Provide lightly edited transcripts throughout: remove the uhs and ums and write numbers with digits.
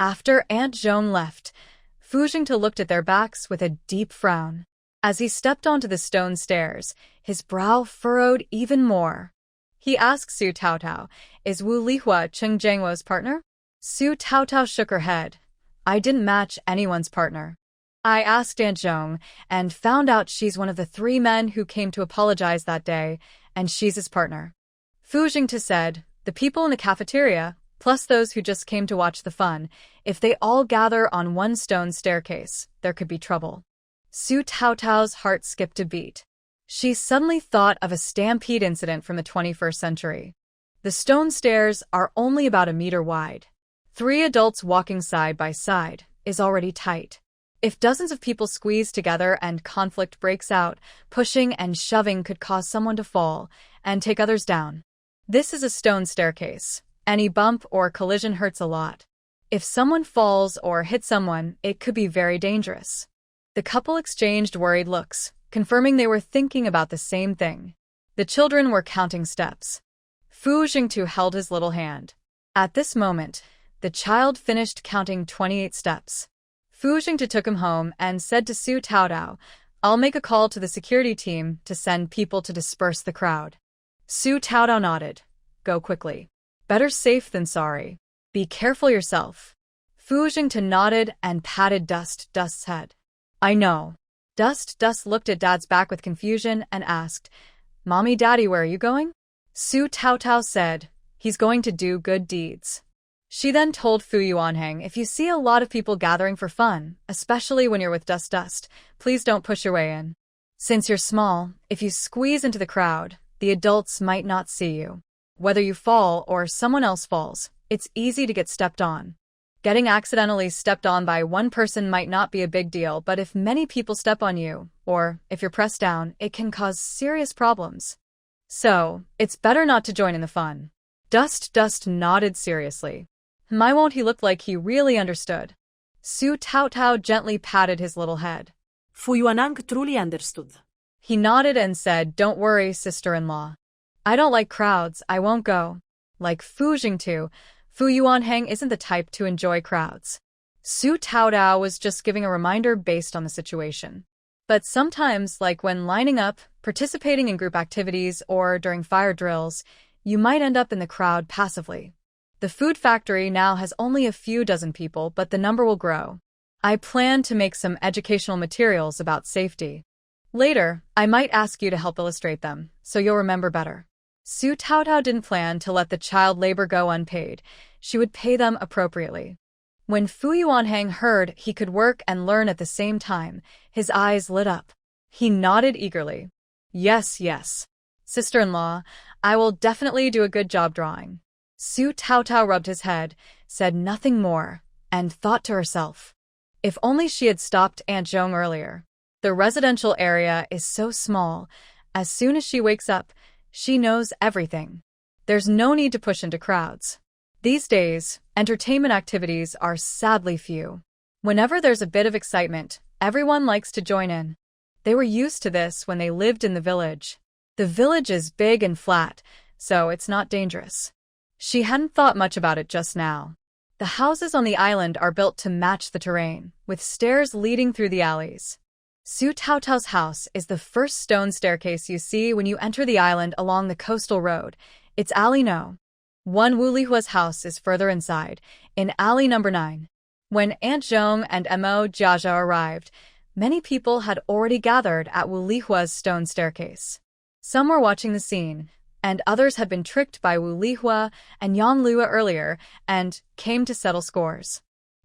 After Aunt Zhong left, Fu Jingte looked at their backs with a deep frown. As he stepped onto the stone stairs, his brow furrowed even more. He asked Su Taotao, "Is Wuihwa Cheng Jiangwo's partner?" Su Taotao shook her head. "I didn't match anyone's partner. I asked Aunt Zhong and found out she's one of the 3 men who came to apologize that day, and she's his partner." Fu Jingte said, "The people in the cafeteria, plus those who just came to watch the fun, if they all gather on one stone staircase, there could be trouble." Su Taotao's heart skipped a beat. She suddenly thought of a stampede incident from the 21st century. The stone stairs are only about a meter wide. 3 adults walking side by side is already tight. If dozens of people squeeze together and conflict breaks out, pushing and shoving could cause someone to fall and take others down. This is a stone staircase. Any bump or collision hurts a lot. If someone falls or hits someone, it could be very dangerous. The couple exchanged worried looks, confirming they were thinking about the same thing. The children were counting steps. Fu Jingte held his little hand. At this moment, the child finished counting 28 steps. Fu Jingte took him home and said to Su Taotao, "I'll make a call to the security team to send people to disperse the crowd." Su Taotao nodded. "Go quickly. Better safe than sorry. Be careful yourself." Fu Jingte nodded and patted Dust's head. "I know." Dust looked at Dad's back with confusion and asked, "Mommy, Daddy, where are you going?" Su Taotao said, "He's going to do good deeds." She then told Fu Yuanhang, "If you see a lot of people gathering for fun, especially when you're with Dust, please don't push your way in. Since you're small, if you squeeze into the crowd, the adults might not see you. Whether you fall or someone else falls, it's easy to get stepped on. Getting accidentally stepped on by one person might not be a big deal, but if many people step on you, or if you're pressed down, it can cause serious problems. So, it's better not to join in the fun." Dust nodded seriously. Why won't he look like he really understood? Su Taotao gently patted his little head. Fu Yuanhang truly understood. He nodded and said, "Don't worry, sister-in-law. I don't like crowds, I won't go." Like Fu Jingte, Fu Yuanhang isn't the type to enjoy crowds. Su Taotao was just giving a reminder based on the situation. But sometimes, like when lining up, participating in group activities, or during fire drills, you might end up in the crowd passively. The food factory now has only a few dozen people, but the number will grow. I plan to make some educational materials about safety. Later, I might ask you to help illustrate them, so you'll remember better. Su Taotao didn't plan to let the child labor go unpaid. She would pay them appropriately. When Fu Yuanhang heard he could work and learn at the same time, his eyes lit up. He nodded eagerly. Yes. Sister-in-law, I will definitely do a good job drawing." Su Taotao rubbed his head, said nothing more, and thought to herself, if only she had stopped Aunt Zhong earlier. The residential area is so small. As soon as she wakes up, she knows everything. There's no need to push into crowds. These days, entertainment activities are sadly few. Whenever there's a bit of excitement, everyone likes to join in. They were used to this when they lived in the village. The village is big and flat, so it's not dangerous. She hadn't thought much about it just now. The houses on the island are built to match the terrain, with stairs leading through the alleys. Su Taotao's house is the first stone staircase you see when you enter the island along the coastal road. It's alley No. 1. Wuihwa's house is further inside, in alley number 9. When Aunt Zhong and Mo Jiaja arrived, many people had already gathered at Wuihwa's stone staircase. Some were watching the scene, and others had been tricked by Wuihwa and Yong Lua earlier and came to settle scores.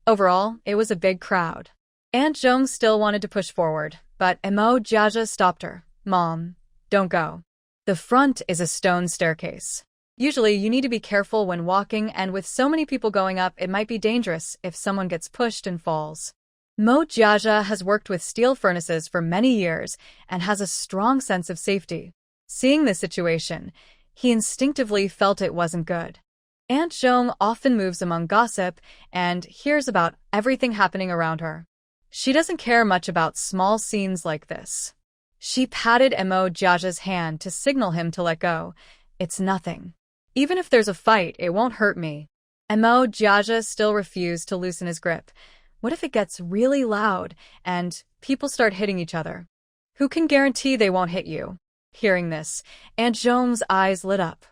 Overall, it was a big crowd. Aunt Zhong still wanted to push forward, but Mo Jiaja stopped her. "Mom, don't go. The front is a stone staircase. Usually you need to be careful when walking, and with so many people going up, it might be dangerous if someone gets pushed and falls." Mo Jiaja has worked with steel furnaces for many years and has a strong sense of safety. Seeing this situation, he instinctively felt it wasn't good. Aunt Zhong often moves among gossip and hears about everything happening around her. She doesn't care much about small scenes like this. She patted Mo Jiaja's hand to signal him to let go. "It's nothing. Even if there's a fight, it won't hurt me." Mo Jiaja still refused to loosen his grip. What if it gets really loud and people start hitting each other? Who can guarantee they won't hit you? Hearing this, Aunt Zhong's eyes lit up.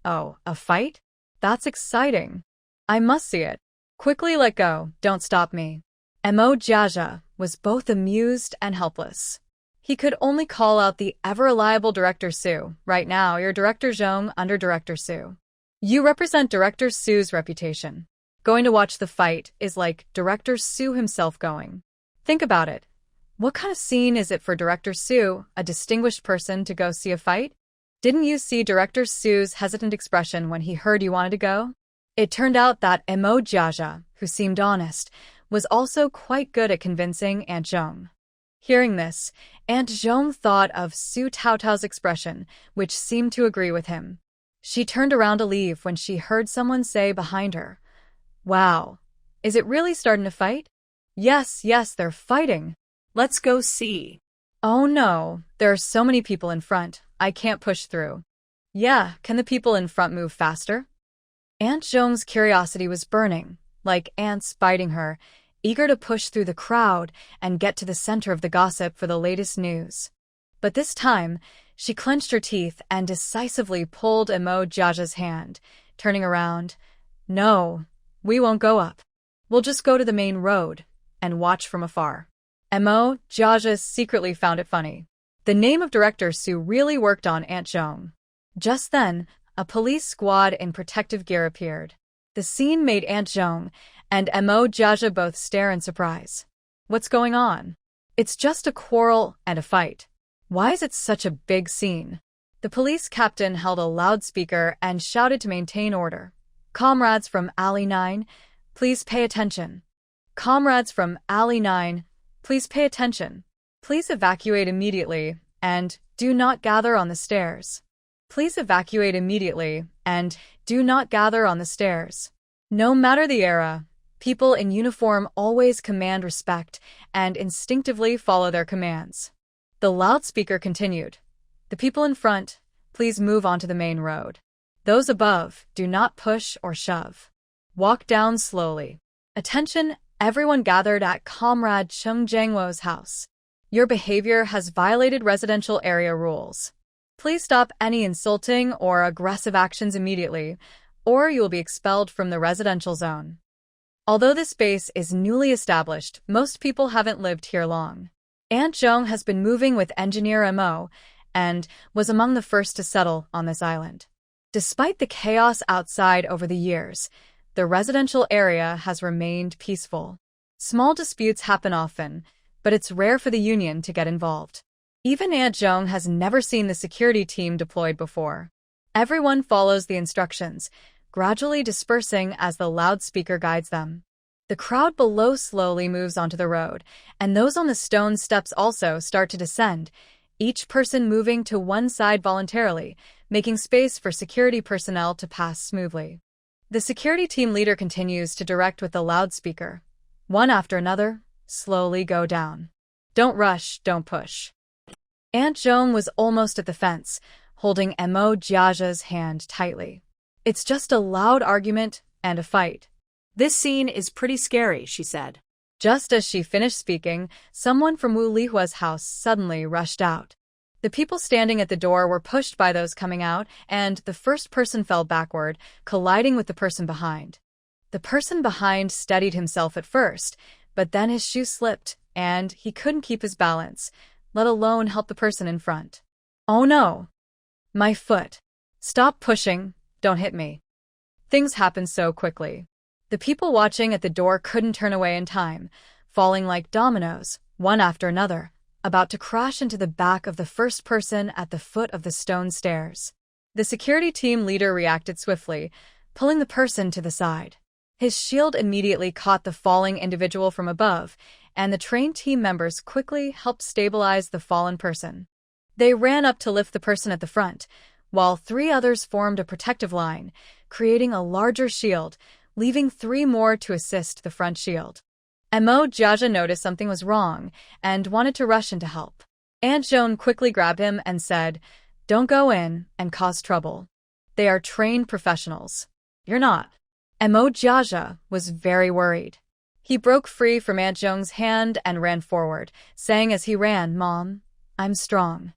Oh, a fight? That's exciting. I must see it. Quickly let go, don't stop me. Mo Jiaja was both amused and helpless. He could only call out the ever-reliable Director Su. Right now, you're Director Zhong under Director Su. You represent Director Su's reputation. Going to watch the fight is like Director Su himself going. Think about it. What kind of scene is it for Director Su, a distinguished person, to go see a fight? Didn't you see Director Su's hesitant expression when he heard you wanted to go? It turned out that Mo Jiaja, who seemed honest, was also quite good at convincing Aunt Zhong. Hearing this, Aunt Zhong thought of Su Taotao's expression, which seemed to agree with him. She turned around to leave when she heard someone say behind her, "Wow, is it really starting to fight?" Yes, they're fighting. Let's go see. Oh no, there are so many people in front, I can't push through. Yeah, can the people in front move faster? Aunt Zhong's curiosity was burning, like ants biting her, eager to push through the crowd and get to the center of the gossip for the latest news. But this time, she clenched her teeth and decisively pulled Mo Jiaja's hand, turning around. No, we won't go up. We'll just go to the main road and watch from afar. Mo Jiaja secretly found it funny. The name of Director Su really worked on Aunt Zhong. Just then, a police squad in protective gear appeared. The scene made Aunt Zhong and Mo Jiaja both stare in surprise. What's going on? It's just a quarrel and a fight. Why is it such a big scene? The police captain held a loudspeaker and shouted to maintain order. Comrades from Alley 9, please pay attention. Comrades from Alley 9, please pay attention. Please evacuate immediately and do not gather on the stairs. Please evacuate immediately and do not gather on the stairs. No matter the era, people in uniform always command respect and instinctively follow their commands. The loudspeaker continued. The people in front, please move onto the main road. Those above, do not push or shove. Walk down slowly. Attention, everyone gathered at Comrade Cheng Jiangwo's house. Your behavior has violated residential area rules. Please stop any insulting or aggressive actions immediately, or you will be expelled from the residential zone. Although this base is newly established, most people haven't lived here long. Aunt Zhong has been moving with Engineer Mo and was among the first to settle on this island. Despite the chaos outside over the years, the residential area has remained peaceful. Small disputes happen often, but it's rare for the union to get involved. Even Aunt Zhong has never seen the security team deployed before. Everyone follows the instructions, gradually dispersing as the loudspeaker guides them. The crowd below slowly moves onto the road, and those on the stone steps also start to descend, each person moving to one side voluntarily, making space for security personnel to pass smoothly. The security team leader continues to direct with the loudspeaker. One after another, slowly go down. Don't rush, don't push. Aunt Zhong was almost at the fence, holding Mo Jiaja's hand tightly. It's just a loud argument and a fight. This scene is pretty scary, she said. Just as she finished speaking, someone from Wuihwa's house suddenly rushed out. The people standing at the door were pushed by those coming out, and the first person fell backward, colliding with the person behind. The person behind steadied himself at first, but then his shoe slipped, and he couldn't keep his balance, let alone help the person in front. Oh no! My foot. Stop pushing, don't hit me. Things happened so quickly. The people watching at the door couldn't turn away in time, falling like dominoes, one after another, about to crash into the back of the first person at the foot of the stone stairs. The security team leader reacted swiftly, pulling the person to the side. His shield immediately caught the falling individual from above, and the trained team members quickly helped stabilize the fallen person. They ran up to lift the person at the front, while 3 others formed a protective line, creating a larger shield, leaving 3 more to assist the front shield. Mo Jiaja noticed something was wrong and wanted to rush in to help. Aunt Zhong quickly grabbed him and said, "Don't go in and cause trouble. They are trained professionals. You're not." Mo Jiaja was very worried. He broke free from Aunt Zhong's hand and ran forward, saying as he ran, "Mom, I'm strong.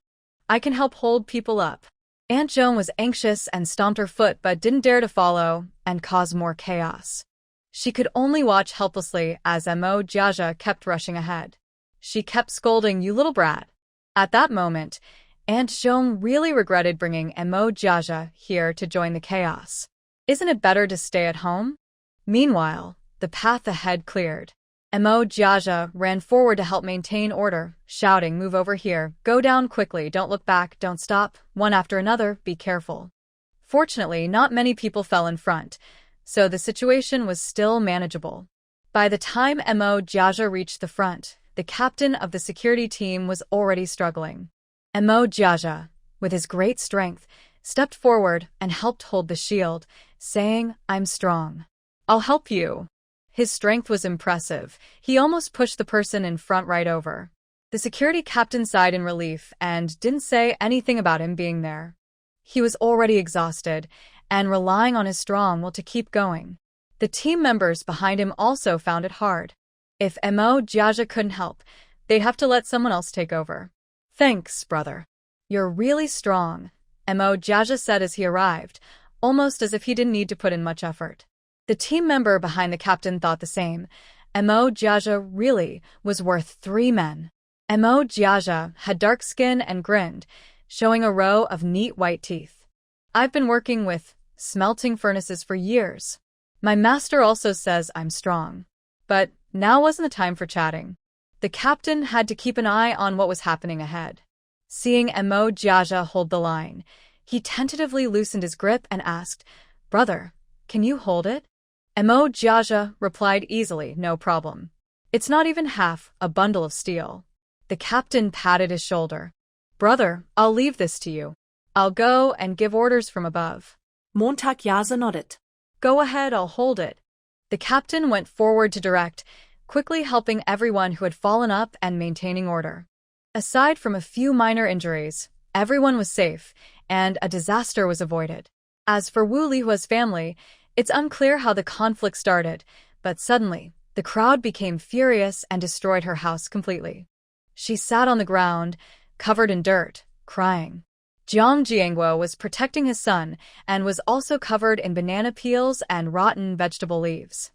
I can help hold people up." Aunt Zhong was anxious and stomped her foot but didn't dare to follow and cause more chaos. She could only watch helplessly as Mo Jiaja kept rushing ahead. She kept scolding, "You little brat." At that moment, Aunt Zhong really regretted bringing Mo Jiaja here to join the chaos. Isn't it better to stay at home? Meanwhile, the path ahead cleared. Mo Jiaja ran forward to help maintain order, shouting, "Move over here, go down quickly, don't look back, don't stop, one after another, be careful." Fortunately, not many people fell in front, so the situation was still manageable. By the time Mo Jiaja reached the front, the captain of the security team was already struggling. Mo Jiaja, with his great strength, stepped forward and helped hold the shield, saying, "I'm strong. I'll help you." His strength was impressive. He almost pushed the person in front right over. The security captain sighed in relief and didn't say anything about him being there. He was already exhausted and relying on his strong will to keep going. The team members behind him also found it hard. If Mo Jiaja couldn't help, they'd have to let someone else take over. "Thanks, brother. You're really strong," Mo Jiaja said as he arrived, almost as if he didn't need to put in much effort. The team member behind the captain thought the same. Mo Jiaja really was worth 3 men. Mo Jiaja had dark skin and grinned, showing a row of neat white teeth. "I've been working with smelting furnaces for years. My master also says I'm strong." But now wasn't the time for chatting. The captain had to keep an eye on what was happening ahead. Seeing Mo Jiaja hold the line, he tentatively loosened his grip and asked, "Brother, can you hold it?" Mo Jiaja replied easily, "No problem. It's not even half a bundle of steel." The captain patted his shoulder. "Brother, I'll leave this to you. I'll go and give orders from above." Montak Yaza nodded. "Go ahead, I'll hold it." The captain went forward to direct, quickly helping everyone who had fallen up and maintaining order. Aside from a few minor injuries, everyone was safe, and a disaster was avoided. As for Wuihwa's family, it's unclear how the conflict started, but suddenly, the crowd became furious and destroyed her house completely. She sat on the ground, covered in dirt, crying. Jiang Jiangguo was protecting his son and was also covered in banana peels and rotten vegetable leaves.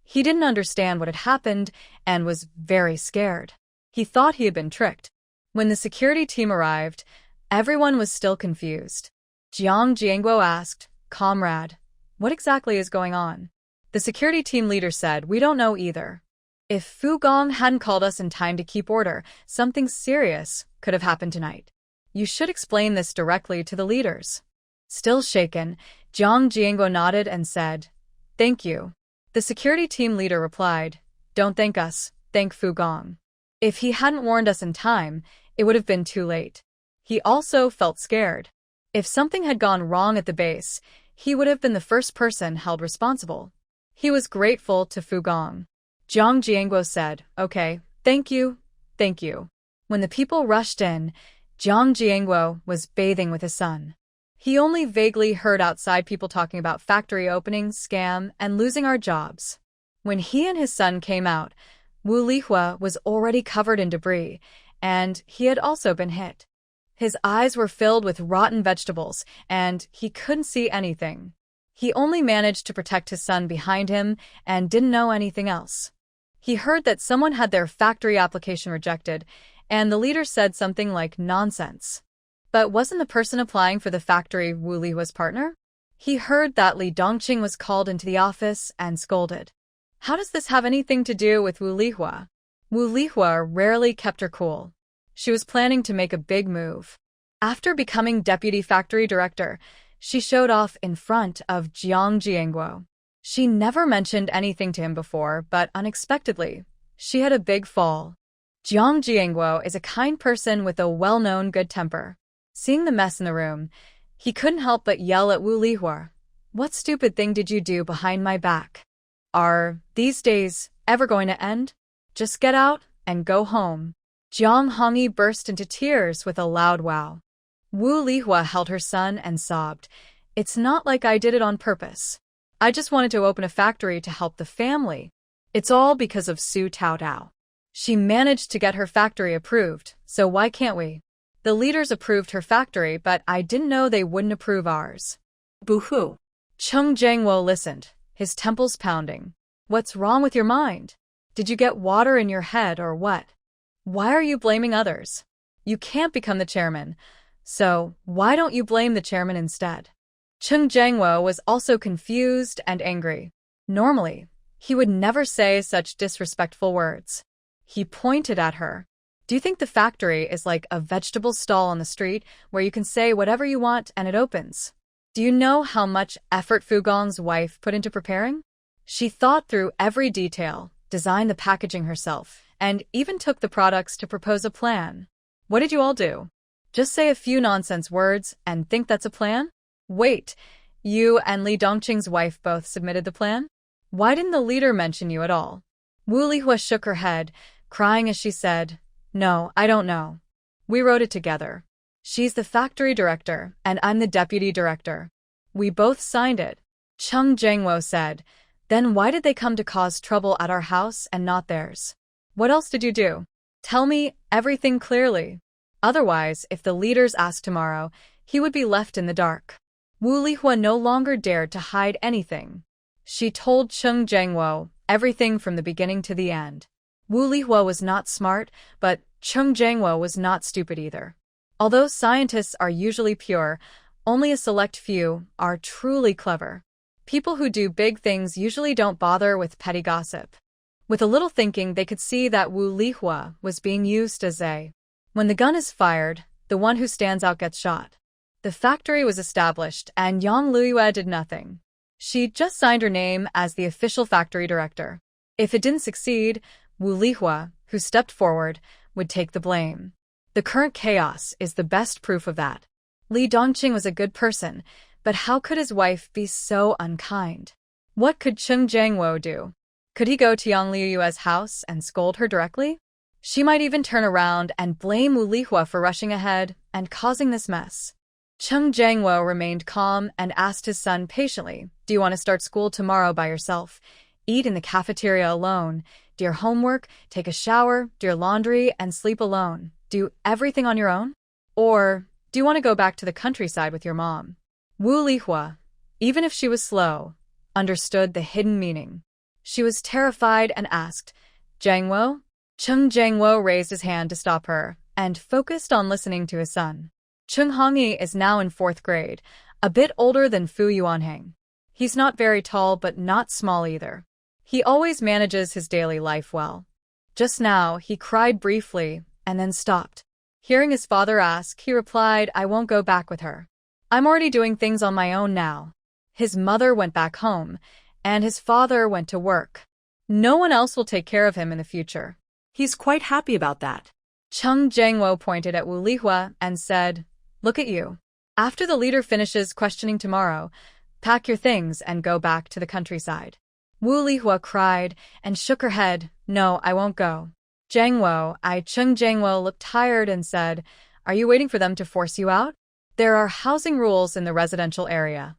He didn't understand what had happened and was very scared. He thought he had been tricked. When the security team arrived, everyone was still confused. Jiang Jiangguo asked, "Comrade, what exactly is going on?" The security team leader said, "We don't know either. If Fu Gong hadn't called us in time to keep order, something serious could have happened tonight. You should explain this directly to the leaders." Still shaken, Jiang Jiangguo nodded and said, "Thank you." The security team leader replied, "Don't thank us, thank Fu Gong. If he hadn't warned us in time, it would have been too late." He also felt scared. If something had gone wrong at the base, he would have been the first person held responsible. He was grateful to Fu Gong. Jiang Jiangguo said, "Okay, thank you, thank you." When the people rushed in, Jiang Jiangguo was bathing with his son. He only vaguely heard outside people talking about factory openings, scam, and losing our jobs. When he and his son came out, Wuihwa was already covered in debris, and he had also been hit. His eyes were filled with rotten vegetables, and he couldn't see anything. He only managed to protect his son behind him and didn't know anything else. He heard that someone had their factory application rejected, and the leader said something like nonsense. But wasn't the person applying for the factory Wuihwa's partner? He heard that Li Dongqing was called into the office and scolded. How does this have anything to do with Wuihwa? Wuihwa rarely kept her cool. She was planning to make a big move. After becoming deputy factory director, she showed off in front of Jiang Jiangguo. She never mentioned anything to him before, but unexpectedly, she had a big fall. Jiang Jiangguo is a kind person with a well-known good temper. Seeing the mess in the room, he couldn't help but yell at Wuihwa. "What stupid thing did you do behind my back? Are these days ever going to end? Just get out and go home." Jiang Hongyi burst into tears with a loud wow. Wuihwa held her son and sobbed, "It's not like I did it on purpose. I just wanted to open a factory to help the family. It's all because of Su Taotao. She managed to get her factory approved, so why can't we? The leaders approved her factory, but I didn't know they wouldn't approve ours. Boo-hoo. Chung Jangwo listened, his temples pounding. What's wrong with your mind? Did you get water in your head or what? Why are you blaming others? You can't become the chairman, so why don't you blame the chairman instead? Chung Jangwo was also confused and angry. Normally, he would never say such disrespectful words. He pointed at her. Do you think the factory is like a vegetable stall on the street where you can say whatever you want and it opens? Do you know how much effort Fu Gong's wife put into preparing? She thought through every detail, designed the packaging herself, and even took the products to propose a plan. What did you all do? Just say a few nonsense words and think that's a plan? Wait, you and Li Dongqing's wife both submitted the plan? Why didn't the leader mention you at all? Wuihwa shook her head, crying as she said, No, I don't know. We wrote it together. She's the factory director, and I'm the deputy director. We both signed it. Chung Jangwo said, Then why did they come to cause trouble at our house and not theirs? What else did you do? Tell me everything clearly. Otherwise, if the leaders ask tomorrow, he would be left in the dark. Wuihwa no longer dared to hide anything. She told Chung Jangwo everything from the beginning to the end. Wuihwa was not smart, but Chung Jangwo was not stupid either. Although scientists are usually pure, only a select few are truly clever. People who do big things usually don't bother with petty gossip. With a little thinking, they could see that Wuihwa was being used as a when the gun is fired, the one who stands out gets shot. The factory was established, and Yong Lua did nothing. She just signed her name as the official factory director. If it didn't succeed, Wuihwa, who stepped forward, would take the blame. The current chaos is the best proof of that. Li Dongqing was a good person, but how could his wife be so unkind? What could Chung Jangwo do? Could he go to Yong Lua's house and scold her directly? She might even turn around and blame Wuihwa for rushing ahead and causing this mess. Chung Jangwo remained calm and asked his son patiently, Do you want to start school tomorrow by yourself? Eat in the cafeteria alone? Do your homework, take a shower, do your laundry, and sleep alone? Do everything on your own? Or do you want to go back to the countryside with your mom? Wuihwa, even if she was slow, understood the hidden meaning. She was terrified and asked, Jangwo? Chung Jangwo raised his hand to stop her and focused on listening to his son. Chung Hongyi is now in 4th grade, a bit older than Fu Yuanheng. He's not very tall but not small either. He always manages his daily life well. Just now, he cried briefly and then stopped. Hearing his father ask, he replied, I won't go back with her. I'm already doing things on my own now. His mother went back home, and his father went to work. No one else will take care of him in the future. He's quite happy about that. Chung Jangwo pointed at Wuihwa and said, Look at you. After the leader finishes questioning tomorrow, pack your things and go back to the countryside. Wuihwa cried and shook her head, No, I won't go. Chung Jangwo looked tired and said, Are you waiting for them to force you out? There are housing rules in the residential area.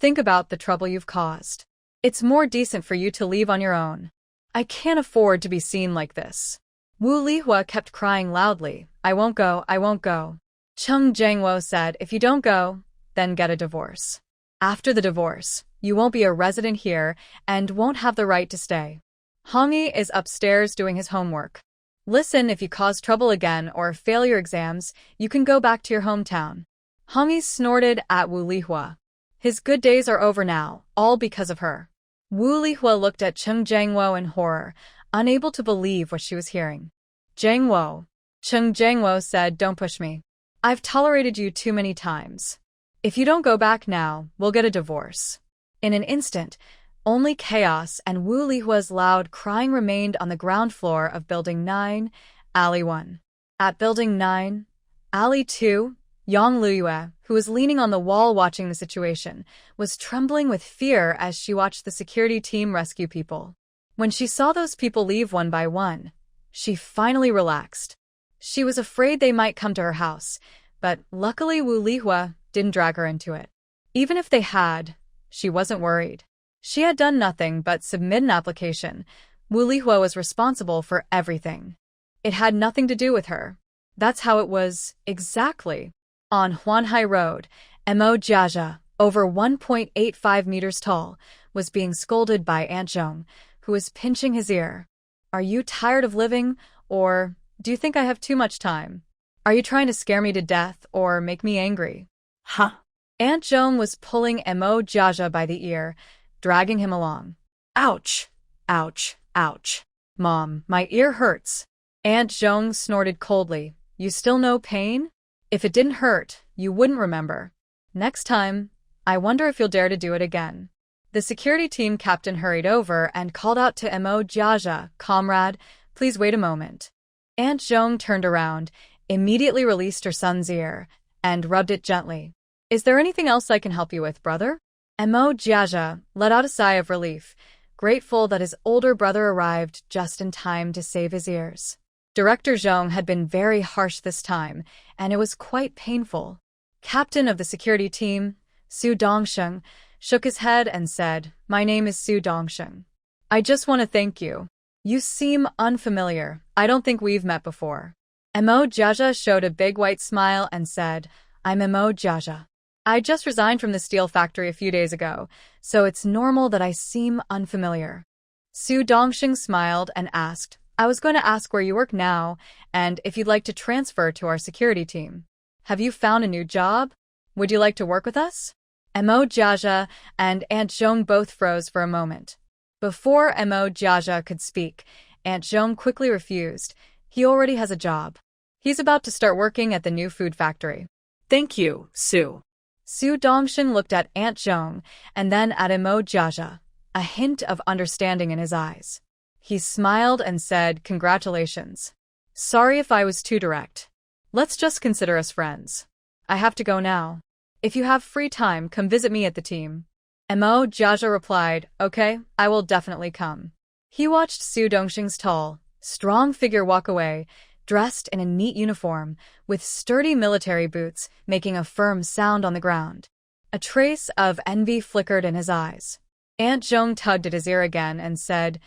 Think about the trouble you've caused. It's more decent for you to leave on your own. I can't afford to be seen like this. Wuihwa kept crying loudly, I won't go, I won't go. Chung Jangwo said, If you don't go, then get a divorce. After the divorce, you won't be a resident here and won't have the right to stay. Hongyi is upstairs doing his homework. Listen, if you cause trouble again or fail your exams, you can go back to your hometown. Hongyi snorted at Wuihwa. His good days are over now, all because of her. Wuihwa looked at Chung Jangwo in horror, unable to believe what she was hearing. Jangwo. Chung Jangwo said, Don't push me. I've tolerated you too many times. If you don't go back now, we'll get a divorce. In an instant, only chaos and Wuihwa's loud crying remained on the ground floor of Building 9, Alley 1. At Building 9, Alley 2, Yong Lua, who was leaning on the wall watching the situation, was trembling with fear as she watched the security team rescue people. When she saw those people leave one by one, she finally relaxed. She was afraid they might come to her house, but luckily Wuihwa didn't drag her into it. Even if they had, she wasn't worried. She had done nothing but submit an application. Wuihwa was responsible for everything. It had nothing to do with her. That's how it was, exactly. On Huanhai Road, Mo Jiajia, over 1.85 meters tall, was being scolded by Aunt Zhong, who was pinching his ear. Are you tired of living, or do you think I have too much time? Are you trying to scare me to death or make me angry? Huh? Aunt Zhong was pulling Mo Jiajia by the ear, dragging him along. Ouch! Ouch! Ouch! Mom, my ear hurts. Aunt Zhong snorted coldly. You still know pain? If it didn't hurt, you wouldn't remember. Next time, I wonder if you'll dare to do it again. The security team captain hurried over and called out to Mo Jiajia, Comrade, please wait a moment. Aunt Zhong turned around, immediately released her son's ear, and rubbed it gently. Is there anything else I can help you with, brother? Mo Jiajia let out a sigh of relief, grateful that his older brother arrived just in time to save his ears. Director Zhong had been very harsh this time, and it was quite painful. Captain of the security team, Su Dongsheng, shook his head and said, My name is Su Dongsheng. I just want to thank you. You seem unfamiliar. I don't think we've met before. Mo Jiajia showed a big white smile and said, I'm Mo Jiajia. I just resigned from the steel factory a few days ago, so it's normal that I seem unfamiliar. Su Dongsheng smiled and asked, I was going to ask where you work now, and if you'd like to transfer to our security team. Have you found a new job? Would you like to work with us? Mo Jiajia and Aunt Zhong both froze for a moment. Before Mo Jiajia could speak, Aunt Zhong quickly refused. He already has a job. He's about to start working at the new food factory. Thank you, Su. Su Dongsheng looked at Aunt Zhong and then at Mo Jiajia, a hint of understanding in his eyes. He smiled and said, Congratulations. Sorry if I was too direct. Let's just consider us friends. I have to go now. If you have free time, come visit me at the team. Mo Jiajia replied, Okay, I will definitely come. He watched Su Dongsheng's tall, strong figure walk away, dressed in a neat uniform, with sturdy military boots making a firm sound on the ground. A trace of envy flickered in his eyes. Aunt Zhong tugged at his ear again and said,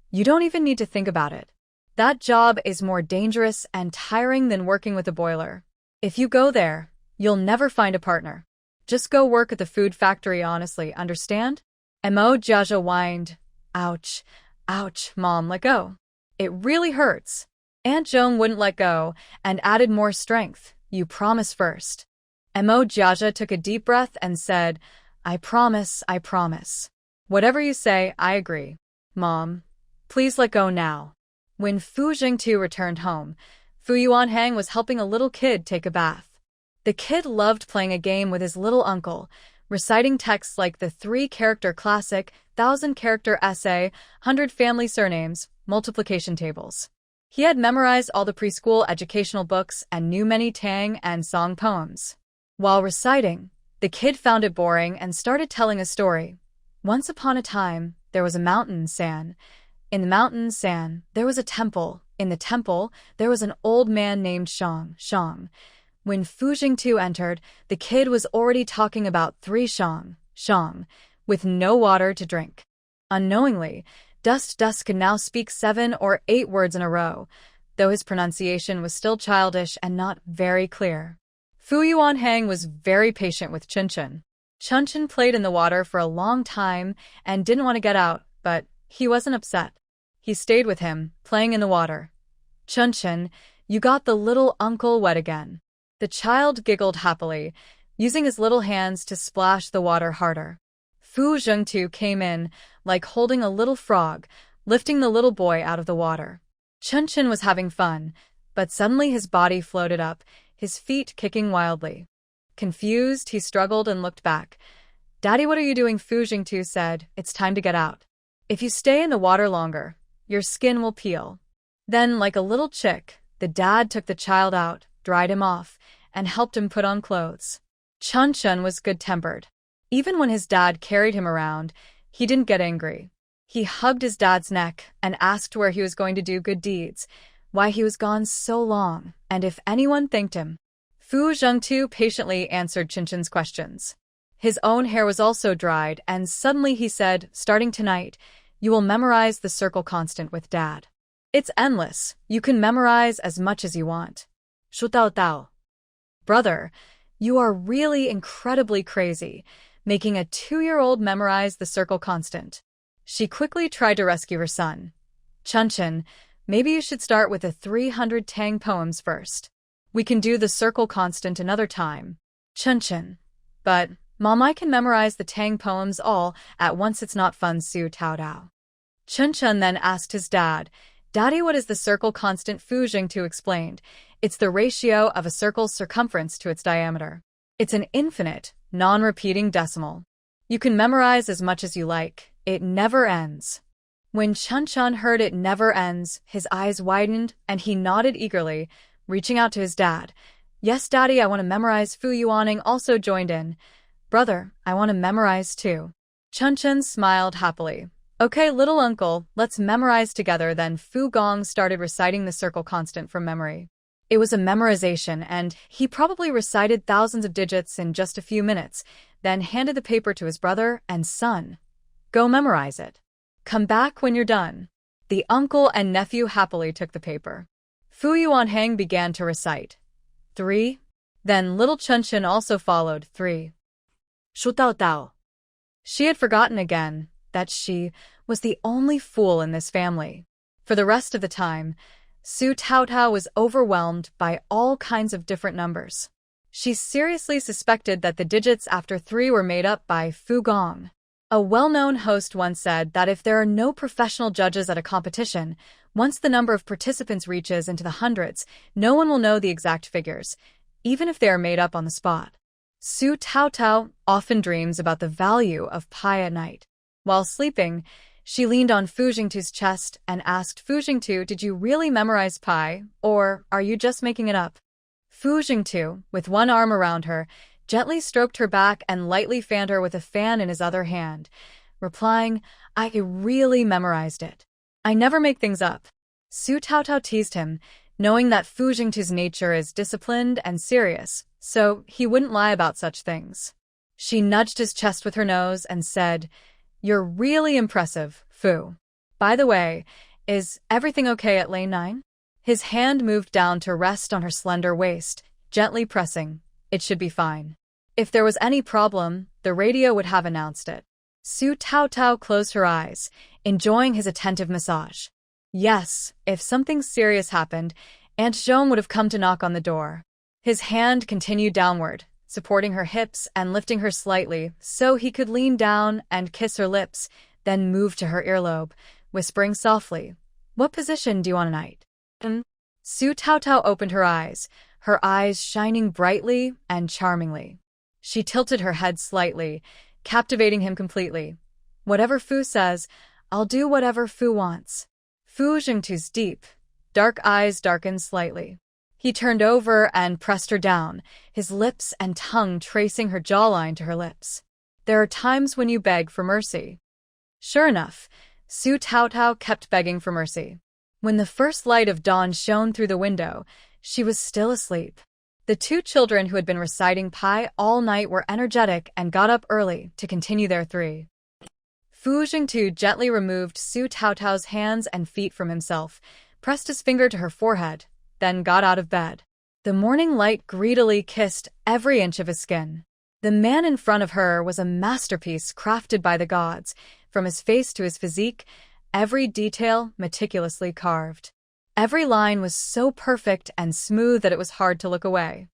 You don't even need to think about it. That job is more dangerous and tiring than working with a boiler. If you go there, you'll never find a partner. Just go work at the food factory honestly, understand? Mo Jiajia whined, Ouch, ouch, Mom, let go. It really hurts. Aunt Zhong wouldn't let go and added more strength. You promise first. Mo Jiajia took a deep breath and said, I promise, I promise. Whatever you say, I agree. Mom, please let go now. When Fu Jingtu returned home, Fu Yuanhang was helping a little kid take a bath. The kid loved playing a game with his little uncle, reciting texts like the 3-character classic, 1,000-character essay, 100 family surnames, multiplication tables. He had memorized all the preschool educational books and knew many Tang and Song poems. While reciting, the kid found it boring and started telling a story. Once upon a time, there was a mountain, San. In the mountain, San, there was a temple. In the temple, there was an old man named Shang. When Fu Jingtu entered, the kid was already talking about 3 Shang, with no water to drink. Unknowingly, Dust could now speak 7 or 8 words in a row, though his pronunciation was still childish and not very clear. Fu Yuanhang was very patient with Chunchen. Chunchen played in the water for a long time and didn't want to get out, but he wasn't upset. He stayed with him, playing in the water. Chunchen, you got the little uncle wet again. The child giggled happily, using his little hands to splash the water harder. Fu Jingtu came in, like holding a little frog, lifting the little boy out of the water. Chunchen was having fun, but suddenly his body floated up, his feet kicking wildly. Confused, he struggled and looked back. Daddy, what are you doing? Fu Jingtu said, It's time to get out. If you stay in the water longer, your skin will peel. Then, like a little chick, the dad took the child out, dried him off, and helped him put on clothes. Chunchen was good-tempered. Even when his dad carried him around, he didn't get angry. He hugged his dad's neck and asked where he was going to do good deeds, why he was gone so long, and if anyone thanked him. Fu Jingtu patiently answered Chunchen's questions. His own hair was also dried, and suddenly he said, starting tonight, you will memorize the circle constant with Dad. It's endless. You can memorize as much as you want. 说到到. Brother, you are really incredibly crazy, making a 2-year-old memorize the circle constant. She quickly tried to rescue her son. Chunchen, maybe you should start with the 300 Tang poems first. We can do the circle constant another time. Chunchen. But, Mom, I can memorize the Tang poems all at once. It's not fun, Su Taodao. Chunchen then asked his dad, Daddy, what is the circle constant? Fu Jingtu explained. It's the ratio of a circle's circumference to its diameter. It's an infinite, non-repeating decimal. You can memorize as much as you like. It never ends. When Chunchen heard it never ends, his eyes widened and he nodded eagerly, reaching out to his dad. Yes, Daddy, I want to memorize. Fu Yuaning also joined in. Brother, I want to memorize too. Chunchen smiled happily. Okay, little uncle, let's memorize together. Then Fu Gong started reciting the circle constant from memory. It was a memorization, and he probably recited thousands of digits in just a few minutes, then handed the paper to his brother and son. Go memorize it. Come back when you're done. The uncle and nephew happily took the paper. Fu Yuanhang began to recite. 3. Then little Chunchen also followed. 3. 说到到. She had forgotten again that she was the only fool in this family. For the rest of the time, Su Taotao was overwhelmed by all kinds of different numbers. She seriously suspected that the digits after 3 were made up by Fu Gong. A well-known host once said that if there are no professional judges at a competition, once the number of participants reaches into the hundreds, no one will know the exact figures, even if they are made up on the spot. Su Taotao often dreams about the value of pi at night. While sleeping, she leaned on Fu Jingtu's chest and asked, Fu Jingtu, did you really memorize pi, or are you just making it up? Fu Jingtu, with one arm around her, gently stroked her back and lightly fanned her with a fan in his other hand, replying, I really memorized it. I never make things up. Su Taotao teased him, knowing that Fu Jingtu's nature is disciplined and serious, so he wouldn't lie about such things. She nudged his chest with her nose and said, You're really impressive, Fu. By the way, is everything okay at lane 9? His hand moved down to rest on her slender waist, gently pressing. It should be fine. If there was any problem, the radio would have announced it. Su Taotao closed her eyes, enjoying his attentive massage. Yes, if something serious happened, Aunt Zhong would have come to knock on the door. His hand continued downward, supporting her hips and lifting her slightly so he could lean down and kiss her lips, then move to her earlobe, whispering softly, What position do you want tonight? Su Taotao opened her eyes shining brightly and charmingly. She tilted her head slightly, captivating him completely. Whatever Fu says, I'll do whatever Fu wants. Fu Jingtu's deep, dark eyes darkened slightly. He turned over and pressed her down, his lips and tongue tracing her jawline to her lips. There are times when you beg for mercy. Sure enough, Su Taotao kept begging for mercy. When the first light of dawn shone through the window, she was still asleep. The 2 children who had been reciting pi all night were energetic and got up early to continue their 3. Fu Jingtu gently removed Su Taotao's hands and feet from himself, pressed his finger to her forehead, then got out of bed. The morning light greedily kissed every inch of his skin. The man in front of her was a masterpiece crafted by the gods, from his face to his physique, every detail meticulously carved. Every line was so perfect and smooth that it was hard to look away.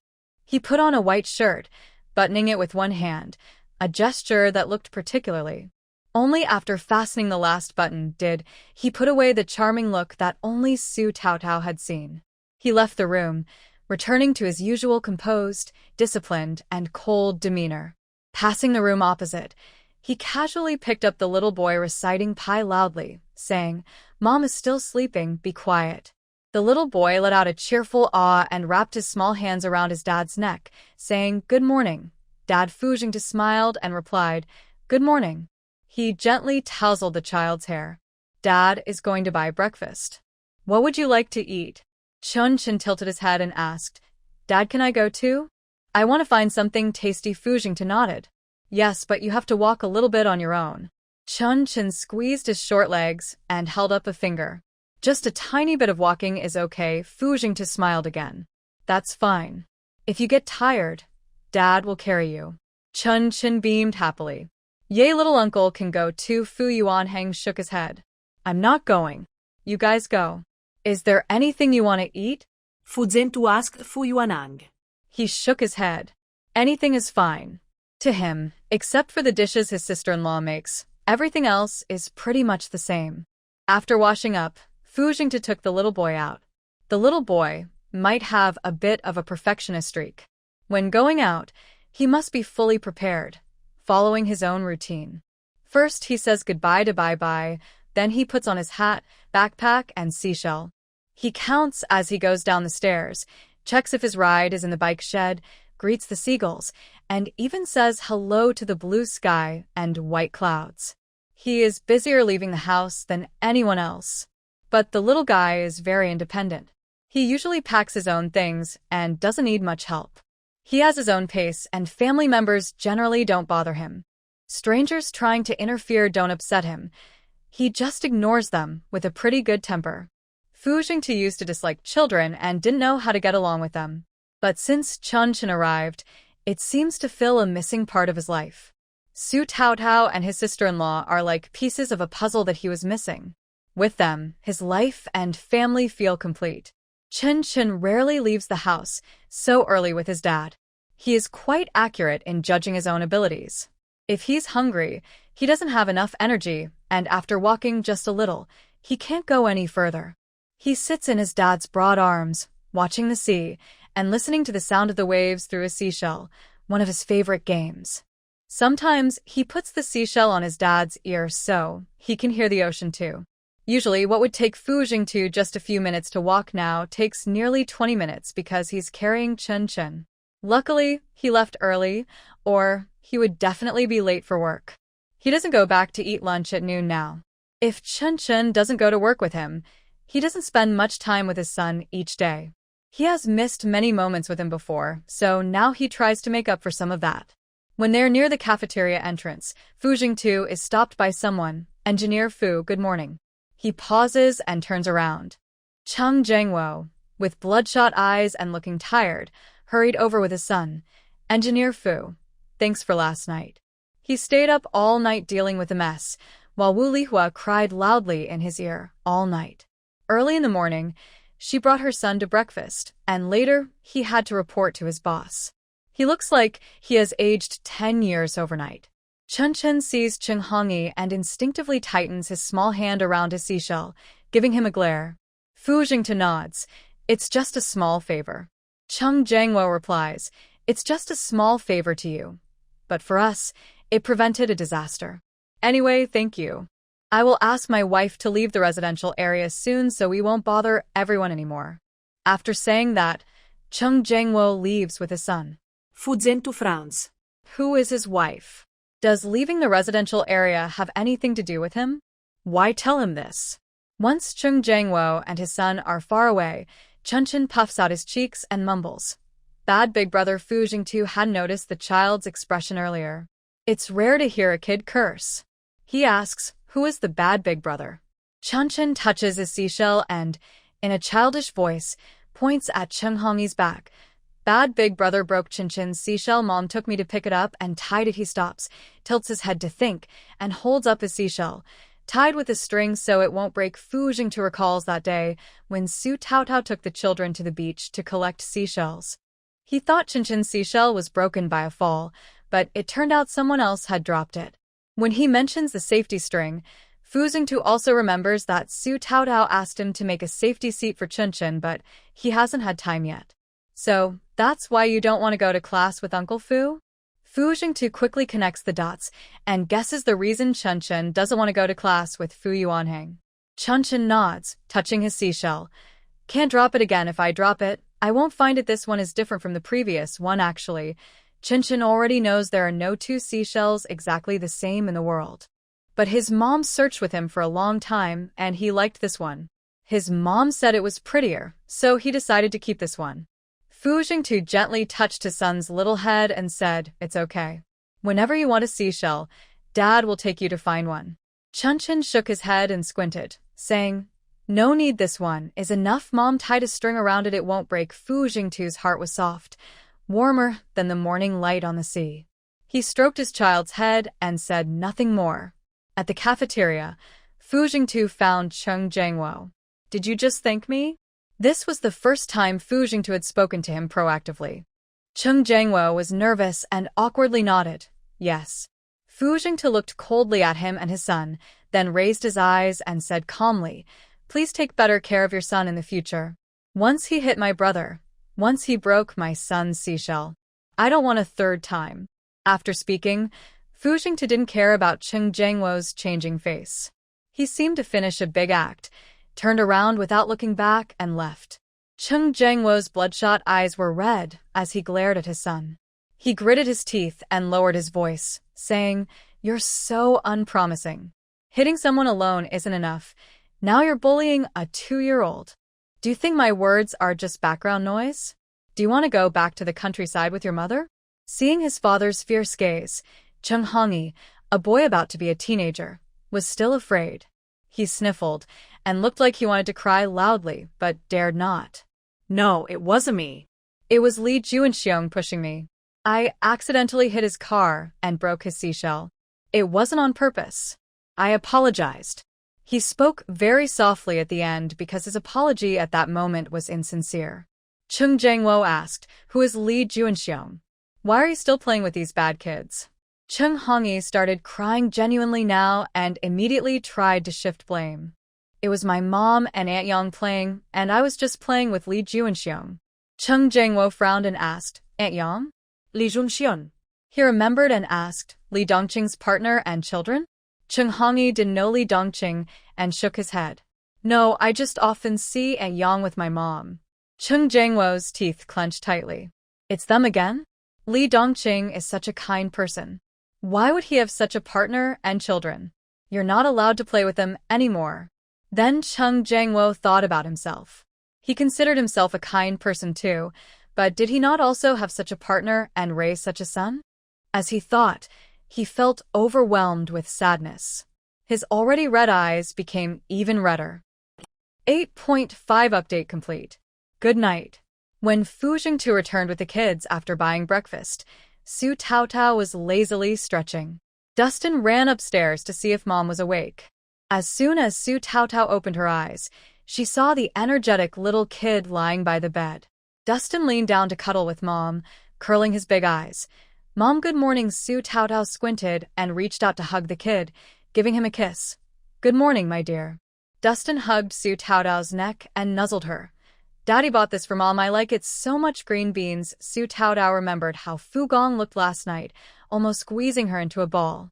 He put on a white shirt, buttoning it with one hand, a gesture that looked particularly. Only after fastening the last button did he put away the charming look that only Su Taotao had seen. He left the room, returning to his usual composed, disciplined, and cold demeanor. Passing the room opposite, he casually picked up the little boy reciting pi loudly, saying, Mom is still sleeping, be quiet. The little boy let out a cheerful awe and wrapped his small hands around his dad's neck, saying, Good morning. Dad Fu Jingtu smiled and replied, Good morning. He gently tousled the child's hair. Dad is going to buy breakfast. What would you like to eat? Chunchen tilted his head and asked, Dad, can I go too? I want to find something tasty. Fu Jingtu nodded. Yes, but you have to walk a little bit on your own. Chunchen squeezed his short legs and held up a finger. Just a tiny bit of walking is okay. Fu Jingtu smiled again. That's fine. If you get tired, Dad will carry you. Chunchen beamed happily. Yay, little uncle can go too. Fu Yuanheng shook his head. I'm not going. You guys go. Is there anything you want to eat? Fu Zhentu asked Fu Yuanheng. He shook his head. Anything is fine. To him, except for the dishes his sister-in-law makes, everything else is pretty much the same. After washing up, Fu Jingtu took the little boy out. The little boy might have a bit of a perfectionist streak. When going out, he must be fully prepared, following his own routine. First, he says goodbye to Bye-Bye, then he puts on his hat, backpack, and seashell. He counts as he goes down the stairs, checks if his ride is in the bike shed, greets the seagulls, and even says hello to the blue sky and white clouds. He is busier leaving the house than anyone else. But the little guy is very independent. He usually packs his own things and doesn't need much help. He has his own pace, and family members generally don't bother him. Strangers trying to interfere don't upset him. He just ignores them with a pretty good temper. Fu Jingtu used to dislike children and didn't know how to get along with them. But since Chunchen arrived, it seems to fill a missing part of his life. Su Taotao and his sister-in-law are like pieces of a puzzle that he was missing. With them, his life and family feel complete. Chunchen rarely leaves the house so early with his dad. He is quite accurate in judging his own abilities. If he's hungry, he doesn't have enough energy, and after walking just a little, he can't go any further. He sits in his dad's broad arms, watching the sea, and listening to the sound of the waves through a seashell, one of his favorite games. Sometimes he puts the seashell on his dad's ear so he can hear the ocean too. Usually, what would take Fu Jingtu just a few minutes to walk now takes nearly 20 minutes because he's carrying Chunchen. Luckily, he left early, or he would definitely be late for work. He doesn't go back to eat lunch at noon now. If Chunchen doesn't go to work with him, he doesn't spend much time with his son each day. He has missed many moments with him before, so now he tries to make up for some of that. When they're near the cafeteria entrance, Fu Jingtu is stopped by someone. Engineer Fu, good morning. He pauses and turns around. Cheng Jangwo, with bloodshot eyes and looking tired, hurried over with his son. Engineer Fu, thanks for last night. He stayed up all night dealing with a mess, while Wuihwa cried loudly in his ear all night. Early in the morning, she brought her son to breakfast, and later he had to report to his boss. He looks like he has aged 10 years overnight. Chunchen sees Cheng Hongyi and instinctively tightens his small hand around his seashell, giving him a glare. Fu Jingtu nods. It's just a small favor. Cheng Jangwo replies, it's just a small favor to you. But for us, it prevented a disaster. Anyway, thank you. I will ask my wife to leave the residential area soon so we won't bother everyone anymore. After saying that, Cheng Jangwo leaves with his son. Fu Zhentu frowns. Who is his wife? Does leaving the residential area have anything to do with him? Why tell him this? Once Cheng Jangwo and his son are far away, Chunchen puffs out his cheeks and mumbles. Bad big brother Fu Jingtu had noticed the child's expression earlier. It's rare to hear a kid curse. He asks, who is the bad big brother? Chunchen touches his seashell and, in a childish voice, points at Cheng Hongyi's back. Bad big brother broke Chunchen's seashell. Mom took me to pick it up and tied it. He stops, tilts his head to think, and holds up his seashell, tied with a string so it won't break. Fu Jingtu recalls that day when Su Taotao took the children to the beach to collect seashells. He thought Chunchen's seashell was broken by a fall, but it turned out someone else had dropped it. When he mentions the safety string, Fu Jingtu also remembers that Su Taotao asked him to make a safety seat for Chunchen, but he hasn't had time yet. So, that's why you don't want to go to class with Uncle Fu? Fu Jingtu quickly connects the dots and guesses the reason Chunchen doesn't want to go to class with Fu Yuanheng. Chunchen nods, touching his seashell. Can't drop it again. If I drop it, I won't find it. This one is different from the previous one actually. Chunchen already knows there are no two seashells exactly the same in the world. But his mom searched with him for a long time and he liked this one. His mom said it was prettier, so he decided to keep this one. Fu Jingtu gently touched his son's little head and said, it's okay. Whenever you want a seashell, Dad will take you to find one. Chunchen shook his head and squinted, saying, No need, this one is enough. Mom tied a string around it, it won't break. Fu Jingtu's heart was soft, warmer than the morning light on the sea. He stroked his child's head and said nothing more. At the cafeteria, Fu Jingtu found Cheng Jiangwo. Did you just thank me? This was the first time Fu Jingtu had spoken to him proactively. Cheng Jiangwo was nervous and awkwardly nodded. Yes. Fu Jingtu looked coldly at him and his son, then raised his eyes and said calmly, Please take better care of your son in the future. Once he hit my brother. Once he broke my son's seashell. I don't want a third time. After speaking, Fu Jingtu didn't care about Cheng Jiangwo's changing face. He seemed to finish a big act, turned around without looking back, and left. Cheng Jiangwo's bloodshot eyes were red as he glared at his son. He gritted his teeth and lowered his voice, saying, You're so unpromising. Hitting someone alone isn't enough. Now you're bullying a 2-year-old. Do you think my words are just background noise? Do you want to go back to the countryside with your mother? Seeing his father's fierce gaze, Cheng Hongyi, a boy about to be a teenager, was still afraid. He sniffled and looked like he wanted to cry loudly, but dared not. No, it wasn't me. It was Li Juanxiong pushing me. I accidentally hit his car and broke his seashell. It wasn't on purpose. I apologized. He spoke very softly at the end because his apology at that moment was insincere. Cheng Jiangwo asked, Who is Li Juanxiong? Why are you still playing with these bad kids? Cheng Hongyi started crying genuinely now and immediately tried to shift blame. It was my mom and Aunt Yang playing, and I was just playing with Li Juanxiong. Cheng Jiangwo frowned and asked, Aunt Yang? Li Junxian. He remembered and asked, Li Dongqing's partner and children? Cheng Hongyi didn't know Li Dongqing and shook his head. No, I just often see Aunt Yang with my mom. Cheng Jiangwo's teeth clenched tightly. It's them again? Li Dongqing is such a kind person. Why would he have such a partner and children? You're not allowed to play with them anymore. Then Cheng Jiangwo thought about himself. He considered himself a kind person too, but did he not also have such a partner and raise such a son? As he thought, he felt overwhelmed with sadness. His already red eyes became even redder. 8.5 update complete. Good night. When Fu Jingtu returned with the kids after buying breakfast, Su Taotao was lazily stretching. Dustin ran upstairs to see if Mom was awake. As soon as Su Taotao opened her eyes, she saw the energetic little kid lying by the bed. Dustin leaned down to cuddle with Mom, curling his big eyes. Mom, good morning. Su Taotao squinted and reached out to hug the kid, giving him a kiss. Good morning, my dear. Dustin hugged Su Taotao's neck and nuzzled her. Daddy bought this for Mom. I like it so much. Green beans. Su Taotao remembered how Fu Gong looked last night, almost squeezing her into a ball.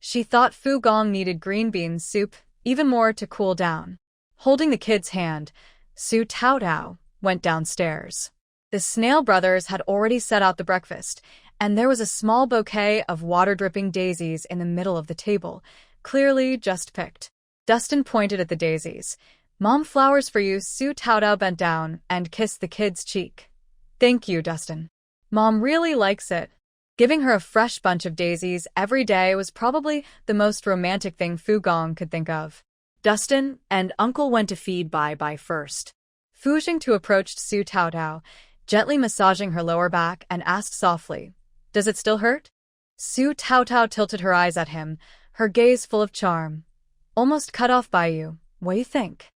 She thought Fu Gong needed green bean soup even more to cool down. Holding the kid's hand, Su Taotao went downstairs. The Snail brothers had already set out the breakfast, and there was a small bouquet of water-dripping daisies in the middle of the table, clearly just picked. Dustin pointed at the daisies. Mom, flowers for you. Su Taotao bent down and kissed the kid's cheek. Thank you, Dustin. Mom really likes it. Giving her a fresh bunch of daisies every day was probably the most romantic thing Fu Gong could think of. Dustin and Uncle went to feed Bai first. Fu Jingtu approached Su Taotao, gently massaging her lower back, and asked softly, Does it still hurt? Su Taotao tilted her eyes at him, her gaze full of charm. Almost cut off by you. What do you think?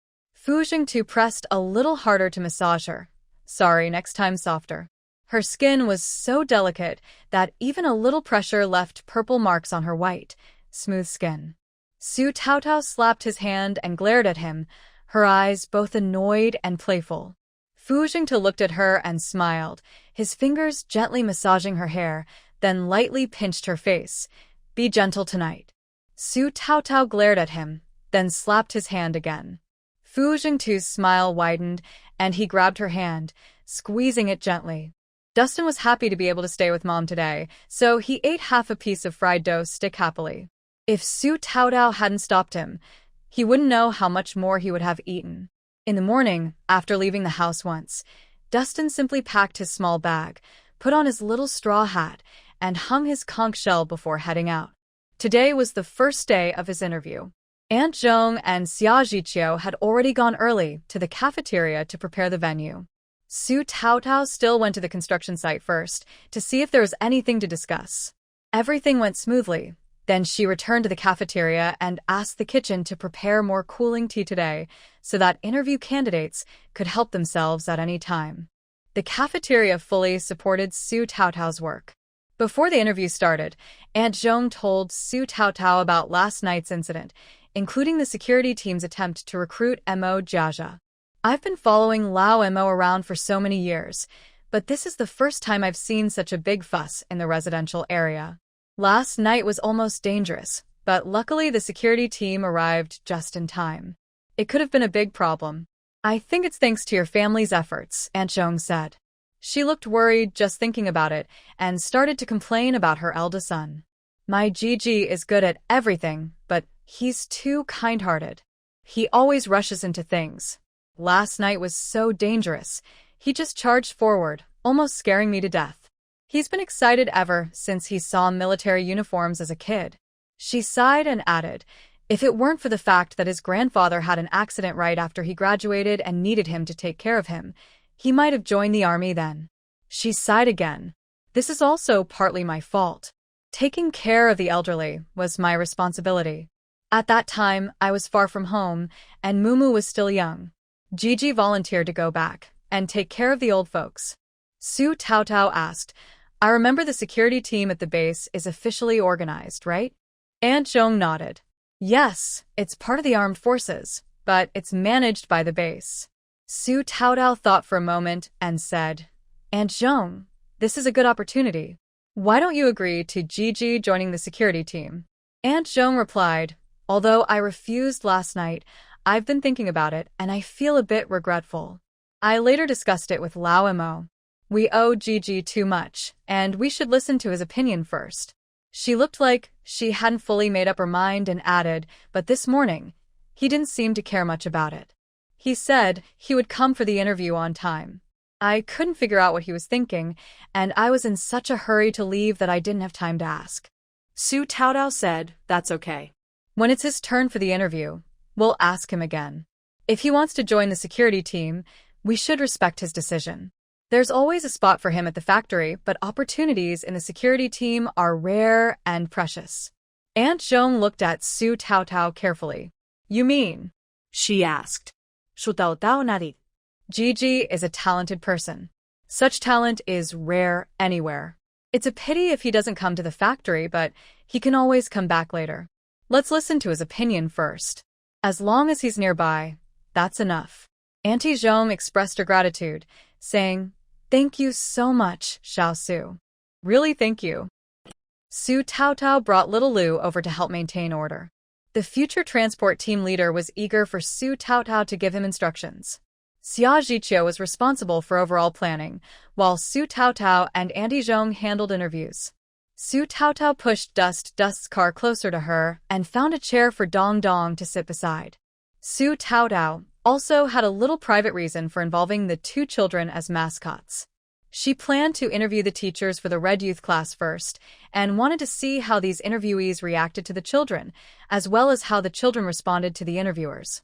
Fu Jingtu pressed a little harder to massage her. Sorry, next time softer. Her skin was so delicate that even a little pressure left purple marks on her white, smooth skin. Su Taotao slapped his hand and glared at him, her eyes both annoyed and playful. Fu Jingtu looked at her and smiled, his fingers gently massaging her hair, then lightly pinched her face. Be gentle tonight. Su Taotao glared at him, then slapped his hand again. Fu Jingtu's smile widened, and he grabbed her hand, squeezing it gently. Dustin was happy to be able to stay with Mom today, so he ate half a piece of fried dough stick happily. If Su Taotao hadn't stopped him, he wouldn't know how much more he would have eaten. In the morning, after leaving the house once, Dustin simply packed his small bag, put on his little straw hat, and hung his conch shell before heading out. Today was the first day of his interview. Aunt Zhong and Xia Zhiqiu had already gone early to the cafeteria to prepare the venue. Su Taotao still went to the construction site first to see if there was anything to discuss. Everything went smoothly. Then she returned to the cafeteria and asked the kitchen to prepare more cooling tea today so that interview candidates could help themselves at any time. The cafeteria fully supported Su Taotao's work. Before the interview started, Aunt Zhong told Su Taotao about last night's incident, including the security team's attempt to recruit Mo Jiaja. I've been following Lao Mo around for so many years, but this is the first time I've seen such a big fuss in the residential area. Last night was almost dangerous, but luckily the security team arrived just in time. It could have been a big problem. I think it's thanks to your family's efforts, Aunt Zhong said. She looked worried just thinking about it and started to complain about her eldest son. My Jiji is good at everything, but he's too kind-hearted. He always rushes into things. Last night was so dangerous. He just charged forward, almost scaring me to death. He's been excited ever since he saw military uniforms as a kid. She sighed and added, if it weren't for the fact that his grandfather had an accident right after he graduated and needed him to take care of him, he might have joined the army then. She sighed again. This is also partly my fault. Taking care of the elderly was my responsibility. At that time, I was far from home, and Mumu was still young. Jiji volunteered to go back and take care of the old folks. Su Taotao asked, I remember the security team at the base is officially organized, right? Aunt Zhong nodded. Yes, it's part of the armed forces, but it's managed by the base. Su Taotao thought for a moment and said, Aunt Zhong, this is a good opportunity. Why don't you agree to Jiji joining the security team? Aunt Zhong replied, although I refused last night, I've been thinking about it and I feel a bit regretful. I later discussed it with Lao Mo. We owe Jiji too much, and we should listen to his opinion first. She looked like she hadn't fully made up her mind and added, but this morning, he didn't seem to care much about it. He said he would come for the interview on time. I couldn't figure out what he was thinking, and I was in such a hurry to leave that I didn't have time to ask. Su Taotao said, that's okay. When it's his turn for the interview, we'll ask him again. If he wants to join the security team, we should respect his decision. There's always a spot for him at the factory, but opportunities in the security team are rare and precious. Aunt Zhong looked at Su Taotao carefully. You mean? She asked. Su Taotao nodded. Jiji is a talented person. Such talent is rare anywhere. It's a pity if he doesn't come to the factory, but he can always come back later. Let's listen to his opinion first. As long as he's nearby, that's enough. Auntie Zhong expressed her gratitude, saying, Thank you so much, Shaolu. Really thank you. Su Taotao brought little Lu over to help maintain order. The future transport team leader was eager for Su Taotao to give him instructions. Xia Zhiqiu was responsible for overall planning, while Su Taotao and Auntie Zhong handled interviews. Su Taotao pushed Dust's car closer to her and found a chair for Dong Dong to sit beside. Su Taotao also had a little private reason for involving the two children as mascots. She planned to interview the teachers for the Red Youth class first and wanted to see how these interviewees reacted to the children, as well as how the children responded to the interviewers.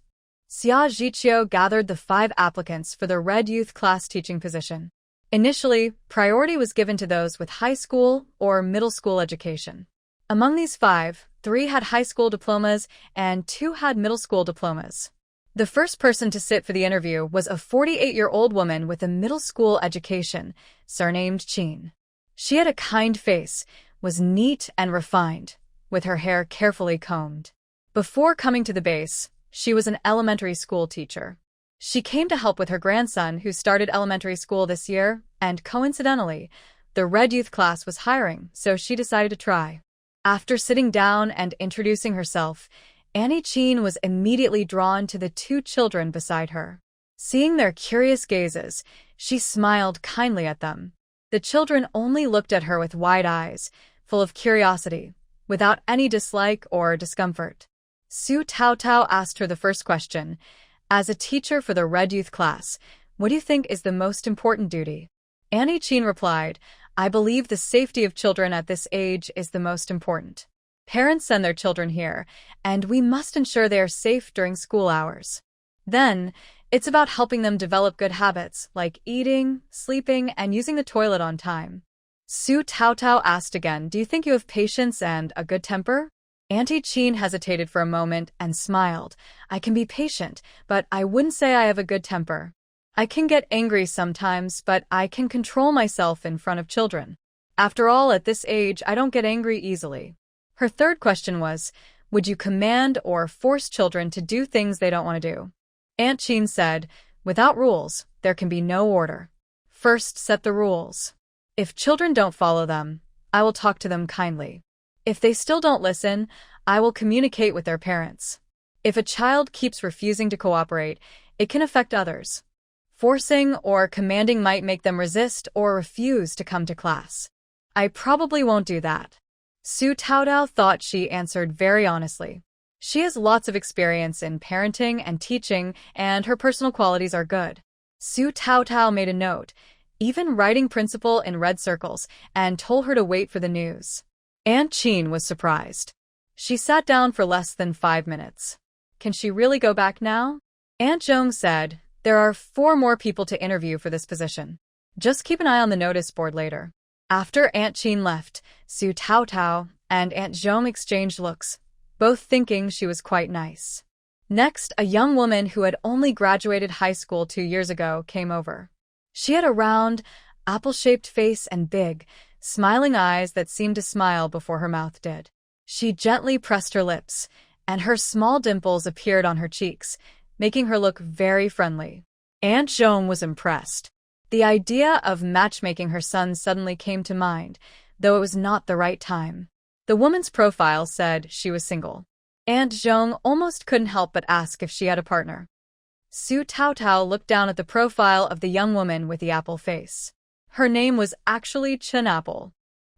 Xia Zhiqiu gathered the 5 applicants for the Red Youth class teaching position. Initially, priority was given to those with high school or middle school education. Among these 5, 3 had high school diplomas and 2 had middle school diplomas. The first person to sit for the interview was a 48-year-old woman with a middle school education, surnamed Qin. She had a kind face, was neat and refined, with her hair carefully combed. Before coming to the base, she was an elementary school teacher. She came to help with her grandson who started elementary school this year, and coincidentally, the Red Youth class was hiring, so she decided to try. After sitting down and introducing herself, Annie Qin was immediately drawn to the 2 children beside her. Seeing their curious gazes, she smiled kindly at them. The children only looked at her with wide eyes, full of curiosity, without any dislike or discomfort. Su Taotao asked her the first question. As a teacher for the Red Youth class, what do you think is the most important duty? Annie Qin replied, I believe the safety of children at this age is the most important. Parents send their children here, and we must ensure they are safe during school hours. Then, it's about helping them develop good habits like eating, sleeping, and using the toilet on time. Su Taotao asked again, do you think you have patience and a good temper? Auntie Chin hesitated for a moment and smiled. I can be patient, but I wouldn't say I have a good temper. I can get angry sometimes, but I can control myself in front of children. After all, at this age, I don't get angry easily. Her third question was, would you command or force children to do things they don't want to do? Aunt Chin said, without rules, there can be no order. First, set the rules. If children don't follow them, I will talk to them kindly. If they still don't listen, I will communicate with their parents. If a child keeps refusing to cooperate, it can affect others. Forcing or commanding might make them resist or refuse to come to class. I probably won't do that. Su Taotao thought she answered very honestly. She has lots of experience in parenting and teaching, and her personal qualities are good. Su Taotao made a note, even writing principal in red circles, and told her to wait for the news. Aunt Chin was surprised. She sat down for less than 5 minutes. Can she really go back now? Aunt Zhong said, there are 4 more people to interview for this position. Just keep an eye on the notice board later. After Aunt Chin left, Su Taotao and Aunt Zhong exchanged looks, both thinking she was quite nice. Next, a young woman who had only graduated high school 2 years ago came over. She had a round, apple-shaped face and big, smiling eyes that seemed to smile before her mouth did. She gently pressed her lips, and her small dimples appeared on her cheeks, making her look very friendly. Aunt Zhong was impressed. The idea of matchmaking her son suddenly came to mind, though it was not the right time. The woman's profile said she was single. Aunt Zhong almost couldn't help but ask if she had a partner. Su Taotao looked down at the profile of the young woman with the apple face. Her name was actually Chen Apple.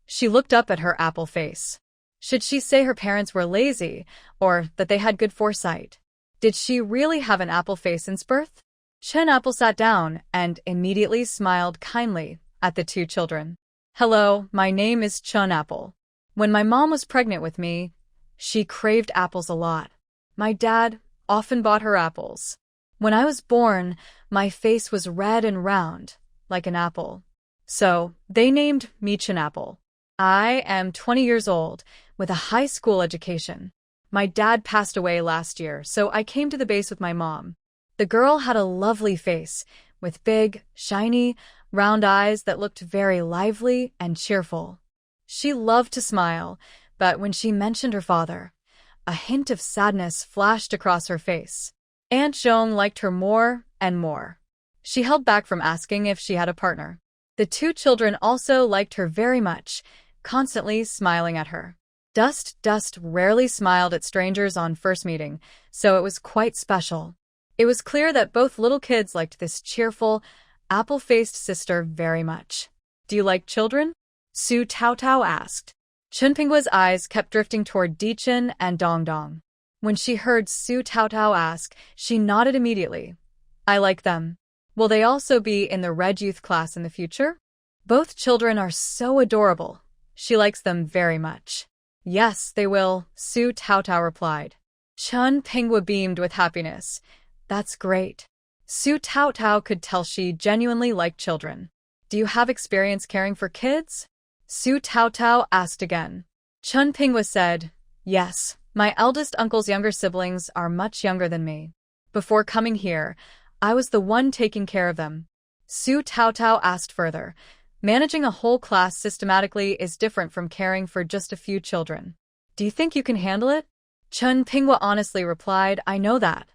She looked up at her apple face. Should she say her parents were lazy, or that they had good foresight? Did she really have an apple face since birth? Chen Apple sat down and immediately smiled kindly at the 2 children. Hello, my name is Chen Apple. When my mom was pregnant with me, she craved apples a lot. My dad often bought her apples. When I was born, my face was red and round, like an apple. So, they named me Chen Apple. I am 20 years old, with a high school education. My dad passed away last year, so I came to the base with my mom. The girl had a lovely face, with big, shiny, round eyes that looked very lively and cheerful. She loved to smile, but when she mentioned her father, a hint of sadness flashed across her face. Aunt Zhong liked her more and more. She held back from asking if she had a partner. The 2 children also liked her very much, constantly smiling at her. Dust rarely smiled at strangers on first meeting, so it was quite special. It was clear that both little kids liked this cheerful, apple-faced sister very much. Do you like children? Su Taotao asked. Chunpingwa's eyes kept drifting toward Dichen and Dongdong. When she heard Su Taotao ask, she nodded immediately. I like them. Will they also be in the Red Youth class in the future? Both children are so adorable. She likes them very much. Yes, they will, Su Taotao replied. Chen Pingwa beamed with happiness. That's great. Su Taotao could tell she genuinely liked children. Do you have experience caring for kids? Su Taotao asked again. Chen Pingwa said, yes, my eldest uncle's younger siblings are much younger than me. Before coming here, I was the one taking care of them. Su Taotao asked further, managing a whole class systematically is different from caring for just a few children. Do you think you can handle it? Chen Pingwa honestly replied, I know that.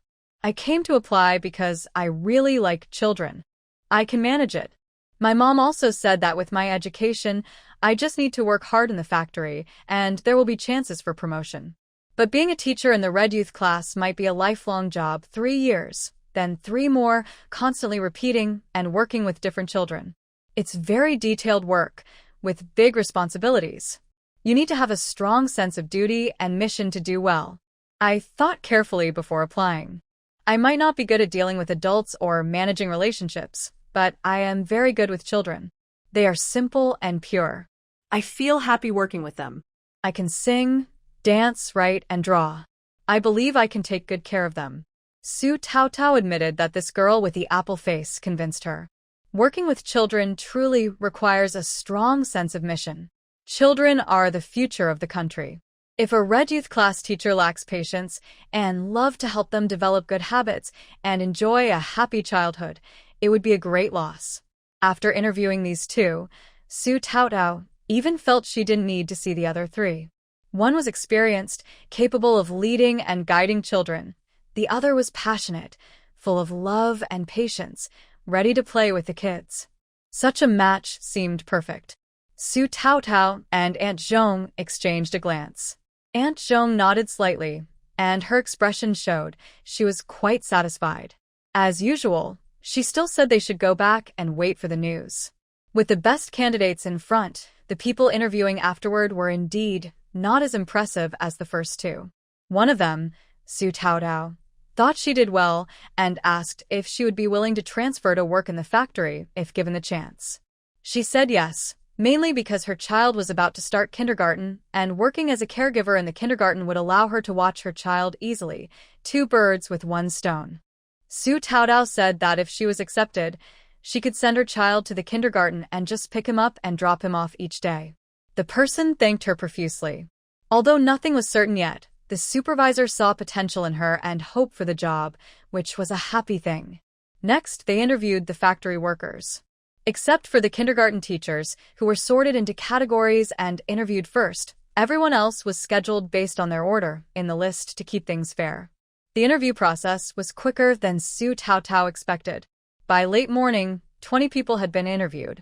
I came to apply because I really like children. I can manage it. My mom also said that with my education, I just need to work hard in the factory, and there will be chances for promotion. But being a teacher in the Red Youth class might be a lifelong job, 3 years, then 3 more, constantly repeating and working with different children. It's very detailed work, with big responsibilities. You need to have a strong sense of duty and mission to do well. I thought carefully before applying. I might not be good at dealing with adults or managing relationships, but I am very good with children. They are simple and pure. I feel happy working with them. I can sing, dance, write, and draw. I believe I can take good care of them. Su Taotao admitted that this girl with the apple face convinced her. Working with children truly requires a strong sense of mission. Children are the future of the country. If a Red Youth class teacher lacks patience and love to help them develop good habits and enjoy a happy childhood, it would be a great loss. After interviewing these two, Su Taotao even felt she didn't need to see the other three. One was experienced, capable of leading and guiding children. The other was passionate, full of love and patience, ready to play with the kids. Such a match seemed perfect. Su Taotao and Aunt Zhong exchanged a glance. Aunt Zhong nodded slightly, and her expression showed she was quite satisfied. As usual, she still said they should go back and wait for the news. With the best candidates in front, the people interviewing afterward were indeed not as impressive as the first two. One of them, Su Taotao, thought she did well and asked if she would be willing to transfer to work in the factory if given the chance. She said yes, mainly because her child was about to start kindergarten, and working as a caregiver in the kindergarten would allow her to watch her child easily, 2 birds with 1 stone. Su Taotao said that if she was accepted, she could send her child to the kindergarten and just pick him up and drop him off each day. The person thanked her profusely. Although nothing was certain yet, the supervisor saw potential in her and hope for the job, which was a happy thing. Next, they interviewed the factory workers. Except for the kindergarten teachers, who were sorted into categories and interviewed first, everyone else was scheduled based on their order in the list to keep things fair. The interview process was quicker than Su Taotao expected. By late morning, 20 people had been interviewed.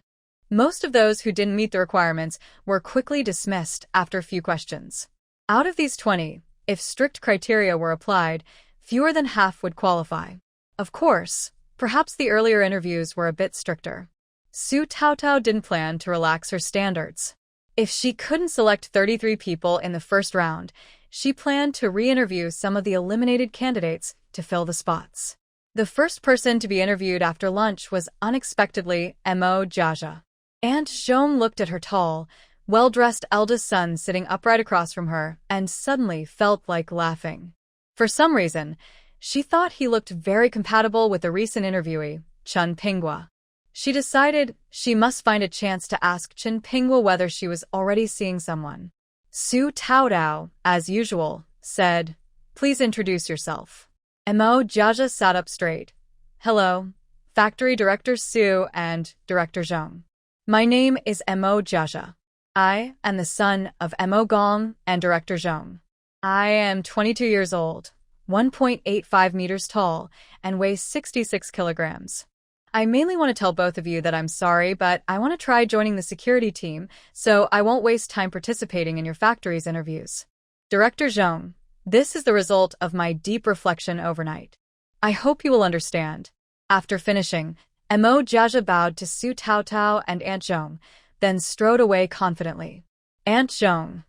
Most of those who didn't meet the requirements were quickly dismissed after a few questions. Out of these 20, if strict criteria were applied, fewer than half would qualify. Of course, perhaps the earlier interviews were a bit stricter. Su Taotao didn't plan to relax her standards. If she couldn't select 33 people in the first round, she planned to re-interview some of the eliminated candidates to fill the spots. The first person to be interviewed after lunch was unexpectedly Mo Jaja. Aunt Zhong looked at her tall, well-dressed eldest son sitting upright across from her and suddenly felt like laughing. For some reason, she thought he looked very compatible with the recent interviewee, Chen Apple. She decided she must find a chance to ask Chen Apple whether she was already seeing someone. Su Taotao, as usual, said, "Please introduce yourself." Mo Jaja sat up straight. "Hello, Factory Director Su and Director Zhong. My name is Mo Jaja. I am the son of Mo Gong and Director Zhong. I am 22 years old, 1.85 meters tall, and weigh 66 kilograms. I mainly want to tell both of you that I'm sorry, but I want to try joining the security team, so I won't waste time participating in your factory's interviews. Director Zhong, this is the result of my deep reflection overnight. I hope you will understand." After finishing, Mo Jaja bowed to Su Taotao and Aunt Zhong, then strode away confidently. Aunt Zhong.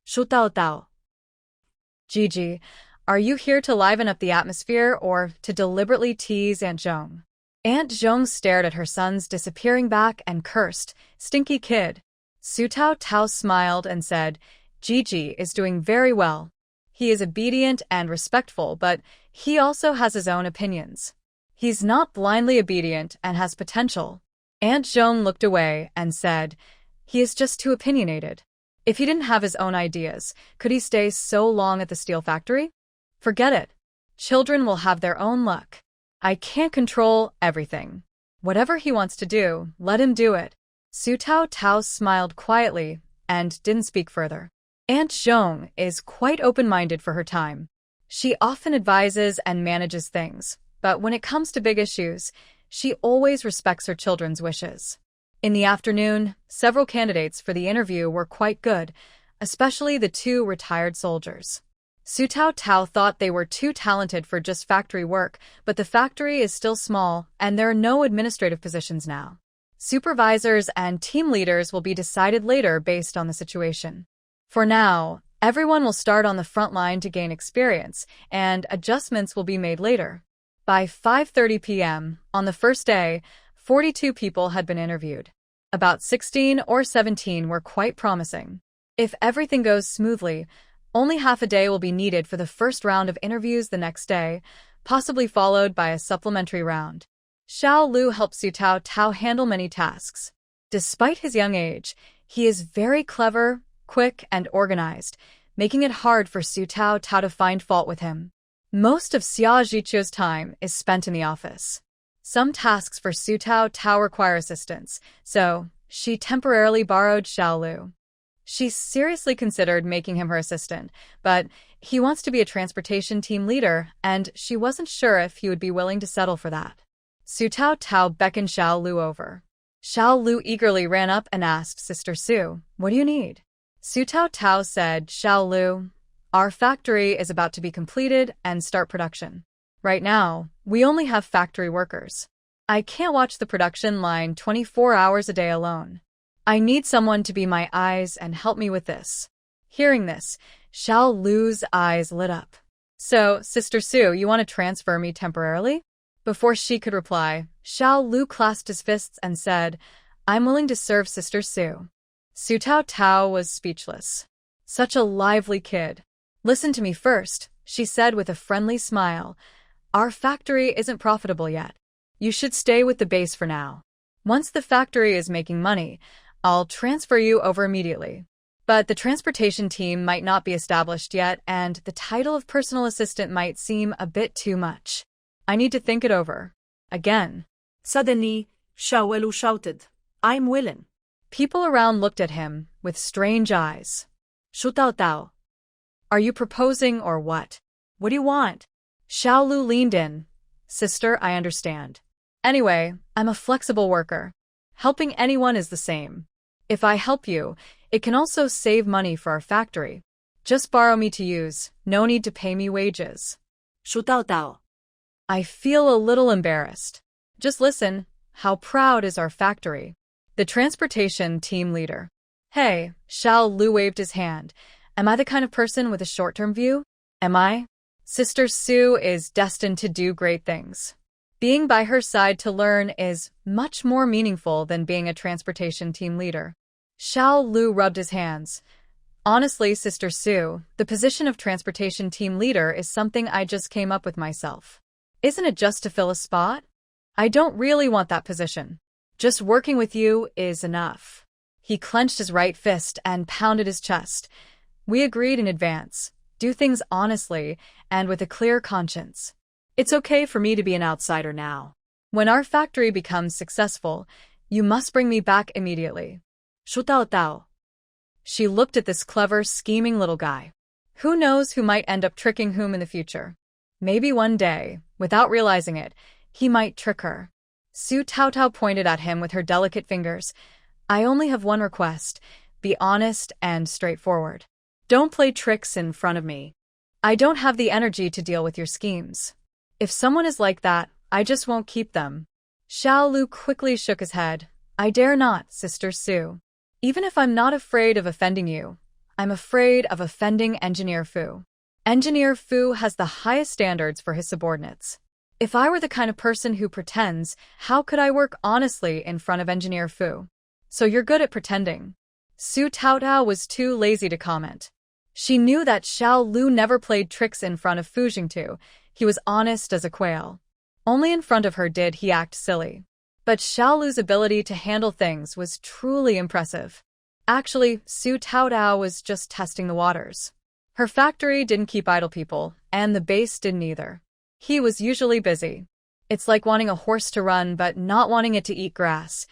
"Shu Taotao. Jiji, are you here to liven up the atmosphere or to deliberately tease Aunt Zhong?" Aunt Zhong stared at her son's disappearing back and cursed, "Stinky kid." Su Taotao smiled and said, "Jiji is doing very well. He is obedient and respectful, but he also has his own opinions. He's not blindly obedient and has potential." Aunt Zhong looked away and said, "He is just too opinionated. If he didn't have his own ideas, could he stay so long at the steel factory? Forget it. Children will have their own luck. I can't control everything. Whatever he wants to do, let him do it." Su Taotao smiled quietly and didn't speak further. Aunt Zhong is quite open-minded for her time. She often advises and manages things, but when it comes to big issues, she always respects her children's wishes. In the afternoon, several candidates for the interview were quite good, especially the 2 retired soldiers. Su Taotao thought they were too talented for just factory work, but the factory is still small and there are no administrative positions now. Supervisors and team leaders will be decided later based on the situation. For now, everyone will start on the front line to gain experience, and adjustments will be made later. By 5:30 p.m. on the first day, 42 people had been interviewed. About 16 or 17 were quite promising. If everything goes smoothly, only half a day will be needed for the first round of interviews the next day, possibly followed by a supplementary round. Shaolu helps Su Tao handle many tasks. Despite his young age, he is very clever, quick, and organized, making it hard for Su Tao to find fault with him. Most of Xia Zhiqiu's time is spent in the office. Some tasks for Su Tao require assistance, so she temporarily borrowed Shaolu. She seriously considered making him her assistant, but he wants to be a transportation team leader, and she wasn't sure if he would be willing to settle for that. Su Tao beckoned Shaolu over. Shaolu eagerly ran up and asked Sister Su, "What do you need?" Su Tao said, "Shaolu, our factory is about to be completed and start production. Right now, we only have factory workers. I can't watch the production line 24 hours a day alone. I need someone to be my eyes and help me with this." Hearing this, Shaolu's eyes lit up. "So, Sister Su, you want to transfer me temporarily?" Before she could reply, Shaolu clasped his fists and said, "I'm willing to serve Sister Su." Su Tao was speechless. Such a lively kid. "Listen to me first," she said with a friendly smile. "Our factory isn't profitable yet. You should stay with the base for now. Once the factory is making money, I'll transfer you over immediately. But the transportation team might not be established yet, and the title of personal assistant might seem a bit too much. I need to think it over." Again. Suddenly, Shaolu shouted, "I'm willing." People around looked at him with strange eyes. Su Tao. "Are you proposing or what? What do you want?" Shaolu leaned in. "Sister, I understand. Anyway, I'm a flexible worker. Helping anyone is the same. If I help you, it can also save money for our factory. Just borrow me to use, no need to pay me wages." Su Tao. "I feel a little embarrassed. Just listen, how proud is our factory?" The transportation team leader. "Hey," Shaolu waved his hand. "Am I the kind of person with a short-term view? Am I? Sister Su is destined to do great things. Being by her side to learn is much more meaningful than being a transportation team leader." Shaolu rubbed his hands. "Honestly, Sister Su, the position of transportation team leader is something I just came up with myself. Isn't it just to fill a spot? I don't really want that position. Just working with you is enough." He clenched his right fist and pounded his chest. "We agreed in advance. Do things honestly and with a clear conscience. It's okay for me to be an outsider now. When our factory becomes successful, you must bring me back immediately." Su Tao. She looked at this clever, scheming little guy. Who knows who might end up tricking whom in the future? Maybe one day, without realizing it, he might trick her. Su Tao pointed at him with her delicate fingers. "I only have one request. Be honest and straightforward. Don't play tricks in front of me. I don't have the energy to deal with your schemes. If someone is like that, I just won't keep them." Shaolu quickly shook his head. "I dare not, Sister Su. Even if I'm not afraid of offending you, I'm afraid of offending Engineer Fu. Engineer Fu has the highest standards for his subordinates. If I were the kind of person who pretends, how could I work honestly in front of Engineer Fu? So you're good at pretending." Su Tao was too lazy to comment. She knew that Shaolu never played tricks in front of Fu Jingtu. He was honest as a quail. Only in front of her did he act silly. But Shaolu's ability to handle things was truly impressive. Actually, Su Tao was just testing the waters. Her factory didn't keep idle people, and the base didn't either. He was usually busy. It's like wanting a horse to run but not wanting it to eat grass.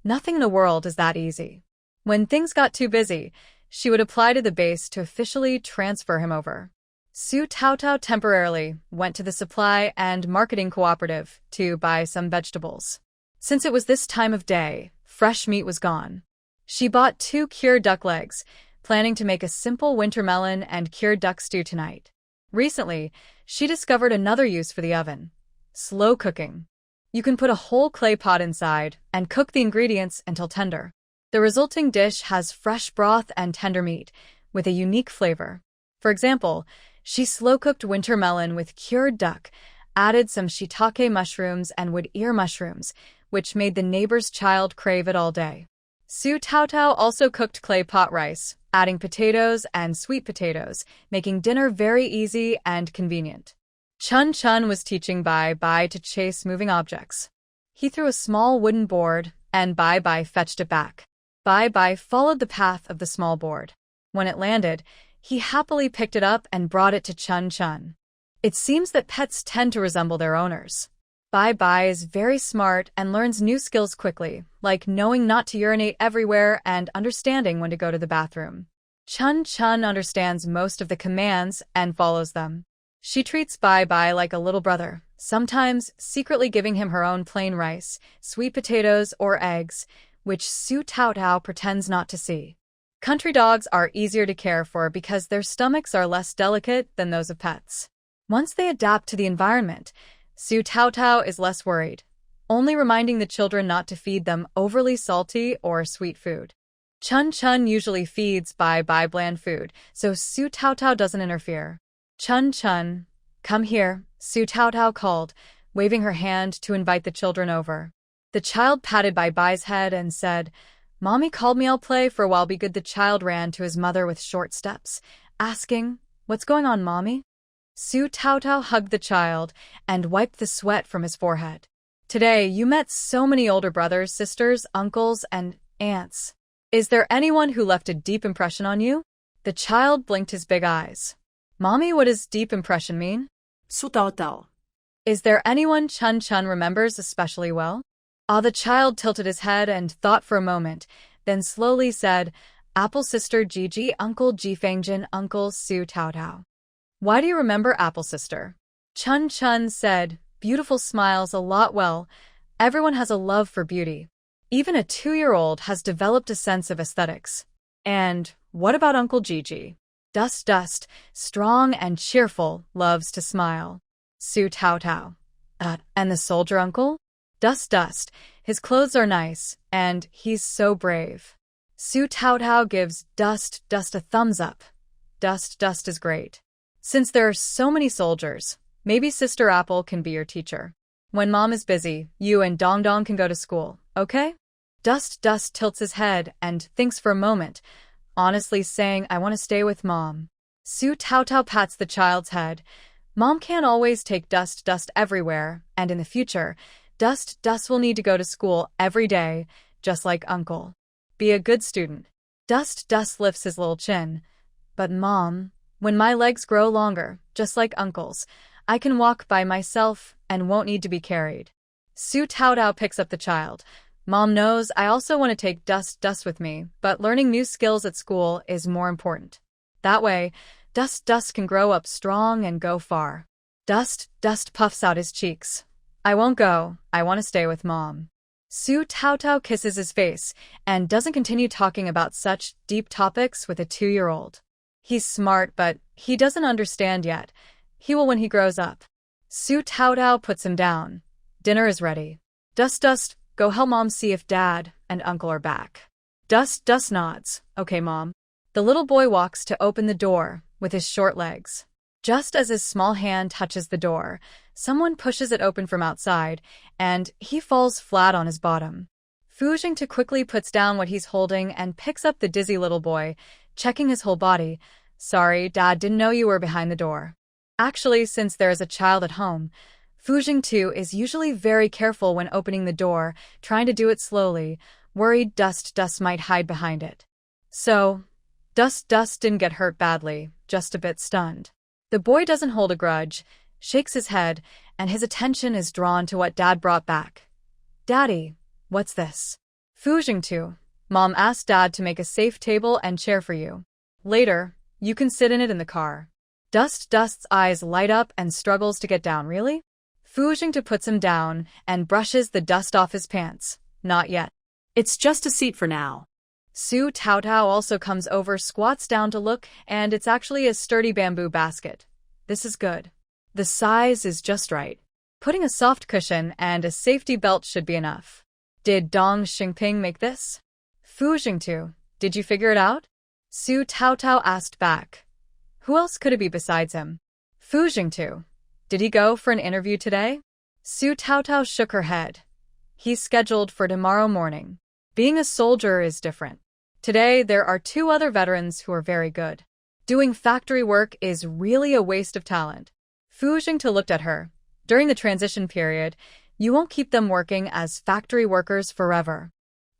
Nothing in the world is that easy. When things got too busy, she would apply to the base to officially transfer him over. Su Tao temporarily went to the supply and marketing cooperative to buy some vegetables. Since it was this time of day, fresh meat was gone. She bought 2 cured duck legs, planning to make a simple winter melon and cured duck stew tonight. Recently, she discovered another use for the oven: slow cooking. You can put a whole clay pot inside and cook the ingredients until tender. The resulting dish has fresh broth and tender meat, with a unique flavor. For example, she slow-cooked winter melon with cured duck, added some shiitake mushrooms and wood ear mushrooms, which made the neighbor's child crave it all day. Su Taotao also cooked clay pot rice, adding potatoes and sweet potatoes, making dinner very easy and convenient. Chunchen was teaching Bai Bai to chase moving objects. He threw a small wooden board, and Bai Bai fetched it back. Bai Bai followed the path of the small board. When it landed, he happily picked it up and brought it to Chunchen. It seems that pets tend to resemble their owners. Bai Bai is very smart and learns new skills quickly, like knowing not to urinate everywhere and understanding when to go to the bathroom. Chunchen understands most of the commands and follows them. She treats Bai Bai like a little brother, sometimes secretly giving him her own plain rice, sweet potatoes, or eggs, which Su Taotao pretends not to see. Country dogs are easier to care for because their stomachs are less delicate than those of pets. Once they adapt to the environment, Su Taotao is less worried, only reminding the children not to feed them overly salty or sweet food. Chunchen usually feeds Bai Bai bland food, so Su Taotao doesn't interfere. Chunchen, come here, Su Taotao called, waving her hand to invite the children over. The child patted Bai Bai's head and said, "Mommy called me, I'll play for a while, be good." The child ran to his mother with short steps, asking, "What's going on, Mommy?" Su Taotao hugged the child and wiped the sweat from his forehead. "Today, you met so many older brothers, sisters, uncles, and aunts. Is there anyone who left a deep impression on you?" The child blinked his big eyes. "Mommy, what does deep impression mean?" Su Taotao. "Is there anyone Chunchen remembers especially well?" The child tilted his head and thought for a moment, then slowly said, "Apple sister Jiji, Uncle Jifengjin, Uncle Su Taotao." "Why do you remember Apple sister?" Chunchen said, "Beautiful smiles a lot. Well, everyone has a love for beauty. Even a 2-year-old has developed a sense of aesthetics." "And what about Uncle Jiji?" Dust, strong and cheerful, loves to smile." Su Taotao. And the soldier uncle?" Dust, his clothes are nice, and he's so brave." Su Taotao gives Dust a thumbs up. Dust is great. "Since there are so many soldiers, maybe Sister Apple can be your teacher. When Mom is busy, you and Dong Dong can go to school, okay?" Dust tilts his head and thinks for a moment, honestly saying, "I want to stay with Mom." Su Taotao pats the child's head. "Mom can't always take Dust everywhere, and in the future, Dust will need to go to school every day, just like Uncle. Be a good student." Dust lifts his little chin. "But Mom, when my legs grow longer, just like Uncle's, I can walk by myself and won't need to be carried." Su Taotao picks up the child. "Mom knows I also want to take Dust with me, but learning new skills at school is more important. That way, Dust can grow up strong and go far." Dust puffs out his cheeks. "I won't go. I want to stay with Mom." Su Taotao kisses his face and doesn't continue talking about such deep topics with a 2-year-old. He's smart, but he doesn't understand yet. He will when he grows up. Su Taotao puts him down. "Dinner is ready. Dust, go help Mom see if Dad and Uncle are back." Dust nods. "Okay, Mom." The little boy walks to open the door with his short legs. Just as his small hand touches the door, someone pushes it open from outside, and he falls flat on his bottom. Fu Jingtu quickly puts down what he's holding and picks up the dizzy little boy, checking his whole body. "Sorry, Dad didn't know you were behind the door." Actually, since there is a child at home, Fu Jingtu is usually very careful when opening the door, trying to do it slowly, worried Dust might hide behind it. So, Dust didn't get hurt badly, just a bit stunned. The boy doesn't hold a grudge, shakes his head, and his attention is drawn to what Dad brought back. "Daddy, what's this?" "Fu Jingtu, Mom asked Dad to make a safe table and chair for you. Later, you can sit in it in the car." Dust's eyes light up and struggles to get down. "Really?" Fu Jingtu puts him down and brushes the dust off his pants. "Not yet. It's just a seat for now." Su Taotao also comes over, squats down to look, and it's actually a sturdy bamboo basket. This is good. The size is just right. Putting a soft cushion and a safety belt should be enough. "Did Dong Xingping make this?" "Fu Jingtu, did you figure it out?" Su Taotao asked back. Who else could it be besides him? "Fu Jingtu, did he go for an interview today?" Su Taotao shook her head. "He's scheduled for tomorrow morning." Being a soldier is different. Today, there are 2 other veterans who are very good. Doing factory work is really a waste of talent. Fu Jingte looked at her. During the transition period, you won't keep them working as factory workers forever.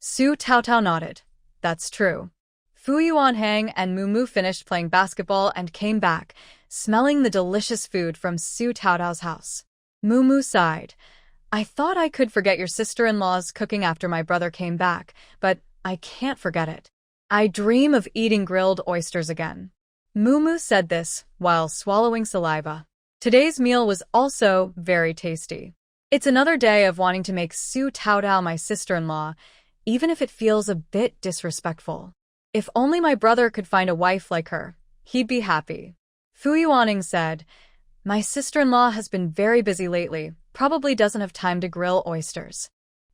Su Taotao nodded. That's true. Fu Yuanhang and Mumu finished playing basketball and came back, smelling the delicious food from Su Taotao's house. Mumu sighed. I thought I could forget your sister-in-law's cooking after my brother came back, but I can't forget it. I dream of eating grilled oysters again. Mumu said this while swallowing saliva. Today's meal was also very tasty. It's another day of wanting to make Su Taotao my sister-in-law, even if it feels a bit disrespectful. If only my brother could find a wife like her, he'd be happy. Fu Yuanning said, my sister-in-law has been very busy lately, probably doesn't have time to grill oysters.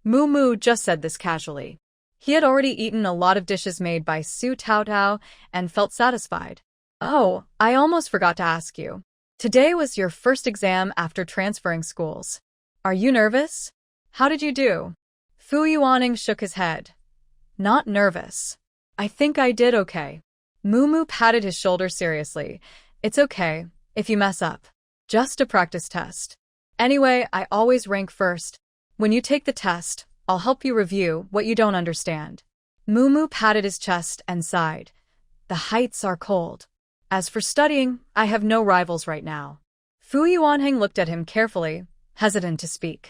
Mumu just said this casually. He had already eaten a lot of dishes made by Su Taotao and felt satisfied. Oh, I almost forgot to ask you. Today was your first exam after transferring schools. Are you nervous? How did you do? Fu Yuanning shook his head. Not nervous. I think I did okay. Mumu patted his shoulder seriously. It's okay, if you mess up. Just a practice test. Anyway, I always rank first. When you take the test, I'll help you review what you don't understand. Mumu patted his chest and sighed. The heights are cold. As for studying, I have no rivals right now. Fu Yuanheng looked at him carefully, hesitant to speak.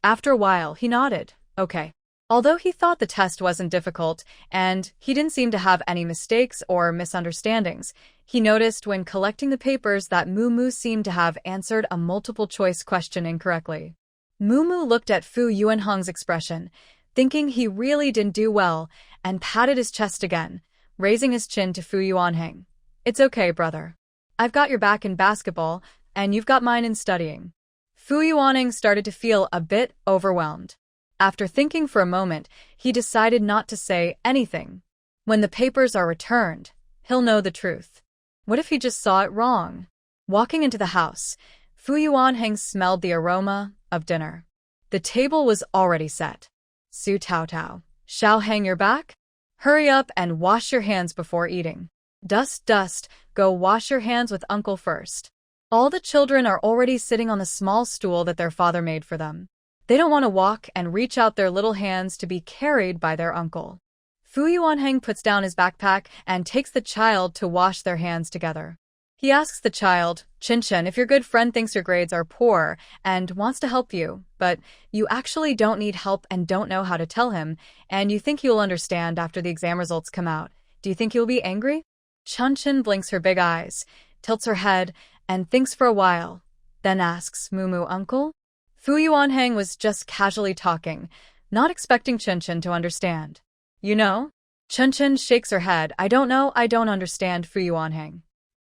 After a while, he nodded. Okay. Although he thought the test wasn't difficult, and he didn't seem to have any mistakes or misunderstandings, he noticed when collecting the papers that Mumu seemed to have answered a multiple-choice question incorrectly. Mumu looked at Fu Yuanheng's expression, thinking he really didn't do well, and patted his chest again, raising his chin to Fu Yuanheng. It's okay, brother. I've got your back in basketball, and you've got mine in studying. Fu Yuanheng started to feel a bit overwhelmed. After thinking for a moment, he decided not to say anything. When the papers are returned, he'll know the truth. What if he just saw it wrong? Walking into the house, Fu Yuanheng smelled the aroma of dinner. The table was already set. Su Taotao, shall hang your back? Hurry up and wash your hands before eating. Dust, dust, go wash your hands with uncle first. All the children are already sitting on the small stool that their father made for them. They don't want to walk and reach out their little hands to be carried by their uncle. Fu Yuanheng puts down his backpack and takes the child to wash their hands together. He asks the child, Chunchen, if your good friend thinks your grades are poor and wants to help you, but you actually don't need help and don't know how to tell him, and you think he will understand after the exam results come out, do you think he will be angry? Chunchen blinks her big eyes, tilts her head, and thinks for a while, then asks, Mumu, uncle? Fu Yuanheng was just casually talking, not expecting Chunchen to understand. You know? Chunchen shakes her head. I don't know, I don't understand, Fu Yuanheng.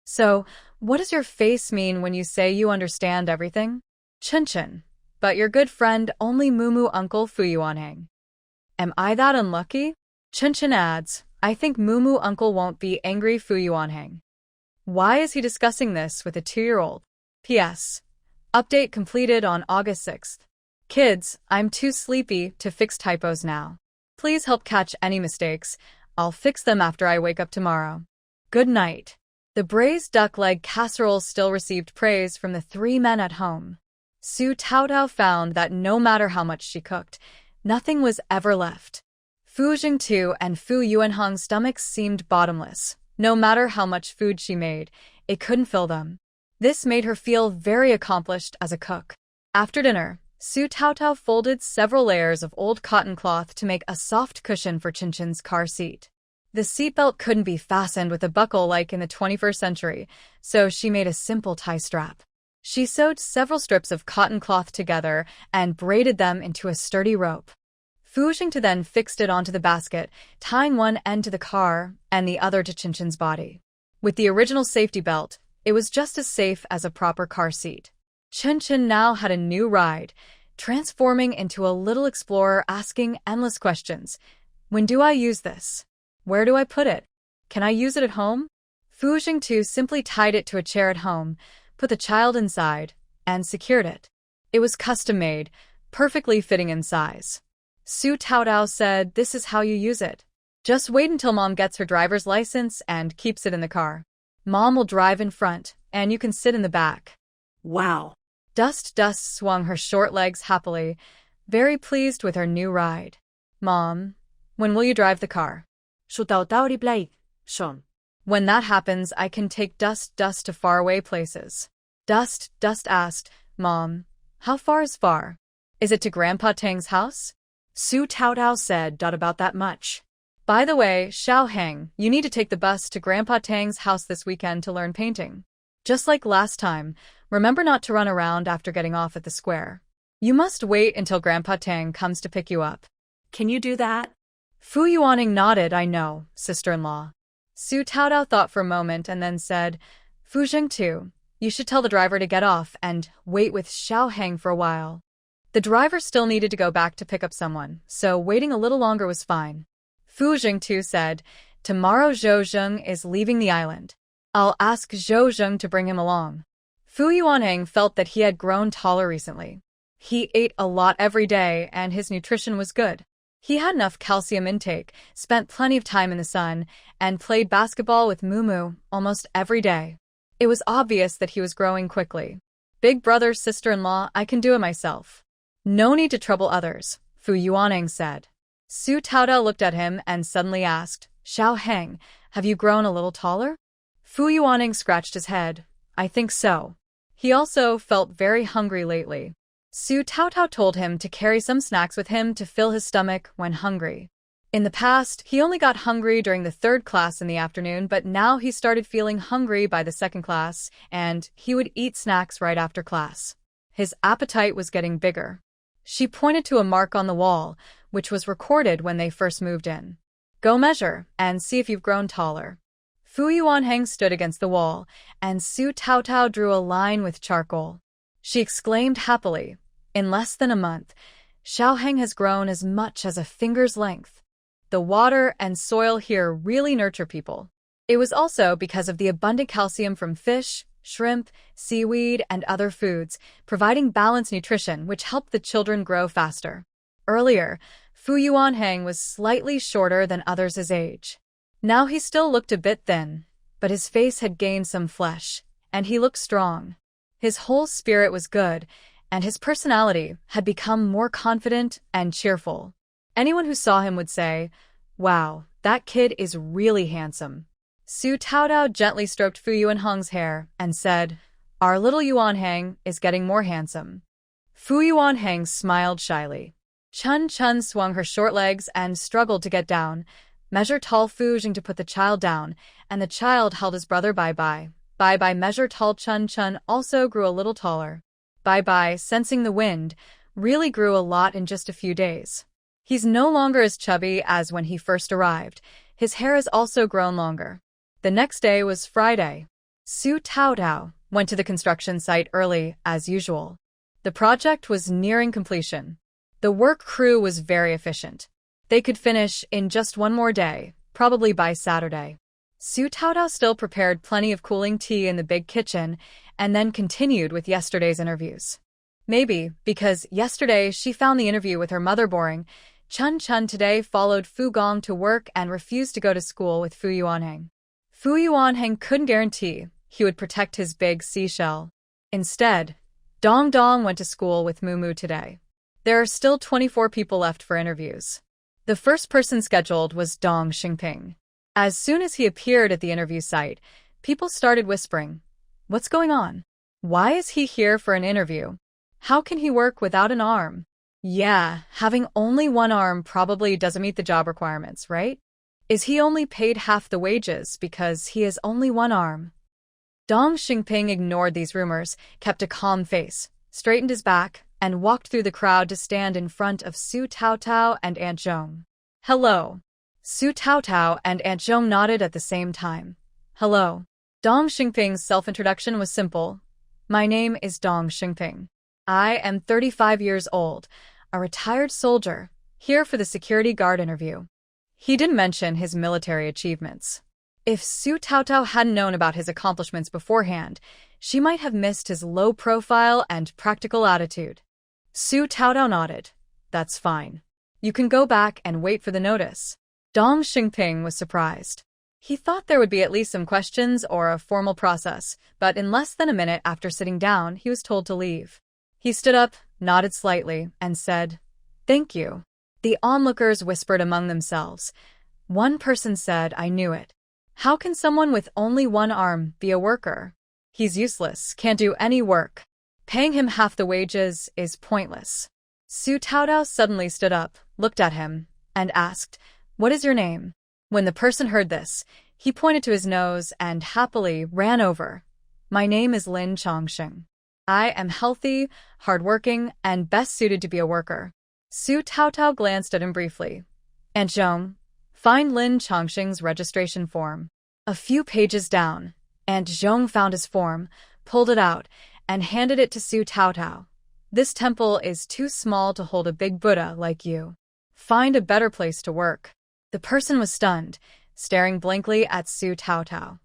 So, what does your face mean when you say you understand everything? Chunchen, but your good friend only Mumu uncle Fu Yuanheng. Am I that unlucky? Chunchen adds, I think Mumu uncle won't be angry, Fu Yuanheng. Why is he discussing this with a 2-year-old? P.S. Update completed on August 6th. Kids, I'm too sleepy to fix typos now. Please help catch any mistakes. I'll fix them after I wake up tomorrow. Good night. The braised duck leg casserole still received praise from the 3 men at home. Su Taotao found that no matter how much she cooked, nothing was ever left. Fu Jingte and Fu Yuanheng's stomachs seemed bottomless. No matter how much food she made, it couldn't fill them. This made her feel very accomplished as a cook. After dinner, Su Taotao folded several layers of old cotton cloth to make a soft cushion for Chunchen's car seat. The seatbelt couldn't be fastened with a buckle like in the 21st century, so she made a simple tie strap. She sewed several strips of cotton cloth together and braided them into a sturdy rope. Fu Jingte then fixed it onto the basket, tying one end to the car and the other to Chunchen's body. With the original safety belt, it was just as safe as a proper car seat. Chunchen now had a new ride, transforming into a little explorer asking endless questions. When do I use this? Where do I put it? Can I use it at home? Fu Jingte simply tied it to a chair at home, put the child inside, and secured it. It was custom-made, perfectly fitting in size. Su Taotao said, this is how you use it. Just wait until Mom gets her driver's license and keeps it in the car. Mom will drive in front, and you can sit in the back. Wow. Dust swung her short legs happily, very pleased with her new ride. Mom, when will you drive the car? When that happens, I can take Dust to faraway places. Dust asked, Mom, how far is far? Is it to Grandpa Tang's house? Su Taotao said, about that much. By the way, Xiao, you need to take the bus to Grandpa Tang's house this weekend to learn painting. Just like last time, remember not to run around after getting off at the square. You must wait until Grandpa Tang comes to pick you up. Can you do that? Fu Yuanning nodded, I know, sister-in-law. Su Taotao thought for a moment and then said, Fu Zheng too, you should tell the driver to get off and wait with Xiao for a while. The driver still needed to go back to pick up someone, so waiting a little longer was fine. Fu Zheng too said, tomorrow Zhou Zheng is leaving the island. I'll ask Zhou Zheng to bring him along. Fu Yuanning felt that he had grown taller recently. He ate a lot every day and his nutrition was good. He had enough calcium intake, spent plenty of time in the sun, and played basketball with Mumu almost every day. It was obvious that he was growing quickly. Big brother, sister-in-law, I can do it myself. No need to trouble others, Fu Yuanning said. Su Taotao looked at him and suddenly asked, Xiao, have you grown a little taller? Fu Yuanning scratched his head. I think so. He also felt very hungry lately. Su Taotao told him to carry some snacks with him to fill his stomach when hungry. In the past, he only got hungry during the 3rd class in the afternoon, but now he started feeling hungry by the 2nd class, and he would eat snacks right after class. His appetite was getting bigger. She pointed to a mark on the wall, which was recorded when they first moved in. Go measure and see if you've grown taller. Fu Yuanheng stood against the wall, and Su Taotao drew a line with charcoal. She exclaimed happily, in less than a month, Xiaoheng has grown as much as a finger's length. The water and soil here really nurture people. It was also because of the abundant calcium from fish, shrimp, seaweed, and other foods, providing balanced nutrition which helped the children grow faster. Earlier, Fu Yuanheng was slightly shorter than others his age. Now he still looked a bit thin, but his face had gained some flesh, and he looked strong. His whole spirit was good, and his personality had become more confident and cheerful. Anyone who saw him would say, wow, that kid is really handsome. Su Taotao gently stroked Fu Yuanheng's hair and said, our little Yuanheng is getting more handsome. Fu Yuanheng smiled shyly. Chunchen swung her short legs and struggled to get down. Measure tall Fu Jing to put the child down, and the child held his brother Bye-bye. Bye-bye measure tall Chunchen also grew a little taller. Bye-bye, sensing the wind, really grew a lot in just a few days. He's no longer as chubby as when he first arrived. His hair has also grown longer. The next day was Friday. Su Taotao went to the construction site early, as usual. The project was nearing completion. The work crew was very efficient. They could finish in just one more day, probably by Saturday. Su Taotao still prepared plenty of cooling tea in the big kitchen and then continued with yesterday's interviews. Maybe because yesterday she found the interview with her mother boring, Chunchen today followed Fu Gong to work and refused to go to school with Fu Yuanheng. Fu Yuanheng couldn't guarantee he would protect his big seashell. Instead, Dong went to school with Mumu today. There are still 24 people left for interviews. The first person scheduled was Dong Xingping. As soon as he appeared at the interview site, people started whispering, what's going on? Why is he here for an interview? How can he work without an arm? Yeah, having only one arm probably doesn't meet the job requirements, right? Is he only paid half the wages because he has only one arm? Dong Xingping ignored these rumors, kept a calm face, straightened his back, and walked through the crowd to stand in front of Su Taotao and Aunt Zhong. Hello. Su Taotao and Aunt Zhong nodded at the same time. Hello. Dong Xingping's self-introduction was simple. My name is Dong Xingping. I am 35 years old, a retired soldier, here for the security guard interview. He didn't mention his military achievements. If Su Taotao hadn't known about his accomplishments beforehand, she might have missed his low profile and practical attitude. Su Taotao nodded. That's fine. You can go back and wait for the notice. Dong Xingping was surprised. He thought there would be at least some questions or a formal process, but in less than a minute after sitting down, he was told to leave. He stood up, nodded slightly, and said, "Thank you." The onlookers whispered among themselves. One person said, "I knew it. How can someone with only one arm be a worker? He's useless, can't do any work. Paying him half the wages is pointless." Su Taodao suddenly stood up, looked at him, and asked, "What is your name?" When the person heard this, he pointed to his nose and happily ran over. "My name is Lin Chongsheng. I am healthy, hardworking, and best suited to be a worker." Su Taotao glanced at him briefly. "Aunt Zhong, find Lin Chongsheng's registration form." A few pages down, Aunt Zhong found his form, pulled it out, and handed it to Su Taotao. "This temple is too small to hold a big Buddha like you. Find a better place to work." The person was stunned, staring blankly at Su Taotao.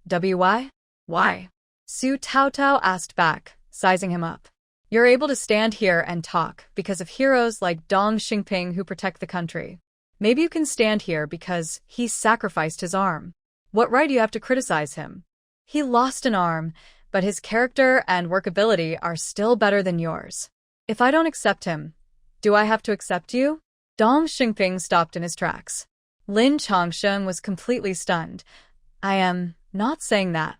"Why? Why?" Su Taotao asked back, sizing him up. "You're able to stand here and talk because of heroes like Dong Xingping who protect the country. Maybe you can stand here because he sacrificed his arm. What right do you have to criticize him? He lost an arm, but his character and workability are still better than yours. If I don't accept him, do I have to accept you?" Dong Xingping stopped in his tracks. Lin Chongsheng was completely stunned. "I am not saying that.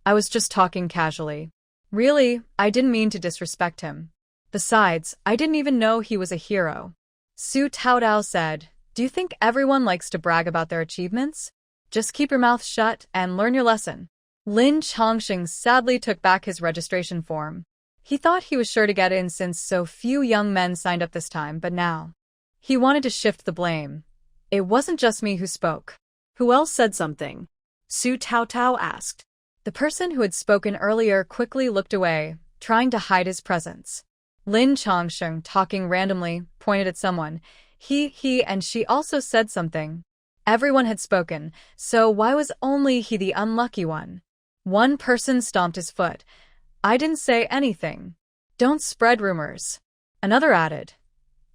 I was just talking casually. Really, I didn't mean to disrespect him. Besides, I didn't even know he was a hero." Su Taodao said, "Do you think everyone likes to brag about their achievements? Just keep your mouth shut and learn your lesson." Lin Chongsheng sadly took back his registration form. He thought he was sure to get in since so few young men signed up this time, but now he wanted to shift the blame. "It wasn't just me who spoke." "Who else said something?" Su Taotao asked. The person who had spoken earlier quickly looked away, trying to hide his presence. Lin Chongsheng, talking randomly, pointed at someone. He and she also said something. Everyone had spoken, so why was only he the unlucky one? One person stomped his foot. "I didn't say anything. Don't spread rumors." Another added,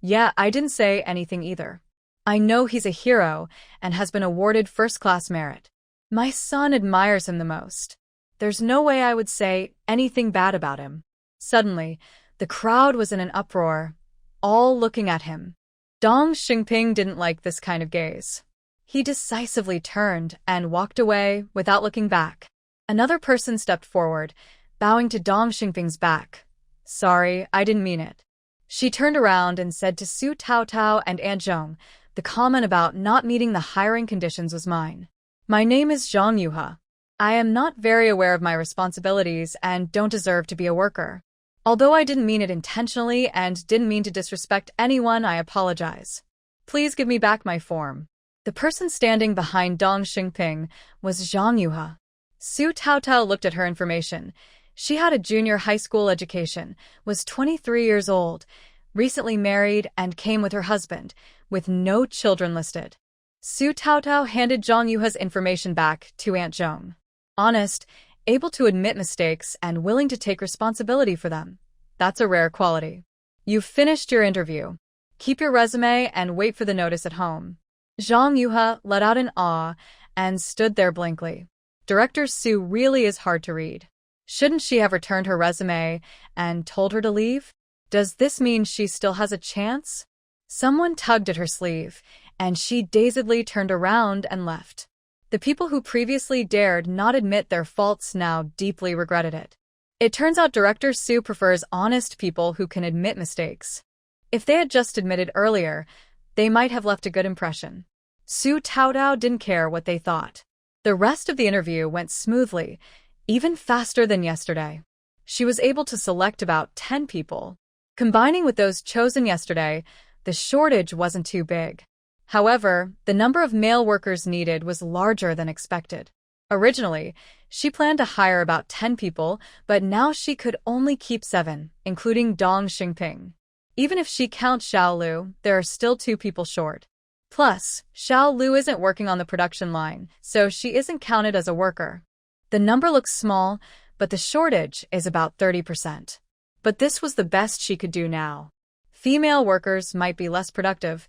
"Yeah, I didn't say anything either. I know he's a hero and has been awarded first-class merit. My son admires him the most. There's no way I would say anything bad about him." Suddenly, the crowd was in an uproar, all looking at him. Dong Xingping didn't like this kind of gaze. He decisively turned and walked away without looking back. Another person stepped forward, bowing to Dong Xingping's back. "Sorry, I didn't mean it." She turned around and said to Su Taotao and Aunt Zhong, "The comment about not meeting the hiring conditions was mine. My name is Zhang Yuha. I am not very aware of my responsibilities and don't deserve to be a worker. Although I didn't mean it intentionally and didn't mean to disrespect anyone, I apologize. Please give me back my form." The person standing behind Dong Xingping was Zhang Yuha. Su Taotao looked at her information. She had a junior high school education, was 23 years old, recently married, and came with her husband, with no children listed. Su Taotao handed Zhang Yuha's information back to Aunt Zhong. Honest, able to admit mistakes, and willing to take responsibility for them. That's a rare quality. You've finished your interview. Keep your resume and wait for the notice at home. Zhang Yuha let out an awe and stood there blankly. Director Su really is hard to read. Shouldn't she have returned her resume and told her to leave? Does this mean she still has a chance? Someone tugged at her sleeve, and she dazedly turned around and left. The people who previously dared not admit their faults now deeply regretted it. It turns out Director Su prefers honest people who can admit mistakes. If they had just admitted earlier, they might have left a good impression. Su Taodao didn't care what they thought. The rest of the interview went smoothly, even faster than yesterday. She was able to select about 10 people. Combining with those chosen yesterday, the shortage wasn't too big. However, the number of male workers needed was larger than expected. Originally, she planned to hire about 10 people, but now she could only keep 7, including Dong Xingping. Even if she counts Shaolu, there are still 2 people short. Plus, Shaolu isn't working on the production line, so she isn't counted as a worker. The number looks small, but the shortage is about 30%. But this was the best she could do now. Female workers might be less productive,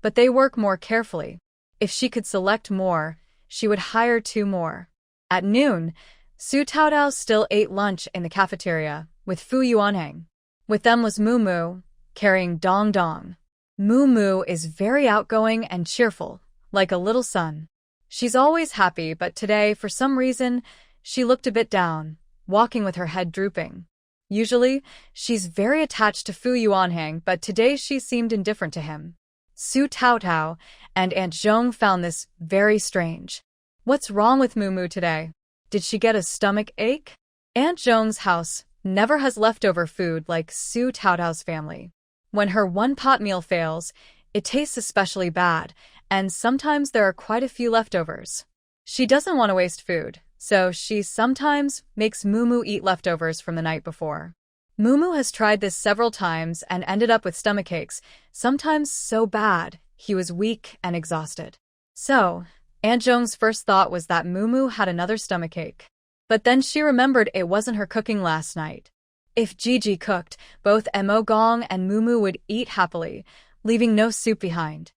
but they work more carefully. If she could select more, she would hire 2 more. At noon, Su Taotao still ate lunch in the cafeteria with Fu Yuanheng. With them was Mumu, carrying Dong Dong. Mumu is very outgoing and cheerful, like a little son. She's always happy, but today, for some reason, she looked a bit down, walking with her head drooping. Usually, she's very attached to Fu Yuanheng, but today she seemed indifferent to him. Su Taotao and Aunt Zhong found this very strange. What's wrong with Mumu today? Did she get a stomach ache? Aunt Zhong's house never has leftover food like Su Taotao's family. When her one-pot meal fails, it tastes especially bad, and sometimes there are quite a few leftovers. She doesn't want to waste food, so she sometimes makes Mumu eat leftovers from the night before. Mumu has tried this several times and ended up with stomachaches, sometimes so bad he was weak and exhausted. So, Aunt Zhong's first thought was that Mumu had another stomachache. But then she remembered it wasn't her cooking last night. If Jiji cooked, both Mo Gong and Mumu would eat happily, leaving no soup behind.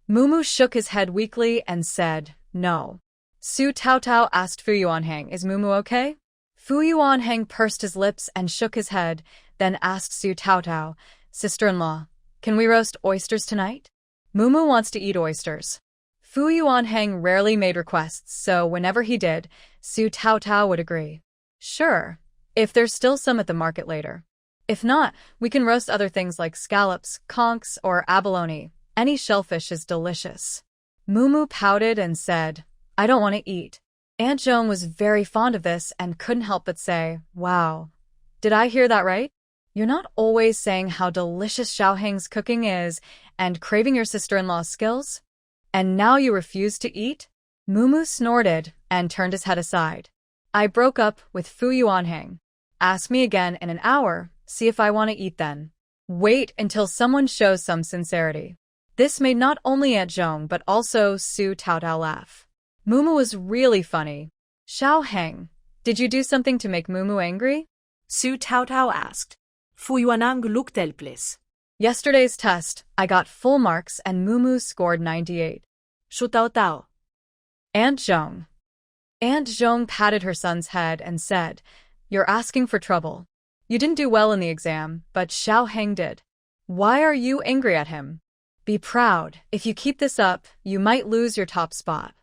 Mumu shook his head weakly and said, "No." Su Taotao asked Fu Yuanheng, "Is Mumu okay?" Fu Yuanheng pursed his lips and shook his head, then asked Su Taotao, "Sister-in-law, can we roast oysters tonight?" Mumu wants to eat oysters. Fu Yuanheng rarely made requests, so whenever he did, Su Taotao would agree. "Sure, if there's still some at the market later. If not, we can roast other things like scallops, conchs, or abalone. Any shellfish is delicious." Mumu pouted and said, "I don't want to eat." Aunt Zhong was very fond of this and couldn't help but say, "Wow, did I hear that right? You're not always saying how delicious Xiaoheng's cooking is and craving your sister-in-law's skills? And now you refuse to eat?" Mumu snorted and turned his head aside. "I broke up with Fu Yuanheng. Ask me again in an hour, see if I want to eat then. Wait until someone shows some sincerity." This made not only Aunt Zhong but also Su Taotao laugh. Mumu was really funny. "Xiaoheng, did you do something to make Mumu angry?" Su Taotao asked. Fu Yuanheng looked helpless. "Yesterday's test, I got full marks and Mumu scored 98. Su Taotao. Aunt Zhong. Aunt Zhong patted her son's head and said, "You're asking for trouble. You didn't do well in the exam, but Xiaoheng did. Why are you angry at him? Be proud. If you keep this up, you might lose your top spot."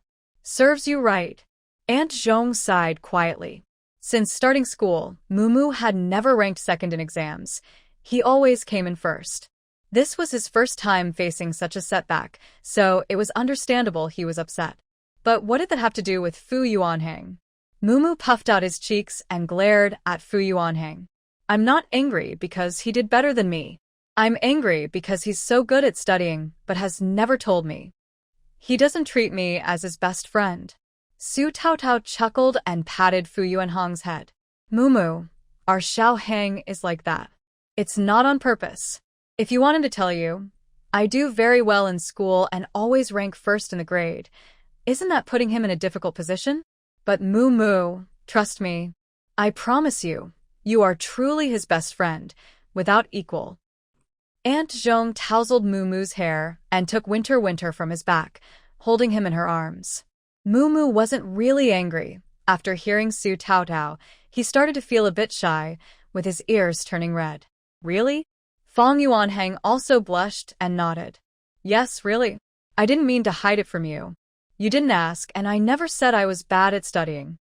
"Serves you right." Aunt Zhong sighed quietly. Since starting school, Mumu had never ranked second in exams. He always came in first. This was his first time facing such a setback, so it was understandable he was upset. But what did that have to do with Fu Yuanheng? Mumu puffed out his cheeks and glared at Fu Yuanheng. "I'm not angry because he did better than me. I'm angry because he's so good at studying, but has never told me. He doesn't treat me as his best friend." Su Taotao chuckled and patted Fu Yuanheng's head. "Mumu, our Xiaoheng is like that. It's not on purpose. If you wanted to tell you, I do very well in school and always rank first in the grade. Isn't that putting him in a difficult position? But Mumu, trust me. I promise you, you are truly his best friend, without equal." Aunt Zhong tousled Mumu's hair and took Winter from his back, holding him in her arms. Mumu wasn't really angry. After hearing Su Taotao, he started to feel a bit shy, with his ears turning red. "Really?" Fang Yuanheng also blushed and nodded. "Yes, really. I didn't mean to hide it from you. You didn't ask, and I never said I was bad at studying."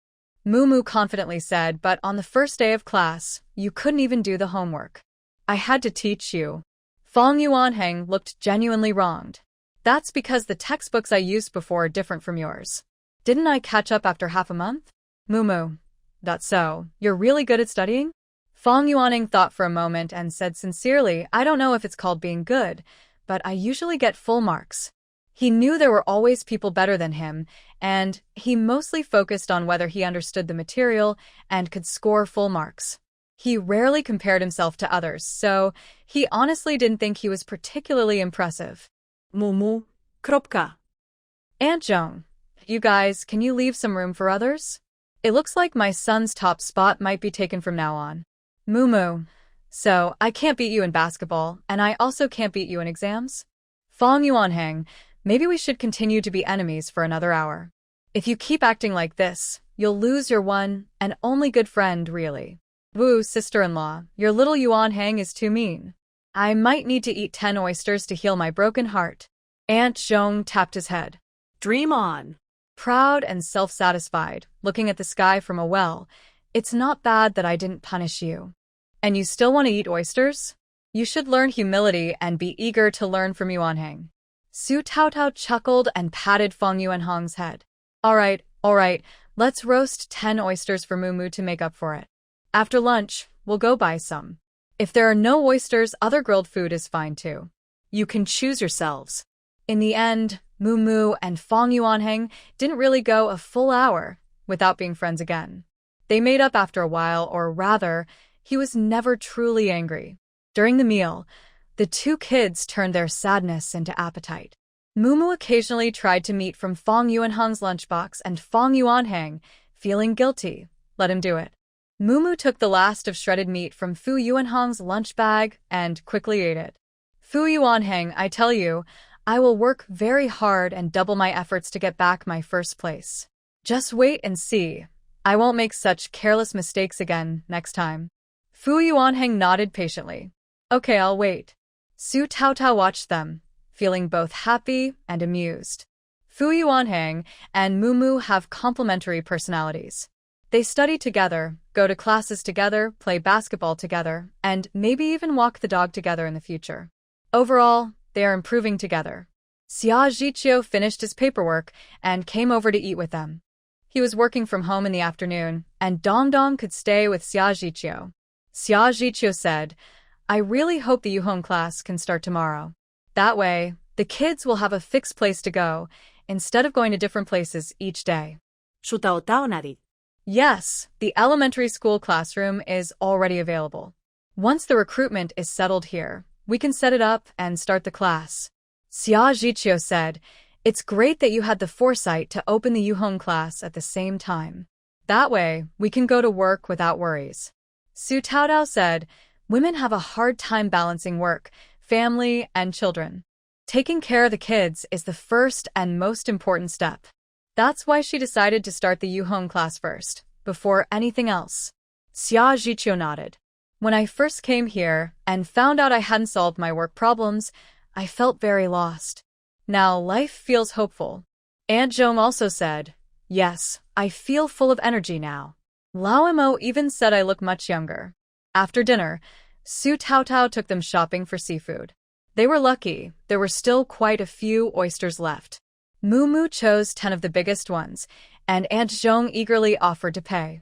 Mumu confidently said, "But on the first day of class, you couldn't even do the homework. I had to teach you." Fang Yuanheng looked genuinely wronged. "That's because the textbooks I used before are different from yours. Didn't I catch up after half a month?" "Mumu, that's so. You're really good at studying?" Fang Yuanheng thought for a moment and said sincerely, "I don't know if it's called being good, but I usually get full marks." He knew there were always people better than him, and he mostly focused on whether he understood the material and could score full marks. He rarely compared himself to others, so he honestly didn't think he was particularly impressive. Mumu, kropka. "Aunt Zhong, you guys, can you leave some room for others? It looks like my son's top spot might be taken from now on." "Mumu, so I can't beat you in basketball, and I also can't beat you in exams?" Fong Yuanhang, maybe we should continue to be enemies for another hour. If you keep acting like this, you'll lose your one and only good friend, really. Wu, sister-in-law, your little Yuanhang is too mean. I might need to eat 10 oysters to heal my broken heart. Aunt Zhong tapped his head. Dream on. Proud and self-satisfied, looking at the sky from a well, it's not bad that I didn't punish you. And you still want to eat oysters? You should learn humility and be eager to learn from Yuanhang. Su Taotao chuckled and patted Fong Yuanhang's head. All right, let's roast 10 oysters for Moo to make up for it. After lunch, we'll go buy some. If there are no oysters, other grilled food is fine too. You can choose yourselves. In the end, Moo and Fong Yuanhang didn't really go a full hour without being friends again. They made up after a while, or rather, he was never truly angry. During the meal, the two kids turned their sadness into appetite. Moo occasionally tried to eat from Fong Yuanhang's lunchbox, and Fong Yuanhang, feeling guilty, let him do it. Moo took the last of shredded meat from Fu Yuanhang's lunch bag and quickly ate it. Fu Yuanhang, I tell you, I will work very hard and double my efforts to get back my first place. Just wait and see. I won't make such careless mistakes again next time. Fu Yuanhang nodded patiently. Okay, I'll wait. Su Taotao watched them, feeling both happy and amused. Fu Yuanhang and Moo have complementary personalities. They study together, go to classes together, play basketball together, and maybe even walk the dog together in the future. Overall, they are improving together. Xia Zhiqiu finished his paperwork and came over to eat with them. He was working from home in the afternoon, and Dong could stay with Xia Zhiqiu. Xia Zhiqiu said, I really hope the Yuhong class can start tomorrow. That way, the kids will have a fixed place to go, instead of going to different places each day. Yes, the elementary school classroom is already available. Once the recruitment is settled here, we can set it up and start the class. Xia Zhiqiu said, it's great that you had the foresight to open the Yuhong class at the same time. That way, we can go to work without worries. Su Taodao said, women have a hard time balancing work, family, and children. Taking care of the kids is the first and most important step. That's why she decided to start the Yuhong class first, before anything else. Xia Zhiqiu nodded. When I first came here and found out I hadn't solved my work problems, I felt very lost. Now life feels hopeful. Aunt Zhong also said, yes, I feel full of energy now. Lao Mo even said I look much younger. After dinner, Su Taotao took them shopping for seafood. They were lucky, there were still quite a few oysters left. Moo chose 10 of the biggest ones, and Aunt Zhong eagerly offered to pay.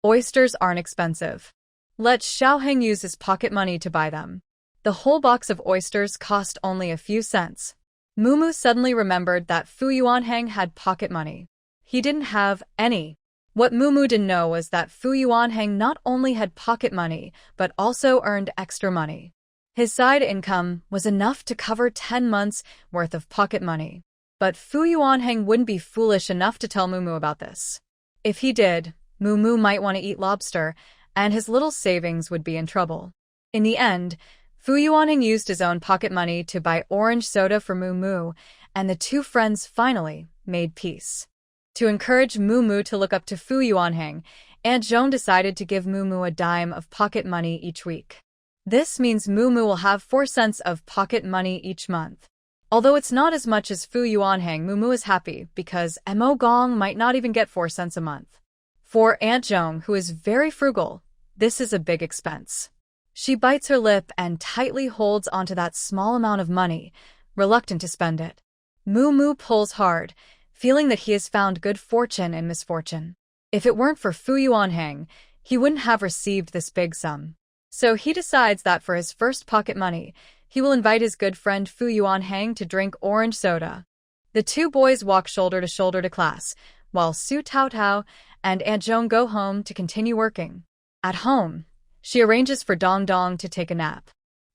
Oysters aren't expensive. Let Xiaoheng use his pocket money to buy them. The whole box of oysters cost only a few cents. Moo suddenly remembered that Fu Yuanhang had pocket money. He didn't have any. What Moo didn't know was that Fu Yuanhang not only had pocket money, but also earned extra money. His side income was enough to cover 10 months' worth of pocket money. But Fu Yuanhang wouldn't be foolish enough to tell Moo about this. If he did, Moo might want to eat lobster, and his little savings would be in trouble. In the end, Fu Yuanhang used his own pocket money to buy orange soda for Moo, and the two friends finally made peace. To encourage Moo to look up to Fu Yuanhang, Aunt Zhong decided to give Moo a dime of pocket money each week. This means Moo will have 4 cents of pocket money each month. Although it's not as much as Fu Yuanhang, Moo is happy because Mo Gong might not even get 4 cents a month. For Aunt Zhong, who is very frugal, this is a big expense. She bites her lip and tightly holds onto that small amount of money, reluctant to spend it. Moo pulls hard, feeling that he has found good fortune in misfortune. If it weren't for Fu Yuanhang, he wouldn't have received this big sum. So he decides that for his first pocket money, he will invite his good friend Fu Yuanhang to drink orange soda. The two boys walk shoulder to shoulder to class, while Su Taotao and Aunt Zhong go home to continue working. At home, she arranges for Dong to take a nap.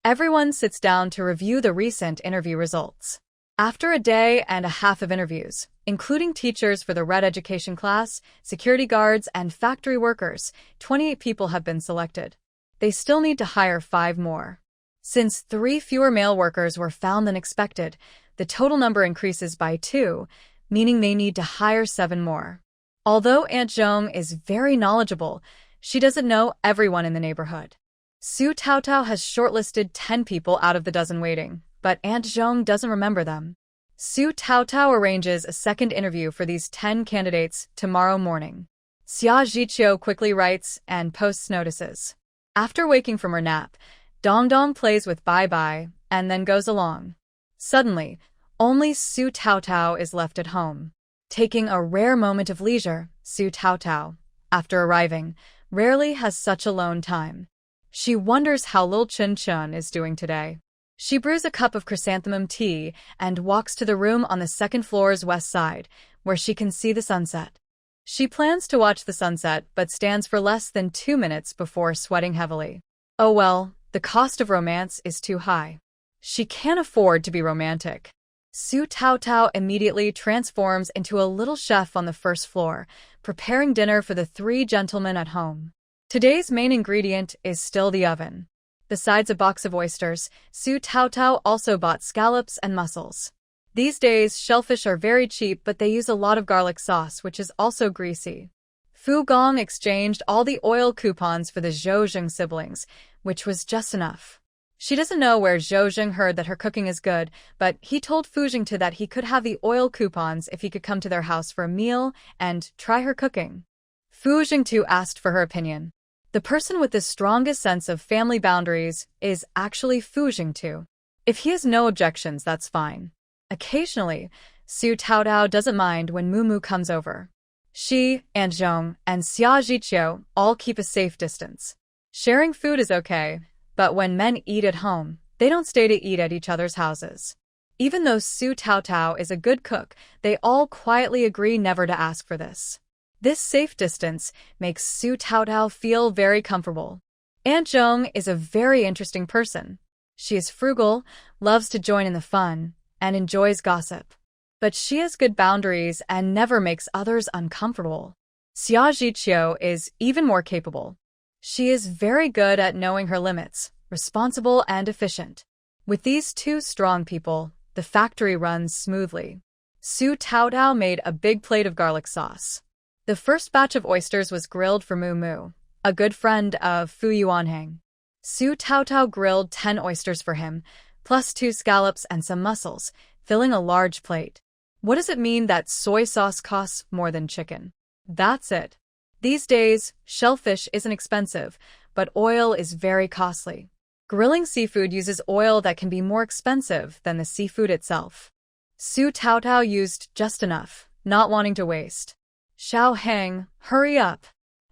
Everyone sits down to review the recent interview results. After a day and a half of interviews, including teachers for the Red Education class, security guards, and factory workers, 28 people have been selected. They still need to hire 5 more. Since 3 fewer male workers were found than expected, the total number increases by 2, meaning they need to hire 7 more. Although Aunt Zhong is very knowledgeable, she doesn't know everyone in the neighborhood. Su Taotao has shortlisted 10 people out of the dozen waiting, but Aunt Zhong doesn't remember them. Su Taotao arranges a second interview for these 10 candidates tomorrow morning. Xia Zhiqiu quickly writes and posts notices. After waking from her nap, Dongdong plays with Bai Bai and then goes along. Suddenly, only Su Taotao is left at home. Taking a rare moment of leisure, Su Taotao, after arriving, rarely has such alone time. She wonders how Lil Chunchen is doing today. She brews a cup of chrysanthemum tea and walks to the room on the second floor's west side, where she can see the sunset. She plans to watch the sunset but stands for less than 2 minutes before sweating heavily. Oh well, the cost of romance is too high. She can't afford to be romantic. Su Taotao immediately transforms into a little chef on the first floor, preparing dinner for the 3 gentlemen at home. Today's main ingredient is still the oven. Besides a box of oysters, Su Taotao also bought scallops and mussels. These days, shellfish are very cheap, but they use a lot of garlic sauce, which is also greasy. Fu Gong exchanged all the oil coupons for the Zhou siblings, which was just enough. She doesn't know where Zhou heard that her cooking is good, but he told Fu Jingtu that he could have the oil coupons if he could come to their house for a meal and try her cooking. Fu Jingtu asked for her opinion. The person with the strongest sense of family boundaries is actually Fu Jingtu. If he has no objections, that's fine. Occasionally, Su Taotao doesn't mind when Mumu comes over. She, Aunt Zhong, and Xia Zhiqiu all keep a safe distance. Sharing food is okay, but when men eat at home, they don't stay to eat at each other's houses. Even though Su Taotao is a good cook, they all quietly agree never to ask for this. This safe distance makes Su Taotao feel very comfortable. Aunt Zhong is a very interesting person. She is frugal, loves to join in the fun, and enjoys gossip. But she has good boundaries and never makes others uncomfortable. Xia Zhiqiu is even more capable. She is very good at knowing her limits, responsible and efficient. With these 2 strong people, the factory runs smoothly. Su Taotao made a big plate of garlic sauce. The first batch of oysters was grilled for Mumu, a good friend of Fu Yuanhang. Su Taotao grilled 10 oysters for him, plus 2 scallops and some mussels, filling a large plate. What does it mean that soy sauce costs more than chicken? That's it. These days, shellfish isn't expensive, but oil is very costly. Grilling seafood uses oil that can be more expensive than the seafood itself. Su Taotao used just enough, not wanting to waste. Xiao Heng, hurry up.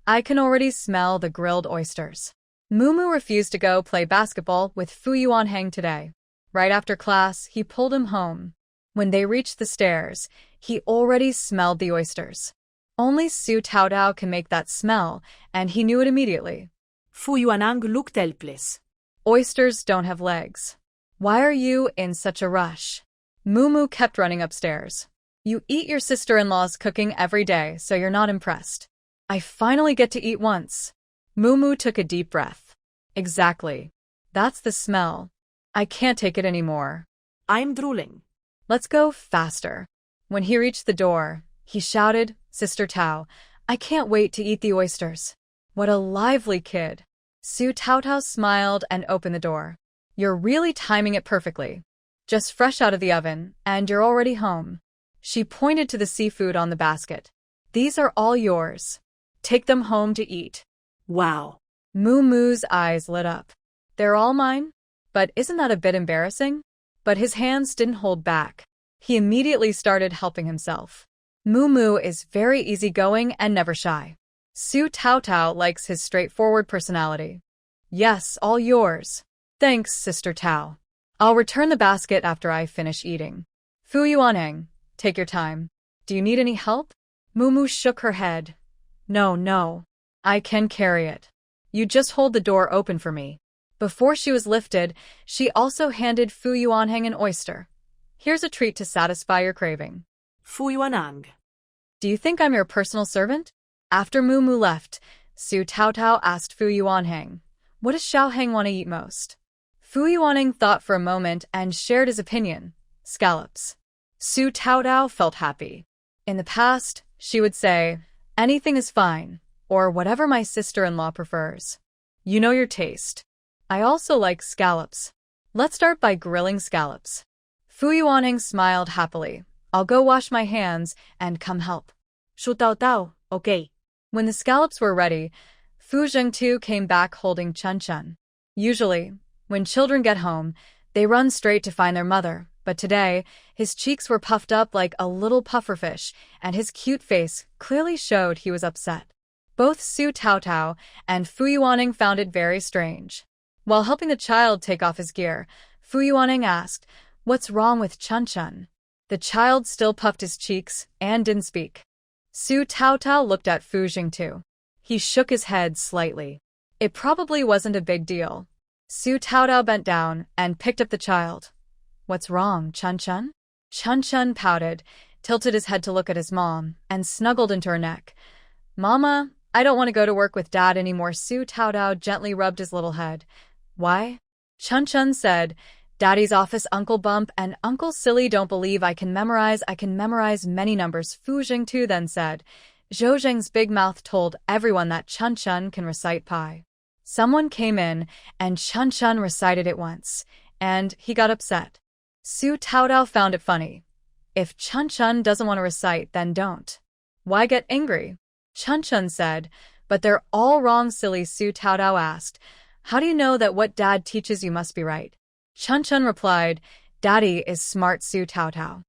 I can already smell the grilled oysters. Mumu refused to go play basketball with Fu Yuanhang today. Right after class, he pulled him home. When they reached the stairs, he already smelled the oysters. Only Su Taotao can make that smell, and he knew it immediately. Fu Yuanhang looked helpless. Oysters don't have legs. Why are you in such a rush? Mumu kept running upstairs. You eat your sister-in-law's cooking every day, so you're not impressed. I finally get to eat once. Mumu took a deep breath. Exactly. That's the smell. I can't take it anymore. I'm drooling. Let's go faster. When he reached the door, he shouted, Sister Tao, I can't wait to eat the oysters. What a lively kid. Su Taotao smiled and opened the door. You're really timing it perfectly. Just fresh out of the oven, and you're already home. She pointed to the seafood on the basket. These are all yours. Take them home to eat. Wow. Mumu's eyes lit up. They're all mine? But isn't that a bit embarrassing? But his hands didn't hold back. He immediately started helping himself. Mumu is very easygoing and never shy. Su Taotao likes his straightforward personality. Yes, all yours. Thanks, Sister Tao. I'll return the basket after I finish eating. Fu Yuanhang, take your time. Do you need any help? Mumu shook her head. No. I can carry it. You just hold the door open for me. Before she was lifted, she also handed Fu Yuanhang an oyster. Here's a treat to satisfy your craving. Fu Yuanhang. Do you think I'm your personal servant? After Mumu left, Su Taotao asked Fu Yuanhang, what does Xiao Heng want to eat most? Fu Yuaning thought for a moment and shared his opinion. Scallops. Su Taotao felt happy. In the past, she would say, anything is fine, or whatever my sister-in-law prefers. You know your taste. I also like scallops. Let's start by grilling scallops. Fu Yuaning smiled happily. I'll go wash my hands and come help. Shu Tao Tao, okay. When the scallops were ready, Fu Zhengtu came back holding Chunchen. Usually, when children get home, they run straight to find their mother, but today, his cheeks were puffed up like a little pufferfish, and his cute face clearly showed he was upset. Both Su Taotao and Fu Yuaning found it very strange. While helping the child take off his gear, Fu Yuaning asked, "What's wrong with Chunchen?" The child still puffed his cheeks and didn't speak. Su Taotao looked at Fu Jingtu. He shook his head slightly. It probably wasn't a big deal. Su Taotao bent down and picked up the child. "What's wrong, Chunchen?" Chunchen pouted, tilted his head to look at his mom, and snuggled into her neck. "Mama, I don't want to go to work with Dad anymore." Su Taotao gently rubbed his little head. "Why?" Chunchen said, "Daddy's office, Uncle Bump, and Uncle Silly don't believe I can memorize many numbers." Fu Jingtu then said, "Zhou Zheng's big mouth told everyone that Chunchen can recite pi." Someone came in, and Chunchen recited it once, and he got upset. Su Taotao found it funny. If Chunchen doesn't want to recite, then don't. Why get angry? Chunchen said, "But they're all wrong, silly." Su Taotao asked, "How do you know that what Dad teaches you must be right?" Chunchen replied, "Daddy is smart." Su Taotao.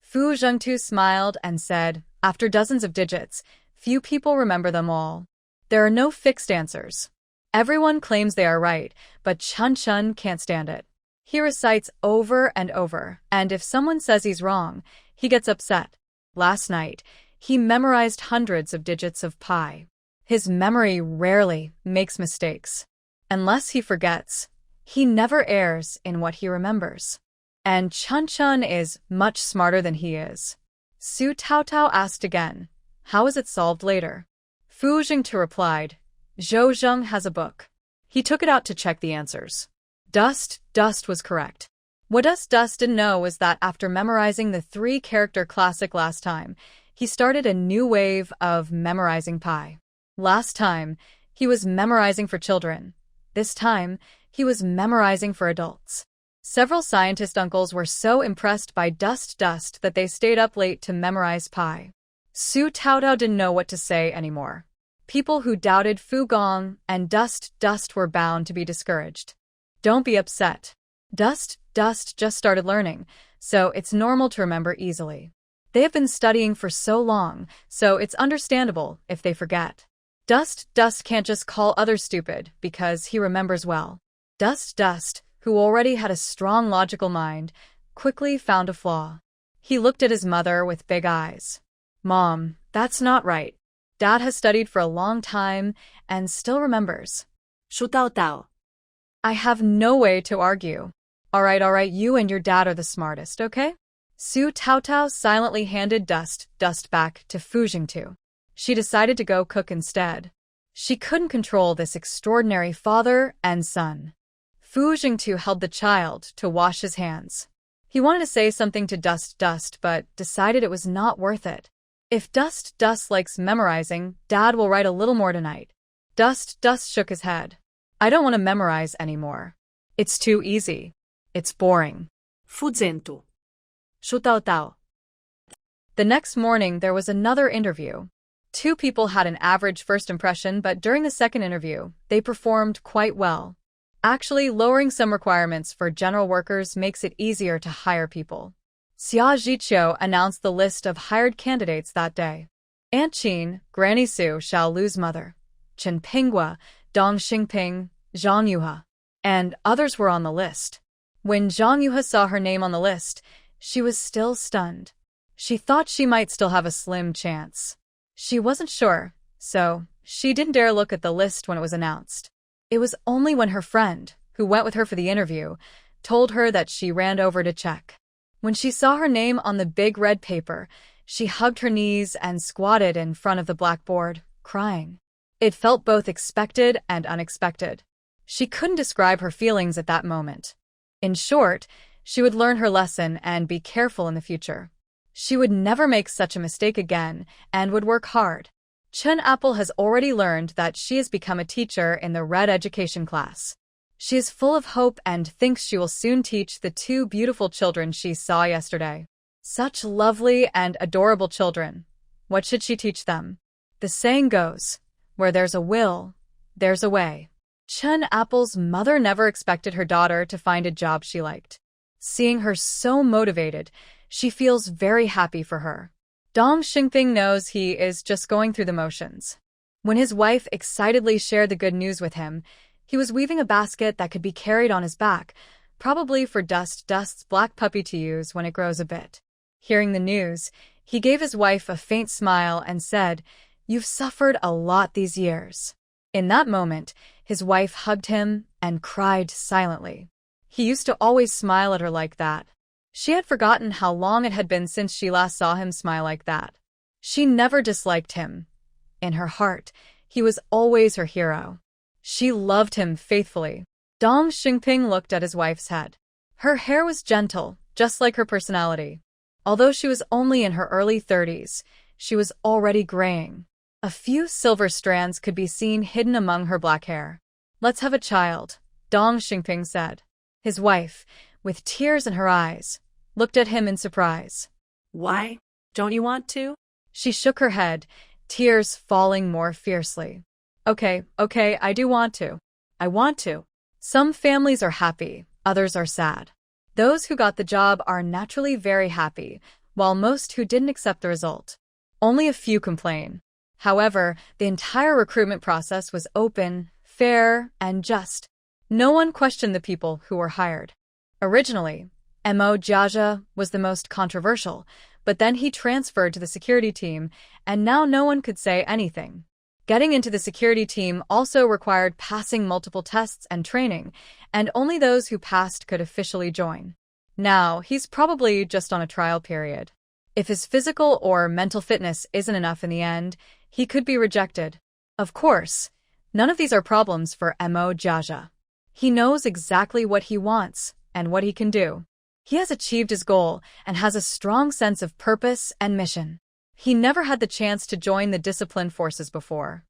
Fu Zhengtu smiled and said, "After dozens of digits, few people remember them all. There are no fixed answers. Everyone claims they are right, but Chunchen can't stand it. He recites over and over, and if someone says he's wrong, he gets upset. Last night, he memorized hundreds of digits of pi. His memory rarely makes mistakes. Unless he forgets, he never errs in what he remembers. And Chunchen is much smarter than he is." Su Taotao asked again, "How is it solved later?" Fu Jingtu replied, "Zhou Zheng has a book. He took it out to check the answers. Dust was correct." What Dust didn't know was that after memorizing the 3-character classic last time, he started a new wave of memorizing pi. Last time, he was memorizing for children. This time, he was memorizing for adults. Several scientist uncles were so impressed by Dust that they stayed up late to memorize pi. Su Taotao didn't know what to say anymore. People who doubted Fu Gong and Dust were bound to be discouraged. Don't be upset. Dust just started learning, so it's normal to remember easily. They have been studying for so long, so it's understandable if they forget. Dust can't just call others stupid because he remembers well. Dust, who already had a strong logical mind, quickly found a flaw. He looked at his mother with big eyes. "Mom, that's not right. Dad has studied for a long time and still remembers." Shu Tao Tao. "I have no way to argue." All right, you and your dad are the smartest, okay?" Su Taotao silently handed Dust back to Fu Jingtu. She decided to go cook instead. She couldn't control this extraordinary father and son. Fu Jingtu held the child to wash his hands. He wanted to say something to Dust, but decided it was not worth it. If Dust likes memorizing, Dad will write a little more tonight. Dust shook his head. "I don't want to memorize anymore. It's too easy. It's boring." Fu Zhengtu. Shu Tao Tao. The next morning, there was another interview. 2 people had an average first impression, but during the second interview, they performed quite well. Actually, lowering some requirements for general workers makes it easier to hire people. Xia Zhiqiu announced the list of hired candidates that day. Aunt Qin, Granny Su, Shaolu's mother, Chen Pinghua, Dong Xingping, Zhang Yuhe, and others were on the list. When Zhang Yuhe saw her name on the list, she was still stunned. She thought she might still have a slim chance. She wasn't sure, so she didn't dare look at the list when it was announced. It was only when her friend, who went with her for the interview, told her that she ran over to check. When she saw her name on the big red paper, she hugged her knees and squatted in front of the blackboard, crying. It felt both expected and unexpected. She couldn't describe her feelings at that moment. In short, she would learn her lesson and be careful in the future. She would never make such a mistake again and would work hard. Chen Apple has already learned that she has become a teacher in the red education class. She is full of hope and thinks she will soon teach the two beautiful children she saw yesterday. Such lovely and adorable children. What should she teach them? The saying goes, where there's a will, there's a way. Chen Apple's mother never expected her daughter to find a job she liked. Seeing her so motivated, she feels very happy for her. Dong Xingping knows he is just going through the motions. When his wife excitedly shared the good news with him, he was weaving a basket that could be carried on his back, probably for Dust's black puppy to use when it grows a bit. Hearing the news, he gave his wife a faint smile and said, "You've suffered a lot these years." In that moment, his wife hugged him and cried silently. He used to always smile at her like that. She had forgotten how long it had been since she last saw him smile like that. She never disliked him. In her heart, he was always her hero. She loved him faithfully. Dong Xingping looked at his wife's head. Her hair was gentle, just like her personality. Although she was only in her early 30s, she was already graying. A few silver strands could be seen hidden among her black hair. "Let's have a child," Dong Xingping said. His wife, with tears in her eyes, looked at him in surprise. Why? Don't you want to? She shook her head, tears falling more fiercely. Okay, I do want to. I want to. Some families are happy, others are sad. Those who got the job are naturally very happy, while most who didn't accept the result. Only a few complain. However, the entire recruitment process was open, fair, and just. No one questioned the people who were hired. Originally, Mo Jiaja was the most controversial, but then he transferred to the security team, and now no one could say anything. Getting into the security team also required passing multiple tests and training, and only those who passed could officially join. Now, he's probably just on a trial period. If his physical or mental fitness isn't enough in the end, he could be rejected. Of course, none of these are problems for Mo Jiaja. He knows exactly what he wants and what he can do. He has achieved his goal and has a strong sense of purpose and mission. He never had the chance to join the disciplined forces before.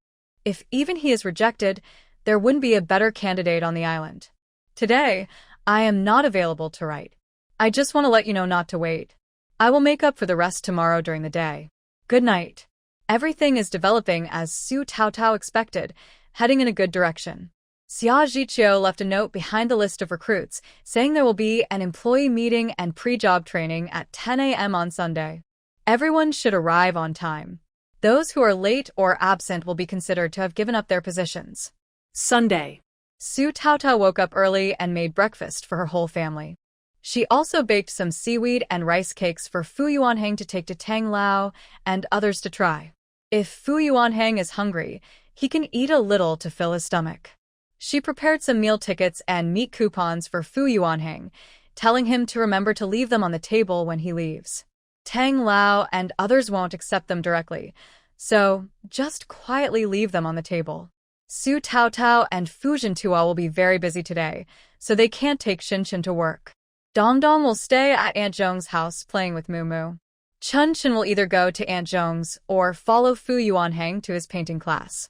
If even he is rejected, there wouldn't be a better candidate on the island. Today, I am not available to write. I just want to let you know not to wait. I will make up for the rest tomorrow during the day. Good night. Everything is developing as Su Taotao expected, heading in a good direction. Xia Zhiqiu left a note behind the list of recruits, saying there will be an employee meeting and pre-job training at 10 a.m. on Sunday. Everyone should arrive on time. Those who are late or absent will be considered to have given up their positions. Sunday. Su Taotao woke up early and made breakfast for her whole family. She also baked some seaweed and rice cakes for Fu Yuanheng to take to Tang Lao and others to try. If Fu Yuanheng is hungry, he can eat a little to fill his stomach. She prepared some meal tickets and meat coupons for Fu Yuanheng, telling him to remember to leave them on the table when he leaves. Tang Lao and others won't accept them directly, so just quietly leave them on the table. Su Taotao and Fu Zhentua will be very busy today, so they can't take Chunchen to work. Dongdong will stay at Aunt Zhong's house playing with Mumu. Chunchen will either go to Aunt Zhong's or follow Fu Yuanheng to his painting class.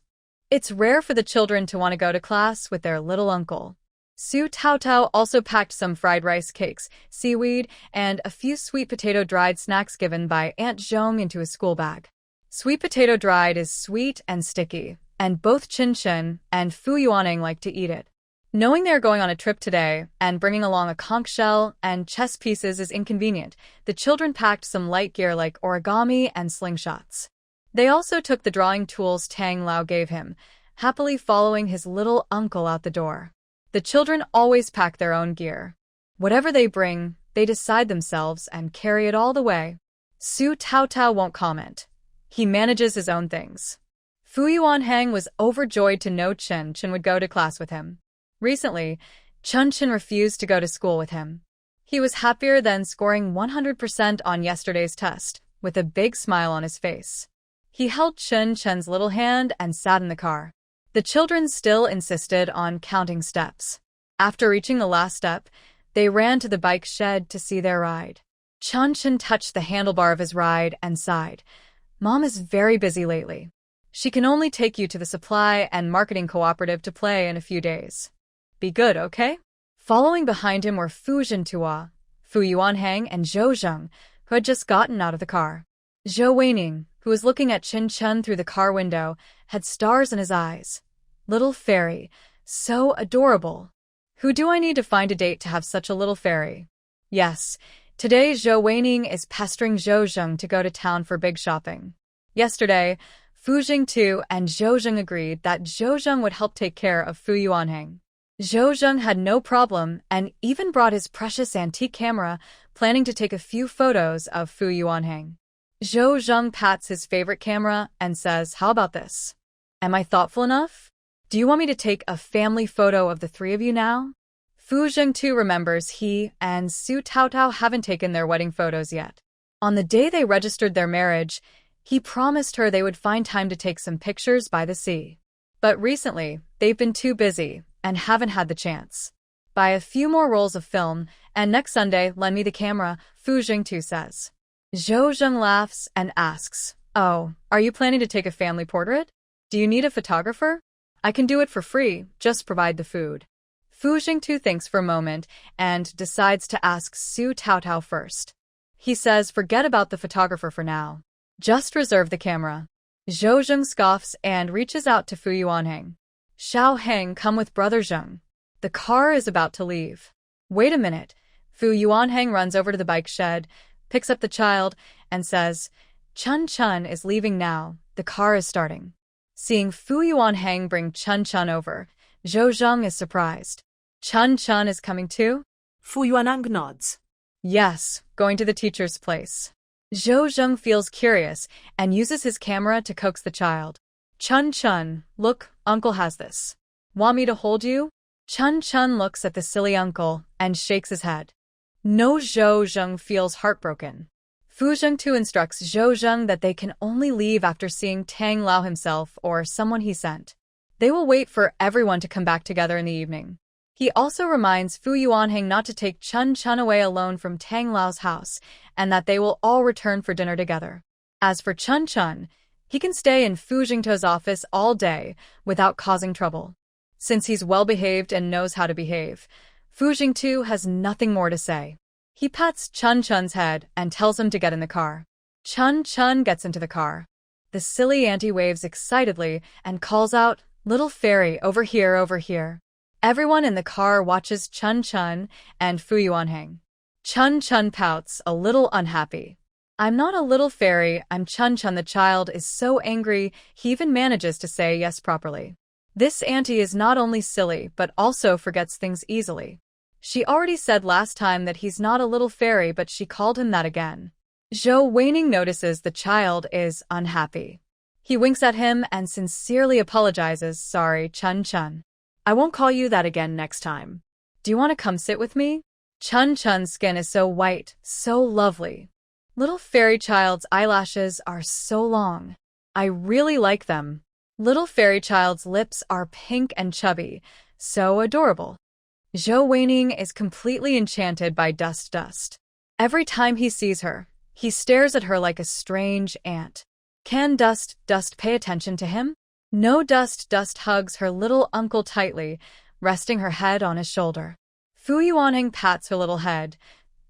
It's rare for the children to want to go to class with their little uncle. Su Taotao also packed some fried rice cakes, seaweed, and a few sweet potato dried snacks given by Aunt Zhong into his school bag. Sweet potato dried is sweet and sticky, and both Chunchen and Fu Yuanheng like to eat it. Knowing they are going on a trip today and bringing along a conch shell and chess pieces is inconvenient, the children packed some light gear like origami and slingshots. They also took the drawing tools Tang Lao gave him, happily following his little uncle out the door. The children always pack their own gear. Whatever they bring, they decide themselves and carry it all the way. Su Taotao won't comment. He manages his own things. Fu Yuanheng was overjoyed to know Chunchen would go to class with him. Recently, Chunchen refused to go to school with him. He was happier than scoring 100% on yesterday's test, with a big smile on his face. He held Chunchen's little hand and sat in the car. The children still insisted on counting steps. After reaching the last step, they ran to the bike shed to see their ride. Chunchen touched the handlebar of his ride and sighed. Mom is very busy lately. She can only take you to the supply and marketing cooperative to play in a few days. Be good, okay? Following behind him were Fu Jintua, Fu Yuanhang, and Zhou Zheng, who had just gotten out of the car. Zhou Weining, who was looking at Chen through the car window, had stars in his eyes. Little fairy, so adorable. Who do I need to find a date to have such a little fairy? Yes, today Zhou Weining is pestering Zhou Zheng to go to town for big shopping. Yesterday, Fu Jingtu and Zhou Zheng agreed that Zhou Zheng would help take care of Fu Yuanhang. Zhou Zheng had no problem and even brought his precious antique camera, planning to take a few photos of Fu Yuanhang. Zhou Zheng pats his favorite camera and says, "How about this? Am I thoughtful enough? Do you want me to take a family photo of the three of you now?" Fu Jingtu remembers he and Su Taotao haven't taken their wedding photos yet. On the day they registered their marriage, he promised her they would find time to take some pictures by the sea. But recently, they've been too busy and haven't had the chance. Buy a few more rolls of film, and next Sunday, lend me the camera, Fu Jingtu says. Zhou Zheng laughs and asks, "Oh, are you planning to take a family portrait? Do you need a photographer? I can do it for free, just provide the food." Fu Jingtu thinks for a moment and decides to ask Su Taotao first. He says forget about the photographer for now. Just reserve the camera. Zhou Zheng scoffs and reaches out to Fu Yuanhang. "Xiao Heng, come with brother Zheng. The car is about to leave." "Wait a minute." Fu Yuanhang runs over to the bike shed, picks up the child, and says, "Chunchen is leaving now. The car is starting." Seeing Fu Yuanhang bring Chunchen over, Zhou Zheng is surprised. "Chunchen is coming too?" Fu Yuanhang nods. "Yes, going to the teacher's place." Zhou Zheng feels curious and uses his camera to coax the child. "Chunchen, look, uncle has this. Want me to hold you?" Chunchen looks at the silly uncle and shakes his head. No, Zhou Zheng feels heartbroken. Fu Jingtu instructs Zhou Zheng that they can only leave after seeing Tang Lao himself or someone he sent. They will wait for everyone to come back together in the evening. He also reminds Fu Yuanhang not to take Chunchen away alone from Tang Lao's house and that they will all return for dinner together. As for Chunchen, he can stay in Fu Jingtu's office all day without causing trouble. Since he's well-behaved and knows how to behave, Fu Jingtu has nothing more to say. He pats Chunchen's head and tells him to get in the car. Chunchen gets into the car. The silly auntie waves excitedly and calls out, "Little fairy, over here, over here." Everyone in the car watches Chunchen and Fu Yuanhang. Chunchen pouts, a little unhappy. "I'm not a little fairy, I'm Chunchen." The child is so angry he even manages to say yes properly. This auntie is not only silly but also forgets things easily. She already said last time that he's not a little fairy, but she called him that again. Zhou Weining notices the child is unhappy. He winks at him and sincerely apologizes. "Sorry, Chunchen. I won't call you that again next time. Do you want to come sit with me?" Chunchen's skin is so white, so lovely. Little fairy child's eyelashes are so long. I really like them. Little fairy child's lips are pink and chubby, so adorable. Zhou Weining is completely enchanted by Dust. Every time he sees her, he stares at her like a strange aunt. Can Dust pay attention to him? No. Dust hugs her little uncle tightly, resting her head on his shoulder. Fu Yuanhang pats her little head.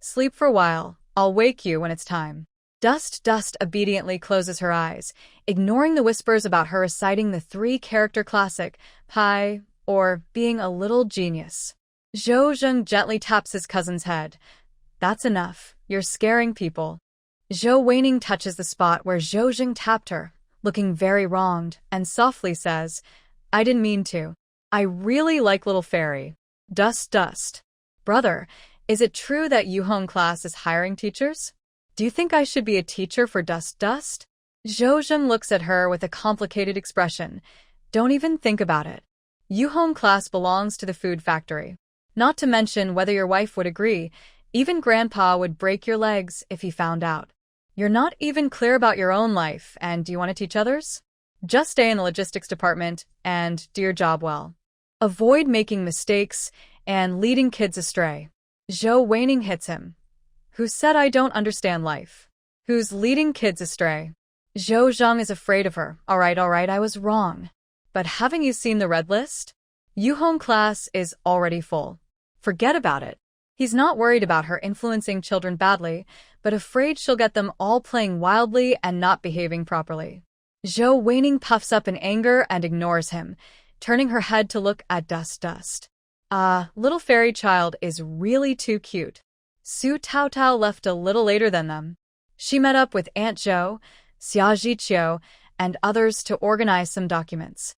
"Sleep for a while, I'll wake you when it's time." Dust obediently closes her eyes, ignoring the whispers about her reciting the three-character classic, Pi, or being a little genius. Zhou Zheng gently taps his cousin's head. "That's enough, you're scaring people." Zhou Weining touches the spot where Zhou Zheng tapped her, looking very wronged, and softly says, "I didn't mean to. I really like little fairy." Dust. "Brother, is it true that Yuhong class is hiring teachers? Do you think I should be a teacher for Dust?" Zhou Zheng looks at her with a complicated expression. "Don't even think about it. Yuhong class belongs to the food factory. Not to mention whether your wife would agree, even grandpa would break your legs if he found out. You're not even clear about your own life, and do you want to teach others?" Just stay in the logistics department and do your job well. Avoid making mistakes and leading kids astray. Zhou Weining hits him. Who said I don't understand life? Who's leading kids astray? Zhou Zhang is afraid of her. All right, I was wrong. But haven't you seen the red list? Yu Hong class is already full. Forget about it. He's not worried about her influencing children badly, but afraid she'll get them all playing wildly and not behaving properly. Zhou Weining puffs up in anger and ignores him, turning her head to look at Dust. Little fairy child is really too cute. Su Taotao left a little later than them. She met up with Aunt Zhou, Xia Zhiqiu, and others to organize some documents.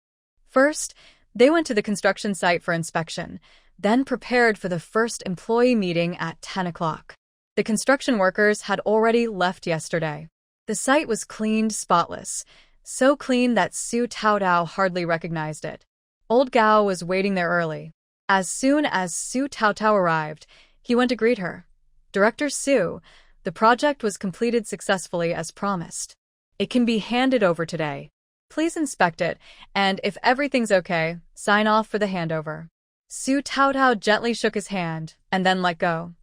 First, they went to the construction site for inspection, then prepared for the first employee meeting at 10 o'clock. The construction workers had already left yesterday. The site was cleaned spotless, so clean that Su Taotao hardly recognized it. Old Gao was waiting there early. As soon as Su Taotao arrived, he went to greet her. Director Su, the project was completed successfully as promised. It can be handed over today. Please inspect it, and if everything's okay, sign off for the handover. Su Taotao gently shook his hand, and then let go.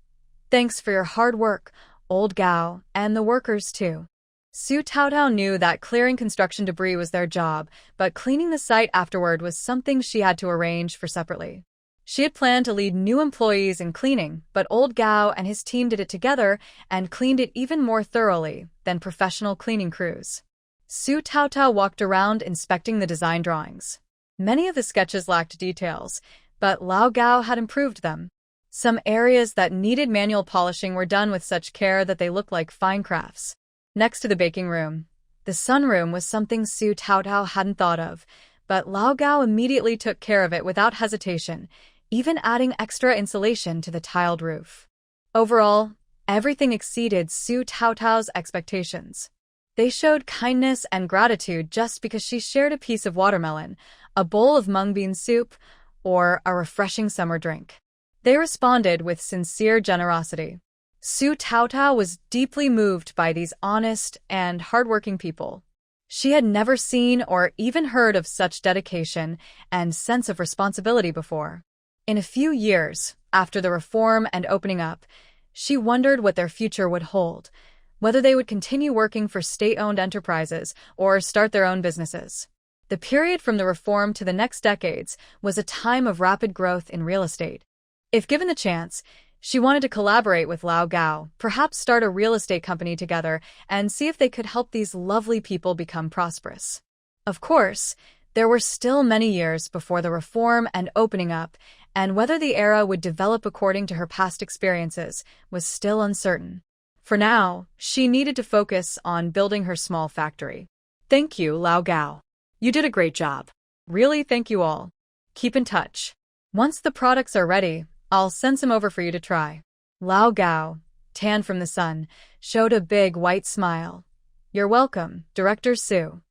Thanks for your hard work, Old Gao, and the workers too. Su Taotao knew that clearing construction debris was their job, but cleaning the site afterward was something she had to arrange for separately. She had planned to lead new employees in cleaning, but Old Gao and his team did it together and cleaned it even more thoroughly than professional cleaning crews. Su Taotao walked around inspecting the design drawings. Many of the sketches lacked details, but Lao Gao had improved them. Some areas that needed manual polishing were done with such care that they looked like fine crafts. Next to the baking room, the sunroom was something Su Taotao hadn't thought of, but Lao Gao immediately took care of it without hesitation, even adding extra insulation to the tiled roof. Overall, everything exceeded Su Taotao's expectations. They showed kindness and gratitude just because she shared a piece of watermelon, a bowl of mung bean soup, or a refreshing summer drink. They responded with sincere generosity. Su Taotao was deeply moved by these honest and hardworking people. She had never seen or even heard of such dedication and sense of responsibility before. In a few years, after the reform and opening up, she wondered what their future would hold, whether they would continue working for state-owned enterprises or start their own businesses. The period from the reform to the next decades was a time of rapid growth in real estate. If given the chance, she wanted to collaborate with Lao Gao, perhaps start a real estate company together and see if they could help these lovely people become prosperous. Of course, there were still many years before the reform and opening up, and whether the era would develop according to her past experiences was still uncertain. For now, she needed to focus on building her small factory. Thank you, Lao Gao. You did a great job. Really, thank you all. Keep in touch. Once the products are ready, I'll send some over for you to try. Lao Gao, tan from the sun, showed a big white smile. You're welcome, Director Su.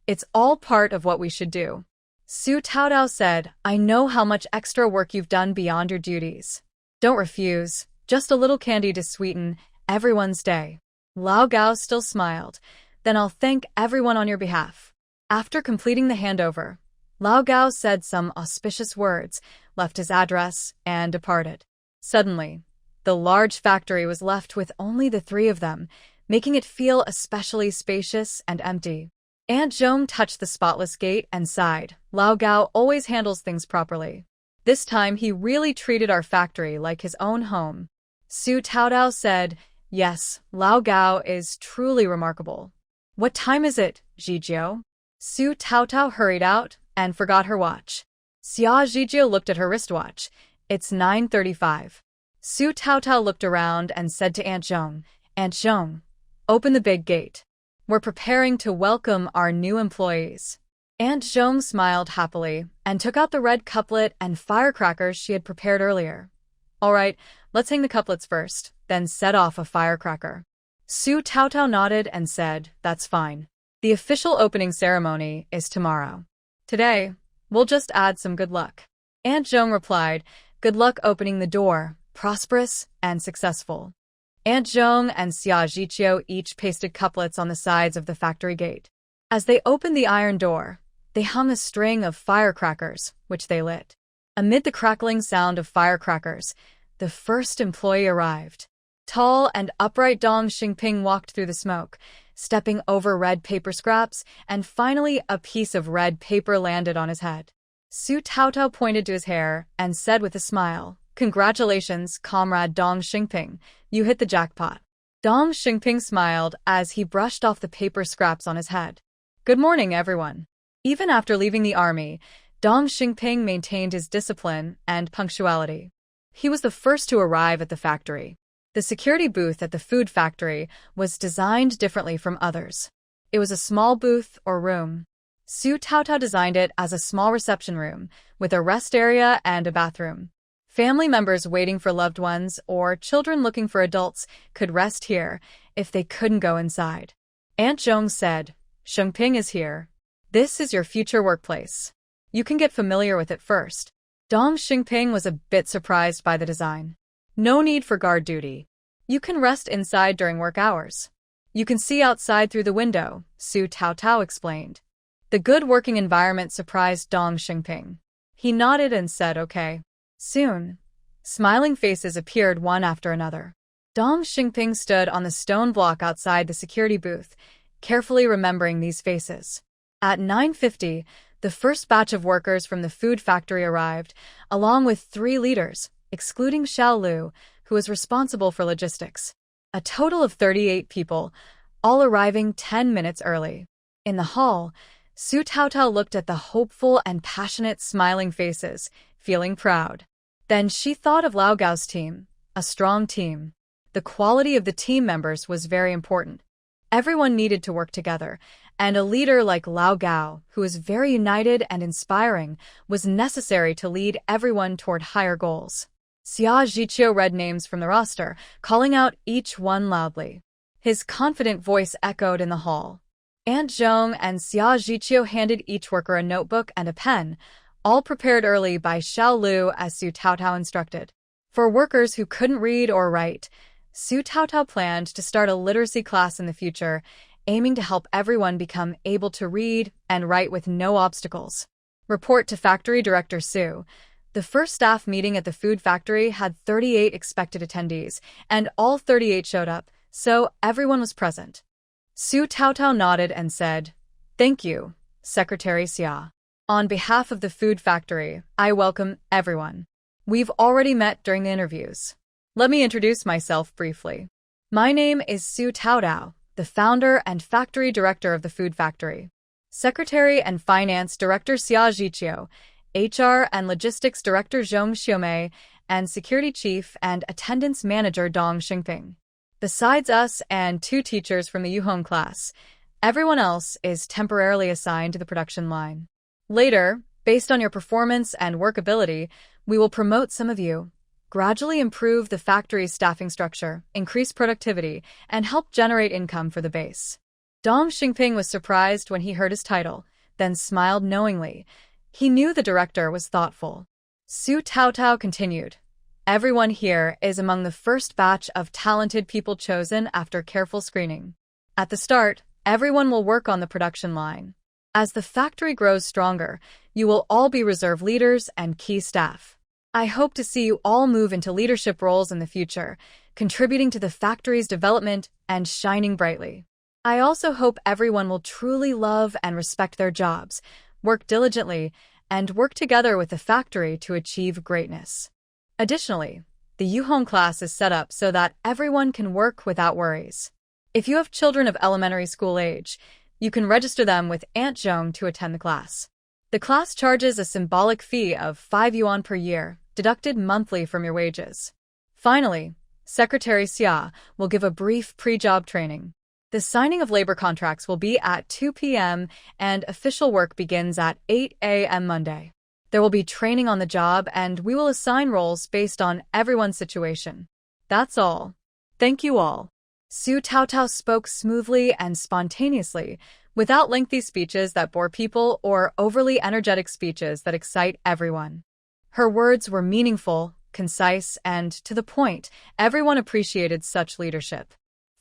It's all part of what we should do. Su Taotao said, I know how much extra work you've done beyond your duties. Don't refuse, just a little candy to sweeten everyone's day. Lao Gao still smiled. Then I'll thank everyone on your behalf. After completing the handover, Lao Gao said some auspicious words, left his address, and departed. Suddenly, the large factory was left with only the three of them, making it feel especially spacious and empty. Aunt Zhong touched the spotless gate and sighed. Lao Gao always handles things properly. This time he really treated our factory like his own home. Su Taotao said, yes, Lao Gao is truly remarkable. What time is it, Zhijiu? Su Taotao hurried out and forgot her watch. Xia Zhijiu looked at her wristwatch. It's 9:35. Su Taotao looked around and said to Aunt Zhong, open the big gate. We're preparing to welcome our new employees. Aunt Zhong smiled happily and took out the red couplet and firecrackers she had prepared earlier. All right, let's hang the couplets first, then set off a firecracker. Su Taotao nodded and said, that's fine. The official opening ceremony is tomorrow. Today, we'll just add some good luck. Aunt Zhong replied, good luck opening the door, prosperous and successful. Aunt Zhong and Xia Zhiqiu each pasted couplets on the sides of the factory gate. As they opened the iron door, they hung a string of firecrackers, which they lit. Amid the crackling sound of firecrackers, the first employee arrived. Tall and upright Dong Xingping walked through the smoke, stepping over red paper scraps, and finally a piece of red paper landed on his head. Su Taotao pointed to his hair and said with a smile, "Congratulations, comrade Dong Xingping, you hit the jackpot." Dong Xingping smiled as he brushed off the paper scraps on his head. "Good morning, everyone." Even after leaving the army, Dong Xingping maintained his discipline and punctuality. He was the first to arrive at the factory. The security booth at the food factory was designed differently from others. It was a small booth or room. Su Taotao designed it as a small reception room with a rest area and a bathroom. Family members waiting for loved ones or children looking for adults could rest here if they couldn't go inside. Aunt Zhong said, "Xingping is here. This is your future workplace. You can get familiar with it first." Dong Xingping was a bit surprised by the design. No need for guard duty. You can rest inside during work hours. You can see outside through the window, Su Taotao explained. The good working environment surprised Dong Xingping. He nodded and said okay. Soon, smiling faces appeared one after another. Dong Xingping stood on the stone block outside the security booth, carefully remembering these faces. At 9:50, the first batch of workers from the food factory arrived, along with 3 leaders, excluding Shaolu, who was responsible for logistics. A total of 38 people, all arriving 10 minutes early. In the hall, Su Taotao looked at the hopeful and passionate smiling faces, feeling proud. Then she thought of Lao Gao's team, a strong team. The quality of the team members was very important. Everyone needed to work together, and a leader like Lao Gao, who was very united and inspiring, was necessary to lead everyone toward higher goals. Xia Zhiqiu read names from the roster, calling out each one loudly. His confident voice echoed in the hall. Aunt Zhong and Xia Zhiqiu handed each worker a notebook and a pen, all prepared early by Shaolu as Su Taotao instructed. For workers who couldn't read or write, Su Taotao planned to start a literacy class in the future, aiming to help everyone become able to read and write with no obstacles. Report to Factory Director Su. The first staff meeting at the food factory had 38 expected attendees, and all 38 showed up, so everyone was present. Su Taotao nodded and said, "Thank you, Secretary Xia. On behalf of the food factory, I welcome everyone. We've already met during the interviews. Let me introduce myself briefly. My name is Su Taotao, the founder and factory director of the food factory. Secretary and Finance Director Xia Zhiqiu, HR and Logistics Director Zhong Xiumei, and Security Chief and Attendance Manager Dong Xingping. Besides us and 2 teachers from the Yuhong class, everyone else is temporarily assigned to the production line. Later, based on your performance and workability, we will promote some of you, gradually improve the factory's staffing structure, increase productivity, and help generate income for the base." Dong Xingping was surprised when he heard his title, then smiled knowingly. He knew the director was thoughtful. Su Taotao continued, "Everyone here is among the first batch of talented people chosen after careful screening. At the start, everyone will work on the production line. As the factory grows stronger, you will all be reserve leaders and key staff. I hope to see you all move into leadership roles in the future, contributing to the factory's development and shining brightly. I also hope everyone will truly love and respect their jobs, work diligently, and work together with the factory to achieve greatness." Additionally, the Yuhong class is set up so that everyone can work without worries. If you have children of elementary school age, you can register them with Aunt Zhong to attend the class. The class charges a symbolic fee of 5 yuan per year, deducted monthly from your wages. Finally, Secretary Xia will give a brief pre-job training. The signing of labor contracts will be at 2 p.m. and official work begins at 8 a.m. Monday. There will be training on the job and we will assign roles based on everyone's situation. That's all. Thank you all. Su Taotao spoke smoothly and spontaneously, without lengthy speeches that bore people or overly energetic speeches that excite everyone. Her words were meaningful, concise, and to the point. Everyone appreciated such leadership.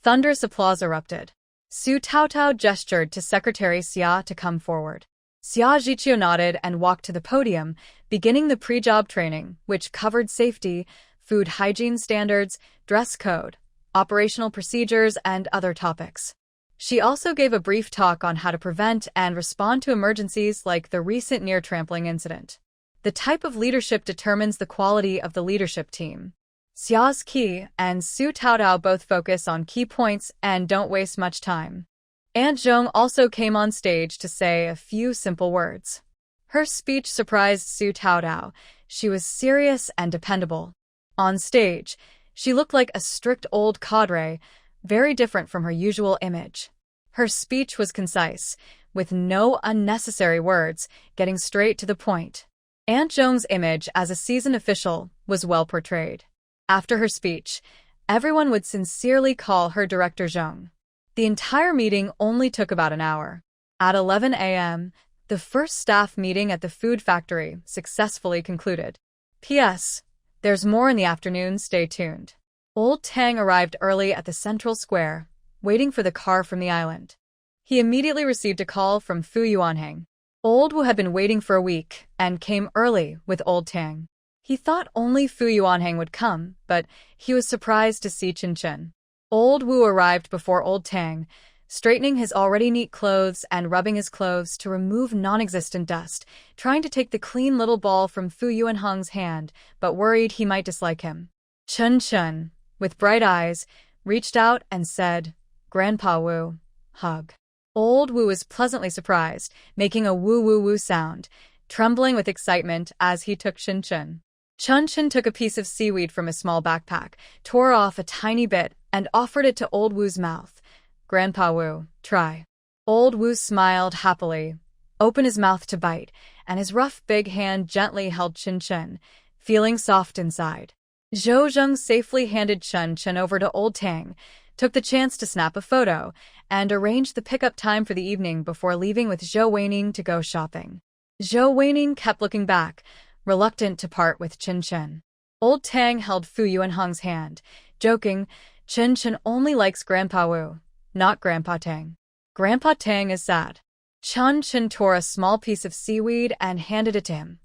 Thunderous applause erupted. Su Taotao gestured to Secretary Xia to come forward. Xia Zhiqiu nodded and walked to the podium, beginning the pre-job training, which covered safety, food hygiene standards, dress code, operational procedures, and other topics. She also gave a brief talk on how to prevent and respond to emergencies like the recent near-trampling incident. The type of leadership determines the quality of the leadership team. Xia's Qi and Su Taotao both focus on key points and don't waste much time. Aunt Zhong also came on stage to say a few simple words. Her speech surprised Su Taotao. She was serious and dependable. On stage, she looked like a strict old cadre, very different from her usual image. Her speech was concise, with no unnecessary words, getting straight to the point. Aunt Zhong's image as a seasoned official was well portrayed. After her speech, everyone would sincerely call her Director Zhong. The entire meeting only took about an hour. At 11 a.m., the first staff meeting at the food factory successfully concluded. P.S. There's more in the afternoon, stay tuned. Old Tang arrived early at the central square, waiting for the car from the island. He immediately received a call from Fu Yuanheng. Old Wu had been waiting for a week and came early with Old Tang. He thought only Fu Yuanheng would come, but he was surprised to see Chunchen. Old Wu arrived before Old Tang, straightening his already neat clothes and rubbing his clothes to remove non-existent dust, trying to take the clean little ball from Fu Yuanheng's hand, but worried he might dislike him. Chunchen, with bright eyes, reached out and said, "Grandpa Wu, hug." Old Wu was pleasantly surprised, making a woo-woo-woo sound, trembling with excitement as he took Chunchen. Chunchen took a piece of seaweed from his small backpack, tore off a tiny bit, and offered it to Old Wu's mouth. "Grandpa Wu, try." Old Wu smiled happily, opened his mouth to bite, and his rough big hand gently held Chunchen, feeling soft inside. Zhou Zheng safely handed Chunchen over to Old Tang, took the chance to snap a photo, and arranged the pickup time for the evening before leaving with Zhou Weining to go shopping. Zhou Weining kept looking back, reluctant to part with Chunchen. Old Tang held Fu Yuanheng's hand, joking, "Chunchen only likes Grandpa Wu, not Grandpa Tang. Grandpa Tang is sad." Chunchen tore a small piece of seaweed and handed it to him.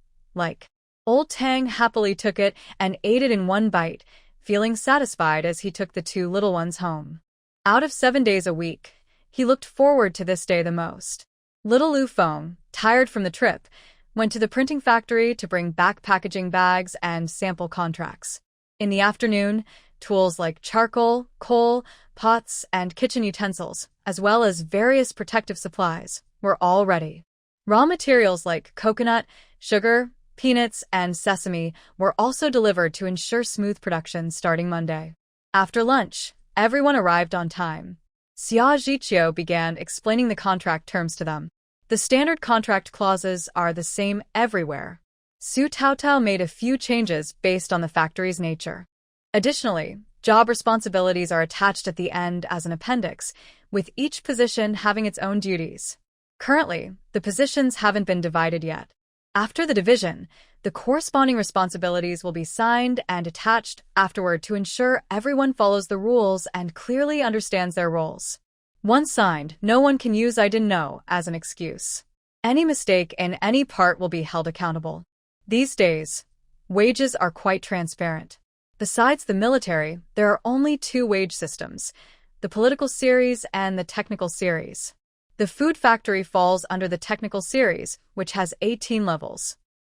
Old Tang happily took it and ate it in one bite, feeling satisfied as he took the two little ones home. Out of 7 days a week, he looked forward to this day the most. Little Lu Feng, tired from the trip, went to the printing factory to bring back packaging bags and sample contracts. In the afternoon, tools like charcoal, coal, pots, and kitchen utensils, as well as various protective supplies, were all ready. Raw materials like coconut, sugar, peanuts, and sesame were also delivered to ensure smooth production starting Monday. After lunch, everyone arrived on time. Xia Zhiqiu began explaining the contract terms to them. The standard contract clauses are the same everywhere. Su Taotao made a few changes based on the factory's nature. Additionally, job responsibilities are attached at the end as an appendix, with each position having its own duties. Currently, the positions haven't been divided yet. After the division, the corresponding responsibilities will be signed and attached afterward to ensure everyone follows the rules and clearly understands their roles. Once signed, no one can use "I didn't know" as an excuse. Any mistake in any part will be held accountable. These days, wages are quite transparent. Besides the military, there are only 2 wage systems, the political series and the technical series. The food factory falls under the technical series, which has 18 levels.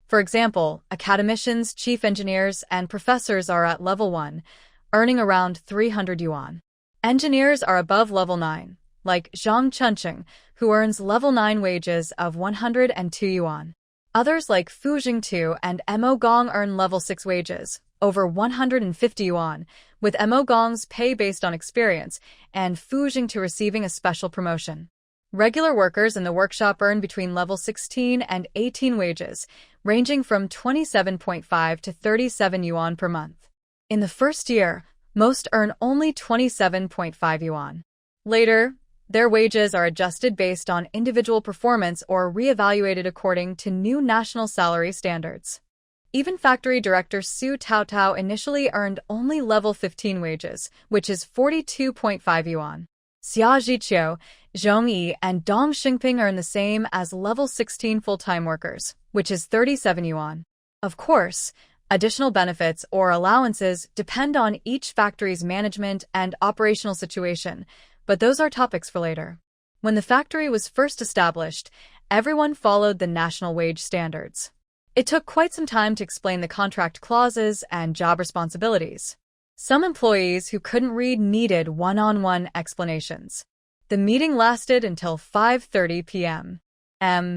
For example, academicians, chief engineers, and professors are at level 1, earning around 300 yuan. Engineers are above level 9, like Zhang Chunchen, who earns level 9 wages of 102 yuan. Others like Fu Jingtu and Mo Gong earn level 6 wages, over 150 yuan, with Mo Gong's pay based on experience, and Fu Jingtu receiving a special promotion. Regular workers in the workshop earn between level 16 and 18 wages, ranging from 27.5 to 37 yuan per month. In the first year, most earn only 27.5 yuan. Later, their wages are adjusted based on individual performance or reevaluated according to new national salary standards. Even factory director Su Taotao initially earned only level 15 wages, which is 42.5 yuan. Xia Zhiqiu, Zhong Yi, and Dong Xingping are in the same as level 16 full-time workers, which is 37 yuan. Of course, additional benefits or allowances depend on each factory's management and operational situation, but those are topics for later. When the factory was first established, everyone followed the national wage standards. It took quite some time to explain the contract clauses and job responsibilities. Some employees who couldn't read needed one-on-one explanations. The meeting lasted until 5:30 p.m.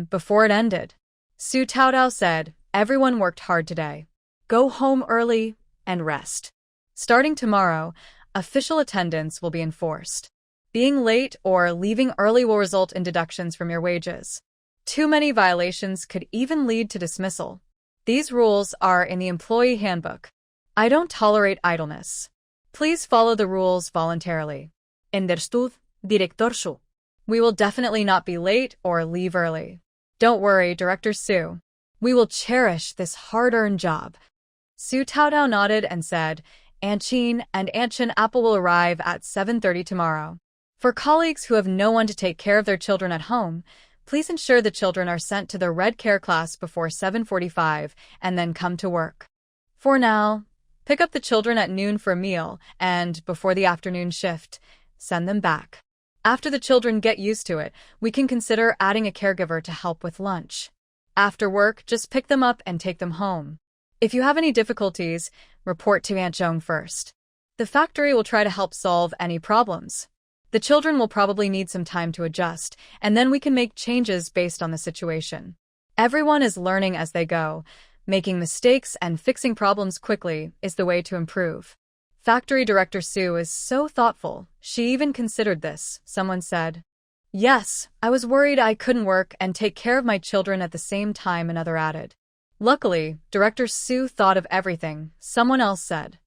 Before it ended, Su Taodao said, "Everyone worked hard today. Go home early and rest. Starting tomorrow, official attendance will be enforced. Being late or leaving early will result in deductions from your wages. Too many violations could even lead to dismissal. These rules are in the employee handbook. I don't tolerate idleness. Please follow the rules voluntarily. Understood, Director Shu. We will definitely not be late or leave early. Don't worry, Director Su. We will cherish this hard-earned job." Su Taodao nodded and said, "Aunt Chen and Aunt Chen Apple will arrive at 7:30 tomorrow. For colleagues who have no one to take care of their children at home, please ensure the children are sent to the Red Care class before 7:45 and then come to work. For now, pick up the children at noon for a meal and, before the afternoon shift, send them back. After the children get used to it, we can consider adding a caregiver to help with lunch. After work, just pick them up and take them home. If you have any difficulties, report to Aunt Zhong first. The factory will try to help solve any problems. The children will probably need some time to adjust, and then we can make changes based on the situation. Everyone is learning as they go. Making mistakes and fixing problems quickly is the way to improve." Factory Director Su is so thoughtful. She even considered this, someone said. "Yes, I was worried I couldn't work and take care of my children at the same time," another added. "Luckily, Director Su thought of everything," someone else said.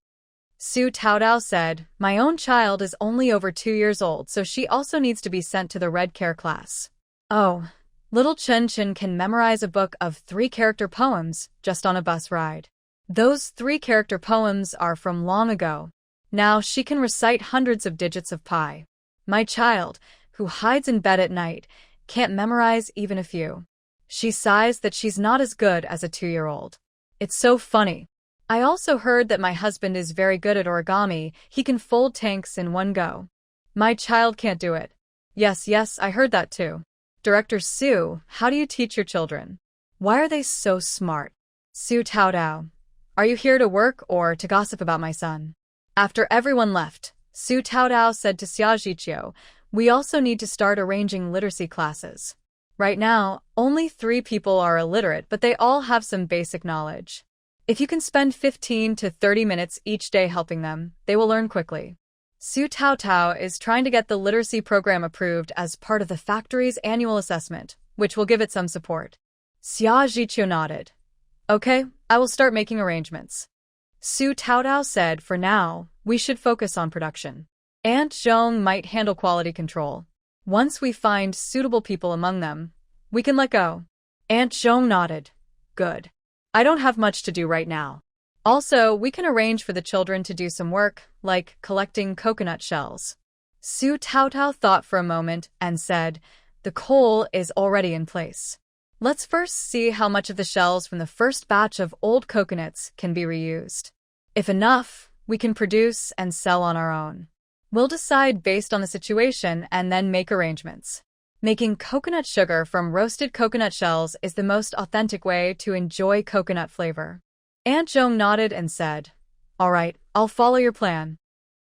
Su Taodao said, "My own child is only over 2 years old, so she also needs to be sent to the Red Care class." "Oh, little Chunchen can memorize a book of 3-character poems just on a bus ride. Those 3-character poems are from long ago. Now she can recite hundreds of digits of pi. My child, who hides in bed at night, can't memorize even a few. She sighs that she's not as good as a 2-year-old. It's so funny. I also heard that my husband is very good at origami. He can fold tanks in one go. My child can't do it." Yes, I heard that too. Director Su, how do you teach your children? Why are they so smart? Su Taodao, are you here to work or to gossip about my son? After everyone left, Su Taodao said to Xia Zhiqiu, "We also need to start arranging literacy classes. Right now, only 3 people are illiterate, but they all have some basic knowledge. If you can spend 15 to 30 minutes each day helping them, they will learn quickly." Su Taotao is trying to get the literacy program approved as part of the factory's annual assessment, which will give it some support. Xia Zhiqiu nodded. "Okay, I will start making arrangements." Su Taodao said, "For now, we should focus on production. Aunt Zhong might handle quality control. Once we find suitable people among them, we can let go." Aunt Zhong nodded. "Good. I don't have much to do right now. Also, we can arrange for the children to do some work, like collecting coconut shells." Su Taotao thought for a moment and said, "The coal is already in place. Let's first see how much of the shells from the first batch of old coconuts can be reused. If enough, we can produce and sell on our own. We'll decide based on the situation and then make arrangements. Making coconut sugar from roasted coconut shells is the most authentic way to enjoy coconut flavor." Aunt Zhong nodded and said, "All right, I'll follow your plan."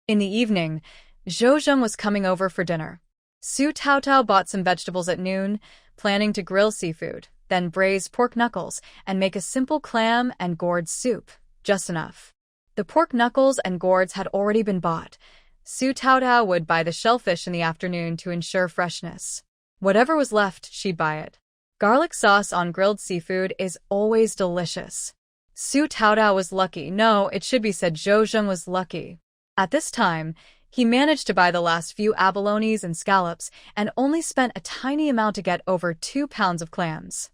In the evening, Zhou Zheng was coming over for dinner. Su Taotao bought some vegetables at noon, planning to grill seafood, then braise pork knuckles and make a simple clam and gourd soup, just enough. The pork knuckles and gourds had already been bought. Su Taotao would buy the shellfish in the afternoon to ensure freshness. Whatever was left, she'd buy it. Garlic sauce on grilled seafood is always delicious. Su Taodao was lucky. No, it should be said Zhou Zheng was lucky. At this time, he managed to buy the last few abalones and scallops and only spent a tiny amount to get over 2 pounds of clams.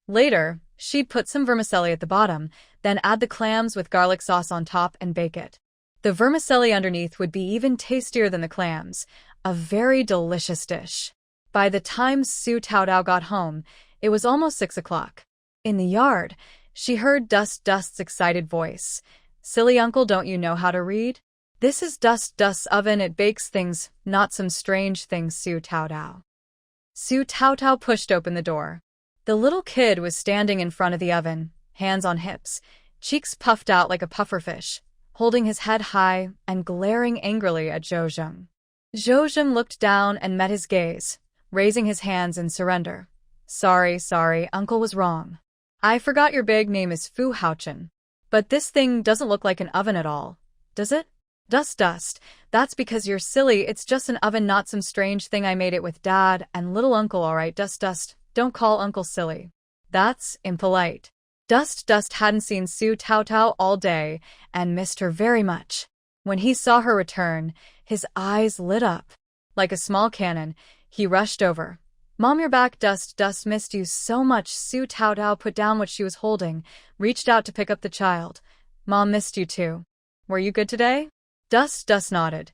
Later, she'd put some vermicelli at the bottom, then add the clams with garlic sauce on top and bake it. The vermicelli underneath would be even tastier than the clams. a very delicious dish. By the time Su Taotao got home, it was almost 6 o'clock. In the yard, she heard Dust's excited voice. "Silly uncle, don't you know how to read? This is Dust's oven, it bakes things, not some strange things." Su Taotao pushed open the door. The little kid was standing in front of the oven, hands on hips, cheeks puffed out like a pufferfish, holding his head high and glaring angrily at Zhou Zheng. Zhou Zheng looked down and met his gaze, raising his hands in surrender. Sorry, uncle was wrong. I forgot your big name is Fu Haochen. But this thing doesn't look like an oven at all, does it? Dust, that's because you're silly, it's just an oven, not some strange thing. I made it with Dad and little uncle, alright? Dust, don't call uncle silly. That's impolite. Dust hadn't seen Su Taotao all day and missed her very much. When he saw her return, his eyes lit up. Like a small cannon, he rushed over. Mom, you're back. Dust missed you so much. Su Taotao put down what she was holding, reached out to pick up the child. Mom missed you too. Were you good today? Dust nodded.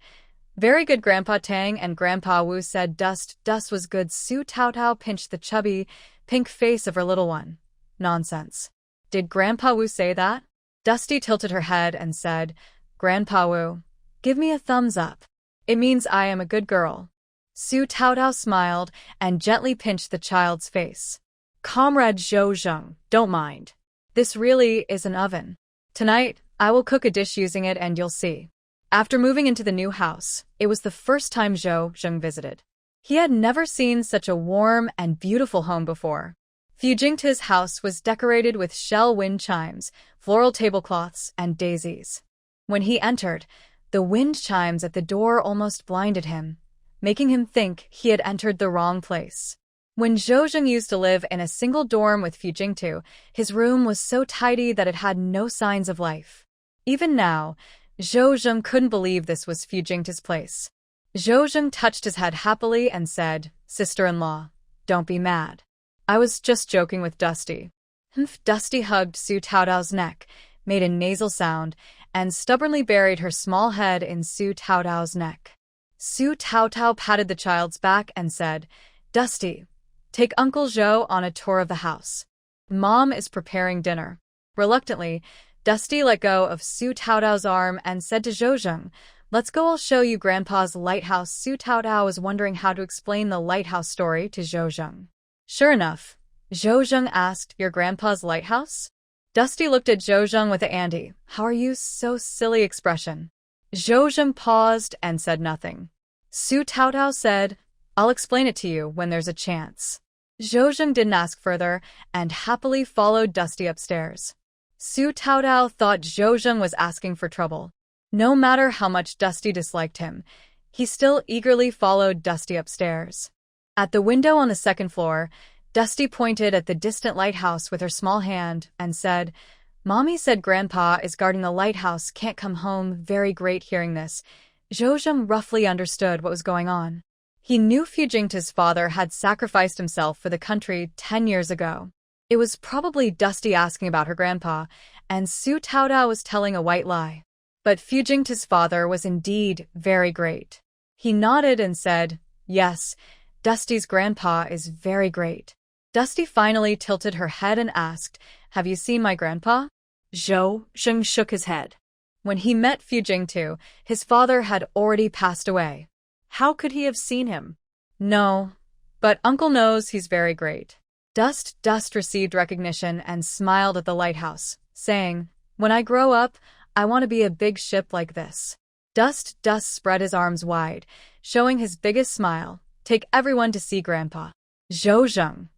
Very good, Grandpa Tang and Grandpa Wu said. Dust was good. Su Taotao pinched the chubby, pink face of her little one. Nonsense. Did Grandpa Wu say that? Dusty tilted her head and said, Grandpa Wu, give me a thumbs up. It means I am a good girl. Su Taotao smiled and gently pinched the child's face. Comrade Zhou Zheng, don't mind. This really is an oven. Tonight, I will cook a dish using it and you'll see. After moving into the new house, it was the first time Zhou Zheng visited. He had never seen such a warm and beautiful home before. Fujingta's house was decorated with shell wind chimes, floral tablecloths, and daisies. When he entered, the wind chimes at the door almost blinded him, making him think he had entered the wrong place. When Zhou Zheng used to live in a single dorm with Fujingtu, his room was so tidy that it had no signs of life. Even now, Zhou Zheng couldn't believe this was Fujingta's place. Zhou Zheng touched his head happily and said, Sister-in-law, don't be mad. I was just joking with Dusty. Dusty hugged Su Taotao's neck, made a nasal sound, and stubbornly buried her small head in Su Taotao's neck. Su Taotao patted the child's back and said, Dusty, take Uncle Zhou on a tour of the house. Mom is preparing dinner. Reluctantly, Dusty let go of Su Taotao's arm and said to Zhou Zheng, Let's go, I'll show you Grandpa's lighthouse. Su Taotao was wondering how to explain the lighthouse story to Zhou Zheng. Sure enough, Zhou Zheng asked, Your grandpa's lighthouse? Dusty looked at Zhou Zheng with a Andy, how are you so silly expression. Zhou Zheng paused and said nothing. Su Taotao said, I'll explain it to you when there's a chance. Zhou Zheng didn't ask further and happily followed Dusty upstairs. Su Taotao thought Zhou Zheng was asking for trouble. No matter how much Dusty disliked him, he still eagerly followed Dusty upstairs. At the window on the second floor, Dusty pointed at the distant lighthouse with her small hand and said, Mommy said Grandpa is guarding the lighthouse, can't come home. Very great. Hearing this, Zhou Zheng roughly understood what was going on. He knew Fujingta's father had sacrificed himself for the country 10 years ago. It was probably Dusty asking about her grandpa, and Su Taotao was telling a white lie. But Fujingta's father was indeed very great. He nodded and said, Yes, Dusty's grandpa is very great. Dusty finally tilted her head and asked, Have you seen my grandpa? Zhou Zheng shook his head. When he met Fujingtu, his father had already passed away. How could he have seen him? No, but Uncle knows he's very great. Dust received recognition and smiled at the lighthouse, saying, When I grow up, I want to be a big ship like this. Dust spread his arms wide, showing his biggest smile. Take everyone to see Grandpa. Zhou Zheng.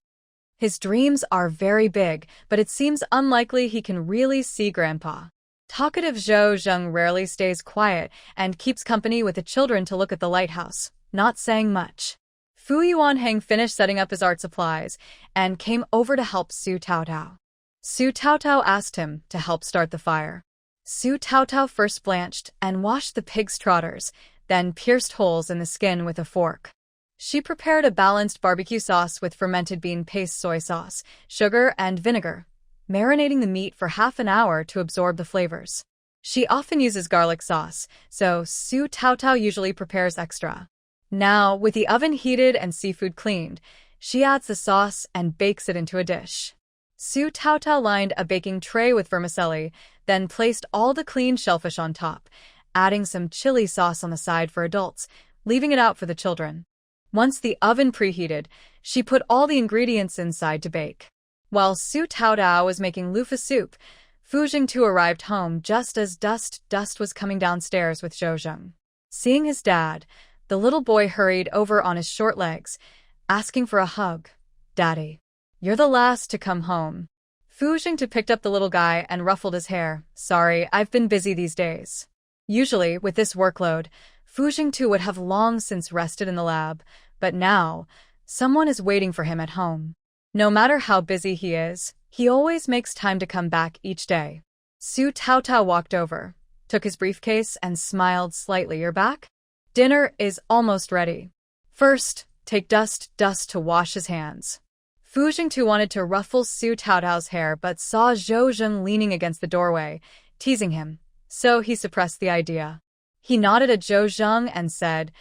His dreams are very big, but it seems unlikely he can really see Grandpa. Talkative Zhou Zheng rarely stays quiet and keeps company with the children to look at the lighthouse, not saying much. Fu Yuanheng finished setting up his art supplies and came over to help Su Taotao. Su Taotao asked him to help start the fire. Su Taotao first blanched and washed the pig's trotters, then pierced holes in the skin with a fork. She prepared a balanced barbecue sauce with fermented bean paste, soy sauce, sugar, and vinegar, marinating the meat for half an hour to absorb the flavors. She often uses garlic sauce, so Su Taotao usually prepares extra. Now, with the oven heated and seafood cleaned, she adds the sauce and bakes it into a dish. Su Taotao lined a baking tray with vermicelli, then placed all the cleaned shellfish on top, adding some chili sauce on the side for adults, leaving it out for the children. Once the oven preheated, she put all the ingredients inside to bake. While Su Taotao was making loofah soup, Fu Jingtu arrived home just as Dust was coming downstairs with Zhou. Seeing his dad, the little boy hurried over on his short legs, asking for a hug. "Daddy, you're the last to come home." Fu Jingtu picked up the little guy and ruffled his hair. "Sorry, I've been busy these days." Usually, with this workload, Fu Jingtu would have long since rested in the lab, but now, someone is waiting for him at home. No matter how busy he is, he always makes time to come back each day. Su Taotao walked over, took his briefcase and smiled slightly. "You're back? Dinner is almost ready. First, take Dust to wash his hands." Fu Jingtu wanted to ruffle Su Taotao's hair but saw Zhou leaning against the doorway, teasing him, so he suppressed the idea. He nodded at Zhou and said,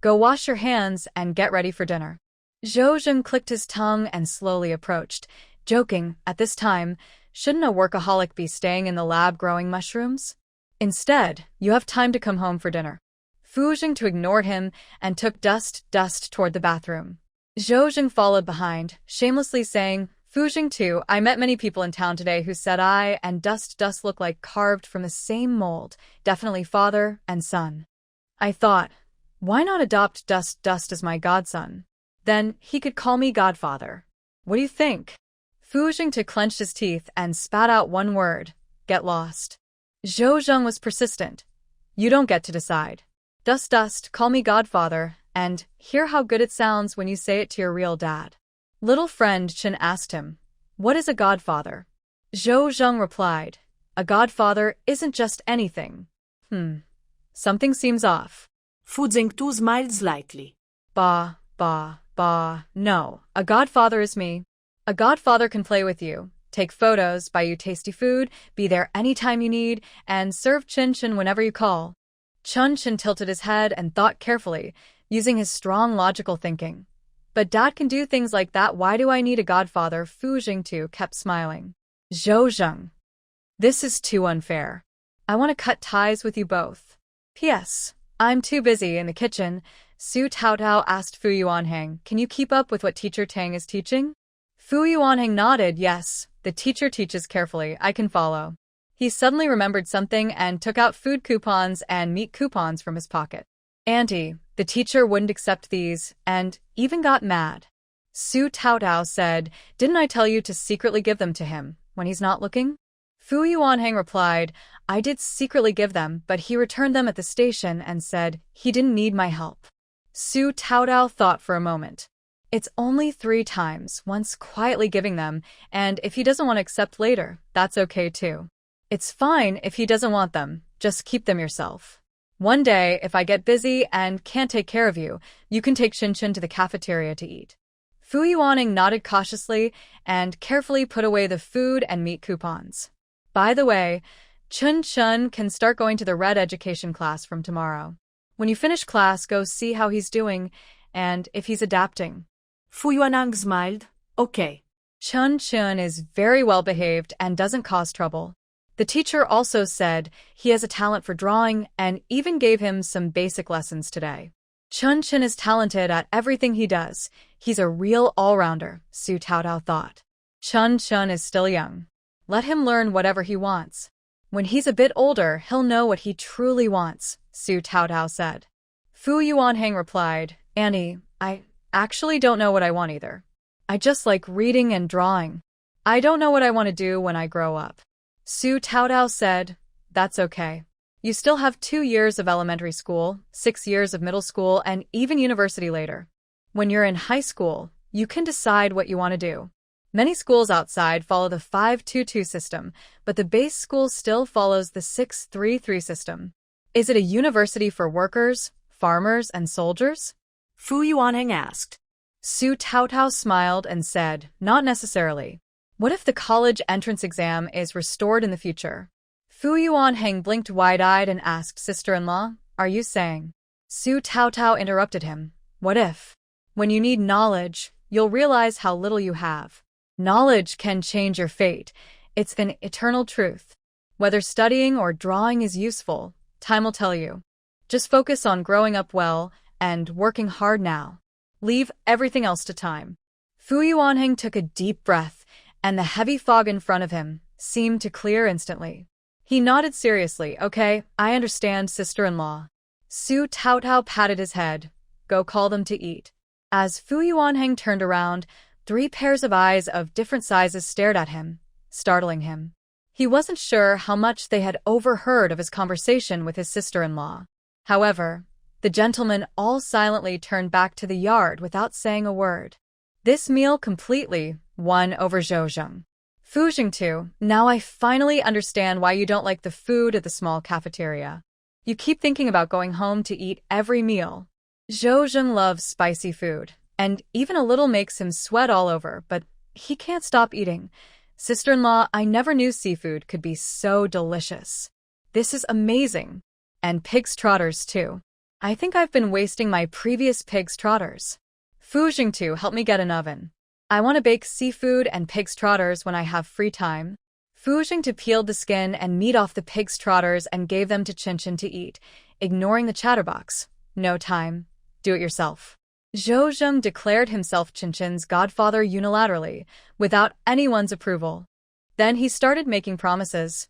"Go wash your hands and get ready for dinner." Zhou clicked his tongue and slowly approached, joking, at this time, shouldn't a workaholic be staying in the lab growing mushrooms? Instead, you have time to come home for dinner. Fu Jingtu ignored him and took Dust toward the bathroom. Zhou followed behind, shamelessly saying, "Fu Jingtu, I met many people in town today who said I and Dust look like carved from the same mold, definitely father and son. I thought, why not adopt Dust as my godson? Then he could call me godfather. What do you think?" Fu Jingtu clenched his teeth and spat out one word: "Get lost." Zhou was persistent. "You don't get to decide. Dust, call me godfather, and hear how good it sounds when you say it to your real dad." Little friend Chen asked him, "What is a godfather?" Zhou replied, "A godfather isn't just anything." Something seems off. Fu Jingtu smiled slightly. Bah, no, a godfather is me. A godfather can play with you, take photos, buy you tasty food, be there anytime you need, and serve Chunchen whenever you call. Chunchen tilted his head and thought carefully, using his strong logical thinking. "But Dad can do things like that, why do I need a godfather?" Fu Jingtu kept smiling. Zhou, this is too unfair. I want to cut ties with you both. P.S. I'm too busy in the kitchen. Su Taotao asked Fu Yuanhang, "Can you keep up with what Teacher Tang is teaching?" Fu Yuanhang nodded, "Yes, the teacher teaches carefully, I can follow." He suddenly remembered something and took out food coupons and meat coupons from his pocket. "Auntie, the teacher wouldn't accept these, and even got mad." Su Taotao said, "Didn't I tell you to secretly give them to him, when he's not looking?" Fu Yuanhang replied, "I did secretly give them, but he returned them at the station and said he didn't need my help." Su Taotao thought for a moment. It's only 3 times, once quietly giving them, and if he doesn't want to accept later, that's okay too. It's fine if he doesn't want them, just keep them yourself. One day, if I get busy and can't take care of you, you can take Chunchen to the cafeteria to eat. Fu Yuanhang nodded cautiously and carefully put away the food and meat coupons. By the way, Chunchen can start going to the Red Education class from tomorrow. When you finish class, go see how he's doing and if he's adapting. Fu Yuanhang smiled. "Okay." Chunchen is very well behaved and doesn't cause trouble. The teacher also said he has a talent for drawing and even gave him some basic lessons today. Chunchen is talented at everything he does. He's a real all-rounder, Su Taotao thought. Chunchen is still young. Let him learn whatever he wants. When he's a bit older, he'll know what he truly wants, Su Taotao said. Fu Yuanhang replied, "Annie, I actually don't know what I want either. I just like reading and drawing. I don't know what I want to do when I grow up." Su Taotao said, "That's okay. You still have 2 years of elementary school, 6 years of middle school, and even university later. When you're in high school, you can decide what you want to do. Many schools outside follow the 5-2-2 system, but the base school still follows the 6-3-3 system. Is it a university for workers, farmers, and soldiers?" Fu Yuanhang asked. Su Taotao smiled and said, "Not necessarily. What if the college entrance exam is restored in the future?" Fu Yuanhang blinked wide-eyed and asked, "Sister-in-law, are you saying?" Su Taotao interrupted him, What if? When you need knowledge, you'll realize how little you have. Knowledge can change your fate. It's an eternal truth. Whether studying or drawing is useful, time will tell you. Just focus on growing up well and working hard now. Leave everything else to time. Fu Yuanheng took a deep breath, and the heavy fog in front of him seemed to clear instantly. He nodded seriously. Okay, I understand, sister-in-law. Su Taotao patted his head. Go call them to eat. As Fu Yuanheng turned around, 3 pairs of eyes of different sizes stared at him, startling him. He wasn't sure how much they had overheard of his conversation with his sister-in-law. However, the gentlemen all silently turned back to the yard without saying a word. This meal completely won over Zhou. Fu Jingtu, now I finally understand why you don't like the food at the small cafeteria. You keep thinking about going home to eat every meal. Zhou loves spicy food, and even a little makes him sweat all over, but he can't stop eating. Sister-in-law, I never knew seafood could be so delicious. This is amazing. And pig's trotters, too. I think I've been wasting my previous pig's trotters. Fu Jingtu, help me get an oven. I want to bake seafood and pig's trotters when I have free time. Fu Jingtu peeled the skin and meat off the pig's trotters and gave them to Chunchen to eat, ignoring the chatterbox. No time. Do it yourself. Zhou declared himself Chunchen's godfather unilaterally, without anyone's approval. Then he started making promises.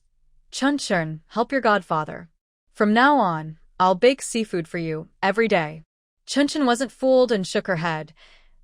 Chunchen, help your godfather. From now on, I'll bake seafood for you every day. Chunchen wasn't fooled and shook her head.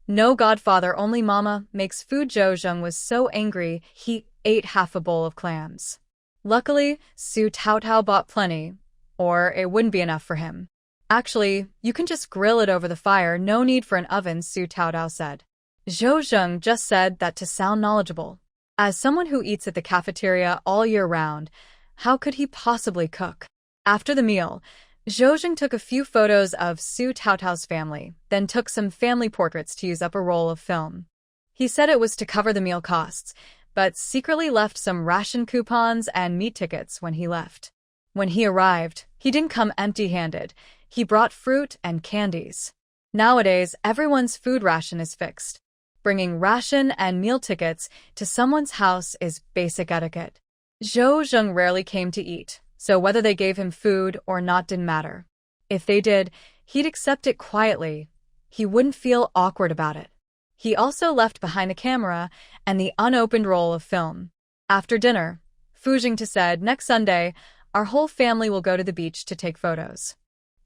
No godfather, only mama, makes food. Zhou was so angry, he ate half a bowl of clams. Luckily, Su Taotao bought plenty, or it wouldn't be enough for him. Actually, you can just grill it over the fire, no need for an oven, Su Taotao said. Zhou just said that to sound knowledgeable. As someone who eats at the cafeteria all year round, how could he possibly cook? After the meal, Zhou took a few photos of Su Taotao's family, then took some family portraits to use up a roll of film. He said it was to cover the meal costs, but secretly left some ration coupons and meat tickets when he left. When he arrived, he didn't come empty-handed. He brought fruit and candies. Nowadays, everyone's food ration is fixed. Bringing ration and meal tickets to someone's house is basic etiquette. Zhou rarely came to eat, so whether they gave him food or not didn't matter. If they did, he'd accept it quietly. He wouldn't feel awkward about it. He also left behind the camera and the unopened roll of film. After dinner, Fu Jingtu said, next Sunday, our whole family will go to the beach to take photos.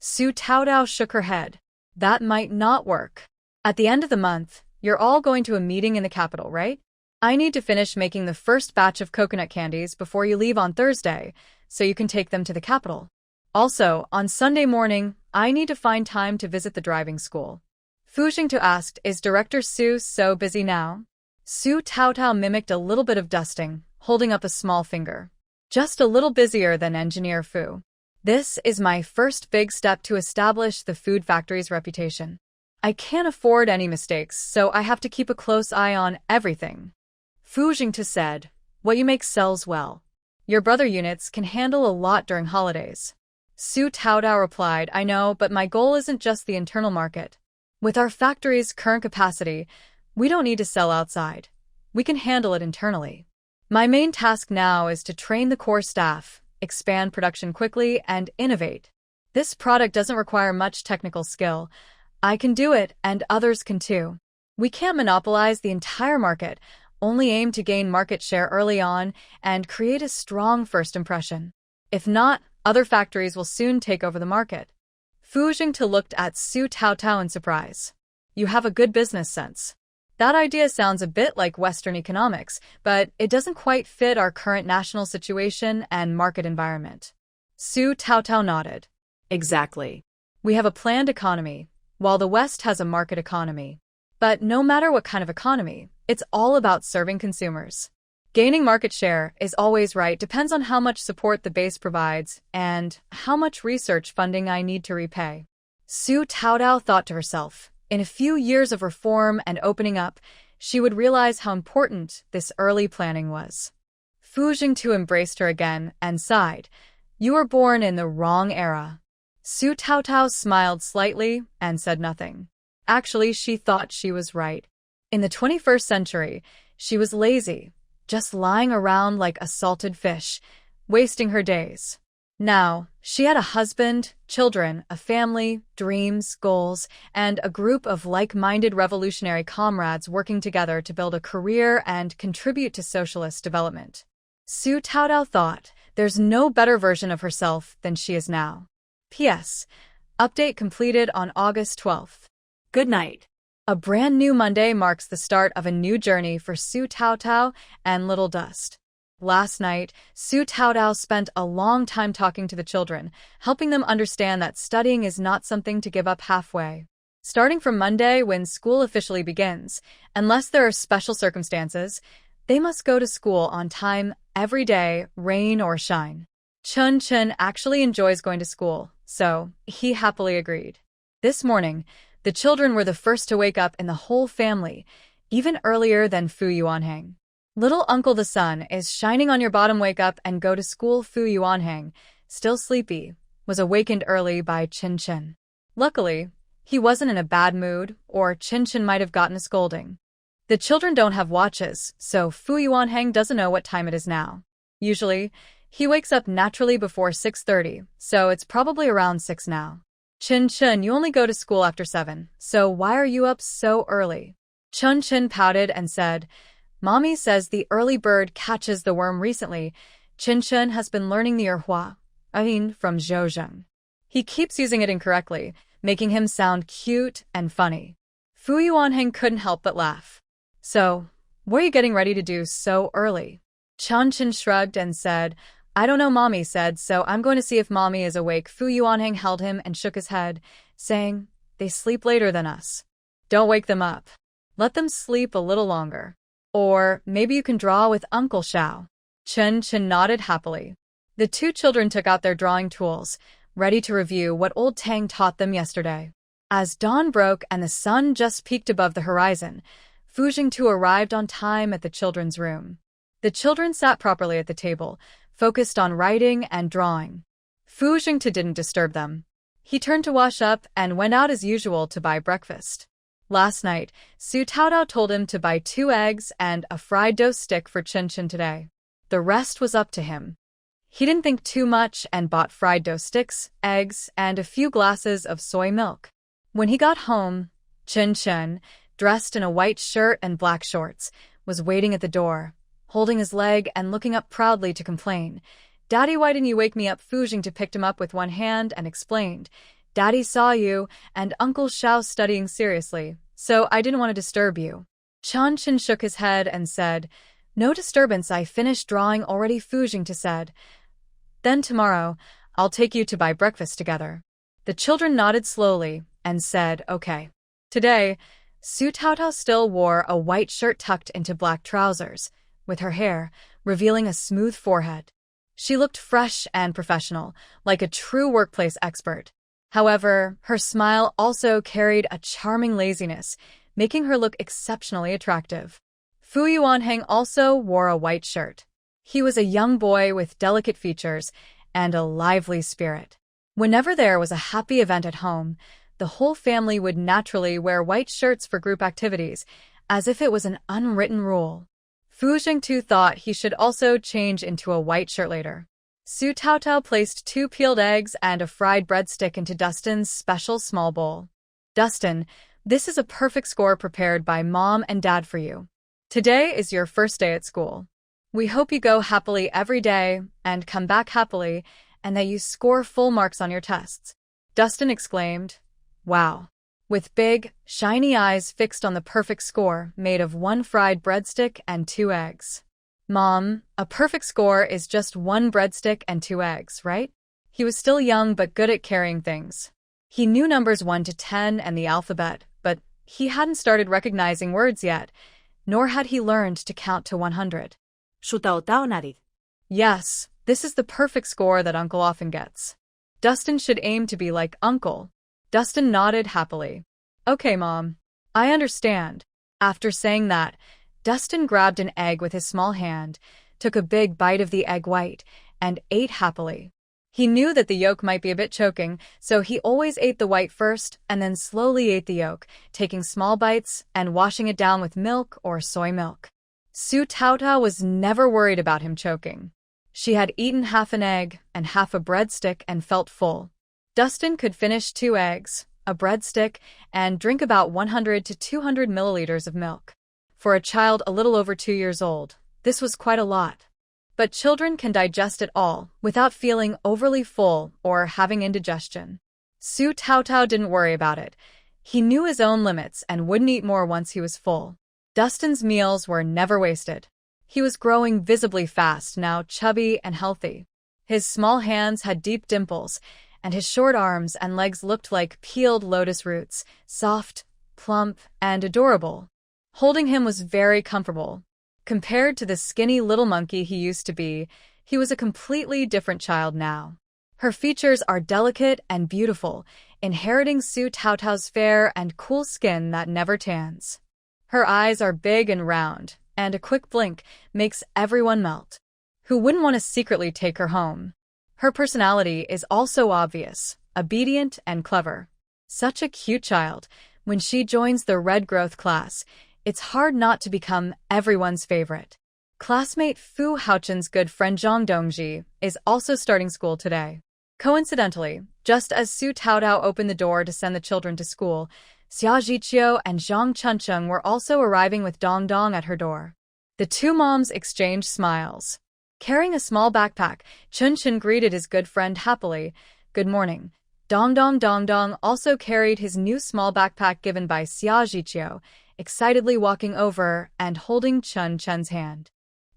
Su Taotao shook her head. That might not work. At the end of the month, you're all going to a meeting in the capital, right? I need to finish making the first batch of coconut candies before you leave on Thursday, so you can take them to the capital. Also, on Sunday morning, I need to find time to visit the driving school. Fu Jingtu asked, is Director Su so busy now? Su Taotao mimicked a little bit of dusting, holding up a small finger. Just a little busier than Engineer Fu. This is my first big step to establish the food factory's reputation. I can't afford any mistakes, so I have to keep a close eye on everything. Fu Jingtu said, what you make sells well. Your brother units can handle a lot during holidays. Su Taotao replied, I know, but my goal isn't just the internal market. With our factory's current capacity, we don't need to sell outside. We can handle it internally. My main task now is to train the core staff, expand production quickly, and innovate. This product doesn't require much technical skill. I can do it, and others can too. We can't monopolize the entire market, only aim to gain market share early on and create a strong first impression. If not, other factories will soon take over the market. Fu Jingtu looked at Su Taotao in surprise. You have a good business sense. That idea sounds a bit like Western economics, but it doesn't quite fit our current national situation and market environment. Su Taotao nodded. Exactly. We have a planned economy, while the West has a market economy. But no matter what kind of economy, it's all about serving consumers. Gaining market share is always right, depends on how much support the base provides and how much research funding I need to repay. Su Taotao thought to herself, in a few years of reform and opening up, she would realize how important this early planning was. Fu Jingtu embraced her again and sighed. You were born in the wrong era. Su Taotao smiled slightly and said nothing. Actually, she thought she was right. In the 21st century, she was lazy, just lying around like a salted fish, wasting her days. Now, she had a husband, children, a family, dreams, goals, and a group of like-minded revolutionary comrades working together to build a career and contribute to socialist development. Su Taodao thought, there's no better version of herself than she is now. P.S. Update completed on August 12th. Good night. A brand new Monday marks the start of a new journey for Su Taodao and Little Dust. Last night, Su Taodao spent a long time talking to the children, helping them understand that studying is not something to give up halfway. Starting from Monday, when school officially begins, unless there are special circumstances, they must go to school on time every day, rain or shine. Chunchen actually enjoys going to school, so he happily agreed. This morning, the children were the first to wake up in the whole family, even earlier than Fu Yuanhang. Little Uncle the Sun is shining on your bottom. Wake up and go to school. Fu Yuanhang, still sleepy, was awakened early by Chunchen. Luckily, he wasn't in a bad mood, or Chunchen might have gotten a scolding. The children don't have watches, so Fu Yuanhang doesn't know what time it is now. Usually, he wakes up naturally before 6:30, so it's probably around 6 now. Chunchen, you only go to school after 7, so why are you up so early? Chunchen pouted and said, Mommy says the early bird catches the worm. Recently, Chunchen has been learning the Wuihwa, from Zhouzheng. He keeps using it incorrectly, making him sound cute and funny. Fu Yuanheng couldn't help but laugh. So, what are you getting ready to do so early? Chunchen shrugged and said, I don't know, Mommy said, so I'm going to see if Mommy is awake. Fu Yuanheng held him and shook his head, saying, They sleep later than us. Don't wake them up. Let them sleep a little longer. Or maybe you can draw with Uncle Shao. Chunchen nodded happily. The two children took out their drawing tools, ready to review what old Tang taught them yesterday. As dawn broke and the sun just peeked above the horizon, Fu Jingtu arrived on time at the children's room. The children sat properly at the table, focused on writing and drawing. Fu Jingtu didn't disturb them. He turned to wash up and went out as usual to buy breakfast. Last night, Su Taodao told him to buy 2 eggs and a fried dough stick for Chunchen today. The rest was up to him. He didn't think too much and bought fried dough sticks, eggs, and a few glasses of soy milk. When he got home, Chunchen, dressed in a white shirt and black shorts, was waiting at the door, holding his leg and looking up proudly to complain. Daddy, why didn't you wake me up? Fu Jingtu picked him up with one hand and explained, Daddy saw you and Uncle Shao studying seriously, so I didn't want to disturb you. Chunchen shook his head and said, No disturbance, I finished drawing already. Fu Jingtu said, Then tomorrow, I'll take you to buy breakfast together. The children nodded slowly and said, Okay. Today, Su Taodao still wore a white shirt tucked into black trousers, with her hair revealing a smooth forehead. She looked fresh and professional, like a true workplace expert. However, her smile also carried a charming laziness, making her look exceptionally attractive. Fu Yuanheng also wore a white shirt. He was a young boy with delicate features and a lively spirit. Whenever there was a happy event at home, the whole family would naturally wear white shirts for group activities, as if it was an unwritten rule. Fu Jingtu thought he should also change into a white shirt later. Su Taodao placed 2 peeled eggs and a fried breadstick into Dustin's special small bowl. Dustin, this is a perfect score prepared by Mom and Dad for you. Today is your first day at school. We hope you go happily every day and come back happily, and that you score full marks on your tests. Dustin exclaimed, Wow. With big, shiny eyes fixed on the perfect score made of 1 fried breadstick and 2 eggs. Mom, a perfect score is just 1 breadstick and 2 eggs, right? He was still young but good at carrying things. He knew numbers 1 to 10 and the alphabet, but he hadn't started recognizing words yet, nor had he learned to count to 100. Yes, this is the perfect score that Uncle often gets. Dustin should aim to be like Uncle. Dustin nodded happily. Okay, Mom. I understand. After saying that, Dustin grabbed an egg with his small hand, took a big bite of the egg white, and ate happily. He knew that the yolk might be a bit choking, so he always ate the white first and then slowly ate the yolk, taking small bites and washing it down with milk or soy milk. Su Taotao was never worried about him choking. She had eaten half an egg and half a breadstick and felt full. Dustin could finish 2 eggs, a breadstick, and drink about 100 to 200 milliliters of milk. For a child a little over 2 years old, this was quite a lot. But children can digest it all without feeling overly full or having indigestion. Su Taotao didn't worry about it. He knew his own limits and wouldn't eat more once he was full. Dustin's meals were never wasted. He was growing visibly fast, now chubby and healthy. His small hands had deep dimples, and his short arms and legs looked like peeled lotus roots, soft, plump, and adorable. Holding him was very comfortable. Compared to the skinny little monkey he used to be, he was a completely different child now. Her features are delicate and beautiful, inheriting Su Taotao's fair and cool skin that never tans. Her eyes are big and round, and a quick blink makes everyone melt. Who wouldn't want to secretly take her home? Her personality is also obvious, obedient and clever. Such a cute child. When she joins the red growth class, it's hard not to become everyone's favorite. Classmate Fu Haochen's good friend Zhang Dongji is also starting school today. Coincidentally, just as Su Taotao opened the door to send the children to school, Xia Zhiqiu and Zhang Chunchen were also arriving with Dong Dong at her door. The two moms exchanged smiles. Carrying a small backpack, Chunchen greeted his good friend happily. Good morning. Dong Dong also carried his new small backpack given by Xia Zhiqiu, excitedly walking over and holding Chunchen's hand.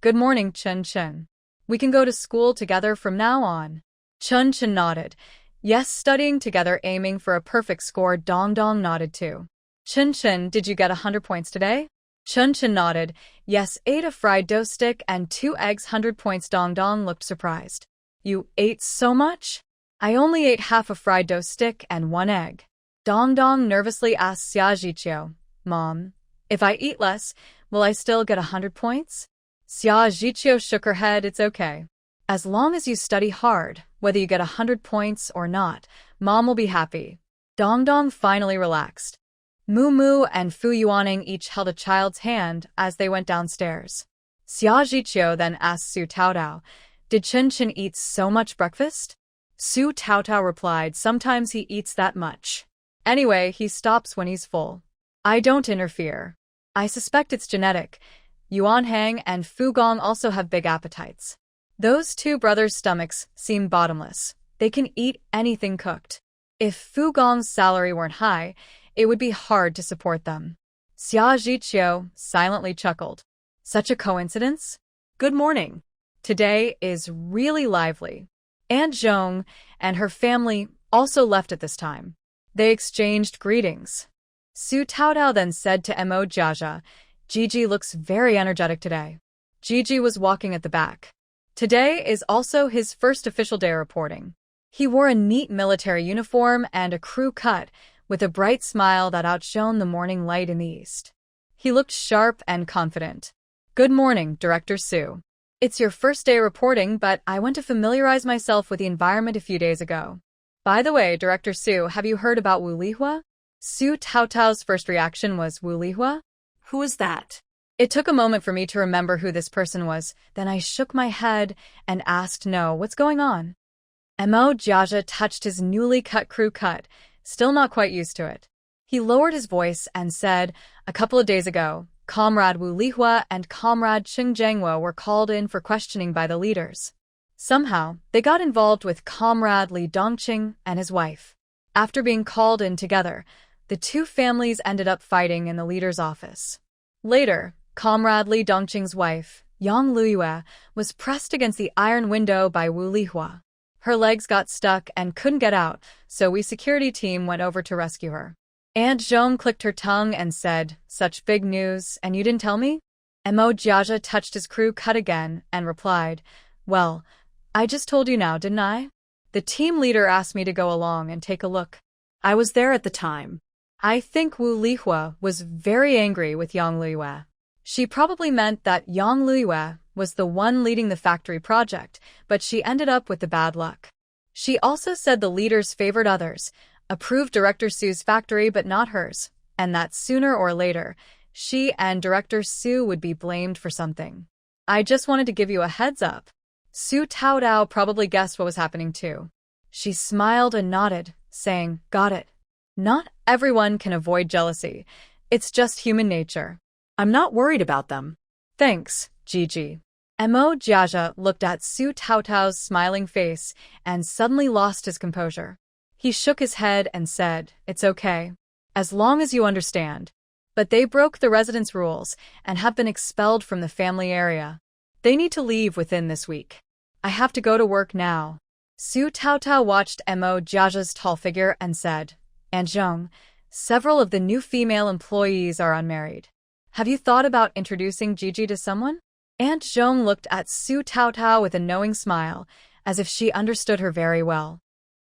Good morning, Chunchen. We can go to school together from now on. Chunchen nodded. Yes, studying together aiming for a perfect score. Dong Dong nodded too. Chunchen, did you get 100 points today? Chunchen nodded. Yes, ate a fried dough stick and 2 eggs. 100 points. Dong Dong looked surprised. You ate so much? I only ate half a fried dough stick and 1 egg. Dong Dong nervously asked Xia Zhiqiu, Mom, if I eat less, will I still get 100 points? Xia Zhiqiu shook her head. It's okay. As long as you study hard, whether you get 100 points or not, Mom will be happy. Dong Dong finally relaxed. Mu Mu and Fu Yuaning each held a child's hand as they went downstairs. Xia Zhiqiu then asked Su Taotao, Did Chunchen eat so much breakfast? Su Taotao replied, Sometimes he eats that much. Anyway, he stops when he's full. I don't interfere. I suspect it's genetic. Yuan Hang and Fu Gong also have big appetites. Those two brothers' stomachs seem bottomless. They can eat anything cooked. If Fu Gong's salary weren't high, it would be hard to support them. Xia Zhiqiu silently chuckled. Such a coincidence? Good morning. Today is really lively. Aunt Zhong and her family also left at this time. They exchanged greetings. Su Taotao then said to Mo Jiajia, Jiji looks very energetic today. Jiji was walking at the back. Today is also his first official day reporting. He wore a neat military uniform and a crew cut, with a bright smile that outshone the morning light in the east. He looked sharp and confident. Good morning, Director Su. It's your first day reporting, but I went to familiarize myself with the environment a few days ago. By the way, Director Su, have you heard about Wuihwa? Su Taotao's first reaction was Wuihwa? Who is that? It took a moment for me to remember who this person was, then I shook my head and asked, No, what's going on? Mo Jiajia touched his newly cut crew cut, still not quite used to it. He lowered his voice and said, A couple of days ago, Comrade Wuihwa and Comrade Cheng Jianghua were called in for questioning by the leaders. Somehow, they got involved with Comrade Li Dongqing and his wife. After being called in together, the two families ended up fighting in the leader's office. Later, Comrade Li Dongqing's wife, Yong Lua, was pressed against the iron window by Wuihwa. Her legs got stuck and couldn't get out, so we security team went over to rescue her. Aunt Zhong clicked her tongue and said, Such big news, and you didn't tell me? Mo Jiajia touched his crew cut again and replied, Well, I just told you now, didn't I? The team leader asked me to go along and take a look. I was there at the time. I think Wuihwa was very angry with Yong Lua. She probably meant that Yong Lua was the one leading the factory project, but she ended up with the bad luck. She also said the leaders favored others, approved Director Su's factory but not hers, and that sooner or later, she and Director Su would be blamed for something. I just wanted to give you a heads up. Su Taodao probably guessed what was happening too. She smiled and nodded, saying, got it. Not everyone can avoid jealousy. It's just human nature. I'm not worried about them. Thanks, Jiji. Mo Jiaja looked at Su Taotao's smiling face and suddenly lost his composure. He shook his head and said, it's okay. As long as you understand. But they broke the residence rules and have been expelled from the family area. They need to leave within this week. I have to go to work now. Su Taotao watched Mo Jiaja's tall figure and said, Aunt Zhong, several of the new female employees are unmarried. Have you thought about introducing Jiji to someone? Aunt Zhong looked at Su Taotao with a knowing smile, as if she understood her very well.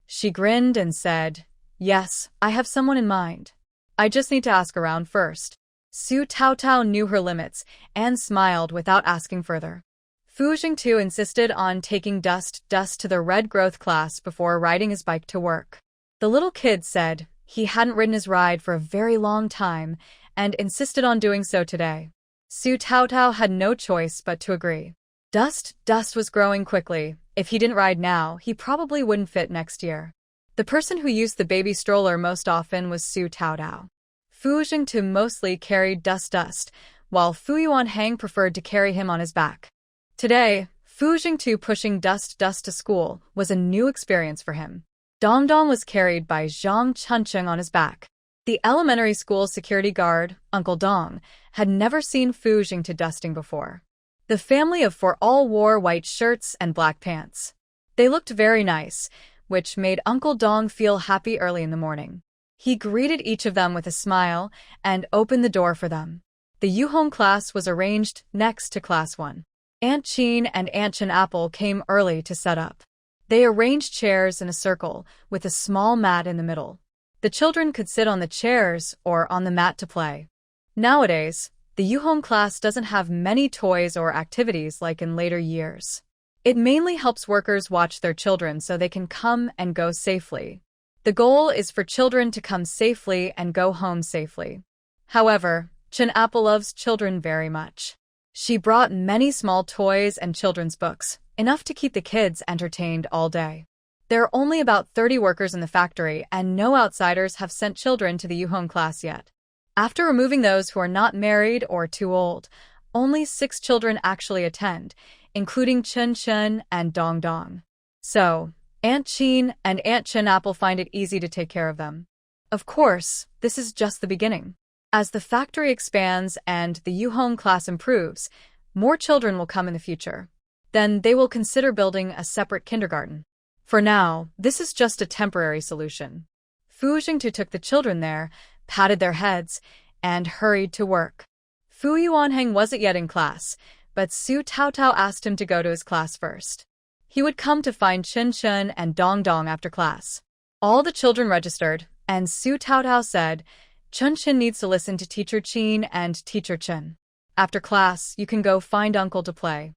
She grinned and said, yes, I have someone in mind. I just need to ask around first. Su Taotao knew her limits and smiled without asking further. Fu Jingtu insisted on taking Dust to the red growth class before riding his bike to work. The little kid said he hadn't ridden his ride for a very long time and insisted on doing so today. Su Taotao had no choice but to agree. Dust was growing quickly. If he didn't ride now, he probably wouldn't fit next year. The person who used the baby stroller most often was Su Taodao. Fu Jingtu mostly carried Dust, while Fu Yuanhang preferred to carry him on his back. Today, Fu Jingtu pushing Dust to school was a new experience for him. Dongdong was carried by Zhang Chunchen on his back. The elementary school security guard, Uncle Dong, had never seen Fu Jingtu dusting before. The family of four all wore white shirts and black pants. They looked very nice, which made Uncle Dong feel happy early in the morning. He greeted each of them with a smile and opened the door for them. The Yuhong class was arranged next to Class 1. Aunt Chin and Aunt Chen Apple came early to set up. They arranged chairs in a circle with a small mat in the middle. The children could sit on the chairs or on the mat to play. Nowadays, the Yuhong class doesn't have many toys or activities like in later years. It mainly helps workers watch their children so they can come and go safely. The goal is for children to come safely and go home safely. However, Chen Apple loves children very much. She brought many small toys and children's books, enough to keep the kids entertained all day. There are only about 30 workers in the factory and no outsiders have sent children to the Yuhong class yet. After removing those who are not married or too old, only 6 children actually attend, including Chunchen and Dongdong. So, Aunt Chin and Aunt Chen Apple find it easy to take care of them. Of course, this is just the beginning. As the factory expands and the Yuhong class improves, more children will come in the future. Then they will consider building a separate kindergarten. For now, this is just a temporary solution. Fu Jingtu took the children there, patted their heads, and hurried to work. Fu Yuanheng wasn't yet in class, but Su Taotao asked him to go to his class first. He would come to find Chunchen and Dongdong after class. All the children registered, and Su Taotao said, Chunchen needs to listen to Teacher Chin and Teacher Chen. After class, you can go find Uncle to play.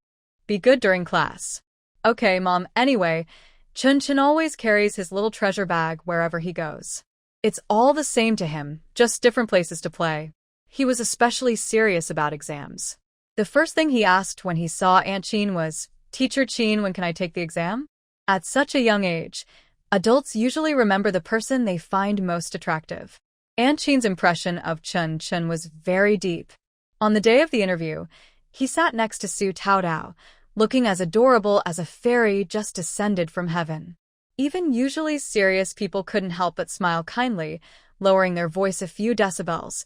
Be good during class. Okay, Mom. Anyway, Chunchen always carries his little treasure bag wherever he goes. It's all the same to him, just different places to play. He was especially serious about exams. The first thing he asked when he saw Aunt Chin was, Teacher Chin, when can I take the exam? At such a young age, adults usually remember the person they find most attractive. Aunt Chin's impression of Chunchen was very deep. On the day of the interview, he sat next to Su Taodao, looking as adorable as a fairy just descended from heaven. Even usually serious people couldn't help but smile kindly, lowering their voice a few decibels.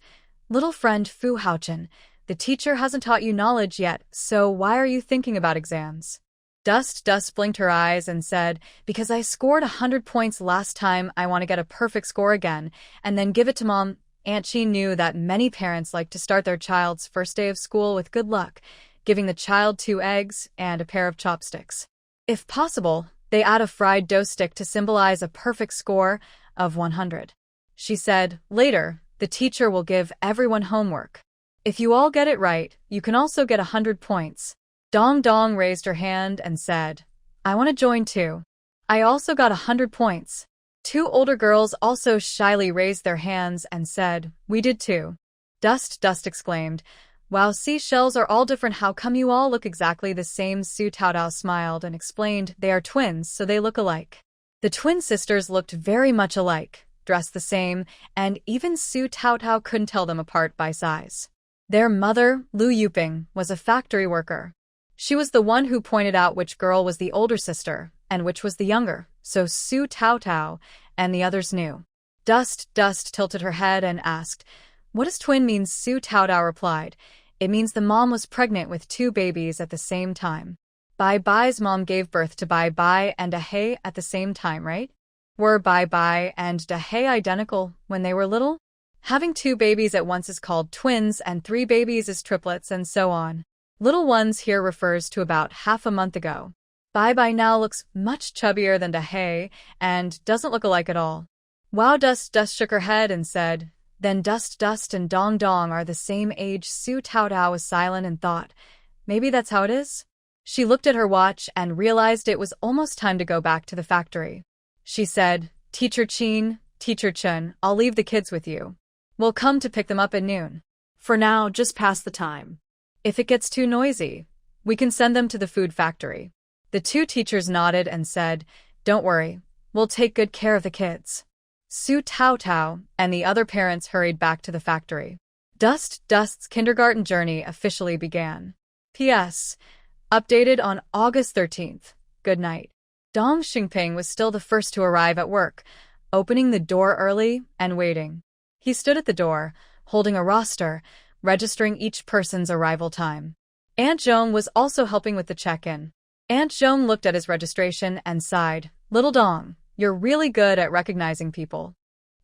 Little friend Fu Haochen, the teacher hasn't taught you knowledge yet, so why are you thinking about exams? Dust blinked her eyes and said, because I scored 100 points last time, I want to get a perfect score again, and then give it to Mom. Aunt Chin knew that many parents like to start their child's first day of school with good luck, giving the child 2 eggs and a pair of chopsticks. If possible, they add a fried dough stick to symbolize a perfect score of 100. She said, later, the teacher will give everyone homework. If you all get it right, you can also get 100 points. Dong raised her hand and said, I want to join too. I also got 100 points. Two older girls also shyly raised their hands and said, we did too. Dust exclaimed, wow, seashells are all different, how come you all look exactly the same? Su Taotao smiled and explained, they are twins, so they look alike. The twin sisters looked very much alike, dressed the same, and even Su Taotao couldn't tell them apart by size. Their mother, Lu Yuping, was a factory worker. She was the one who pointed out which girl was the older sister, and which was the younger, so Su Taotao and the others knew. Dust tilted her head and asked, what does twin mean? Su Taotao replied, it means the mom was pregnant with two babies at the same time. Bai Bai's mom gave birth to Bai Bai and Dahe at the same time, right? Were Bai Bai and Dahe identical when they were little? Having two babies at once is called twins and three babies is triplets and so on. Little ones here refers to about half a month ago. Bai Bai now looks much chubbier than Dahe and doesn't look alike at all. Wow, Dust shook her head and said, then Dust and Dong are the same age. Su Taotao was silent and thought, maybe that's how it is? She looked at her watch and realized it was almost time to go back to the factory. She said, Teacher Chen, Teacher Chen, I'll leave the kids with you. We'll come to pick them up at noon. For now, just pass the time. If it gets too noisy, we can send them to the food factory. The two teachers nodded and said, don't worry, we'll take good care of the kids. Su Taotao and the other parents hurried back to the factory. Dust's kindergarten journey officially began. P.S. Updated on August 13th. Good night. Dong Xingping was still the first to arrive at work, opening the door early and waiting. He stood at the door, holding a roster, registering each person's arrival time. Aunt Zhong was also helping with the check-in. Aunt Zhong looked at his registration and sighed, Little Dong, you're really good at recognizing people.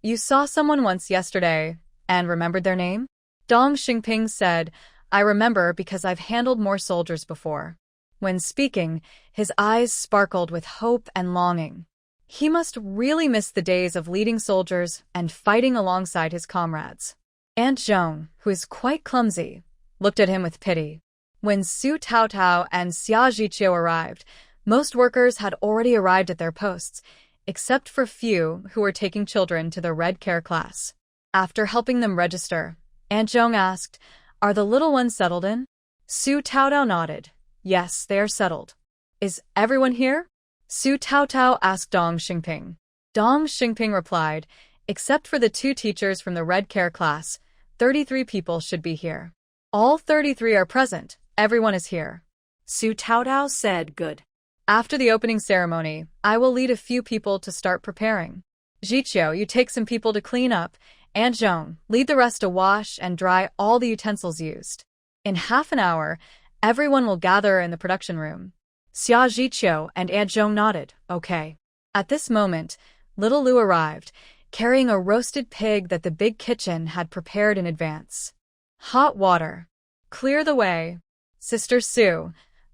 You saw someone once yesterday and remembered their name? Dong Xingping said, I remember because I've handled more soldiers before. When speaking, his eyes sparkled with hope and longing. He must really miss the days of leading soldiers and fighting alongside his comrades. Aunt Zhong, who is quite clumsy, looked at him with pity. When Su Taotao and Xia Zhiqiu arrived, most workers had already arrived at their posts, except for few who were taking children to the Red Care class. After helping them register, Aunt Zhong asked, are the little ones settled in? Su Taotao nodded. Yes, they are settled. Is everyone here? Su Taotao asked Dong Xingping. Dong Xingping replied, except for the two teachers from the Red Care class, 33 people should be here. All 33 are present. Everyone is here. Su Taotao said, good. After the opening ceremony, I will lead a few people to start preparing. Zhiqiu, you take some people to clean up, and Zhong, lead the rest to wash and dry all the utensils used. In half an hour, everyone will gather in the production room. Xia Zhiqiu and Aunt Zhong nodded, okay. At this moment, little Lu arrived, carrying a roasted pig that the big kitchen had prepared in advance. Hot water. Clear the way. Sister Su,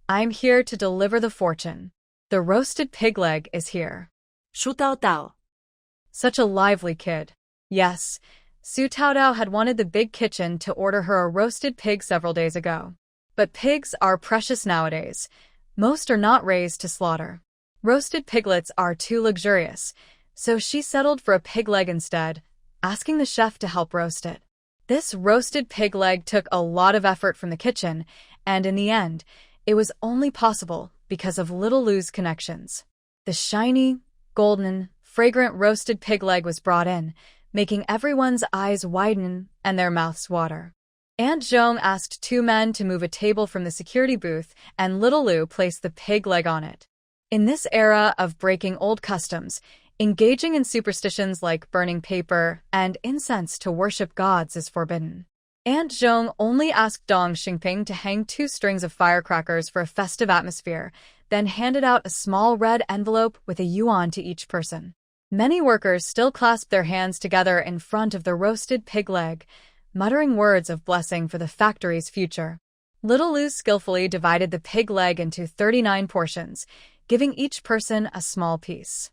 I'm here to deliver the fortune. The roasted pig leg is here. Shu Taotao. Such a lively kid. Yes, Su Taotao had wanted the big kitchen to order her a roasted pig several days ago. But pigs are precious nowadays. Most are not raised to slaughter. Roasted piglets are too luxurious, so she settled for a pig leg instead, asking the chef to help roast it. This roasted pig leg took a lot of effort from the kitchen, and in the end, it was only possible because of little Lu's connections. The shiny, golden, fragrant roasted pig leg was brought in, making everyone's eyes widen and their mouths water. Aunt Zhong asked two men to move a table from the security booth, and little Lu placed the pig leg on it. In this era of breaking old customs, engaging in superstitions like burning paper and incense to worship gods is forbidden. Aunt Zhong only asked Dong Xingping to hang 2 strings of firecrackers for a festive atmosphere, then handed out a small red envelope with a yuan to each person. Many workers still clasped their hands together in front of the roasted pig leg, muttering words of blessing for the factory's future. Little Lu skillfully divided the pig leg into 39 portions, giving each person a small piece.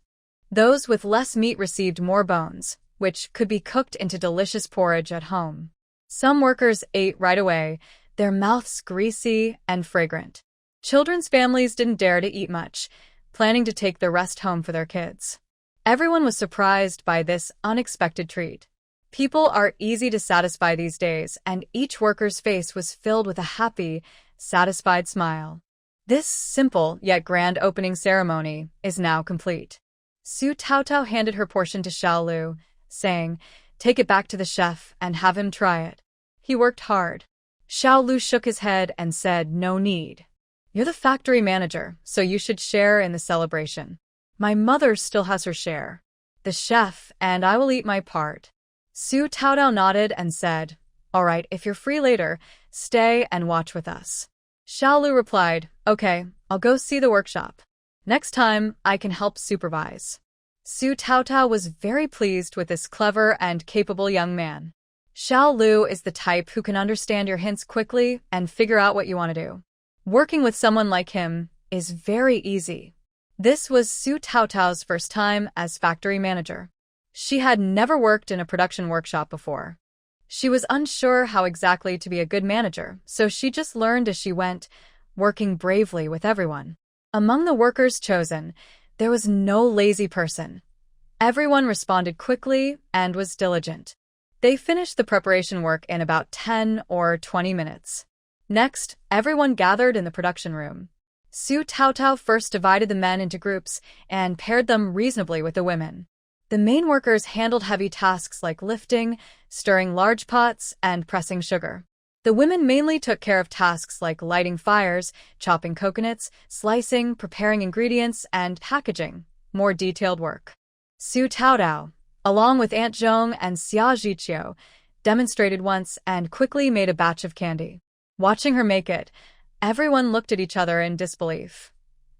Those with less meat received more bones, which could be cooked into delicious porridge at home. Some workers ate right away, their mouths greasy and fragrant. Children's families didn't dare to eat much, planning to take the rest home for their kids. Everyone was surprised by this unexpected treat. People are easy to satisfy these days, and each worker's face was filled with a happy, satisfied smile. This simple yet grand opening ceremony is now complete. Su Taotao handed her portion to Shaolu, saying, "Take it back to the chef and have him try it. He worked hard." Shaolu shook his head and said, "No need. You're the factory manager, so you should share in the celebration. My mother still has her share. The chef and I will eat my part." Su Taotao nodded and said, "All right, if you're free later, stay and watch with us." Shaolu replied, "Okay, I'll go see the workshop. Next time, I can help supervise." Su Taotao was very pleased with this clever and capable young man. Shaolu is the type who can understand your hints quickly and figure out what you want to do. Working with someone like him is very easy. This was Su Taotao's first time as factory manager. She had never worked in a production workshop before. She was unsure how exactly to be a good manager, so she just learned as she went, working bravely with everyone. Among the workers chosen, there was no lazy person. Everyone responded quickly and was diligent. They finished the preparation work in about 10 or 20 minutes. Next, everyone gathered in the production room. Su Taotao first divided the men into groups and paired them reasonably with the women. The main workers handled heavy tasks like lifting, stirring large pots, and pressing sugar. The women mainly took care of tasks like lighting fires, chopping coconuts, slicing, preparing ingredients, and packaging, more detailed work. Su Taotao, along with Aunt Zhong and Xia Zhiqiu, demonstrated once and quickly made a batch of candy. Watching her make it, everyone looked at each other in disbelief.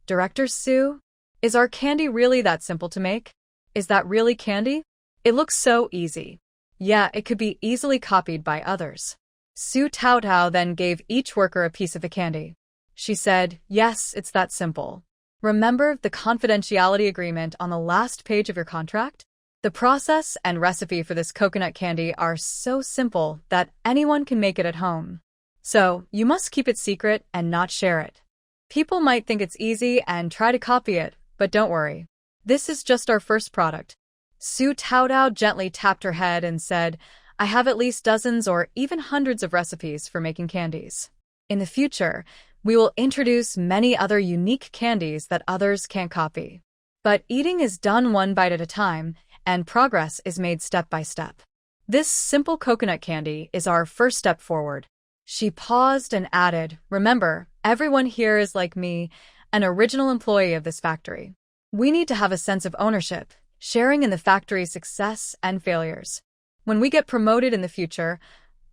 "Director Su? Is our candy really that simple to make? Is that really candy? It looks so easy." "Yeah, it could be easily copied by others." Su Taotao then gave each worker a piece of the candy. She said, "Yes, it's that simple. Remember the confidentiality agreement on the last page of your contract? The process and recipe for this coconut candy are so simple that anyone can make it at home. So, you must keep it secret and not share it. People might think it's easy and try to copy it, but don't worry. This is just our first product." Su Taotao gently tapped her head and said, "I have at least dozens or even hundreds of recipes for making candies. In the future, we will introduce many other unique candies that others can't copy. But eating is done one bite at a time, and progress is made step by step. This simple coconut candy is our first step forward." She paused and added, "Remember, everyone here is like me, an original employee of this factory. We need to have a sense of ownership, sharing in the factory's success and failures. When we get promoted in the future,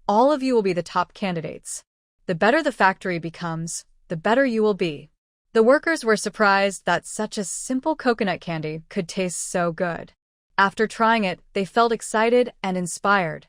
all of you will be the top candidates. The better the factory becomes, the better you will be." The workers were surprised that such a simple coconut candy could taste so good. After trying it, they felt excited and inspired.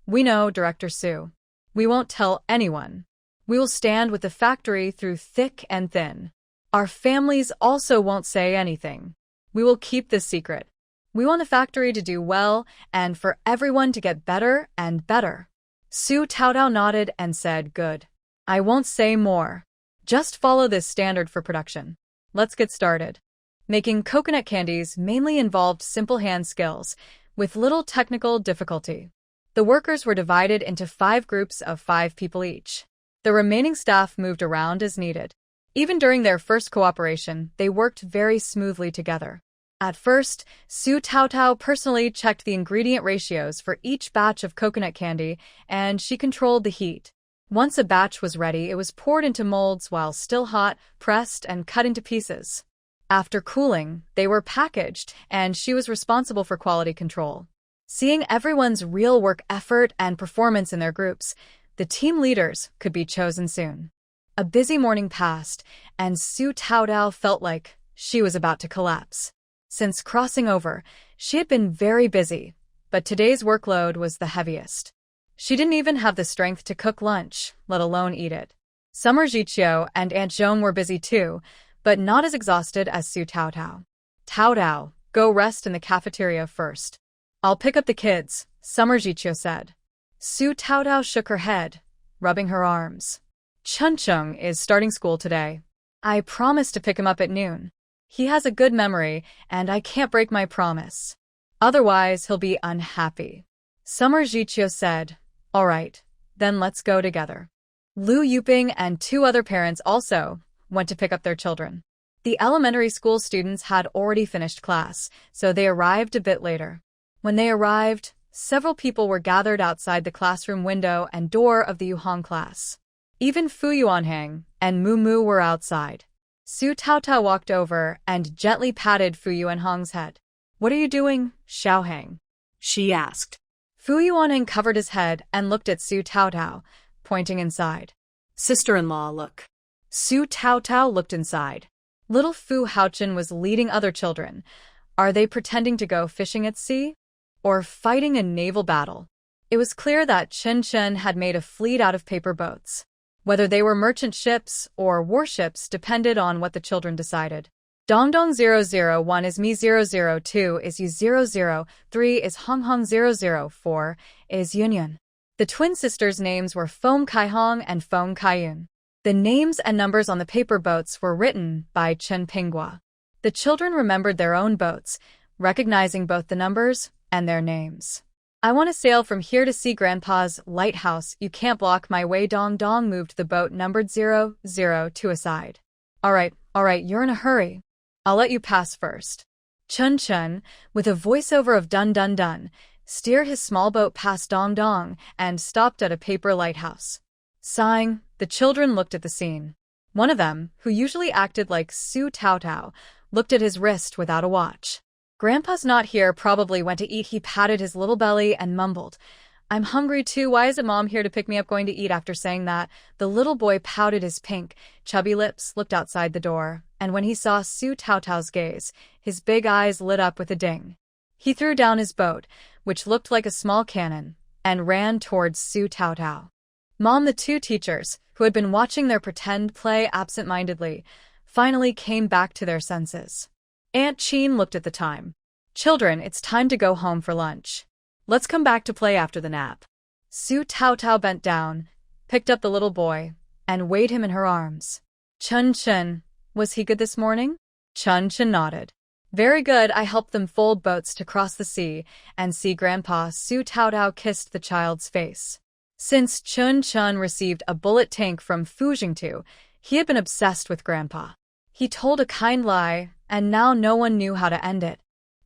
"We know, Director Su. We won't tell anyone. We will stand with the factory through thick and thin. Our families also won't say anything. We will keep this secret. We want the factory to do well and for everyone to get better and better." Su Taotao nodded and said, "Good. I won't say more. Just follow this standard for production. Let's get started." Making coconut candies mainly involved simple hand skills, with little technical difficulty. The workers were divided into 5 groups of 5 people each. The remaining staff moved around as needed. Even during their first cooperation, they worked very smoothly together. At first, Su Taotao personally checked the ingredient ratios for each batch of coconut candy, and she controlled the heat. Once a batch was ready, it was poured into molds while still hot, pressed, and cut into pieces. After cooling, they were packaged, and she was responsible for quality control. Seeing everyone's real work effort and performance in their groups, the team leaders could be chosen soon. A busy morning passed, and Su Taotao felt like she was about to collapse. Since crossing over, she had been very busy, but today's workload was the heaviest. She didn't even have the strength to cook lunch, let alone eat it. Summer Zhiqiu and Aunt Zhong were busy too, but not as exhausted as Su Taotao. "Taotao, go rest in the cafeteria first. I'll pick up the kids," Summer Zhiqiu said. Su Taotao shook her head, rubbing her arms. "Chunchen is starting school today. I promised to pick him up at noon. He has a good memory, and I can't break my promise. Otherwise, he'll be unhappy. Summer Jichio said, All right, then let's go together. Lu Yuping and 2 other parents also went to pick up their children. The elementary school students had already finished class, so they arrived a bit later. When they arrived, several people were gathered outside the classroom window and door of the Yuhang class. Even Fu Yuanhang and Mu Mu were outside. Su Taotao walked over and gently patted Fu Yuanhang's head. What are you doing, Xiaohang? She asked. Fu Yuanhang covered his head and looked at Su Taotao, pointing inside. Sister-in-law, look. Su Taotao looked inside. Little Fu Haochen was leading other children. Are they pretending to go fishing at sea? Or fighting a naval battle? It was clear that Chunchen had made a fleet out of paper boats. Whether they were merchant ships or warships depended on what the children decided. Dongdong 001 is me 002 is you 003 is Honghong 004 is Yunyun. The twin sisters' names were Feng Kaihong and Feng Kaiyun. The names and numbers on the paper boats were written by Chen Pinghua. The children remembered their own boats, recognizing both the numbers and their names. I want to sail from here to see Grandpa's lighthouse. You can't block my way. Dong Dong moved the boat numbered 002 aside. All right, you're in a hurry. I'll let you pass first. Chunchen, with a voiceover of dun dun dun, steered his small boat past Dong Dong and stopped at a paper lighthouse. Sighing, the children looked at the scene. One of them, who usually acted like Su Taotao, looked at his wrist without a watch. Grandpa's not here, probably went to eat. He patted his little belly and mumbled, I'm hungry too. Why isn't Mom here to pick me up? Going to eat. After saying that, the little boy pouted his pink, chubby lips, looked outside the door, and when he saw Su Taotao's gaze, his big eyes lit up with a ding. He threw down his boat, which looked like a small cannon, and ran towards Su Taotao. Mom, the 2 teachers, who had been watching their pretend play absent-mindedly, finally came back to their senses. Aunt Chin looked at the time. Children, it's time to go home for lunch. Let's come back to play after the nap. Su Taotao bent down, picked up the little boy, and weighed him in her arms. Chunchen, was he good this morning? Chunchen nodded. Very good. I helped them fold boats to cross the sea and see Grandpa. Su Taotao kissed the child's face. Since Chunchen received a bullet tank from Fu Jingtu, he had been obsessed with Grandpa. He told a kind lie, and now no one knew how to end it.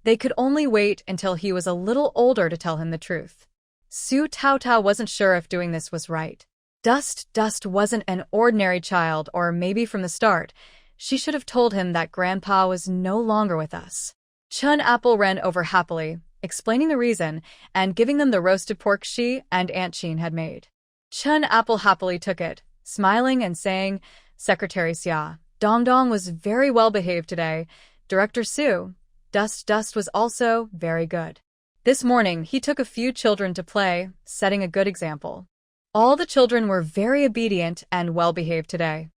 They could only wait until he was a little older to tell him the truth. Su Taotao wasn't sure if doing this was right. Dust wasn't an ordinary child, or maybe from the start, she should have told him that Grandpa was no longer with us. Chen Apple ran over happily, explaining the reason, and giving them the roasted pork she and Aunt Chin had made. Chen Apple happily took it, smiling and saying, Secretary Xia, Dong Dong was very well behaved today. Director Su, Dust was also very good. This morning, he took a few children to play, setting a good example. All the children were very obedient and well behaved today.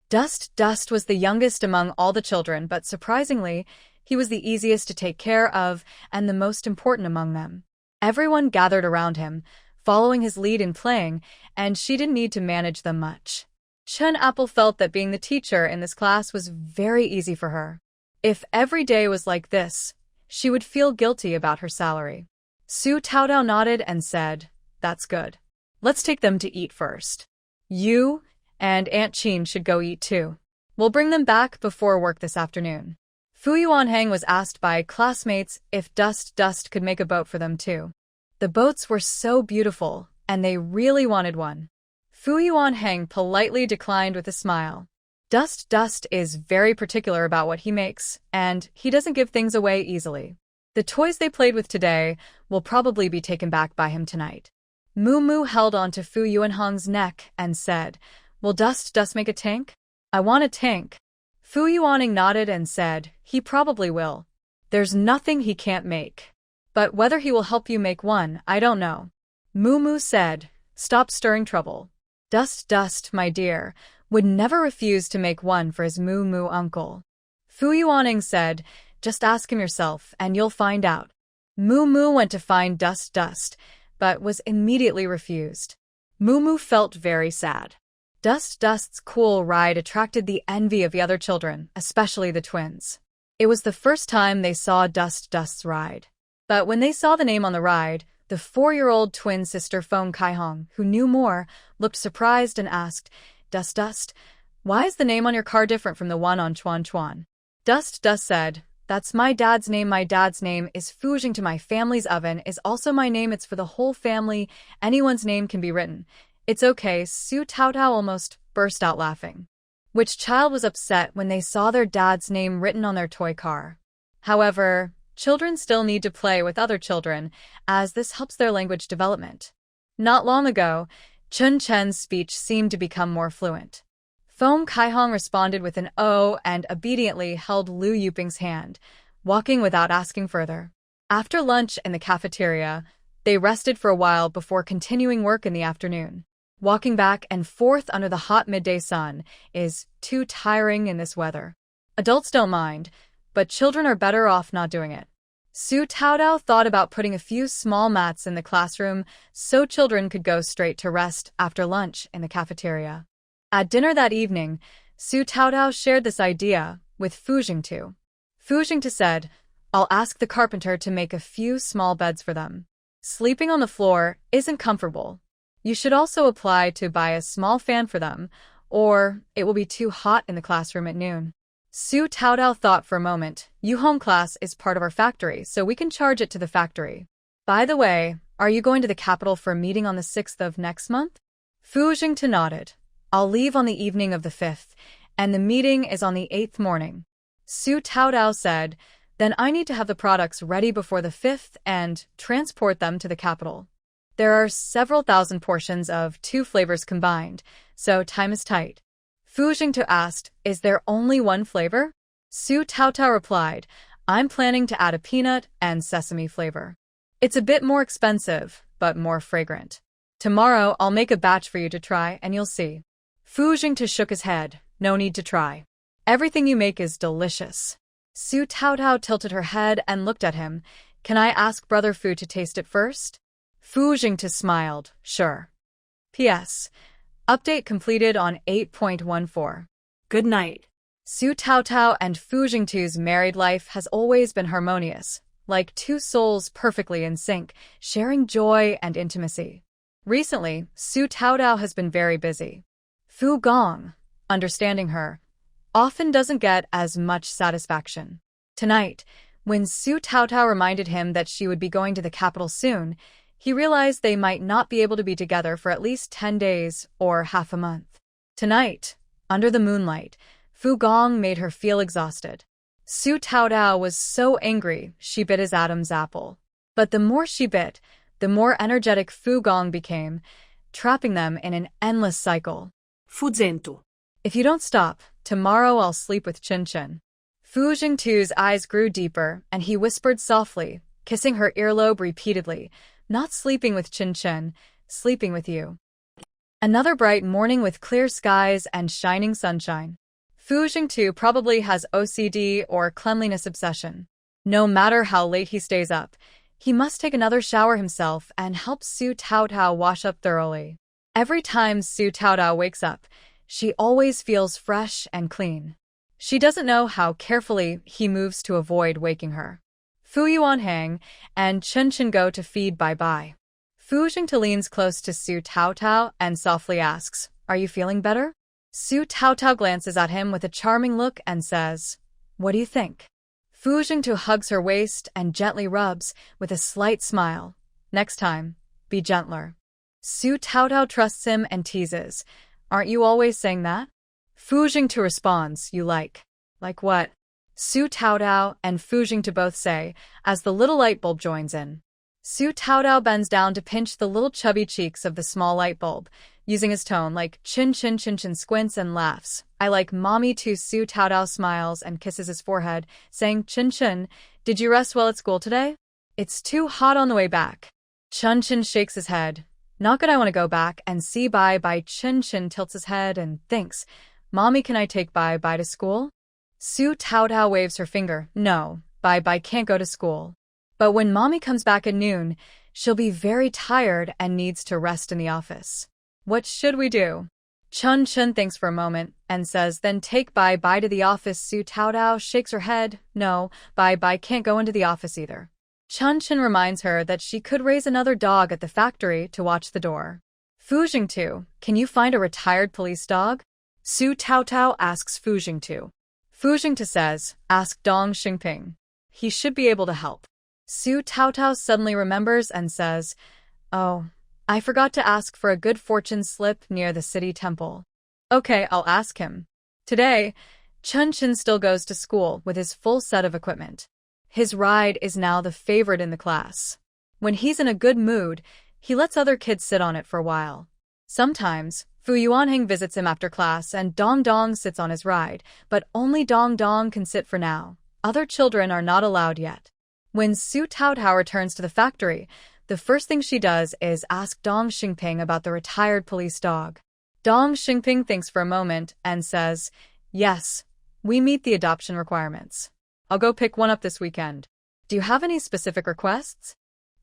Dust was the youngest among all the children, but surprisingly, he was the easiest to take care of and the most important among them. Everyone gathered around him, following his lead in playing, and she didn't need to manage them much. Chen Apple felt that being the teacher in this class was very easy for her. If every day was like this, she would feel guilty about her salary. Su Taotao nodded and said, That's good. Let's take them to eat first. You and Aunt Chin should go eat too. We'll bring them back before work this afternoon. Fu Yuanhang was asked by classmates if Dust could make a boat for them too. The boats were so beautiful, and they really wanted one. Fu Yuanhang politely declined with a smile. Dust is very particular about what he makes, and he doesn't give things away easily. The toys they played with today will probably be taken back by him tonight. Mu Mu held on to Fu Yuanhang's neck and said, Will Dust make a tank? I want a tank. Fu Yuanhang nodded and said, He probably will. There's nothing he can't make. But whether he will help you make one, I don't know. Mu Mu said, Stop stirring trouble. Dust, my dear, would never refuse to make one for his Mu Mu uncle. Fu Yuanhang said, Just ask him yourself and you'll find out. Mu Mu went to find Dust, but was immediately refused. Mu Mu felt very sad. Dust's cool ride attracted the envy of the other children, especially the twins. It was the first time they saw Dust's ride. But when they saw the name on the ride, the 4-year-old twin sister Feng Kaihong, who knew more, looked surprised and asked, Dust, why is the name on your car different from the one on Chuan? Dust said, that's my dad's name. My dad's name is Fujing to my family's oven is also my name. It's for the whole family. Anyone's name can be written. It's okay. Su Taotao almost burst out laughing. Which child was upset when they saw their dad's name written on their toy car? However, children still need to play with other children, as this helps their language development. Not long ago, Chunchen's speech seemed to become more fluent. Feng Kaihong responded with an "oh" and obediently held Lu Yuping's hand, walking without asking further. After lunch in the cafeteria, they rested for a while before continuing work in the afternoon. Walking back and forth under the hot midday sun is too tiring in this weather. Adults don't mind, but children are better off not doing it. Su Taodao thought about putting a few small mats in the classroom so children could go straight to rest after lunch in the cafeteria. At dinner that evening, Su Taodao shared this idea with Fujing. Fujing said, I'll ask the carpenter to make a few small beds for them. Sleeping on the floor isn't comfortable. You should also apply to buy a small fan for them, or it will be too hot in the classroom at noon. Su Taodao thought for a moment. Home class is part of our factory, so we can charge it to the factory. By the way, are you going to the capital for a meeting on the 6th of next month? Fujing nodded. I'll leave on the evening of the 5th, and the meeting is on the 8th morning. Su Taodao said, then I need to have the products ready before the 5th and transport them to the capital. There are several thousand portions of 2 flavors combined, so time is tight. Fujing asked, is there only one flavor? Su Taotao replied, I'm planning to add a peanut and sesame flavor. It's a bit more expensive, but more fragrant. Tomorrow I'll make a batch for you to try and you'll see. Fujing shook his head. No need to try. Everything you make is delicious. Su Taotao tilted her head and looked at him. Can I ask Brother Fu to taste it first? Fujing smiled. Sure. P.S. Update completed on 8.14. Good night. Su Taotao and Fujing's married life has always been harmonious, like 2 souls perfectly in sync, sharing joy and intimacy. Recently, Su Taotao has been very busy. Fu Gong, understanding her, often doesn't get as much satisfaction. Tonight, when Su Taotao reminded him that she would be going to the capital soon, he realized they might not be able to be together for at least 10 days or half a month. Tonight, under the moonlight, Fu Gong made her feel exhausted. Su Taotao was so angry she bit his Adam's apple. But the more she bit, the more energetic Fu Gong became, trapping them in an endless cycle. Fuzento. If you don't stop, tomorrow I'll sleep with Chunchen. Fujing's eyes grew deeper, and he whispered softly, kissing her earlobe repeatedly, not sleeping with Chunchen, sleeping with you. Another bright morning with clear skies and shining sunshine. Fujing probably has OCD or cleanliness obsession. No matter how late he stays up, he must take another shower himself and help Su Taotao wash up thoroughly. Every time Su Taotao wakes up, she always feels fresh and clean. She doesn't know how carefully he moves to avoid waking her. Fu Yuanhang and Chunchen go to feed bye-bye. Fujing leans close to Su Taotao and softly asks, are you feeling better? Su Taotao glances at him with a charming look and says, what do you think? Fujing hugs her waist and gently rubs with a slight smile. Next time, be gentler. Su Taotao trusts him and teases, aren't you always saying that? Fujing responds, you like. Like what? Su Taotao and Fujing both say, as the little light bulb joins in. Su Taotao bends down to pinch the little chubby cheeks of the small light bulb, using his tone like chin squints and laughs. I like mommy too. Su Taotao smiles and kisses his forehead, saying, Chunchen, did you rest well at school today? It's too hot on the way back. Chunchen shakes his head. Not good. I want to go back and see bye-bye. Chunchen tilts his head and thinks, Mommy, can I take bye-bye to school? Su Taotao waves her finger. No, bye-bye can't go to school. But when Mommy comes back at noon, she'll be very tired and needs to rest in the office. What should we do? Chunchen thinks for a moment and says, then take bye-bye to the office. Su Taotao shakes her head. No, bye-bye can't go into the office either. Chunchen reminds her that she could raise another dog at the factory to watch the door. Fu Jingtu, can you find a retired police dog? Su Taotao asks Fu Jingtu. Fu Jingtu says, ask Dong Xingping. He should be able to help. Su Taotao suddenly remembers and says, oh, I forgot to ask for a good fortune slip near the city temple. Okay, I'll ask him. Today, Chunchen still goes to school with his full set of equipment. His ride is now the favorite in the class. When he's in a good mood, he lets other kids sit on it for a while. Sometimes, Fu Yuanheng visits him after class and Dong Dong sits on his ride, but only Dong Dong can sit for now. Other children are not allowed yet. When Su Taotao returns to the factory, the first thing she does is ask Dong Xingping about the retired police dog. Dong Xingping thinks for a moment and says, yes, we meet the adoption requirements. I'll go pick one up this weekend. Do you have any specific requests?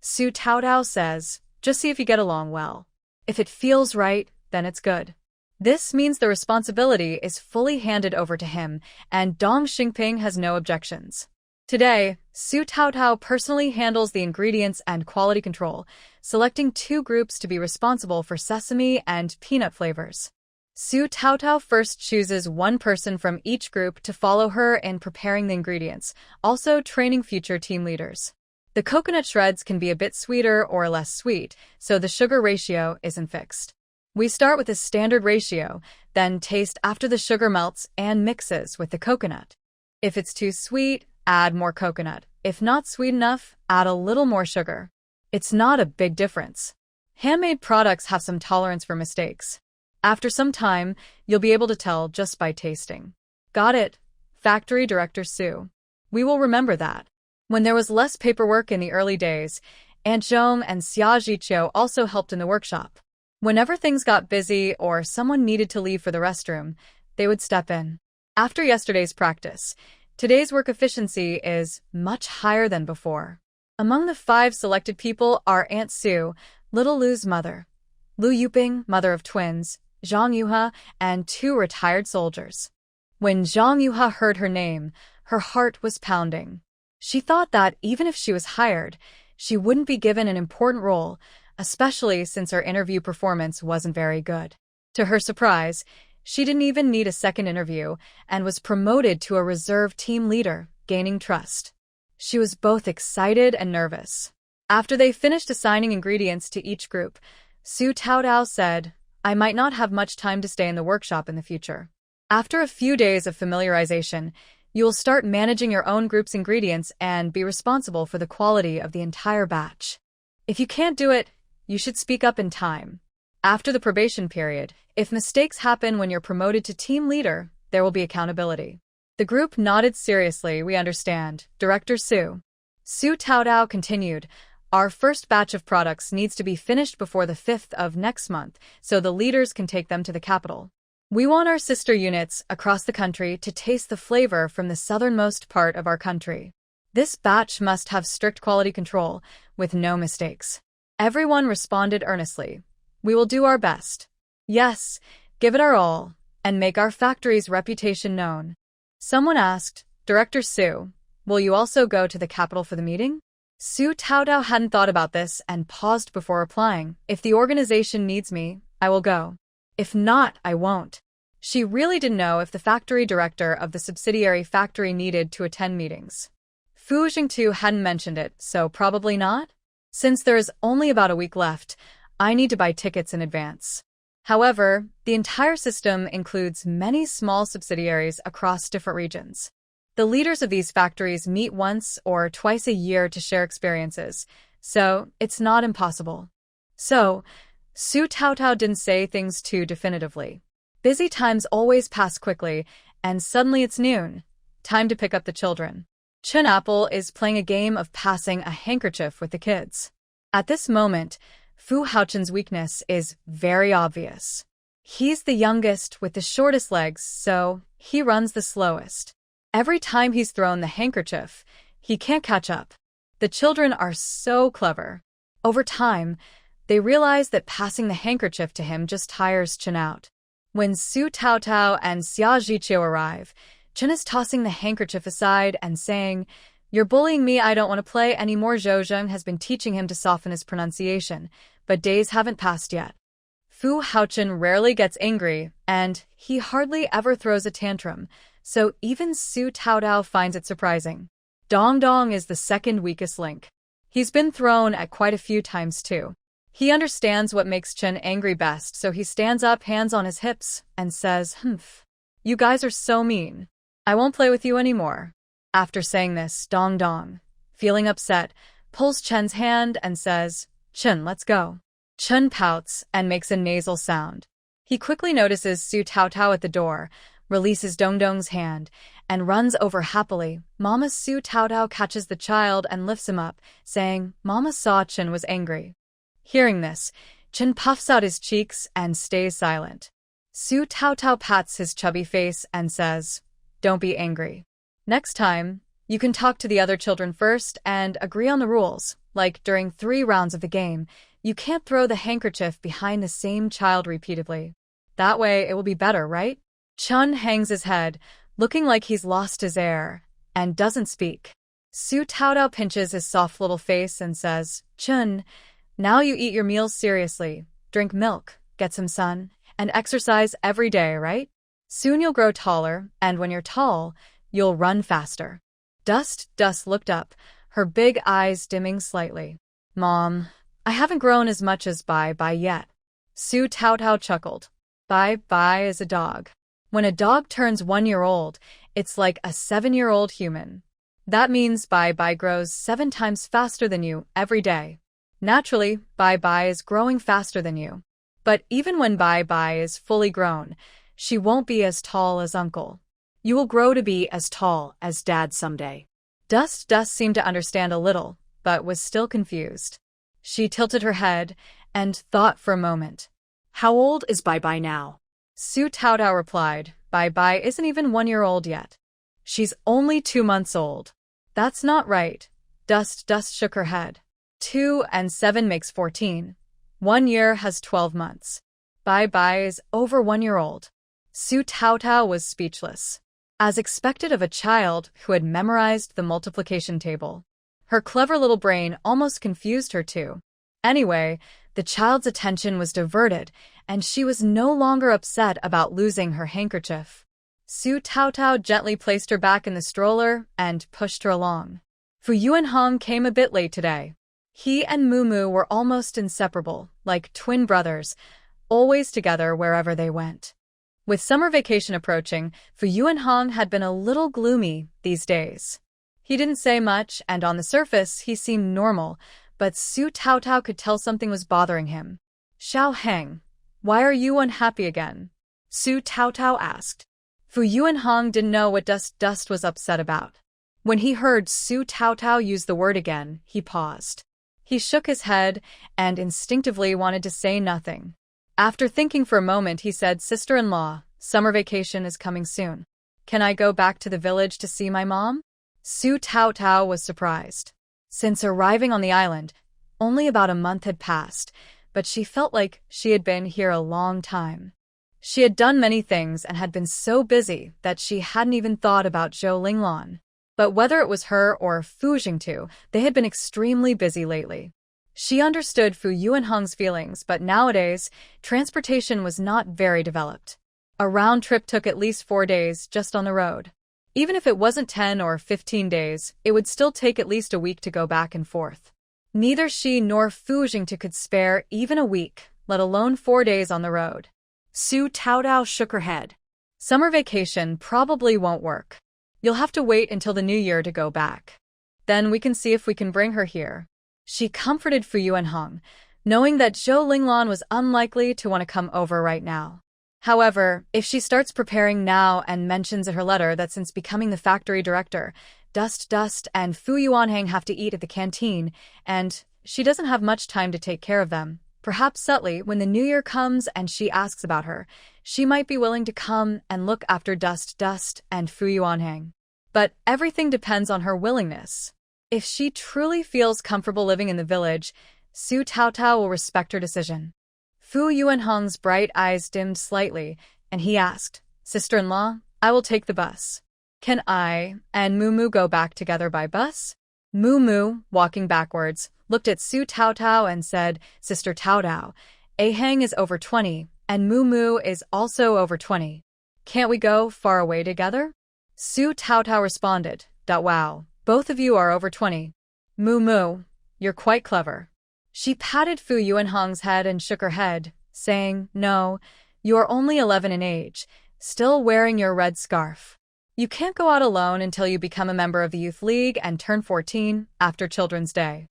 Su Taotao says, just see if you get along well. If it feels right, then it's good. This means the responsibility is fully handed over to him, and Dong Xingping has no objections. Today, Su Taotao personally handles the ingredients and quality control, selecting 2 groups to be responsible for sesame and peanut flavors. Su Taotao first chooses one person from each group to follow her in preparing the ingredients, also training future team leaders. The coconut shreds can be a bit sweeter or less sweet, so the sugar ratio isn't fixed. We start with a standard ratio, then taste after the sugar melts and mixes with the coconut. If it's too sweet, add more coconut. If not sweet enough, add a little more sugar. It's not a big difference. Handmade products have some tolerance for mistakes. After some time, you'll be able to tell just by tasting. Got it, Factory Director Su. We will remember that. When there was less paperwork in the early days, Aunt Zhong and Xia Zhiqiu also helped in the workshop. Whenever things got busy or someone needed to leave for the restroom, they would step in. After yesterday's practice, today's work efficiency is much higher than before. Among the 5 selected people are Aunt Su, Little Lu's mother, Lu Yuping, mother of twins, Zhang Yuha, and 2 retired soldiers. When Zhang Yuha heard her name, her heart was pounding. She thought that even if she was hired, she wouldn't be given an important role, especially since her interview performance wasn't very good. To her surprise, she didn't even need a second interview and was promoted to a reserve team leader, gaining trust. She was both excited and nervous. After they finished assigning ingredients to each group, Su Taotao said, I might not have much time to stay in the workshop in the future. After a few days of familiarization, you will start managing your own group's ingredients and be responsible for the quality of the entire batch. If you can't do it, you should speak up in time. After the probation period, if mistakes happen when you're promoted to team leader, there will be accountability. The group nodded seriously. We understand, Director Su. Su Taotao continued, our first batch of products needs to be finished before the 5th of next month, so the leaders can take them to the capital. We want our sister units across the country to taste the flavor from the southernmost part of our country. This batch must have strict quality control, with no mistakes. Everyone responded earnestly. We will do our best. Yes, give it our all, and make our factory's reputation known. Someone asked, Director Su, will you also go to the capital for the meeting? Su Taotao hadn't thought about this and paused before replying. If the organization needs me, I will go. If not, I won't. She really didn't know if the factory director of the subsidiary factory needed to attend meetings. Fu Jingtu hadn't mentioned it, so probably not. Since there is only about a week left, I need to buy tickets in advance. However, the entire system includes many small subsidiaries across different regions. The leaders of these factories meet once or twice a year to share experiences, so it's not impossible. So, Su Taotao didn't say things too definitively. Busy times always pass quickly, and suddenly it's noon. Time to pick up the children. Chen Apple is playing a game of passing a handkerchief with the kids. At this moment, Fu Haochen's weakness is very obvious. He's the youngest with the shortest legs, so he runs the slowest. Every time he's thrown the handkerchief, he can't catch up. The children are so clever. Over time, they realize that passing the handkerchief to him just tires Chen out. When Su Taotao and Xia Zhiqiu arrive, Chen is tossing the handkerchief aside and saying, "You're bullying me, I don't want to play anymore." Zhou Zheng has been teaching him to soften his pronunciation, but days haven't passed yet. Fu Haochen rarely gets angry, and he hardly ever throws a tantrum, so even Su Taotao finds it surprising. Dong Dong is the second weakest link. He's been thrown at quite a few times too. He understands what makes Chen angry best, so he stands up, hands on his hips, and says, "Humph. You guys are so mean. I won't play with you anymore." After saying this, Dong Dong, feeling upset, pulls Chen's hand and says, "Chen, let's go." Chen pouts and makes a nasal sound. He quickly notices Su Taotao at the door, releases Dong Dong's hand, and runs over happily. Mama Su Taotao catches the child and lifts him up, saying, "Mama saw Chen was angry." Hearing this, Chen puffs out his cheeks and stays silent. Su Taotao pats his chubby face and says, "Don't be angry. Next time, you can talk to the other children first and agree on the rules, like during 3 rounds of the game, you can't throw the handkerchief behind the same child repeatedly. That way it will be better, right?" Chen hangs his head, looking like he's lost his air, and doesn't speak. Su Taotao pinches his soft little face and says, "Chen, now you eat your meals seriously, drink milk, get some sun, and exercise every day, right? Soon you'll grow taller, and when you're tall, you'll run faster." Dust looked up, her big eyes dimming slightly. "Mom, I haven't grown as much as Bai yet." Su Taotao chuckled. Bai is a dog. When a dog turns 1 year old, it's like a 7-year-old human. That means Bai grows 7 times faster than you every day. Naturally, Bai is growing faster than you. But even when Bai is fully grown, she won't be as tall as Uncle. You will grow to be as tall as Dad someday. Dust seemed to understand a little, but was still confused. She tilted her head and thought for a moment. How old is Bai now? Su Taotao replied, Bai isn't even 1 year old yet. She's only 2 months old. That's not right. Dust shook her head. 2 and 7 makes 14. 1 year has 12 months. Bai is over 1 year old. Su Taotao was speechless. As expected of a child who had memorized the multiplication table. Her clever little brain almost confused her too. Anyway, the child's attention was diverted, and she was no longer upset about losing her handkerchief. Su Taotao gently placed her back in the stroller and pushed her along. Fu Yuanhong came a bit late today. He and Mumu were almost inseparable, like twin brothers, always together wherever they went. With summer vacation approaching, Fu Yuanhong had been a little gloomy these days. He didn't say much, and on the surface he seemed normal, but Su Taotao could tell something was bothering him. "Xiao Heng, why are you unhappy again?" Su Taotao asked. Fu Yuanhong didn't know what Dust was upset about. When he heard Su Taotao use the word again, he paused. He shook his head and instinctively wanted to say nothing. After thinking for a moment, he said, "Sister-in-law, summer vacation is coming soon. Can I go back to the village to see my mom?" Su Taotao was surprised. Since arriving on the island, only about a month had passed, but she felt like she had been here a long time. She had done many things and had been so busy that she hadn't even thought about Zhou Linglan. But whether it was her or Fu Jingtu, they had been extremely busy lately. She understood Fu Yuanhong's feelings, but nowadays, transportation was not very developed. A round trip took at least 4 days just on the road. Even if it wasn't 10 or 15 days, it would still take at least a week to go back and forth. Neither she nor Fu Jingtu could spare even a week, let alone 4 days on the road. Su Taotao shook her head. Summer vacation probably won't work. You'll have to wait until the new year to go back. Then we can see if we can bring her here. She comforted Fu Yuanhong, knowing that Zhou Linglan was unlikely to want to come over right now. However, if she starts preparing now and mentions in her letter that since becoming the factory director, Dust and Fu Yuanhong have to eat at the canteen, and she doesn't have much time to take care of them, perhaps subtly, when the new year comes and she asks about her, she might be willing to come and look after Dust and Fu Yuanhong. But everything depends on her willingness. If she truly feels comfortable living in the village, Su Taotao will respect her decision. Fu Yuanhong's bright eyes dimmed slightly, and he asked, "Sister-in-law, I will take the bus. Can I and Moo go back together by bus?" Moo, walking backwards, looked at Su Taotao and said, "Sister Taotao, Ahang is over 20, and Moo is also over 20. Can't we go far away together?" Su Taotao responded, "Wow, both of you are over 20. Moo, you're quite clever." She patted Fu Yuanhong's head and shook her head, saying, "No, you are only 11 in age, still wearing your red scarf. You can't go out alone until you become a member of the Youth League and turn 14 after Children's Day."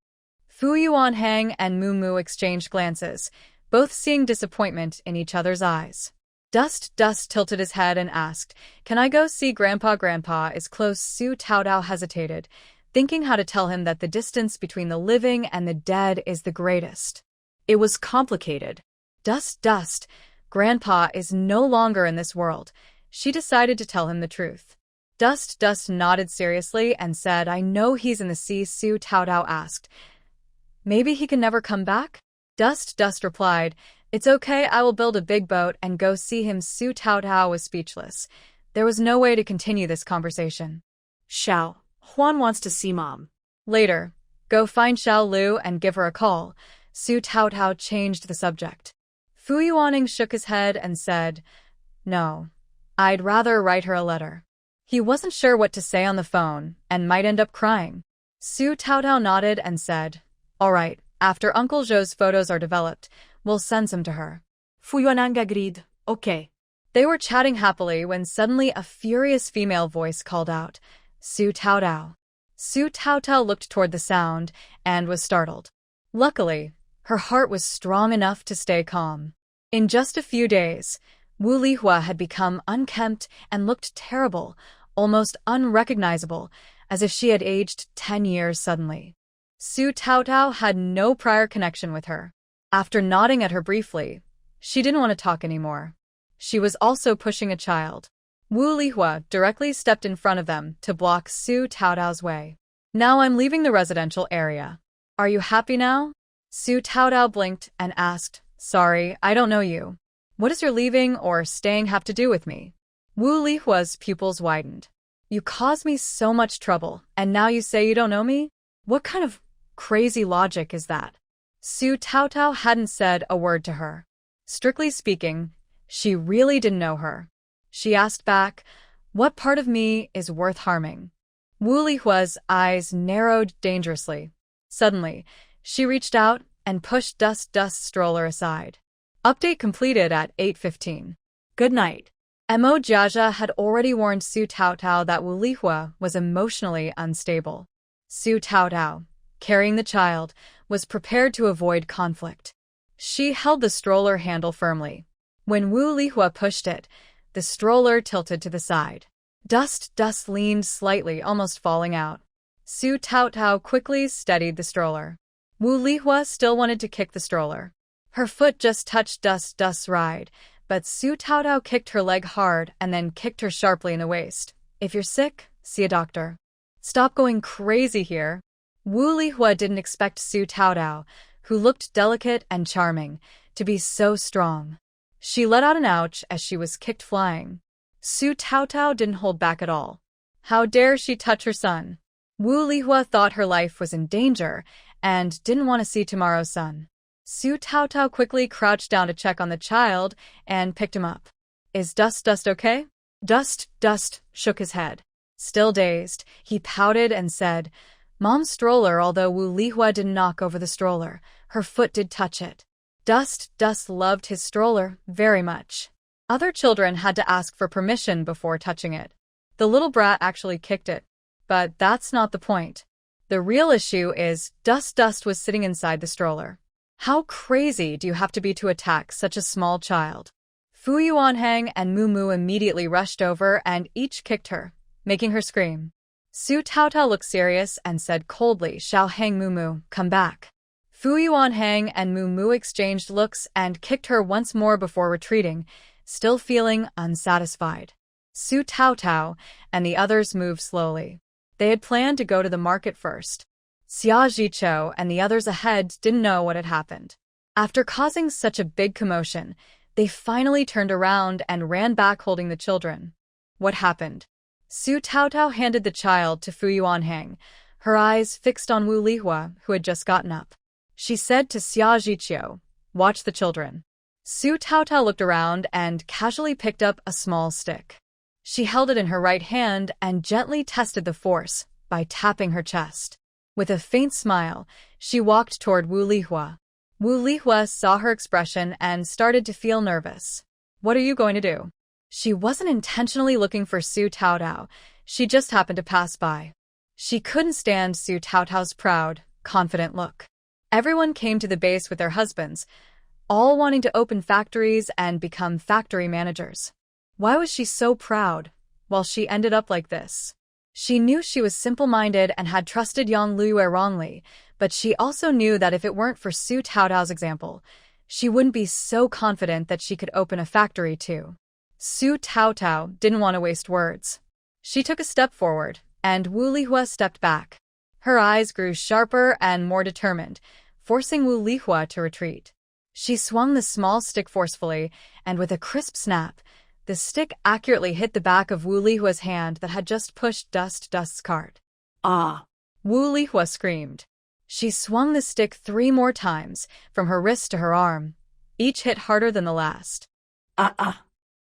Fu Yuanhang and Moo exchanged glances, both seeing disappointment in each other's eyes. Dust tilted his head and asked, "Can I go see Grandpa? Grandpa is close." Su Taotao hesitated, thinking how to tell him that the distance between the living and the dead is the greatest. It was complicated. Dust, Grandpa is no longer in this world. She decided to tell him the truth. Dust nodded seriously and said, "I know he's in the sea." Su Taotao asked, "Maybe he can never come back?" Dust replied, "It's okay, I will build a big boat and go see him." Su Taotao was speechless. There was no way to continue this conversation. "Xiao, Huan wants to see Mom." "Later, go find Shaolu and give her a call." Su Taotao changed the subject. Fu Yuanning shook his head and said, "No, I'd rather write her a letter." He wasn't sure what to say on the phone and might end up crying. Su Taotao nodded and said, "All right, after Uncle Zhou's photos are developed, we'll send some to her." Fu Yuanhang agreed. "Okay." They were chatting happily when suddenly a furious female voice called out, "Su Taotao." Su Taotao looked toward the sound and was startled. Luckily, her heart was strong enough to stay calm. In just a few days, Wuihwa had become unkempt and looked terrible, almost unrecognizable, as if she had aged 10 years suddenly. Su Taotao had no prior connection with her. After nodding at her briefly, she didn't want to talk anymore. She was also pushing a child. Wuihwa directly stepped in front of them to block Su Taotao's way. "Now I'm leaving the residential area. Are you happy now?" Su Taotao blinked and asked, "Sorry, I don't know you. What does your leaving or staying have to do with me?" Wuihwa's pupils widened. "You caused me so much trouble, and now you say you don't know me? What kind of crazy logic is that?" Su Taotao hadn't said a word to her. Strictly speaking, she really didn't know her. She asked back, "What part of me is worth harming?" Wuihwa's eyes narrowed dangerously. Suddenly, she reached out and pushed Dust's stroller aside. Update completed at 8:15. Good night. Mo Jiaja had already warned Su Taotao that Wuihwa was emotionally unstable. Su Taotao, carrying the child, was prepared to avoid conflict. She held the stroller handle firmly. When Wuihwa pushed it, the stroller tilted to the side. Dust leaned slightly, almost falling out. Su Taotao quickly steadied the stroller. Wuihwa still wanted to kick the stroller. Her foot just touched Dust's ride, but Su Taotao kicked her leg hard and then kicked her sharply in the waist. "If you're sick, see a doctor. Stop going crazy here." Wuihwa didn't expect Su Taotao, who looked delicate and charming, to be so strong. She let out an ouch as she was kicked flying. Su Taotao didn't hold back at all. How dare she touch her son? Wuihwa thought her life was in danger and didn't want to see tomorrow's sun. Su Taotao quickly crouched down to check on the child and picked him up. "Is Dust okay?" Dust shook his head. Still dazed, he pouted and said, "Mom's stroller." Although Wuihwa didn't knock over the stroller, her foot did touch it. Dust loved his stroller very much. Other children had to ask for permission before touching it. The little brat actually kicked it. But that's not the point. The real issue is Dust was sitting inside the stroller. How crazy do you have to be to attack such a small child? Fu Yuanhang and Moo immediately rushed over and each kicked her, making her scream. Su Taotao looked serious and said coldly, "Xiao Hang Moo, come back." Fu Yuanhang and Moo exchanged looks and kicked her once more before retreating, still feeling unsatisfied. Su Taotao and the others moved slowly. They had planned to go to the market first. Xia Zhiqiu and the others ahead didn't know what had happened. After causing such a big commotion, They finally turned around and ran back holding the children. What happened? Su Taotao handed the child to Fu Yuanhang, her eyes fixed on Wuihwa, who had just gotten up. She said to Xia Zhiqiu, "Watch the children." Su Taotao looked around and casually picked up a small stick. She held it in her right hand and gently tested the force by tapping her chest. With a faint smile, she walked toward Wuihwa. Wuihwa saw her expression and started to feel nervous. "What are you going to do?" She wasn't intentionally looking for Su Taotao, she just happened to pass by. She couldn't stand Su Taotao's proud, confident look. Everyone came to the base with their husbands, all wanting to open factories and become factory managers. Why was she so proud, while she ended up like this? She knew she was simple-minded and had trusted Yong Lua wrongly, but she also knew that if it weren't for Su Taotao's example, she wouldn't be so confident that she could open a factory too. Su Taotao didn't want to waste words. She took a step forward, and Wuihwa stepped back. Her eyes grew sharper and more determined, forcing Wuihwa to retreat. She swung the small stick forcefully, and with a crisp snap, the stick accurately hit the back of Wuihwa's hand that had just pushed Dust's cart. Ah! Wuihwa screamed. She swung the stick 3 more times, from her wrist to her arm. Each hit harder than the last.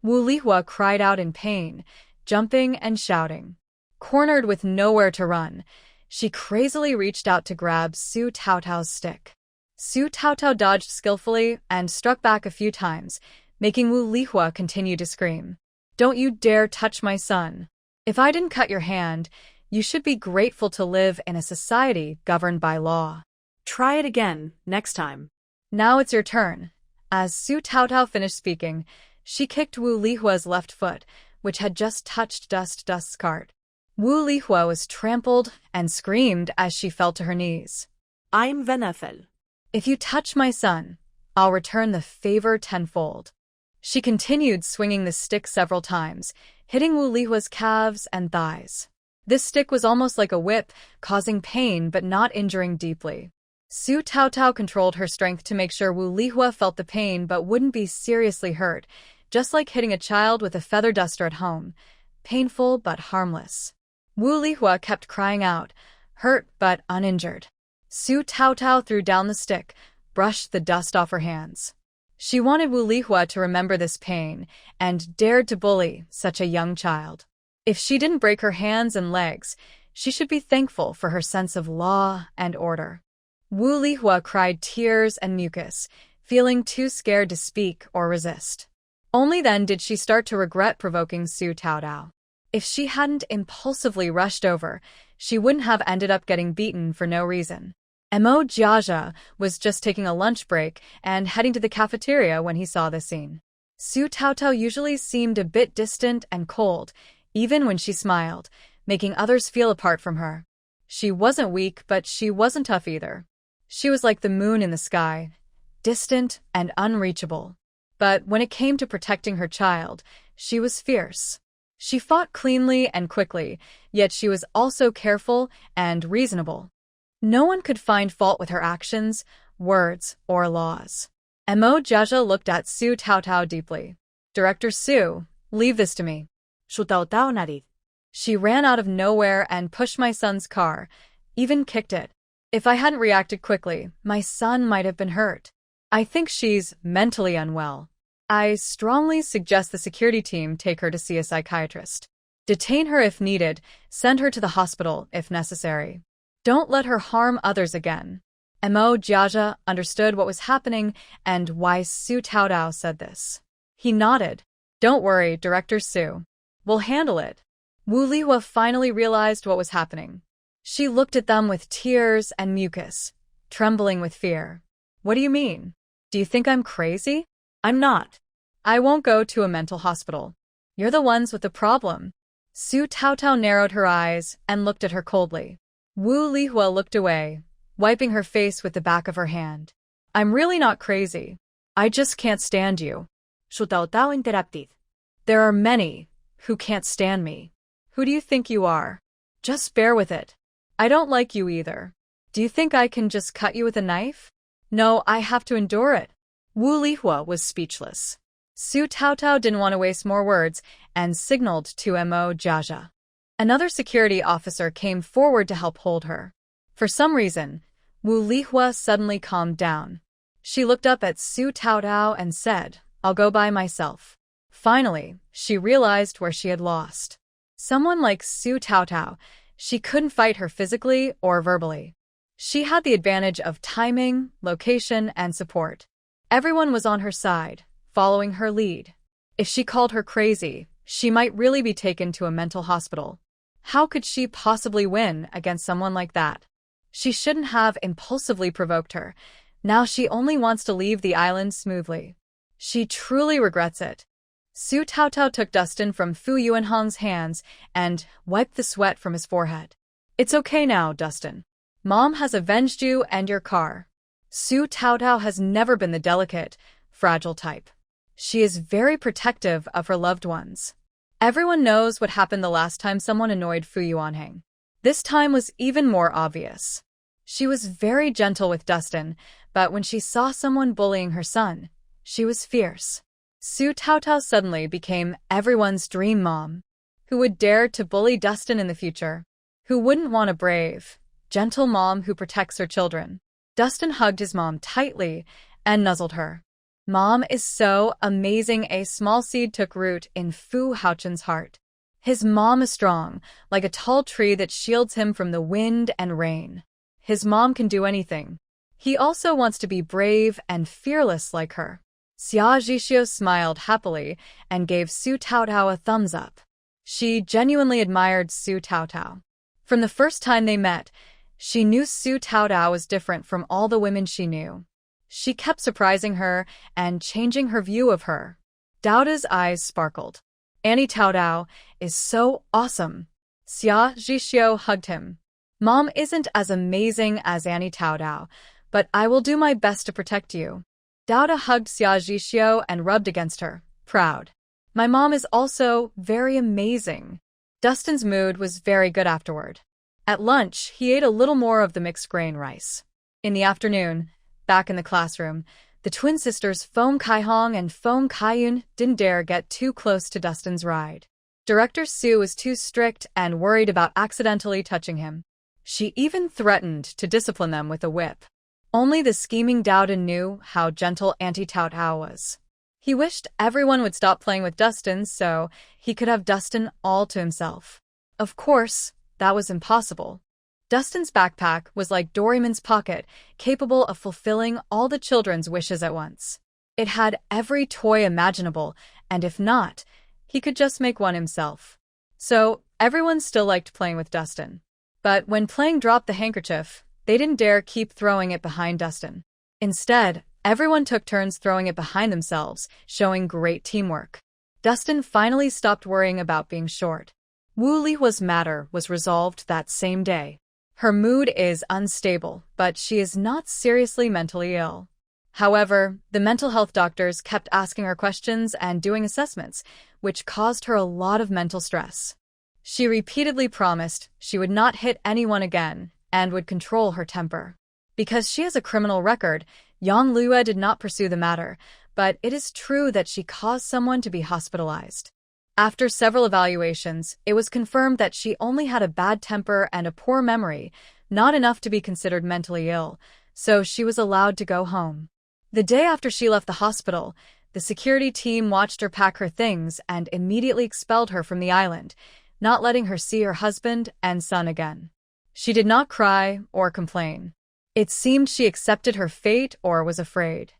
Wuihwa cried out in pain, jumping and shouting. Cornered with nowhere to run, she crazily reached out to grab Su Taotao's stick. Su Taotao dodged skillfully and struck back a few times, making Wuihwa continue to scream. "Don't you dare touch my son. If I didn't cut your hand, you should be grateful to live in a society governed by law." Try it again, next time. "Now it's your turn." As Su Taotao finished speaking, she kicked Wuihwa's left foot, which had just touched Dust's cart. Wuihwa was trampled and screamed as she fell to her knees. "I'm Venefel. "If you touch my son, I'll return the favor tenfold." She continued swinging the stick several times, hitting Wuihwa's calves and thighs. This stick was almost like a whip, causing pain but not injuring deeply. Su Taotao controlled her strength to make sure Wuihwa felt the pain but wouldn't be seriously hurt, just like hitting a child with a feather duster at home. Painful but harmless. Wuihwa kept crying out, hurt but uninjured. Su Taotao threw down the stick, brushed the dust off her hands. She wanted Wuihwa to remember this pain, and dared to bully such a young child. If she didn't break her hands and legs, she should be thankful for her sense of law and order. Wuihwa cried tears and mucus, feeling too scared to speak or resist. Only then did she start to regret provoking Su Taotao. If she hadn't impulsively rushed over, she wouldn't have ended up getting beaten for no reason. Mo Jiaja was just taking a lunch break and heading to the cafeteria when he saw this scene. Su Taotao usually seemed a bit distant and cold, even when she smiled, making others feel apart from her. She wasn't weak, but she wasn't tough either. She was like the moon in the sky, distant and unreachable. But when it came to protecting her child, she was fierce. She fought cleanly and quickly, yet she was also careful and reasonable. No one could find fault with her actions, words, or laws. Mo Jiaja looked at Su Taotao deeply. "Director Su, leave this to me." Su Taotao nariz. "She ran out of nowhere and pushed my son's car, even kicked it. If I hadn't reacted quickly, my son might have been hurt. I think she's mentally unwell. I strongly suggest the security team take her to see a psychiatrist. Detain her if needed, send her to the hospital if necessary. Don't let her harm others again." Mo Jiaja understood what was happening and why Su Taotao said this. He nodded. "Don't worry, Director Su. We'll handle it." Wuihwa finally realized what was happening. She looked at them with tears and mucus, trembling with fear. "What do you mean? Do you think I'm crazy?" "I'm not. I won't go to a mental hospital. You're the ones with the problem." Su Taotao narrowed her eyes and looked at her coldly. Wuihwa looked away, wiping her face with the back of her hand. "I'm really not crazy. I just can't stand you." Su Taotao interrupted. "There are many who can't stand me. Who do you think you are? Just bear with it. I don't like you either. Do you think I can just cut you with a knife? No, I have to endure it." Wuihwa was speechless. Su Taotao didn't want to waste more words and signaled to Mo Jiaja. Another security officer came forward to help hold her. For some reason, Wuihwa suddenly calmed down. She looked up at Su Taotao and said, "I'll go by myself." Finally, she realized where she had lost. Someone like Su Taotao, she couldn't fight her physically or verbally. She had the advantage of timing, location, and support. Everyone was on her side, following her lead. If she called her crazy, she might really be taken to a mental hospital. How could she possibly win against someone like that? She shouldn't have impulsively provoked her. Now she only wants to leave the island smoothly. She truly regrets it. Su Taotao took Dustin from Fu Yuanhong's hands and wiped the sweat from his forehead. "It's okay now, Dustin. Mom has avenged you and your car." Su Taotao has never been the delicate, fragile type. She is very protective of her loved ones. Everyone knows what happened the last time someone annoyed Fu Yuanhong. This time was even more obvious. She was very gentle with Dustin, but when she saw someone bullying her son, she was fierce. Su Taotao suddenly became everyone's dream mom. Who would dare to bully Dustin in the future? Who wouldn't want a brave, gentle mom who protects her children? Dustin hugged his mom tightly and nuzzled her. Mom is so amazing. A small seed took root in Fu Haochen's heart. His mom is strong, like a tall tree that shields him from the wind and rain. His mom can do anything. He also wants to be brave and fearless like her. Xia Zhixio smiled happily and gave Su Taotao a thumbs up. She genuinely admired Su Taotao. From the first time they met, she knew Su Taotao was different from all the women she knew. She kept surprising her and changing her view of her. Daoda's eyes sparkled. "Annie Taotao is so awesome." Xia Zhixio hugged him. "Mom isn't as amazing as Annie Taotao, but I will do my best to protect you." Daoda hugged Xia Zhixio and rubbed against her, proud. "My mom is also very amazing." Dustin's mood was very good afterward. At lunch, he ate a little more of the mixed grain rice. In the afternoon, back in the classroom, the twin sisters Feng Kaihong and Feng Kaiyun didn't dare get too close to Dustin's ride. Director Su was too strict and worried about accidentally touching him. She even threatened to discipline them with a whip. Only the scheming Daoda knew how gentle Auntie Taotao was. He wished everyone would stop playing with Dustin so he could have Dustin all to himself. Of course, that was impossible. Dustin's backpack was like Doraemon's pocket, capable of fulfilling all the children's wishes at once. It had every toy imaginable, and if not, he could just make one himself. So, everyone still liked playing with Dustin. But when playing Drop the Handkerchief, they didn't dare keep throwing it behind Dustin. Instead, everyone took turns throwing it behind themselves, showing great teamwork. Dustin finally stopped worrying about being short. Wuihwa's matter was resolved that same day. Her mood is unstable, but she is not seriously mentally ill. However, the mental health doctors kept asking her questions and doing assessments, which caused her a lot of mental stress. She repeatedly promised she would not hit anyone again and would control her temper. Because she has a criminal record, Yong Lua did not pursue the matter, but it is true that she caused someone to be hospitalized. After several evaluations, it was confirmed that she only had a bad temper and a poor memory, not enough to be considered mentally ill, so she was allowed to go home. The day after she left the hospital, the security team watched her pack her things and immediately expelled her from the island, not letting her see her husband and son again. She did not cry or complain. It seemed she accepted her fate or was afraid.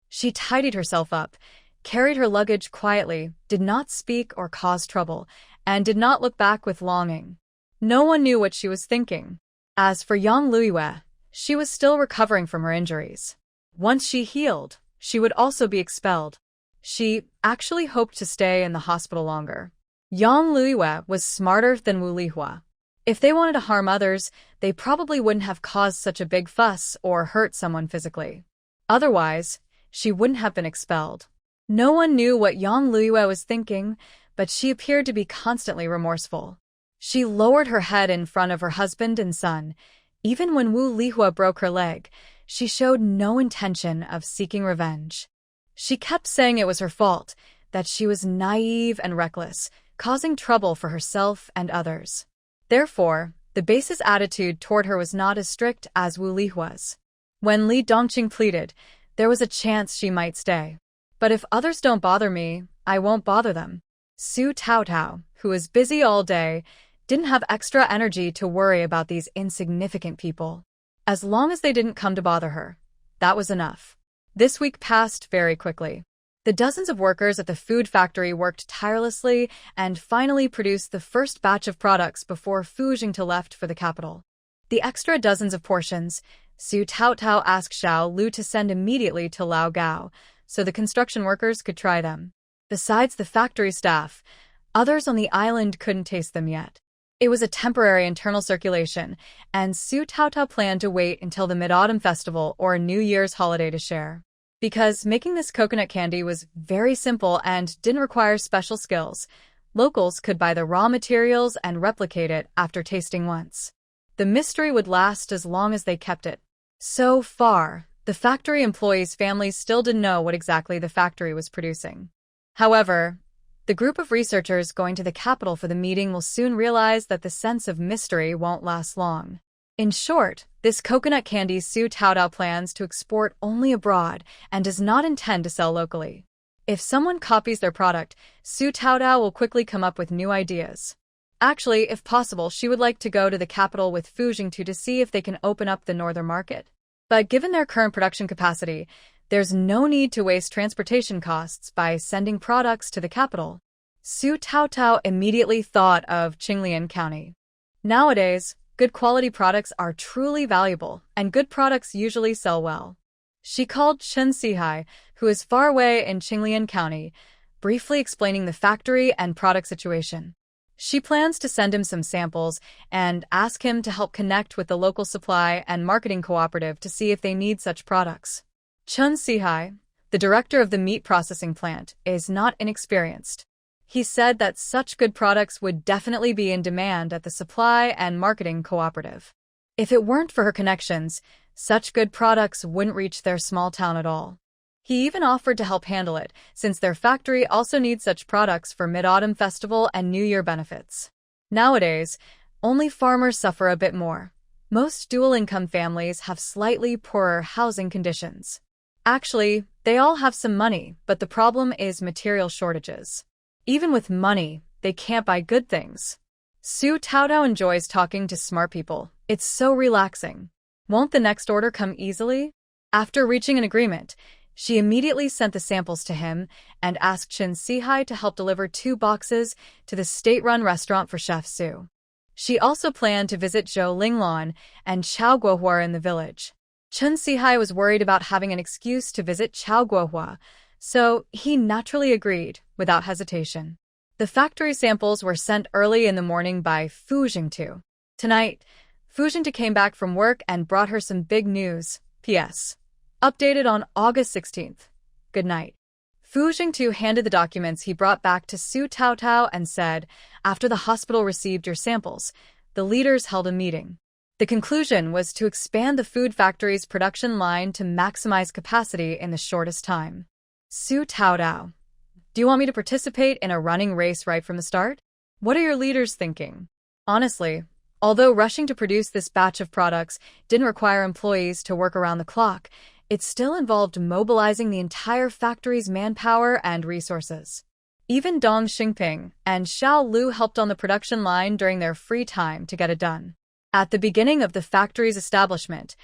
She tidied herself up, carried her luggage quietly, did not speak or cause trouble, and did not look back with longing. No one knew what she was thinking. As for Yong Lua, she was still recovering from her injuries. Once she healed, she would also be expelled. She actually hoped to stay in the hospital longer. Yong Lua was smarter than Wuihwa. If they wanted to harm others, they probably wouldn't have caused such a big fuss or hurt someone physically. Otherwise, she wouldn't have been expelled. No one knew what Yong Lua was thinking, but she appeared to be constantly remorseful. She lowered her head in front of her husband and son. Even when Wuihwa broke her leg, she showed no intention of seeking revenge. She kept saying it was her fault, that she was naive and reckless, causing trouble for herself and others. Therefore, the base's attitude toward her was not as strict as Wuihwa's. When Li Dongqing pleaded, there was a chance she might stay. But if others don't bother me, I won't bother them. Su Taotao, who was busy all day, didn't have extra energy to worry about these insignificant people. As long as they didn't come to bother her, that was enough. This week passed very quickly. The dozens of workers at the food factory worked tirelessly and finally produced the first batch of products before Fu Jingde left for the capital. The extra dozens of portions, Su Taotao asked Shaolu to send immediately to Lao Gao, so the construction workers could try them. Besides the factory staff, others on the island couldn't taste them yet. It was a temporary internal circulation, and Su Taotao planned to wait until the Mid-Autumn Festival or New Year's holiday to share. Because making this coconut candy was very simple and didn't require special skills, locals could buy the raw materials and replicate it after tasting once. The mystery would last as long as they kept it. So far, the factory employees' families still didn't know what exactly the factory was producing. However, the group of researchers going to the capital for the meeting will soon realize that the sense of mystery won't last long. In short, this coconut candy Su Taotao plans to export only abroad and does not intend to sell locally. If someone copies their product, Su Taotao will quickly come up with new ideas. Actually, if possible, she would like to go to the capital with Fu Jingde to see if they can open up the northern market. But given their current production capacity, there's no need to waste transportation costs by sending products to the capital. Su Taotao immediately thought of Qinglian County. Nowadays, good quality products are truly valuable, and good products usually sell well. She called Chen Sihai, who is far away in Qinglian County, briefly explaining the factory and product situation. She plans to send him some samples and ask him to help connect with the local supply and marketing cooperative to see if they need such products. Chen Sihai, the director of the meat processing plant, is not inexperienced. He said that such good products would definitely be in demand at the supply and marketing cooperative. If it weren't for her connections, such good products wouldn't reach their small town at all. He even offered to help handle it, since their factory also needs such products for Mid-Autumn Festival and New Year benefits. Nowadays, only farmers suffer a bit more. Most dual-income families have slightly poorer housing conditions. Actually, they all have some money, but the problem is material shortages. Even with money, they can't buy good things. Su Taotao enjoys talking to smart people. It's so relaxing. Won't the next order come easily? After reaching an agreement, she immediately sent the samples to him and asked Chen Sihai to help deliver 2 boxes to the state-run restaurant for Chef Su. She also planned to visit Zhou Linglong and Chao Guohua in the village. Chen Sihai was worried about having an excuse to visit Chao Guohua, so he naturally agreed without hesitation. The factory samples were sent early in the morning by Fu Jingde. Tonight, Fu Jingde came back from work and brought her some big news. P.S. Updated on August 16th. Good night. Fu Jingde handed the documents he brought back to Su Taotao and said, after the hospital received your samples, the leaders held a meeting. The conclusion was to expand the food factory's production line to maximize capacity in the shortest time. Su Taotao, do you want me to participate in a running race right from the start? What are your leaders thinking? Honestly, although rushing to produce this batch of products didn't require employees to work around the clock, it still involved mobilizing the entire factory's manpower and resources. Even Dong Xingping and Shaolu helped on the production line during their free time to get it done. At the beginning of the factory's establishment,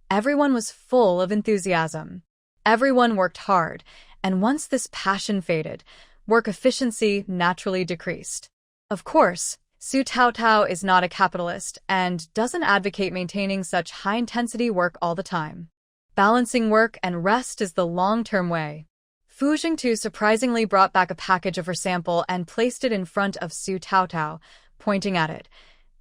everyone was full of enthusiasm. Everyone worked hard, and once this passion faded, work efficiency naturally decreased. Of course, Su Taotao is not a capitalist and doesn't advocate maintaining such high-intensity work all the time. Balancing work and rest is the long-term way. Fu Jingde surprisingly brought back a package of her sample and placed it in front of Su Taotao, pointing at it.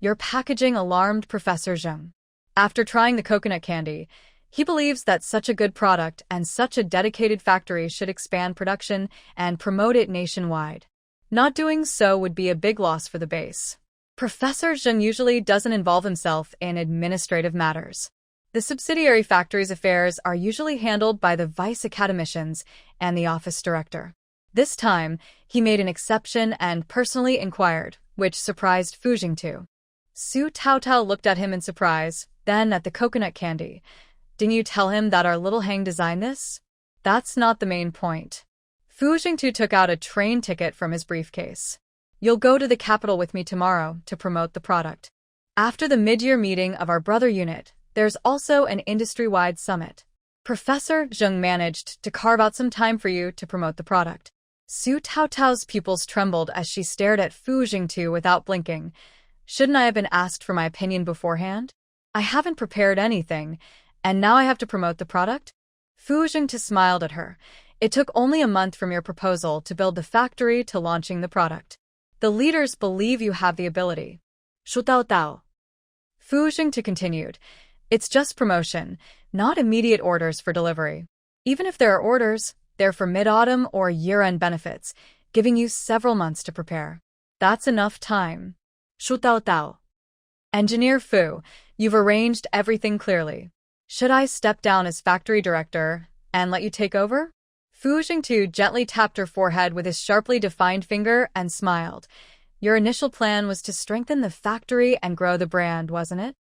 Your packaging alarmed Professor Zheng. After trying the coconut candy, he believes that such a good product and such a dedicated factory should expand production and promote it nationwide. Not doing so would be a big loss for the base. Professor Zheng usually doesn't involve himself in administrative matters. The subsidiary factory's affairs are usually handled by the vice academicians and the office director. This time, he made an exception and personally inquired, which surprised Fu Jingtu. Su Taotao looked at him in surprise, then at the coconut candy. Didn't you tell him that our little Hang designed this? That's not the main point. Fu Jingtu took out a train ticket from his briefcase. You'll go to the capital with me tomorrow to promote the product. After the mid-year meeting of our brother unit, there's also an industry-wide summit. Professor Zheng managed to carve out some time for you to promote the product. Su Taotao's pupils trembled as she stared at Fu Jingtu without blinking. Shouldn't I have been asked for my opinion beforehand? I haven't prepared anything, and now I have to promote the product? Fu Jingtu smiled at her. It took only a month from your proposal to build the factory to launching the product. The leaders believe you have the ability. Shu Taotao. Fu Jingtu continued. It's just promotion, not immediate orders for delivery. Even if there are orders, they're for mid-autumn or year-end benefits, giving you several months to prepare. That's enough time. Shu Taotao. Engineer Fu, you've arranged everything clearly. Should I step down as factory director and let you take over? Fu Jingtu gently tapped her forehead with his sharply defined finger and smiled. Your initial plan was to strengthen the factory and grow the brand, wasn't it?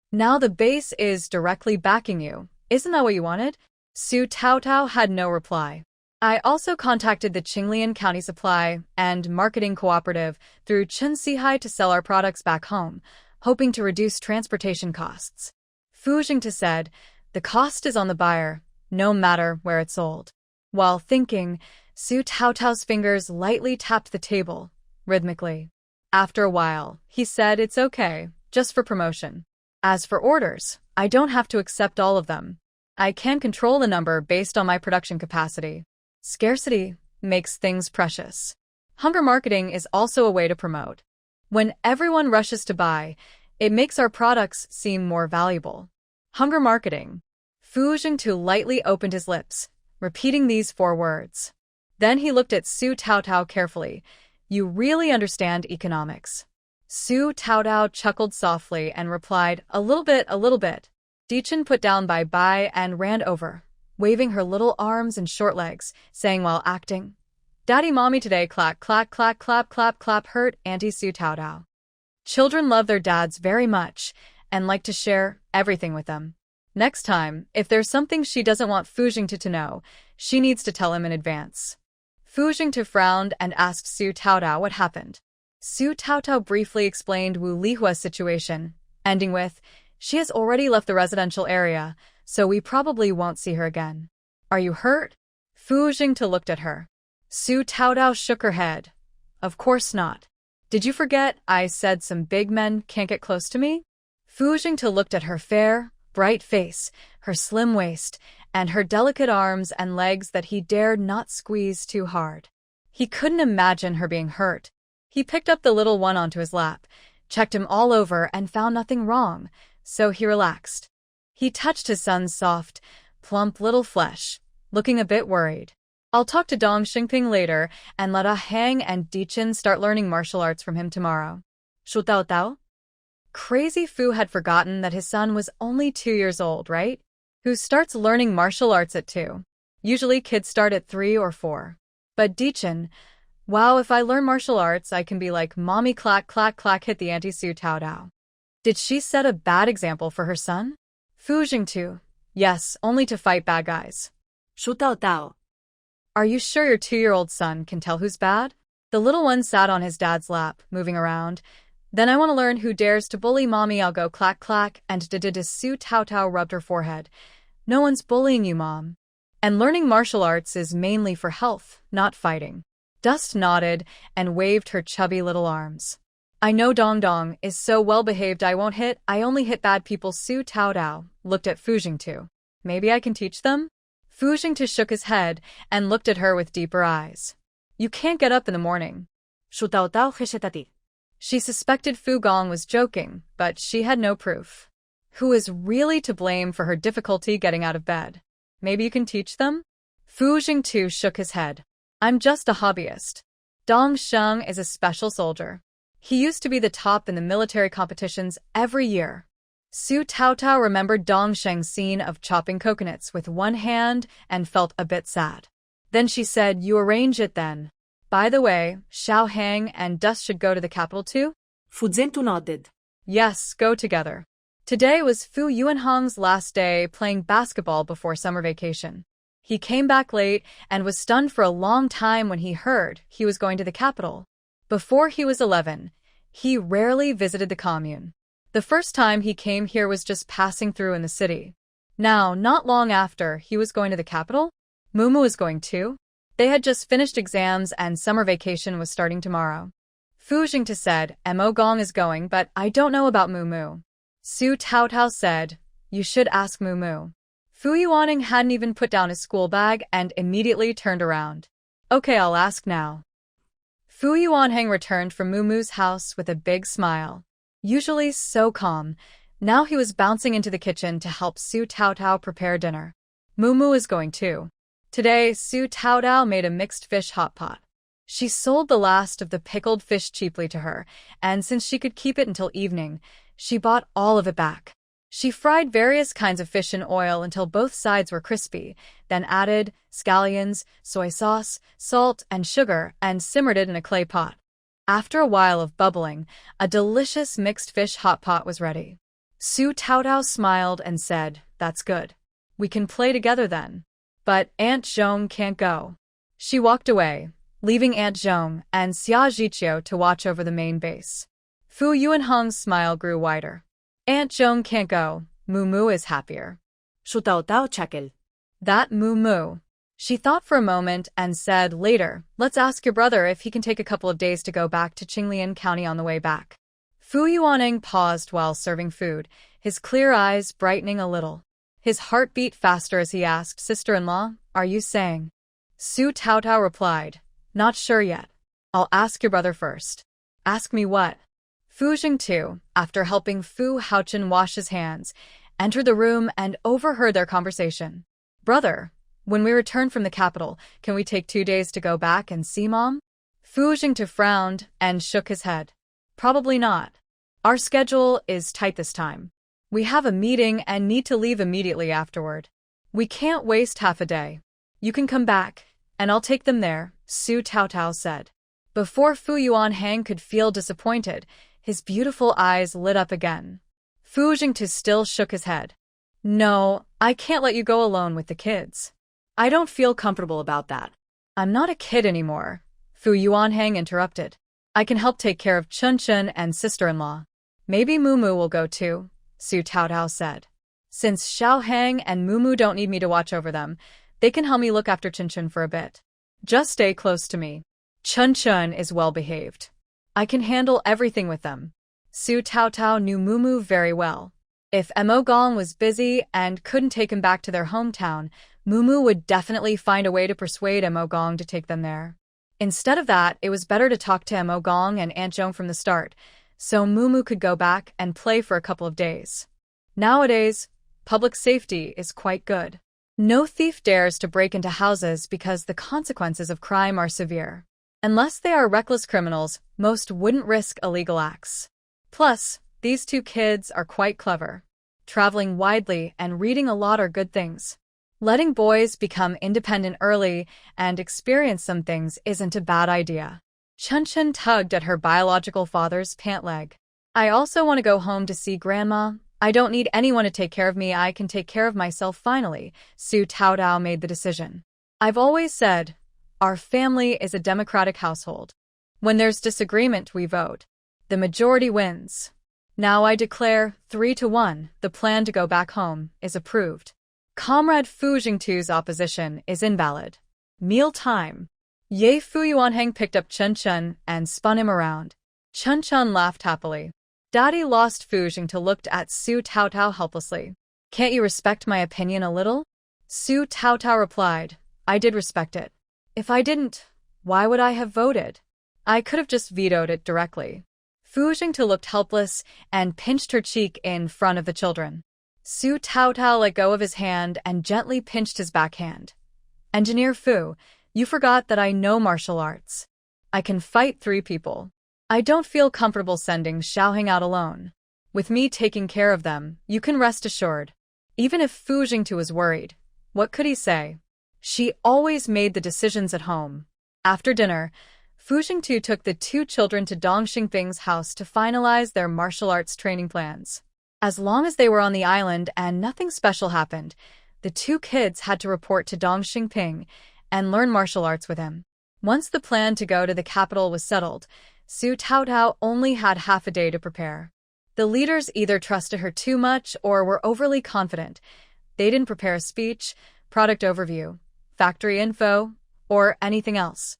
Now the base is directly backing you. Isn't that what you wanted? Su Taotao had no reply. I also contacted the Qinglian County Supply and Marketing Cooperative through Chen Sihai to sell our products back home, hoping to reduce transportation costs. Fu Jingtu said, the cost is on the buyer, no matter where it's sold. While thinking, Su Taotao's fingers lightly tapped the table, rhythmically. After a while, he said it's okay, just for promotion. As for orders, I don't have to accept all of them. I can control the number based on my production capacity. Scarcity makes things precious. Hunger marketing is also a way to promote. When everyone rushes to buy, it makes our products seem more valuable. Hunger marketing. Fu Jingtu lightly opened his lips, repeating these 4 words. Then he looked at Su Taotao carefully. You really understand economics. Su Taotao chuckled softly and replied, a little bit. Dichen put down bye-bye and ran over, waving her little arms and short legs, saying while acting, Daddy mommy today clack clack clack clap clap clap hurt Auntie Su Taotao. Children love their dads very much and like to share everything with them. Next time, if there's something she doesn't want Fu Jingtu to know, she needs to tell him in advance. Fu Jingtu frowned and asked Su Taotao what happened. Su Taotao briefly explained Wuihwa's situation, ending with, she has already left the residential area, so we probably won't see her again. Are you hurt? Fu Jingtu looked at her. Su Taotao shook her head. Of course not. Did you forget I said some big men can't get close to me? Fu Jingtu looked at her fair, bright face, her slim waist, and her delicate arms and legs that he dared not squeeze too hard. He couldn't imagine her being hurt. He picked up the little one onto his lap, checked him all over and found nothing wrong, so he relaxed. He touched his son's soft, plump little flesh, looking a bit worried. I'll talk to Dong Xingping later and let Ah Hang and Dichen start learning martial arts from him tomorrow. Shu Taotao? Crazy Fu had forgotten that his son was only 2 years old, right? Who starts learning martial arts at 2? Usually kids start at 3 or 4. But Dichen, wow, if I learn martial arts, I can be like mommy clack clack clack hit the Auntie Su Taotao. Did she set a bad example for her son? Fu Jingtu, yes, only to fight bad guys. Shu Taotao. Are you sure your 2-year-old son can tell who's bad? The little one sat on his dad's lap, moving around. Then I want to learn who dares to bully mommy. I'll go clack clack and Su Taotao rubbed her forehead. No one's bullying you, mom. And learning martial arts is mainly for health, not fighting. Dust nodded and waved her chubby little arms. I know Dong Dong is so well-behaved I won't hit. I only hit bad people. Su Taotao looked at Fu Jingtu. Maybe I can teach them? Fu Jingtu shook his head and looked at her with deeper eyes. You can't get up in the morning. Shu Taotao hishetati. She suspected Fu Gong was joking, but she had no proof. Who is really to blame for her difficulty getting out of bed? Maybe you can teach them? Fu Jingtu shook his head. I'm just a hobbyist. Dong Sheng is a special soldier. He used to be the top in the military competitions every year. Su Taotao remembered Dong Sheng's scene of chopping coconuts with one hand and felt a bit sad. Then she said, "You arrange it then. By the way, Xiao Hang and Dust should go to the capital too?" Fu Zhentu nodded. Yes, go together. Today was Fu Yuanhong's last day playing basketball before summer vacation. He came back late and was stunned for a long time when he heard he was going to the capital. Before he was 11, he rarely visited the commune. The first time he came here was just passing through in the city. Now, not long after he was going to the capital, Mumu was going too. They had just finished exams and summer vacation was starting tomorrow. Fu Jingta said, "Mo Gong is going, but I don't know about Mumu." Su Taotao said, "You should ask Mumu." Fu Yuaning hadn't even put down his school bag and immediately turned around. "Okay, I'll ask now." Fu Yuanheng returned from Mumu's house with a big smile. Usually so calm, now he was bouncing into the kitchen to help Su Taotao prepare dinner. Mumu is going too. Today, Su Taotao made a mixed fish hot pot. She sold the last of the pickled fish cheaply to her, and since she could keep it until evening, she bought all of it back. She fried various kinds of fish in oil until both sides were crispy, then added scallions, soy sauce, salt, and sugar, and simmered it in a clay pot. After a while of bubbling, a delicious mixed fish hot pot was ready. Su Taotao smiled and said, "That's good. We can play together then." But Aunt Zhong can't go. She walked away, leaving Aunt Zhong and Xia Zhiqiu to watch over the main base. Fu Yuanheng's smile grew wider. Aunt Zhong can't go. Mumu is happier. Su Taotao chuckled. That Mumu. She thought for a moment and said later, "Let's ask your brother if he can take a couple of days to go back to Qinglian County on the way back." Fu Yuaneng paused while serving food, his clear eyes brightening a little. His heart beat faster as he asked, "Sister-in-law, are you saying?" Su Taotao replied, "Not sure yet. I'll ask your brother first." "Ask me what?" Fu Jingtu, after helping Fu Haochen wash his hands, entered the room and overheard their conversation. "Brother, when we return from the capital, can we take 2 days to go back and see Mom?" Fu Jingtu frowned and shook his head. "Probably not. Our schedule is tight this time. We have a meeting and need to leave immediately afterward. We can't waste half a day. You can come back, and I'll take them there," Su Taotao said. Before Fu Yuanheng could feel disappointed, his beautiful eyes lit up again. Fu Jingtu still shook his head. "No, I can't let you go alone with the kids. I don't feel comfortable about that." "I'm not a kid anymore," Fu Yuanheng interrupted. "I can help take care of Chunchen and sister-in-law. Maybe Mumu will go too," Su Taotao said. "Since Xiao Hang and Mumu don't need me to watch over them, they can help me look after Chunchen for a bit. Just stay close to me. Chunchen is well behaved. I can handle everything with them." Su Taotao knew Mumu very well. If Mo Gong was busy and couldn't take him back to their hometown, Mumu would definitely find a way to persuade Mo Gong to take them there. Instead of that, it was better to talk to Mo Gong and Aunt Zhong from the start, so Mumu could go back and play for a couple of days. Nowadays, public safety is quite good. No thief dares to break into houses because the consequences of crime are severe. Unless they are reckless criminals, most wouldn't risk illegal acts. Plus, these two kids are quite clever. Traveling widely and reading a lot are good things. Letting boys become independent early and experience some things isn't a bad idea. Chunchen tugged at her biological father's pant leg. "I also want to go home to see Grandma. I don't need anyone to take care of me. I can take care of myself finally." Su Taotao made the decision. "I've always said, our family is a democratic household. When there's disagreement, we vote. The majority wins. Now I declare 3-1, the plan to go back home is approved. Comrade Fu Jingtu's opposition is invalid. Meal time." Ye Fu Yuanheng picked up Chunchen and spun him around. Chunchen laughed happily. Daddy lost. Fu Jingtu looked at Su Taotao helplessly. "Can't you respect my opinion a little?" Su Taotao replied, "I did respect it. If I didn't, why would I have voted? I could have just vetoed it directly." Fu Jingtu looked helpless and pinched her cheek in front of the children. Su Taotao let go of his hand and gently pinched his backhand. "Engineer Fu, you forgot that I know martial arts. I can fight 3 people. I don't feel comfortable sending Xiaoheng out alone. With me taking care of them, you can rest assured. Even if Fu Jingtu was worried, what could he say? She always made the decisions at home. After dinner, Fu Jingtu took the two children to Dong Xingping's house to finalize their martial arts training plans. As long as they were on the island and nothing special happened, the two kids had to report to Dong Xingping and learn martial arts with him. Once the plan to go to the capital was settled, Su Taotao only had half a day to prepare. The leaders either trusted her too much or were overly confident. They didn't prepare a speech, product overview, factory info, or anything else.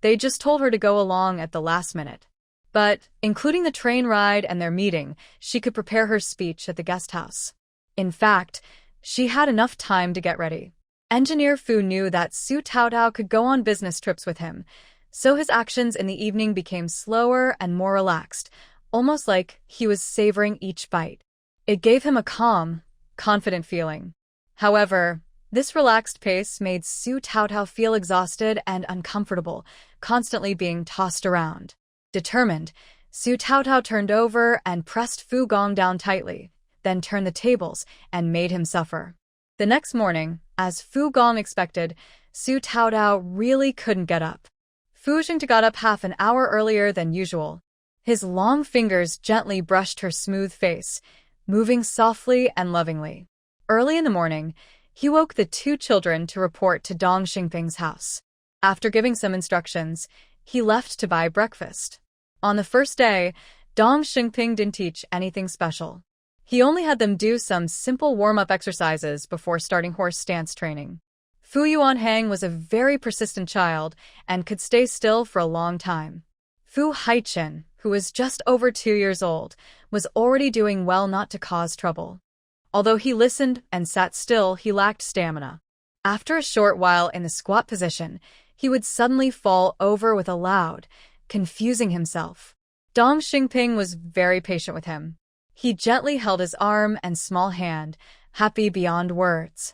They just told her to go along at the last minute. But, including the train ride and their meeting, she could prepare her speech at the guest house. In fact, she had enough time to get ready. Engineer Fu knew that Su Taotao could go on business trips with him, so his actions in the evening became slower and more relaxed, almost like he was savoring each bite. It gave him a calm, confident feeling. However, this relaxed pace made Su Taotao feel exhausted and uncomfortable, constantly being tossed around. Determined, Su Taotao turned over and pressed Fu Gong down tightly, then turned the tables and made him suffer. The next morning, as Fu Gong expected, Su Taotao really couldn't get up. Fu Jingtu got up half an hour earlier than usual. His long fingers gently brushed her smooth face, moving softly and lovingly. Early in the morning, he woke the two children to report to Dong Xingping's house. After giving some instructions, he left to buy breakfast. On the first day, Dong Xingping didn't teach anything special. He only had them do some simple warm-up exercises before starting horse stance training. Fu Yuanhang was a very persistent child and could stay still for a long time. Fu Haichen, who was just over 2 years old, was already doing well not to cause trouble. Although he listened and sat still, he lacked stamina. After a short while in the squat position, he would suddenly fall over with a loud, confusing himself. Dong Xingping was very patient with him. He gently held his arm and small hand, happy beyond words.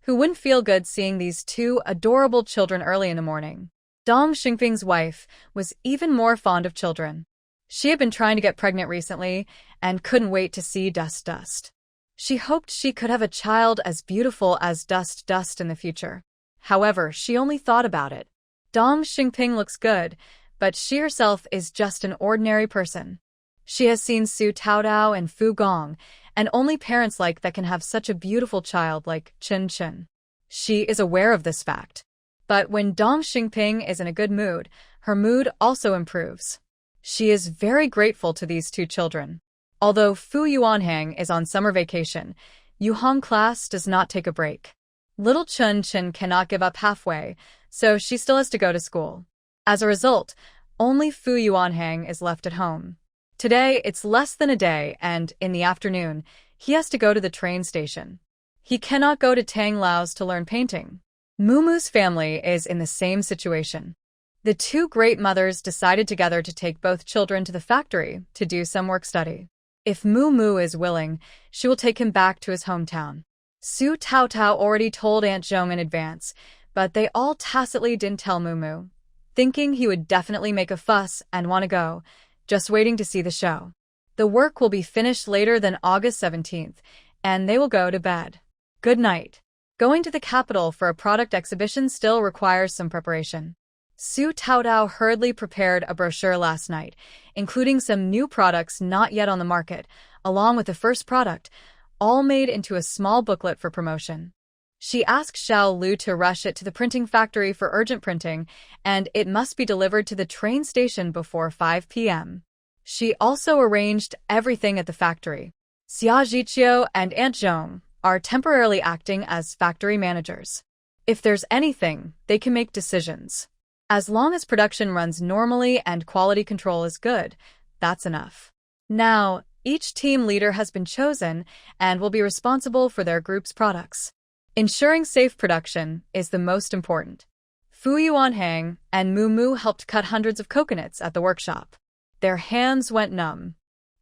Who wouldn't feel good seeing these two adorable children early in the morning? Dong Xingping's wife was even more fond of children. She had been trying to get pregnant recently and couldn't wait to see Dust. She hoped she could have a child as beautiful as Dust in the future. However, she only thought about it. Dong Xingping looks good, but she herself is just an ordinary person. She has seen Su Taotao and Fu Gong, and only parents like that can have such a beautiful child like Chunchen. She is aware of this fact. But when Dong Xingping is in a good mood, her mood also improves. She is very grateful to these two children. Although Fu Yuanhang is on summer vacation, Yuhong class does not take a break. Little Chunchen cannot give up halfway, so she still has to go to school. As a result, only Fu Yuanhang is left at home. Today, it's less than a day, and in the afternoon, he has to go to the train station. He cannot go to Tang Lao's to learn painting. Mumu's family is in the same situation. The two great mothers decided together to take both children to the factory to do some work study. If Mumu is willing, she will take him back to his hometown. Su Taotao already told Aunt Zhong in advance, but they all tacitly didn't tell Mumu, thinking he would definitely make a fuss and want to go, just waiting to see the show. The work will be finished later than August 17th, and they will go to bed. Good night. Going to the capital for a product exhibition still requires some preparation. Su Taotao hurriedly prepared a brochure last night, including some new products not yet on the market, along with the first product, all made into a small booklet for promotion. She asked Shaolu to rush it to the printing factory for urgent printing, and it must be delivered to the train station before 5 p.m. She also arranged everything at the factory. Xia Jiqiu and Aunt Zhong are temporarily acting as factory managers. If there's anything, they can make decisions. As long as production runs normally and quality control is good, that's enough. Now, each team leader has been chosen and will be responsible for their group's products. Ensuring safe production is the most important. Fu Yuanhang and Mumu helped cut hundreds of coconuts at the workshop. Their hands went numb.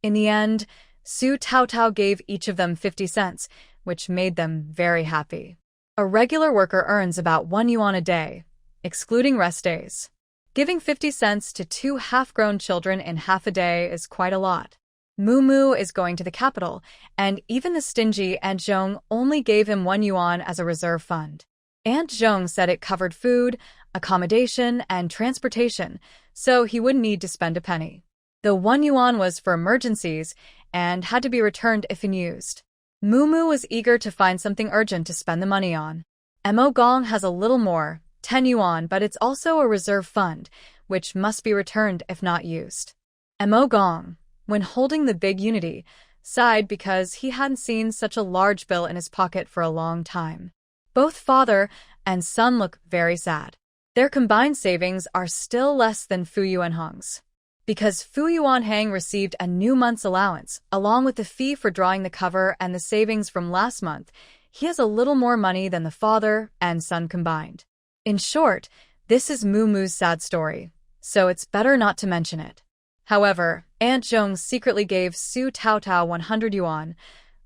In the end, Su Taotao gave each of them 50 cents, which made them very happy. A regular worker earns about 1 yuan a day, excluding rest days. Giving 50 cents to 2 half-grown children in half a day is quite a lot. Moo is going to the capital, and even the stingy Aunt Zhong only gave him 1 yuan as a reserve fund. Aunt Zhong said it covered food, accommodation, and transportation, so he wouldn't need to spend a penny. The 1 yuan was for emergencies and had to be returned if unused. Moo was eager to find something urgent to spend the money on. Mo Gong has a little more, 10 yuan, but it's also a reserve fund, which must be returned if not used. Mo Gong, when holding the big unity, sighed because he hadn't seen such a large bill in his pocket for a long time. Both father and son look very sad. Their combined savings are still less than Fu Yuanheng's. Because Fu Yuanheng received a new month's allowance, along with the fee for drawing the cover and the savings from last month, he has a little more money than the father and son combined. In short, this is Moo's sad story, so it's better not to mention it. However, Aunt Zhong secretly gave Su Taotao 100 yuan.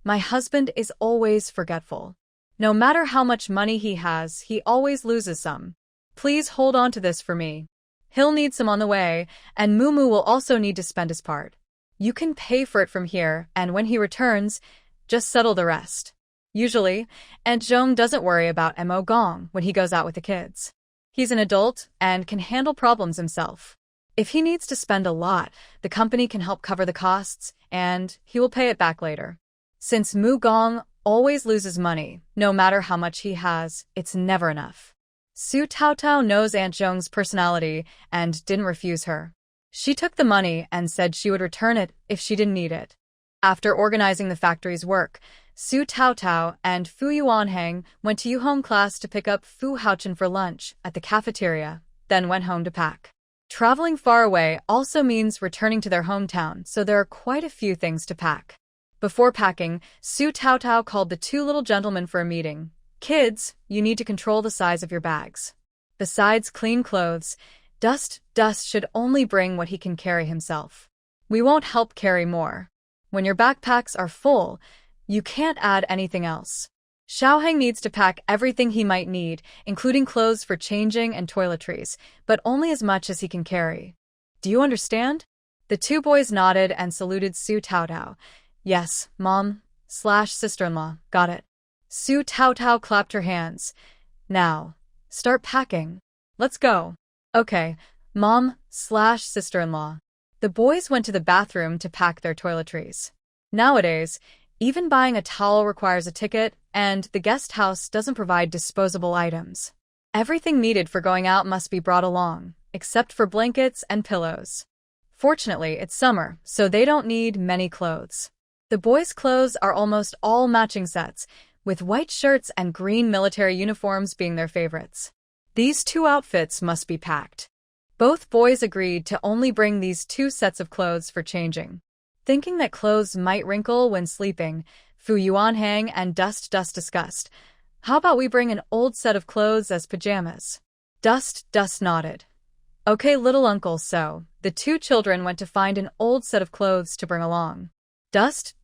My husband is always forgetful. No matter how much money he has, he always loses some. Please hold on to this for me. He'll need some on the way, and Moo will also need to spend his part. You can pay for it from here, and when he returns, just settle the rest. Usually, Aunt Zhong doesn't worry about Mo Gong when he goes out with the kids. He's an adult and can handle problems himself. If he needs to spend a lot, the company can help cover the costs, and he will pay it back later. Since Mo Gong always loses money, no matter how much he has, it's never enough. Su Taotao knows Aunt Zhong's personality and didn't refuse her. She took the money and said she would return it if she didn't need it. After organizing the factory's work, Su Taotao and Fu Yuanheng went to Yuhong class to pick up Fu Haochen for lunch at the cafeteria, then went home to pack. Traveling far away also means returning to their hometown, so there are quite a few things to pack. Before packing, Su Taotao called the 2 little gentlemen for a meeting. Kids, you need to control the size of your bags. Besides clean clothes, Dust should only bring what he can carry himself. We won't help carry more. When your backpacks are full, you can't add anything else. Xiaoheng needs to pack everything he might need, including clothes for changing and toiletries, but only as much as he can carry. Do you understand? The 2 boys nodded and saluted Su Taotao. Yes, Mom/sister-in-law, got it. Su Taotao clapped her hands. Now, start packing. Let's go. Okay, Mom/sister-in-law. The boys went to the bathroom to pack their toiletries. Nowadays, even buying a towel requires a ticket, and the guest house doesn't provide disposable items. Everything needed for going out must be brought along, except for blankets and pillows. Fortunately, it's summer, so they don't need many clothes. The boys' clothes are almost all matching sets, with white shirts and green military uniforms being their favorites. These 2 outfits must be packed. Both boys agreed to only bring these 2 sets of clothes for changing. Thinking that clothes might wrinkle when sleeping, Fu Yuanheng and Dust discussed, how about we bring an old set of clothes as pajamas? Dust nodded. Okay, little uncle, so the 2 children went to find an old set of clothes to bring along. Dust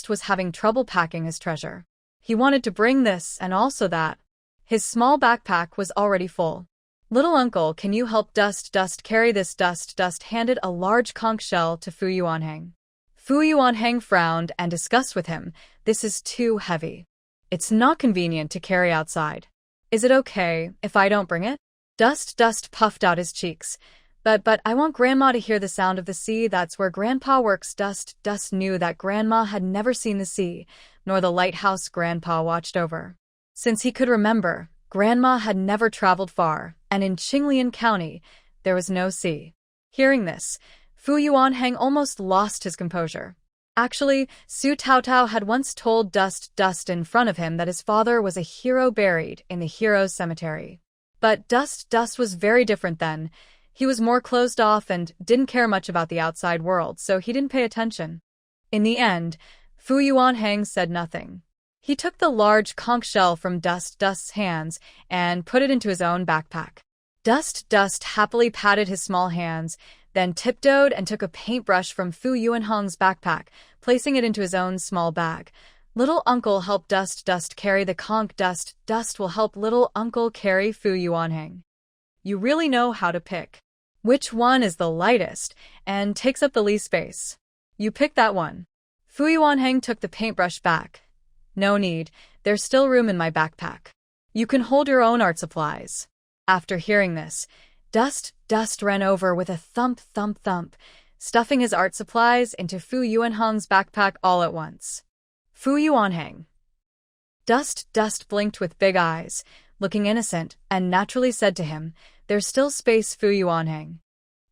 was having trouble packing his treasure. He wanted to bring this and also that. His small backpack was already full. Little uncle, can you help Dust carry this? Dust handed a large conch shell to Fu Yuanheng. Fu Yuanheng frowned and discussed with him, this is too heavy. It's not convenient to carry outside. Is it okay if I don't bring it? Dust puffed out his cheeks. But I want Grandma to hear the sound of the sea. That's where Grandpa works. Dust knew that Grandma had never seen the sea, nor the lighthouse Grandpa watched over. Since he could remember, Grandma had never traveled far, and in Qinglian County, there was no sea. Hearing this, Fu Yuanheng almost lost his composure. Actually, Su Taotao had once told Dust in front of him that his father was a hero buried in the hero's cemetery. But Dust was very different then. He was more closed off and didn't care much about the outside world, so he didn't pay attention. In the end, Fu Yuanheng said nothing. He took the large conch shell from Dust's hands and put it into his own backpack. Dust happily patted his small hands, then tiptoed and took a paintbrush from Fu Yuanheng's backpack, placing it into his own small bag. Little uncle helped Dust carry the conch. Dust will help little uncle carry Fu Yuanheng. You really know how to pick which one is the lightest and takes up the least space. You pick that one. Fu Yuanheng took the paintbrush back. No need, there's still room in my backpack. You can hold your own art supplies. After hearing this, Dust ran over with a thump, stuffing his art supplies into Fu Yuanheng's backpack all at once. Fu Yuanheng. Dust blinked with big eyes, looking innocent, and naturally said to him, "There's still space, Fu Yuanheng."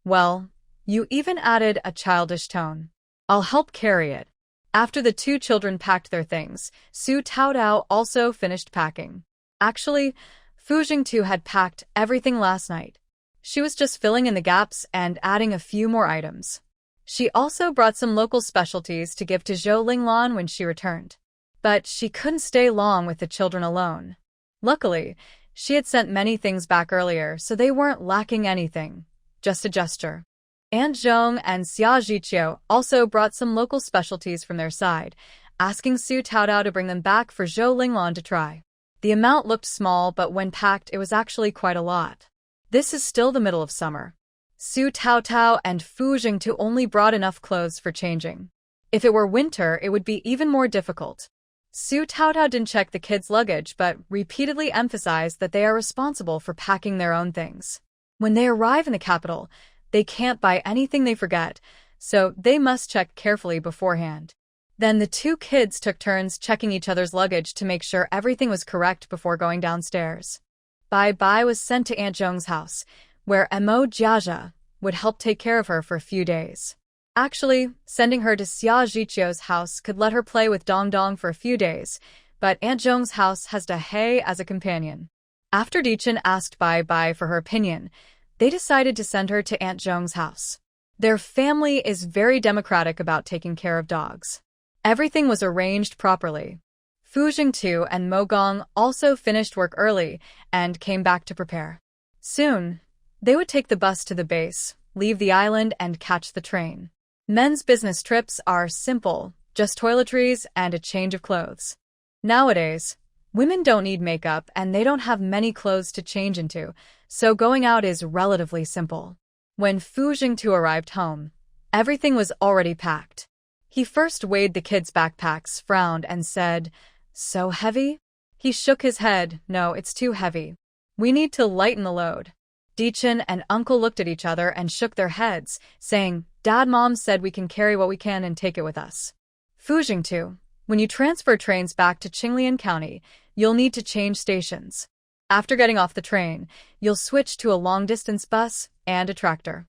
"Well, you even added a childish tone. I'll help carry it." After the two children packed their things, Su Taodao also finished packing. Actually, Fu Jingtu had packed everything last night. She was just filling in the gaps and adding a few more items. She also brought some local specialties to give to Zhou Linglan when she returned. But she couldn't stay long with the children alone. Luckily, she had sent many things back earlier, so they weren't lacking anything. Just a gesture. Aunt Zhong and Xia Zhiqiu also brought some local specialties from their side, asking Su Taodao to bring them back for Zhou Linglan to try. The amount looked small, but when packed, it was actually quite a lot. This is still the middle of summer. Su Taodao and Fu Jingtu only brought enough clothes for changing. If it were winter, it would be even more difficult. Su Taodao didn't check the kids' luggage, but repeatedly emphasized that they are responsible for packing their own things. When they arrive in the capital, they can't buy anything they forget, so they must check carefully beforehand. Then the two kids took turns checking each other's luggage to make sure everything was correct before going downstairs. Bai was sent to Aunt Zhong's house, where Mo Jiaja would help take care of her for a few days. Actually, sending her to Xia Zhiqiu's house could let her play with Dong for a few days, but Aunt Zhong's house has Dahei as a companion. After Dichen asked Bai for her opinion, they decided to send her to Aunt Zhong's house. Their family is very democratic about taking care of dogs. Everything was arranged properly. Fu Jingtu and Mo Gong also finished work early and came back to prepare. Soon, they would take the bus to the base, leave the island, and catch the train. Men's business trips are simple, just toiletries and a change of clothes. Nowadays, women don't need makeup and they don't have many clothes to change into, so going out is relatively simple. When Fu Jingtu arrived home, everything was already packed. He first weighed the kids' backpacks, frowned, and said, "So heavy?" He shook his head. "No, it's too heavy. We need to lighten the load." Dichen and Uncle looked at each other and shook their heads, saying, "Dad, Mom said we can carry what we can and take it with us." Fu Jingtu, when you transfer trains back to Qinglian County, you'll need to change stations. After getting off the train, you'll switch to a long-distance bus and a tractor.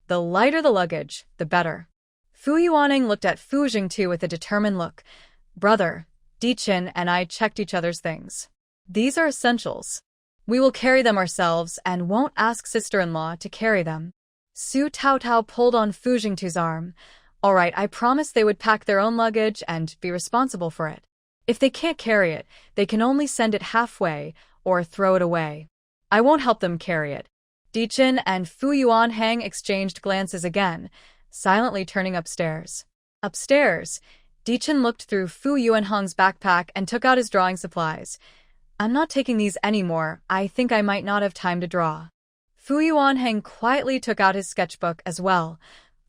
The lighter the luggage, the better. Fu Yuanheng looked at Fu Jingtu with a determined look. "Brother, Dichen and I checked each other's things. These are essentials. We will carry them ourselves and won't ask sister-in-law to carry them." Su Taodao pulled on Fu Jingtu's arm. "All right, I promised they would pack their own luggage and be responsible for it. If they can't carry it, they can only send it halfway or throw it away. I won't help them carry it." Dichen and Fu Yuanheng exchanged glances again, silently turning upstairs. Upstairs, Dichen looked through Fu Yuanheng's backpack and took out his drawing supplies. "I'm not taking these anymore. I think I might not have time to draw." Fu Yuanheng quietly took out his sketchbook as well.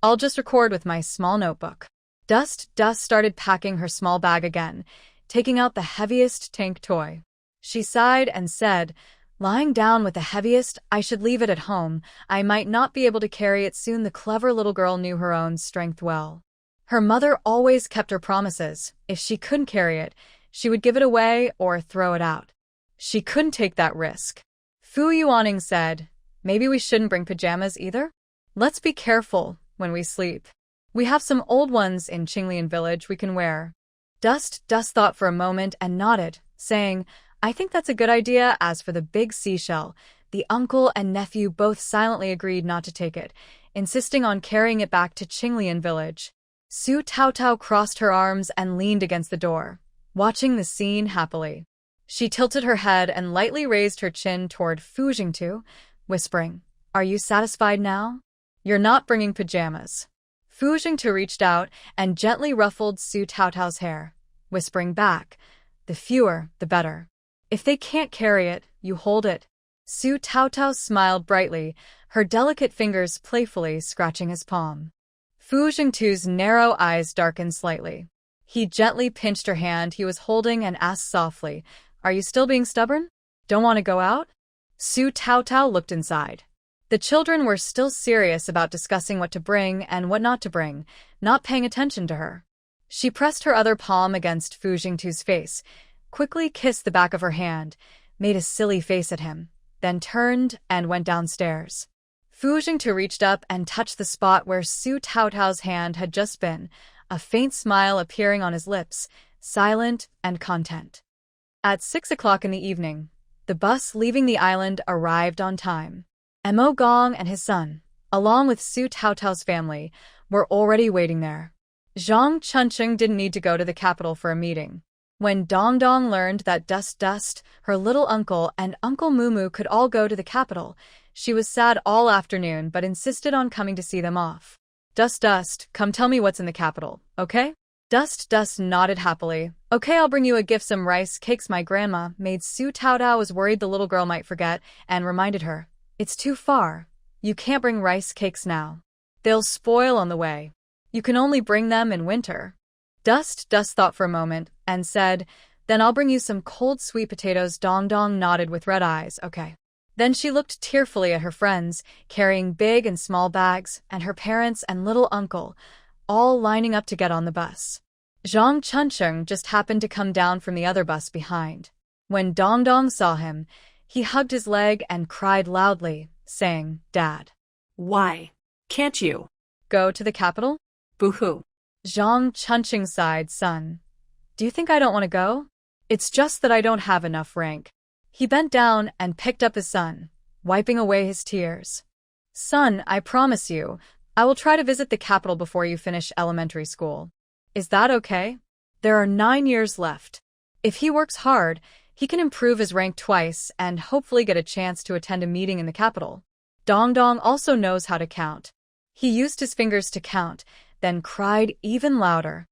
"I'll just record with my small notebook." Dust started packing her small bag again, taking out the heaviest tank toy. She sighed and said, "Lying down with the heaviest, I should leave it at home. I might not be able to carry it soon." The clever little girl knew her own strength well. Her mother always kept her promises. If she couldn't carry it, she would give it away or throw it out. She couldn't take that risk. Fu Yuanheng said, "Maybe we shouldn't bring pajamas either? Let's be careful when we sleep. We have some old ones in Qinglian village we can wear." Dust thought for a moment and nodded, saying, "I think that's a good idea." As for the big seashell, the uncle and nephew both silently agreed not to take it, insisting on carrying it back to Qinglian village. Su Taodao crossed her arms and leaned against the door, watching the scene happily. She tilted her head and lightly raised her chin toward Fu Jingtu, whispering, "Are you satisfied now? You're not bringing pajamas." Fu Jingtu reached out and gently ruffled Su Taotao's hair, whispering back, "The fewer, the better. If they can't carry it, you hold it." Su Taotao smiled brightly, her delicate fingers playfully scratching his palm. Fu Jingtu's narrow eyes darkened slightly. He gently pinched her hand he was holding and asked softly, "Are you still being stubborn? Don't want to go out?" Su Taotao looked inside. The children were still serious about discussing what to bring and what not to bring, not paying attention to her. She pressed her other palm against Fu Jingtu's face, quickly kissed the back of her hand, made a silly face at him, then turned and went downstairs. Fu Jingtu reached up and touched the spot where Su Taotao's hand had just been, a faint smile appearing on his lips, silent and content. At 6 o'clock in the evening, the bus leaving the island arrived on time. Mo Gong and his son, along with Su Taotao's family, were already waiting there. Zhang Chunchen didn't need to go to the capital for a meeting. When Dong Dong learned that Dust, her little uncle, and Uncle Mumu could all go to the capital, she was sad all afternoon but insisted on coming to see them off. Dust, come tell me what's in the capital, okay? Dust nodded happily. Okay, I'll bring you a gift, some rice cakes my grandma made. Su Taotao was worried the little girl might forget and reminded her, "It's too far. You can't bring rice cakes now. They'll spoil on the way. You can only bring them in winter." Dust thought for a moment and said, "Then I'll bring you some cold sweet potatoes." Dong Dong nodded with red eyes. Okay. Then she looked tearfully at her friends, carrying big and small bags, and her parents and little uncle, all lining up to get on the bus. Zhang Chunchen just happened to come down from the other bus behind. When Dong Dong saw him, he hugged his leg and cried loudly, saying, "Dad. Why? Can't you Go to the capital?" Boo-hoo. Zhang Chunchen sighed. "Son, do you think I don't want to go? It's just that I don't have enough rank." He bent down and picked up his son, wiping away his tears. "Son, I promise you, I will try to visit the capital before you finish elementary school. Is that okay? There are 9 years left. If he works hard, he can improve his rank twice and hopefully get a chance to attend a meeting in the capital." Dong Dong also knows how to count. He used his fingers to count, then cried even louder.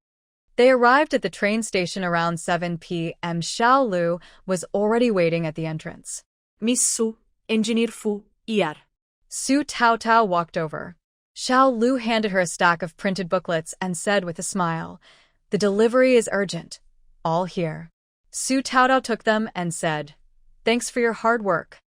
They arrived at the train station around 7 p.m. Shaolu was already waiting at the entrance. Miss Su, Engineer Fu, ER. Su Taotao walked over. Shaolu handed her a stack of printed booklets and said with a smile, "The delivery is urgent. All here." Su Taotao took them and said, "Thanks for your hard work.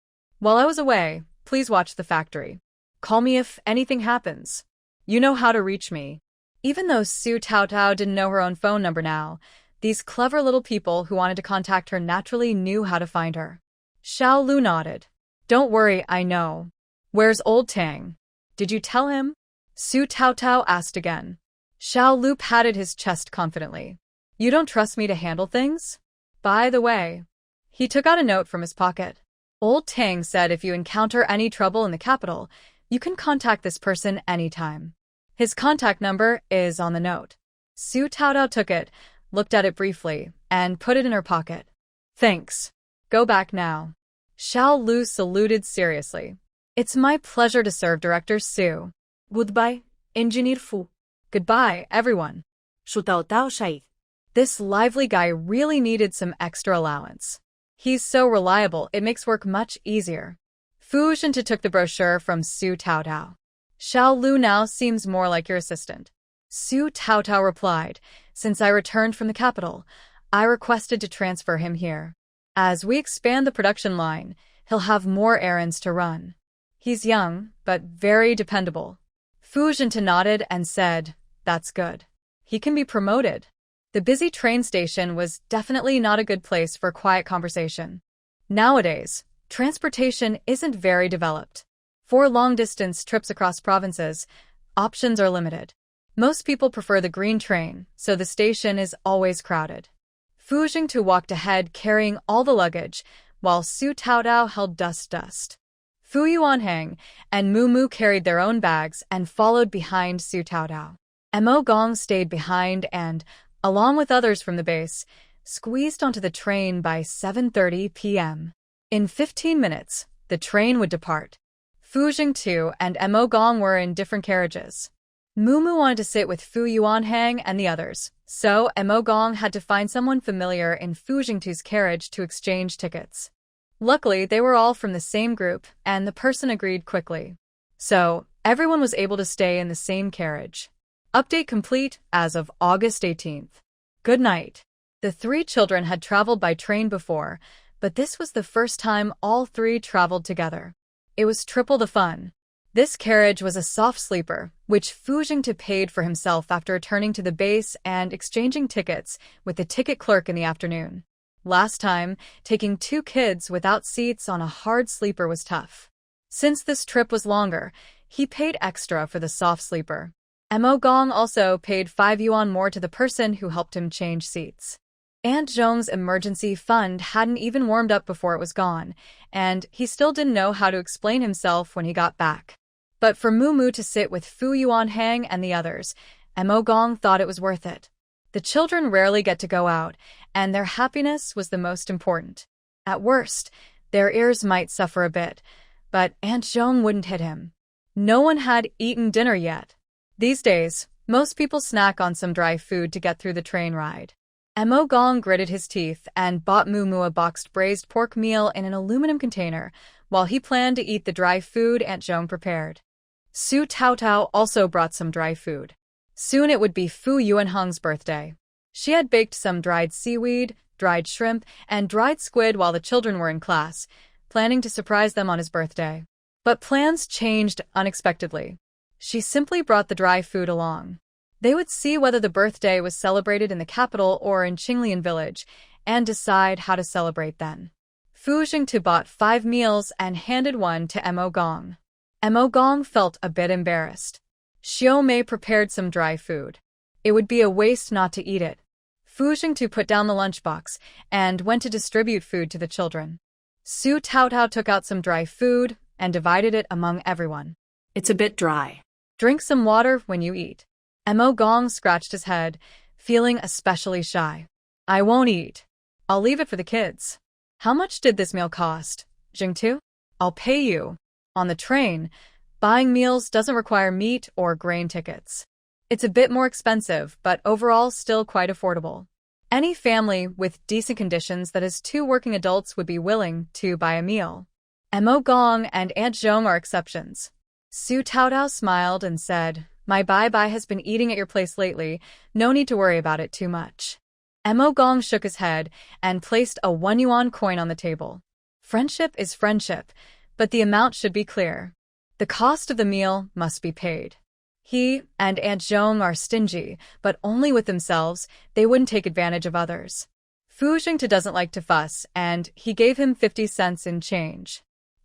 While I was away, please watch the factory. Call me if anything happens. You know how to reach me." Even though Su Taotao didn't know her own phone number now, these clever little people who wanted to contact her naturally knew how to find her. Shaolu nodded. "Don't worry, I know. Where's old Tang? Did you tell him?" Su Taotao asked again. Shaolu patted his chest confidently. "You don't trust me to handle things? By the way." He took out a note from his pocket. "Old Tang said if you encounter any trouble in the capital, you can contact this person anytime. His contact number is on the note." Su Taotao took it, looked at it briefly, and put it in her pocket. "Thanks. Go back now." Shaolu saluted seriously. "It's my pleasure to serve, Director Su." Goodbye, Engineer Fu. Goodbye, everyone. Su Taotao Shai. This lively guy really needed some extra allowance. He's so reliable, it makes work much easier. Fu Jingtu took the brochure from Su Taotao. "Shaolu now seems more like your assistant." Su Taotao replied, "Since I returned from the capital, I requested to transfer him here. As we expand the production line, he'll have more errands to run. He's young, but very dependable." Fu Jingtu nodded and said, "That's good. He can be promoted." The busy train station was definitely not a good place for quiet conversation. Nowadays, transportation isn't very developed. For long-distance trips across provinces, options are limited. Most people prefer the green train, so the station is always crowded. Fu Jingtu walked ahead carrying all the luggage, while Su Taotao held Dust. Fu Yuanhang and Mumu carried their own bags and followed behind Su Taotao. Mo Gong stayed behind and, along with others from the base, squeezed onto the train by 7:30 p.m. In 15 minutes, the train would depart. Fu Jingtu and Mo Gong were in different carriages. Mumu wanted to sit with Fu Yuanhang and the others, so Mo Gong had to find someone familiar in Fu Jingtu's carriage to exchange tickets. Luckily, they were all from the same group, and the person agreed quickly. So, everyone was able to stay in the same carriage. Update complete as of August 18th. Good night. The three children had traveled by train before, but this was the first time all three traveled together. It was triple the fun. This carriage was a soft sleeper, which Fu Jingtu paid for himself after returning to the base and exchanging tickets with the ticket clerk in the afternoon. Last time, taking two kids without seats on a hard sleeper was tough. Since this trip was longer, he paid extra for the soft sleeper. Mo Gong also paid 5 yuan more to the person who helped him change seats. Aunt Zhong's emergency fund hadn't even warmed up before it was gone, and he still didn't know how to explain himself when he got back. But for Mumu to sit with Fu Yuanhang and the others, Mo Gong thought it was worth it. The children rarely get to go out, and their happiness was the most important. At worst, their ears might suffer a bit, but Aunt Zhong wouldn't hit him. No one had eaten dinner yet. These days, most people snack on some dry food to get through the train ride. Mo Gong gritted his teeth and bought Mumu a boxed braised pork meal in an aluminum container, while he planned to eat the dry food Aunt Zhong prepared. Su Taotao also brought some dry food. Soon it would be Fu Yuanheng's birthday. She had baked some dried seaweed, dried shrimp, and dried squid while the children were in class, planning to surprise them on his birthday. But plans changed unexpectedly. She simply brought the dry food along. They would see whether the birthday was celebrated in the capital or in Qinglian village, and decide how to celebrate then. Fu Jingtu bought 5 meals and handed one to Mo Gong. Mo Gong felt a bit embarrassed. Xiao Mei prepared some dry food. It would be a waste not to eat it. Fu Jingtu put down the lunchbox and went to distribute food to the children. Su Taotao took out some dry food and divided it among everyone. It's a bit dry. Drink some water when you eat. Mo Gong scratched his head, feeling especially shy. I won't eat. I'll leave it for the kids. How much did this meal cost, Jingtu? I'll pay you. On the train, buying meals doesn't require meat or grain tickets. It's a bit more expensive, but overall still quite affordable. Any family with decent conditions that has 2 working adults would be willing to buy a meal. Mo Gong and Aunt Zhong are exceptions. Su Taotao smiled and said, My bye-bye has been eating at your place lately, no need to worry about it too much. Mo Gong shook his head and placed a 1 yuan coin on the table. Friendship is friendship, but the amount should be clear. The cost of the meal must be paid. He and Aunt Zhong are stingy, but only with themselves, they wouldn't take advantage of others. Fu Jingtu doesn't like to fuss, and he gave him 50 cents in change.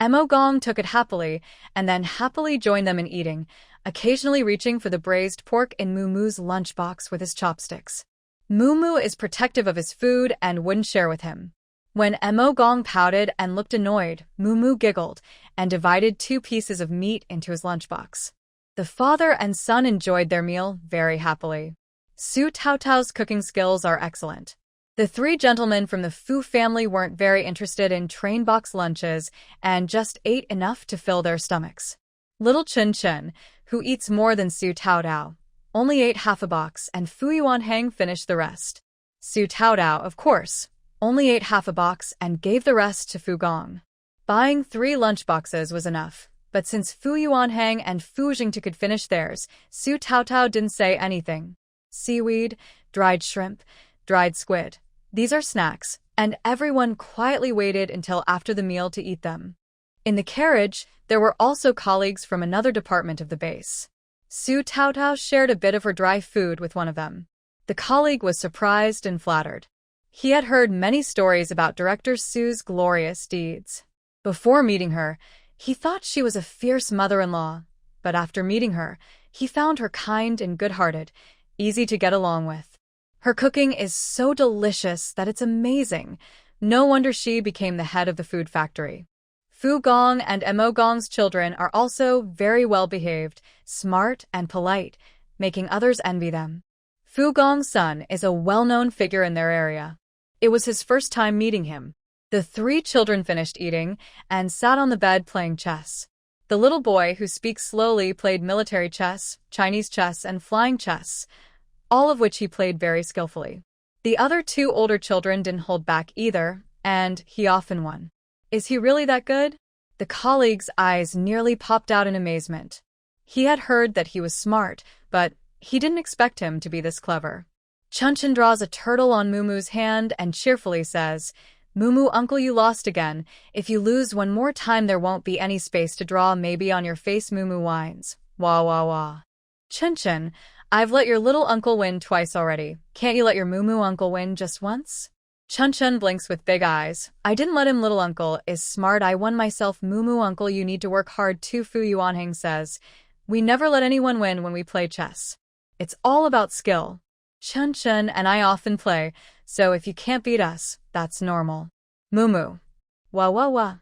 Mo Gong took it happily, and then happily joined them in eating, occasionally reaching for the braised pork in Mumu's lunchbox with his chopsticks. Mumu is protective of his food and wouldn't share with him. When Mo Gong pouted and looked annoyed, Mumu giggled and divided 2 pieces of meat into his lunchbox. The father and son enjoyed their meal very happily. Su Taotao's cooking skills are excellent. The 3 gentlemen from the Fu family weren't very interested in train box lunches and just ate enough to fill their stomachs. Little Chunchen, who eats more than Su Taotao, only ate half a box, and Fu Yuanhang finished the rest. Su Taotao, of course, only ate half a box and gave the rest to Fu Gong. Buying 3 lunchboxes was enough, but since Fu Yuanhang and Fu Jingtu could finish theirs, Su Taotao didn't say anything. Seaweed, dried shrimp, dried squid. These are snacks, and everyone quietly waited until after the meal to eat them. In the carriage, there were also colleagues from another department of the base. Su Taotao shared a bit of her dry food with one of them. The colleague was surprised and flattered. He had heard many stories about Director Su's glorious deeds. Before meeting her, he thought she was a fierce mother-in-law, but after meeting her, he found her kind and good-hearted, easy to get along with. Her cooking is so delicious that it's amazing. No wonder she became the head of the food factory. Fu Gong and Mo Gong's children are also very well-behaved, smart, and polite, making others envy them. Fu Gong's son is a well-known figure in their area. It was his first time meeting him. The 3 children finished eating and sat on the bed playing chess. The little boy who speaks slowly played military chess, Chinese chess, and flying chess, all of which he played very skillfully. The other 2 older children didn't hold back either, and he often won. Is he really that good? The colleague's eyes nearly popped out in amazement. He had heard that he was smart, but He didn't expect him to be this clever. Chunchen draws a turtle on Mumu's hand and cheerfully says, "Mumu, uncle, you lost again. If you lose one more time, there won't be any space to draw maybe on your face." Mumu whines. Wah wah wah. Chunchen, "I've let your little uncle win twice already. Can't you let your Mumu uncle win just once?" Chunchen blinks with big eyes. "I didn't let him, little uncle is smart. I won myself. Mumu uncle, you need to work hard too." Fu Yuanheng says, "We never let anyone win when we play chess. It's all about skill. Chunchen and I often play, so if you can't beat us, that's normal." Mumu. Wah wah wah.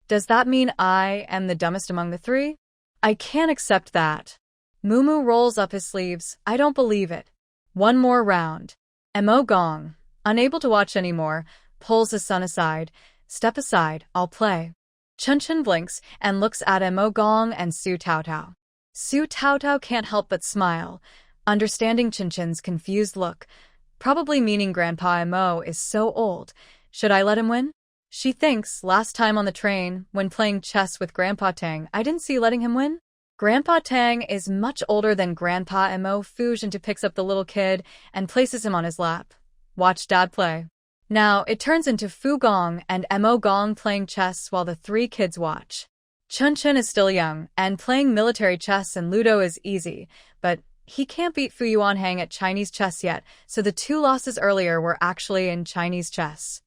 "Does that mean I am the dumbest among the three? I can't accept that." Mumu rolls up his sleeves. "I don't believe it." One more round. Mo Gong, unable to watch anymore, pulls his son aside. "Step aside, I'll play." Chunchen blinks and looks at Mo Gong and Su Taotao. Su Taotao can't help but smile, understanding Chunchen's confused look, probably meaning Grandpa Mo is so old. Should I let him win? She thinks, last time on the train, when playing chess with Grandpa Tang, I didn't see letting him win. Grandpa Tang is much older than Grandpa Mo. Fu Jintu picks up the little kid and places him on his lap. "Watch Dad play." Now, it turns into Fu Gong and Mo Gong playing chess while the three kids watch. Chunchen is still young, and playing military chess and Ludo is easy, but he can't beat Fu Yuanheng at Chinese chess yet, so the two losses earlier were actually in Chinese chess.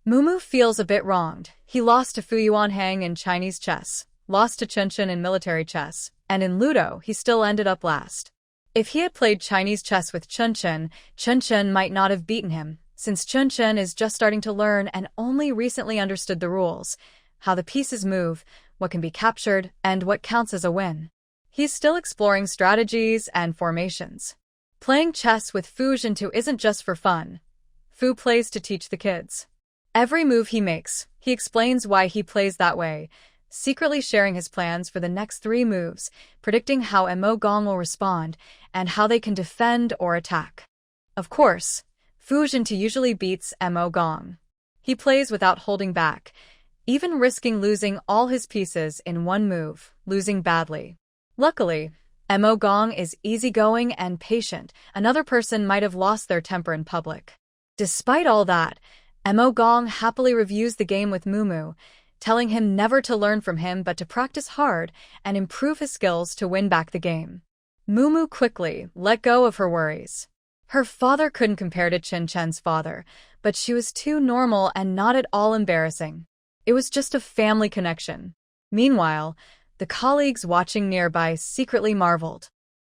Mumu feels a bit wronged. He lost to Fu Yuanheng in Chinese chess, lost to Chunchen in military chess, and in Ludo he still ended up last. If he had played Chinese chess with Chunchen, Chunchen might not have beaten him, since Chunchen is just starting to learn and only recently understood the rules, how the pieces move, what can be captured, and what counts as a win. He's still exploring strategies and formations. Playing chess with Fu Jintu isn't just for fun. Fu plays to teach the kids. Every move he makes, he explains why he plays that way, secretly sharing his plans for the next 3 moves, predicting how Mo Gong will respond, and how they can defend or attack. Of course, Fu Jintu usually beats Mo Gong. He plays without holding back, even risking losing all his pieces in one move, losing badly. Luckily, Mo Gong is easygoing and patient. Another person might have lost their temper in public. Despite all that, Mo Gong happily reviews the game with Mumu, telling him never to learn from him but to practice hard and improve his skills to win back the game. Mumu quickly let go of her worries. Her father couldn't compare to Chunchen's father, but she was too normal and not at all embarrassing. It was just a family connection. Meanwhile, the colleagues watching nearby secretly marveled.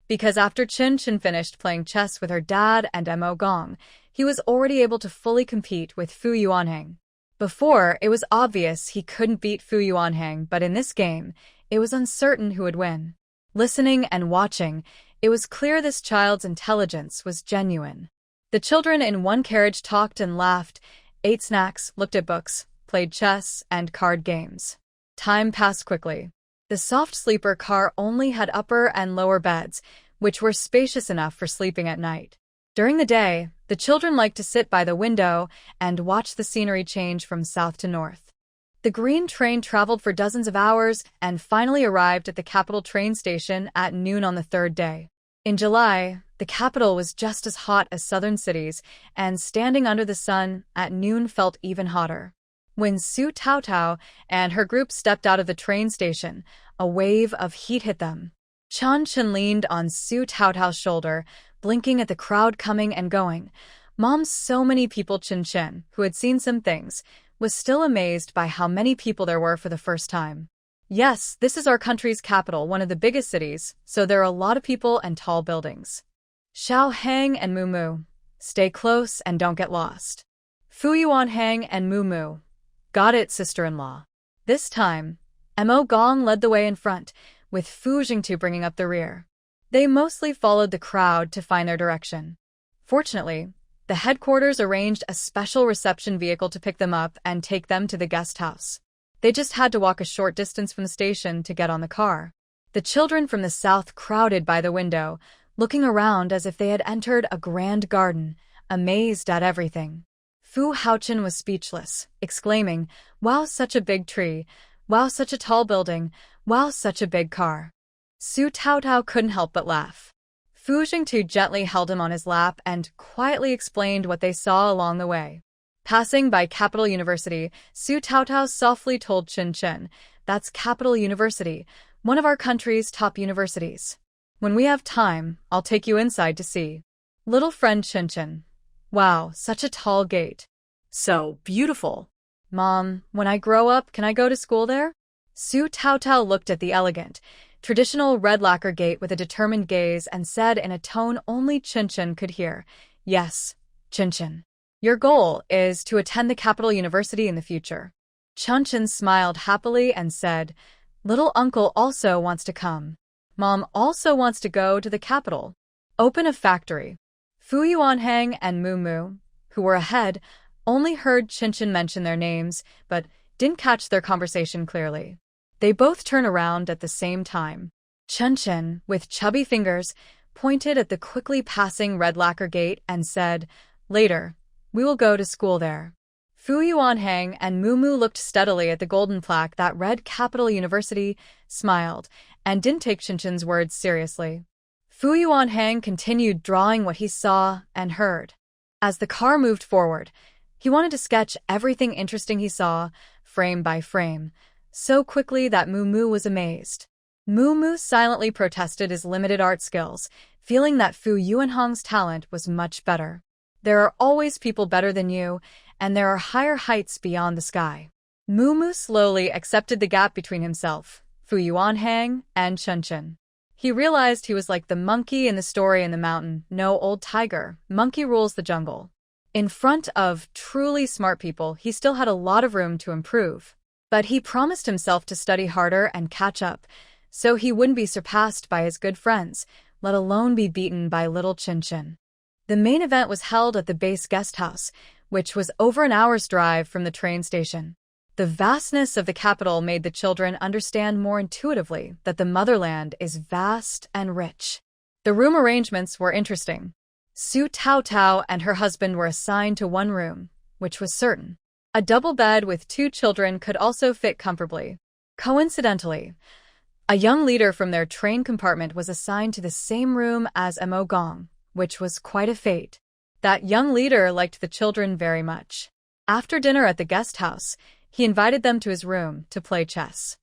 Because after Chunchen finished playing chess with her dad and Mo Gong, he was already able to fully compete with Fu Yuanheng. Before, it was obvious he couldn't beat Fu Yuanheng, but in this game, it was uncertain who would win. Listening and watching, it was clear this child's intelligence was genuine. The children in one carriage talked and laughed, ate snacks, looked at books, played chess and card games. Time passed quickly. The soft sleeper car only had upper and lower beds, which were spacious enough for sleeping at night. During the day, the children liked to sit by the window and watch the scenery change from south to north. The green train traveled for dozens of hours and finally arrived at the capital train station at noon on the 3rd day. In July, the capital was just as hot as southern cities, and standing under the sun at noon felt even hotter. When Su Taotao and her group stepped out of the train station, a wave of heat hit them. Chunchen leaned on Su Taotao's shoulder, blinking at the crowd coming and going. Mom, so many people. Chunchen, who had seen some things, was still amazed by how many people there were for the first time. Yes, this is our country's capital, one of the biggest cities, so there are a lot of people and tall buildings. Shaoheng and Mumu, stay close and don't get lost. Fu Yuanheng and Mumu, got it, sister-in-law. This time, Mo Gong led the way in front, with Fu Jintu bringing up the rear. They mostly followed the crowd to find their direction. Fortunately, the headquarters arranged a special reception vehicle to pick them up and take them to the guest house. They just had to walk a short distance from the station to get on the car. The children from the south crowded by the window, looking around as if they had entered a grand garden, amazed at everything. Fu Haochen was speechless, exclaiming, "Wow, such a big tree! Wow, such a tall building! Wow, such a big car!" Su Taotao couldn't help but laugh. Fu Jingtu gently held him on his lap and quietly explained what they saw along the way. Passing by Capital University, Su Taotao softly told Chunchen, "That's Capital University, one of our country's top universities. When we have time, I'll take you inside to see." Little friend Chunchen. Wow, such a tall gate. So beautiful. Mom, when I grow up, can I go to school there? Su Taotao looked at the elegant, traditional red lacquer gate with a determined gaze and said in a tone only Chunchen could hear, "Yes, Chunchen. Your goal is to attend the Capital University in the future." Chunchen smiled happily and said, "Little uncle also wants to come. Mom also wants to go to the capital. Open a factory." Fu Yuanhang and Mu Mu, who were ahead, only heard Chunchen mention their names, but didn't catch their conversation clearly. They both turned around at the same time. Chunchen, with chubby fingers, pointed at the quickly passing red lacquer gate and said, "Later, we will go to school there." Fu Yuanhang and Mu Mu looked steadily at the golden plaque that read Capital University, smiled, and didn't take Chunchen's words seriously. Fu Yuanhang continued drawing what he saw and heard. As the car moved forward, he wanted to sketch everything interesting he saw, frame by frame, so quickly that Mu Mu was amazed. Mu Mu silently protested his limited art skills, feeling that Fu Yuanhang's talent was much better. There are always people better than you, and there are higher heights beyond the sky. Mu Mu slowly accepted the gap between himself, Fu Yuanhang, and Chunchen. He realized he was like the monkey in the story in the mountain, no old tiger, monkey rules the jungle. In front of truly smart people, he still had a lot of room to improve. But he promised himself to study harder and catch up, so he wouldn't be surpassed by his good friends, let alone be beaten by little Chunchen. The main event was held at the base guest house, which was over an hour's drive from the train station. The vastness of the capital made the children understand more intuitively that the motherland is vast and rich. The room arrangements were interesting. Su Taotao and her husband were assigned to one room, which was certain. A double bed with 2 children could also fit comfortably. Coincidentally, a young leader from their train compartment was assigned to the same room as Mo Gong, which was quite a fate. That young leader liked the children very much. After dinner at the guest house, he invited them to his room to play chess.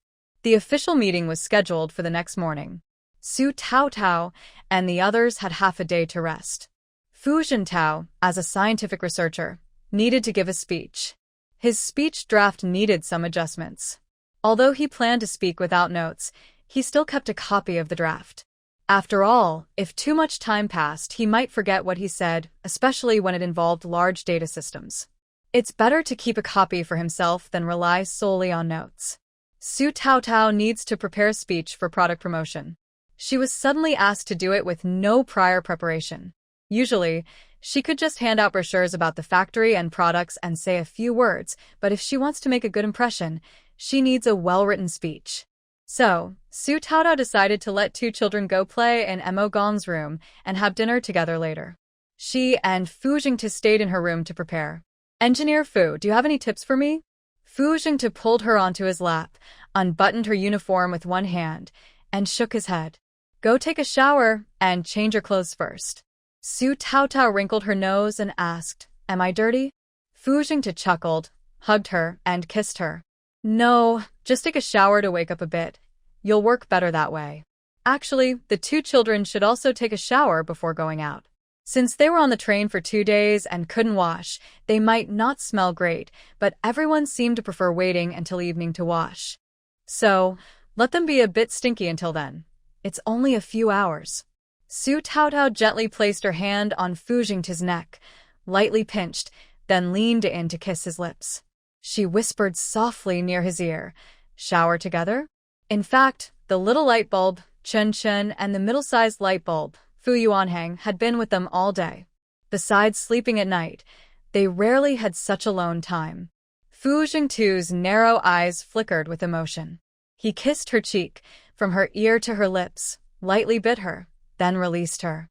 The official meeting was scheduled for the next morning. Su Taotao and the others had half a day to rest. Fu Jintao, as a scientific researcher, needed to give a speech. His speech draft needed some adjustments. Although he planned to speak without notes, he still kept a copy of the draft. After all, if too much time passed, he might forget what he said, especially when it involved large data systems. It's better to keep a copy for himself than rely solely on notes. Su Taotao needs to prepare a speech for product promotion. She was suddenly asked to do it with no prior preparation. Usually, she could just hand out brochures about the factory and products and say a few words, but if she wants to make a good impression, she needs a well-written speech. So, Su Taotao decided to let 2 children go play in Mo Gong's room and have dinner together later. She and Fu Jingtu stayed in her room to prepare. "Engineer Fu, do you have any tips for me?" Fu Jingtu pulled her onto his lap, unbuttoned her uniform with one hand, and shook his head. "Go take a shower and change your clothes first." Su Taotao wrinkled her nose and asked, "Am I dirty?" Fu Jingtu chuckled, hugged her, and kissed her. "No, just take a shower to wake up a bit. You'll work better that way." Actually, the 2 children should also take a shower before going out. Since they were on the train for 2 days and couldn't wash, they might not smell great, but everyone seemed to prefer waiting until evening to wash. So, let them be a bit stinky until then. It's only a few hours. Su Taotao gently placed her hand on Fu Jingtu's neck, lightly pinched, then leaned in to kiss his lips. She whispered softly near his ear, "Shower together?" In fact, the little light bulb, Chunchen, and the middle-sized light bulb, Fu Yuanhang, had been with them all day. Besides sleeping at night, they rarely had such alone time. Fu Jingtu's narrow eyes flickered with emotion. He kissed her cheek, from her ear to her lips, lightly bit her, then released her.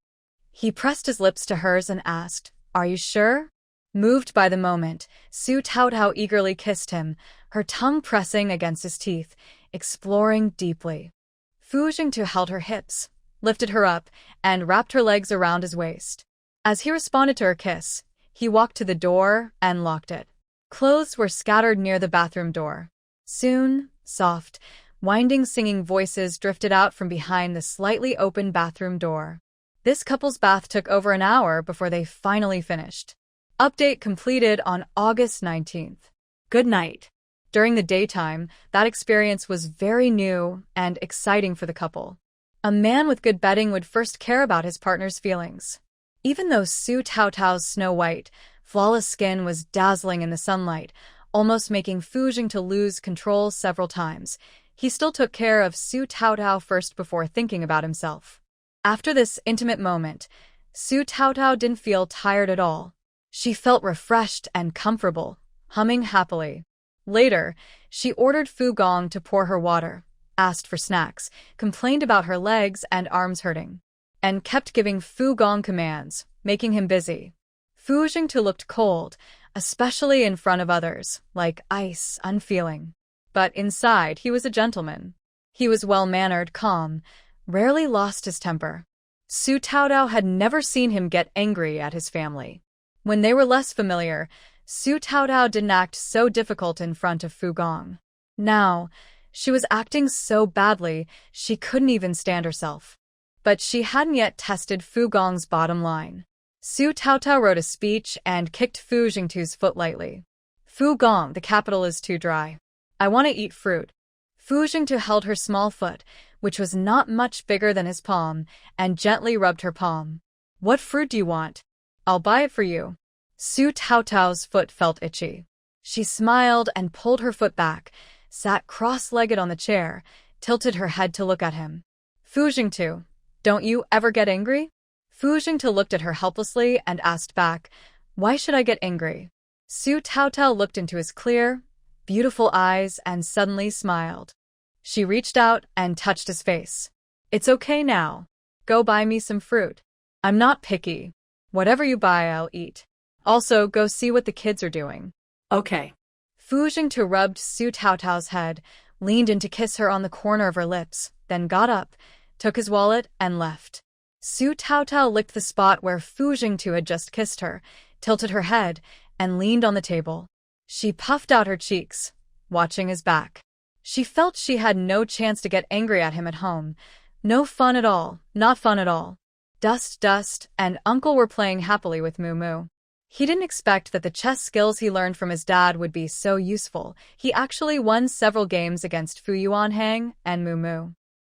He pressed his lips to hers and asked, "Are you sure?" Moved by the moment, Su Taotao eagerly kissed him, her tongue pressing against his teeth, exploring deeply. Fu Jingtu held her hips, lifted her up, and wrapped her legs around his waist. As he responded to her kiss, he walked to the door and locked it. Clothes were scattered near the bathroom door. Soon, soft, winding singing voices drifted out from behind the slightly open bathroom door. This couple's bath took over an hour before they finally finished. Update completed on August 19th. Good night. During the daytime, that experience was very new and exciting for the couple. A man with good bedding would first care about his partner's feelings. Even though Su Taotao's snow-white, flawless skin was dazzling in the sunlight, almost making Fu Jing to lose control several times, he still took care of Su Taotao first before thinking about himself. After this intimate moment, Su Taotao didn't feel tired at all. She felt refreshed and comfortable, humming happily. Later, she ordered Fu Gong to pour her water, asked for snacks, complained about her legs and arms hurting, and kept giving Fu Gong commands, making him busy. Fu Jingtu looked cold, especially in front of others, like ice, unfeeling. But inside, he was a gentleman. He was well-mannered, calm, rarely lost his temper. Su Taotao had never seen him get angry at his family. When they were less familiar, Su Taotao didn't act so difficult in front of Fu Gong. Now, she was acting so badly, she couldn't even stand herself. But she hadn't yet tested Fu Gong's bottom line. Su Taotao wrote a speech and kicked Fu Jingtu's foot lightly. Fu Gong, the capital is too dry. I want to eat fruit. Fu Jingtu held her small foot, which was not much bigger than his palm, and gently rubbed her palm. What fruit do you want? I'll buy it for you. Su Taotao's foot felt itchy. She smiled and pulled her foot back, sat cross-legged on the chair, tilted her head to look at him. Fu Jingtu, don't you ever get angry? Fu Jingtu looked at her helplessly and asked back, why should I get angry? Su Taotao looked into his clear, beautiful eyes and suddenly smiled. She reached out and touched his face. It's okay now. Go buy me some fruit. I'm not picky. Whatever you buy, I'll eat. Also, go see what the kids are doing. Okay. Fu Jingtu rubbed Su Taotao's head, leaned in to kiss her on the corner of her lips, then got up, took his wallet, and left. Su Taotao licked the spot where Fu Jingtu had just kissed her, tilted her head, and leaned on the table. She puffed out her cheeks, watching his back. She felt she had no chance to get angry at him at home. No fun at all, not fun at all. Dust, and Uncle were playing happily with Moo Moo. He didn't expect that the chess skills he learned from his dad would be so useful. He actually won several games against Fu Yuanhang and Moo Moo.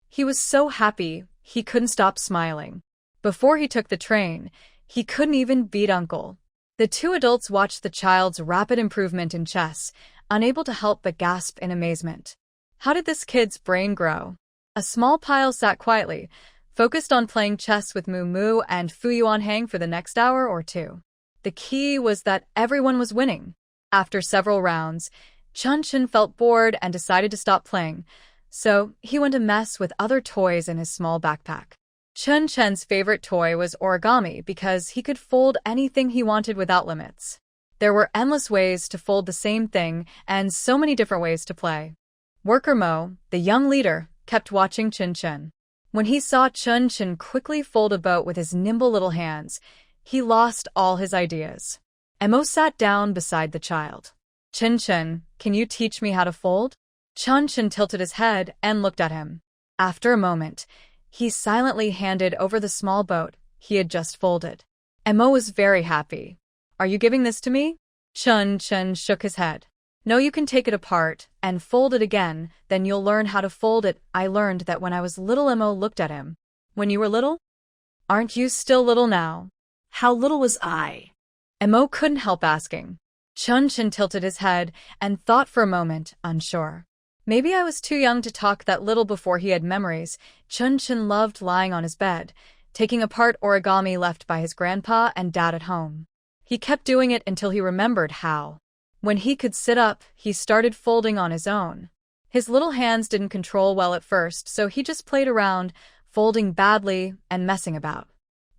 He was so happy, he couldn't stop smiling. Before he took the train, he couldn't even beat Uncle. The two adults watched the child's rapid improvement in chess, unable to help but gasp in amazement. How did this kid's brain grow? A small pile sat quietly, focused on playing chess with Moo Moo and Fu Yuanhang for the next hour or two. The key was that everyone was winning. After several rounds, Chunchen felt bored and decided to stop playing, so he went to mess with other toys in his small backpack. Chunchen's favorite toy was origami because he could fold anything he wanted without limits. There were endless ways to fold the same thing and so many different ways to play. Worker Mo, the young leader, kept watching Chunchen. When he saw Chunchen quickly fold a boat with his nimble little hands, he lost all his ideas. Mo sat down beside the child. Chunchen, can you teach me how to fold? Chunchen tilted his head and looked at him. After a moment, he silently handed over the small boat he had just folded. Mo was very happy. Are you giving this to me? Chunchen shook his head. No, you can take it apart and fold it again, then you'll learn how to fold it. I learned that when I was little. Mo looked at him. When you were little? Aren't you still little now? How little was I? Mo couldn't help asking. Chunchen tilted his head and thought for a moment, unsure. Maybe I was too young to talk that little before he had memories. Chunchen loved lying on his bed, taking apart origami left by his grandpa and dad at home. He kept doing it until he remembered how. When he could sit up, he started folding on his own. His little hands didn't control well at first, so he just played around, folding badly and messing about.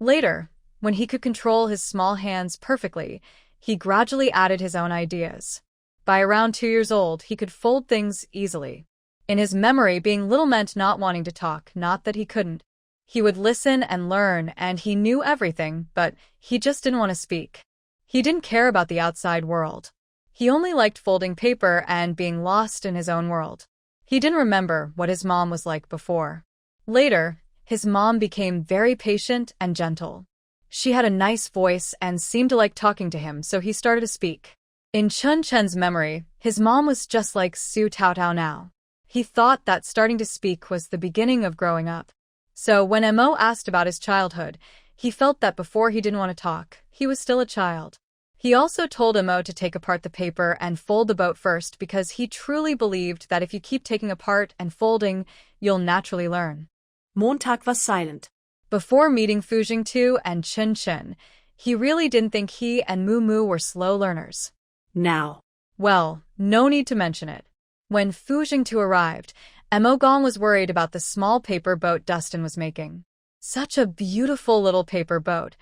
Later, when he could control his small hands perfectly, he gradually added his own ideas. By around 2 years old, he could fold things easily. In his memory, being little meant not wanting to talk, not that he couldn't. He would listen and learn, and he knew everything, but he just didn't want to speak. He didn't care about the outside world. He only liked folding paper and being lost in his own world. He didn't remember what his mom was like before. Later, his mom became very patient and gentle. She had a nice voice and seemed to like talking to him, so he started to speak. In Chunchen's memory, his mom was just like Su Taotao now. He thought that starting to speak was the beginning of growing up. So when Mo asked about his childhood, he felt that before he didn't want to talk, he was still a child. He also told Mo to take apart the paper and fold the boat first because he truly believed that if you keep taking apart and folding, you'll naturally learn. Montag was silent. Before meeting Fu Jingtu and Chunchen, he really didn't think he and Mu were slow learners. Now. Well, no need to mention it. When Fu Jingtu arrived, Mo Gong was worried about the small paper boat Dustin was making. Such a beautiful little paper boat.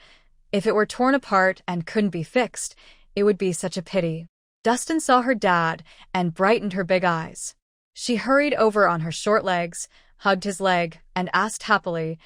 If it were torn apart and couldn't be fixed, it would be such a pity. Dustin saw her dad and brightened her big eyes. She hurried over on her short legs, hugged his leg, and asked happily,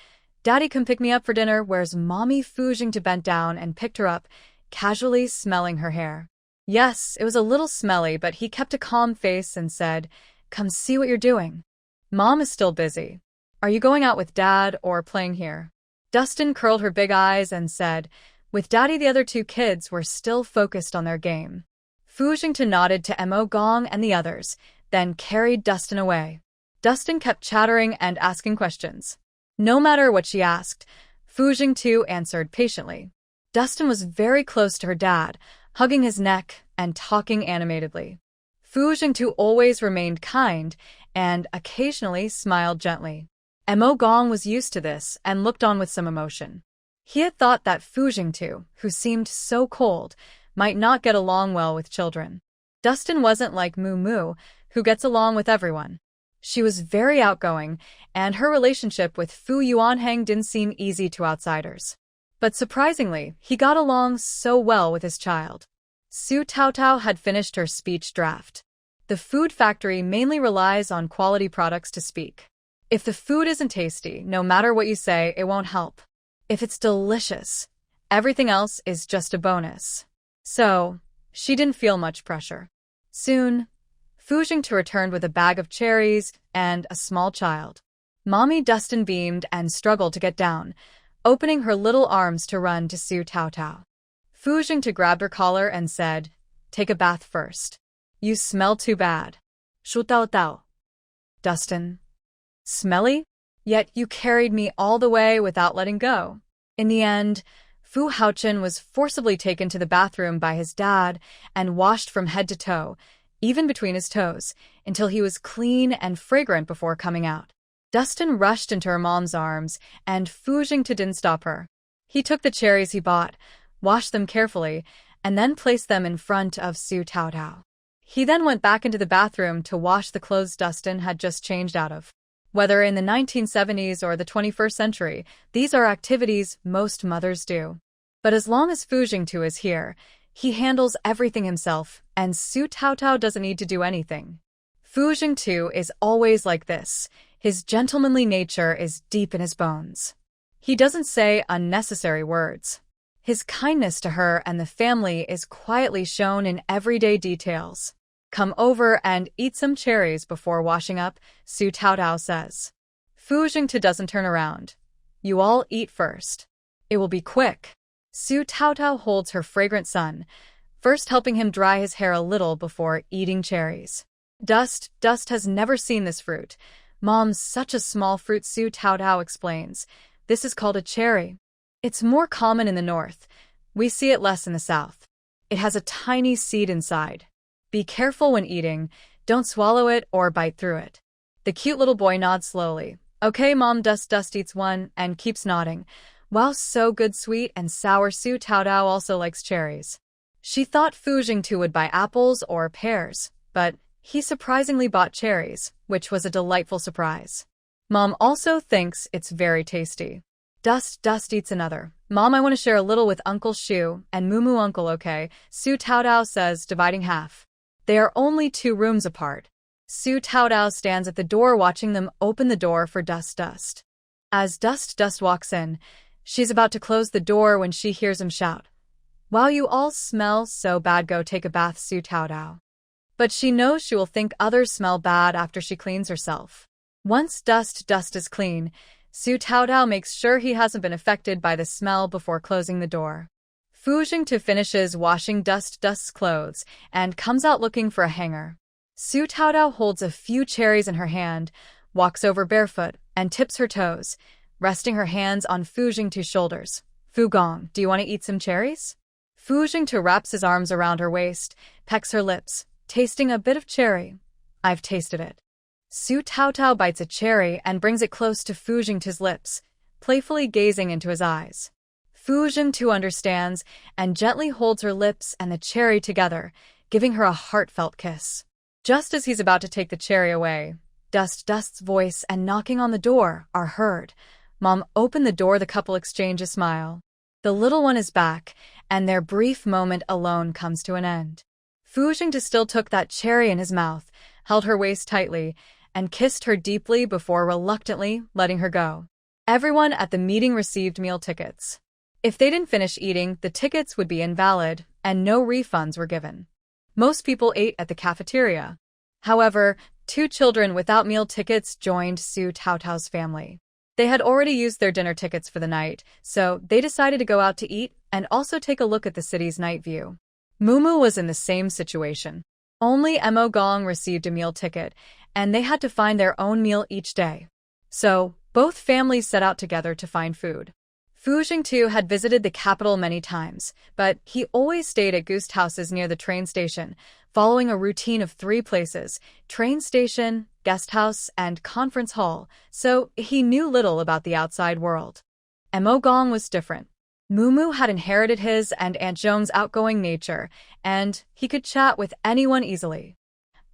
"Daddy, come pick me up for dinner," whereas Mommy Fu Jingtu bent down and picked her up, casually smelling her hair. Yes, it was a little smelly, but he kept a calm face and said, "Come see what you're doing. Mom is still busy. Are you going out with Dad or playing here?" Dustin curled her big eyes and said, "With Daddy." The other two kids were still focused on their game. Fu Jingtu nodded to Mo Gong and the others, then carried Dustin away. Dustin kept chattering and asking questions. No matter what she asked, Fu Jingtu answered patiently. Dustin was very close to her dad, hugging his neck and talking animatedly. Fu Jingtu always remained kind and occasionally smiled gently. Mo Gong was used to this and looked on with some emotion. He had thought that Fu Jingtu, who seemed so cold, might not get along well with children. Dustin wasn't like Mu, who gets along with everyone. She was very outgoing, and her relationship with Fu Yuanheng didn't seem easy to outsiders. But surprisingly, he got along so well with his child. Su Taotao had finished her speech draft. The food factory mainly relies on quality products to speak. If the food isn't tasty, no matter what you say, it won't help. If it's delicious, everything else is just a bonus. So, she didn't feel much pressure. Soon, Fu Jingtu returned with a bag of cherries and a small child. Mommy Dustin beamed and struggled to get down, opening her little arms to run to Su Taotao. Fu Jingtu grabbed her collar and said, "Take a bath first. You smell too bad." Shu Taotao. Dustin. Smelly? Yet you carried me all the way without letting go. In the end, Fu Haochen was forcibly taken to the bathroom by his dad and washed from head to toe, even between his toes, until he was clean and fragrant before coming out. Dustin rushed into her mom's arms, and Fu Jingtu didn't stop her. He took the cherries he bought, washed them carefully, and then placed them in front of Su Taotao. He then went back into the bathroom to wash the clothes Dustin had just changed out of. Whether in the 1970s or the 21st century, these are activities most mothers do. But as long as Fu Jingtu is here, he handles everything himself, and Su Taotao doesn't need to do anything. Fu Jingtu is always like this. His gentlemanly nature is deep in his bones. He doesn't say unnecessary words. His kindness to her and the family is quietly shown in everyday details. "Come over and eat some cherries before washing up," Su Taotao says. Fu Jingtu doesn't turn around. "You all eat first. It will be quick." Su Taotao holds her fragrant son, first helping him dry his hair a little before eating cherries. Dust has never seen this fruit. "Mom's such a small fruit," Su Taotao explains. "This is called a cherry. It's more common in the north. We see it less in the south. It has a tiny seed inside. Be careful when eating. Don't swallow it or bite through it." The cute little boy nods slowly. "Okay, Mom." Dust eats one and keeps nodding. Wow, so good. Sweet and sour. Su Taotao also likes cherries. She thought Fu Jingtu would buy apples or pears, but he surprisingly bought cherries, which was a delightful surprise. Mom also thinks it's very tasty. Dust eats another. "Mom, I want to share a little with Uncle Shu and Mumu Uncle, okay?" Su Taotao says, dividing half. They are only 2 rooms apart. Su Taotao stands at the door watching them open the door for Dust. As Dust walks in, she's about to close the door when she hears him shout, "Wow, you all smell so bad, go take a bath, Su Taodao." But she knows she will think others smell bad after she cleans herself. Once Dust is clean, Su Taodao makes sure he hasn't been affected by the smell before closing the door. Fu Jingtu finishes washing Dust's clothes and comes out looking for a hanger. Su Taodao holds a few cherries in her hand, walks over barefoot, and tips her toes, resting her hands on Fu Jingtu's shoulders. "Fu Gong, do you want to eat some cherries?" Fu Jingtu wraps his arms around her waist, pecks her lips, tasting a bit of cherry. "I've tasted it." Su Taodao bites a cherry and brings it close to Fu Jingtu's lips, playfully gazing into his eyes. Fu Jingtu understands and gently holds her lips and the cherry together, giving her a heartfelt kiss. Just as he's about to take the cherry away, Dust's voice and knocking on the door are heard. "Mom, open the door." The couple exchange a smile. The little one is back, and their brief moment alone comes to an end. Fu Jingtu still took that cherry in his mouth, held her waist tightly, and kissed her deeply before reluctantly letting her go. Everyone at the meeting received meal tickets. If they didn't finish eating, the tickets would be invalid, and no refunds were given. Most people ate at the cafeteria. However, 2 children without meal tickets joined Su Taotao's family. They had already used their dinner tickets for the night, so they decided to go out to eat and also take a look at the city's night view. Mumu was in the same situation. Only Mo Gong received a meal ticket, and they had to find their own meal each day. So, both families set out together to find food. Fu Jingtu had visited the capital many times, but he always stayed at guest houses near the train station, following a routine of 3 places: train station, guest house, and conference hall, so he knew little about the outside world. Mo Gong was different. Mumu had inherited his and Aunt Zhong's outgoing nature, and he could chat with anyone easily.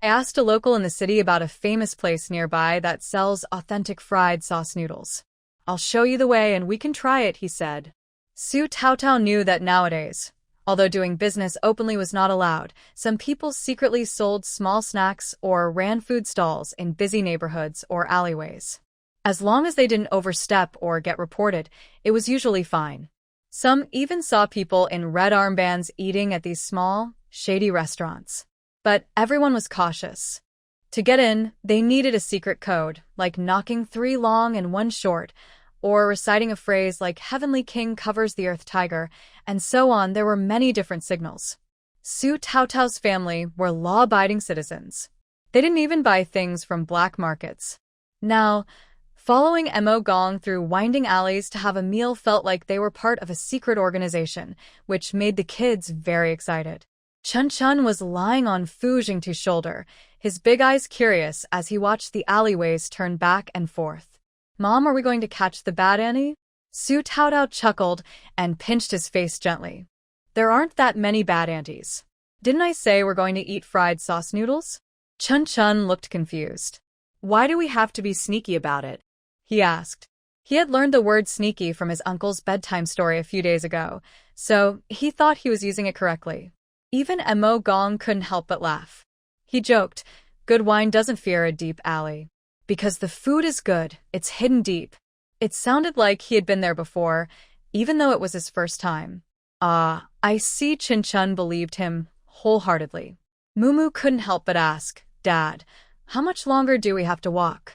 I asked a local in the city about a famous place nearby that sells authentic fried sauce noodles. "I'll show you the way and we can try it," he said. Su Taotao knew that nowadays, although doing business openly was not allowed, some people secretly sold small snacks or ran food stalls in busy neighborhoods or alleyways. As long as they didn't overstep or get reported, it was usually fine. Some even saw people in red armbands eating at these small, shady restaurants. But everyone was cautious. To get in, they needed a secret code, like knocking 3 long and 1 short, or reciting a phrase like "Heavenly King covers the Earth Tiger," and so on. There were many different signals. Su Taotao's family were law-abiding citizens. They didn't even buy things from black markets. Now, following Mo Gong through winding alleys to have a meal felt like they were part of a secret organization, which made the kids very excited. Chunchen was lying on Fu Jingtu's shoulder, his big eyes curious as he watched the alleyways turn back and forth. "Mom, are we going to catch the bad Annie?" Su Taodao chuckled and pinched his face gently. "There aren't that many bad aunties. Didn't I say we're going to eat fried sauce noodles?" Chunchen looked confused. "Why do we have to be sneaky about it?" he asked. He had learned the word sneaky from his uncle's bedtime story a few days ago, so he thought he was using it correctly. Even Mo Gong couldn't help but laugh. He joked, "Good wine doesn't fear a deep alley. Because the food is good, it's hidden deep." It sounded like he had been there before, even though it was his first time. "Ah, I see." Chunchen believed him wholeheartedly. Mumu couldn't help but ask, "Dad, how much longer do we have to walk?"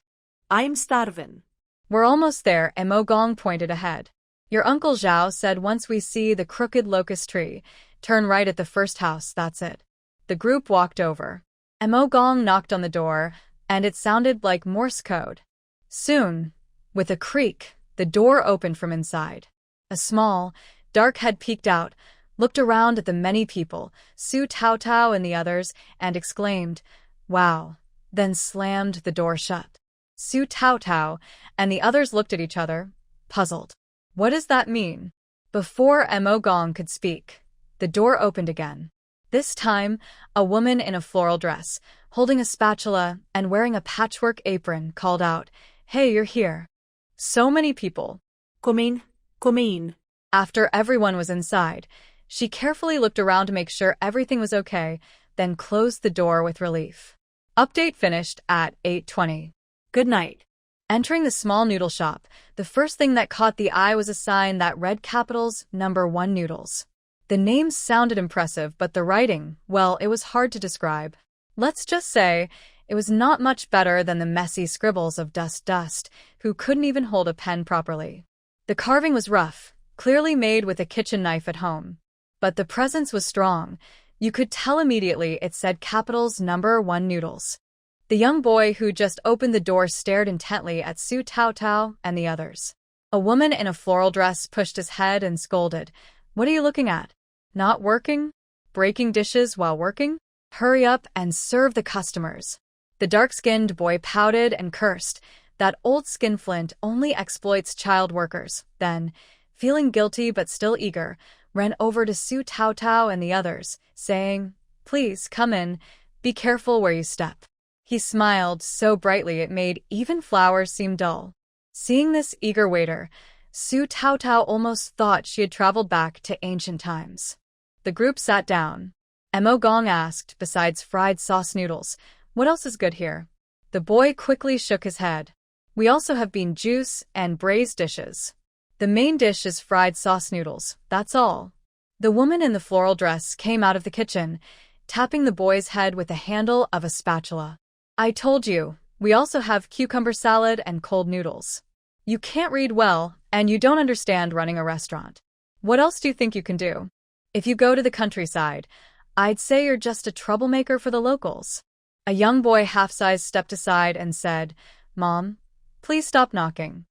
"I'm starving." "We're almost there." Mo Gong pointed ahead. "Your Uncle Zhao said once we see the crooked locust tree, turn right at the first house, that's it." The group walked over. Mo Gong knocked on the door, and it sounded like Morse code. Soon, with a creak, the door opened from inside. A small, dark head peeked out, looked around at the many people, Su Taotao and the others, and exclaimed, "Wow," then slammed the door shut. Su Taotao and the others looked at each other, puzzled. What does that mean? Before Mo Gong could speak, the door opened again. This time, a woman in a floral dress, holding a spatula and wearing a patchwork apron, called out, "Hey, you're here." So many people. "Come in, come in." After everyone was inside, she carefully looked around to make sure everything was okay, then closed the door with relief. Update finished at 8:20. Good night. Entering the small noodle shop, the first thing that caught the eye was a sign that read capitals #1 noodles. The names sounded impressive, but the writing, well, it was hard to describe. Let's just say, it was not much better than the messy scribbles of Dust, who couldn't even hold a pen properly. The carving was rough, clearly made with a kitchen knife at home. But the presence was strong. You could tell immediately it said capitals #1 noodles. The young boy who just opened the door stared intently at Su Tao and the others. A woman in a floral dress pushed his head and scolded, "What are you looking at? Not working? Breaking dishes while working? Hurry up and serve the customers." The dark-skinned boy pouted and cursed. That old skinflint only exploits child workers. Then, feeling guilty but still eager, ran over to Su Tao and the others, saying, "Please, come in. Be careful where you step." He smiled so brightly it made even flowers seem dull. Seeing this eager waiter, Su Tao almost thought she had traveled back to ancient times. The group sat down. Mo Gong asked, "Besides fried sauce noodles, what else is good here?" The boy quickly shook his head. "We also have bean juice and braised dishes. The main dish is fried sauce noodles, that's all." The woman in the floral dress came out of the kitchen, tapping the boy's head with the handle of a spatula. "I told you, we also have cucumber salad and cold noodles. You can't read well, and you don't understand running a restaurant. What else do you think you can do? If you go to the countryside, I'd say you're just a troublemaker for the locals." A young boy half-sized stepped aside and said, "Mom, please stop knocking.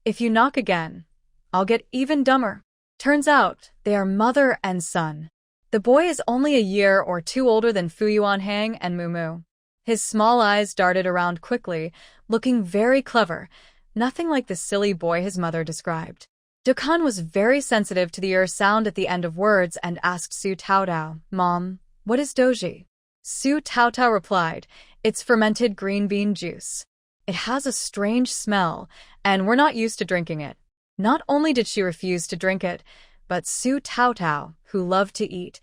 If you knock again, I'll get even dumber." Turns out, they are mother and son. The boy is only a year or two older than Fu Yuanhang and Mumu. His small eyes darted around quickly, looking very clever, nothing like the silly boy his mother described. Dukan was very sensitive to the sound at the end of words and asked Su Tao, "Mom, what is doji?" Su Tao replied, "It's fermented green bean juice. It has a strange smell, and we're not used to drinking it." Not only did she refuse to drink it, but Su Tao, who loved to eat,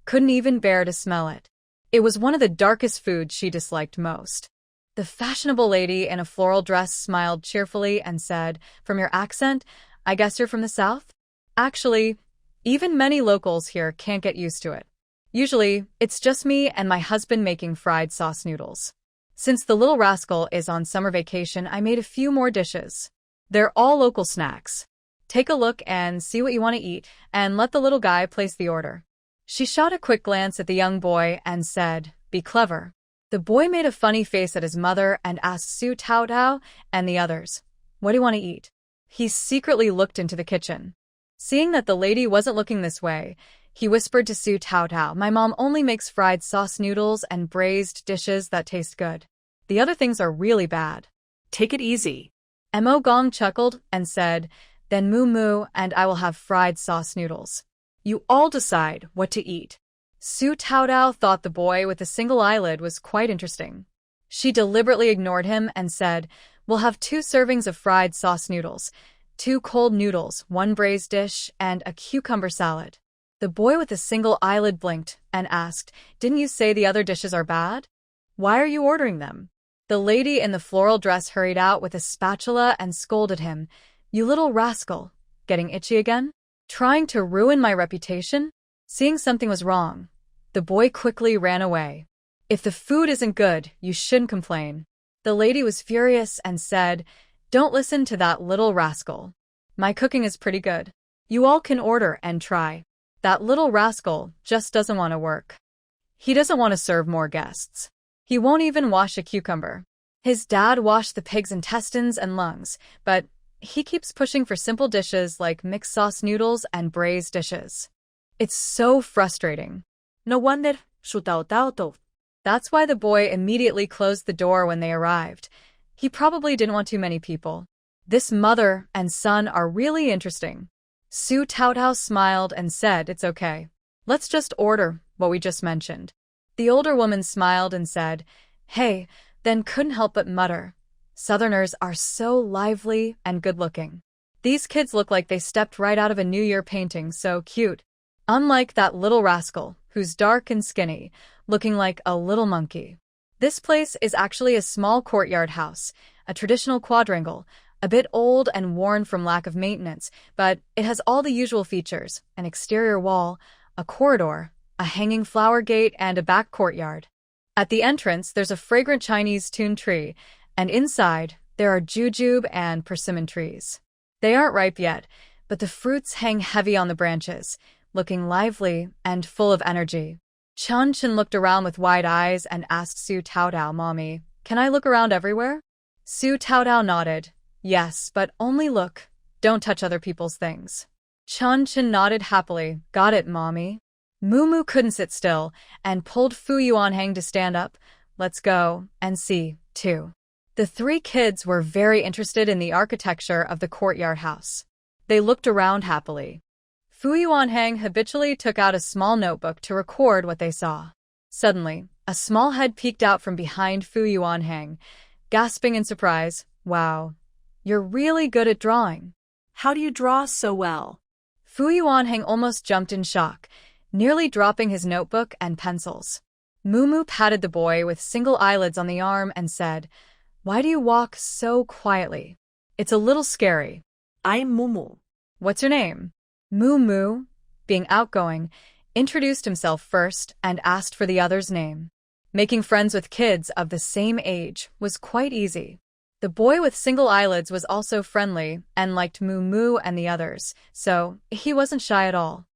couldn't even bear to smell it. It was one of the darkest foods she disliked most. The fashionable lady in a floral dress smiled cheerfully and said, "From your accent, I guess you're from the south?" Actually, even many locals here can't get used to it. Usually, it's just me and my husband making fried sauce noodles. Since the little rascal is on summer vacation, I made a few more dishes. They're all local snacks. Take a look and see what you want to eat, and let the little guy place the order. She shot a quick glance at the young boy and said, "Be clever." The boy made a funny face at his mother and asked Su Tao and the others, "What do you want to eat?" He secretly looked into the kitchen. Seeing that the lady wasn't looking this way, he whispered to Su Tao, "My mom only makes fried sauce noodles and braised dishes that taste good. The other things are really bad. Take it easy." Mo Gong chuckled and said, "Then Moo and I will have fried sauce noodles. You all decide what to eat." Su Tao thought the boy with a single eyelid was quite interesting. She deliberately ignored him and said, "We'll have 2 servings of fried sauce noodles, 2 cold noodles, 1 braised dish, and a cucumber salad." The boy with a single eyelid blinked and asked, "Didn't you say the other dishes are bad? Why are you ordering them?" The lady in the floral dress hurried out with a spatula and scolded him, "You little rascal, getting itchy again? Trying to ruin my reputation?" Seeing something was wrong, the boy quickly ran away. "If the food isn't good, you shouldn't complain." The lady was furious and said, "Don't listen to that little rascal. My cooking is pretty good. You all can order and try. That little rascal just doesn't want to work. He doesn't want to serve more guests. He won't even wash a cucumber. His dad washed the pig's intestines and lungs, but he keeps pushing for simple dishes like mixed sauce noodles and braised dishes. It's so frustrating." No wonder Su Tao. That's why the boy immediately closed the door when they arrived. He probably didn't want too many people. This mother and son are really interesting. Su Tao smiled and said, "It's okay. Let's just order what we just mentioned." The older woman smiled and said, "Hey," then couldn't help but mutter, "Southerners are so lively and good-looking. These kids look like they stepped right out of a New Year painting, so cute. Unlike that little rascal, who's dark and skinny, looking like a little monkey." This place is actually a small courtyard house. a traditional quadrangle, a bit old and worn from lack of maintenance, but it has all the usual features: an exterior wall, a corridor, a hanging flower gate, and a back courtyard. At the entrance, there's a fragrant Chinese tun tree, and inside, there are jujube and persimmon trees. They aren't ripe yet, but the fruits hang heavy on the branches, looking lively and full of energy. Chunchen looked around with wide eyes and asked Su Taotao, "Mommy, can I look around everywhere?" Su Taotao nodded. "Yes, but only look. Don't touch other people's things." Chunchen nodded happily. "Got it, Mommy." Mumu couldn't sit still and pulled Fu Yuanhang to stand up. "Let's go and see, too." The three kids were very interested in the architecture of the courtyard house. They looked around happily. Fu Yuanhang habitually took out a small notebook to record what they saw. Suddenly, a small head peeked out from behind Fu Yuanhang, gasping in surprise. "Wow, you're really good at drawing." How do you draw so well? Fu Yuanhang almost jumped in shock, nearly dropping his notebook and pencils. Mumu patted the boy with single eyelids on the arm and said, "Why do you walk so quietly? It's a little scary." I'm Mumu. "What's your name?" Mumu, being outgoing, introduced himself first and asked for the other's name. Making friends with kids of the same age was quite easy. The boy with single eyelids was also friendly and liked Mumu and the others, so he wasn't shy at all.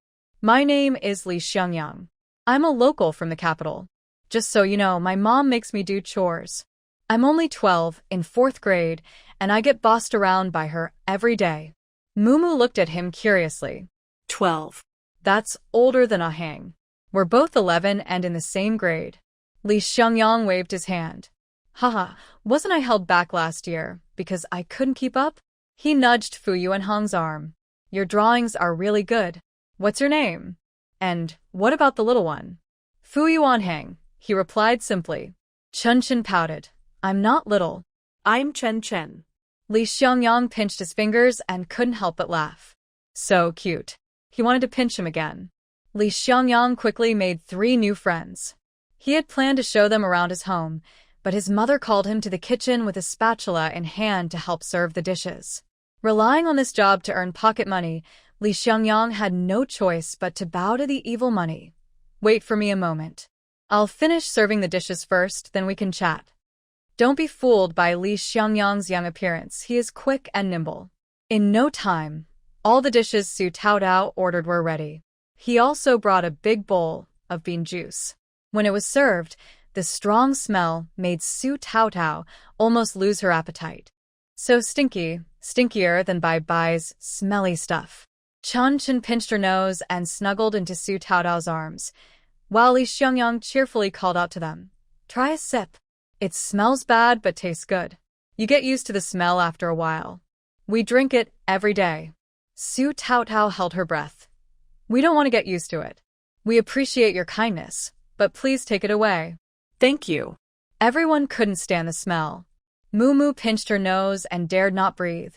"My name is Li Xiangyang. I'm a local from the capital. Just so you know, my mom makes me do chores. I'm only 12, in 4th grade, and I get bossed around by her every day." Mumu looked at him curiously. 12. "That's older than Ahang. We're both 11 and in the same grade." Li Xiangyang waved his hand. "Haha, wasn't I held back last year because I couldn't keep up?" He nudged Fu Yuanhang's arm. "Your drawings are really good. What's your name? And what about the little one?" "Fu Yuanhang," he replied simply. Chunchen pouted. "I'm not little." I'm Chen. Li Xiangyang pinched his fingers and couldn't help but laugh. So cute. He wanted to pinch him again. Li Xiangyang quickly made 3 new friends. He had planned to show them around his home, but his mother called him to the kitchen with a spatula in hand to help serve the dishes. Relying on this job to earn pocket money, Li Xiangyang had no choice but to bow to the evil money. "Wait for me a moment. I'll finish serving the dishes first, then we can chat." Don't be fooled by Li Xiangyang's young appearance. He is quick and nimble. In no time, all the dishes Su Taotao ordered were ready. He also brought a big bowl of bean juice. When it was served, the strong smell made Su Taotao almost lose her appetite. So stinky, stinkier than Bai's smelly stuff. Chunchen pinched her nose and snuggled into Su Taotao's arms, while Li Xiangyang cheerfully called out to them, "Try a sip. It smells bad but tastes good. You get used to the smell after a while. We drink it every day." Su Taotao held her breath. "We don't want to get used to it. We appreciate your kindness, but please take it away." Thank you. Everyone couldn't stand the smell. Mumu pinched her nose and dared not breathe.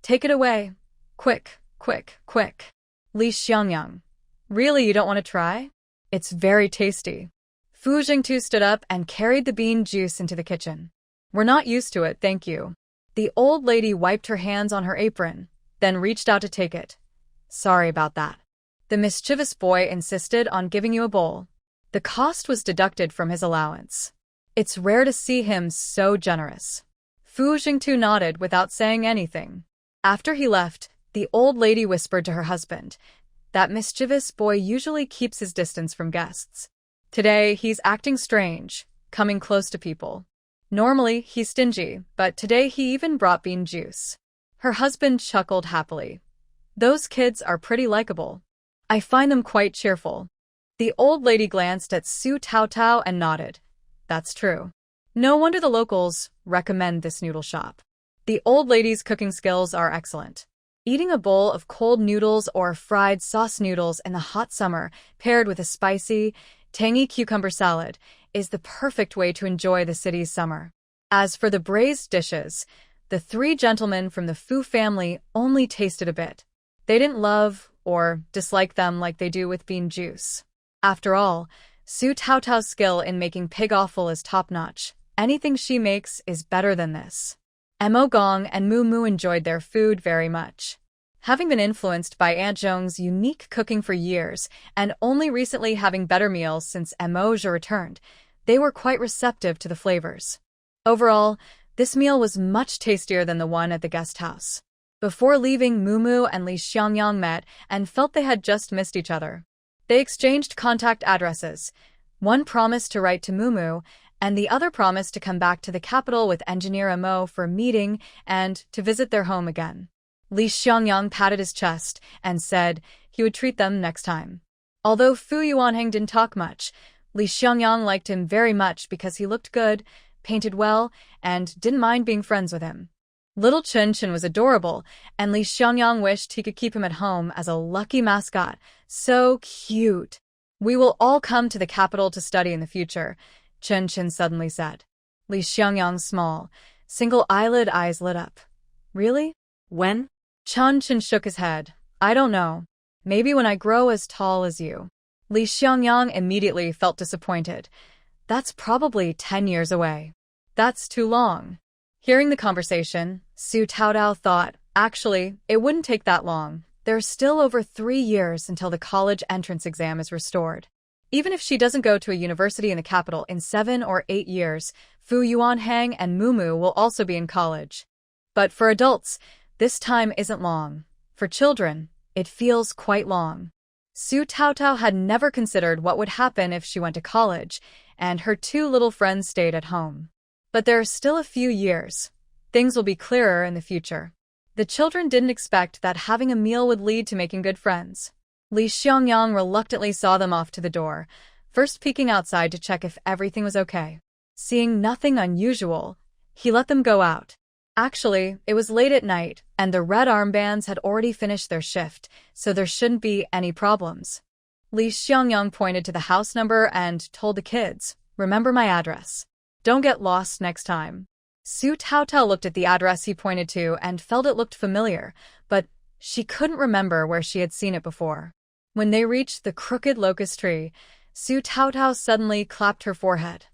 "Take it away. Quick, quick, quick." Li Xiangyang. "Really, you don't want to try? It's very tasty." Fu Jingtu stood up and carried the bean juice into the kitchen. "We're not used to it, thank you." The old lady wiped her hands on her apron, then reached out to take it. "Sorry about that." The mischievous boy insisted on giving you a bowl. The cost was deducted from his allowance. It's rare to see him so generous. Fu Jingtu nodded without saying anything. After he left, the old lady whispered to her husband, "That mischievous boy usually keeps his distance from guests. Today, he's acting strange, coming close to people. Normally, he's stingy, but today he even brought bean juice." Her husband chuckled happily. "Those kids are pretty likable. I find them quite cheerful." The old lady glanced at Su Taotao and nodded. "That's true. No wonder the locals recommend this noodle shop. The old lady's cooking skills are excellent." Eating a bowl of cold noodles or fried sauce noodles in the hot summer, paired with a spicy, tangy cucumber salad, is the perfect way to enjoy the city's summer. As for the braised dishes, the 3 gentlemen from the Fu family only tasted a bit. They didn't love or dislike them like they do with bean juice. After all, Su Taotao's skill in making pig offal is top-notch. Anything she makes is better than this. Mo Gong and Moo Moo enjoyed their food very much. Having been influenced by Aunt Zhong's unique cooking for years, and only recently having better meals since Emoja returned, they were quite receptive to the flavors. Overall, this meal was much tastier than the one at the guest house. Before leaving, Moo Moo and Li Xiangyang met and felt they had just missed each other. They exchanged contact addresses. One promised to write to Moo Moo, and the other promised to come back to the capital with Engineer Mo for a meeting and to visit their home again. Li Xiangyang patted his chest and said he would treat them next time. Although Fu Yuanheng didn't talk much, Li Xiangyang liked him very much because he looked good, painted well, and didn't mind being friends with him. Little Chunchen was adorable, and Li Xiangyang wished he could keep him at home as a lucky mascot. So cute. We will all come to the capital to study in the future, Chunchen suddenly said. Li Xiangyang's small, single-eyelid eyes lit up. Really? When? Chunchen shook his head. I don't know. Maybe when I grow as tall as you. Li Xiangyang immediately felt disappointed. That's probably 10 years away. That's too long. Hearing the conversation, Su Taodao thought, actually, it wouldn't take that long. There's still over 3 years until the college entrance exam is restored. Even if she doesn't go to a university in the capital in 7 or 8 years, Fu Yuanheng and Moo Moo will also be in college. But for adults, this time isn't long. For children, it feels quite long. Su Taotao had never considered what would happen if she went to college, and her 2 little friends stayed at home. But there are still a few years. Things will be clearer in the future. The children didn't expect that having a meal would lead to making good friends. Li Xiangyang reluctantly saw them off to the door, first peeking outside to check if everything was okay. Seeing nothing unusual, he let them go out. Actually, it was late at night, and the red armbands had already finished their shift, so there shouldn't be any problems. Li Xiangyang pointed to the house number and told the kids, "Remember my address. Don't get lost next time." Su Taotao looked at the address he pointed to and felt it looked familiar, but she couldn't remember where she had seen it before. When they reached the crooked locust tree, Su Taotao suddenly clapped her forehead.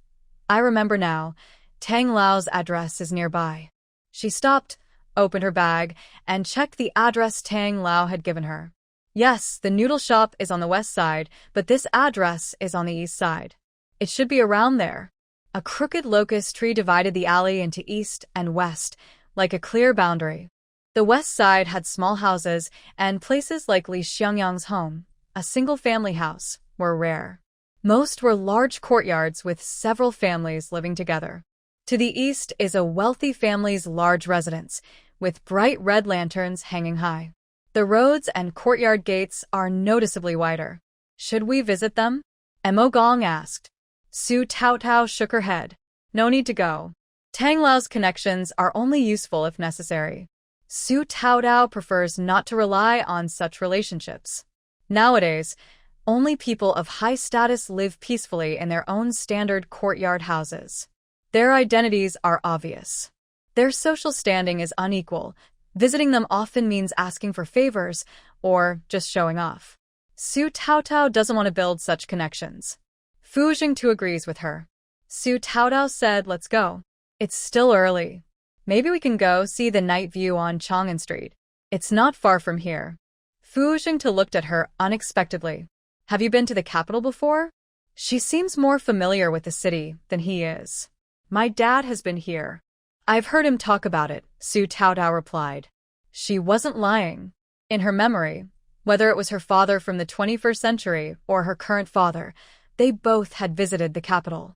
I remember now. Tang Lao's address is nearby. She stopped, opened her bag, and checked the address Tang Lao had given her. Yes, the noodle shop is on the west side, but this address is on the east side. It should be around there. A crooked locust tree divided the alley into east and west, like a clear boundary. The west side had small houses, and places like Li Xiangyang's home, a single-family house, were rare. Most were large courtyards with several families living together. To the east is a wealthy family's large residence, with bright red lanterns hanging high. The roads and courtyard gates are noticeably wider. Should we visit them? Mo Gong asked. Su Taotao shook her head. No need to go. Tang Lao's connections are only useful if necessary. Su Taotao prefers not to rely on such relationships. Nowadays, only people of high status live peacefully in their own standard courtyard houses. Their identities are obvious. Their social standing is unequal. Visiting them often means asking for favors or just showing off. Su Taotao doesn't want to build such connections. Fu Jingtu agrees with her. Su Taotao said, let's go. It's still early. Maybe we can go see the night view on Chang'an Street. It's not far from here. Fu Jingtu looked at her unexpectedly. Have you been to the capital before? She seems more familiar with the city than he is. My dad has been here. I've heard him talk about it, Su Taotao replied. She wasn't lying. In her memory, whether it was her father from the 21st century or her current father, they both had visited the capital.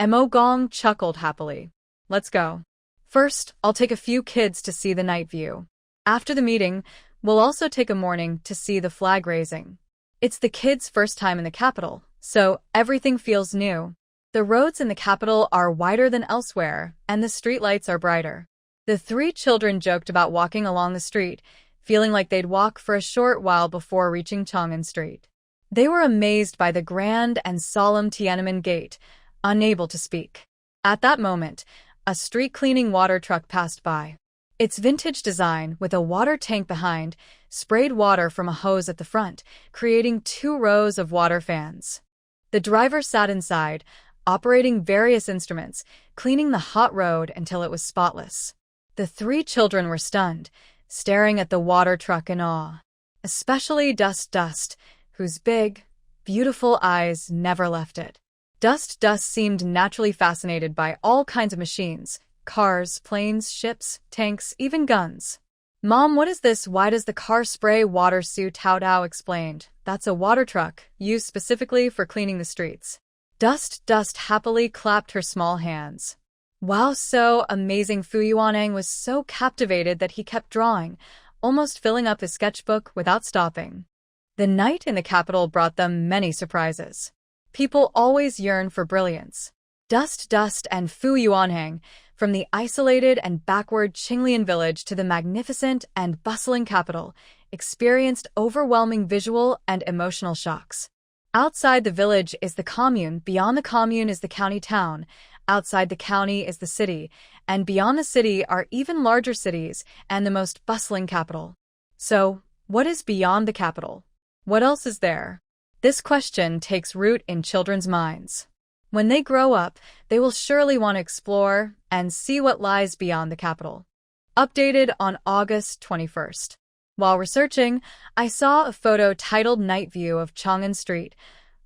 Mo Gong chuckled happily. Let's go. First, I'll take a few kids to see the night view. After the meeting, we'll also take a morning to see the flag raising. It's the kids' first time in the capital, so everything feels new. The roads in the capital are wider than elsewhere, and the streetlights are brighter. The 3 children joked about walking along the street, feeling like they'd walk for a short while before reaching Chang'an Street. They were amazed by the grand and solemn Tiananmen Gate, unable to speak. At that moment, a street-cleaning water truck passed by. Its vintage design, with a water tank behind, sprayed water from a hose at the front, creating 2 rows of water fans. The driver sat inside, operating various instruments, cleaning the hot road until it was spotless. The three children were stunned, staring at the water truck in awe. Especially Dust, whose big, beautiful eyes never left it. Dust seemed naturally fascinated by all kinds of machines, cars, planes, ships, tanks, even guns. "Mom, what is this? Why does the car spray water?" Su Taodao explained. "That's a water truck, used specifically for cleaning the streets." Dust happily clapped her small hands. "Wow, so amazing!" Fu Yuanheng was so captivated that he kept drawing, almost filling up his sketchbook without stopping. The night in the capital brought them many surprises. People always yearn for brilliance. Dust and Fu Yuanheng, from the isolated and backward Qinglian village to the magnificent and bustling capital, experienced overwhelming visual and emotional shocks. Outside the village is the commune, beyond the commune is the county town, outside the county is the city, and beyond the city are even larger cities and the most bustling capital. So, what is beyond the capital? What else is there? This question takes root in children's minds. When they grow up, they will surely want to explore and see what lies beyond the capital. Updated on August 21st. While researching, I saw a photo titled "Night View of Chang'an Street,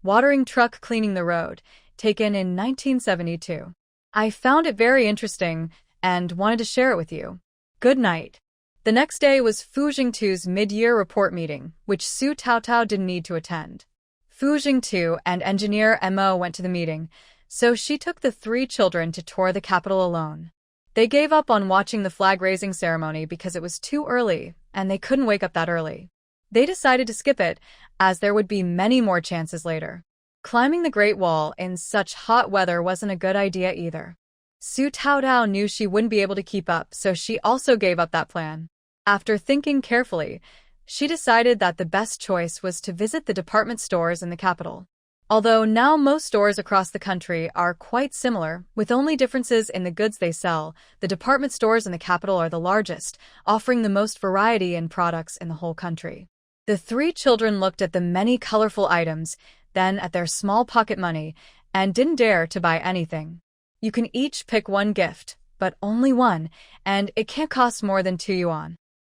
Watering Truck Cleaning the Road," taken in 1972. I found it very interesting and wanted to share it with you. Good night. The next day was Fu Jingtu's mid-year report meeting, which Su Taotao didn't need to attend. Fu Jingtu and engineer Mo went to the meeting, so she took the three children to tour the capital alone. They gave up on watching the flag-raising ceremony because it was too early, and they couldn't wake up that early. They decided to skip it, as there would be many more chances later. Climbing the Great Wall in such hot weather wasn't a good idea either. Su Taodao knew she wouldn't be able to keep up, so she also gave up that plan. After thinking carefully, she decided that the best choice was to visit the department stores in the capital. Although now most stores across the country are quite similar, with only differences in the goods they sell, the department stores in the capital are the largest, offering the most variety in products in the whole country. The three children looked at the many colorful items, then at their small pocket money, and didn't dare to buy anything. "You can each pick one gift, but only one, and it can't cost more than 2 yuan.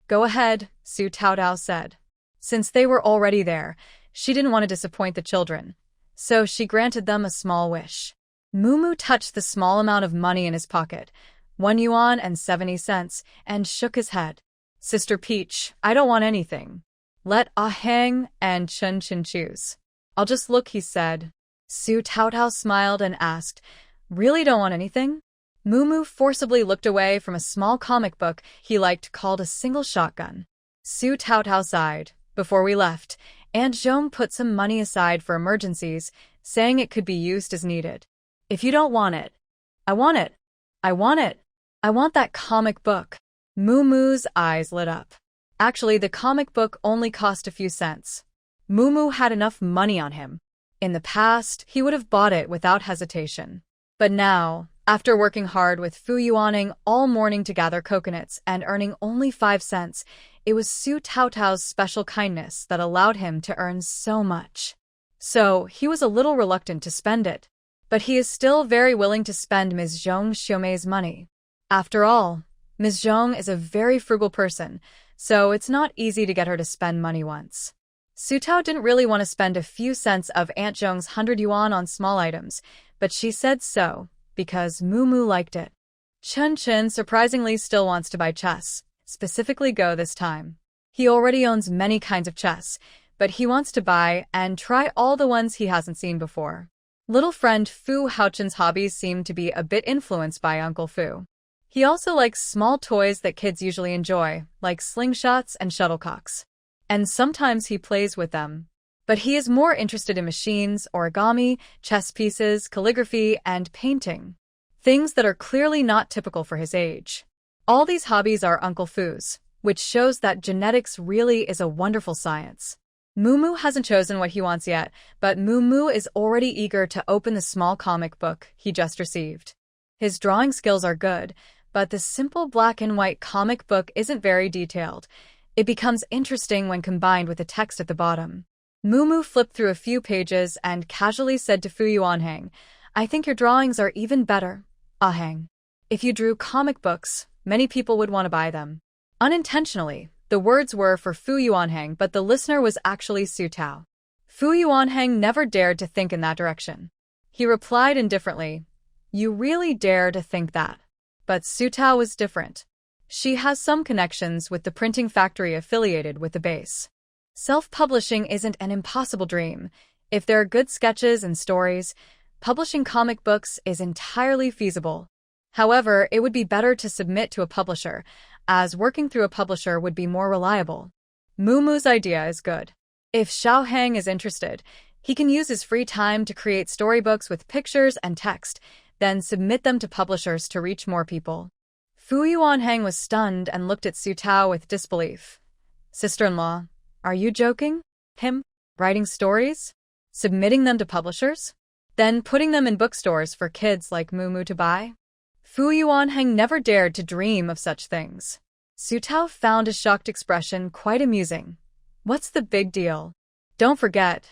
"Go ahead," Su Taodao said. Since they were already there, she didn't want to disappoint the children, so she granted them a small wish. Mumu touched the small amount of money in his pocket, 1 yuan and 70 cents, and shook his head. "Sister Peach, I don't want anything. Let Ahang and Chunchen choose." "I'll just look," he said. Su Taotao smiled and asked, "Really don't want anything?" Mumu forcibly looked away from a small comic book he liked called A Single Shotgun. Su Taotao sighed. "Before we left, Aunt Zhong put some money aside for emergencies, saying it could be used as needed. If you don't want it, I want it. I want it. I want that comic book." Mumu's eyes lit up. Actually, the comic book only cost a few cents. Mumu had enough money on him. In the past, he would have bought it without hesitation. But now, after working hard with Fu Yuanheng all morning to gather coconuts and earning only 5 cents, it was Su Taotao's special kindness that allowed him to earn so much. So, he was a little reluctant to spend it. But he is still very willing to spend Ms. Zhong Xiaomei's money. After all, Ms. Zhong is a very frugal person, so it's not easy to get her to spend money once. Su Tao didn't really want to spend a few cents of Aunt Zhong's 100 yuan on small items, but she said so, because Mumu liked it. Chunchen surprisingly still wants to buy chess, specifically Go this time. He already owns many kinds of chess, but he wants to buy and try all the ones he hasn't seen before. Little friend Fu Haochen's hobbies seem to be a bit influenced by Uncle Fu. He also likes small toys that kids usually enjoy, like slingshots and shuttlecocks. And sometimes he plays with them. But he is more interested in machines, origami, chess pieces, calligraphy, and painting. Things that are clearly not typical for his age. All these hobbies are Uncle Fu's, which shows that genetics really is a wonderful science. Mumu hasn't chosen what he wants yet, but Mumu is already eager to open the small comic book he just received. His drawing skills are good, but the simple black and white comic book isn't very detailed. It becomes interesting when combined with the text at the bottom. Mumu flipped through a few pages and casually said to Fu Yuanheng, "I think your drawings are even better, Ahang. If you drew comic books, many people would want to buy them. Unintentionally, the words were for Fu Yuanhang, but the listener was actually Su Tao. Fu Yuanhang never dared to think in that direction. He replied indifferently, "You really dare to think that?" But Su Tao was different. She has some connections with the printing factory affiliated with the base. Self-publishing isn't an impossible dream. If there are good sketches and stories, publishing comic books is entirely feasible. However, it would be better to submit to a publisher, as working through a publisher would be more reliable. Mumu's idea is good. If Shaohang is interested, he can use his free time to create storybooks with pictures and text, then submit them to publishers to reach more people. Fu Yuanhang was stunned and looked at Su Tao with disbelief. "Sister-in-law, are you joking? Him? Writing stories? Submitting them to publishers? Then putting them in bookstores for kids like Mumu to buy?" Fu Yuanhang never dared to dream of such things. Su Tao found his shocked expression quite amusing. "What's the big deal? Don't forget,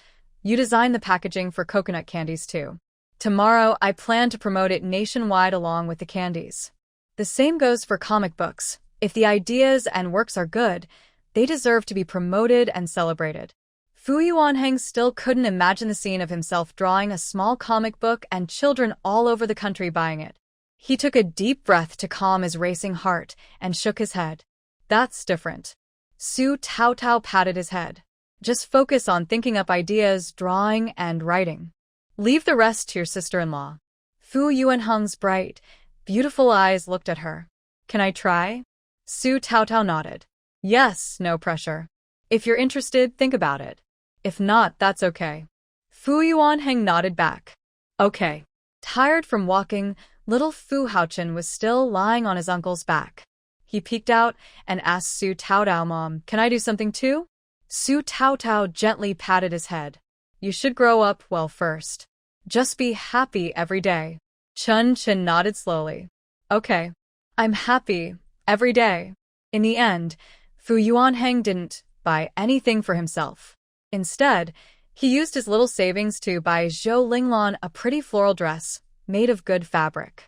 you designed the packaging for coconut candies too. Tomorrow, I plan to promote it nationwide along with the candies." The same goes for comic books. If the ideas and works are good, they deserve to be promoted and celebrated. Fu Yuanhang still couldn't imagine the scene of himself drawing a small comic book and children all over the country buying it. He took a deep breath to calm his racing heart and shook his head. "That's different." Su Tao patted his head. "Just focus on thinking up ideas, drawing, and writing. Leave the rest to your sister-in-law." Fu Yuanhang's bright, beautiful eyes looked at her. "Can I try?" Su Tao nodded. "Yes, no pressure. If you're interested, think about it. If not, that's okay." Fu Yuanhang nodded back. "Okay." Tired from walking, little Fu Haochen was still lying on his uncle's back. He peeked out and asked Su Tao, "Mom, can I do something too?" Su Tao gently patted his head. "You should grow up well first. Just be happy every day." Chunchen nodded slowly. "Okay. I'm happy every day." In the end, Fu Yuanhang didn't buy anything for himself. Instead, he used his little savings to buy Zhou Linglan a pretty floral dress made of good fabric.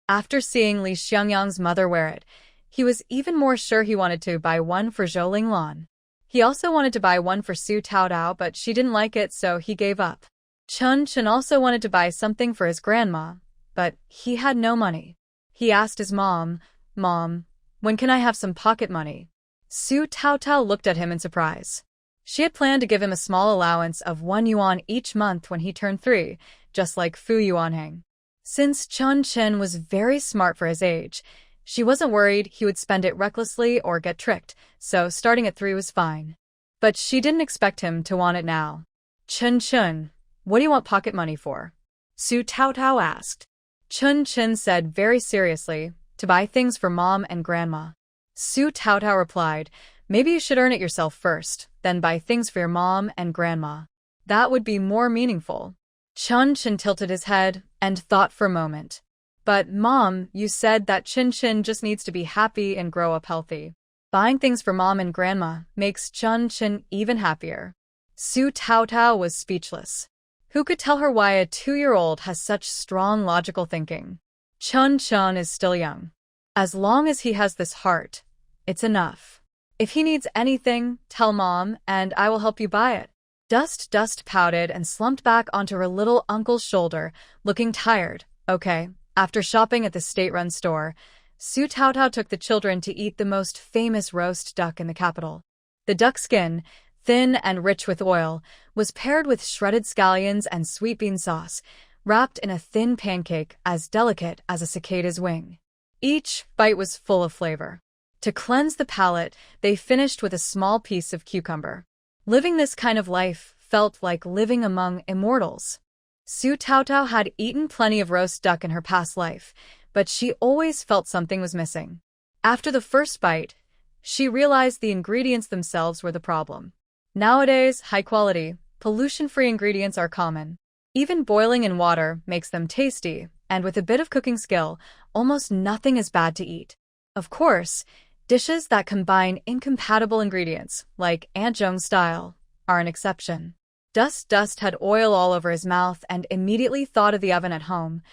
After seeing Li Xiangyang's mother wear it, he was even more sure he wanted to buy one for Zhou Linglan. He also wanted to buy one for Su Tao, but she didn't like it, so he gave up. Chunchen also wanted to buy something for his grandma, but he had no money. He asked his mom, "Mom, when can I have some pocket money?" Su Tao looked at him in surprise. She had planned to give him a small allowance of 1 yuan each month when he turned 3, just like Fu Yuanhang. Since Chunchen was very smart for his age, she wasn't worried he would spend it recklessly or get tricked, so starting at 3 was fine. But she didn't expect him to want it now. "Chunchen, what do you want pocket money for?" Su Tao asked. Chunchen said very seriously, "To buy things for Mom and Grandma." Su Tao replied, "Maybe you should earn it yourself first, then buy things for your mom and grandma. That would be more meaningful." Chunchen tilted his head and thought for a moment. "But Mom, you said that Chunchen just needs to be happy and grow up healthy." Buying things for Mom and Grandma makes Chunchen even happier. Su Tao was speechless. Who could tell her why a 2-year-old has such strong logical thinking? Chunchen is still young. As long as he has this heart, it's enough. If he needs anything, tell Mom, and I will help you buy it. Dust pouted and slumped back onto her little uncle's shoulder, looking tired. Okay. After shopping at the state-run store, Su Tao took the children to eat the most famous roast duck in the capital. The duck skin, thin and rich with oil, was paired with shredded scallions and sweet bean sauce, wrapped in a thin pancake as delicate as a cicada's wing. Each bite was full of flavor. To cleanse the palate, they finished with a small piece of cucumber. Living this kind of life felt like living among immortals. Su Tao had eaten plenty of roast duck in her past life, but she always felt something was missing. After the first bite, she realized the ingredients themselves were the problem. Nowadays, high-quality, pollution-free ingredients are common. Even boiling in water makes them tasty, and with a bit of cooking skill, almost nothing is bad to eat. Of course, dishes that combine incompatible ingredients, like Aunt Zhong's style, are an exception. Dust had oil all over his mouth and immediately thought of the oven at home.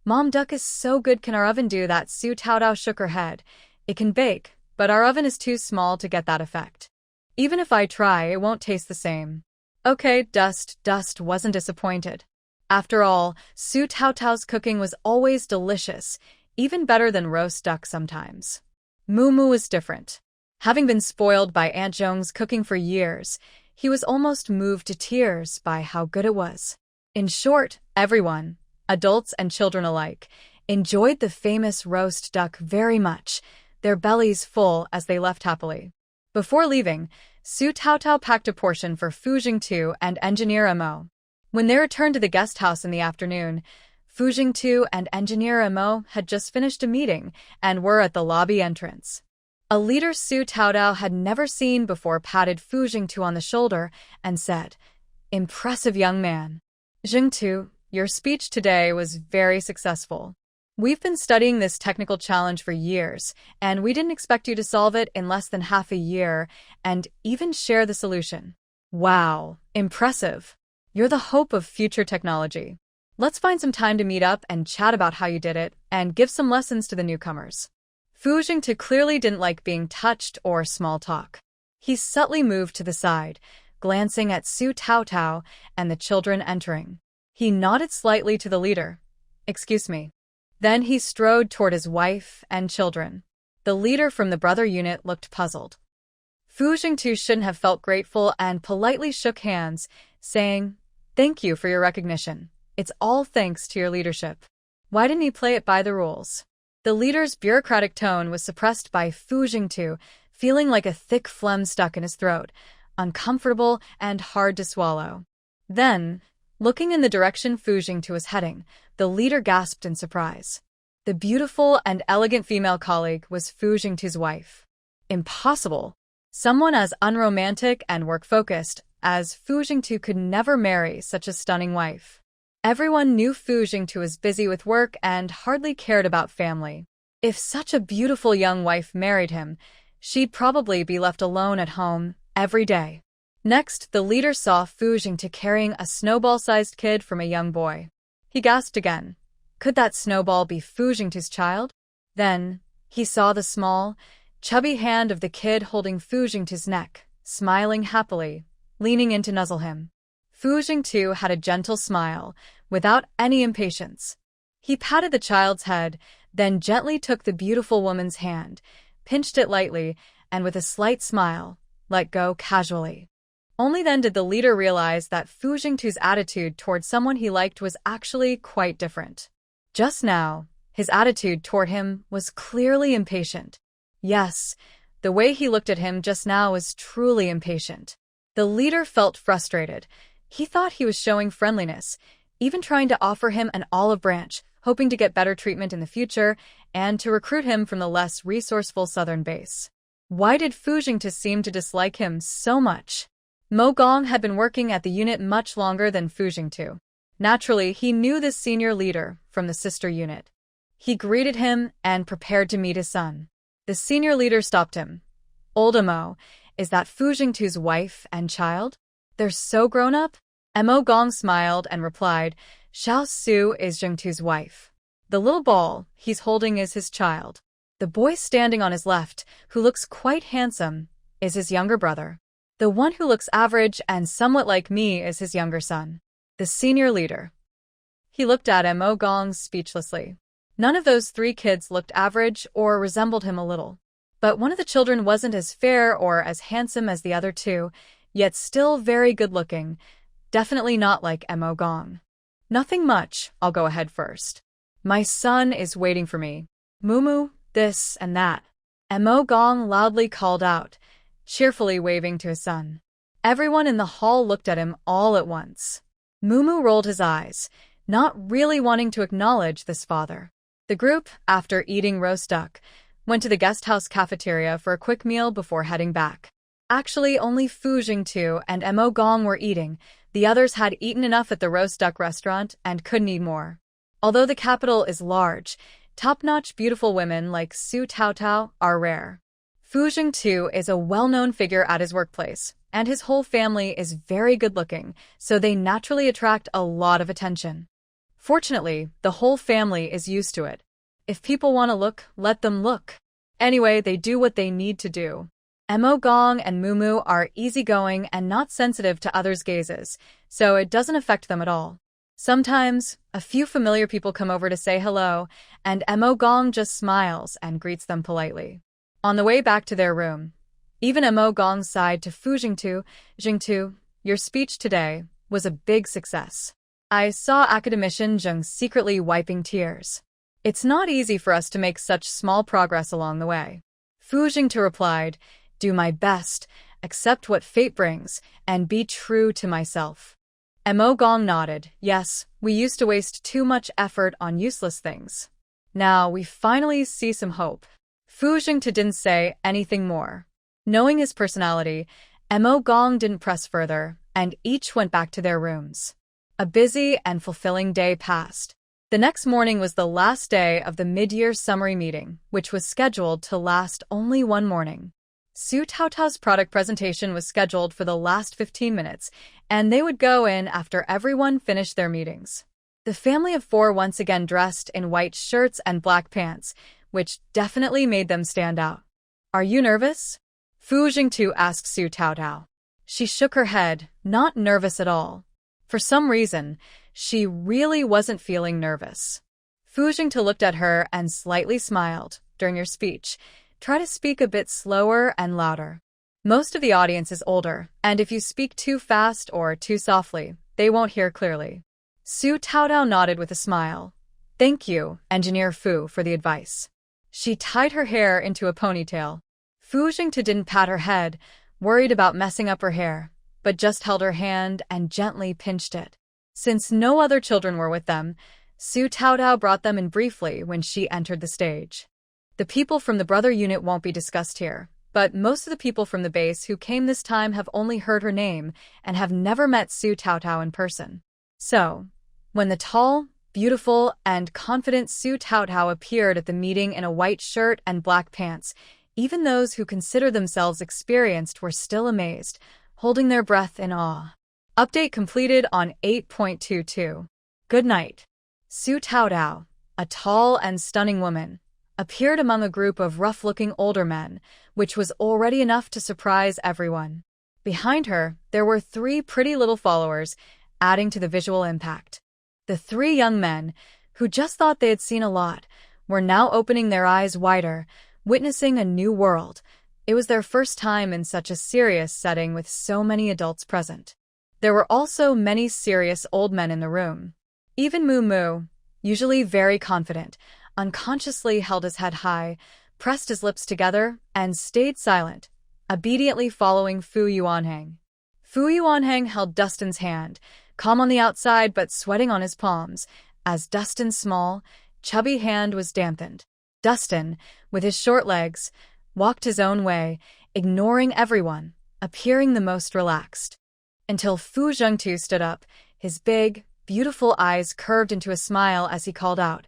"Mom, duck is so good, can our oven do that?" Su Tao shook her head. It can bake, but our oven is too small to get that effect. Even if I try, it won't taste the same. Okay, Dust wasn't disappointed. After all, Su Taotao's cooking was always delicious, even better than roast duck sometimes. Mumu was different. Having been spoiled by Aunt Zhong's cooking for years, he was almost moved to tears by how good it was. In short, everyone, adults and children alike, enjoyed the famous roast duck very much, their bellies full as they left happily. Before leaving, Su Taotao packed a portion for Fu Jingtu and Engineer Mo. When they returned to the guest house in the afternoon, Fu Jingtu and Engineer Mo had just finished a meeting and were at the lobby entrance. A leader Su Taotao had never seen before patted Fu Jingtu on the shoulder and said, "Impressive young man. Jingtu, your speech today was very successful. We've been studying this technical challenge for years, and we didn't expect you to solve it in less than half a year and even share the solution. Wow, impressive. You're the hope of future technology. Let's find some time to meet up and chat about how you did it and give some lessons to the newcomers." Fu Jingtu clearly didn't like being touched or small talk. He subtly moved to the side, glancing at Su Taotao and the children entering. He nodded slightly to the leader. "Excuse me." Then he strode toward his wife and children. The leader from the brother unit looked puzzled. Fu Jingtu shouldn't have felt grateful and politely shook hands, saying, "Thank you for your recognition. It's all thanks to your leadership." Why didn't he play it by the rules? The leader's bureaucratic tone was suppressed by Fu Jingtu, feeling like a thick phlegm stuck in his throat, uncomfortable and hard to swallow. Then, looking in the direction Fu Jingtu was heading, the leader gasped in surprise. The beautiful and elegant female colleague was Fu Jingtu's wife. Impossible! Someone as unromantic and work-focused as Fu Jingtu could never marry such a stunning wife. Everyone knew Fu Jingtu was busy with work and hardly cared about family. If such a beautiful young wife married him, she'd probably be left alone at home every day. Next, the leader saw Fu Jingtu carrying a snowball-sized kid from a young boy. He gasped again. Could that snowball be Fu Jingtu's child? Then, he saw the small, chubby hand of the kid holding Fu Jingtu's neck, smiling happily, leaning in to nuzzle him. Fu Jingtu had a gentle smile, without any impatience. He patted the child's head, then gently took the beautiful woman's hand, pinched it lightly, and with a slight smile, let go casually. Only then did the leader realize that Fu Jingtu's attitude toward someone he liked was actually quite different. Just now, his attitude toward him was clearly impatient. Yes, the way he looked at him just now was truly impatient. The leader felt frustrated. He thought he was showing friendliness, even trying to offer him an olive branch, hoping to get better treatment in the future and to recruit him from the less resourceful southern base. Why did Fu Jingtu seem to dislike him so much? Mo Gong had been working at the unit much longer than Fu Jingtu. Naturally, he knew this senior leader from the sister unit. He greeted him and prepared to meet his son. The senior leader stopped him. "Old Mo, is that Fu Jingtu's wife and child? They're so grown up?" Mo Gong smiled and replied, "Xiao Su is Jingtu's wife. The little ball he's holding is his child. The boy standing on his left, who looks quite handsome, is his younger brother. The one who looks average and somewhat like me is his younger son." The senior leader. He looked at Mo Gong speechlessly. None of those three kids looked average or resembled him a little. But one of the children wasn't as fair or as handsome as the other two, yet still very good-looking. Definitely not like Mo Gong. "Nothing much, I'll go ahead first. My son is waiting for me. Mumu, this and that." Mo Gong loudly called out, cheerfully waving to his son. Everyone in the hall looked at him all at once. Mumu rolled his eyes, not really wanting to acknowledge this father. The group, after eating roast duck, went to the guest house cafeteria for a quick meal before heading back. Actually, only Fu Jingtu and Mo Gong were eating. The others had eaten enough at the roast duck restaurant and couldn't eat more. Although the capital is large, top-notch beautiful women like Su Taotao are rare. Fu Jingtu is a well-known figure at his workplace, and his whole family is very good-looking, so they naturally attract a lot of attention. Fortunately, the whole family is used to it. If people want to look, let them look. Anyway, they do what they need to do. Mo Gong and Mumu are easygoing and not sensitive to others' gazes, so it doesn't affect them at all. Sometimes, a few familiar people come over to say hello, and Mo Gong just smiles and greets them politely. On the way back to their room, even Mo Gong sighed to Fu Jingtu, your speech today was a big success. I saw academician Zheng secretly wiping tears. It's not easy for us to make such small progress along the way. Fu Jingtu replied, do my best, accept what fate brings, and be true to myself. Mo Gong nodded. Yes, we used to waste too much effort on useless things. Now we finally see some hope. Fu Jingtu didn't say anything more. Knowing his personality, Mo Gong didn't press further, and each went back to their rooms. A busy and fulfilling day passed. The next morning was the last day of the mid-year summary meeting, which was scheduled to last only one morning. Su Taotao's product presentation was scheduled for the last 15 minutes, and they would go in after everyone finished their meetings. The family of four once again dressed in white shirts and black pants, which definitely made them stand out. Are you nervous? Fu Jingtu asked Su Taotao. She shook her head, not nervous at all. For some reason, she really wasn't feeling nervous. Fu Jingtu looked at her and slightly smiled. During your speech, try to speak a bit slower and louder. Most of the audience is older, and if you speak too fast or too softly, they won't hear clearly. Su Taotao nodded with a smile. Thank you, Engineer Fu, for the advice. She tied her hair into a ponytail. Fu Jingtu didn't pat her head, worried about messing up her hair, but just held her hand and gently pinched it. Since no other children were with them, Su Taotao brought them in briefly when she entered the stage. The people from the brother unit won't be discussed here, but most of the people from the base who came this time have only heard her name and have never met Su Taotao in person. So, when the tall, beautiful, and confident Su Taotao appeared at the meeting in a white shirt and black pants, even those who consider themselves experienced were still amazed, holding their breath in awe. Update completed on 8.22. Good night. Su Taotao, a tall and stunning woman, appeared among a group of rough-looking older men, which was already enough to surprise everyone. Behind her, there were three pretty little followers, adding to the visual impact. The three young men, who just thought they had seen a lot, were now opening their eyes wider, witnessing a new world. It was their first time in such a serious setting with so many adults present. There were also many serious old men in the room. Even Mu, usually very confident, unconsciously held his head high, pressed his lips together, and stayed silent, obediently following Fu Yuanhang. Fu Yuanhang held Dustin's hand, calm on the outside but sweating on his palms, as Dustin's small, chubby hand was dampened. Dustin, with his short legs, walked his own way, ignoring everyone, appearing the most relaxed. Until Fu Jingtu stood up, his big, beautiful eyes curved into a smile as he called out,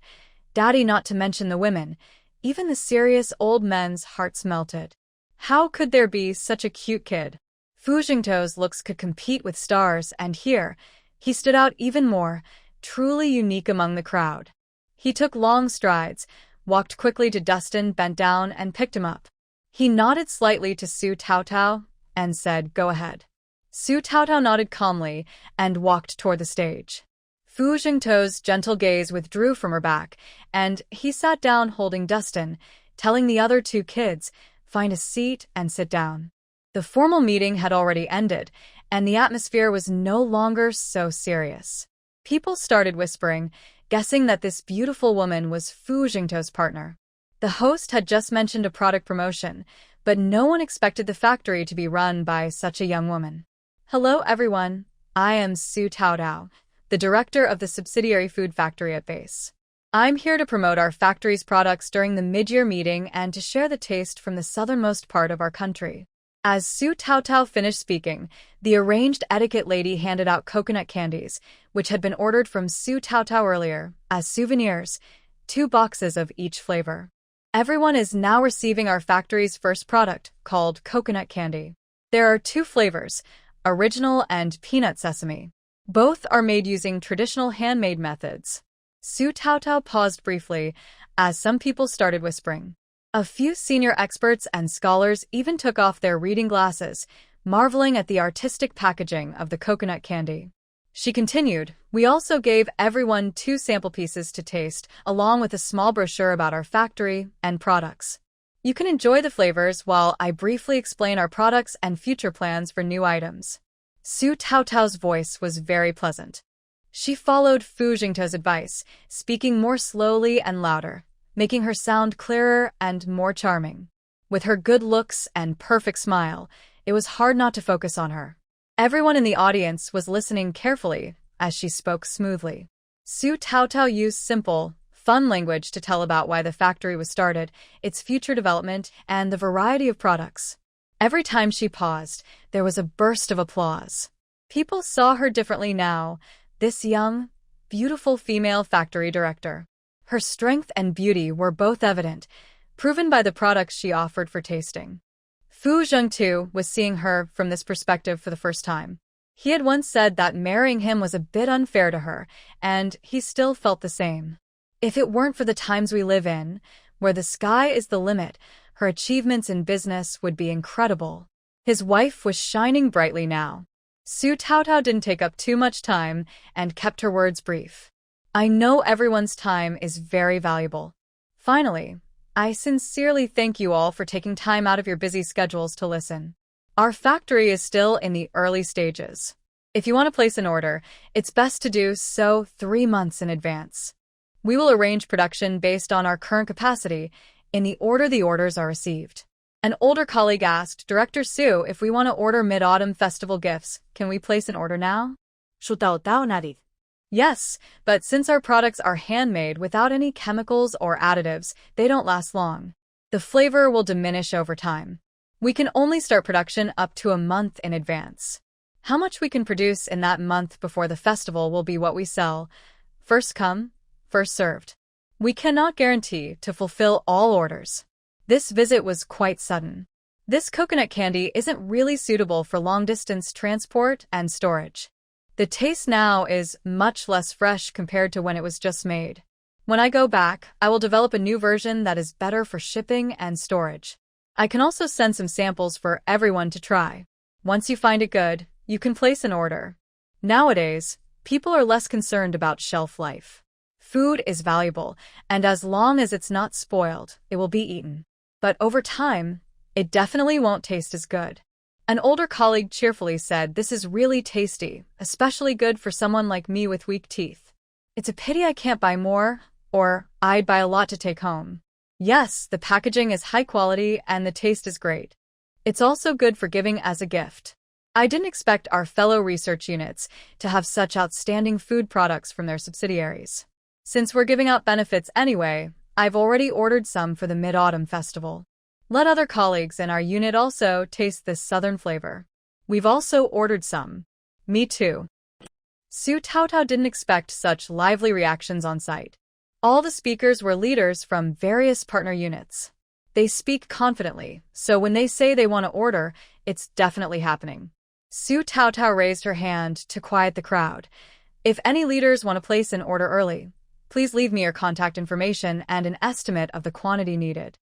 Daddy, not to mention the women. Even the serious old men's hearts melted. How could there be such a cute kid? Fu Jingtu's looks could compete with stars, and here, he stood out even more, truly unique among the crowd. He took long strides, walked quickly to Dustin, bent down, and picked him up. He nodded slightly to Su Taotao and said, Go ahead. Su Taotao nodded calmly and walked toward the stage. Fu Jingtu's gentle gaze withdrew from her back, and he sat down holding Dustin, telling the other two kids, Find a seat and sit down. The formal meeting had already ended, and the atmosphere was no longer so serious. People started whispering, guessing that this beautiful woman was Fu Jingtu's partner. The host had just mentioned a product promotion, but no one expected the factory to be run by such a young woman. Hello everyone, I am Su Taotao, the director of the subsidiary food factory at base. I'm here to promote our factory's products during the mid-year meeting and to share the taste from the southernmost part of our country. As Su Taotao finished speaking, the arranged etiquette lady handed out coconut candies, which had been ordered from Su Taotao earlier, as souvenirs, 2 boxes of each flavor. Everyone is now receiving our factory's first product, called coconut candy. There are 2 flavors, original and peanut sesame. Both are made using traditional handmade methods. Su Taotao paused briefly, as some people started whispering. A few senior experts and scholars even took off their reading glasses, marveling at the artistic packaging of the coconut candy. She continued, "We also gave everyone 2 sample pieces to taste, along with a small brochure about our factory and products. You can enjoy the flavors while I briefly explain our products and future plans for new items." Su Taotao's voice was very pleasant. She followed Fu Jingtao's advice, speaking more slowly and louder, making her sound clearer and more charming. With her good looks and perfect smile, it was hard not to focus on her. Everyone in the audience was listening carefully as she spoke smoothly. Su Taotao used simple, fun language to tell about why the factory was started, its future development, and the variety of products. Every time she paused, there was a burst of applause. People saw her differently now, this young, beautiful female factory director. Her strength and beauty were both evident, proven by the products she offered for tasting. Fu Zhengtu was seeing her from this perspective for the first time. He had once said that marrying him was a bit unfair to her, and he still felt the same. If it weren't for the times we live in, where the sky is the limit, her achievements in business would be incredible. His wife was shining brightly now. Su Taotao didn't take up too much time and kept her words brief. "I know everyone's time is very valuable. Finally, I sincerely thank you all for taking time out of your busy schedules to listen. Our factory is still in the early stages. If you want to place an order, it's best to do so 3 months in advance. We will arrange production based on our current capacity, in the order the orders are received." An older colleague asked Director Su, "If we want to order Mid-Autumn Festival gifts, can we place an order now?" "Yes, but since our products are handmade without any chemicals or additives, they don't last long. The flavor will diminish over time. We can only start production up to a month in advance. How much we can produce in that month before the festival will be what we sell. First come, first served. We cannot guarantee to fulfill all orders." This visit was quite sudden. This coconut candy isn't really suitable for long-distance transport and storage. The taste now is much less fresh compared to when it was just made. When I go back, I will develop a new version that is better for shipping and storage. I can also send some samples for everyone to try. Once you find it good, you can place an order. Nowadays, people are less concerned about shelf life. Food is valuable, and as long as it's not spoiled, it will be eaten. But over time, it definitely won't taste as good. An older colleague cheerfully said, "This is really tasty, especially good for someone like me with weak teeth. It's a pity I can't buy more, or I'd buy a lot to take home." Yes, the packaging is high quality and the taste is great. It's also good for giving as a gift. I didn't expect our fellow research units to have such outstanding food products from their subsidiaries. Since we're giving out benefits anyway, I've already ordered some for the Mid-Autumn Festival. Let other colleagues in our unit also taste this southern flavor. We've also ordered some. Me too. Su Taotao didn't expect such lively reactions on site. All the speakers were leaders from various partner units. They speak confidently, so when they say they want to order, it's definitely happening. Su Taotao raised her hand to quiet the crowd. "If any leaders want to place an order early, please leave me your contact information and an estimate of the quantity needed.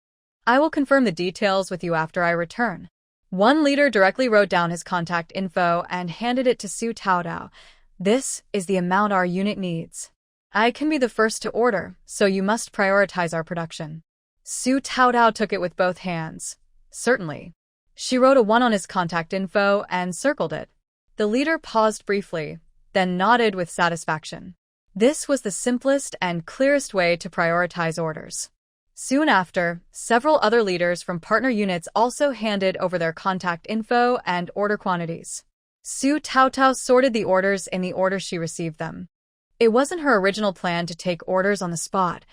I will confirm the details with you after I return." One leader directly wrote down his contact info and handed it to Su Taotao. "This is the amount our unit needs. I can be the first to order, so you must prioritize our production." Su Taotao took it with both hands. "Certainly." She wrote a 1 on his contact info and circled it. The leader paused briefly, then nodded with satisfaction. This was the simplest and clearest way to prioritize orders. Soon after, several other leaders from partner units also handed over their contact info and order quantities. Su Taotao sorted the orders in the order she received them. It wasn't her original plan to take orders on the spot.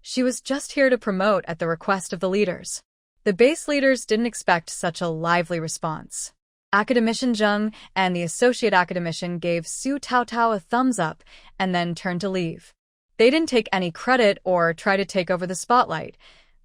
She was just here to promote at the request of the leaders. The base leaders didn't expect such a lively response. Academician Zheng and the associate academician gave Su Taotao a thumbs up and then turned to leave. They didn't take any credit or try to take over the spotlight.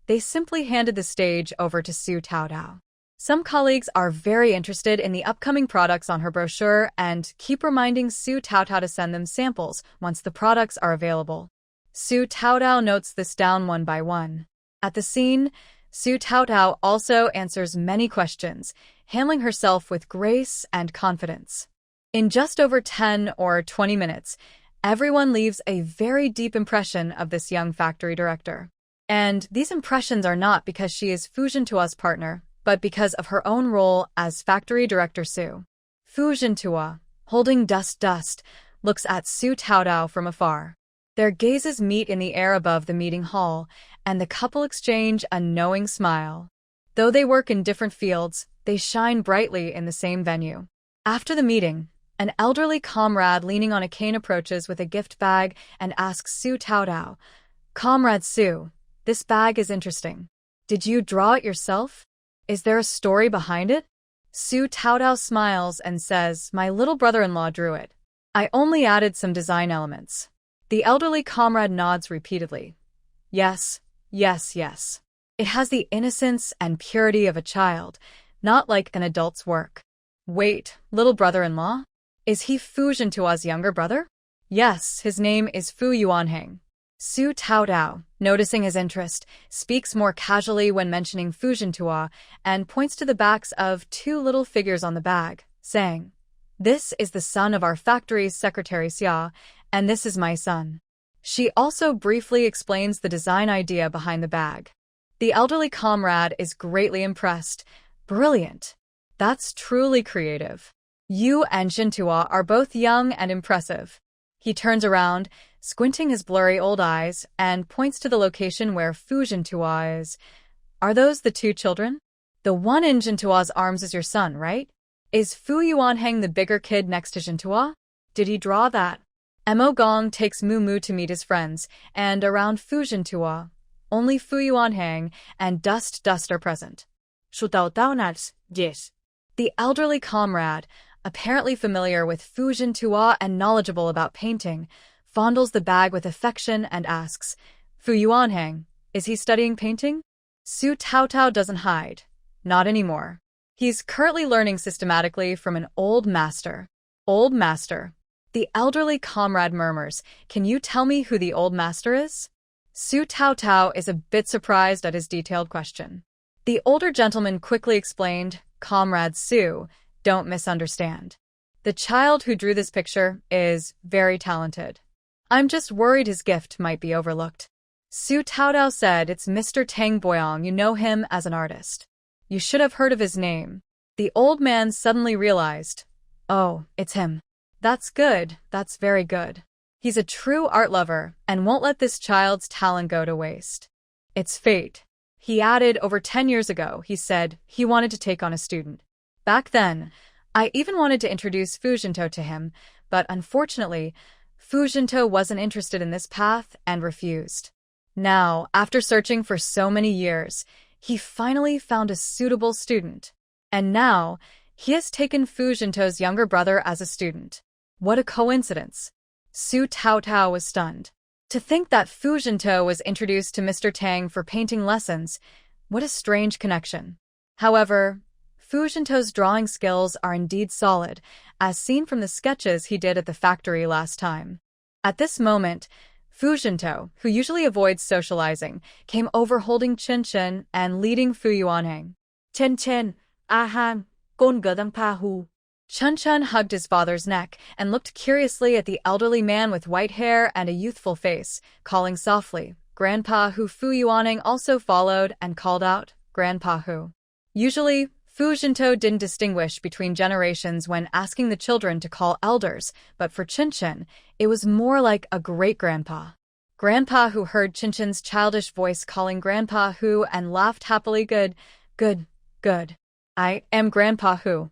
They simply handed the stage over to Su Taotao. Some colleagues are very interested in the upcoming products on her brochure and keep reminding Su Taotao to send them samples once the products are available. Su Taotao notes this down one by one. At the scene, Su Taotao also answers many questions, handling herself with grace and confidence. In just over 10 or 20 minutes, everyone leaves a very deep impression of this young factory director. And these impressions are not because she is Fu Jintua's partner, but because of her own role as factory director Su. Fu Jintua, holding dust, looks at Su Taotao from afar. Their gazes meet in the air above the meeting hall, and the couple exchange a knowing smile. Though they work in different fields, they shine brightly in the same venue. After the meeting, an elderly comrade leaning on a cane approaches with a gift bag and asks Su Taotao, "Comrade Su, this bag is interesting. Did you draw it yourself? Is there a story behind it?" Su Taotao smiles and says, "My little brother-in-law drew it. I only added some design elements." The elderly comrade nods repeatedly. Yes. It has the innocence and purity of a child, not like an adult's work. Wait, little brother-in-law? Is he Fu Jintua's younger brother? Yes, his name is Fu Yuanheng. Su Taotao, noticing his interest, speaks more casually when mentioning Fu Jintua and points to the backs of two little figures on the bag, saying, "This is the son of our factory's secretary Xia, and this is my son." She also briefly explains the design idea behind the bag. The elderly comrade is greatly impressed. Brilliant. That's truly creative. You and Jintua are both young and impressive. He turns around, squinting his blurry old eyes, and points to the location where Fu Jintua is. Are those the two children? The one in Jintua's arms is your son, right? Is Fu Yuanheng the bigger kid next to Jintua? Did he draw that? Mo Gong takes Mu to meet his friends, and around Fu Jintua, only Fu Yuanheng and Dust are present. Yes. The elderly comrade, apparently familiar with Fu Jintua and knowledgeable about painting, fondles the bag with affection and asks, "Fu Yuanheng, is he studying painting?" Su Taotao doesn't hide. Not anymore. He's currently learning systematically from an old master. Old master. The elderly comrade murmurs, "Can you tell me who the old master is?" Su Taotao is a bit surprised at his detailed question. The older gentleman quickly explained, "Comrade Su, don't misunderstand. The child who drew this picture is very talented. I'm just worried his gift might be overlooked." Su Taotao said, "It's Mr. Tang Boyong, you know him as an artist. You should have heard of his name." The old man suddenly realized, "Oh, it's him. That's good, that's very good. He's a true art lover and won't let this child's talent go to waste. It's fate." He added, "Over 10 years ago, he said he wanted to take on a student. Back then, I even wanted to introduce Fu Jintuo to him, but unfortunately, Fu Jintuo wasn't interested in this path and refused. Now, after searching for so many years, he finally found a suitable student. And now, he has taken Fu Jintuo's younger brother as a student. What a coincidence." Su Taotao was stunned. To think that Fu Jintuo was introduced to Mr. Tang for painting lessons, what a strange connection. However, Fu Jintuo's drawing skills are indeed solid, as seen from the sketches he did at the factory last time. At this moment, Fu Jintuo, who usually avoids socializing, came over holding Chunchen and leading Fu Yuanheng. "Chunchen, ahan, kon gadang pahu." Chunchen hugged his father's neck and looked curiously at the elderly man with white hair and a youthful face, calling softly, "Grandpa Hu." Fu Yuanheng also followed and called out, "Grandpa Hu." Usually, Fu Jintuo didn't distinguish between generations when asking the children to call elders, but for Chunchen, it was more like a great-grandpa. Grandpa Hu heard Chunchen's childish voice calling Grandpa Hu and laughed happily. Good. I am Grandpa Hu.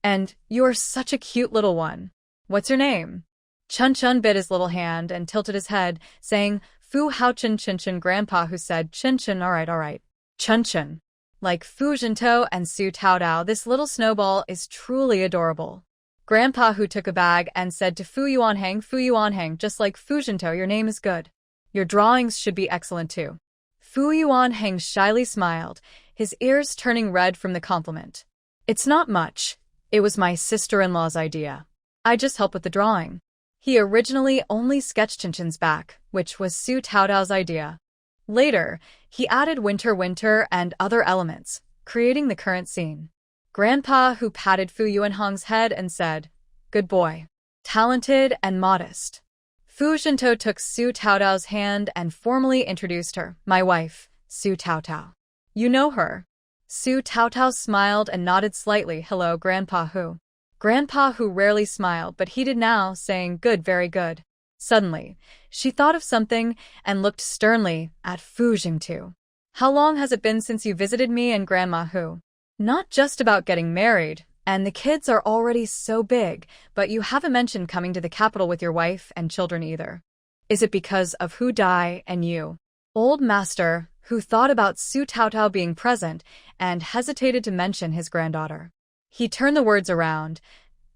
And you're such a cute little one. What's your name?" Chunchen bit his little hand and tilted his head, saying, "Fu Haochen Chunchen." Grandpa Hu said, "Chunchen, all right. Chunchen." Like Fu Jintuo and Su Taotao, this little snowball is truly adorable. Grandpa Hu took a bag and said to Fu Yuanheng, "Just like Fu Jintuo, your name is good. Your drawings should be excellent too." Fu Yuanheng shyly smiled, his ears turning red from the compliment. "It's not much. It was my sister-in-law's idea. I just help with the drawing." He originally only sketched Chunchen's back, which was Su Taotao's idea. Later, he added winter and other elements, creating the current scene. Grandpa Hu patted Fu Yuanhong's head and said, "Good boy. Talented and modest." Fu Zhento took Su Taotao's hand and formally introduced her, "My wife, Su Taotao. You know her?" Su Taotao smiled and nodded slightly. "Hello, Grandpa Hu." Grandpa Hu rarely smiled, but he did now, saying, "Good, very good." Suddenly, she thought of something and looked sternly at Fu Jingtu. "How long has it been since you visited me and Grandma Hu? Not just about getting married, and the kids are already so big, but you haven't mentioned coming to the capital with your wife and children either. Is it because of Hu Dai and you?" Old Master, who thought about Su Taotao being present and hesitated to mention his granddaughter. He turned the words around.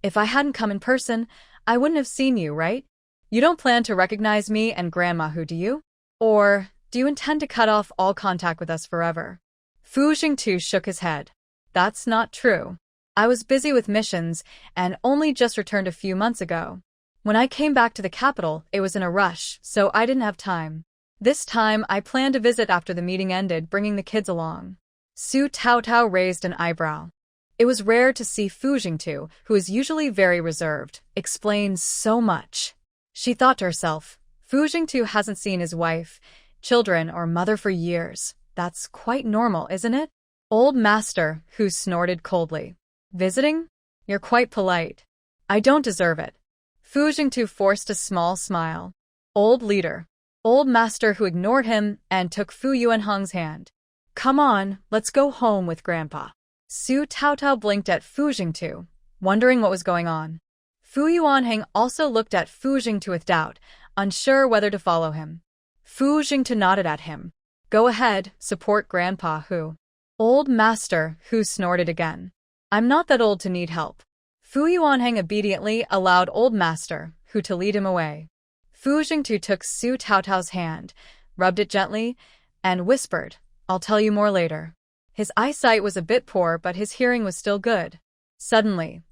"If I hadn't come in person, I wouldn't have seen you, right? You don't plan to recognize me and Grandma Hu, do you? Or do you intend to cut off all contact with us forever?" Fu Jingtu shook his head. "That's not true. I was busy with missions and only just returned a few months ago. When I came back to the capital, it was in a rush, so I didn't have time. This time, I plan to visit after the meeting ended, bringing the kids along." Su Taotao raised an eyebrow. It was rare to see Fu Jingtu, who is usually very reserved, explain so much. She thought to herself, Fu Jingtu hasn't seen his wife, children, or mother for years. That's quite normal, isn't it? Old Master, who snorted coldly. "Visiting? You're quite polite. I don't deserve it." Fu Jingtu forced a small smile. Old Leader. Old Master, who ignored him and took Fu Yuanhong's hand. "Come on, let's go home with Grandpa." Su Taotao blinked at Fu Jingtu, wondering what was going on. Fu Yuanhong also looked at Fu Jingtu with doubt, unsure whether to follow him. Fu Jingtu nodded at him. "Go ahead, support Grandpa Hu." Old Master, who snorted again. "I'm not that old to need help." Fu Yuanhong obediently allowed Old Master, Hu, to lead him away. Fu Jingtu took Su Taotao's hand, rubbed it gently, and whispered, "I'll tell you more later." His eyesight was a bit poor, but his hearing was still good. Suddenly,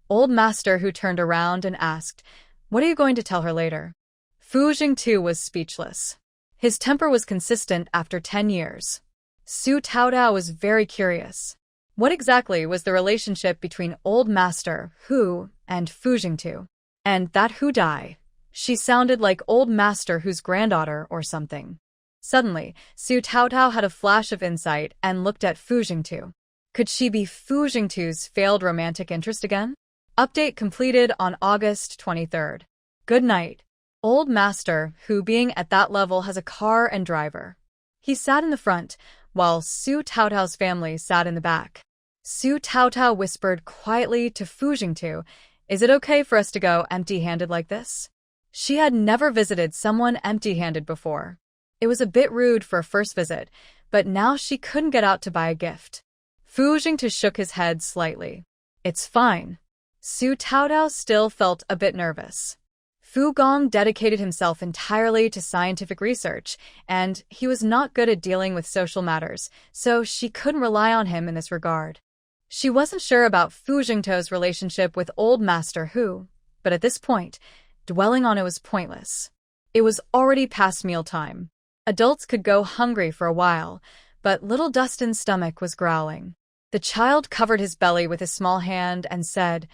Old Master, Hu, turned around and asked, "What are you going to tell her later?" Fu Jingtu was speechless. His temper was consistent after 10 years. Su Taotao was very curious. What exactly was the relationship between Old Master, Hu, and Fu Jingtu? And that Hu Dai? She sounded like Old Master Hu's granddaughter or something. Suddenly, Su Taotao had a flash of insight and looked at Fu Jingtu. Could she be Fu Jingtu's failed romantic interest again? Update completed on August 23rd. Good night. Old Master, who being at that level has a car and driver. He sat in the front, while Su Taotao's family sat in the back. Su Taotao whispered quietly to Fu Jingtu, "Is it okay for us to go empty-handed like this?" She had never visited someone empty-handed before. It was a bit rude for a first visit, but now she couldn't get out to buy a gift. Fu Jingtu shook his head slightly. "It's fine." Su Taotao still felt a bit nervous. Fu Gong dedicated himself entirely to scientific research, and he was not good at dealing with social matters, so she couldn't rely on him in this regard. She wasn't sure about Fu Jingtu's relationship with Old Master Hu, but at this point, dwelling on it was pointless. It was already past mealtime. Adults could go hungry for a while, but little Dustin's stomach was growling. The child covered his belly with his small hand and said,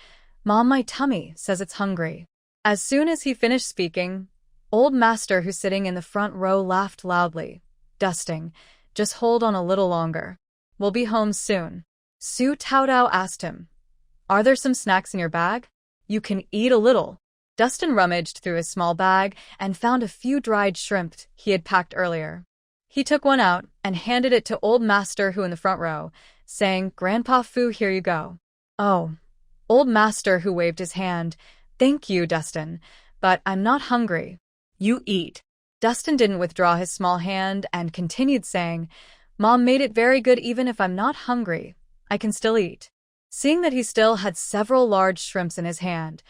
"Mom, my tummy says it's hungry." As soon as he finished speaking, Old Master, who's sitting in the front row, laughed loudly. "Dusting, just hold on a little longer. We'll be home soon." Su Taotao asked him, "Are there some snacks in your bag? You can eat a little." Dustin rummaged through his small bag and found a few dried shrimp he had packed earlier. He took one out and handed it to Old Master, who in the front row, saying, "Grandpa Fu, here you go." "Oh." Old Master, who waved his hand, "Thank you, Dustin, but I'm not hungry." "You eat." Dustin didn't withdraw his small hand and continued saying, "Mom made it very good. Even if I'm not hungry, I can still eat." Seeing that he still had several large shrimps in his hand,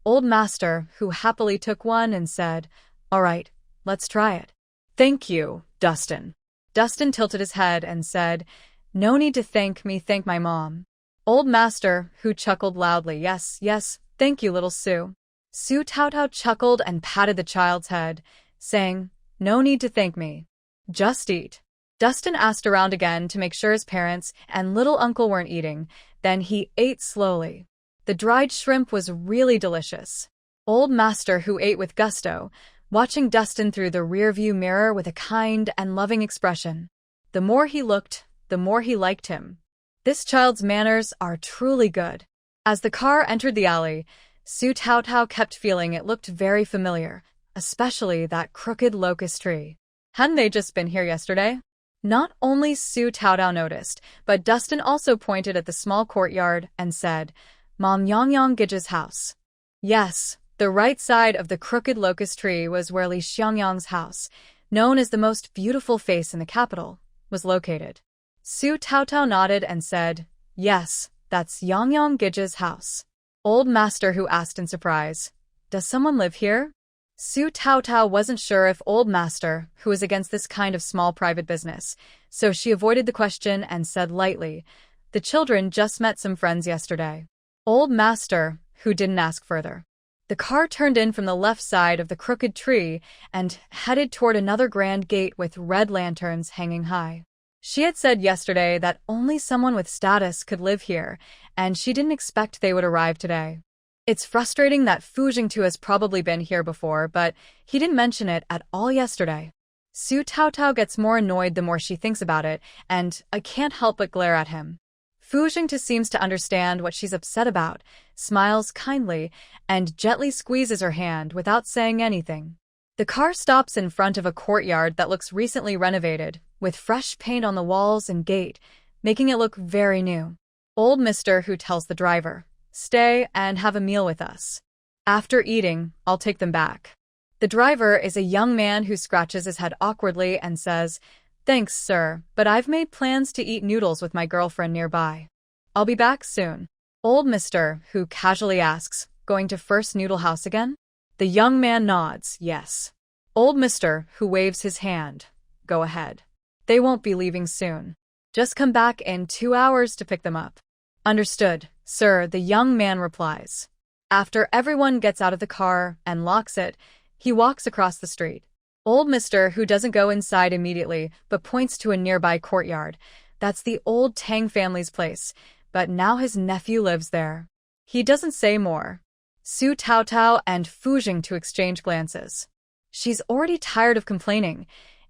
Old Master, who happily took one and said, "All right, let's try it." "Thank you, Dustin." Dustin tilted his head and said, "No need to thank me, thank my mom." Old Master, who chuckled loudly, "Yes, yes, thank you, little Su." Su Taotao chuckled and patted the child's head, saying, "No need to thank me. Just eat. Dustin asked around again to make sure his parents and little uncle weren't eating, then he ate slowly. The dried shrimp was really delicious. Old Master, who ate with gusto, watching Dustin through the rearview mirror with a kind and loving expression. The more he looked, the more he liked him. This child's manners are truly good. As the car entered the alley, Su Taotao kept feeling it looked very familiar, especially that crooked locust tree. Hadn't they just been here yesterday? Not only Su Taotao noticed, but Dustin also pointed at the small courtyard and said, Mom Yang Gija's house. Yes, the right side of the crooked locust tree was where Li Xiangyang's house, known as the most beautiful face in the capital, was located. Su Taotao nodded and said, Yes, that's Yang Gija's house. Old Master, who asked in surprise, Does someone live here? Su Taotao wasn't sure if Old Master, who was against this kind of small private business, so she avoided the question and said lightly, The children just met some friends yesterday. Old Master, who didn't ask further. The car turned in from the left side of the crooked tree and headed toward another grand gate with red lanterns hanging high. She had said yesterday that only someone with status could live here, and she didn't expect they would arrive today. It's frustrating that Fu Jingtu has probably been here before, but he didn't mention it at all yesterday. Su Taotao gets more annoyed the more she thinks about it, and I can't help but glare at him. Fu Jingtu seems to understand what she's upset about, smiles kindly, and gently squeezes her hand without saying anything. The car stops in front of a courtyard that looks recently renovated, with fresh paint on the walls and gate, making it look very new. Old Mister, who tells the driver, Stay and have a meal with us. After eating, I'll take them back. The driver is a young man who scratches his head awkwardly and says, Thanks, sir, but I've made plans to eat noodles with my girlfriend nearby. I'll be back soon. Old Mister, who casually asks, Going to First Noodle House again? The young man nods, yes. Old Mister, who waves his hand, Go ahead. They won't be leaving soon. Just come back in 2 hours to pick them up. Understood, sir, the young man replies. After everyone gets out of the car and locks it, he walks across the street. Old Mister, who doesn't go inside immediately but points to a nearby courtyard. That's the old Tang family's place, but now his nephew lives there. He doesn't say more. Su Taotao and Fu Jingtu exchange glances. She's already tired of complaining.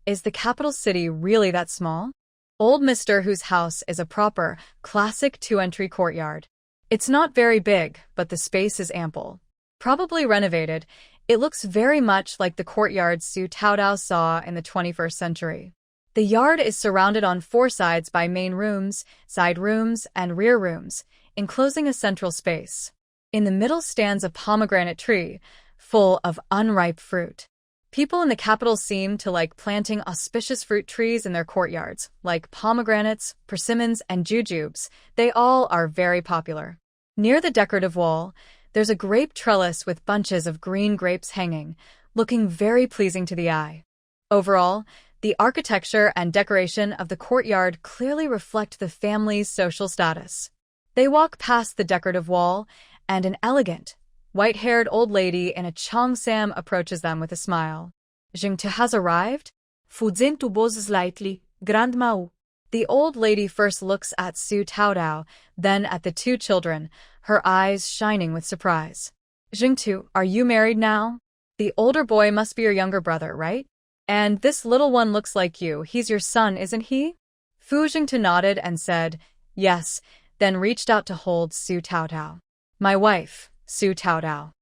Is the capital city really that small? Old Mister, whose house is a proper, classic 2-entry courtyard. It's not very big, but the space is ample. Probably renovated, it looks very much like the courtyard Su Taotao saw in the 21st century. The yard is surrounded on 4 sides by main rooms, side rooms, and rear rooms, enclosing a central space. In the middle stands a pomegranate tree, full of unripe fruit. People in the capital seem to like planting auspicious fruit trees in their courtyards, like pomegranates, persimmons, and jujubes. They all are very popular. Near the decorative wall, there's a grape trellis with bunches of green grapes hanging, looking very pleasing to the eye. Overall, the architecture and decoration of the courtyard clearly reflect the family's social status. They walk past the decorative wall, and an elegant, white-haired old lady in a cheongsam approaches them with a smile. Jingtu has arrived? Fuzin tu boses lightly, grandma. The old lady first looks at Su Taotao, then at the 2 children, her eyes shining with surprise. Jingtu, are you married now? The older boy must be your younger brother, right? And this little one looks like you. He's your son, isn't he? Fu Jingtu nodded and said, Yes, then reached out to hold Su Taotao. My wife, Su Taotao.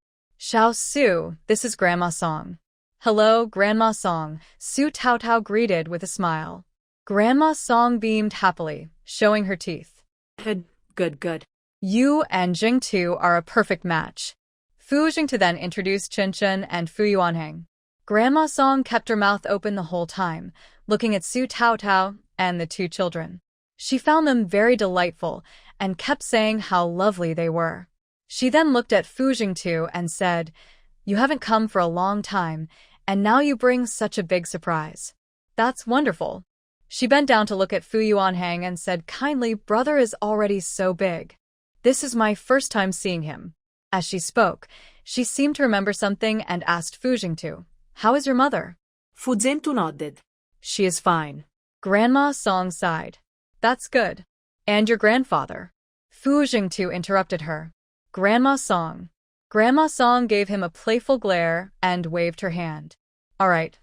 Xiao Su, this is Grandma Song. Hello, Grandma Song, Su Taotao greeted with a smile. Grandma Song beamed happily, showing her teeth. Good. You and Jingtu are a perfect match. Fu Jingtu then introduced Chunchen and Fu Yuanheng. Grandma Song kept her mouth open the whole time, looking at Su Taotao and the 2 children. She found them very delightful and kept saying how lovely they were. She then looked at Fu Jingtu and said, You haven't come for a long time, and now you bring such a big surprise. That's wonderful. She bent down to look at Fu Yuanheng and said kindly, Brother is already so big. This is my first time seeing him. As she spoke, she seemed to remember something and asked Fu Jingtu, How is your mother? Fu Jingtu nodded. She is fine. Grandma Song sighed. That's good. And your grandfather? Fu Jingtu interrupted her. Grandma Song. Grandma Song gave him a playful glare and waved her hand. All right,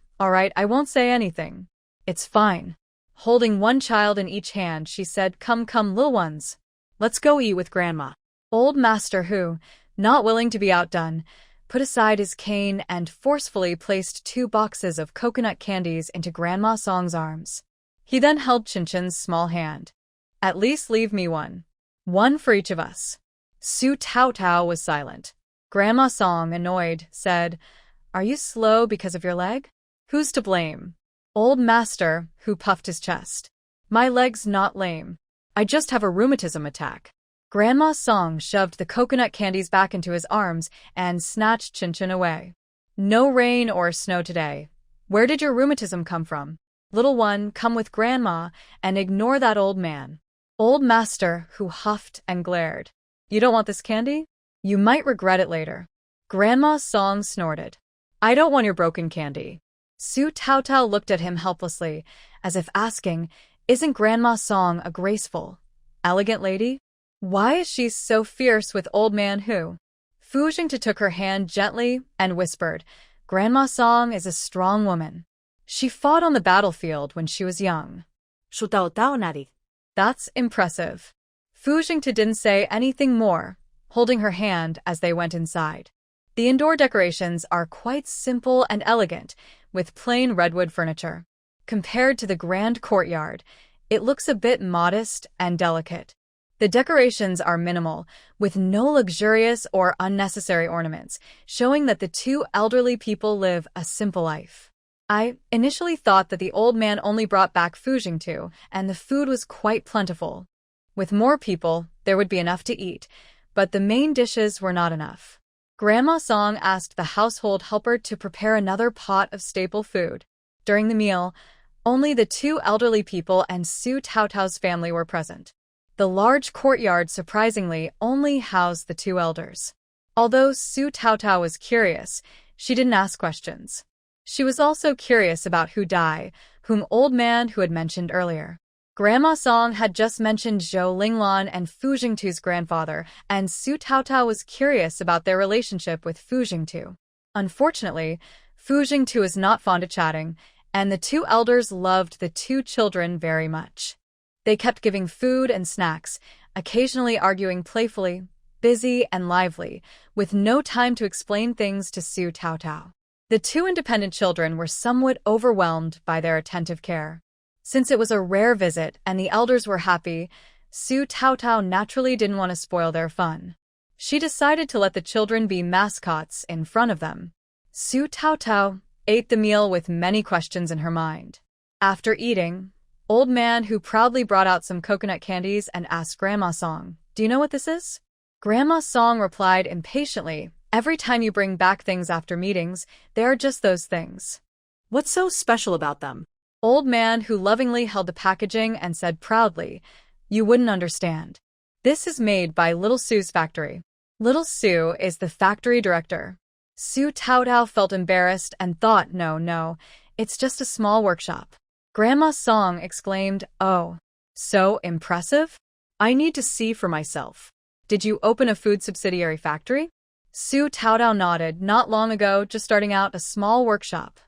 I won't say anything. It's fine. Holding one child in each hand, she said, Come, little ones. Let's go eat with Grandma. Old Master Hu, not willing to be outdone, put aside his cane and forcefully placed 2 boxes of coconut candies into Grandma Song's arms. He then held Chunchen's small hand. At least leave me one. One for each of us. Su Tao was silent. Grandma Song, annoyed, said, Are you slow because of your leg? Who's to blame? Old Master, who puffed his chest. My leg's not lame. I just have a rheumatism attack. Grandma Song shoved the coconut candies back into his arms and snatched Chunchen away. No rain or snow today. Where did your rheumatism come from? Little one, come with Grandma and ignore that old man. Old Master, who huffed and glared. You don't want this candy? You might regret it later. Grandma Song snorted. I don't want your broken candy. Su Tao looked at him helplessly, as if asking, Isn't Grandma Song a graceful, elegant lady? Why is she so fierce with old man Hu? Fu Jingtu took her hand gently and whispered, Grandma Song is a strong woman. She fought on the battlefield when she was young. That's impressive. Fu Jingtu didn't say anything more, holding her hand as they went inside. The indoor decorations are quite simple and elegant, with plain redwood furniture. Compared to the grand courtyard, it looks a bit modest and delicate. The decorations are minimal, with no luxurious or unnecessary ornaments, showing that the 2 elderly people live a simple life. I initially thought that the old man only brought back Fu Jingtu, and the food was quite plentiful. With more people, there would be enough to eat, but the main dishes were not enough. Grandma Song asked the household helper to prepare another pot of staple food. During the meal, only the 2 elderly people and Su Tao's family were present. The large courtyard surprisingly only housed the 2 elders. Although Su Tao was curious, she didn't ask questions. She was also curious about Hu Dai, whom old man who had mentioned earlier. Grandma Song had just mentioned Zhou Linglan and Fu Jingtu's grandfather, and Su Tao was curious about their relationship with Fu Jingtu. Unfortunately, Fu Jingtu is not fond of chatting, and the 2 elders loved the 2 children very much. They kept giving food and snacks, occasionally arguing playfully, busy and lively, with no time to explain things to Su Tao. The 2 independent children were somewhat overwhelmed by their attentive care. Since it was a rare visit and the elders were happy, Su Tao naturally didn't want to spoil their fun. She decided to let the children be mascots in front of them. Su Tao ate the meal with many questions in her mind. After eating, old man who proudly brought out some coconut candies and asked Grandma Song, Do you know what this is? Grandma Song replied impatiently, Every time you bring back things after meetings, they are just those things. What's so special about them? Old man who lovingly held the packaging and said proudly, You wouldn't understand. This is made by Little Su's factory. Little Su is the factory director. Su Tao felt embarrassed and thought, No, it's just a small workshop. Grandma Song exclaimed, Oh, so impressive? I need to see for myself. Did you open a food subsidiary factory? Su Tao nodded, not long ago, just starting out a small workshop.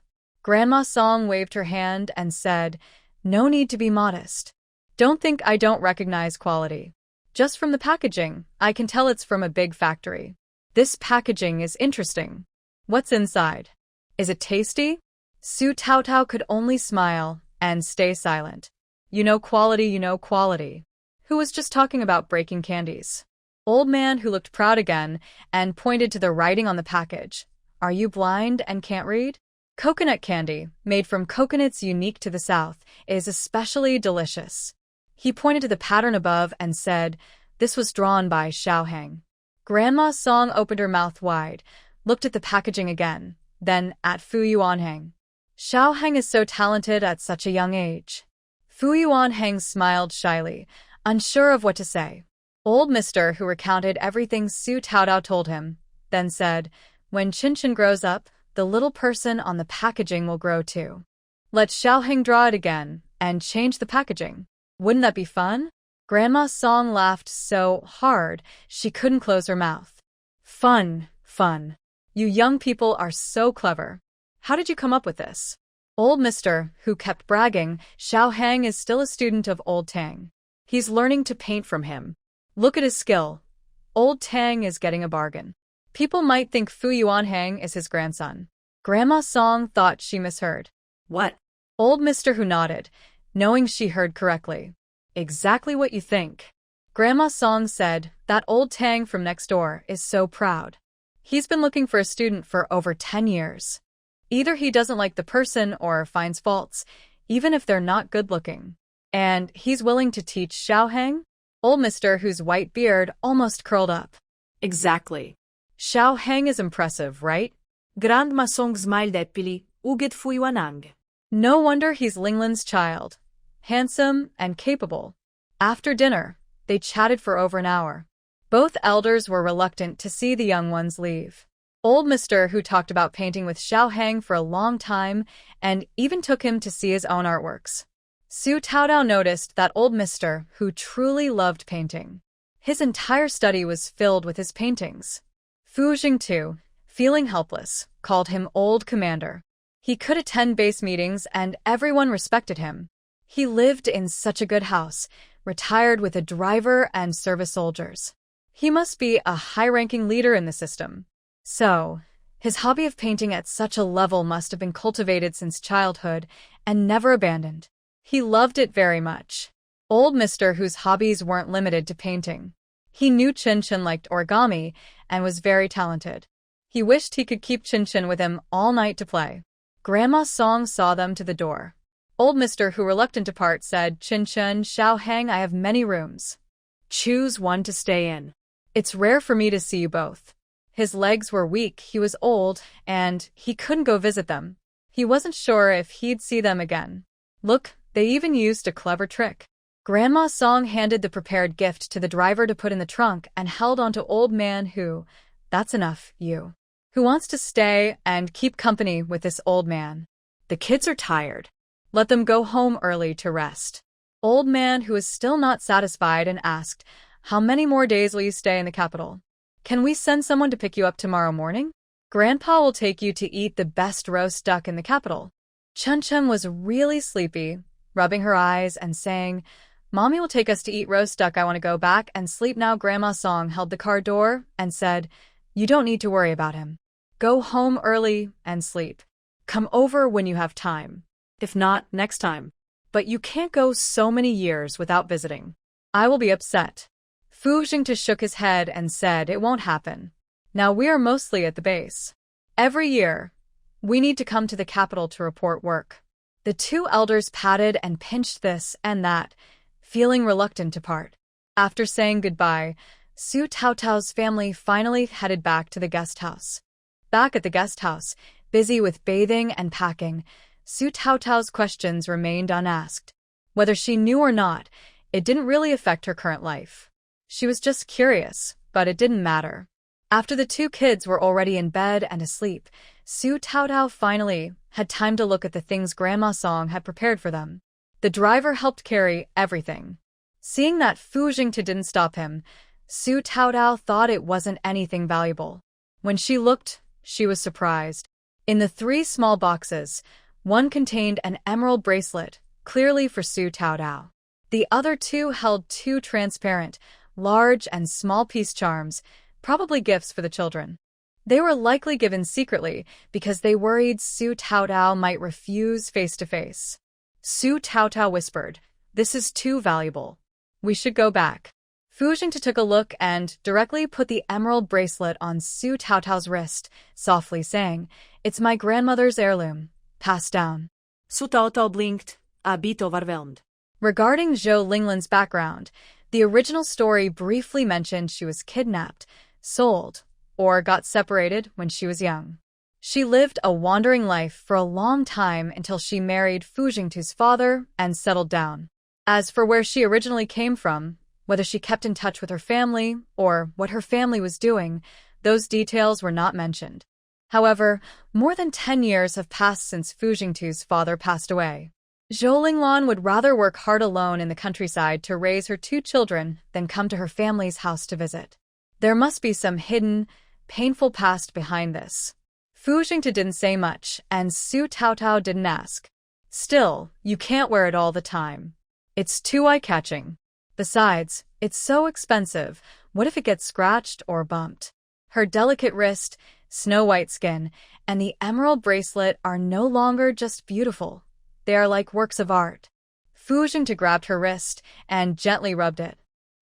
Grandma Song waved her hand and said, No need to be modest. Don't think I don't recognize quality. Just from the packaging, I can tell it's from a big factory. This packaging is interesting. What's inside? Is it tasty? Su Tao could only smile and stay silent. You know quality. Who was just talking about breaking candies? Old man who looked proud again and pointed to the writing on the package. Are you blind and can't read? Coconut candy, made from coconuts unique to the South, is especially delicious. He pointed to the pattern above and said, This was drawn by Shaolu. Grandma Song opened her mouth wide, looked at the packaging again, then at Fu Yuanhang. Shaolu is so talented at such a young age. Fu Yuanhang smiled shyly, unsure of what to say. Old Mister, who recounted everything Su Tao told him, then said, When Chunchen grows up, the little person on the packaging will grow too. Let Xiaoheng draw it again and change the packaging. Wouldn't that be fun? Grandma Song laughed so hard she couldn't close her mouth. Fun, fun. You young people are so clever. How did you come up with this? Old Mister, who kept bragging, Xiaoheng is still a student of Old Tang. He's learning to paint from him. Look at his skill. Old Tang is getting a bargain. People might think Fu Yuanhang is his grandson. Grandma Song thought she misheard. What? Old Mister who nodded, knowing she heard correctly. Exactly what you think. Grandma Song said that Old Tang from next door is so proud. He's been looking for a student for over 10 years. Either he doesn't like the person or finds faults, even if they're not good-looking. And he's willing to teach Xiaoheng? Old Mister, whose white beard almost curled up. Exactly. Xiaoheng is impressive, right? Grandma Song smiled happily. Uget Fu Yuanhang. No wonder he's Linglan's child. Handsome and capable. After dinner, they chatted for over an hour. Both elders were reluctant to see the young ones leave. Old Mister, who talked about painting with Xiaoheng for a long time and even took him to see his own artworks. Su Taodao noticed that Old Mister, who truly loved painting. His entire study was filled with his paintings. Fu Jingtu, feeling helpless, called him Old Commander. He could attend base meetings and everyone respected him. He lived in such a good house, retired with a driver and service soldiers. He must be a high-ranking leader in the system. So, his hobby of painting at such a level must have been cultivated since childhood and never abandoned. He loved it very much. Old Mister, whose hobbies weren't limited to painting. He knew Chunchen liked origami and was very talented. He wished he could keep Chunchen with him all night to play. Grandma Song saw them to the door. Old Mister, who reluctant to part, said, Chunchen, Xiaoheng, I have many rooms. Choose one to stay in. It's rare for me to see you both. His legs were weak, he was old, and he couldn't go visit them. He wasn't sure if he'd see them again. Look, they even used a clever trick. Grandma Song handed the prepared gift to the driver to put in the trunk and held onto Old Man who, that's enough, you. Who wants to stay and keep company with this old man? The kids are tired. Let them go home early to rest. Old Man, who was still not satisfied, and asked, how many more days will you stay in the capital? Can we send someone to pick you up tomorrow morning? Grandpa will take you to eat the best roast duck in the capital. Chunchen was really sleepy, rubbing her eyes and saying, Mommy will take us to eat roast duck. I want to go back and sleep now. Grandma Song held the car door and said, you don't need to worry about him. Go home early and sleep. Come over when you have time. If not, next time. But you can't go so many years without visiting. I will be upset. Fu Jingtu shook his head and said it won't happen. Now we are mostly at the base. Every year, we need to come to the capital to report work. The two elders patted and pinched this and that, feeling reluctant to part. After saying goodbye, Su Taotao's family finally headed back to the guest house. Back at the guest house, busy with bathing and packing, Su Taotao's questions remained unasked. Whether she knew or not, it didn't really affect her current life. She was just curious, but it didn't matter. After the two kids were already in bed and asleep, Su Taotao finally had time to look at the things Grandma Song had prepared for them. The driver helped carry everything. Seeing that Fu Jingtu didn't stop him, Su Taotao thought it wasn't anything valuable. When she looked, she was surprised. In the 3 small boxes, one contained an emerald bracelet, clearly for Su Taotao. The other 2 held 2 transparent, large and small peace charms, probably gifts for the children. They were likely given secretly because they worried Su Taotao might refuse face-to-face. Su Taotao whispered, this is too valuable. We should go back. Fu Jingtu took a look and directly put the emerald bracelet on Su Taotao's wrist, softly saying, it's my grandmother's heirloom, passed down. Su Taotao blinked, a bit overwhelmed. Regarding Zhou Linglan's background, the original story briefly mentioned she was kidnapped, sold, or got separated when she was young. She lived a wandering life for a long time until she married Fu Jingtu's father and settled down. As for where she originally came from, whether she kept in touch with her family or what her family was doing, those details were not mentioned. However, more than 10 years have passed since Fu Jingtu's father passed away. Zhou Linglan would rather work hard alone in the countryside to raise her 2 children than come to her family's house to visit. There must be some hidden, painful past behind this. Fu Jingtu didn't say much, and Su Taotao didn't ask. Still, you can't wear it all the time. It's too eye-catching. Besides, it's so expensive. What if it gets scratched or bumped? Her delicate wrist, snow-white skin, and the emerald bracelet are no longer just beautiful. They are like works of art. Fu Jingtu grabbed her wrist and gently rubbed it.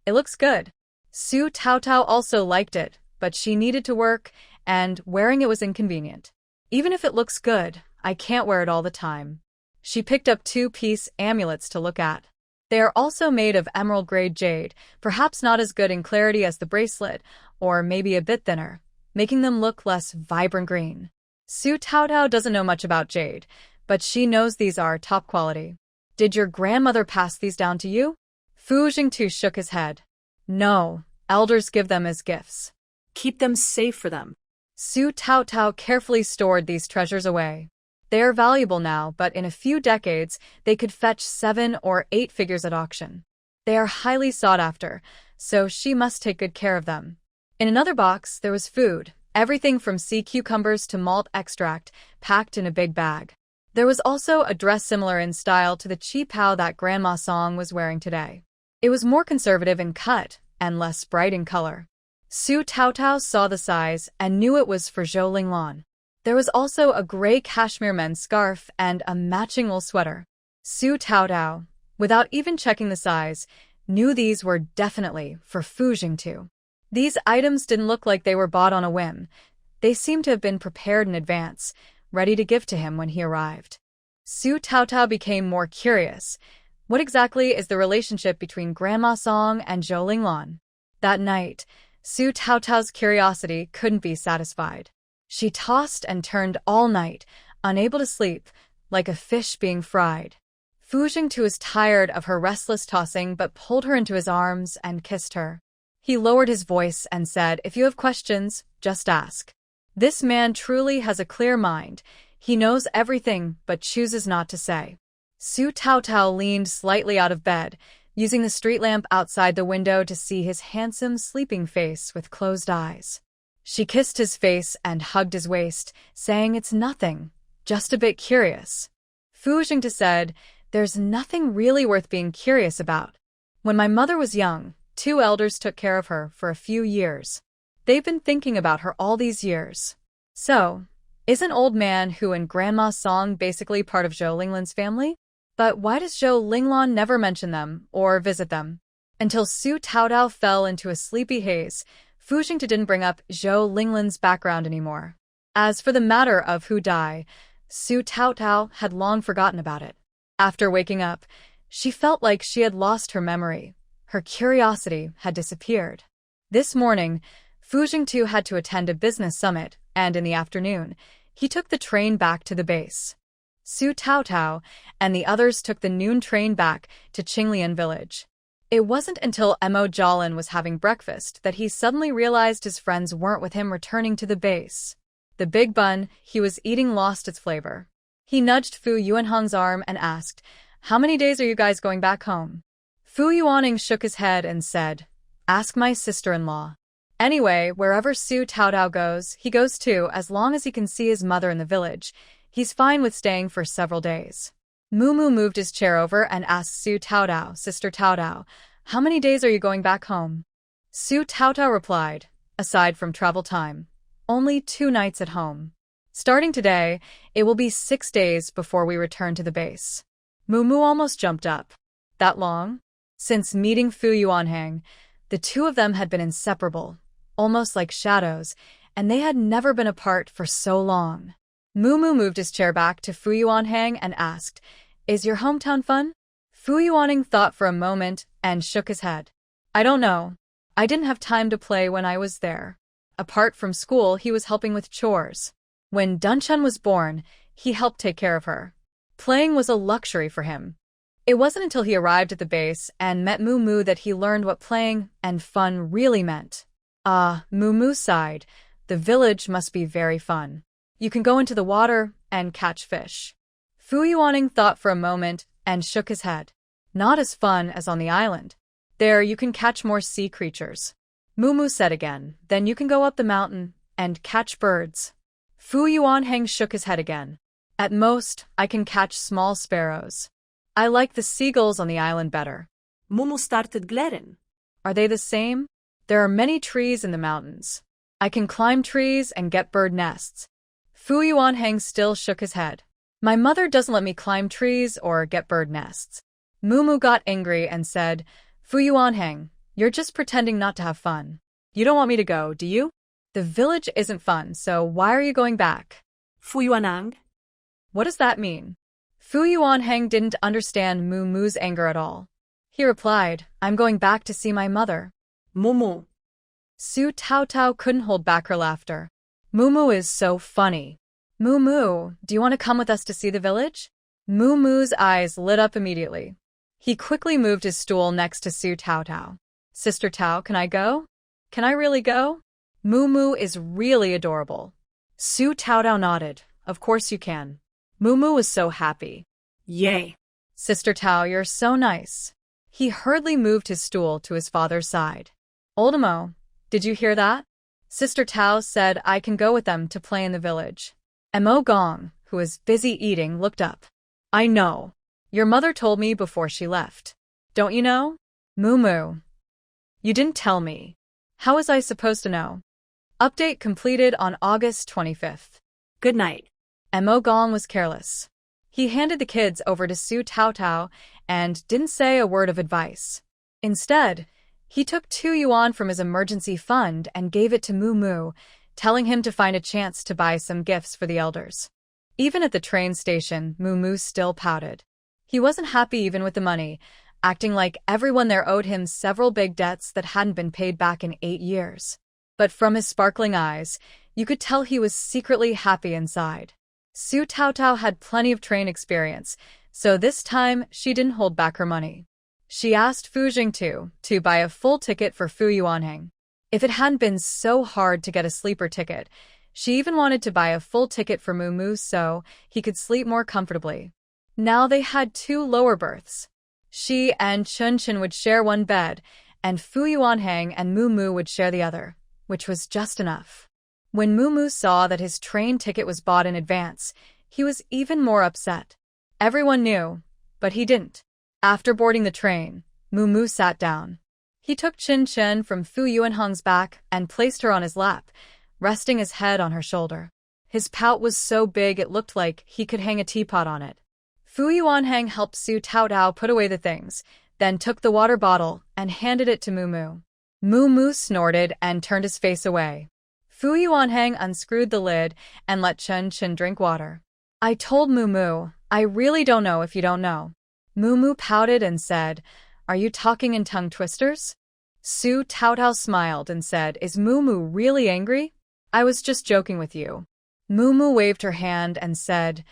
It looks good. Su Taotao also liked it, but she needed to work, and wearing it was inconvenient. Even if it looks good, I can't wear it all the time. She picked up 2-piece amulets to look at. They are also made of emerald-grade jade, perhaps not as good in clarity as the bracelet, or maybe a bit thinner, making them look less vibrant green. Su Taotao doesn't know much about jade, but she knows these are top quality. Did your grandmother pass these down to you? Fu Jingtu shook his head. No, elders give them as gifts. Keep them safe for them. Su Taotao carefully stored these treasures away. They are valuable now, but in a few decades, they could fetch 7 or 8 figures at auction. They are highly sought after, so she must take good care of them. In another box, there was food, everything from sea cucumbers to malt extract, packed in a big bag. There was also a dress similar in style to the qipao that Grandma Song was wearing today. It was more conservative in cut and less bright in color. Su Taotao saw the size and knew it was for Zhou Linglan. There was also a gray cashmere men's scarf and a matching wool sweater. Su Taotao, without even checking the size, knew these were definitely for Fu Jingtu. These items didn't look like they were bought on a whim. They seemed to have been prepared in advance, ready to give to him when he arrived. Su Taotao became more curious. What exactly is the relationship between Grandma Song and Zhou Linglan? That night, Su Taotao's curiosity couldn't be satisfied. She tossed and turned all night, unable to sleep, like a fish being fried. Fu Jingtu was tired of her restless tossing but pulled her into his arms and kissed her. He lowered his voice and said, "If you have questions, just ask." This man truly has a clear mind. He knows everything but chooses not to say. Su Taotao leaned slightly out of bed, using the street lamp outside the window to see his handsome sleeping face with closed eyes. She kissed his face and hugged his waist, saying, "It's nothing, just a bit curious." Fu Jingtu said, "There's nothing really worth being curious about. When my mother was young, 2 elders took care of her for a few years. They've been thinking about her all these years. So, isn't Old Man Hu and Grandma Song basically part of Zhou Linglan's family? But why does Zhou Linglan never mention them or visit them?" Until Su Taotao fell into a sleepy haze, Fu Jingtu didn't bring up Zhou Linglan's background anymore. As for the matter of who died, Su Taotao had long forgotten about it. After waking up, she felt like she had lost her memory. Her curiosity had disappeared. This morning, Fu Jingtu had to attend a business summit, and in the afternoon, he took the train back to the base. Su Taotao and the others took the noon train back to Qinglian village. It wasn't until Mo Jolin was having breakfast that he suddenly realized his friends weren't with him returning to the base. The big bun he was eating lost its flavor. He nudged Fu Yuanhong's arm and asked, "How many days are you guys going back home?" Fu Yuanhong shook his head and said, "Ask my sister-in-law. Anyway, wherever Su Taotao goes, he goes too, as long as he can see his mother in the village. He's fine with staying for several days." Mumu moved his chair over and asked Su Taotao, "Sister Taotao, how many days are you going back home?" Su Taotao replied, "Aside from travel time, only 2 nights at home. Starting today, it will be 6 days before we return to the base." Mumu almost jumped up. That long? Since meeting Fu Yuanhong, the 2 of them had been inseparable, almost like shadows, and they had never been apart for so long. Mumu moved his chair back to Fu Yuanhong and asked, "Is your hometown fun?" Fu Yuanhong thought for a moment and shook his head. "I don't know. I didn't have time to play when I was there. Apart from school, he was helping with chores. When Chunchen was born, he helped take care of her. Playing was a luxury for him." It wasn't until he arrived at the base and met Mumu that he learned what playing and fun really meant. Mumu sighed. The village must be very fun. You can go into the water and catch fish. Fu Yuanning thought for a moment and shook his head. Not as fun as on the island. There you can catch more sea creatures. Mumu said again, then you can go up the mountain and catch birds. Fu Yuanheng shook his head again. At most, I can catch small sparrows. I like the seagulls on the island better. Mumu started glaring. Are they the same? There are many trees in the mountains. I can climb trees and get bird nests. Fu Yuanheng still shook his head. My mother doesn't let me climb trees or get bird nests. Mumu got angry and said, Fu Yuanheng, you're just pretending not to have fun. You don't want me to go, do you? The village isn't fun, so why are you going back? Fu Yuanheng. What does that mean? Fu Yuanheng didn't understand Mumu's anger at all. He replied, I'm going back to see my mother. Mumu. Su Taotao couldn't hold back her laughter. Mumu is so funny. Mumu, do you want to come with us to see the village? Mumu's eyes lit up immediately. He quickly moved his stool next to Su Taotao. Sister Tao, can I go? Can I really go? Mumu is really adorable. Su Taotao nodded. Of course you can. Mumu was so happy. Yay. Sister Tao, you're so nice. He hurriedly moved his stool to his father's side. Oldemo, did you hear that? Sister Tao said I can go with them to play in the village. Mo Gong, who was busy eating, looked up. I know. Your mother told me before she left. Don't you know? Mumu. You didn't tell me. How was I supposed to know? Update completed on August 25th. Good night. Mo Gong was careless. He handed the kids over to Su Taotao and didn't say a word of advice. Instead, he took 2 yuan from his emergency fund and gave it to Mumu, telling him to find a chance to buy some gifts for the elders. Even at the train station, Mumu still pouted. He wasn't happy even with the money, acting like everyone there owed him several big debts that hadn't been paid back in 8 years. But from his sparkling eyes, you could tell he was secretly happy inside. Su Taotao had plenty of train experience, so this time she didn't hold back her money. She asked Fu Jingtu to buy a full ticket for Fu Yuanheng. If it hadn't been so hard to get a sleeper ticket, she even wanted to buy a full ticket for Mumu so he could sleep more comfortably. Now they had 2 lower berths. She and Chunchen would share one bed, and Fu Yuanheng and Mumu would share the other, which was just enough. When Mumu saw that his train ticket was bought in advance, he was even more upset. Everyone knew, but he didn't. After boarding the train, Mumu sat down. He took Chunchen from Fu Yuanheng's back and placed her on his lap, resting his head on her shoulder. His pout was so big it looked like he could hang a teapot on it. Fu Yuanheng helped Su Taotao put away the things, then took the water bottle and handed it to Mumu. Mumu snorted and turned his face away. Fu Yuanheng unscrewed the lid and let Chunchen drink water. I told Mumu, I really don't know if you don't know. Mumu pouted and said, Are you talking in tongue twisters? Su Taotao smiled and said, Is Mumu really angry? I was just joking with you. Mumu waved her hand and said,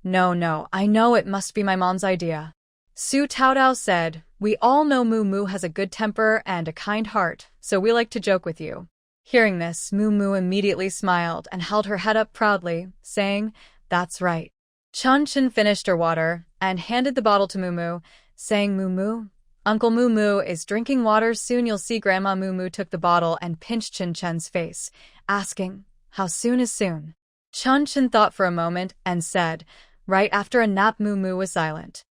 No, I know it must be my mom's idea. Su Taotao said, We all know Mumu has a good temper and a kind heart, so we like to joke with you. Hearing this, Mumu immediately smiled and held her head up proudly, saying, That's right. Chunchen finished her water and handed the bottle to Mumu, saying, Mumu, Uncle Mumu is drinking water, soon you'll see. Grandma Mumu took the bottle and pinched Chunchen's face, asking, How soon is soon? Chunchen thought for a moment and said, Right after a nap. Mumu was silent.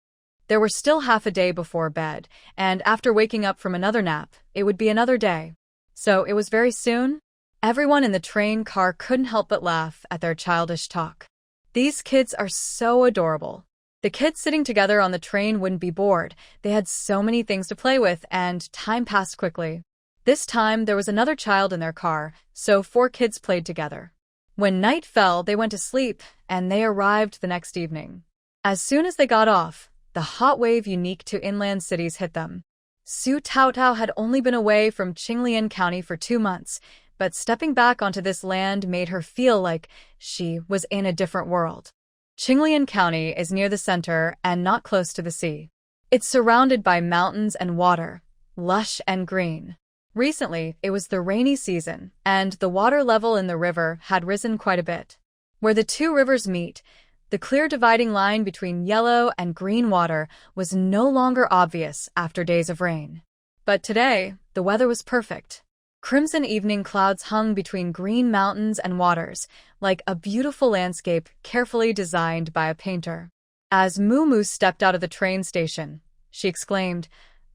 There were still half a day before bed, and after waking up from another nap, it would be another day. So it was very soon? Everyone in the train car couldn't help but laugh at their childish talk. These kids are so adorable. The kids sitting together on the train wouldn't be bored. They had so many things to play with, and time passed quickly. This time, there was another child in their car, so 4 kids played together. When night fell, they went to sleep, and they arrived the next evening. As soon as they got off, the hot wave unique to inland cities hit them. Su Taotao had only been away from Qinglian County for 2 months, but stepping back onto this land made her feel like she was in a different world. Qinglian County is near the center and not close to the sea. It's surrounded by mountains and water, lush and green. Recently, it was the rainy season, and the water level in the river had risen quite a bit. Where the two rivers meet, the clear dividing line between yellow and green water was no longer obvious after days of rain. But today, the weather was perfect. Crimson evening clouds hung between green mountains and waters, like a beautiful landscape carefully designed by a painter. As Mumu stepped out of the train station, she exclaimed,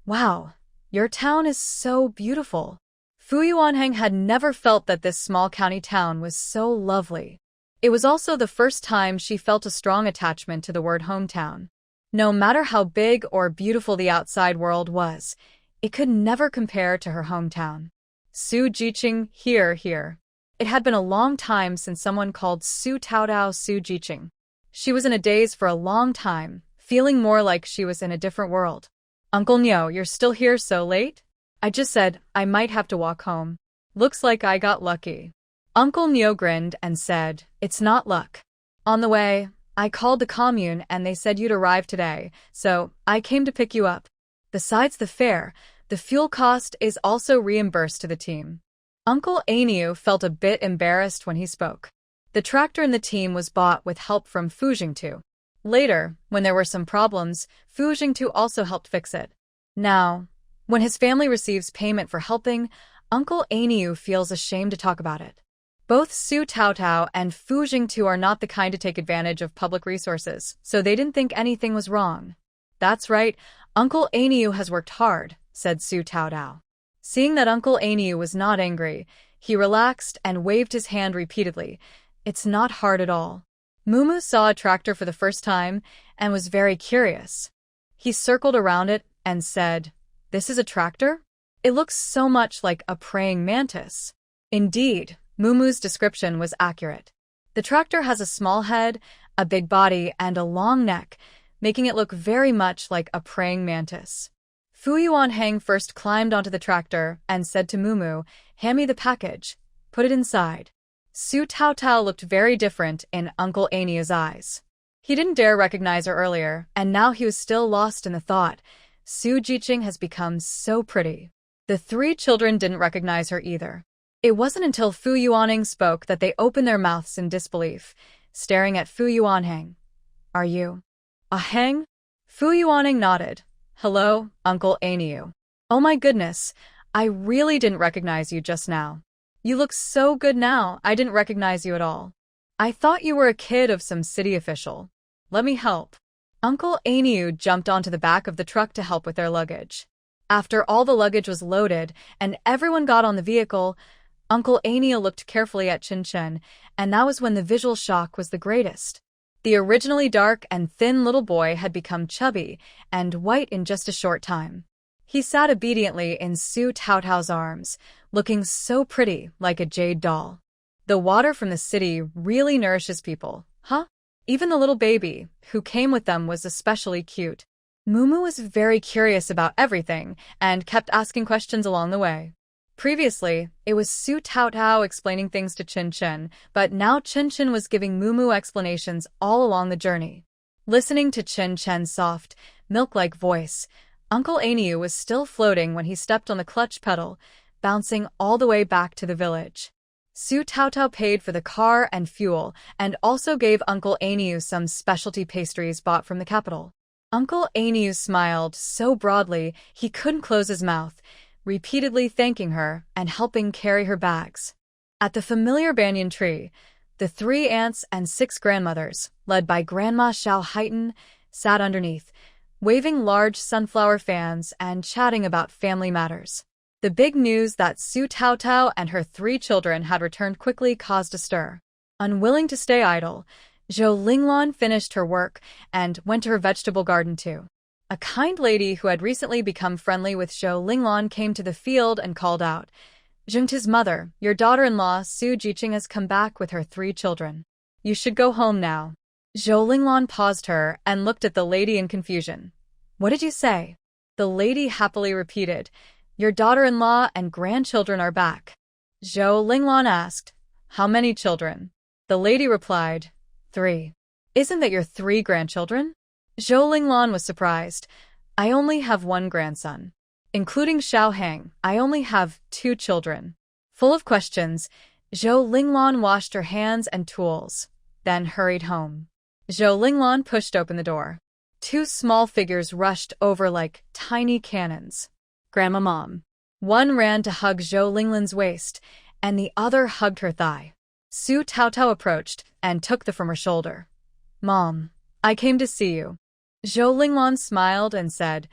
"Wow, your town is so beautiful." Fu Yuanheng had never felt that this small county town was so lovely. It was also the first time she felt a strong attachment to the word hometown. No matter how big or beautiful the outside world was, it could never compare to her hometown. Su Jiqing, here. It had been a long time since someone called Su Taotao Su Jiqing. She was in a daze for a long time, feeling more like she was in a different world. "Uncle Nyo, you're still here so late?" "I just said I might have to walk home. Looks like I got lucky." Uncle Nyo grinned and said, "It's not luck. On the way, I called the commune and they said you'd arrive today, so I came to pick you up. Besides the fare, the fuel cost is also reimbursed to the team." Uncle Aniu felt a bit embarrassed when he spoke. The tractor in the team was bought with help from Fu Jingtu. Later, when there were some problems, Fu Jingtu also helped fix it. Now, when his family receives payment for helping, Uncle Aniu feels ashamed to talk about it. Both Su Taotao and Fu Jingtu are not the kind to take advantage of public resources, so they didn't think anything was wrong. "That's right, Uncle Aniu has worked hard," said Su Taotao. Seeing that Uncle Aniu was not angry, he relaxed and waved his hand repeatedly. "It's not hard at all." Mumu saw a tractor for the first time and was very curious. He circled around it and said, "This is a tractor? It looks so much like a praying mantis." Indeed, Mumu's description was accurate. The tractor has a small head, a big body, and a long neck, making it look very much like a praying mantis. Fu Yuanheng first climbed onto the tractor and said to Mumu, "Hand me the package. Put it inside." Su Taotao looked very different in Uncle Aniu's eyes. He didn't dare recognize her earlier, and now he was still lost in the thought, Su Jiqing has become so pretty. The three children didn't recognize her either. It wasn't until Fu Yuanheng spoke that they opened their mouths in disbelief, staring at Fu Yuanheng. "Are you a Heng?" Fu Yuanheng nodded. "Hello, Uncle Aniu. Oh my goodness, I really didn't recognize you just now. You look so good now, I didn't recognize you at all. I thought you were a kid of some city official. Let me help." Uncle Aniu jumped onto the back of the truck to help with their luggage. After all the luggage was loaded and everyone got on the vehicle, Uncle Aniu looked carefully at Chunchen, and that was when the visual shock was the greatest. The originally dark and thin little boy had become chubby and white in just a short time. He sat obediently in Su Taotao's arms, looking so pretty, like a jade doll. The water from the city really nourishes people, huh? Even the little baby, who came with them, was especially cute. Mumu was very curious about everything and kept asking questions along the way. Previously, it was Su Taotao explaining things to Chunchen, but now Chunchen was giving Mumu explanations all along the journey. Listening to Chunchen's soft, milk-like voice, Uncle Aniu was still floating when he stepped on the clutch pedal, bouncing all the way back to the village. Su Taotao paid for the car and fuel and also gave Uncle Aniu some specialty pastries bought from the capital. Uncle Aniu smiled so broadly he couldn't close his mouth, repeatedly thanking her and helping carry her bags. At the familiar banyan tree, the 3 aunts and 6 grandmothers, led by Grandma Xiao Haitan, sat underneath, waving large sunflower fans and chatting about family matters. The big news that Su Taotao and her 3 children had returned quickly caused a stir. Unwilling to stay idle, Zhou Linglan finished her work and went to her vegetable garden too. A kind lady who had recently become friendly with Zhou Linglan came to the field and called out, "Zhengti's mother, your daughter-in-law Su Jiqing has come back with her 3 children. You should go home now." Zhou Linglan paused her and looked at the lady in confusion. "What did you say?" The lady happily repeated, "Your daughter-in-law and grandchildren are back." Zhou Linglan asked, "How many children?" The lady replied, 3. "Isn't that your 3 grandchildren?" Zhou Linglan was surprised. "I only have 1 grandson. Including Xiao Heng, I only have 2 children." Full of questions, Zhou Linglan washed her hands and tools. then hurried home. Zhou Linglan pushed open the door. Two small figures rushed over like tiny cannons. Grandma Mom. One ran to hug Zhou Linglan's waist, and the other hugged her thigh. Su Taotao approached and took the from her shoulder. Mom, I came to see you. Zhou Linglan smiled and said,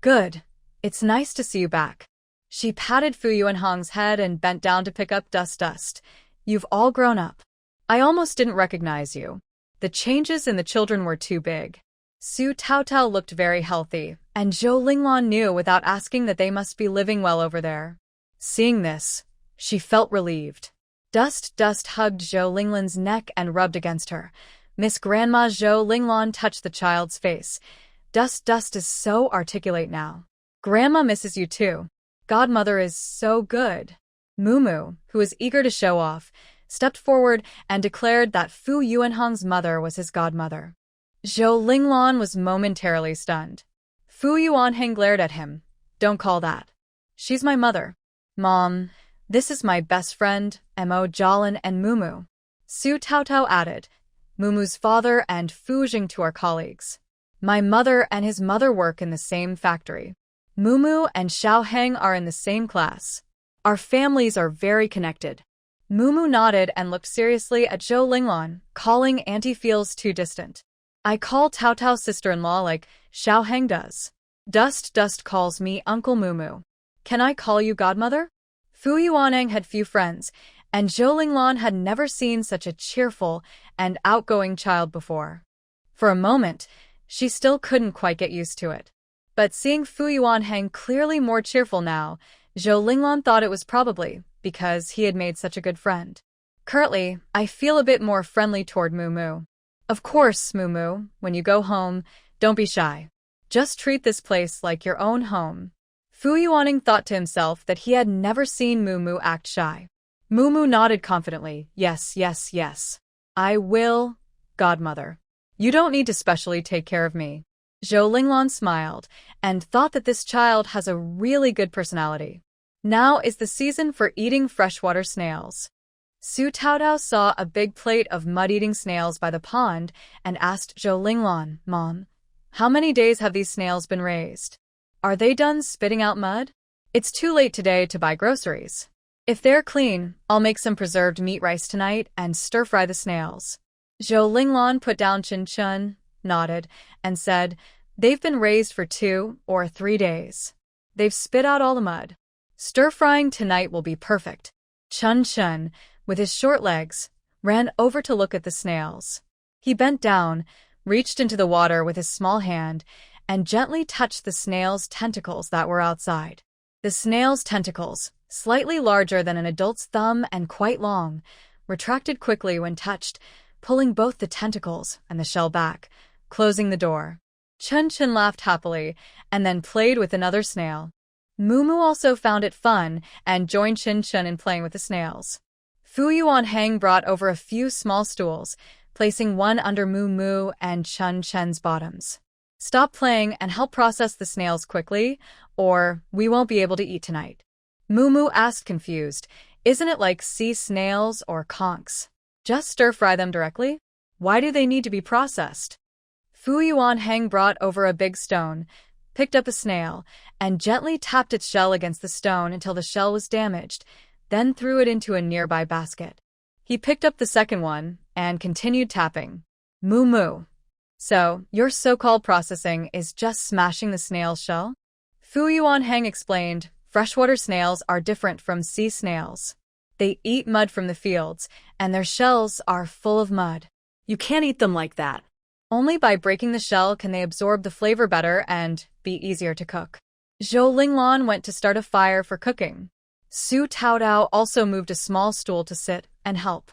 Good. It's nice to see you back. She patted Fu Yuanhong's head and bent down to pick up Dust. You've all grown up. I almost didn't recognize you. The changes in the children were too big. Su Taotao looked very healthy, and Zhou Linglan knew without asking that they must be living well over there. Seeing this, she felt relieved. Dust hugged Zhou Linglan's neck and rubbed against her. Miss Grandma Zhou Linglan touched the child's face. Dust is so articulate now. Grandma misses you too. Godmother is so good. Mumu, who was eager to show off, stepped forward and declared that Fu Yuanhong's mother was his godmother. Zhou Linglan was momentarily stunned. Fu Yuanhong glared at him. Don't call that. She's my mother. Mom, this is my best friend, Mo Jialin and Mumu. Su Taotao added, Mumu's father and Fu Jingtu are colleagues. My mother and his mother work in the same factory. Mumu and Xiaoheng are in the same class. Our families are very connected. Mumu nodded and looked seriously at Zhou Linglan, calling Auntie feels too distant. I call Taotao's sister-in-law like Xiaoheng does. Dust calls me Uncle Mumu. Can I call you godmother? Fu Yuanhong had few friends, and Zhou Linglan had never seen such a cheerful and outgoing child before. For a moment, she still couldn't quite get used to it. But seeing Fu Yuanhong clearly more cheerful now, Zhou Linglan thought it was probably because he had made such a good friend. Currently, I feel a bit more friendly toward Mumu. Of course, Mumu, when you go home, don't be shy. Just treat this place like your own home. Fu Yuanhong thought to himself that he had never seen Mumu act shy. Mumu nodded confidently, yes. I will, godmother. You don't need to specially take care of me. Zhou Linglan smiled and thought that this child has a really good personality. Now is the season for eating freshwater snails. Su Taotao saw a big plate of mud-eating snails by the pond and asked Zhou Linglan, Mom, how many days have these snails been raised? Are they done spitting out mud? It's too late today to buy groceries. If they're clean, I'll make some preserved meat rice tonight and stir-fry the snails. Zhou Linglan put down Chunchen, nodded, and said, They've been raised for 2 or 3 days. They've spit out all the mud. Stir-frying tonight will be perfect. Chunchen, with his short legs, ran over to look at the snails. He bent down, reached into the water with his small hand, and gently touched the snail's tentacles that were outside. The snail's tentacles, slightly larger than an adult's thumb and quite long, retracted quickly when touched, pulling both the tentacles and the shell back, closing the door. Chunchen laughed happily and then played with another snail. Mumu also found it fun and joined Chunchen in playing with the snails. Fu Yuanhong brought over a few small stools, placing one under Mumu and Chunchen's bottoms. Stop playing and help process the snails quickly, or we won't be able to eat tonight. Mumu asked confused, Isn't it like sea snails or conchs? Just stir-fry them directly? Why do they need to be processed? Fu Yuanhong brought over a big stone, picked up a snail, and gently tapped its shell against the stone until the shell was damaged, then threw it into a nearby basket. He picked up the second one and continued tapping. Mumu. So, your so-called processing is just smashing the snail's shell? Fu Yuanhong explained, freshwater snails are different from sea snails. They eat mud from the fields, and their shells are full of mud. You can't eat them like that. Only by breaking the shell can they absorb the flavor better and be easier to cook. Zhou Linglan went to start a fire for cooking. Su Taotao also moved a small stool to sit and help.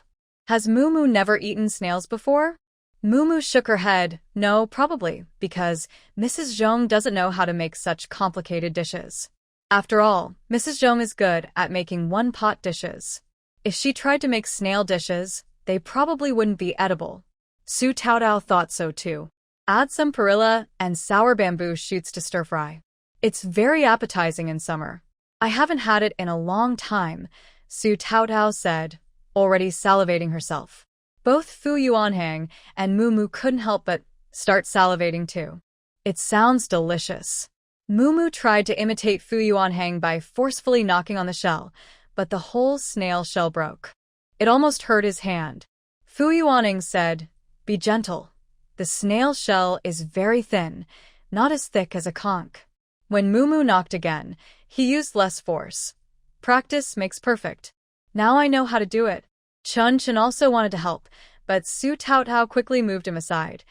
Has Mumu never eaten snails before? Mumu shook her head. No, probably, because Mrs. Zhong doesn't know how to make such complicated dishes. After all, Mrs. Zhong is good at making one-pot dishes. If she tried to make snail dishes, they probably wouldn't be edible. Su Taotao thought so too. Add some perilla and sour bamboo shoots to stir-fry. It's very appetizing in summer. I haven't had it in a long time, Su Taotao said, already salivating herself. Both Fu Yuanhang and Mumu couldn't help but start salivating too. It sounds delicious. Mumu tried to imitate Fu Yuanhang by forcefully knocking on the shell, but the whole snail shell broke. It almost hurt his hand. Fu Yuanhang said, "Be gentle. The snail shell is very thin, not as thick as a conch." When Mumu knocked again, he used less force. Practice makes perfect. Now I know how to do it. Chunchen also wanted to help, but Su Taotao quickly moved him aside.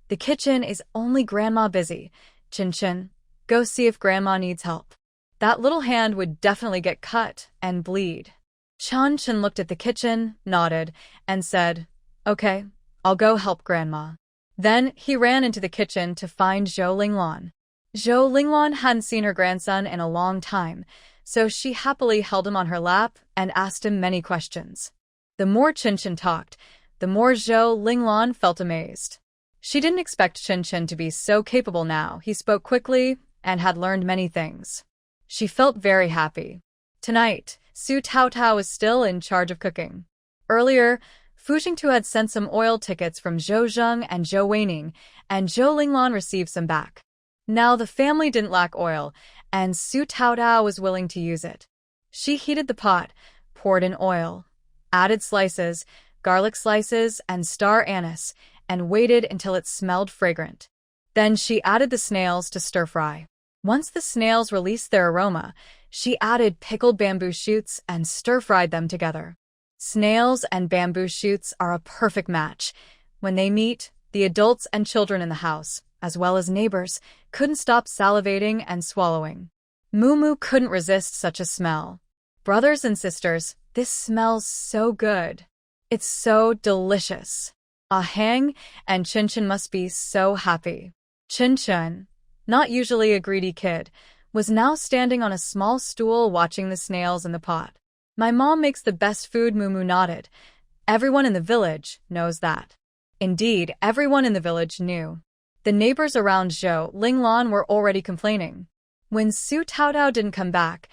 The kitchen is only Grandma busy. Chunchen, go see if Grandma needs help. That little hand would definitely get cut and bleed. Chunchen looked at the kitchen, nodded, and said, "Okay, I'll go help Grandma." Then he ran into the kitchen to find Zhou Linglan. Zhou Linglan hadn't seen her grandson in a long time, so she happily held him on her lap and asked him many questions. The more Chunchen talked, the more Zhou Linglan felt amazed. She didn't expect Chunchen to be so capable now. He spoke quickly and had learned many things. She felt very happy. Tonight, Su Taotao was still in charge of cooking. Earlier, Fu Jingtu had sent some oil tickets from Zhou Zheng and Zhou Weining, and Zhou Linglan received some back. Now the family didn't lack oil, and Su Taotao was willing to use it. She heated the pot, poured in oil, added slices, garlic slices, and star anise, and waited until it smelled fragrant. Then she added the snails to stir-fry. Once the snails released their aroma, she added pickled bamboo shoots and stir-fried them together. Snails and bamboo shoots are a perfect match. When they meet, the adults and children in the house, as well as neighbors, couldn't stop salivating and swallowing. Mumu couldn't resist such a smell. Brothers and sisters, this smells so good. It's so delicious. Ahang and Chunchen must be so happy. Chunchen, not usually a greedy kid, was now standing on a small stool watching the snails in the pot. "My mom makes the best food," Mumu nodded. Everyone in the village knows that. Indeed, everyone in the village knew. The neighbors around Zhou Linglan were already complaining. When Su Taotao didn't come back,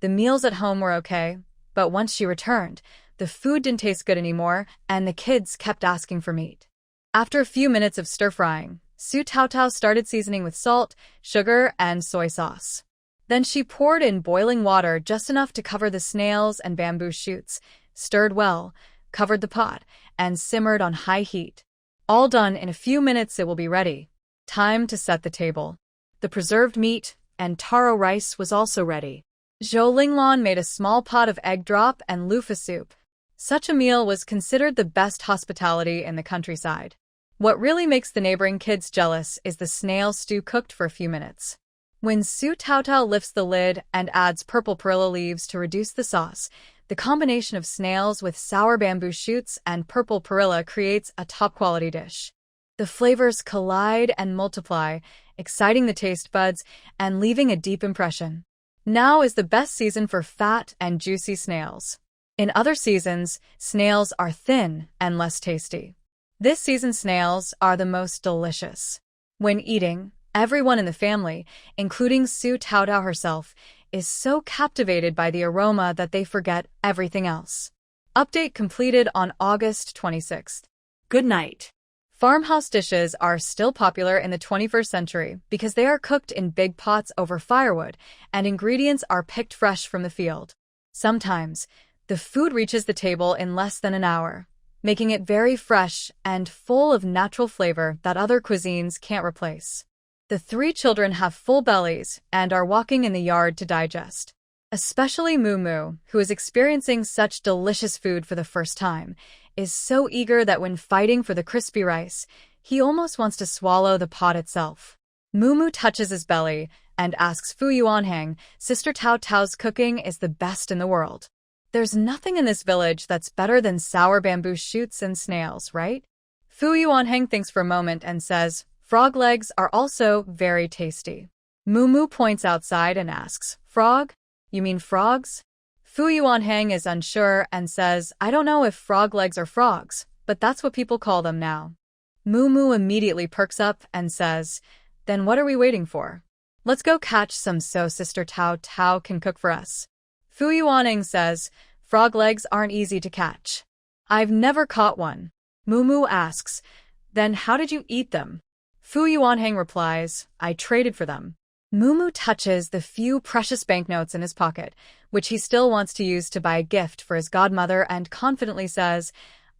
the meals at home were okay, but once she returned, the food didn't taste good anymore, and the kids kept asking for meat. After a few minutes of stir-frying, Su Taotao started seasoning with salt, sugar, and soy sauce. Then she poured in boiling water just enough to cover the snails and bamboo shoots, stirred well, covered the pot, and simmered on high heat. All done in a few minutes, it will be ready. Time to set the table. The preserved meat and taro rice was also ready. Zhou Linglan made a small pot of egg drop and loofah soup. Such a meal was considered the best hospitality in the countryside. What really makes the neighboring kids jealous is the snail stew cooked for a few minutes. When Su Taotao lifts the lid and adds purple perilla leaves to reduce the sauce, the combination of snails with sour bamboo shoots and purple perilla creates a top-quality dish. The flavors collide and multiply, exciting the taste buds and leaving a deep impression. Now is the best season for fat and juicy snails. In other seasons, snails are thin and less tasty. This season's snails are the most delicious. When eating, everyone in the family, including Su Taotao herself, is so captivated by the aroma that they forget everything else. Update completed on August 26th. Good night. Farmhouse dishes are still popular in the 21st century because they are cooked in big pots over firewood and ingredients are picked fresh from the field. Sometimes, the food reaches the table in less than an hour, making it very fresh and full of natural flavor that other cuisines can't replace. The three children have full bellies and are walking in the yard to digest. Especially Mumu, who is experiencing such delicious food for the first time, is so eager that when fighting for the crispy rice, he almost wants to swallow the pot itself. Mumu touches his belly and asks Fu Yuanhang, "Sister Tao Tao's cooking is the best in the world. There's nothing in this village that's better than sour bamboo shoots and snails, right?" Fu Yuanhang thinks for a moment and says, "Frog legs are also very tasty." Mumu points outside and asks, "Frog? You mean frogs?" Fu Yuanhang is unsure and says, "I don't know if frog legs are frogs, but that's what people call them now." Mumu immediately perks up and says, "Then what are we waiting for? Let's go catch some so Sister Tao Tao can cook for us." Fu Yuanhang says, "Frog legs aren't easy to catch. I've never caught one." Mumu asks, then how did you eat them? Fu Yuanheng replies, I traded for them. Mumu touches the few precious banknotes in his pocket, which he still wants to use to buy a gift for his godmother, and confidently says,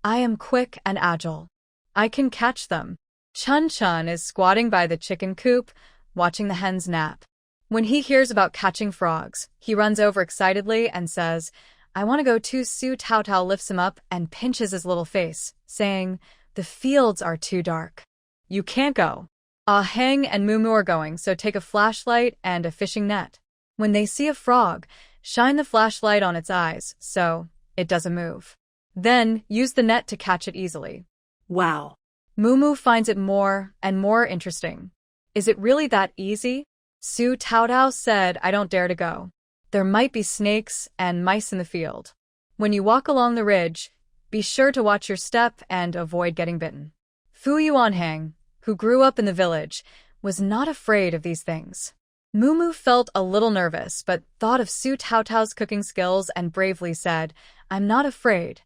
I am quick and agile. I can catch them. Chunchen is squatting by the chicken coop, watching the hens nap. When he hears about catching frogs, he runs over excitedly and says, I want to go too. Su Taotao lifts him up and pinches his little face, saying, the fields are too dark. You can't go. Heng and Mumu are going, so take a flashlight and a fishing net. When they see a frog, shine the flashlight on its eyes so it doesn't move. Then use the net to catch it easily. Wow. Mumu finds it more and more interesting. Is it really that easy? Su Taotao said, I don't dare to go. There might be snakes and mice in the field. When you walk along the ridge, be sure to watch your step and avoid getting bitten. Fu Yuanheng, who grew up in the village, was not afraid of these things. Mumu felt a little nervous, but thought of Su Taotao's cooking skills and bravely said, I'm not afraid.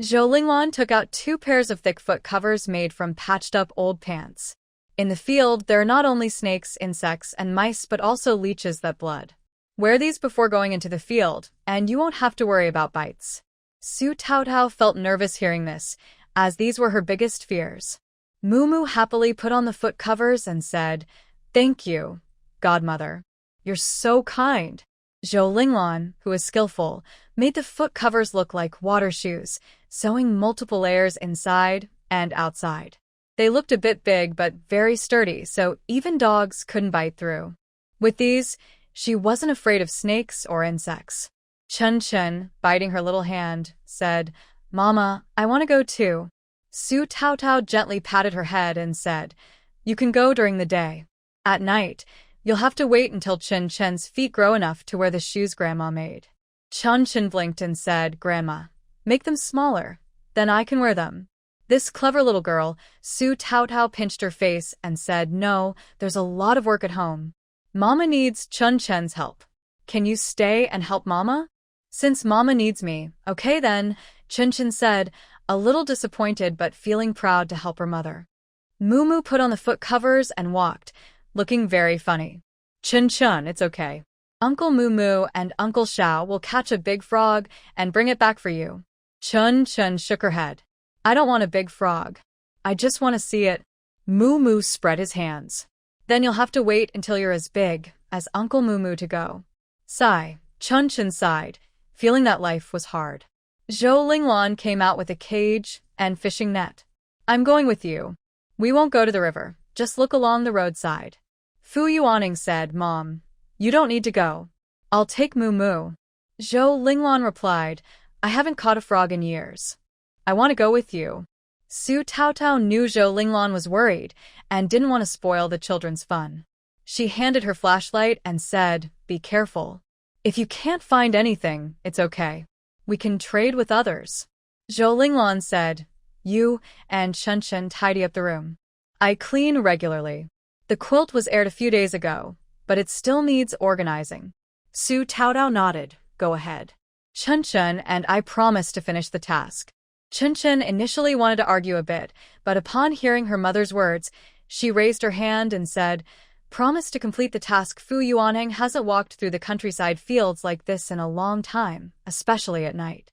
Zhou Linglan took out 2 pairs of thick foot covers made from patched-up old pants. In the field, there are not only snakes, insects, and mice, but also leeches that blood. Wear these before going into the field, and you won't have to worry about bites. Su Taotao felt nervous hearing this, as these were her biggest fears. Mumu happily put on the foot covers and said, Thank you, godmother. You're so kind. Zhou Linglan, who was skillful, made the foot covers look like water shoes, sewing multiple layers inside and outside. They looked a bit big but very sturdy, so even dogs couldn't bite through. With these, she wasn't afraid of snakes or insects. Chunchen, biting her little hand, said, Mama, I want to go too. Su Taotao gently patted her head and said, You can go during the day. At night, you'll have to wait until Chen's feet grow enough to wear the shoes Grandma made. Chunchen blinked and said, Grandma, make them smaller. Then I can wear them. This clever little girl, Su Taotao pinched her face and said, No, there's a lot of work at home. Mama needs Chen's help. Can you stay and help Mama? Since Mama needs me, okay then, Chunchen said, a little disappointed but feeling proud to help her mother. Mumu put on the foot covers and walked, looking very funny. Chunchen, it's okay. Uncle Mumu and Uncle Shao will catch a big frog and bring it back for you. Chunchen shook her head. I don't want a big frog. I just want to see it. Mumu spread his hands. Then you'll have to wait until you're as big as Uncle Mumu to go. Sigh. Chunchen sighed, feeling that life was hard. Zhou Linglan came out with a cage and fishing net. I'm going with you. We won't go to the river, just look along the roadside. Fu Yuanheng said, Mom, you don't need to go. I'll take Mumu. Zhou Linglan replied, I haven't caught a frog in years. I want to go with you. Su Taotao knew Zhou Linglan was worried and didn't want to spoil the children's fun. She handed her flashlight and said, Be careful. If you can't find anything, it's okay. We can trade with others. Zhou Linglan said, You and Chunchen tidy up the room. I clean regularly. The quilt was aired a few days ago, but it still needs organizing. Su Taotao nodded. Go ahead. Chunchen and I promise to finish the task. Chunchen initially wanted to argue a bit, but upon hearing her mother's words, she raised her hand and said, Promise to complete the task. Fu Yuanheng hasn't walked through the countryside fields like this in a long time, especially at night.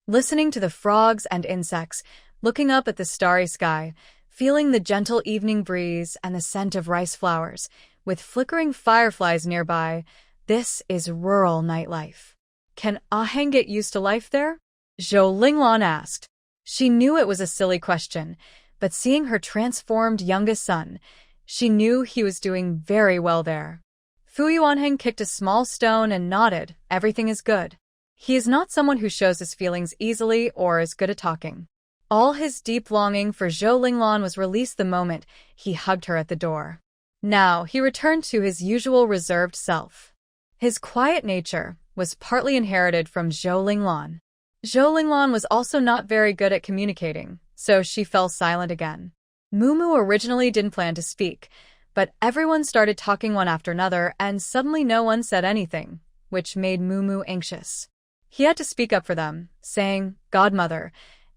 Listening to the frogs and insects, looking up at the starry sky, feeling the gentle evening breeze and the scent of rice flowers, with flickering fireflies nearby, this is rural nightlife. Can Aheng get used to life there? Zhou Linglan asked. She knew it was a silly question, but seeing her transformed youngest son, she knew he was doing very well there. Fu Yuanheng kicked a small stone and nodded, Everything is good. He is not someone who shows his feelings easily or is good at talking. All his deep longing for Zhou Linglan was released the moment he hugged her at the door. Now he returned to his usual reserved self. His quiet nature was partly inherited from Zhou Linglan. Zhou Linglan was also not very good at communicating, so she fell silent again. Mumu originally didn't plan to speak, but everyone started talking one after another and suddenly no one said anything, which made Mumu anxious. He had to speak up for them, saying, Godmother,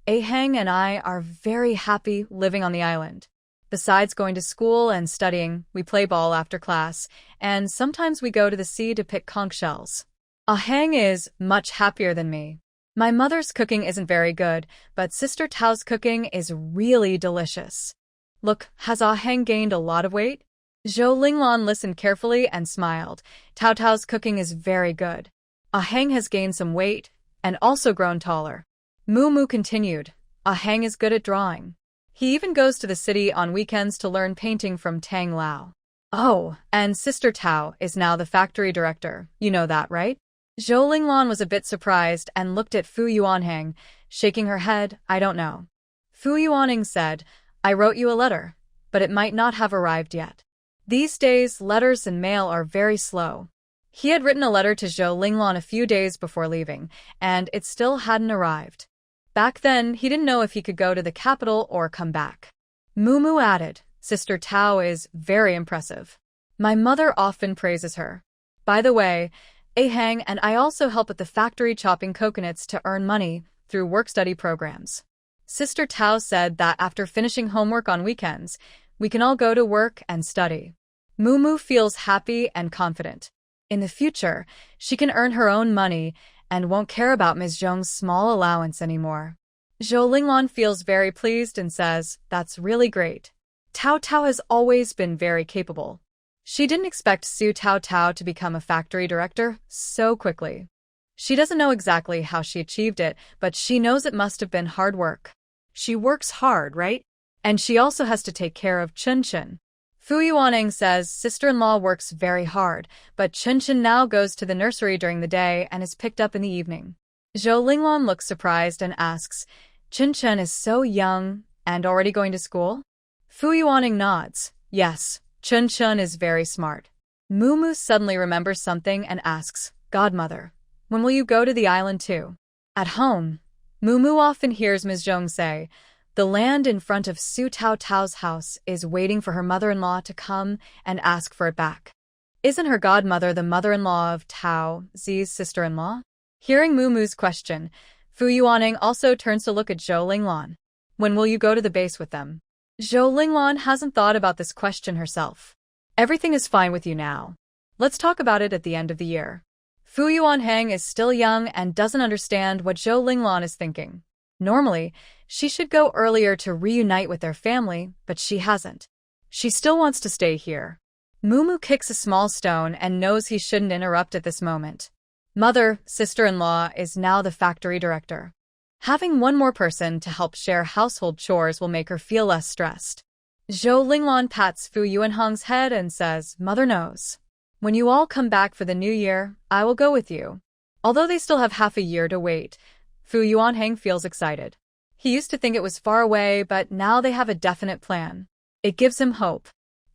Ahang and I are very happy living on the island. Besides going to school and studying, we play ball after class, and sometimes we go to the sea to pick conch shells. Ahang is much happier than me. My mother's cooking isn't very good, but Sister Tao's cooking is really delicious. Look, has Ahang gained a lot of weight? Zhou Linglan listened carefully and smiled. Tao's cooking is very good. Ahang has gained some weight and also grown taller. Mu continued. Ahang is good at drawing. He even goes to the city on weekends to learn painting from Tang Lao. Oh, and Sister Tao is now the factory director. You know that, right? Zhou Linglan was a bit surprised and looked at Fu Yuanheng, shaking her head. I don't know. Fu Yuanheng said, I wrote you a letter, but it might not have arrived yet. These days, letters and mail are very slow. He had written a letter to Zhou Linglan a few days before leaving, and it still hadn't arrived. Back then, he didn't know if he could go to the capital or come back. Mu added, Sister Tao is very impressive. My mother often praises her. By the way, Ahang and I also help at the factory chopping coconuts to earn money through work-study programs. Sister Tao said that after finishing homework on weekends, we can all go to work and study. Mu feels happy and confident. In the future, she can earn her own money and won't care about Ms. Zhong's small allowance anymore. Zhou Linglan feels very pleased and says, that's really great. Tao has always been very capable. She didn't expect Su Tao to become a factory director so quickly. She doesn't know exactly how she achieved it, but she knows it must have been hard work. She works hard, right? And she also has to take care of Chunchen. Fu Yuanheng says sister-in-law works very hard, but Chunchen now goes to the nursery during the day and is picked up in the evening. Zhou Linglan looks surprised and asks, Chunchen is so young and already going to school? Fu Yuanheng nods. Yes, Chunchen is very smart. Mu suddenly remembers something and asks, Godmother, when will you go to the island too? At home. Mu often hears Ms. Zhong say, the land in front of Su Tao's house is waiting for her mother-in-law to come and ask for it back. Isn't her godmother the mother-in-law of Tao, Zi's sister-in-law? Hearing Mu's question, Fu Yuanheng also turns to look at Zhou Linglan. When will you go to the base with them? Zhou Linglan hasn't thought about this question herself. Everything is fine with you now. Let's talk about it at the end of the year. Fu Yuanheng is still young and doesn't understand what Zhou Linglan is thinking. Normally, she should go earlier to reunite with their family, but she hasn't. She still wants to stay here. Mu kicks a small stone and knows he shouldn't interrupt at this moment. Mother, sister-in-law, is now the factory director. Having one more person to help share household chores will make her feel less stressed. Zhou Linglan pats Fu Yuanheng's head and says, Mother knows. When you all come back for the new year, I will go with you. Although they still have half a year to wait, Fu Yuanheng feels excited. He used to think it was far away, but now they have a definite plan. It gives him hope.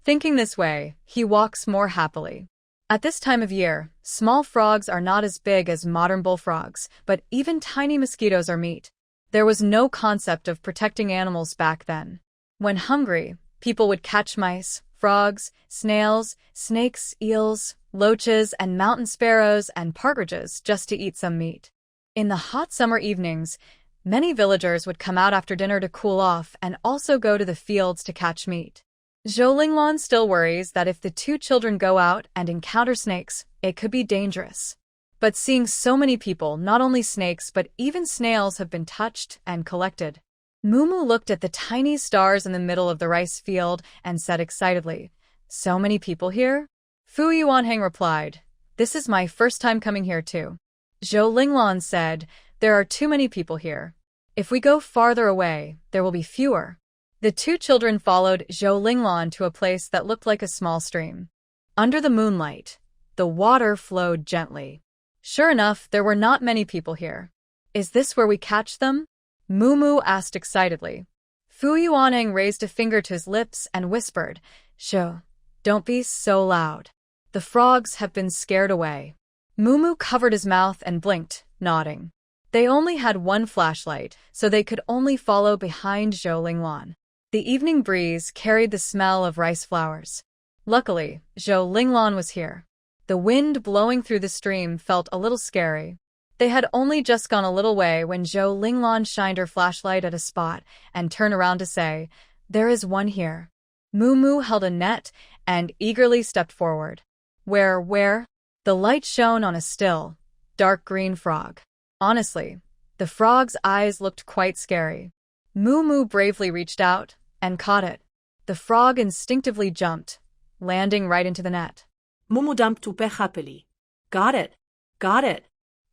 Thinking this way, he walks more happily. At this time of year, small frogs are not as big as modern bullfrogs, but even tiny mosquitoes are meat. There was no concept of protecting animals back then. When hungry, people would catch mice, frogs, snails, snakes, eels, loaches, and mountain sparrows and partridges just to eat some meat. In the hot summer evenings, many villagers would come out after dinner to cool off and also go to the fields to catch meat. Zhou Linglan still worries that if the two children go out and encounter snakes, it could be dangerous. But seeing so many people, not only snakes but even snails have been touched and collected. Mu looked at the tiny stars in the middle of the rice field and said excitedly, So many people here? Fu Yuanheng replied, This is my first time coming here too. Zhou Linglan said, There are too many people here. If we go farther away, there will be fewer. The two children followed Zhou Linglan to a place that looked like a small stream. Under the moonlight, the water flowed gently. Sure enough, there were not many people here. Is this where we catch them? Mu asked excitedly. Fu Yuanheng raised a finger to his lips and whispered, Shh, don't be so loud. The frogs have been scared away. Mu covered his mouth and blinked, nodding. They only had one flashlight, so they could only follow behind Zhou Linglan. The evening breeze carried the smell of rice flowers. Luckily, Zhou Linglan was here. The wind blowing through the stream felt a little scary. They had only just gone a little way when Zhou Linglan shined her flashlight at a spot and turned around to say, "There is one here." Moo held a net and eagerly stepped forward. Where? The light shone on a still, dark green frog. Honestly, the frog's eyes looked quite scary. Moo bravely reached out and caught it. The frog instinctively jumped, landing right into the net. Moo dumped tupe happily. Got it.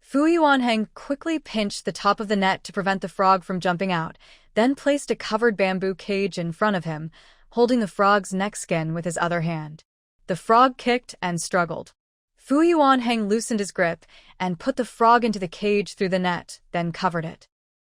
Fu Yuanheng quickly pinched the top of the net to prevent the frog from jumping out, then placed a covered bamboo cage in front of him, holding the frog's neck skin with his other hand. The frog kicked and struggled. Fu Yuanheng loosened his grip and put the frog into the cage through the net, then covered it.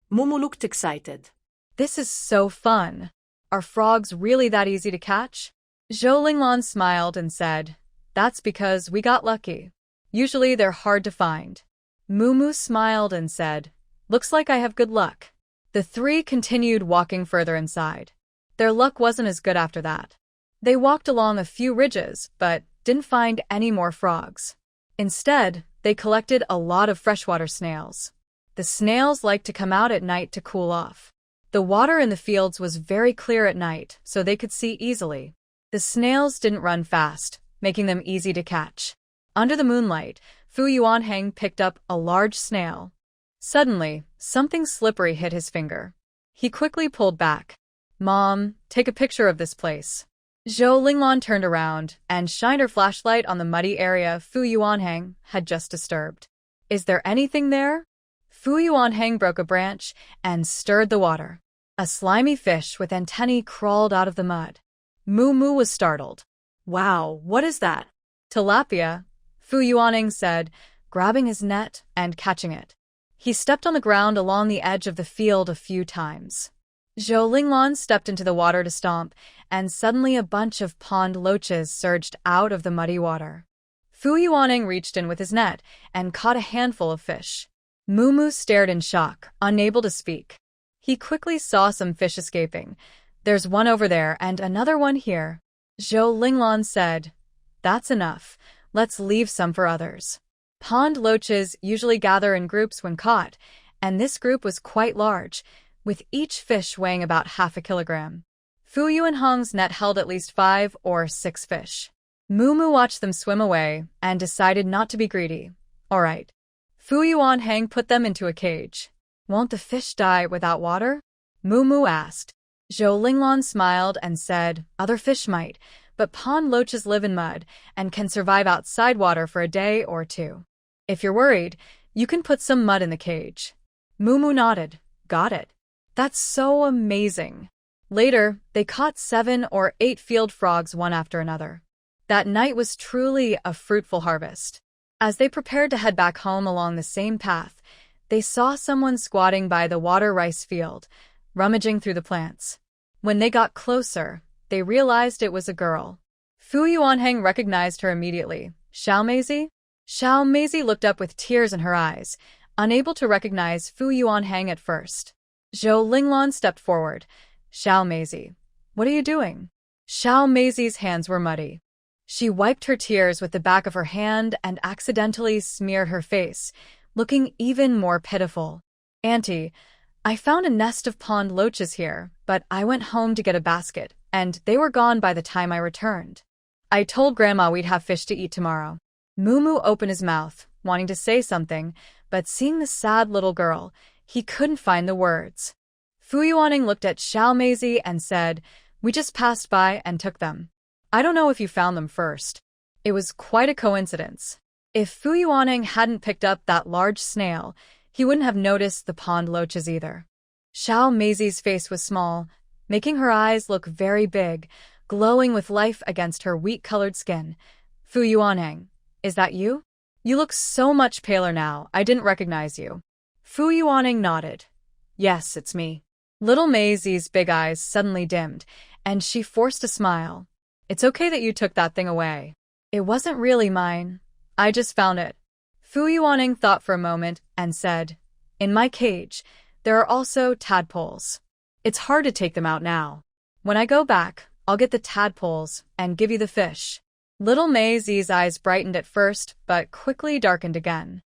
Moo looked excited. This is so fun. Are frogs really that easy to catch? Zhou Linglan smiled and said, "That's because we got lucky. Usually they're hard to find." Moo smiled and said, "Looks like I have good luck." The three continued walking further inside. Their luck wasn't as good after that. They walked along a few ridges, but didn't find any more frogs. Instead, they collected a lot of freshwater snails. The snails liked to come out at night to cool off. The water in the fields was very clear at night, so they could see easily. The snails didn't run fast, making them easy to catch. Under the moonlight, Fu Yuanheng picked up a large snail. Suddenly, something slippery hit his finger. He quickly pulled back. "Mom, take a picture of this place." Zhou Linglan turned around and shined her flashlight on the muddy area Fu Yuanheng had just disturbed. "Is there anything there?" Fu Yuanheng broke a branch and stirred the water. A slimy fish with antennae crawled out of the mud. Moo was startled. "Wow, what is that?" "Tilapia," Fu Yuanheng said, grabbing his net and catching it. He stepped on the ground along the edge of the field a few times. Zhou Linglan stepped into the water to stomp, and suddenly a bunch of pond loaches surged out of the muddy water. Fu Yuanheng reached in with his net and caught a handful of fish. Moo stared in shock, unable to speak. He quickly saw some fish escaping. "There's one over there and another one here." Zhou Linglan said, "That's enough. Let's leave some for others." Pond loaches usually gather in groups when caught, and this group was quite large, with each fish weighing about half a kilogram. Fu Yuanheng's net held at least 5 or 6 fish. Moo watched them swim away and decided not to be greedy. "All right." Fu Yuanheng put them into a cage. "Won't the fish die without water?" Moo asked. Zhou Linglan smiled and said, "Other fish might, but pond loaches live in mud and can survive outside water for a day or two. If you're worried, you can put some mud in the cage." Moo nodded. "Got it." "That's so amazing." Later, they caught 7 or 8 field frogs one after another. That night was truly a fruitful harvest. As they prepared to head back home along the same path, they saw someone squatting by the water rice field, rummaging through the plants. When they got closer, they realized it was a girl. Fu Yuanheng recognized her immediately. "Xiaomeizi?" Xiaomeizi looked up with tears in her eyes, unable to recognize Fu Yuanheng at first. Zhou Linglan stepped forward. "Xiaomeizi, what are you doing?" Xiaomeizi's hands were muddy. She wiped her tears with the back of her hand and accidentally smeared her face, looking even more pitiful. "Auntie, I found a nest of pond loaches here, but I went home to get a basket, and they were gone by the time I returned. I told Grandma we'd have fish to eat tomorrow." Moo opened his mouth, wanting to say something, but seeing the sad little girl, he couldn't find the words. Fu Yuanheng looked at Xiaomeizi and said, "We just passed by and took them. I don't know if you found them first." It was quite a coincidence. If Fu Yuanheng hadn't picked up that large snail, he wouldn't have noticed the pond loaches either. Xiaomeizi's face was small, making her eyes look very big, glowing with life against her wheat-colored skin. "Fu Yuanheng, is that you? You look so much paler now, I didn't recognize you." Fu Yuanheng nodded. "Yes, it's me." Little Meizi's big eyes suddenly dimmed, and she forced a smile. "It's okay that you took that thing away. It wasn't really mine. I just found it." Fu Yuanheng thought for a moment and said, "In my cage, there are also tadpoles. It's hard to take them out now. When I go back, I'll get the tadpoles and give you the fish." Little Meizi's eyes brightened at first, but quickly darkened again.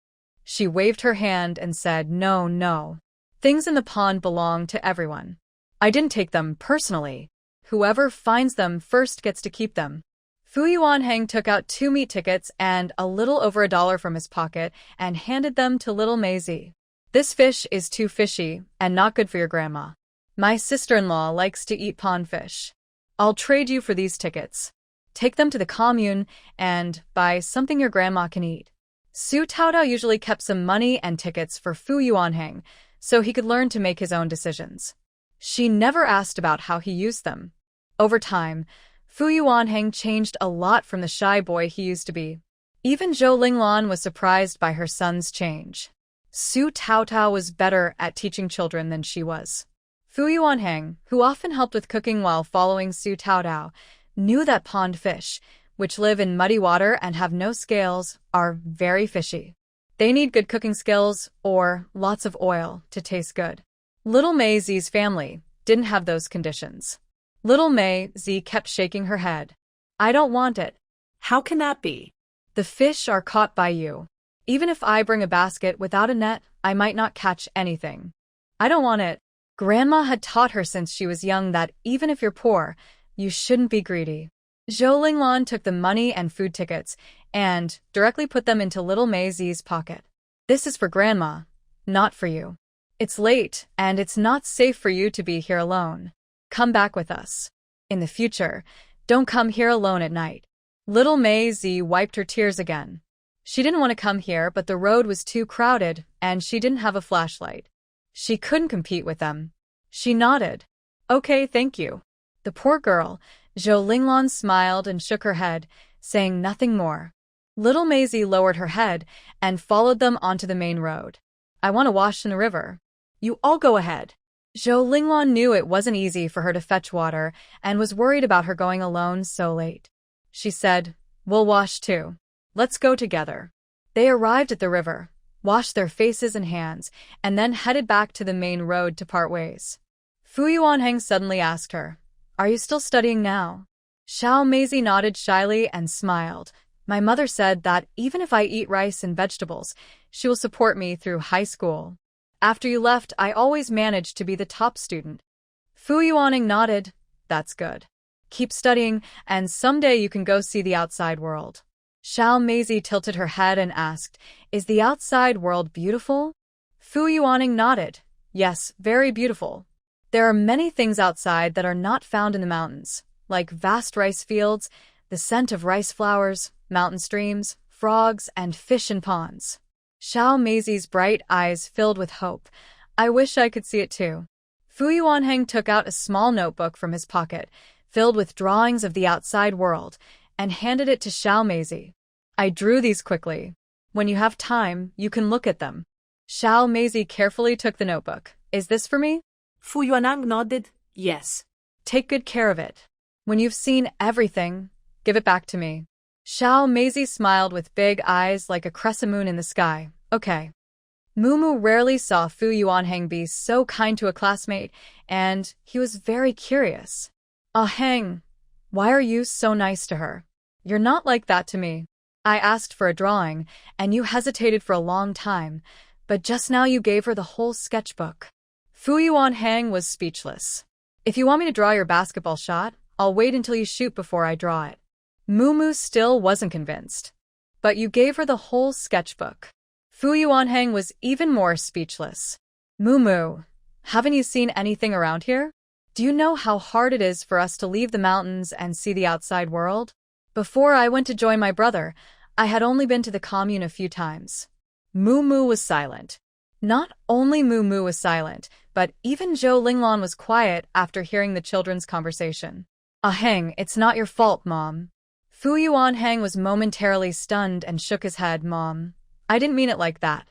She waved her hand and said, "No, no. Things in the pond belong to everyone. I didn't take them personally. Whoever finds them first gets to keep them." Fu Yuanheng took out 2 meat tickets and a little over $1 from his pocket and handed them to little Maisie. "This fish is too fishy and not good for your grandma. My sister-in-law likes to eat pond fish. I'll trade you for these tickets. Take them to the commune and buy something your grandma can eat." Su Taodao usually kept some money and tickets for Fu Yuanheng so he could learn to make his own decisions. She never asked about how he used them. Over time, Fu Yuanheng changed a lot from the shy boy he used to be. Even Zhou Linglan was surprised by her son's change. Su Taotao was better at teaching children than she was. Fu Yuanheng, who often helped with cooking while following Su Taotao, knew that pond fish, which live in muddy water and have no scales, are very fishy. They need good cooking skills or lots of oil to taste good. Little Maisie's family didn't have those conditions. Little Maisie kept shaking her head. "I don't want it." How can that be? "The fish are caught by you. Even if I bring a basket without a net, I might not catch anything. I don't want it." Grandma had taught her since she was young that even if you're poor, you shouldn't be greedy. Zhou Linglan took the money and food tickets and directly put them into little Maisie's pocket. "This is for Grandma, not for you. It's late, and it's not safe for you to be here alone. Come back with us. In the future, don't come here alone at night." Little Maisie wiped her tears again. She didn't want to come here, but the road was too crowded, and she didn't have a flashlight. She couldn't compete with them. She nodded. "Okay, thank you." The poor girl, Zhou Linglan, smiled and shook her head, saying nothing more. Little Maisie lowered her head and followed them onto the main road. "I want to wash in the river." "You all go ahead." Zhou Linglan knew it wasn't easy for her to fetch water and was worried about her going alone so late. She said, "We'll wash too. Let's go together." They arrived at the river, washed their faces and hands, and then headed back to the main road to part ways. Fu Yuanheng suddenly asked her, "Are you still studying now?" Maisie nodded shyly and smiled. "My mother said that even if I eat rice and vegetables, she will support me through high school. After you left, I always managed to be the top student." Fu Yuanheng nodded. "That's good. Keep studying, and someday you can go see the outside world." Maisie tilted her head and asked, "Is the outside world beautiful?" Fu Yuanheng nodded. "Yes, very beautiful. There are many things outside that are not found in the mountains, like vast rice fields, the scent of rice flowers, mountain streams, frogs, and fish in ponds." Maisie's bright eyes filled with hope. "I wish I could see it too." Fu Yuanheng took out a small notebook from his pocket, filled with drawings of the outside world, and handed it to Maisie. "I drew these quickly. When you have time, you can look at them." Maisie carefully took the notebook. "Is this for me?" Fu Yuanheng nodded. "Yes." "Take good care of it. When you've seen everything, give it back to me." Maisie smiled with big eyes like a crescent moon in the sky. "Okay." Mumu rarely saw Fu Yuanheng be so kind to a classmate, and he was very curious. "Heng, why are you so nice to her? You're not like that to me. I asked for a drawing, and you hesitated for a long time, but just now you gave her the whole sketchbook." Fu Yuanheng was speechless. "If you want me to draw your basketball shot, I'll wait until you shoot before I draw it." Mumu still wasn't convinced. "But you gave her the whole sketchbook." Fu Yuanheng was even more speechless. "Mumu, haven't you seen anything around here? Do you know how hard it is for us to leave the mountains and see the outside world? Before I went to join my brother, I had only been to the commune a few times." Mumu was silent. Not only Mumu was silent, but even Zhou Linglan was quiet after hearing the children's conversation. "Heng, it's not your fault, Mom." Fu Yuanheng was momentarily stunned and shook his head. "Mom, I didn't mean it like that."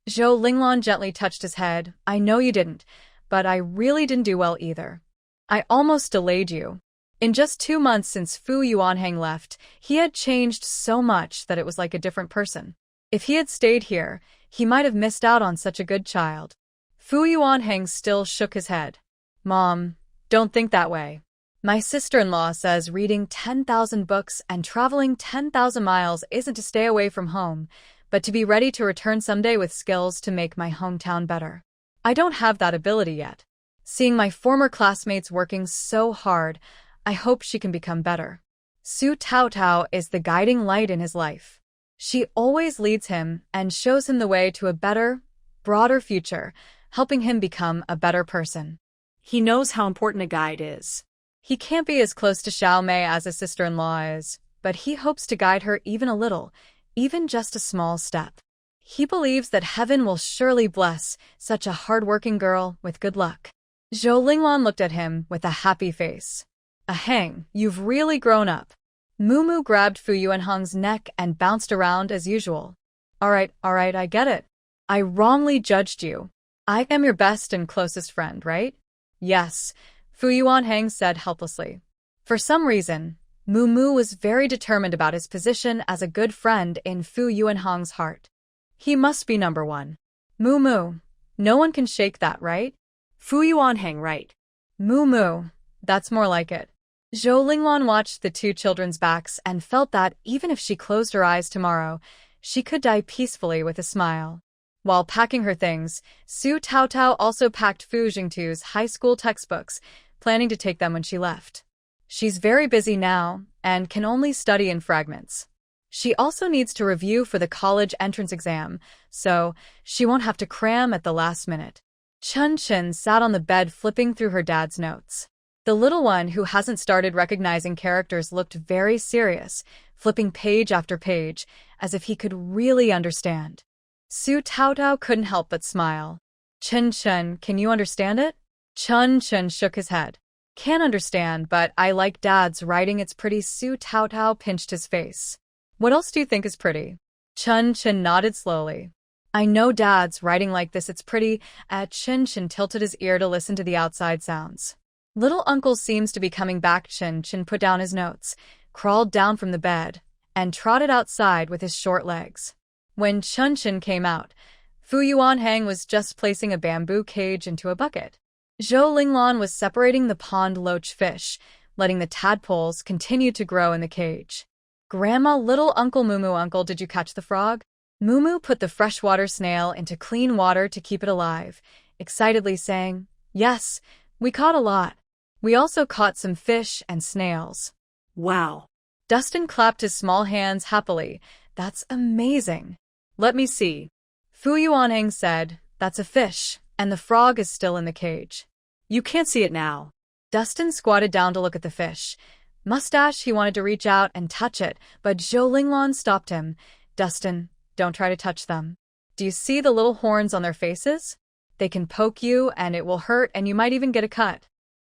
Zhou Linglan gently touched his head. "I know you didn't, but I really didn't do well either. I almost delayed you." In just 2 months since Fu Yuanheng left, he had changed so much that it was like a different person. If he had stayed here, he might have missed out on such a good child. Fu Yuanheng still shook his head. "Mom, don't think that way. My sister-in-law says reading 10,000 books and traveling 10,000 miles isn't to stay away from home, but to be ready to return someday with skills to make my hometown better. I don't have that ability yet. Seeing my former classmates working so hard, I hope she can become better. Su Taotao is the guiding light in his life. She always leads him and shows him the way to a better, broader future, helping him become a better person. He knows how important a guide is. He can't be as close to Xiao Mei as his sister-in-law is, but he hopes to guide her even a little, even just a small step. He believes that heaven will surely bless such a hard-working girl with good luck. Zhou Linglan looked at him with a happy face. Ahang, you've really grown up. Mumu grabbed Fu Yuanheng's neck and bounced around as usual. All right, I get it. I wrongly judged you. I am your best and closest friend, right? Yes, Fu Yuanheng said helplessly. For some reason, Mumu was very determined about his position as a good friend in Fu Yuanheng's heart. He must be number one. Mumu, no one can shake that, right? Fu Yuanheng, right? Mumu, that's more like it. Zhou Linglan watched the two children's backs and felt that even if she closed her eyes tomorrow, she could die peacefully with a smile. While packing her things, Su Taotao also packed Fu Jingtu's high school textbooks, planning to take them when she left. She's very busy now and can only study in fragments. She also needs to review for the college entrance exam, so she won't have to cram at the last minute. Chunchen sat on the bed flipping through her dad's notes. The little one who hasn't started recognizing characters looked very serious, flipping page after page, as if he could really understand. Su Taotao couldn't help but smile. Chunchen, can you understand it? Chunchen shook his head. Can't understand, but I like Dad's writing. It's pretty. Su Taotao pinched his face. What else do you think is pretty? Chunchen nodded slowly. I know Dad's writing like this. It's pretty. Chunchen tilted his ear to listen to the outside sounds. Little uncle seems to be coming back. Chunchen put down his notes, crawled down from the bed, and trotted outside with his short legs. When Chunchen came out, Fu Yuanheng was just placing a bamboo cage into a bucket. Zhou Linglan was separating the pond loach fish, letting the tadpoles continue to grow in the cage. Grandma, little Uncle Mumu, Uncle, did you catch the frog? Mumu put the freshwater snail into clean water to keep it alive, excitedly saying, Yes, we caught a lot. We also caught some fish and snails. Wow. Dustin clapped his small hands happily. That's amazing. Let me see. Fu Yuanheng said, That's a fish, and the frog is still in the cage. You can't see it now. Dustin squatted down to look at the fish. Mustache, he wanted to reach out and touch it, but Zhou Linglan stopped him. Dustin, don't try to touch them. Do you see the little horns on their faces? They can poke you, and it will hurt, and you might even get a cut.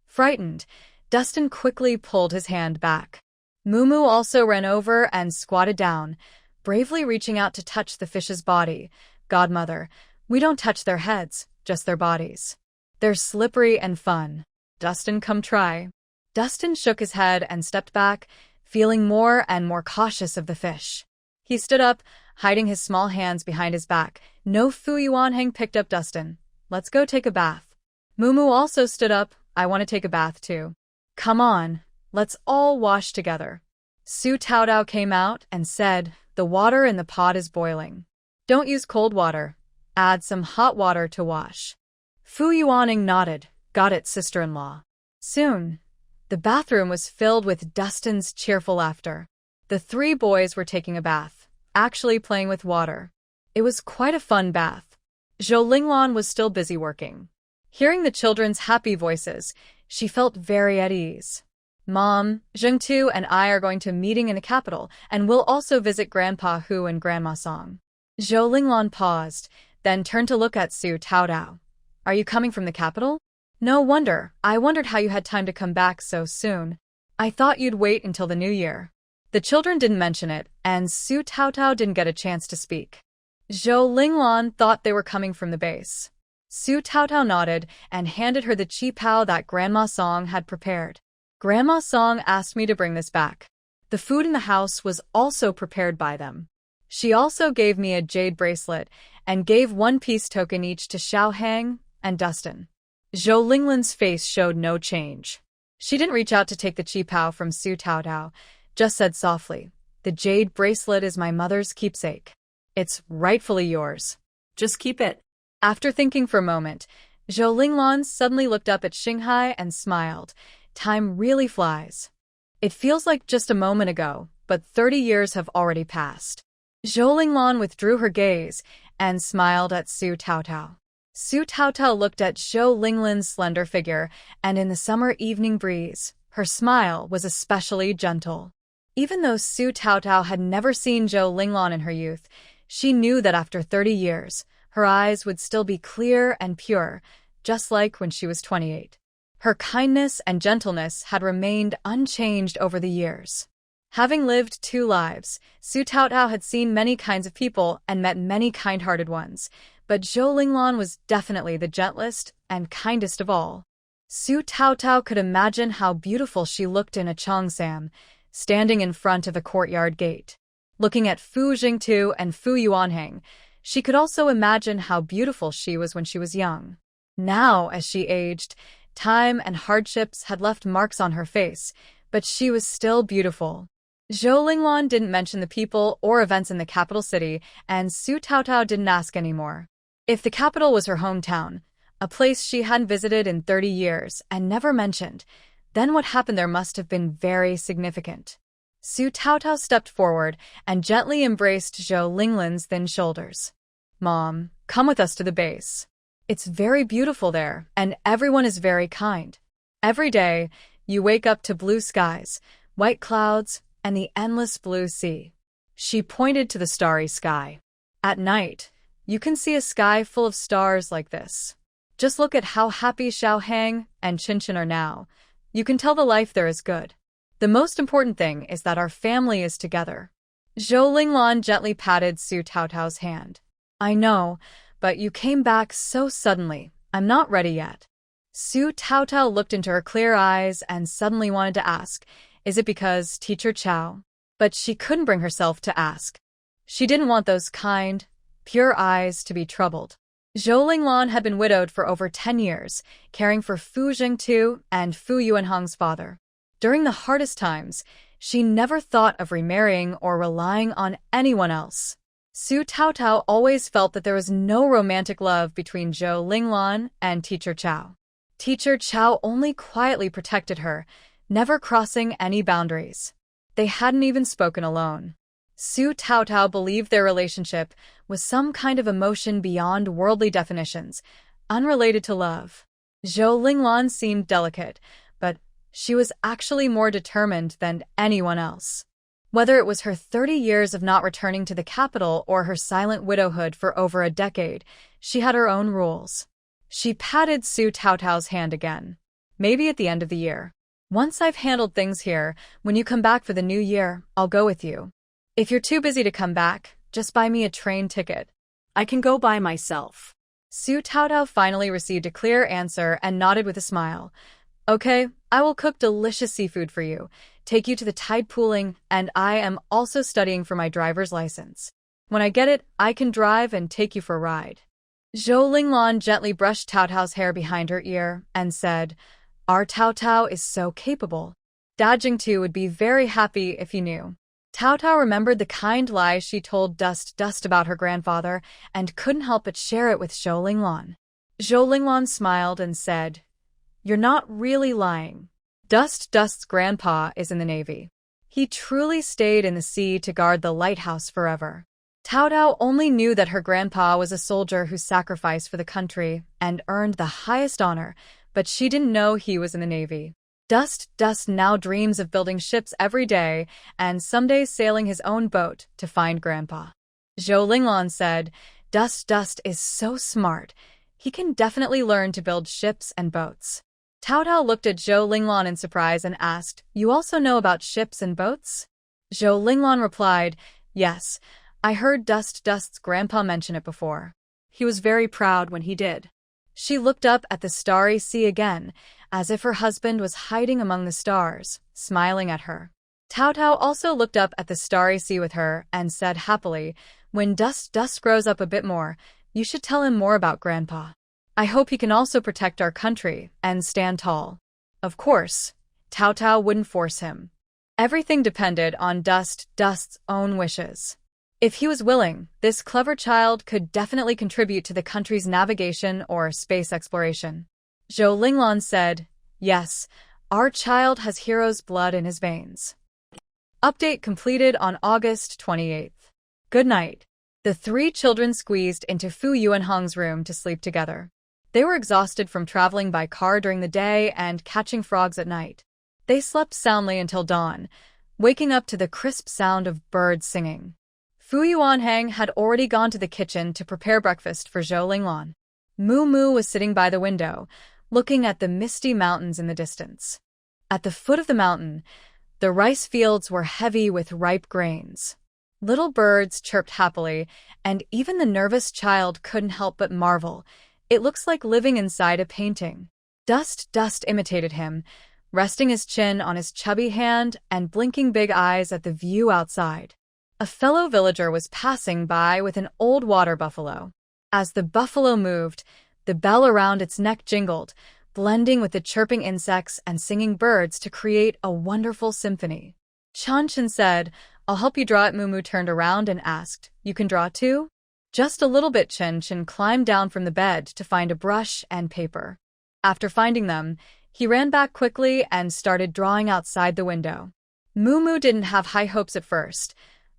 Frightened, Dustin quickly pulled his hand back. Mumu also ran over and squatted down, bravely reaching out to touch the fish's body. Godmother, we don't touch their heads, just their bodies. They're slippery and fun. Dustin, come try. Dustin shook his head and stepped back, feeling more and more cautious of the fish. He stood up, hiding his small hands behind his back. No. Fu Yuanheng picked up Dustin. Let's go take a bath. Mumu also stood up. I want to take a bath too. Come on, let's all wash together. Su Taotao came out and said, The water in the pot is boiling. Don't use cold water. Add some hot water to wash. Fu Yuanheng nodded. Got it, sister-in-law. Soon, the bathroom was filled with Dustin's cheerful laughter. The three boys were taking a bath, actually playing with water. It was quite a fun bath. Zhou Linglan was still busy working. Hearing the children's happy voices, she felt very at ease. Mom, Zhengtu and I are going to a meeting in the capital, and we'll also visit Grandpa Hu and Grandma Song. Zhou Linglan paused, then turned to look at Su Taotao. Are you coming from the capital? No wonder. I wondered how you had time to come back so soon. I thought you'd wait until the new year. The children didn't mention it, and Su Taotao didn't get a chance to speak. Zhou Linglan thought they were coming from the base. Su Taotao nodded and handed her the chi pao that Grandma Song had prepared. Grandma Song asked me to bring this back. The food in the house was also prepared by them. She also gave me a jade bracelet and gave one peace token each to Xiao Hang and Dustin. Zhou Linglan's face showed no change. She didn't reach out to take the chi pao from Su Taotao, just said softly, The jade bracelet is my mother's keepsake. It's rightfully yours. Just keep it. After thinking for a moment, Zhou Linglan suddenly looked up at Xinghai and smiled. Time really flies. It feels like just a moment ago, but 30 years have already passed. Zhou Linglan withdrew her gaze and smiled at Su Taotao. Su Taotao looked at Zhou Linglan's slender figure, and in the summer evening breeze, her smile was especially gentle. Even though Su Taotao had never seen Zhou Linglan in her youth, she knew that after 30 years, her eyes would still be clear and pure, just like when she was 28. Her kindness and gentleness had remained unchanged over the years. Having lived 2 lives, Su Taotao had seen many kinds of people and met many kind-hearted ones, but Zhou Linglan was definitely the gentlest and kindest of all. Su Taotao could imagine how beautiful she looked in a cheongsam, standing in front of a courtyard gate. Looking at Fu Jingtu and Fu Yuanheng, she could also imagine how beautiful she was when she was young. Now, as she aged, time and hardships had left marks on her face, but she was still beautiful. Zhou Linglan didn't mention the people or events in the capital city, and Su Taotao didn't ask anymore. If the capital was her hometown, a place she hadn't visited in 30 years and never mentioned, then what happened there must have been very significant. Su Taotao stepped forward and gently embraced Zhou Linglan's thin shoulders. Mom, come with us to the base. It's very beautiful there, and everyone is very kind. Every day, you wake up to blue skies, white clouds, and the endless blue sea. She pointed to the starry sky. At night, you can see a sky full of stars like this. Just look at how happy Xiaohang and Chunchen are now. You can tell the life there is good. The most important thing is that our family is together. Zhou Linglan gently patted Su Taotao's hand. I know, but you came back so suddenly. I'm not ready yet. Su Taotao looked into her clear eyes and suddenly wanted to ask, is it because Teacher Chow? But she couldn't bring herself to ask. She didn't want those kind, pure eyes to be troubled. Zhou Linglan had been widowed for over 10 years, caring for Fu Jingtu and Fu Yuanheng's father. During the hardest times, she never thought of remarrying or relying on anyone else. Su Taotao always felt that there was no romantic love between Zhou Linglan and Teacher Chow. Teacher Chow only quietly protected her, never crossing any boundaries. They hadn't even spoken alone. Su Taotao believed their relationship was some kind of emotion beyond worldly definitions, unrelated to love. Zhou Linglan seemed delicate, but she was actually more determined than anyone else. Whether it was her 30 years of not returning to the capital or her silent widowhood for over a decade, she had her own rules. She patted Su Taotao's hand again. Maybe at the end of the year. Once I've handled things here, when you come back for the new year, I'll go with you. If you're too busy to come back, just buy me a train ticket. I can go by myself. Su Taotao finally received a clear answer and nodded with a smile. Okay, I will cook delicious seafood for you, take you to the tide pooling, and I am also studying for my driver's license. When I get it, I can drive and take you for a ride. Zhou Linglan gently brushed Taotao's hair behind her ear and said, Our Taotao is so capable. Dad Jingtu would be very happy if he knew. Taotao remembered the kind lies she told Dust about her grandfather and couldn't help but share it with Zhou Linglan. Zhou Linglan smiled and said, You're not really lying. Dust's grandpa is in the Navy. He truly stayed in the sea to guard the lighthouse forever. Taotao only knew that her grandpa was a soldier who sacrificed for the country and earned the highest honor, but she didn't know he was in the Navy. Dust now dreams of building ships every day and someday sailing his own boat to find Grandpa. Zhou Linglan said, Dust is so smart. He can definitely learn to build ships and boats. Taotao looked at Zhou Linglan in surprise and asked, You also know about ships and boats? Zhou Linglan replied, Yes, I heard Dust's grandpa mention it before. He was very proud when he did. She looked up at the starry sea again, as if her husband was hiding among the stars, smiling at her. Taotao also looked up at the starry sea with her and said happily, When Dust grows up a bit more, you should tell him more about Grandpa. I hope he can also protect our country and stand tall. Of course, Taotao wouldn't force him. Everything depended on Dust's own wishes. If he was willing, this clever child could definitely contribute to the country's navigation or space exploration. Zhou Linglan said, "Yes, our child has hero's blood in his veins." Update completed on August 28th. Good night. The three children squeezed into Fu Yuanhong's room to sleep together. They were exhausted from traveling by car during the day and catching frogs at night. They slept soundly until dawn, waking up to the crisp sound of birds singing. Fu Yuanhang had already gone to the kitchen to prepare breakfast for Zhou Linglan. Moo was sitting by the window, looking at the misty mountains in the distance. At the foot of the mountain, the rice fields were heavy with ripe grains. Little birds chirped happily, and even the nervous child couldn't help but marvel. It looks like living inside a painting. Dust imitated him, resting his chin on his chubby hand and blinking big eyes at the view outside. A fellow villager was passing by with an old water buffalo. As the buffalo moved, the bell around its neck jingled, blending with the chirping insects and singing birds to create a wonderful symphony. Chunchen said, "I'll help you draw it." Moo turned around and asked, "You can draw too?" Just a little bit. Chunchen climbed down from the bed to find a brush and paper. After finding them, he ran back quickly and started drawing outside the window. Moo didn't have high hopes at first.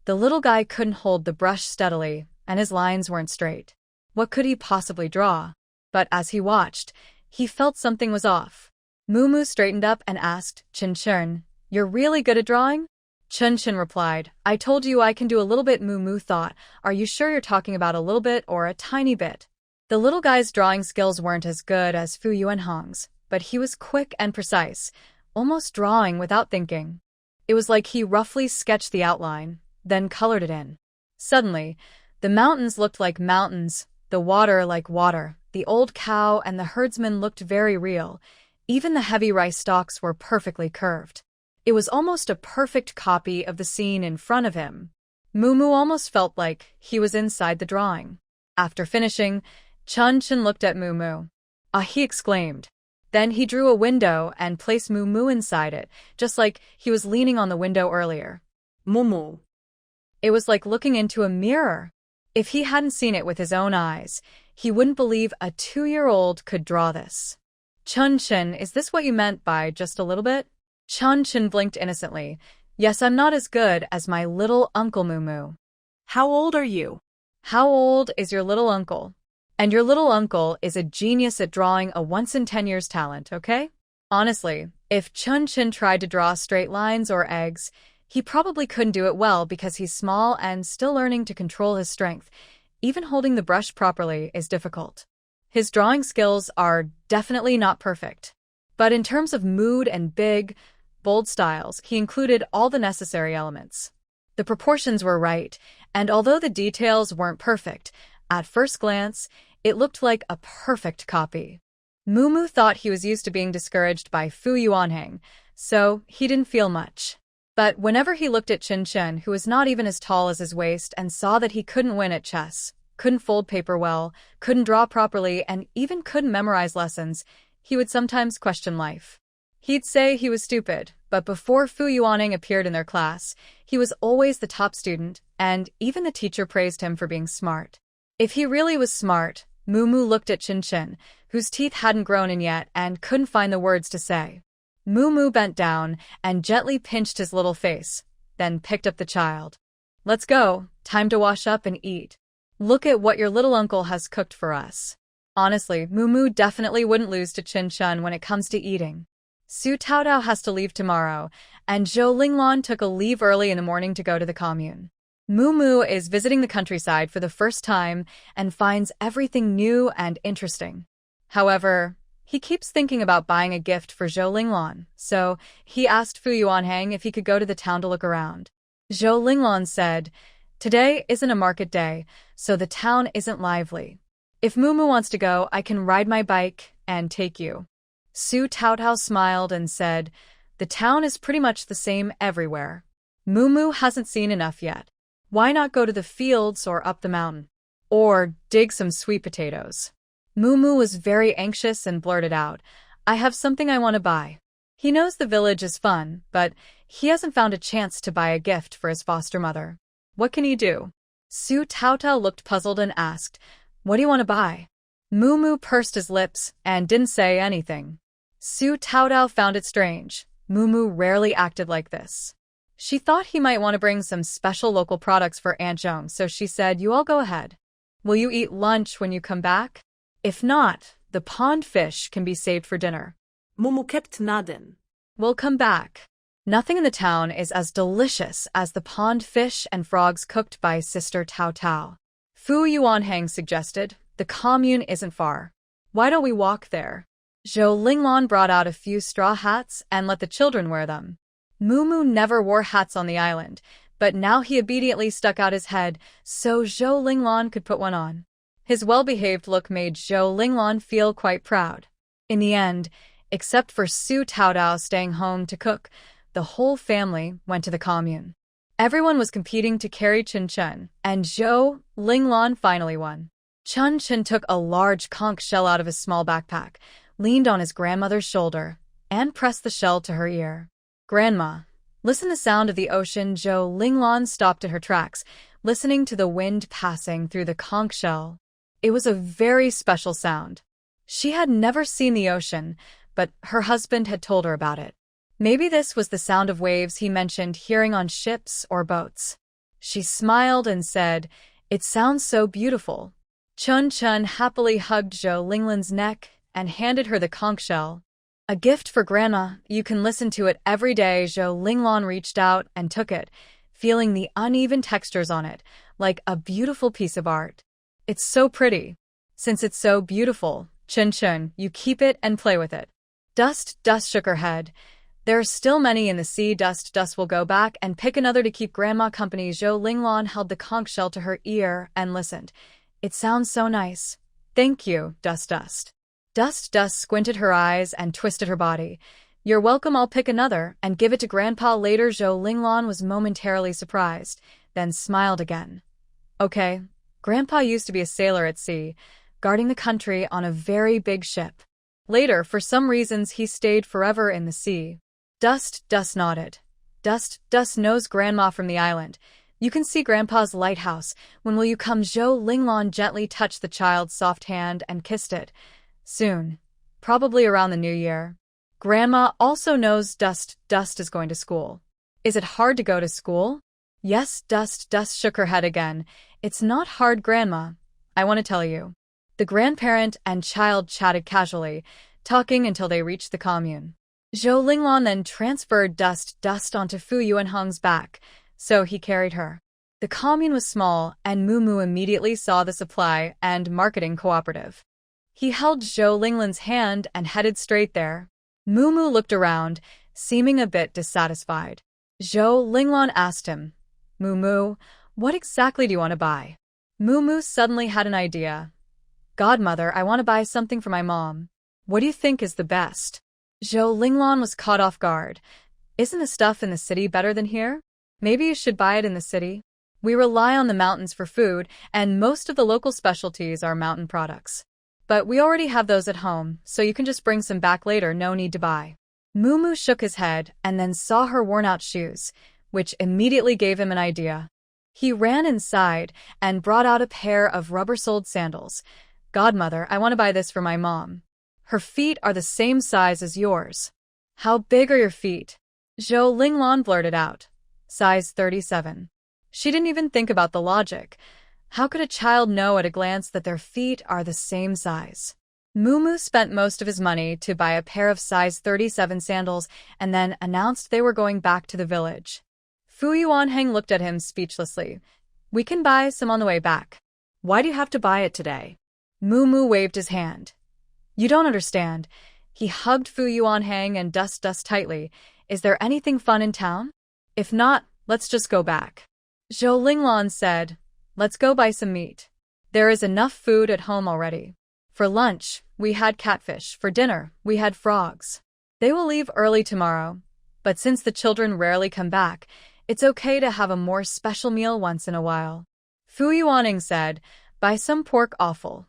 The little guy couldn't hold the brush steadily, and his lines weren't straight. What could he possibly draw? But as he watched, he felt something was off. Moo straightened up and asked, "Chunchen, you're really good at drawing?" Chunchen replied, "I told you I can do a little bit." Moo thought, "Are you sure you're talking about a little bit or a tiny bit?" The little guy's drawing skills weren't as good as Fu Yuanhong's, but he was quick and precise, almost drawing without thinking. It was like he roughly sketched the outline, then colored it in. Suddenly, the mountains looked like mountains, the water like water, the old cow and the herdsman looked very real. Even the heavy rice stalks were perfectly curved. It was almost a perfect copy of the scene in front of him. Moo almost felt like he was inside the drawing. After finishing, Chunchen looked at Moo. "Ah," he exclaimed. Then he drew a window and placed Moo inside it, just like he was leaning on the window earlier. Moo. It was like looking into a mirror. If he hadn't seen it with his own eyes, he wouldn't believe a 2-year-old could draw this. "Chunchen, is this what you meant by just a little bit?" Chunchen blinked innocently. "Yes, I'm not as good as my little uncle Moo." How old are you? "How old is your little uncle?" "And your little uncle is a genius at drawing, a once-in-10 years talent, okay?" Honestly, if Chunchen tried to draw straight lines or eggs, he probably couldn't do it well because he's small and still learning to control his strength. Even holding the brush properly is difficult. His drawing skills are definitely not perfect. But in terms of mood and big, bold styles, he included all the necessary elements. The proportions were right, and although the details weren't perfect, at first glance, it looked like a perfect copy. Moo thought he was used to being discouraged by Fu Yuanhang, so he didn't feel much. But whenever he looked at Chunchen, who was not even as tall as his waist, and saw that he couldn't win at chess, couldn't fold paper well, couldn't draw properly, and even couldn't memorize lessons, he would sometimes question life. He'd say he was stupid, but before Fu Yuanhang appeared in their class, he was always the top student, and even the teacher praised him for being smart. If he really was smart, Moo looked at Chunchen, whose teeth hadn't grown in yet and couldn't find the words to say. Moo bent down and gently pinched his little face, then picked up the child. "Let's go, time to wash up and eat. Look at what your little uncle has cooked for us." Honestly, Moo definitely wouldn't lose to Chunchen when it comes to eating. Su Taodao has to leave tomorrow, and Zhou Linglan took a leave early in the morning to go to the commune. Moo is visiting the countryside for the first time and finds everything new and interesting. However, he keeps thinking about buying a gift for Zhou Linglan, so he asked Fu Yuanhang if he could go to the town to look around. Zhou Linglan said, "Today isn't a market day, so the town isn't lively. If Moo wants to go, I can ride my bike and take you." Su Taodao smiled and said, "The town is pretty much the same everywhere. Moo hasn't seen enough yet. Why not go to the fields or up the mountain? Or dig some sweet potatoes?" Moo was very anxious and blurted out, "I have something I want to buy." He knows the village is fun, but he hasn't found a chance to buy a gift for his foster mother. What can he do? Su Taotao looked puzzled and asked, "What do you want to buy?" Moo pursed his lips and didn't say anything. Su Taotao found it strange. Moo rarely acted like this. She thought he might want to bring some special local products for Aunt Zhong, so she said, "You all go ahead. Will you eat lunch when you come back? If not, the pond fish can be saved for dinner." Mumu kept nodding. "We'll come back." Nothing in the town is as delicious as the pond fish and frogs cooked by Sister Taotao. Fu Yuanhang suggested, "The commune isn't far. Why don't we walk there?" Zhou Linglan brought out a few straw hats and let the children wear them. Moo never wore hats on the island, but now he obediently stuck out his head so Zhou Linglan could put one on. His well-behaved look made Zhou Linglan feel quite proud. In the end, except for Su Taotao staying home to cook, the whole family went to the commune. Everyone was competing to carry Chunchen, and Zhou Linglan finally won. Chunchen took a large conch shell out of his small backpack, leaned on his grandmother's shoulder, and pressed the shell to her ear. "Grandma, listen to the sound of the ocean." Zhou Linglan stopped in her tracks, listening to the wind passing through the conch shell. It was a very special sound. She had never seen the ocean, but her husband had told her about it. Maybe this was the sound of waves he mentioned hearing on ships or boats. She smiled and said, "It sounds so beautiful." Chunchen happily hugged Zhou Linglan's neck and handed her the conch shell. "A gift for Grandma, you can listen to it every day." Zhou Linglan reached out and took it, feeling the uneven textures on it, like a beautiful piece of art. "It's so pretty." "Since it's so beautiful, Chunchen, you keep it and play with it." Dust shook her head. "There are still many in the sea." Dust will go back and pick another to keep Grandma company." Zhou Linglan held the conch shell to her ear and listened. "It sounds so nice." "Thank you, Dust." Dust squinted her eyes and twisted her body. "You're welcome. I'll pick another and give it to Grandpa later." Zhou Linglan was momentarily surprised, then smiled again. "Okay." Grandpa used to be a sailor at sea, guarding the country on a very big ship. Later, for some reasons, he stayed forever in the sea. Dust nodded. Dust knows Grandma from the island. "You can see Grandpa's lighthouse. When will you come?" Zhou Linglan gently touched the child's soft hand and kissed it. "Soon. Probably around the new year." Grandma also knows Dust is going to school. "Is it hard to go to school?" "Yes." Dust shook her head again. "It's not hard, Grandma. I want to tell you." The grandparent and child chatted casually, talking until they reached the commune. Zhou Linglan then transferred Dust onto Fu Yuanheng's back, so he carried her. The commune was small, and Moo immediately saw the supply and marketing cooperative. He held Zhou Linglan's hand and headed straight there. Moo looked around, seeming a bit dissatisfied. Zhou Linglan asked him, "Moo, what exactly do you want to buy?" Moo suddenly had an idea. "Godmother, I want to buy something for my mom. What do you think is the best?" Zhou Linglan was caught off guard. "Isn't the stuff in the city better than here? Maybe you should buy it in the city. We rely on the mountains for food, and most of the local specialties are mountain products. But we already have those at home, so you can just bring some back later. No need to buy." Moo shook his head and then saw her worn-out shoes, which immediately gave him an idea. He ran inside and brought out a pair of rubber-soled sandals. "Godmother, I want to buy this for my mom. Her feet are the same size as yours." "How big are your feet?" Zhou Linglan blurted out. "Size 37. She didn't even think about the logic. How could a child know at a glance that their feet are the same size? Moo spent most of his money to buy a pair of size 37 sandals and then announced they were going back to the village. Fu Yuanheng looked at him speechlessly. "We can buy some on the way back." "Why do you have to buy it today?" Moo waved his hand. "You don't understand." He hugged Fu Yuanheng and Dust tightly. "Is there anything fun in town? If not, let's just go back." Zhou Linglan said, "Let's go buy some meat. There is enough food at home already. For lunch, we had catfish. For dinner, we had frogs. They will leave early tomorrow, but since the children rarely come back, it's okay to have a more special meal once in a while." Fu Yuanheng said, "Buy some pork offal.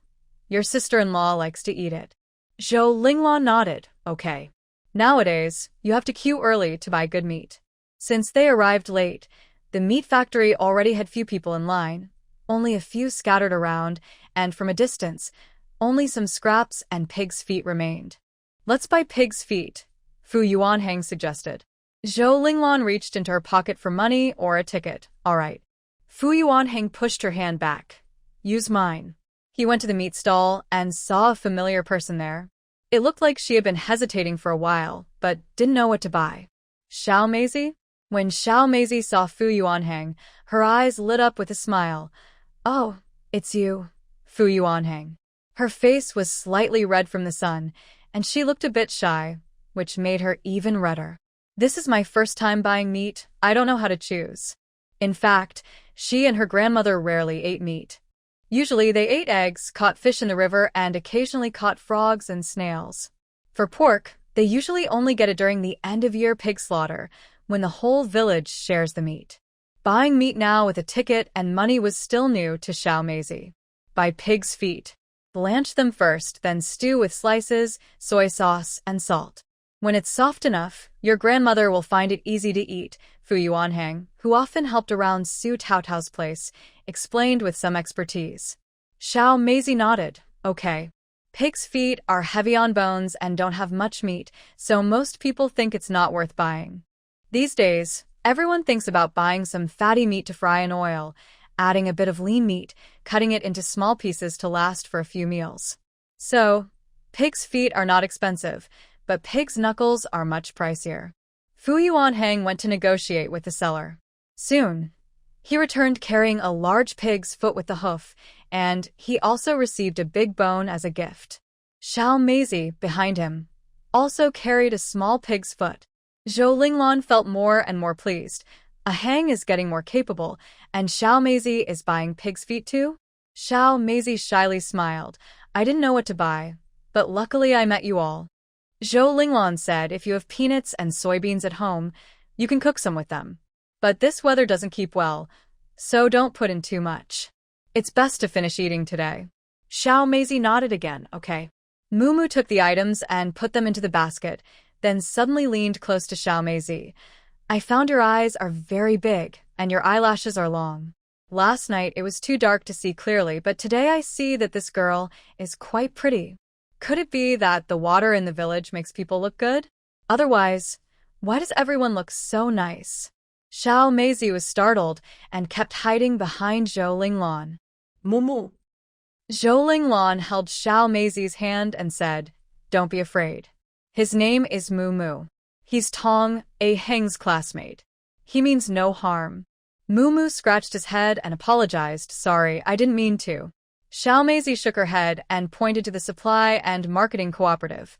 Your sister-in-law likes to eat it." Zhou Linglan nodded, "Okay. Nowadays, you have to queue early to buy good meat." Since they arrived late, the meat factory already had few people in line, only a few scattered around, and from a distance, only some scraps and pig's feet remained. Let's buy pig's feet, Fu Yuanhang suggested. Zhou Linglan reached into her pocket for money or a ticket. All right. Fu Yuanhang pushed her hand back. Use mine. He went to the meat stall and saw a familiar person there. It looked like she had been hesitating for a while, but didn't know what to buy. Xiao Meizi? When Xiao Meizi saw Fu Yuanhang, her eyes lit up with a smile. Oh, it's you, Fu Yuanhang. Her face was slightly red from the sun, and she looked a bit shy, which made her even redder. This is my first time buying meat. I don't know how to choose. In fact, she and her grandmother rarely ate meat. Usually they ate eggs, caught fish in the river, and occasionally caught frogs and snails. For pork, they usually only get it during the end-of-year pig slaughter, when the whole village shares the meat. Buying meat now with a ticket and money was still new to Xiao Meizi. Buy pig's feet. Blanch them first, then stew with slices, soy sauce, and salt. When it's soft enough, your grandmother will find it easy to eat, Fu Yuanhang, who often helped around Su Taotao's place, explained with some expertise. Xiao Meizi nodded. Okay. Pig's feet are heavy on bones and don't have much meat, so most people think it's not worth buying. These days, everyone thinks about buying some fatty meat to fry in oil, adding a bit of lean meat, cutting it into small pieces to last for a few meals. So, pig's feet are not expensive, but pig's knuckles are much pricier. Fu Yuanhang went to negotiate with the seller. Soon, he returned carrying a large pig's foot with the hoof, and he also received a big bone as a gift. Xiao Meizi, behind him, also carried a small pig's foot. Zhou Linglan felt more and more pleased. A hang is getting more capable, and Xiao Meizi is buying pig's feet too? Xiao Meizi shyly smiled. I didn't know what to buy, but luckily I met you all. Zhou Linglan said if you have peanuts and soybeans at home, you can cook some with them. But this weather doesn't keep well, so don't put in too much. It's best to finish eating today. Xiao Meizi nodded again. Okay. Mumu took the items and put them into the basket, then suddenly leaned close to Xiao Meizi. I found your eyes are very big, and your eyelashes are long. Last night it was too dark to see clearly, but today I see that this girl is quite pretty. Could it be that the water in the village makes people look good? Otherwise, why does everyone look so nice? Xiao Meizi was startled and kept hiding behind Zhou Linglan. Mumu. Zhou Linglan held Xiao Meizi's hand and said, Don't be afraid. His name is Mumu. He's Tong, a Heng's classmate. He means no harm. Mumu scratched his head and apologized. Sorry, I didn't mean to. Xiao Meizi shook her head and pointed to the supply and marketing cooperative.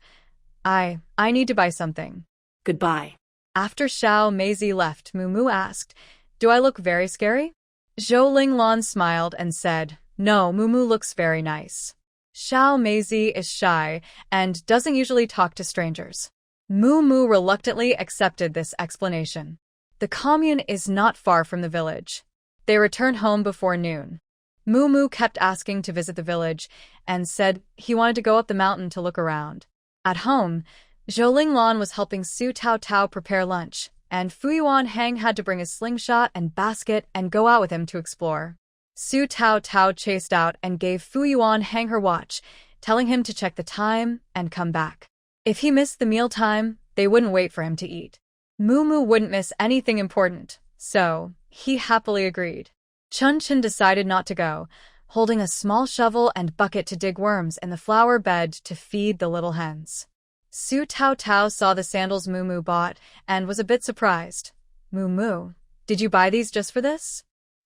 I need to buy something. Goodbye. After Xiao Meizi left, Mumu asked, Do I look very scary? Zhou Linglan smiled and said, No, Mumu looks very nice. Xiao Meizi is shy and doesn't usually talk to strangers. Mumu reluctantly accepted this explanation. The commune is not far from the village. They returned home before noon. Mumu kept asking to visit the village and said he wanted to go up the mountain to look around. At home, Zhou Linglan was helping Su Taotao prepare lunch, and Fu Yuanhang had to bring his slingshot and basket and go out with him to explore. Su Taotao chased out and gave Fu Yuanhang her watch, telling him to check the time and come back. If he missed the meal time, they wouldn't wait for him to eat. Mumu wouldn't miss anything important, so he happily agreed. Chunchen decided not to go, holding a small shovel and bucket to dig worms in the flower bed to feed the little hens. Su Taotao saw the sandals Mumu bought and was a bit surprised. Mumu, did you buy these just for this?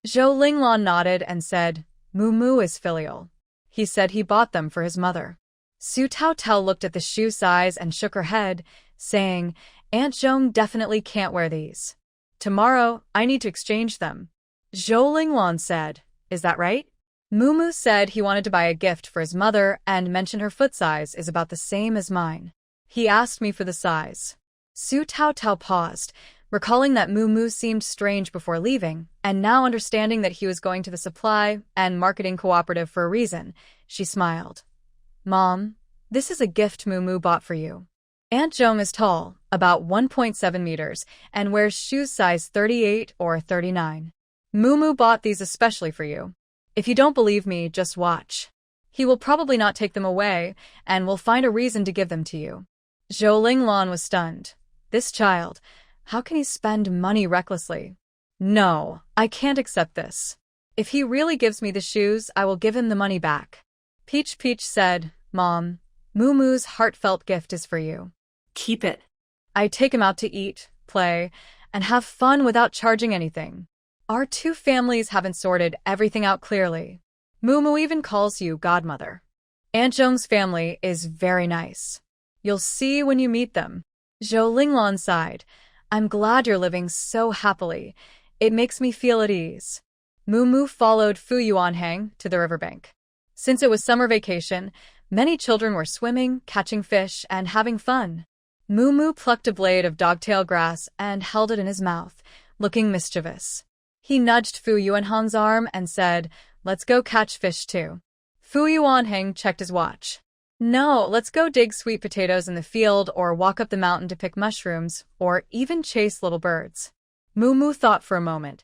Zhou Linglan nodded and said, Mumu is filial. He said he bought them for his mother. Su Taotao looked at the shoe size and shook her head, saying, Aunt Zhong definitely can't wear these. Tomorrow, I need to exchange them. Zhou Linglan said, Is that right? Mumu said he wanted to buy a gift for his mother and mentioned her foot size is about the same as mine. He asked me for the size. Su Taotao paused, recalling that Mumu seemed strange before leaving, and now understanding that he was going to the supply and marketing cooperative for a reason, she smiled. Mom, this is a gift Mumu bought for you. Aunt Zhong is tall, about 1.7 meters, and wears shoes size 38 or 39. Mumu bought these especially for you. If you don't believe me, just watch. He will probably not take them away, and will find a reason to give them to you. Zhou Linglan was stunned. This child, how can he spend money recklessly? No, I can't accept this. If he really gives me the shoes, I will give him the money back. Peach said, Mom, Muumuu's heartfelt gift is for you. Keep it. I take him out to eat, play, and have fun without charging anything. Our two families haven't sorted everything out clearly. Muumuu even calls you godmother. Aunt Zhong's family is very nice. You'll see when you meet them. Zhou Linglan sighed. I'm glad you're living so happily. It makes me feel at ease. Muumuu followed Fu Yuanhang to the riverbank. Since it was summer vacation, many children were swimming, catching fish, and having fun. Muumuu plucked a blade of dogtail grass and held it in his mouth, looking mischievous. He nudged Fu Yuanhang's arm and said, Let's go catch fish too. Fu Yuanhang checked his watch. No, let's go dig sweet potatoes in the field or walk up the mountain to pick mushrooms or even chase little birds. Muumuu thought for a moment.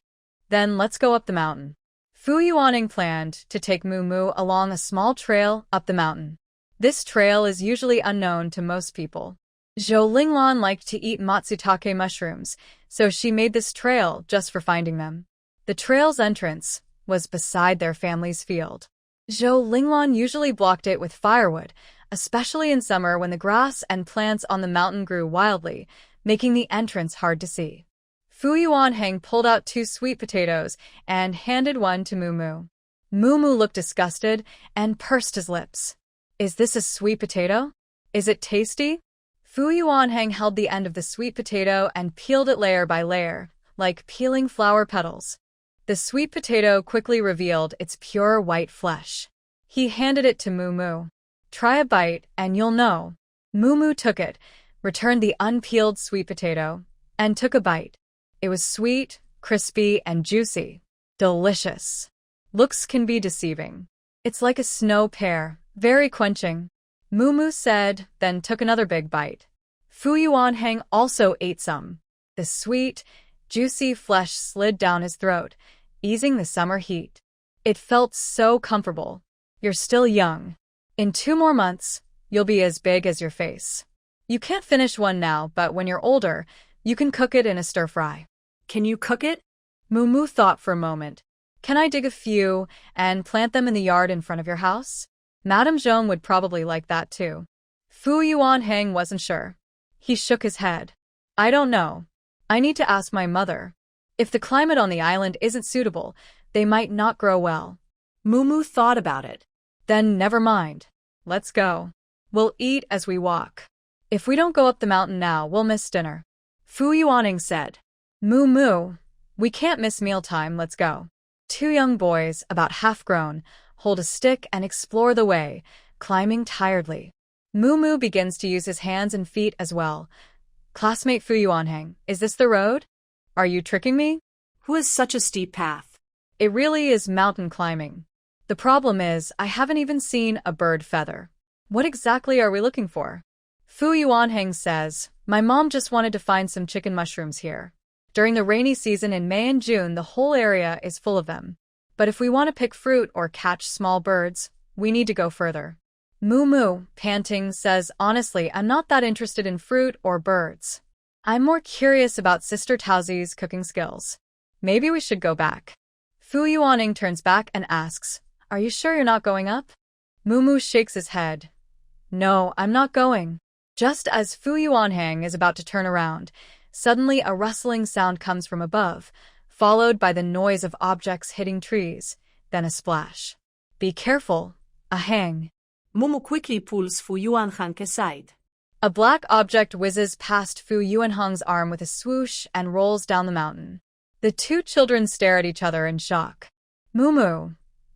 Then let's go up the mountain. Fu Yuanhang planned to take Muumuu along a small trail up the mountain. This trail is usually unknown to most people. Zhou Linglan liked to eat matsutake mushrooms, so she made this trail just for finding them. The trail's entrance was beside their family's field. Zhou Linglan usually blocked it with firewood, especially in summer when the grass and plants on the mountain grew wildly, making the entrance hard to see. Fu Yuanhang pulled out 2 sweet potatoes and handed one to Muumuu. Muumuu looked disgusted and pursed his lips. Is this a sweet potato? Is it tasty? Fu Yuanhang held the end of the sweet potato and peeled it layer by layer, like peeling flower petals. The sweet potato quickly revealed its pure white flesh. He handed it to Muumuu. Try a bite and you'll know. Muumuu took it, returned the unpeeled sweet potato, and took a bite. It was sweet, crispy, and juicy. Delicious. Looks can be deceiving. It's like a snow pear, very quenching. Muumuu said, then took another big bite. Fu Yuanhang also ate some. The sweet, juicy flesh slid down his throat, easing the summer heat. It felt so comfortable. You're still young. In 2 more months, you'll be as big as your face. You can't finish one now, but when you're older, you can cook it in a stir-fry. Can you cook it? Muumuu thought for a moment. Can I dig a few and plant them in the yard in front of your house? Madame Zhong would probably like that too. Fu Yuanhang wasn't sure. He shook his head. I don't know. I need to ask my mother. If the climate on the island isn't suitable, they might not grow well. Muumuu thought about it. Then never mind. Let's go. We'll eat as we walk. If we don't go up the mountain now, we'll miss dinner. Fu Yuanhang said. Muumuu, we can't miss mealtime, let's go. 2 young boys, about half-grown, hold a stick and explore the way, climbing tiredly. Muumuu begins to use his hands and feet as well. Classmate Fu Yuanhang, is this the road? Are you tricking me? Who has such a steep path? It really is mountain climbing. The problem is, I haven't even seen a bird feather. What exactly are we looking for? Fu Yuanhang says, my mom just wanted to find some chicken mushrooms here. During the rainy season in May and June, the whole area is full of them. But if we want to pick fruit or catch small birds, we need to go further. Muumuu, panting, says, honestly, I'm not that interested in fruit or birds. I'm more curious about Sister Taozi's cooking skills. Maybe we should go back. Fu Yuanhang turns back and asks, are you sure you're not going up? Muumuu shakes his head. No, I'm not going. Just as Fu Yuanhang is about to turn around, suddenly a rustling sound comes from above, followed by the noise of objects hitting trees, then a splash. Be careful, a hang. Muumuu quickly pulls Fu Yuanhang aside. A black object whizzes past Fu Yuanhang's arm with a swoosh and rolls down the mountain. The 2 children stare at each other in shock. Muumuu,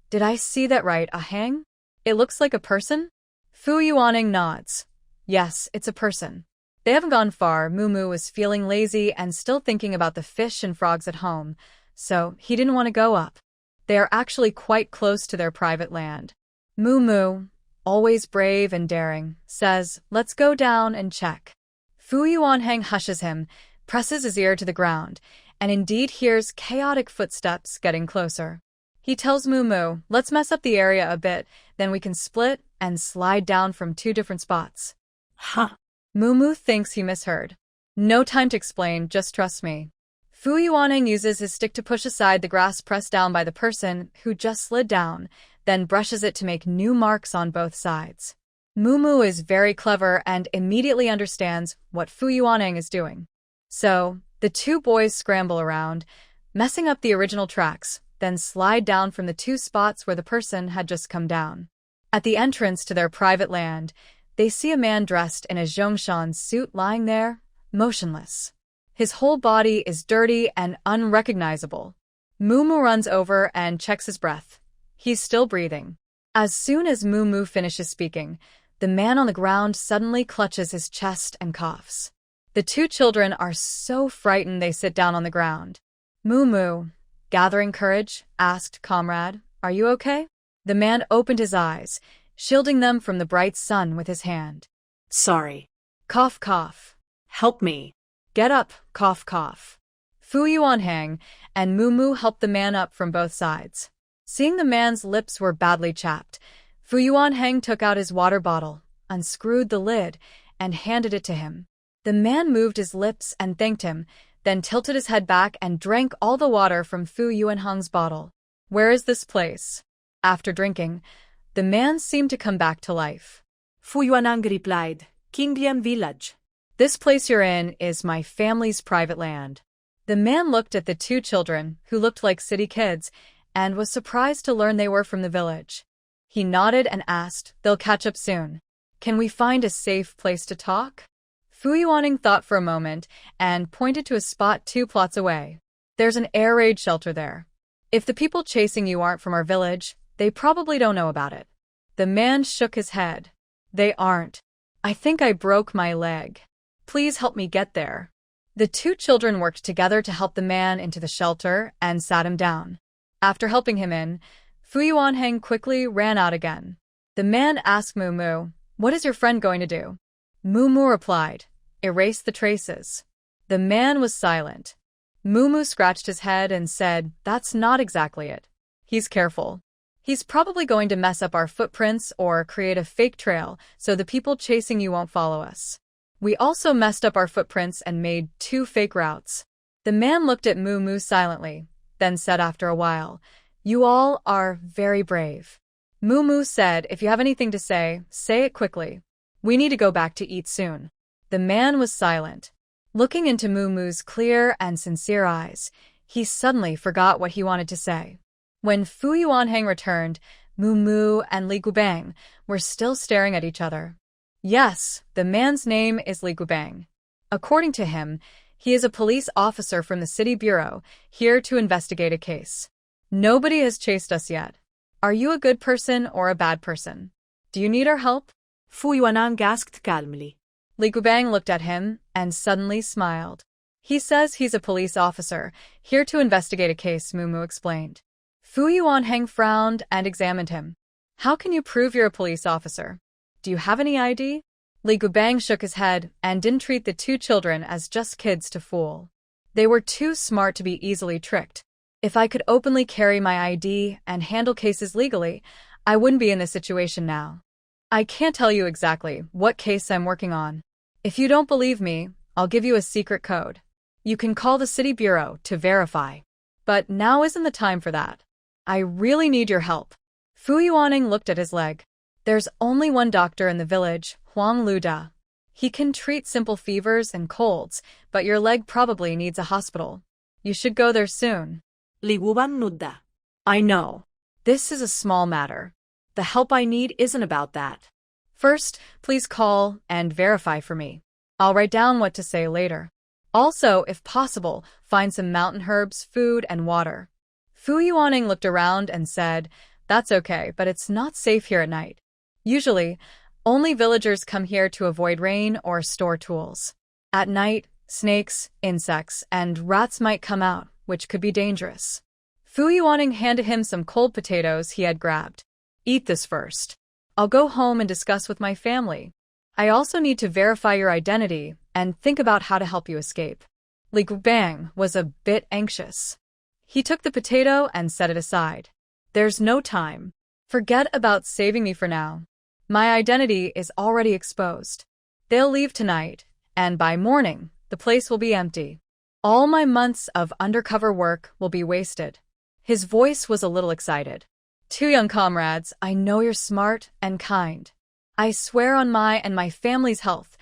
did I see that right, a hang? It looks like a person? Fu Yuanhang nods. Yes, it's a person. They haven't gone far. Muumuu was feeling lazy and still thinking about the fish and frogs at home, so he didn't want to go up. They are actually quite close to their private land. Muumuu, always brave and daring, says, let's go down and check. Fu Yuanhang hushes him, presses his ear to the ground, and indeed hears chaotic footsteps getting closer. He tells Moo, let's mess up the area a bit, then we can split and slide down from 2 different spots. Huh. Moo thinks he misheard. No time to explain, just trust me. Fu Yuanheng uses his stick to push aside the grass pressed down by the person who just slid down, then brushes it to make new marks on both sides. Moo is very clever and immediately understands what Fu Yuanheng is doing. So, the 2 boys scramble around, messing up the original tracks, then slide down from the 2 spots where the person had just come down. At the entrance to their private land, they see a man dressed in a Zhongshan suit lying there, motionless. His whole body is dirty and unrecognizable. Moo runs over and checks his breath. He's still breathing. As soon as Moo finishes speaking, the man on the ground suddenly clutches his chest and coughs. The 2 children are so frightened they sit down on the ground. Moo, gathering courage, asked, Comrade, are you okay? The man opened his eyes, shielding them from the bright sun with his hand. Sorry. Cough, cough. Help me. Get up, cough, cough. Fu Yuanheng and Moo helped the man up from both sides. Seeing the man's lips were badly chapped, Fu Yuanheng took out his water bottle, unscrewed the lid, and handed it to him. The man moved his lips and thanked him, then tilted his head back and drank all the water from Fu Yuanheng's bottle. Where is this place? After drinking, the man seemed to come back to life. Fu Yuanheng replied, Kingdian village. This place you're in is my family's private land. The man looked at the 2 children, who looked like city kids, and was surprised to learn they were from the village. He nodded and asked, they'll catch up soon. Can we find a safe place to talk? Fu Yuanheng thought for a moment and pointed to a spot 2 plots away. There's an air raid shelter there. If the people chasing you aren't from our village, they probably don't know about it. The man shook his head. They aren't. I think I broke my leg. Please help me get there. The 2 children worked together to help the man into the shelter and sat him down. After helping him in, Fu Yuanheng quickly ran out again. The man asked Moo, what is your friend going to do? Moo replied, erase the traces. The man was silent. Moo scratched his head and said, that's not exactly it. He's careful. He's probably going to mess up our footprints or create a fake trail so the people chasing you won't follow us. We also messed up our footprints and made 2 fake routes. The man looked at Moo silently, then said after a while, you all are very brave. Moo said, if you have anything to say it quickly. We need to go back to eat soon. The man was silent. Looking into Moo's clear and sincere eyes, he suddenly forgot what he wanted to say. When Fu Yuanheng returned, Moo and Li Gubang were still staring at each other. Yes, the man's name is Li Gubang. According to him, he is a police officer from the city bureau, here to investigate a case. Nobody has chased us yet. Are you a good person or a bad person? Do you need our help? Fu Yuanheng asked calmly. Li Gubang looked at him and suddenly smiled. He says he's a police officer, here to investigate a case, Moo explained. Fu Yuanheng frowned and examined him. How can you prove you're a police officer? Do you have any ID? Li Gubang shook his head and didn't treat the 2 children as just kids to fool. They were too smart to be easily tricked. If I could openly carry my ID and handle cases legally, I wouldn't be in this situation now. I can't tell you exactly what case I'm working on. If you don't believe me, I'll give you a secret code. You can call the city bureau to verify. But now isn't the time for that. I really need your help. Fu Yuanheng looked at his leg. There's only one doctor in the village, Yong Lua. He can treat simple fevers and colds, but your leg probably needs a hospital. You should go there soon. Li Gubang nodded. I know. This is a small matter. The help I need isn't about that. First, please call and verify for me. I'll write down what to say later. Also, if possible, find some mountain herbs, food, and water. Fu Yuanheng looked around and said, that's okay, but it's not safe here at night. Usually, only villagers come here to avoid rain or store tools. At night, snakes, insects, and rats might come out, which could be dangerous. Fu Yuanheng handed him some cold potatoes he had grabbed. Eat this first. I'll go home and discuss with my family. I also need to verify your identity and think about how to help you escape. Li Gubang was a bit anxious. He took the potato and set it aside. There's no time. Forget about saving me for now. My identity is already exposed. They'll leave tonight, and by morning, the place will be empty. All my months of undercover work will be wasted. His voice was a little excited. Two young comrades, I know you're smart and kind. I swear on my and my family's health,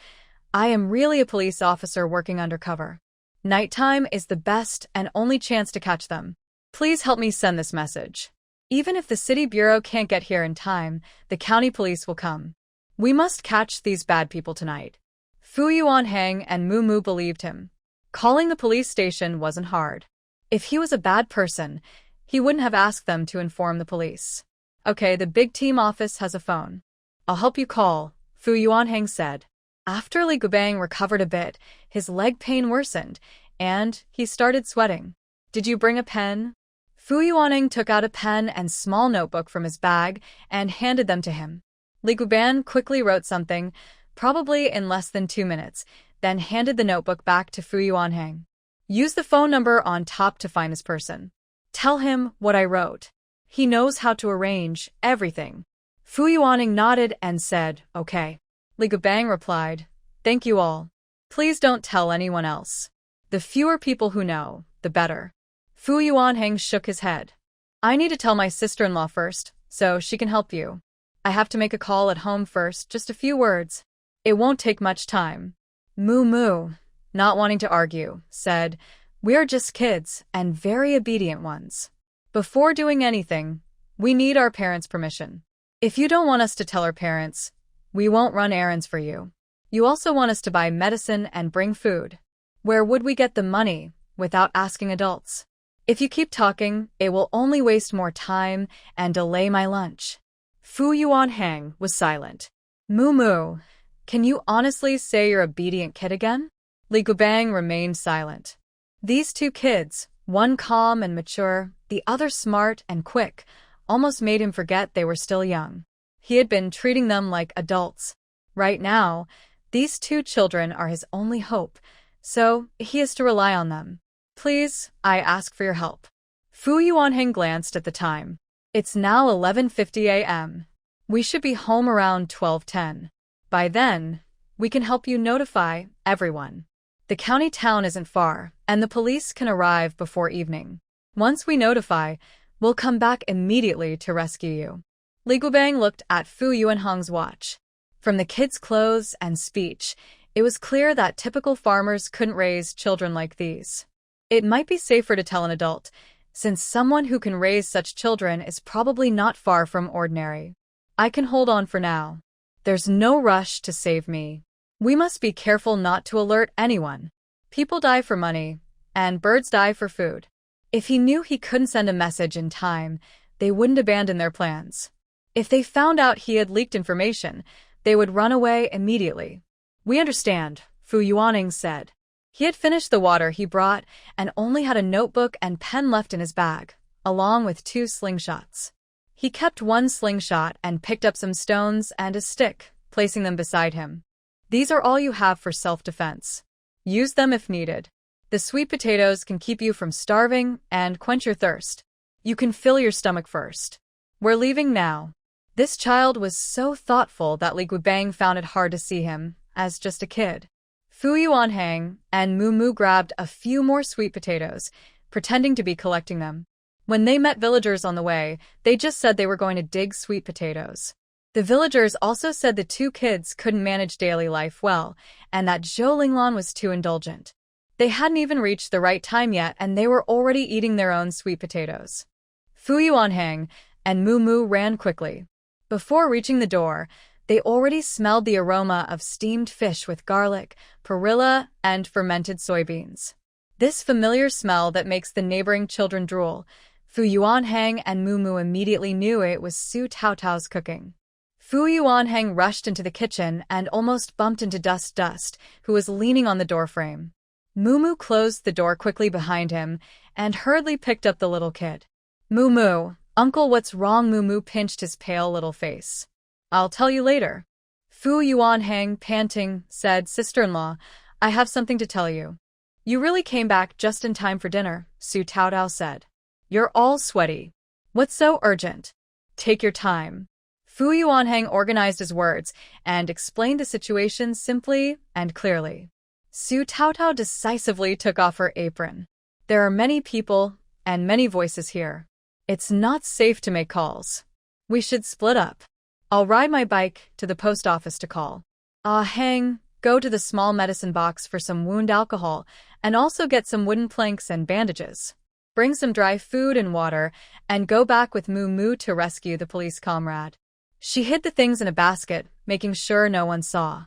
I am really a police officer working undercover. Nighttime is the best and only chance to catch them. Please help me send this message. Even if the city bureau can't get here in time, the county police will come. We must catch these bad people tonight. Fu Yuanhang and Mu Mu believed him. Calling the police station wasn't hard. If he was a bad person, he wouldn't have asked them to inform the police. Okay, the big team office has a phone. I'll help you call, Fu Yuanhang said. After Li Gubang recovered a bit, his leg pain worsened, and he started sweating. Did you bring a pen? Fu Yuanhang took out a pen and small notebook from his bag and handed them to him. Li Guban quickly wrote something, probably in less than 2 minutes, then handed the notebook back to Fu Yuanhang. Use the phone number on top to find this person. Tell him what I wrote. He knows how to arrange everything. Fu Yuanhang nodded and said, okay. Li Gubang replied, thank you all. Please don't tell anyone else. The fewer people who know, the better. Fu Yuanhang shook his head. I need to tell my sister-in-law first, so she can help you. I have to make a call at home first, just a few words. It won't take much time. Mu Mu, not wanting to argue, said, we are just kids and very obedient ones. Before doing anything, we need our parents' permission. If you don't want us to tell our parents, we won't run errands for you. You also want us to buy medicine and bring food. Where would we get the money without asking adults? If you keep talking, it will only waste more time and delay my lunch. Fu Yuanhang was silent. Mu Mu, can you honestly say you're obedient kid again? Li Gubang remained silent. These two kids, one calm and mature, the other smart and quick, almost made him forget they were still young. He had been treating them like adults. Right now, these two children are his only hope, so he has to rely on them. Please, I ask for your help. Fu Yuanhang glanced at the time. It's now 11:50 a.m. We should be home around 12:10. By then, we can help you notify everyone. The county town isn't far, and the police can arrive before evening. Once we notify, we'll come back immediately to rescue you. Li Gubang looked at Fu Yuanhang's watch. From the kids' clothes and speech, it was clear that typical farmers couldn't raise children like these. It might be safer to tell an adult, since someone who can raise such children is probably not far from ordinary. I can hold on for now. There's no rush to save me. We must be careful not to alert anyone. People die for money, and birds die for food. If he knew he couldn't send a message in time, they wouldn't abandon their plans. If they found out he had leaked information, they would run away immediately. We understand, Fu Yuanhang said. He had finished the water he brought and only had a notebook and pen left in his bag, along with 2 slingshots. He kept one slingshot and picked up some stones and a stick, placing them beside him. These are all you have for self-defense. Use them if needed. The sweet potatoes can keep you from starving and quench your thirst. You can fill your stomach first. We're leaving now. This child was so thoughtful that Li Gubang found it hard to see him as just a kid. Fu Yuanhang and Mu Mu grabbed a few more sweet potatoes, pretending to be collecting them. When they met villagers on the way, they just said they were going to dig sweet potatoes. The villagers also said the two kids couldn't manage daily life well, and that Zhou Linglan was too indulgent. They hadn't even reached the right time yet, and they were already eating their own sweet potatoes. Fu Yuanhang and Mu Mu ran quickly. Before reaching the door, they already smelled the aroma of steamed fish with garlic, perilla, and fermented soybeans. This familiar smell that makes the neighboring children drool, Fu Yuanhang and Mu Mu immediately knew it was Su Taotao's cooking. Fu Yuanhang rushed into the kitchen and almost bumped into Dust, who was leaning on the doorframe. Mu Mu closed the door quickly behind him and hurriedly picked up the little kid. Mu Mu, Uncle, what's wrong? Mu Mu pinched his pale little face. I'll tell you later. Fu Yuanhang, panting, said, Sister-in-law, I have something to tell you. You really came back just in time for dinner, Su Taotao said. You're all sweaty. What's so urgent? Take your time. Fu Yuanheng organized his words and explained the situation simply and clearly. Su Taotao decisively took off her apron. There are many people and many voices here. It's not safe to make calls. We should split up. I'll ride my bike to the post office to call. Heng, go to the small medicine box for some wound alcohol and also get some wooden planks and bandages. Bring some dry food and water and go back with Moo Moo to rescue the police comrade. She hid the things in a basket, making sure no one saw.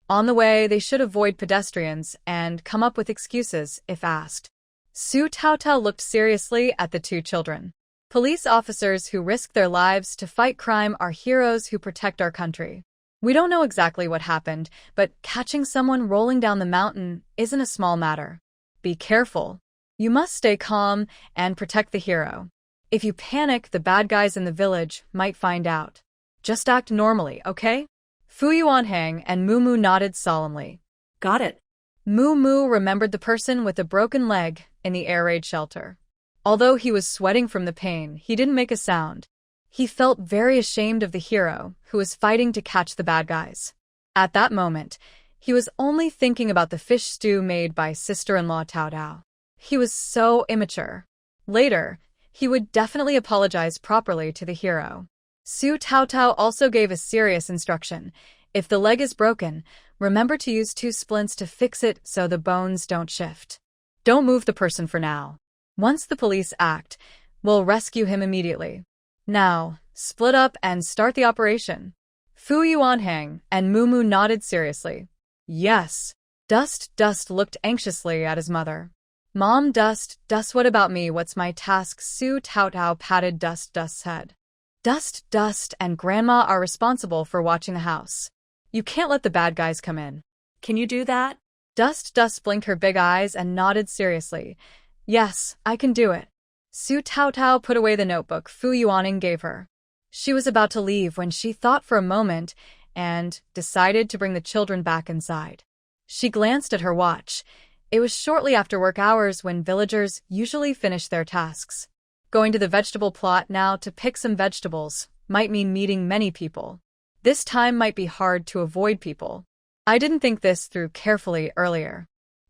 On the way, they should avoid pedestrians and come up with excuses if asked. Su Taotao looked seriously at the two children. Police officers who risk their lives to fight crime are heroes who protect our country. We don't know exactly what happened, but catching someone rolling down the mountain isn't a small matter. Be careful. You must stay calm and protect the hero. If you panic, the bad guys in the village might find out. Just act normally, okay? Fu Yuanheng and Moo Moo nodded solemnly. Got it. Moo Moo remembered the person with a broken leg in the air raid shelter. Although he was sweating from the pain, he didn't make a sound. He felt very ashamed of the hero who was fighting to catch the bad guys. At that moment, he was only thinking about the fish stew made by sister-in-law Taotao. He was so immature. Later, he would definitely apologize properly to the hero. Su Taotao also gave a serious instruction. If the leg is broken, remember to use 2 splints to fix it so the bones don't shift. Don't move the person for now. Once the police act, we'll rescue him immediately. Now, split up and start the operation. Fu Yuanheng and Moo Moo nodded seriously. Yes. Dust looked anxiously at his mother. Mom, Dust, what about me? What's my task? Su Taotao patted Dust's head. Dust and Grandma are responsible for watching the house. You can't let the bad guys come in. Can you do that? Dust blinked her big eyes and nodded seriously. Yes, I can do it. Su Taotao put away the notebook Fu Yuanheng gave her. She was about to leave when she thought for a moment and decided to bring the children back inside. She glanced at her watch. It was shortly after work hours when villagers usually finish their tasks. Going to the vegetable plot now to pick some vegetables might mean meeting many people. This time might be hard to avoid people. I didn't think this through carefully earlier.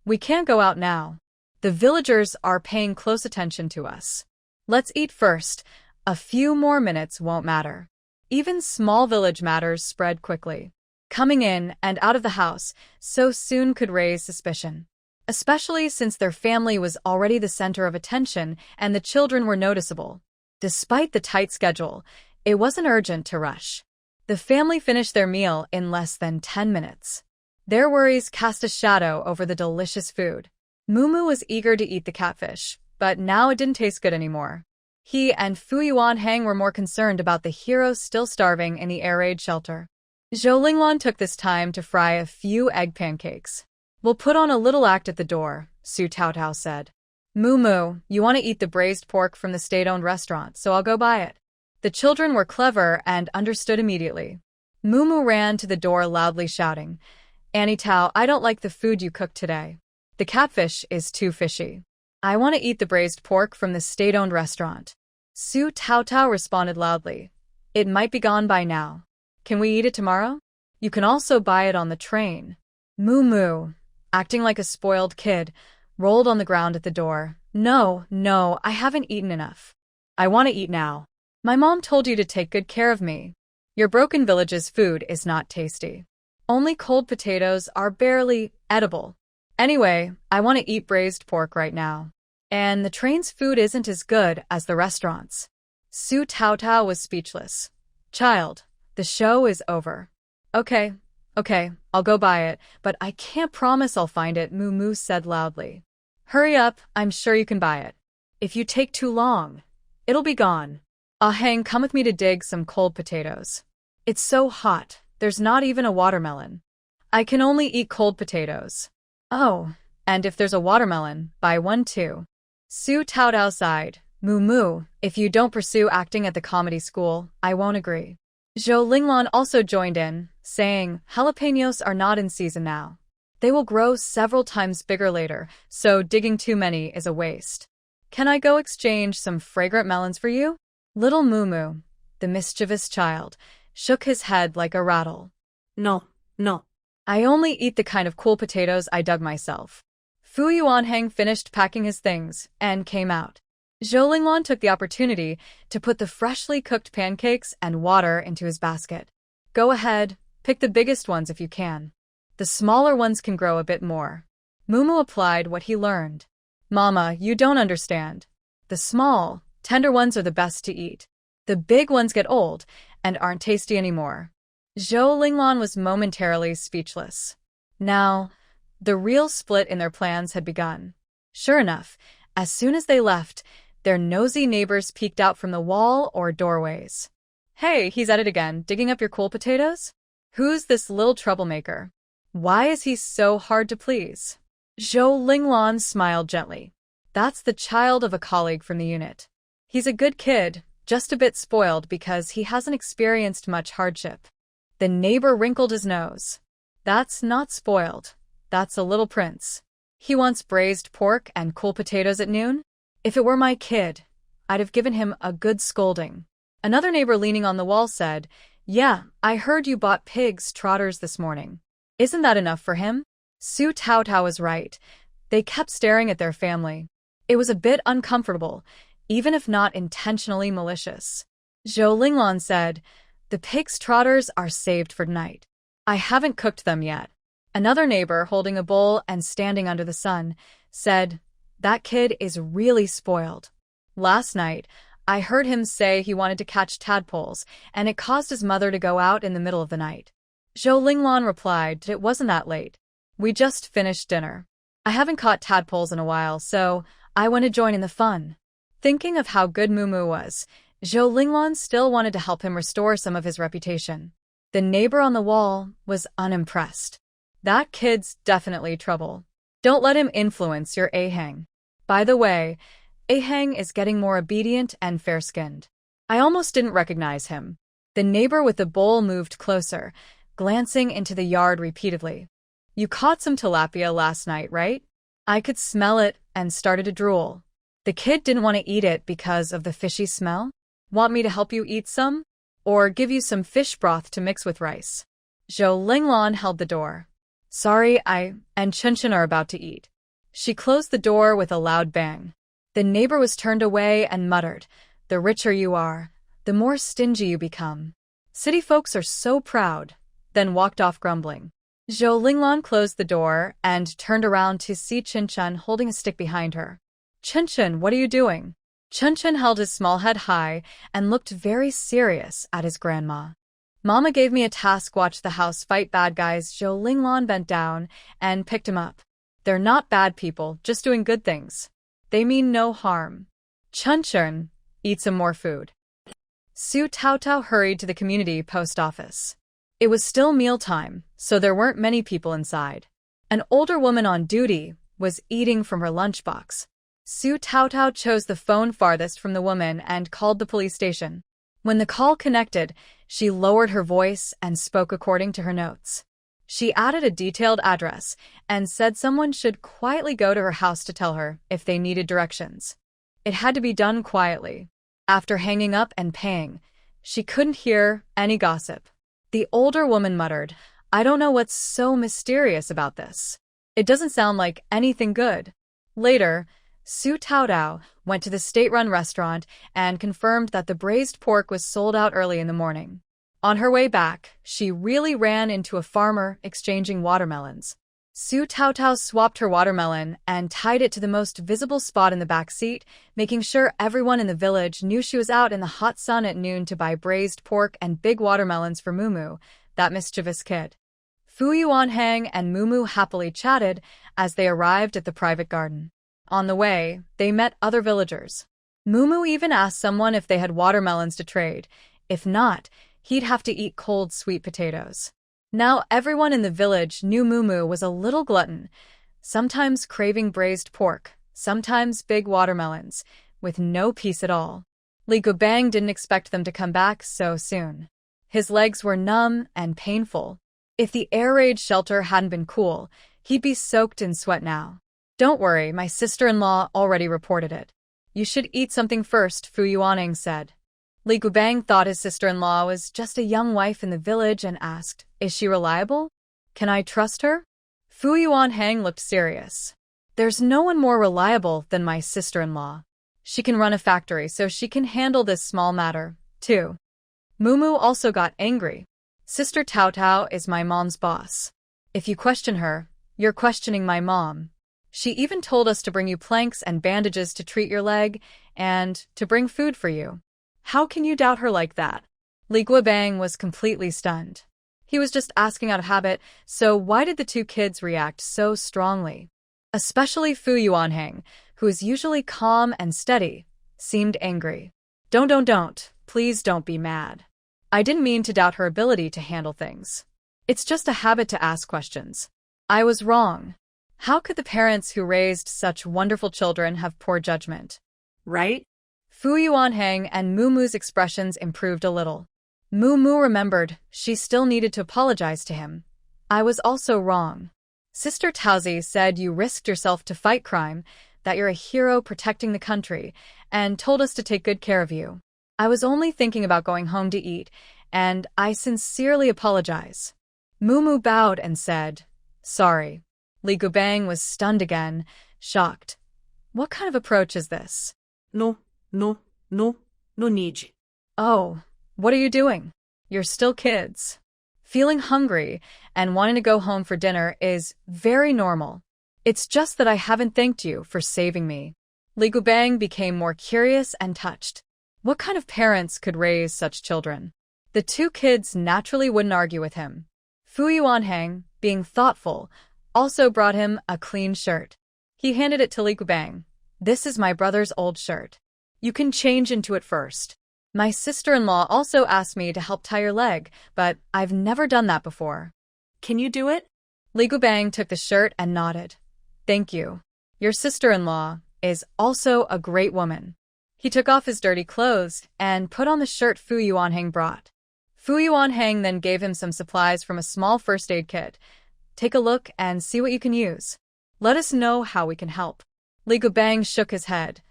We can't go out now. The villagers are paying close attention to us. Let's eat first. A few more minutes won't matter. Even small village matters spread quickly. Coming in and out of the house so soon could raise suspicion, especially since their family was already the center of attention and the children were noticeable. Despite the tight schedule, it wasn't urgent to rush. The family finished their meal in less than 10 minutes. Their worries cast a shadow over the delicious food. Moo Moo was eager to eat the catfish, but now it didn't taste good anymore. He and Fu Yuanheng were more concerned about the hero still starving in the air raid shelter. Zhou Linglan took this time to fry a few egg pancakes. We'll put on a little act at the door, Su Taotao said. Moo Moo, you want to eat the braised pork from the state-owned restaurant, so I'll go buy it. The children were clever and understood immediately. Moo Moo ran to the door loudly shouting, Annie Tao, I don't like the food you cooked today. The catfish is too fishy. I want to eat the braised pork from the state-owned restaurant. Su Taotao responded loudly. It might be gone by now. Can we eat it tomorrow? You can also buy it on the train. Moo Moo, acting like a spoiled kid, rolled on the ground at the door. No, I haven't eaten enough. I want to eat now. My mom told you to take good care of me. Your broken village's food is not tasty. Only cold potatoes are barely edible. Anyway, I want to eat braised pork right now. And the train's food isn't as good as the restaurant's. Su Taotao was speechless. Child, the show is over. Okay, I'll go buy it, but I can't promise I'll find it, Moo Moo said loudly. Hurry up, I'm sure you can buy it. If you take too long, it'll be gone. Heng, come with me to dig some cold potatoes. It's so hot, there's not even a watermelon. I can only eat cold potatoes. Oh, and if there's a watermelon, buy one too. Su Taotao sighed. Moo Moo, if you don't pursue acting at the comedy school, I won't agree. Zhou Linglan also joined in, saying, jalapenos are not in season now. They will grow several times bigger later, so digging too many is a waste. Can I go exchange some fragrant melons for you? Little Mumu, the mischievous child, shook his head like a rattle. No, no. I only eat the kind of cool potatoes I dug myself. Fu Yuanheng finished packing his things and came out. Zhou Linglan took the opportunity to put the freshly cooked pancakes and water into his basket. Go ahead, pick the biggest ones if you can. The smaller ones can grow a bit more. Mumu applied what he learned. Mama, you don't understand. The small, tender ones are the best to eat. The big ones get old and aren't tasty anymore. Zhou Linglan was momentarily speechless. Now, the real split in their plans had begun. Sure enough, as soon as they left, their nosy neighbors peeked out from the wall or doorways. Hey, he's at it again, digging up your cool potatoes? Who's this little troublemaker? Why is he so hard to please? Zhou Linglan smiled gently. That's the child of a colleague from the unit. He's a good kid, just a bit spoiled because he hasn't experienced much hardship. The neighbor wrinkled his nose. That's not spoiled. That's a little prince. He wants braised pork and cool potatoes at noon? If it were my kid, I'd have given him a good scolding. Another neighbor leaning on the wall said, Yeah, I heard you bought pigs' trotters this morning. Isn't that enough for him? Su Taotao was right. They kept staring at their family. It was a bit uncomfortable, even if not intentionally malicious. Zhou Linglan said, The pigs' trotters are saved for tonight. I haven't cooked them yet. Another neighbor, holding a bowl and standing under the sun, said, That kid is really spoiled. Last night, I heard him say he wanted to catch tadpoles, and it caused his mother to go out in the middle of the night. Zhou Linglan replied it wasn't that late. We just finished dinner. I haven't caught tadpoles in a while, so I want to join in the fun. Thinking of how good Mumu was, Zhou Linglan still wanted to help him restore some of his reputation. The neighbor on the wall was unimpressed. That kid's definitely trouble. Don't let him influence your Aheng. By the way, Aheng is getting more obedient and fair-skinned. I almost didn't recognize him. The neighbor with the bowl moved closer, glancing into the yard repeatedly. You caught some tilapia last night, right? I could smell it and started to drool. The kid didn't want to eat it because of the fishy smell? Want me to help you eat some? Or give you some fish broth to mix with rice? Zhou Linglan held the door. Sorry, I and Chunchen are about to eat. She closed the door with a loud bang. The neighbor was turned away and muttered, The richer you are, the more stingy you become. City folks are so proud, then walked off grumbling. Zhou Linglan closed the door and turned around to see Chunchen holding a stick behind her. Chunchen, what are you doing? Chunchen held his small head high and looked very serious at his grandma. Mama gave me a task, watch the house fight bad guys. Zhou Linglan bent down and picked him up. They're not bad people, just doing good things. They mean no harm. Chunchen, eat some more food. Su Taotao hurried to the community post office. It was still mealtime, so there weren't many people inside. An older woman on duty was eating from her lunchbox. Su Taotao chose the phone farthest from the woman and called the police station. When the call connected, she lowered her voice and spoke according to her notes. She added a detailed address and said someone should quietly go to her house to tell her if they needed directions. It had to be done quietly. After hanging up and paying, she couldn't hear any gossip. The older woman muttered, I don't know what's so mysterious about this. It doesn't sound like anything good. Later, Su Taotao went to the state-run restaurant and confirmed that the braised pork was sold out early in the morning. On her way back, she really ran into a farmer exchanging watermelons. Su Taotao swapped her watermelon and tied it to the most visible spot in the back seat, making sure everyone in the village knew she was out in the hot sun at noon to buy braised pork and big watermelons for Mumu, that mischievous kid. Fu Yuanheng and Mumu happily chatted as they arrived at the private garden. On the way, they met other villagers. Mumu even asked someone if they had watermelons to trade. If not, he'd have to eat cold sweet potatoes. Now everyone in the village knew Mumu was a little glutton, sometimes craving braised pork, sometimes big watermelons, with no peace at all. Li Gubang didn't expect them to come back so soon. His legs were numb and painful. If the air raid shelter hadn't been cool, he'd be soaked in sweat now. Don't worry, my sister-in-law already reported it. You should eat something first, Fu Yuanning said. Li Guobang thought his sister-in-law was just a young wife in the village and asked, "Is she reliable? Can I trust her?" Fu Yuanhang looked serious. "There's no one more reliable than my sister-in-law. She can run a factory, so she can handle this small matter, too." Mumu also got angry. "Sister Tao Tao is my mom's boss. If you question her, you're questioning my mom. She even told us to bring you planks and bandages to treat your leg, and to bring food for you. How can you doubt her like that?" Li Guobang was completely stunned. He was just asking out of habit, so why did the two kids react so strongly? Especially Fu Yuanhang, who is usually calm and steady, seemed angry. Don't. Please don't be mad. I didn't mean to doubt her ability to handle things. It's just a habit to ask questions. I was wrong. How could the parents who raised such wonderful children have poor judgment? Right? Fu Yuanhang and Mumu's expressions improved a little. Mumu remembered she still needed to apologize to him. "I was also wrong. Sister Taozi said you risked yourself to fight crime, that you're a hero protecting the country, and told us to take good care of you. I was only thinking about going home to eat, and I sincerely apologize." Mumu bowed and said, "Sorry." Li Guobang was stunned again, shocked. What kind of approach is this? No need. Oh, what are you doing? You're still kids. Feeling hungry and wanting to go home for dinner is very normal. It's just that I haven't thanked you for saving me. Li Guobang became more curious and touched. What kind of parents could raise such children? The two kids naturally wouldn't argue with him. Fu Yuanhang, being thoughtful, also brought him a clean shirt. He handed it to Li Guobang. "This is my brother's old shirt. You can change into it first. My sister-in-law also asked me to help tie your leg, but I've never done that before." Can you do it? Li Guobang took the shirt and nodded. "Thank you. Your sister-in-law is also a great woman." He took off his dirty clothes and put on the shirt Fu Yuanhang brought. Fu Yuanhang then gave him some supplies from a small first aid kit. "Take a look and see what you can use. Let us know how we can help." Li Guobang shook his head.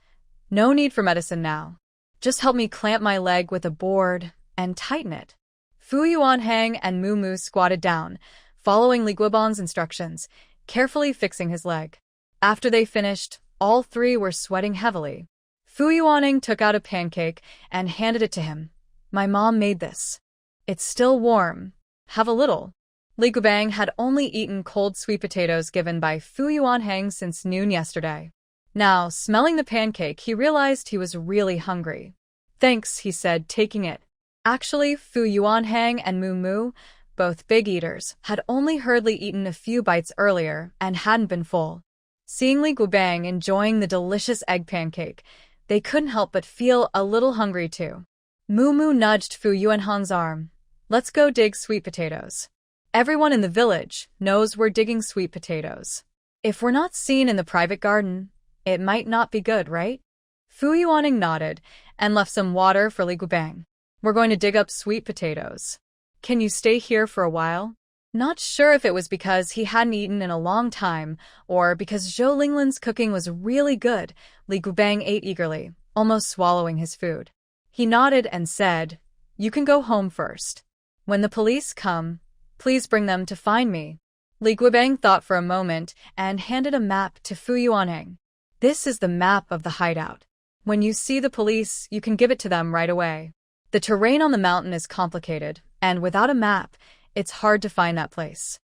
"No need for medicine now. Just help me clamp my leg with a board and tighten it." Fu Yuanhang and Mumu squatted down, following Li Guobang's instructions, carefully fixing his leg. After they finished, all three were sweating heavily. Fu Yuanhang took out a pancake and handed it to him. "My mom made this. It's still warm. Have a little." Li Guobang had only eaten cold sweet potatoes given by Fu Yuanhang since noon yesterday. Now, smelling the pancake, he realized he was really hungry. "Thanks," he said, taking it. Actually, Fu Yuanhang and Mumu, both big eaters, had only hurriedly eaten a few bites earlier and hadn't been full. Seeing Li Guobang enjoying the delicious egg pancake, they couldn't help but feel a little hungry too. Mumu nudged Fu Yuanhang's arm. "Let's go dig sweet potatoes. Everyone in the village knows we're digging sweet potatoes. If we're not seen in the private garden, it might not be good, right?" Fu Yuanhang nodded and left some water for Li Guobang. "We're going to dig up sweet potatoes. Can you stay here for a while?" Not sure if it was because he hadn't eaten in a long time or because Zhou Linglin's cooking was really good, Li Guobang ate eagerly, almost swallowing his food. He nodded and said, "You can go home first. When the police come, please bring them to find me." Li Guobang thought for a moment and handed a map to Fu Yuanhang. "This is the map of the hideout. When you see the police, you can give it to them right away. The terrain on the mountain is complicated, and without a map, it's hard to find that place."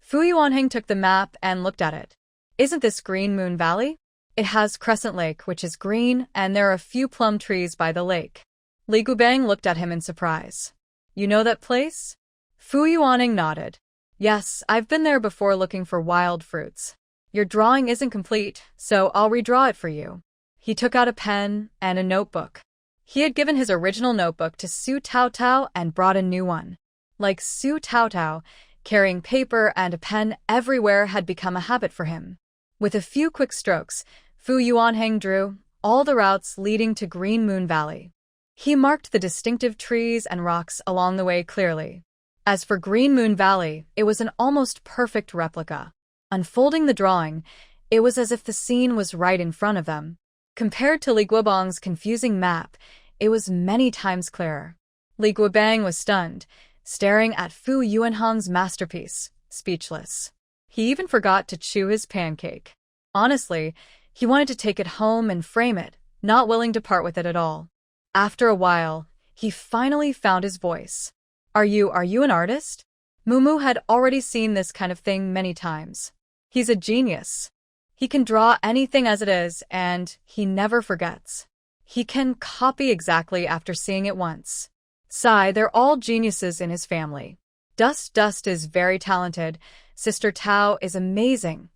Fu Yuanhang took the map and looked at it. "Isn't this Green Moon Valley? It has Crescent Lake, which is green, and there are a few plum trees by the lake." Li Guobang looked at him in surprise. "You know that place?" Fu Yuanhang nodded. "Yes, I've been there before looking for wild fruits. Your drawing isn't complete, so I'll redraw it for you." He took out a pen and a notebook. He had given his original notebook to Su Tao Tao and brought a new one. Like Su Tao Tao, carrying paper and a pen everywhere had become a habit for him. With a few quick strokes, Fu Yuanhang drew all the routes leading to Green Moon Valley. He marked the distinctive trees and rocks along the way clearly. As for Green Moon Valley, it was an almost perfect replica. Unfolding the drawing, it was as if the scene was right in front of them. Compared to Li Guobang's confusing map, it was many times clearer. Li Guobang was stunned, staring at Fu Yuanhang's masterpiece, speechless. He even forgot to chew his pancake. Honestly, he wanted to take it home and frame it, not willing to part with it at all. After a while, he finally found his voice. Are you an artist? Mumu had already seen this kind of thing many times. He's a genius. He can draw anything as it is, and he never forgets. He can copy exactly after seeing it once. Sigh, they're all geniuses in his family. Dust is very talented. Sister Tao is amazing.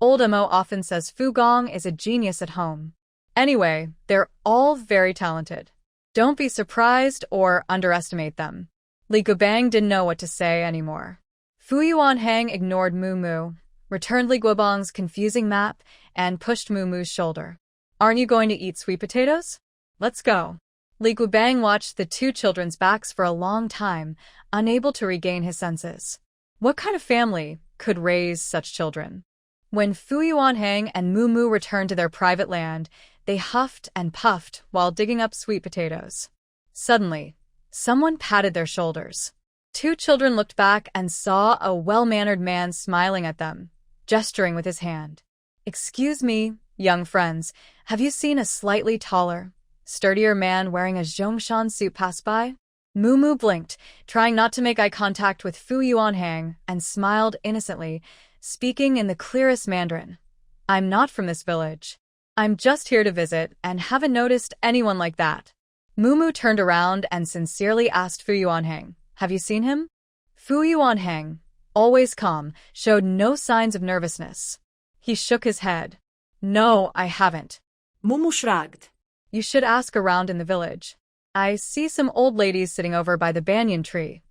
Old Mo often says Fu Gong is a genius at home. Anyway, they're all very talented. Don't be surprised or underestimate them. Li Guobang didn't know what to say anymore. Fu Yuanhang ignored Mumu, returned Li Guobang's confusing map, and pushed Mumu's shoulder. Aren't you going to eat sweet potatoes? Let's go. Li Guobang watched the two children's backs for a long time, unable to regain his senses. What kind of family could raise such children? When Fu Yuanhang and Mumu returned to their private land, they huffed and puffed while digging up sweet potatoes. Suddenly, someone patted their shoulders. Two children looked back and saw a well-mannered man smiling at them, gesturing with his hand. Excuse me, young friends, have you seen a slightly taller, sturdier man wearing a Zhongshan suit pass by? Mumu blinked, trying not to make eye contact with Fu Yuanhang, and smiled innocently, speaking in the clearest Mandarin. I'm not from this village. I'm just here to visit and haven't noticed anyone like that. Mumu turned around and sincerely asked Fu Yuanhang, have you seen him? Fu Yuanhang, always calm, showed no signs of nervousness. He shook his head. No, I haven't. Mumu shrugged. You should ask around in the village. I see some old ladies sitting over by the banyan tree.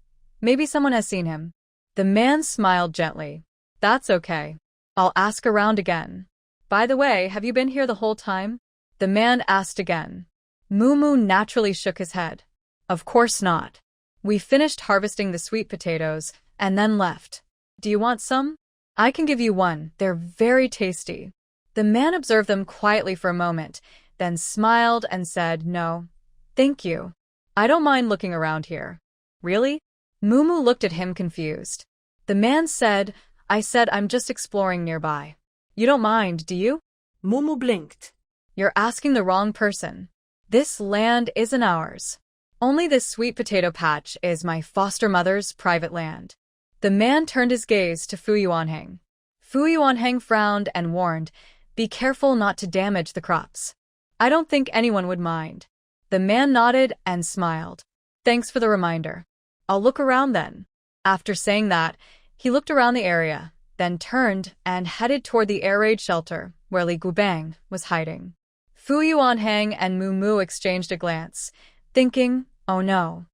Maybe someone has seen him. The man smiled gently. That's okay. I'll ask around again. By the way, have you been here the whole time? The man asked again. Mumu naturally shook his head. Of course not. We finished harvesting the sweet potatoes and then left. Do you want some? I can give you one. They're very tasty. The man observed them quietly for a moment, then smiled and said, no, thank you. I don't mind looking around here. Really? Mumu looked at him confused. The man said, I said I'm just exploring nearby. You don't mind, do you? Mumu blinked. You're asking the wrong person. This land isn't ours. Only this sweet potato patch is my foster mother's private land. The man turned his gaze to Fu Yuanhang. Fu Yuanhang frowned and warned, be careful not to damage the crops. I don't think anyone would mind. The man nodded and smiled. Thanks for the reminder. I'll look around then. After saying that, he looked around the area, then turned and headed toward the air raid shelter where Li Guobang was hiding. Fu Yuanhang and Mumu exchanged a glance, thinking, oh no.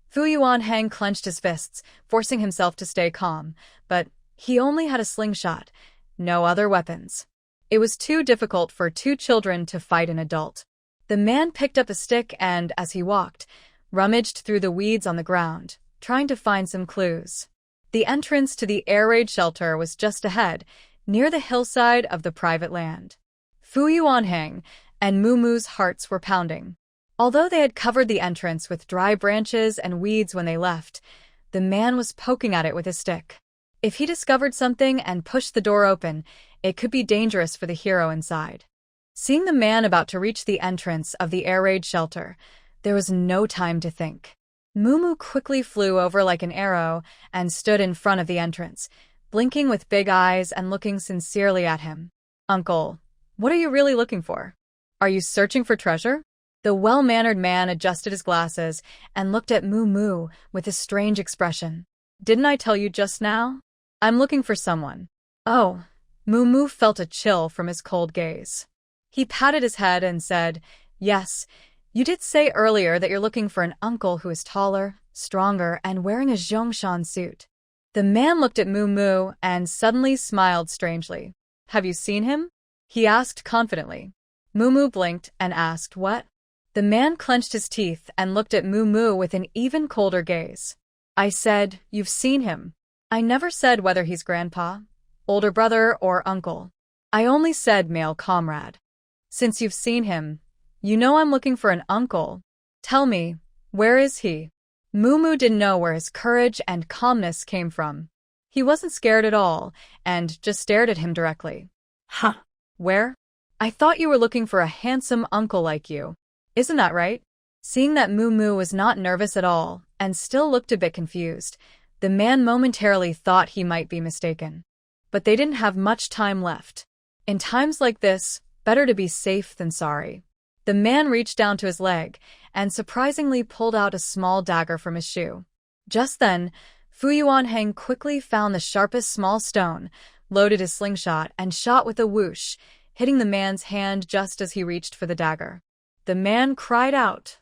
Fu Yuanhang clenched his fists, forcing himself to stay calm, but he only had a slingshot, no other weapons. It was too difficult for two children to fight an adult. The man picked up a stick and, as he walked, rummaged through the weeds on the ground, trying to find some clues. The entrance to the air raid shelter was just ahead, near the hillside of the private land. Fu Yuanhang and Mumu's hearts were pounding. Although they had covered the entrance with dry branches and weeds when they left, the man was poking at it with his stick. If he discovered something and pushed the door open, it could be dangerous for the hero inside. Seeing the man about to reach the entrance of the air raid shelter, there was no time to think. Mumu quickly flew over like an arrow and stood in front of the entrance, blinking with big eyes and looking sincerely at him. Uncle, what are you really looking for? Are you searching for treasure? The well-mannered man adjusted his glasses and looked at Mumu with a strange expression. Didn't I tell you just now? I'm looking for someone. Oh, Mumu felt a chill from his cold gaze. He patted his head and said, yes, you did say earlier that you're looking for an uncle who is taller, stronger, and wearing a Zhongshan suit. The man looked at Mumu and suddenly smiled strangely. Have you seen him? He asked confidently. Mumu blinked and asked, what? The man clenched his teeth and looked at Mumu with an even colder gaze. I said, you've seen him. I never said whether he's grandpa, older brother, or uncle. I only said male comrade. Since you've seen him, you know I'm looking for an uncle. Tell me, where is he? Moo didn't know where his courage and calmness came from. He wasn't scared at all, and just stared at him directly. Huh. Where? I thought you were looking for a handsome uncle like you. Isn't that right? Seeing that Moo was not nervous at all, and still looked a bit confused, the man momentarily thought he might be mistaken. But they didn't have much time left. In times like this, better to be safe than sorry. The man reached down to his leg, and surprisingly pulled out a small dagger from his shoe. Just then, Fu Yuanheng quickly found the sharpest small stone, loaded his slingshot, and shot with a whoosh, hitting the man's hand just as he reached for the dagger. The man cried out,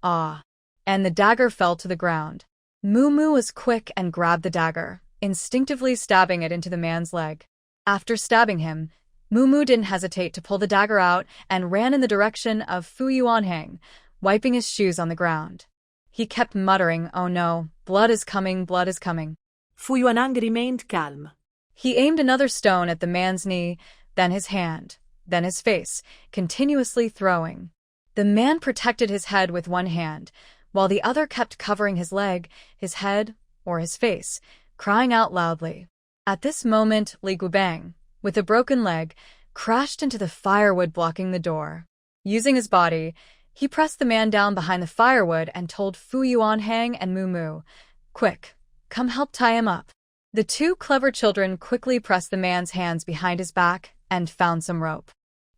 "Ah!" and the dagger fell to the ground. Moo was quick and grabbed the dagger, instinctively stabbing it into the man's leg. After stabbing him, Moo didn't hesitate to pull the dagger out and ran in the direction of Fu Yuanheng, wiping his shoes on the ground. He kept muttering, "Oh no, blood is coming, blood is coming." Fu Yuanheng remained calm. He aimed another stone at the man's knee, then his hand, then his face, continuously throwing. The man protected his head with one hand, while the other kept covering his leg, his head, or his face, crying out loudly. At this moment, Li Guibang, with a broken leg, crashed into the firewood blocking the door. Using his body, he pressed the man down behind the firewood and told Fu Yuanheng and Moo, "Quick, come help tie him up." The two clever children quickly pressed the man's hands behind his back and found some rope.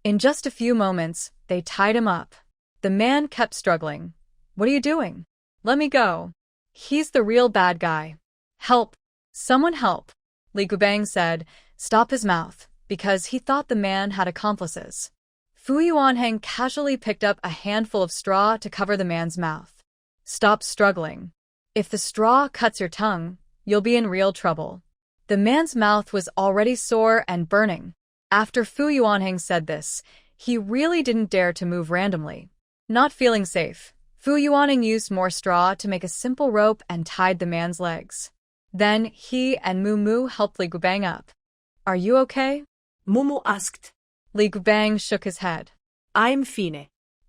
In just a few moments, they tied him up. The man kept struggling. "What are you doing? Let me go. He's the real bad guy. Help! Someone help!" Li Guibang said, "Stop his mouth," because he thought the man had accomplices. Fu Yuanheng casually picked up a handful of straw to cover the man's mouth. "Stop struggling. If the straw cuts your tongue, you'll be in real trouble." The man's mouth was already sore and burning. After Fu Yuanheng said this, he really didn't dare to move randomly. Not feeling safe, Fu Yuanheng used more straw to make a simple rope and tied the man's legs. Then he and Moo helped Li Guibang up. "Are you okay?" Moo asked. Li Guibang shook his head. "I'm fine."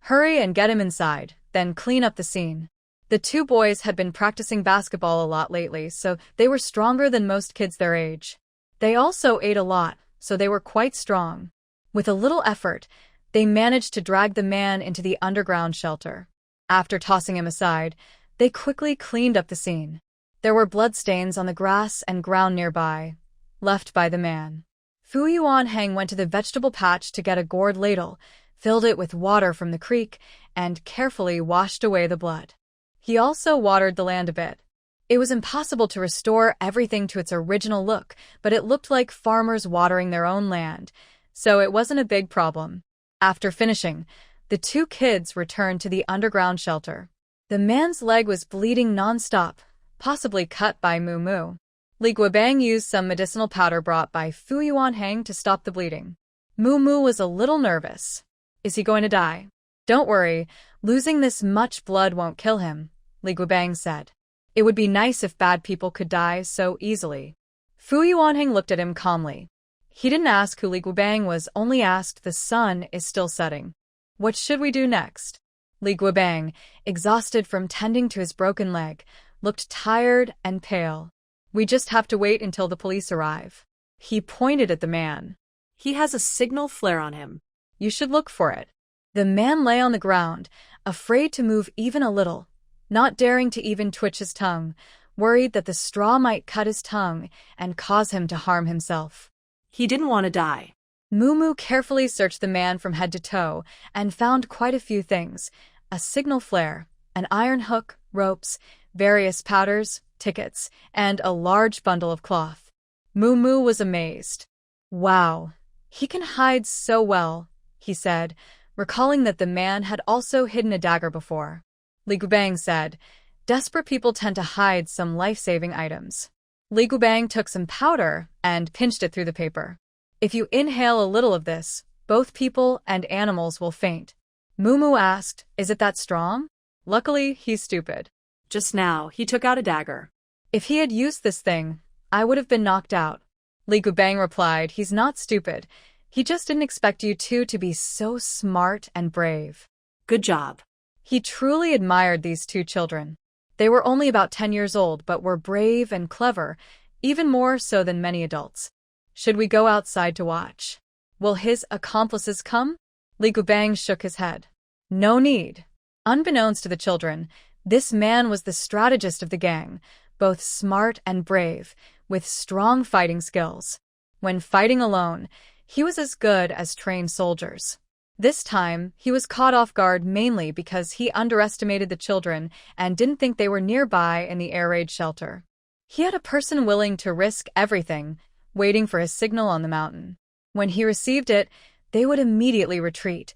"Hurry and get him inside, then clean up the scene." The two boys had been practicing basketball a lot lately, so they were stronger than most kids their age. They also ate a lot, so they were quite strong. With a little effort, they managed to drag the man into the underground shelter. After tossing him aside, they quickly cleaned up the scene. There were bloodstains on the grass and ground nearby, left by the man. Fu Yuanheng went to the vegetable patch to get a gourd ladle, filled it with water from the creek, and carefully washed away the blood. He also watered the land a bit. It was impossible to restore everything to its original look, but it looked like farmers watering their own land, so it wasn't a big problem. After finishing, the two kids returned to the underground shelter. The man's leg was bleeding non-stop, possibly cut by Moo. Li Guibang used some medicinal powder brought by Fu Yuanheng to stop the bleeding. Moo was a little nervous. "Is he going to die?" "Don't worry, losing this much blood won't kill him," Li Guibang said. "It would be nice if bad people could die so easily." Fu Yuanheng looked at him calmly. He didn't ask who Li Guibang was, only asked, "The sun is still setting. What should we do next?" Li Guibang, exhausted from tending to his broken leg, looked tired and pale. "We just have to wait until the police arrive." He pointed at the man. "He has a signal flare on him. You should look for it." The man lay on the ground, afraid to move even a little, not daring to even twitch his tongue, worried that the straw might cut his tongue and cause him to harm himself. He didn't want to die. Moo carefully searched the man from head to toe and found quite a few things: a signal flare, an iron hook, ropes, various powders, tickets, and a large bundle of cloth. Moo was amazed. "Wow, he can hide so well," he said, recalling that the man had also hidden a dagger before. Li Guibang said, "Desperate people tend to hide some life-saving items." Li Guibang took some powder and pinched it through the paper. "If you inhale a little of this, both people and animals will faint." Moo asked, "Is it that strong?" Luckily, he's stupid. Just now, he took out a dagger. "If he had used this thing, I would have been knocked out." Li Guibang replied, "He's not stupid. He just didn't expect you two to be so smart and brave." "Good job." He truly admired these two children. They were only about 10 years old but were brave and clever, even more so than many adults. Should we go outside to watch? Will his accomplices come? Li Gubang shook his head. No need. Unbeknownst to the children, this man was the strategist of the gang, both smart and brave, with strong fighting skills. When fighting alone, he was as good as trained soldiers. This time, he was caught off guard mainly because he underestimated the children and didn't think they were nearby in the air raid shelter. He had a person willing to risk everything, waiting for his signal on the mountain. When he received it, they would immediately retreat.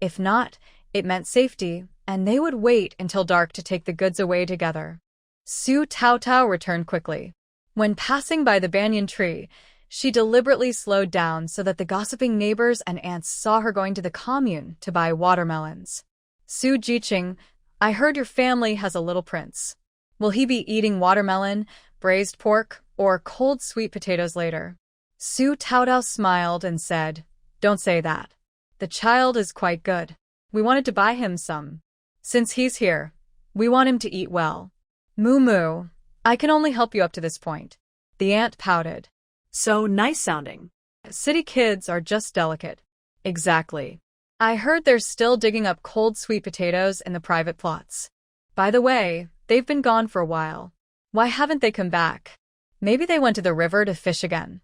If not, it meant safety, and they would wait until dark to take the goods away together. Su Taotao returned quickly. When passing by the banyan tree, she deliberately slowed down so that the gossiping neighbors and aunts saw her going to the commune to buy watermelons. Su Jiqing, I heard your family has a little prince. Will he be eating watermelon, braised pork, or cold sweet potatoes later? Su Taotao smiled and said, Don't say that. The child is quite good. We wanted to buy him some. Since he's here, we want him to eat well. Moo moo, I can only help you up to this point. The aunt pouted. So nice sounding. City kids are just delicate. Exactly. I heard they're still digging up cold sweet potatoes in the private plots. By the way, they've been gone for a while. Why haven't they come back? Maybe they went to the river to fish again.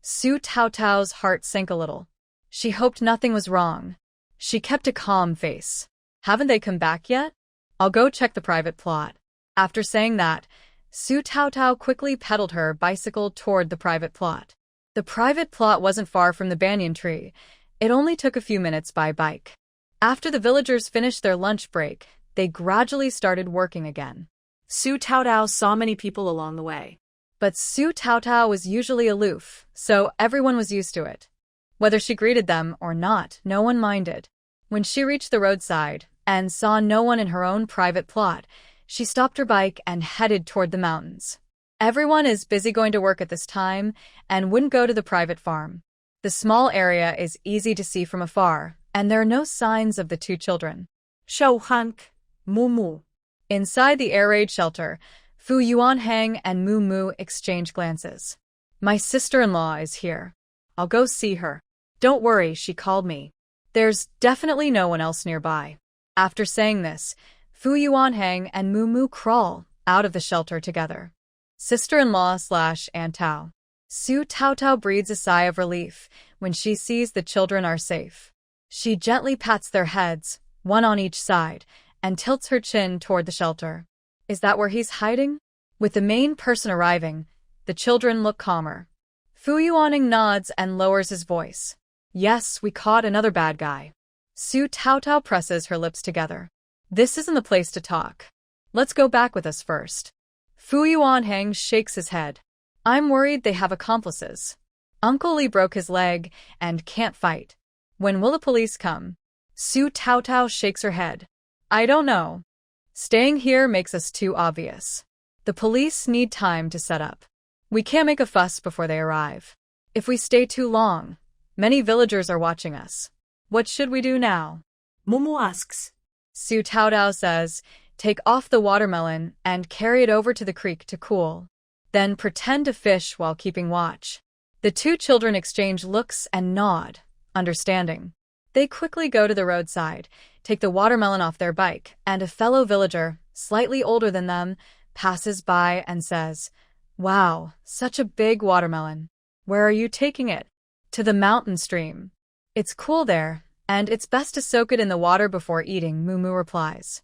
Su Taotao's heart sank a little. She hoped nothing was wrong. She kept a calm face. Haven't they come back yet? I'll go check the private plot. After saying that, Su Taotao quickly pedaled her bicycle toward the private plot. The private plot wasn't far from the banyan tree. It only took a few minutes by bike. After the villagers finished their lunch break, they gradually started working again. Su Taotao saw many people along the way. But Su Taotao was usually aloof, so everyone was used to it. Whether she greeted them or not, no one minded. When she reached the roadside and saw no one in her own private plot, she stopped her bike and headed toward the mountains. Everyone is busy going to work at this time and wouldn't go to the private farm. The small area is easy to see from afar, and there are no signs of the two children. Shou Moo Moo. Inside the air raid shelter, Fu Yuanhang and Moo Moo exchange glances. My sister-in-law is here. I'll go see her. Don't worry, she called me. There's definitely no one else nearby. After saying this, Fu Yuanhang and Moo Moo crawl out of the shelter together. Sister-in-law/Aunt Tao. Su Taotao breathes a sigh of relief when she sees the children are safe. She gently pats their heads, one on each side, and tilts her chin toward the shelter. Is that where he's hiding? With the main person arriving, the children look calmer. Fu Yuanhang nods and lowers his voice. Yes, we caught another bad guy. Su Taotao presses her lips together. This isn't the place to talk. Let's go back with us first. Fu Yuanhang shakes his head. I'm worried they have accomplices. Uncle Li broke his leg and can't fight. When will the police come? Su Taotao shakes her head. I don't know. Staying here makes us too obvious. The police need time to set up. We can't make a fuss before they arrive. If we stay too long, many villagers are watching us. What should we do now? Momo asks. Su Taotao says, take off the watermelon and carry it over to the creek to cool. Then pretend to fish while keeping watch. The two children exchange looks and nod, understanding. They quickly go to the roadside, take the watermelon off their bike, and a fellow villager, slightly older than them, passes by and says, Wow, such a big watermelon. Where are you taking it? To the mountain stream. It's cool there, and it's best to soak it in the water before eating, Moo Moo replies.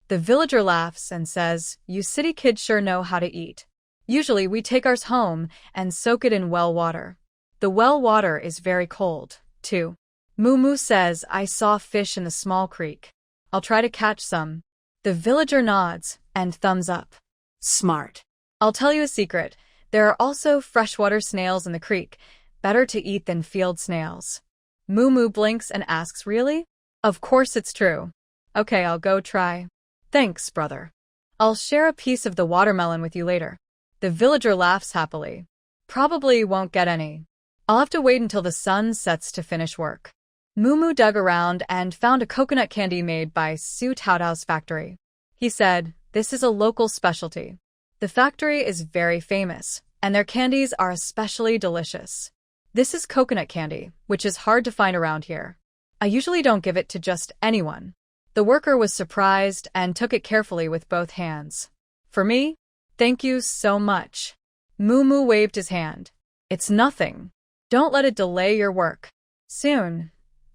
The villager laughs and says, You city kids sure know how to eat. Usually we take ours home and soak it in well water. The well water is very cold, too. Moo Moo says, I saw fish in the small creek. I'll try to catch some. The villager nods and thumbs up. Smart. I'll tell you a secret. There are also freshwater snails in the creek. Better to eat than field snails. Moo Moo blinks and asks, Really? Of course it's true. Okay, I'll go try. Thanks, brother. I'll share a piece of the watermelon with you later. The villager laughs happily. Probably won't get any. I'll have to wait until the sun sets to finish work. Mumu dug around and found a coconut candy made by Su Taotao's factory. He said, "This is a local specialty. The factory is very famous, and their candies are especially delicious. This is coconut candy, which is hard to find around here. I usually don't give it to just anyone." The worker was surprised and took it carefully with both hands. "For me? Thank you so much." Mumu waved his hand. "It's nothing. Don't let it delay your work." Soon,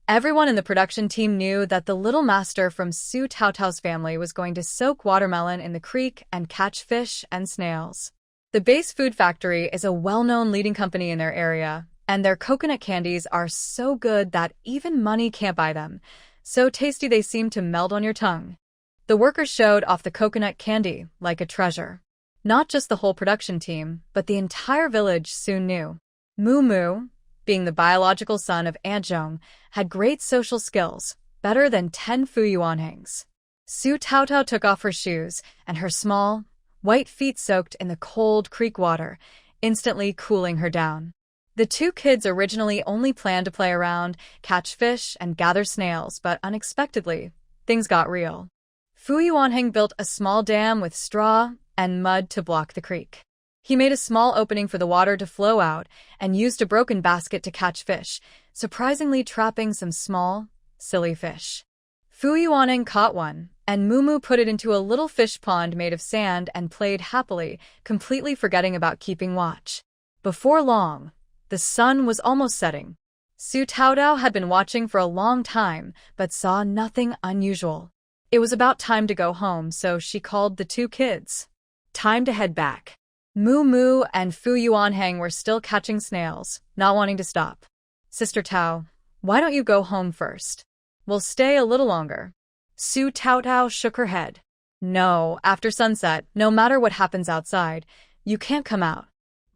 everyone in the production team knew that the little master from Su Taotao's family was going to soak watermelon in the creek and catch fish and snails. The Base Food Factory is a well-known leading company in their area, and their coconut candies are so good that even money can't buy them. So tasty they seem to melt on your tongue. The workers showed off the coconut candy like a treasure. Not just the whole production team, but the entire village soon knew. Mumu, being the biological son of Aunt Zhong, had great social skills, better than 10 Fuyuanhangs. Su Taotao took off her shoes, and her small, white feet soaked in the cold creek water, instantly cooling her down. The two kids originally only planned to play around, catch fish, and gather snails, but unexpectedly, things got real. Fuyuanhang built a small dam with straw and mud to block the creek. He made a small opening for the water to flow out and used a broken basket to catch fish, surprisingly trapping some small, silly fish. Fuyuaneng caught one, and Mumu put it into a little fish pond made of sand and played happily, completely forgetting about keeping watch. Before long, the sun was almost setting. Su Taotao had been watching for a long time, but saw nothing unusual. It was about time to go home, so she called the two kids. Time to head back. Mumu and Fuyuanhang were still catching snails, not wanting to stop. "Sister Tao, why don't you go home first? We'll stay a little longer." Su Taotao shook her head. "No, after sunset, no matter what happens outside, you can't come out."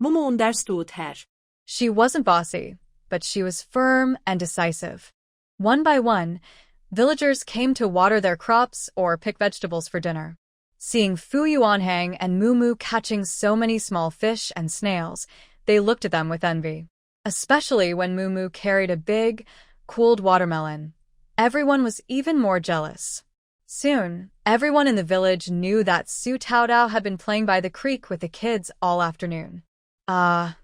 Mumu understood her. She wasn't bossy, but she was firm and decisive. One by one, villagers came to water their crops or pick vegetables for dinner. Seeing Fuyuanhang and Mumu catching so many small fish and snails, they looked at them with envy. Especially when Mumu carried a big, cooled watermelon. Everyone was even more jealous. Soon, everyone in the village knew that Su Taotao had been playing by the creek with the kids all afternoon.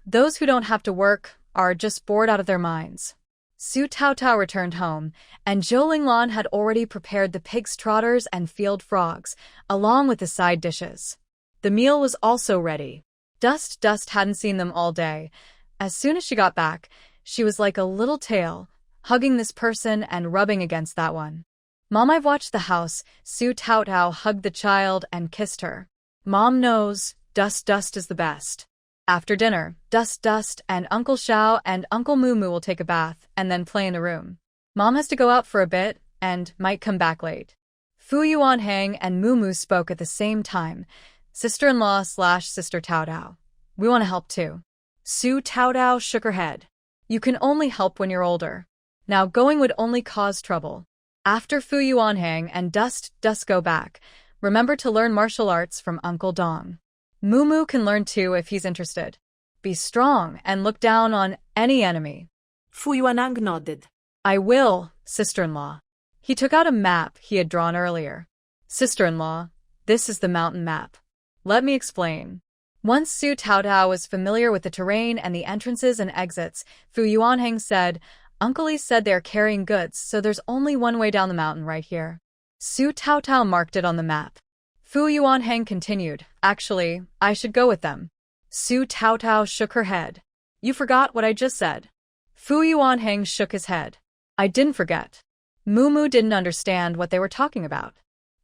Those who don't have to work are just bored out of their minds. Su Taotao returned home, and Zhou Linglan had already prepared the pig's trotters and field frogs, along with the side dishes. The meal was also ready. Dust hadn't seen them all day. As soon as she got back, she was like a little tail, hugging this person and rubbing against that one. "Mom, I've watched the house." Su Taotao hugged the child and kissed her. "Mom knows, Dust is the best." After dinner, Dust and Uncle Xiao and Uncle Mumu will take a bath and then play in the room. Mom has to go out for a bit and might come back late. Fuyuanhang and Mumu spoke at the same time. "Sister-in-law/Sister Taotao. We want to help too." Su Taotao shook her head. "You can only help when you're older. Now going would only cause trouble." After Fuyuanhang and Dust go back, remember to learn martial arts from Uncle Dong. Mumu can learn too if he's interested. Be strong and look down on any enemy. Fuyuanhang nodded. "I will, sister-in-law." He took out a map he had drawn earlier. "Sister-in-law, this is the mountain map. Let me explain." Once Su Taotao was familiar with the terrain and the entrances and exits, Fuyuanhang said, "Uncle Lee said they're carrying goods, so there's only one way down the mountain right here." Su Taotao marked it on the map. Fuyuanhang continued, "Actually, I should go with them." Su Taotao shook her head. "You forgot what I just said." Fuyuanhang shook his head. "I didn't forget." Mumu didn't understand what they were talking about.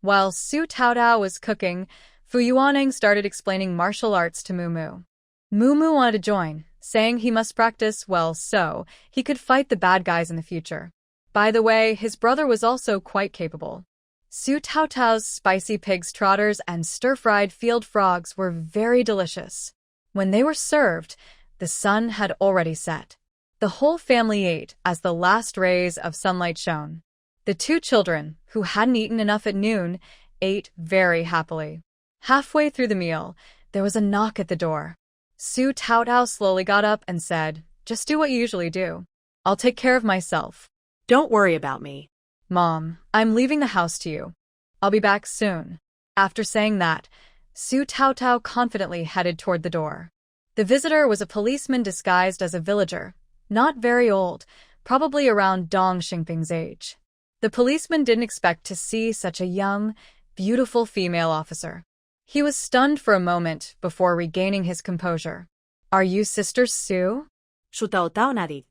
While Su Taotao was cooking, Fuyuanhang started explaining martial arts to Mumu. Mumu wanted to join, saying he must practice well so he could fight the bad guys in the future. By the way, his brother was also quite capable. Su Taotao's spicy pig's trotters and stir-fried field frogs were very delicious. When they were served, the sun had already set. The whole family ate as the last rays of sunlight shone. The two children, who hadn't eaten enough at noon, ate very happily. Halfway through the meal, there was a knock at the door. Su Taotao slowly got up and said, "Just do what you usually do. I'll take care of myself." Don't worry about me. Mom, I'm leaving the house to you. I'll be back soon. After saying that, Su Taotao confidently headed toward the door. The visitor was a policeman disguised as a villager, not very old, probably around Dong Xingping's age. The policeman didn't expect to see such a young, beautiful female officer. He was stunned for a moment before regaining his composure. Are you Sister Su? Su Taotao nodded.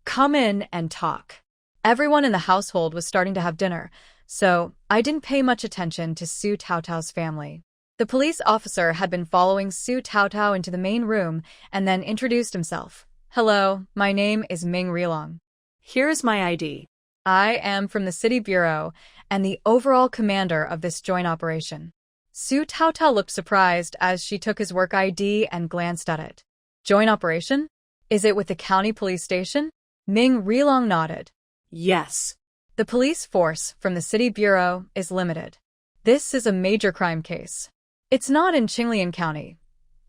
Come in and talk. Everyone in the household was starting to have dinner, so I didn't pay much attention to Su Taotao's family. The police officer had been following Su Taotao into the main room and then introduced himself. Hello, my name is Ming Rilong. Here's my ID. I am from the City Bureau and the overall commander of this joint operation. Su Taotao looked surprised as she took his work ID and glanced at it. Joint operation? Is it with the county police station? Ming Rilong nodded. Yes. The police force from the City Bureau is limited. This is a major crime case. It's not in Qinglian County.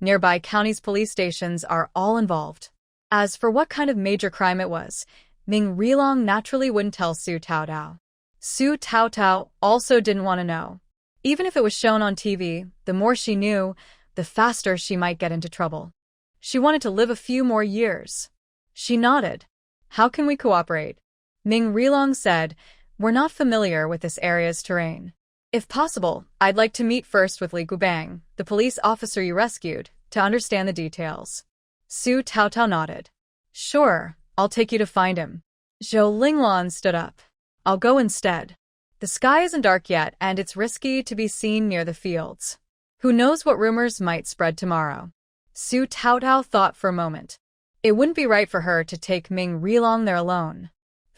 Nearby counties' police stations are all involved. As for what kind of major crime it was, Ming Rilong naturally wouldn't tell Su Taotao. Su Taotao also didn't want to know. Even if it was shown on TV, the more she knew, the faster she might get into trouble. She wanted to live a few more years. She nodded. How can we cooperate? Ming Rilong said, We're not familiar with this area's terrain. If possible, I'd like to meet first with Li Gubang, the police officer you rescued, to understand the details. Su Taotao nodded. Sure, I'll take you to find him. Zhou Linglan stood up. I'll go instead. The sky isn't dark yet, and it's risky to be seen near the fields. Who knows what rumors might spread tomorrow? Su Taotao thought for a moment. It wouldn't be right for her to take Ming Rilong there alone.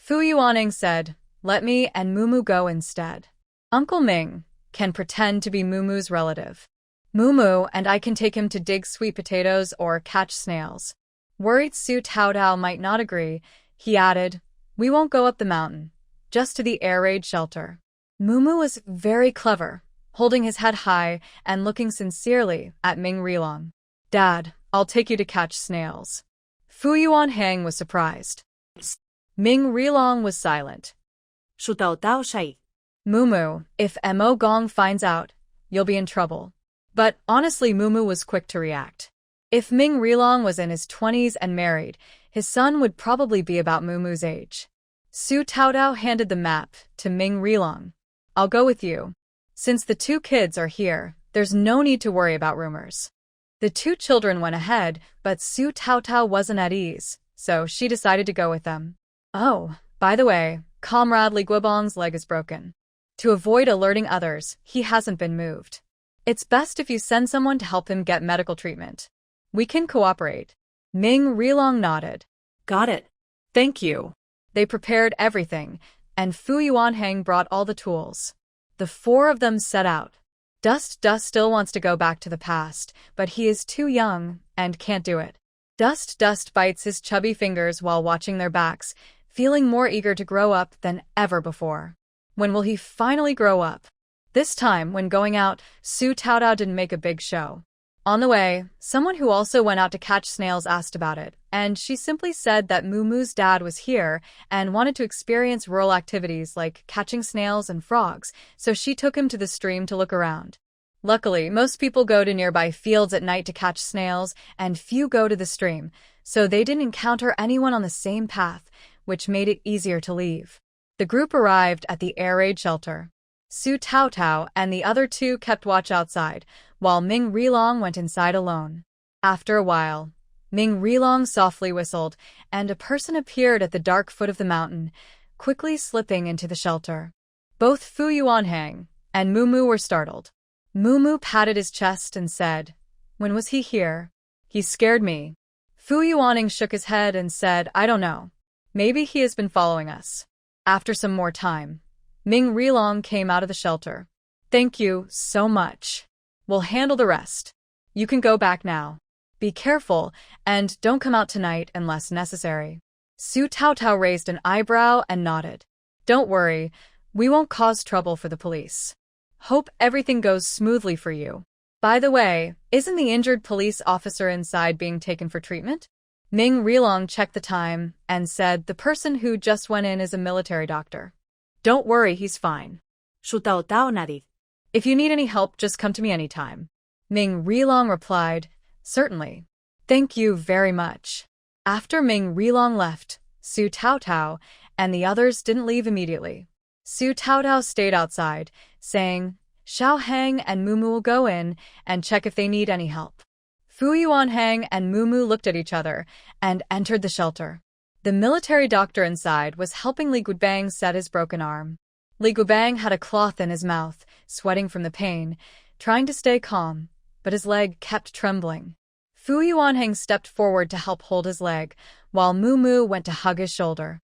Fu Yuaning said, Let me and Mumu go instead. Uncle Ming can pretend to be Mumu's relative. Mumu and I can take him to dig sweet potatoes or catch snails. Worried Su Taotao might not agree, he added, We won't go up the mountain, just to the air raid shelter. Mumu was very clever, holding his head high and looking sincerely at Ming Rilong. Dad, I'll take you to catch snails. Fu Yuanhang was surprised. Ming Rilong was silent. Su Taotao shy. Mumu, if Mo Gong finds out, you'll be in trouble. But honestly, Mumu was quick to react. If Ming Rilong was in his 20s and married, his son would probably be about Mumu's age. Su Taotao handed the map to Ming Rilong. I'll go with you. Since the two kids are here, there's no need to worry about rumors. The two children went ahead, but Su Taotao wasn't at ease, so she decided to go with them. Oh, by the way, Comrade Li Guobang's leg is broken. To avoid alerting others, he hasn't been moved. It's best if you send someone to help him get medical treatment. We can cooperate. Ming Rilong nodded. Got it. Thank you. They prepared everything, and Fu Yuanhang brought all the tools. The four of them set out. Dust still wants to go back to the past, but he is too young and can't do it. Dust bites his chubby fingers while watching their backs, feeling more eager to grow up than ever before. When will he finally grow up? This time, when going out, Su Taotao didn't make a big show. On the way, someone who also went out to catch snails asked about it, and she simply said that Mumu's dad was here and wanted to experience rural activities like catching snails and frogs, so she took him to the stream to look around. Luckily, most people go to nearby fields at night to catch snails, and few go to the stream, so they didn't encounter anyone on the same path, which made it easier to leave. The group arrived at the air raid shelter. Su Taotao and the other two kept watch outside, while Ming Rilong went inside alone. After a while, Ming Rilong softly whistled, and a person appeared at the dark foot of the mountain, quickly slipping into the shelter. Both Fu Yuanhang and Mumu were startled. Mumu patted his chest and said, When was he here? He scared me. Fu Yuanhang shook his head and said, I don't know. Maybe he has been following us. After some more time, Ming Rilong came out of the shelter. Thank you so much. We'll handle the rest. You can go back now. Be careful, and don't come out tonight unless necessary. Su Taotao raised an eyebrow and nodded. Don't worry, we won't cause trouble for the police. Hope everything goes smoothly for you. By the way, isn't the injured police officer inside being taken for treatment? Ming Rilong checked the time and said the person who just went in is a military doctor. Don't worry, he's fine. Shutao nariz. If you need any help, just come to me anytime. Ming Rilong replied, certainly. Thank you very much. After Ming Rilong left, Su Taotao and the others didn't leave immediately. Su Taotao stayed outside, saying, Xiao Hang and Mumu will go in and check if they need any help. Fu Yuanhang and Mumu looked at each other and entered the shelter. The military doctor inside was helping Li Guibang set his broken arm. Li Guibang had a cloth in his mouth, sweating from the pain, trying to stay calm, but his leg kept trembling. Fu Yuanhang stepped forward to help hold his leg, while Mumu went to hug his shoulder.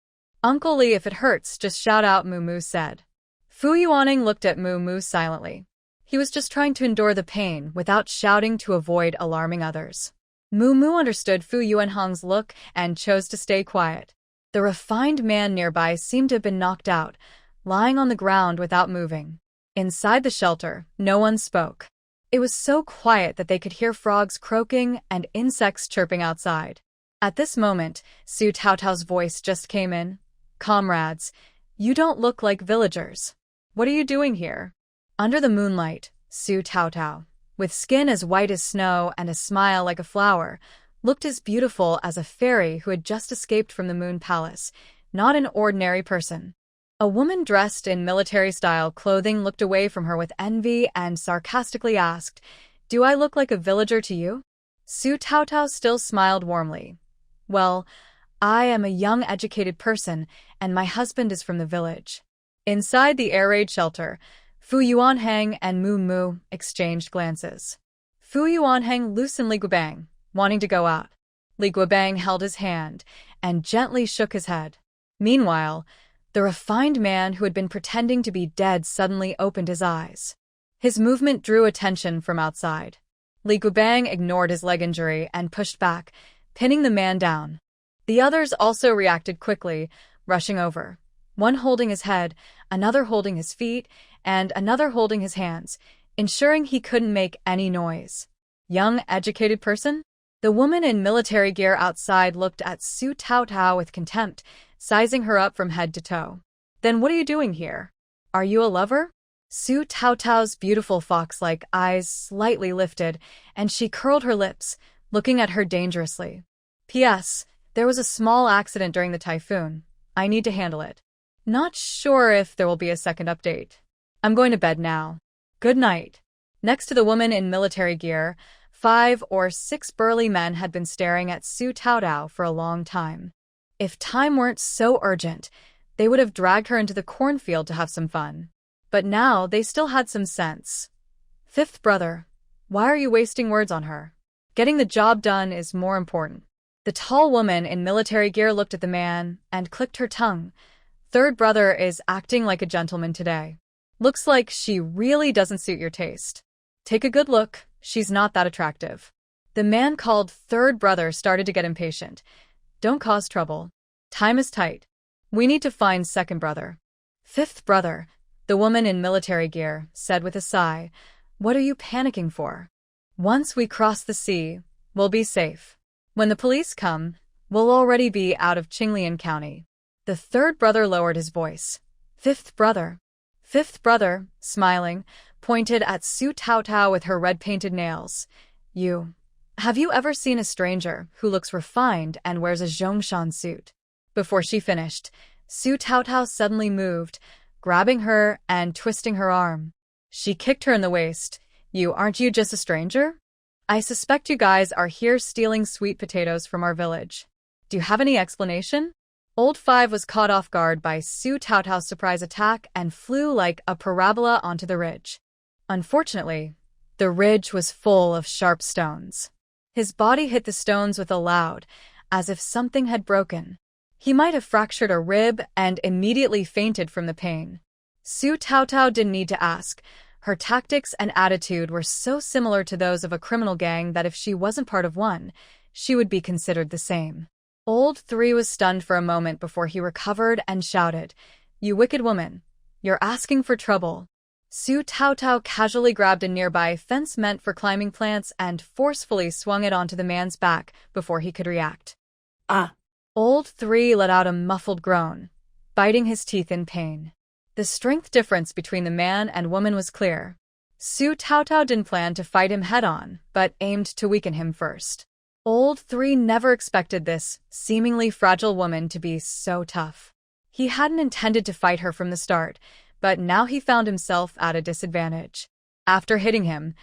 Uncle Li, if it hurts, just shout out, Mumu said. Fu Yuanhang looked at Mumu silently. He was just trying to endure the pain without shouting to avoid alarming others. Mumu understood Fu Yuanhang's look and chose to stay quiet. The refined man nearby seemed to have been knocked out, lying on the ground without moving. Inside the shelter, no one spoke. It was so quiet that they could hear frogs croaking and insects chirping outside. At this moment, Su Taotao's voice just came in. Comrades, you don't look like villagers. What are you doing here? Under the moonlight, Su Taotao, with skin as white as snow and a smile like a flower, looked as beautiful as a fairy who had just escaped from the Moon Palace, not an ordinary person. A woman dressed in military-style clothing looked away from her with envy and sarcastically asked, Do I look like a villager to you? Su Taotao still smiled warmly. Well, I am a young educated person, and my husband is from the village. Inside the air raid shelter, Fu Yuanhang and Mumu exchanged glances. Fu Yuanhang loosened Li Guibang, wanting to go out. Li Guibang held his hand and gently shook his head. Meanwhile, the refined man who had been pretending to be dead suddenly opened his eyes. His movement drew attention from outside. Li Guibang ignored his leg injury and pushed back, pinning the man down. The others also reacted quickly, rushing over. One holding his head, another holding his feet, and another holding his hands, ensuring he couldn't make any noise. Young, educated person? The woman in military gear outside looked at Su Taotao with contempt, sizing her up from head to toe. Then what are you doing here? Are you a lover? Su Taotao's beautiful fox-like eyes slightly lifted, and she curled her lips, looking at her dangerously. P.S. There was a small accident during the typhoon. I need to handle it. Not sure if there will be a second update. I'm going to bed now. Good night. Next to the woman in military gear, 5 or 6 burly men had been staring at Su Taotao for a long time. If time weren't so urgent, they would have dragged her into the cornfield to have some fun. But now they still had some sense. Fifth brother, why are you wasting words on her? Getting the job done is more important. The tall woman in military gear looked at the man and clicked her tongue. Third brother is acting like a gentleman today. Looks like she really doesn't suit your taste. Take a good look, she's not that attractive. The man called third brother started to get impatient. Don't cause trouble. Time is tight. We need to find second brother. Fifth brother, the woman in military gear, said with a sigh, What are you panicking for? Once we cross the sea, we'll be safe. When the police come, we'll already be out of Qinglian County. The third brother lowered his voice. Fifth brother, smiling, pointed at Su Taotao with her red-painted nails. Have you ever seen a stranger who looks refined and wears a Zhongshan suit? Before she finished, Su Taotao suddenly moved, grabbing her and twisting her arm. She kicked her in the waist. Aren't you just a stranger? I suspect you guys are here stealing sweet potatoes from our village. Do you have any explanation? Old Five was caught off guard by Su Taotao's surprise attack and flew like a parabola onto the ridge. Unfortunately, the ridge was full of sharp stones. His body hit the stones with a loud, as if something had broken. He might have fractured a rib and immediately fainted from the pain. Su Taotao didn't need to ask. Her tactics and attitude were so similar to those of a criminal gang that if she wasn't part of one, she would be considered the same. Old Three was stunned for a moment before he recovered and shouted, You wicked woman! You're asking for trouble. Su Taotao casually grabbed a nearby fence meant for climbing plants and forcefully swung it onto the man's back before he could react. Ah, Old 3 let out a muffled groan, biting his teeth in pain. The strength difference between the man and woman was clear. Su Taotao didn't plan to fight him head-on, but aimed to weaken him first. Old 3 never expected this seemingly fragile woman to be so tough. He hadn't intended to fight her from the start, but now he found himself at a disadvantage. After hitting him,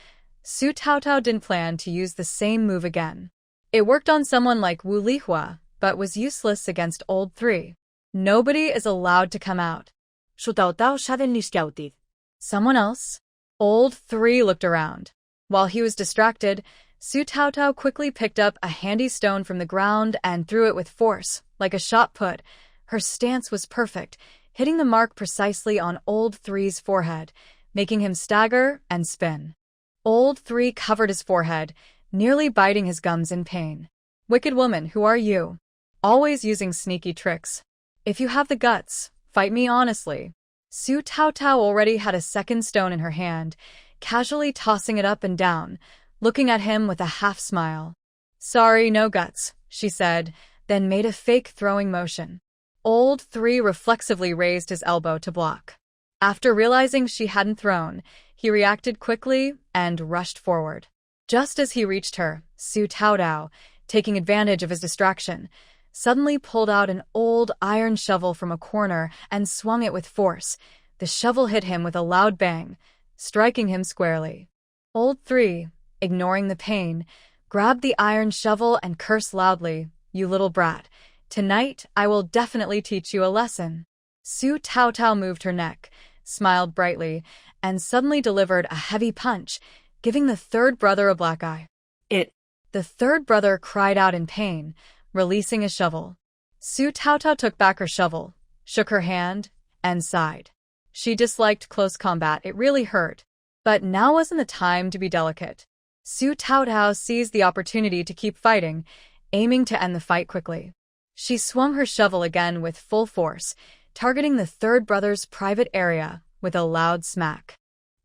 Su Taotao didn't plan to use the same move again. It worked on someone like Wuihwa, but was useless against Old 3. Nobody is allowed to come out. Someone else? Old 3 looked around. While he was distracted, Su Taotao quickly picked up a handy stone from the ground and threw it with force, like a shot put. Her stance was perfect, hitting the mark precisely on Old 3's forehead, making him stagger and spin. Old 3 covered his forehead, nearly biting his gums in pain. Wicked woman, who are you? Always using sneaky tricks. If you have the guts, fight me honestly. Su Taotao already had a second stone in her hand, casually tossing it up and down, looking at him with a half-smile. Sorry, no guts, she said, then made a fake throwing motion. Old 3 reflexively raised his elbow to block. After realizing she hadn't thrown, he reacted quickly and rushed forward. Just as he reached her, Su Taotao, taking advantage of his distraction, suddenly pulled out an old iron shovel from a corner and swung it with force. The shovel hit him with a loud bang, striking him squarely. Old 3, ignoring the pain, grabbed the iron shovel and cursed loudly, "You little brat. Tonight, I will definitely teach you a lesson." Su Taotao moved her neck, smiled brightly, and suddenly delivered a heavy punch, giving the third brother a black eye. The third brother cried out in pain, releasing his shovel. Su Taotao took back her shovel, shook her hand, and sighed. She disliked close combat, it really hurt. But now wasn't the time to be delicate. Su Taotao seized the opportunity to keep fighting, aiming to end the fight quickly. She swung her shovel again with full force, targeting the third brother's private area with a loud smack.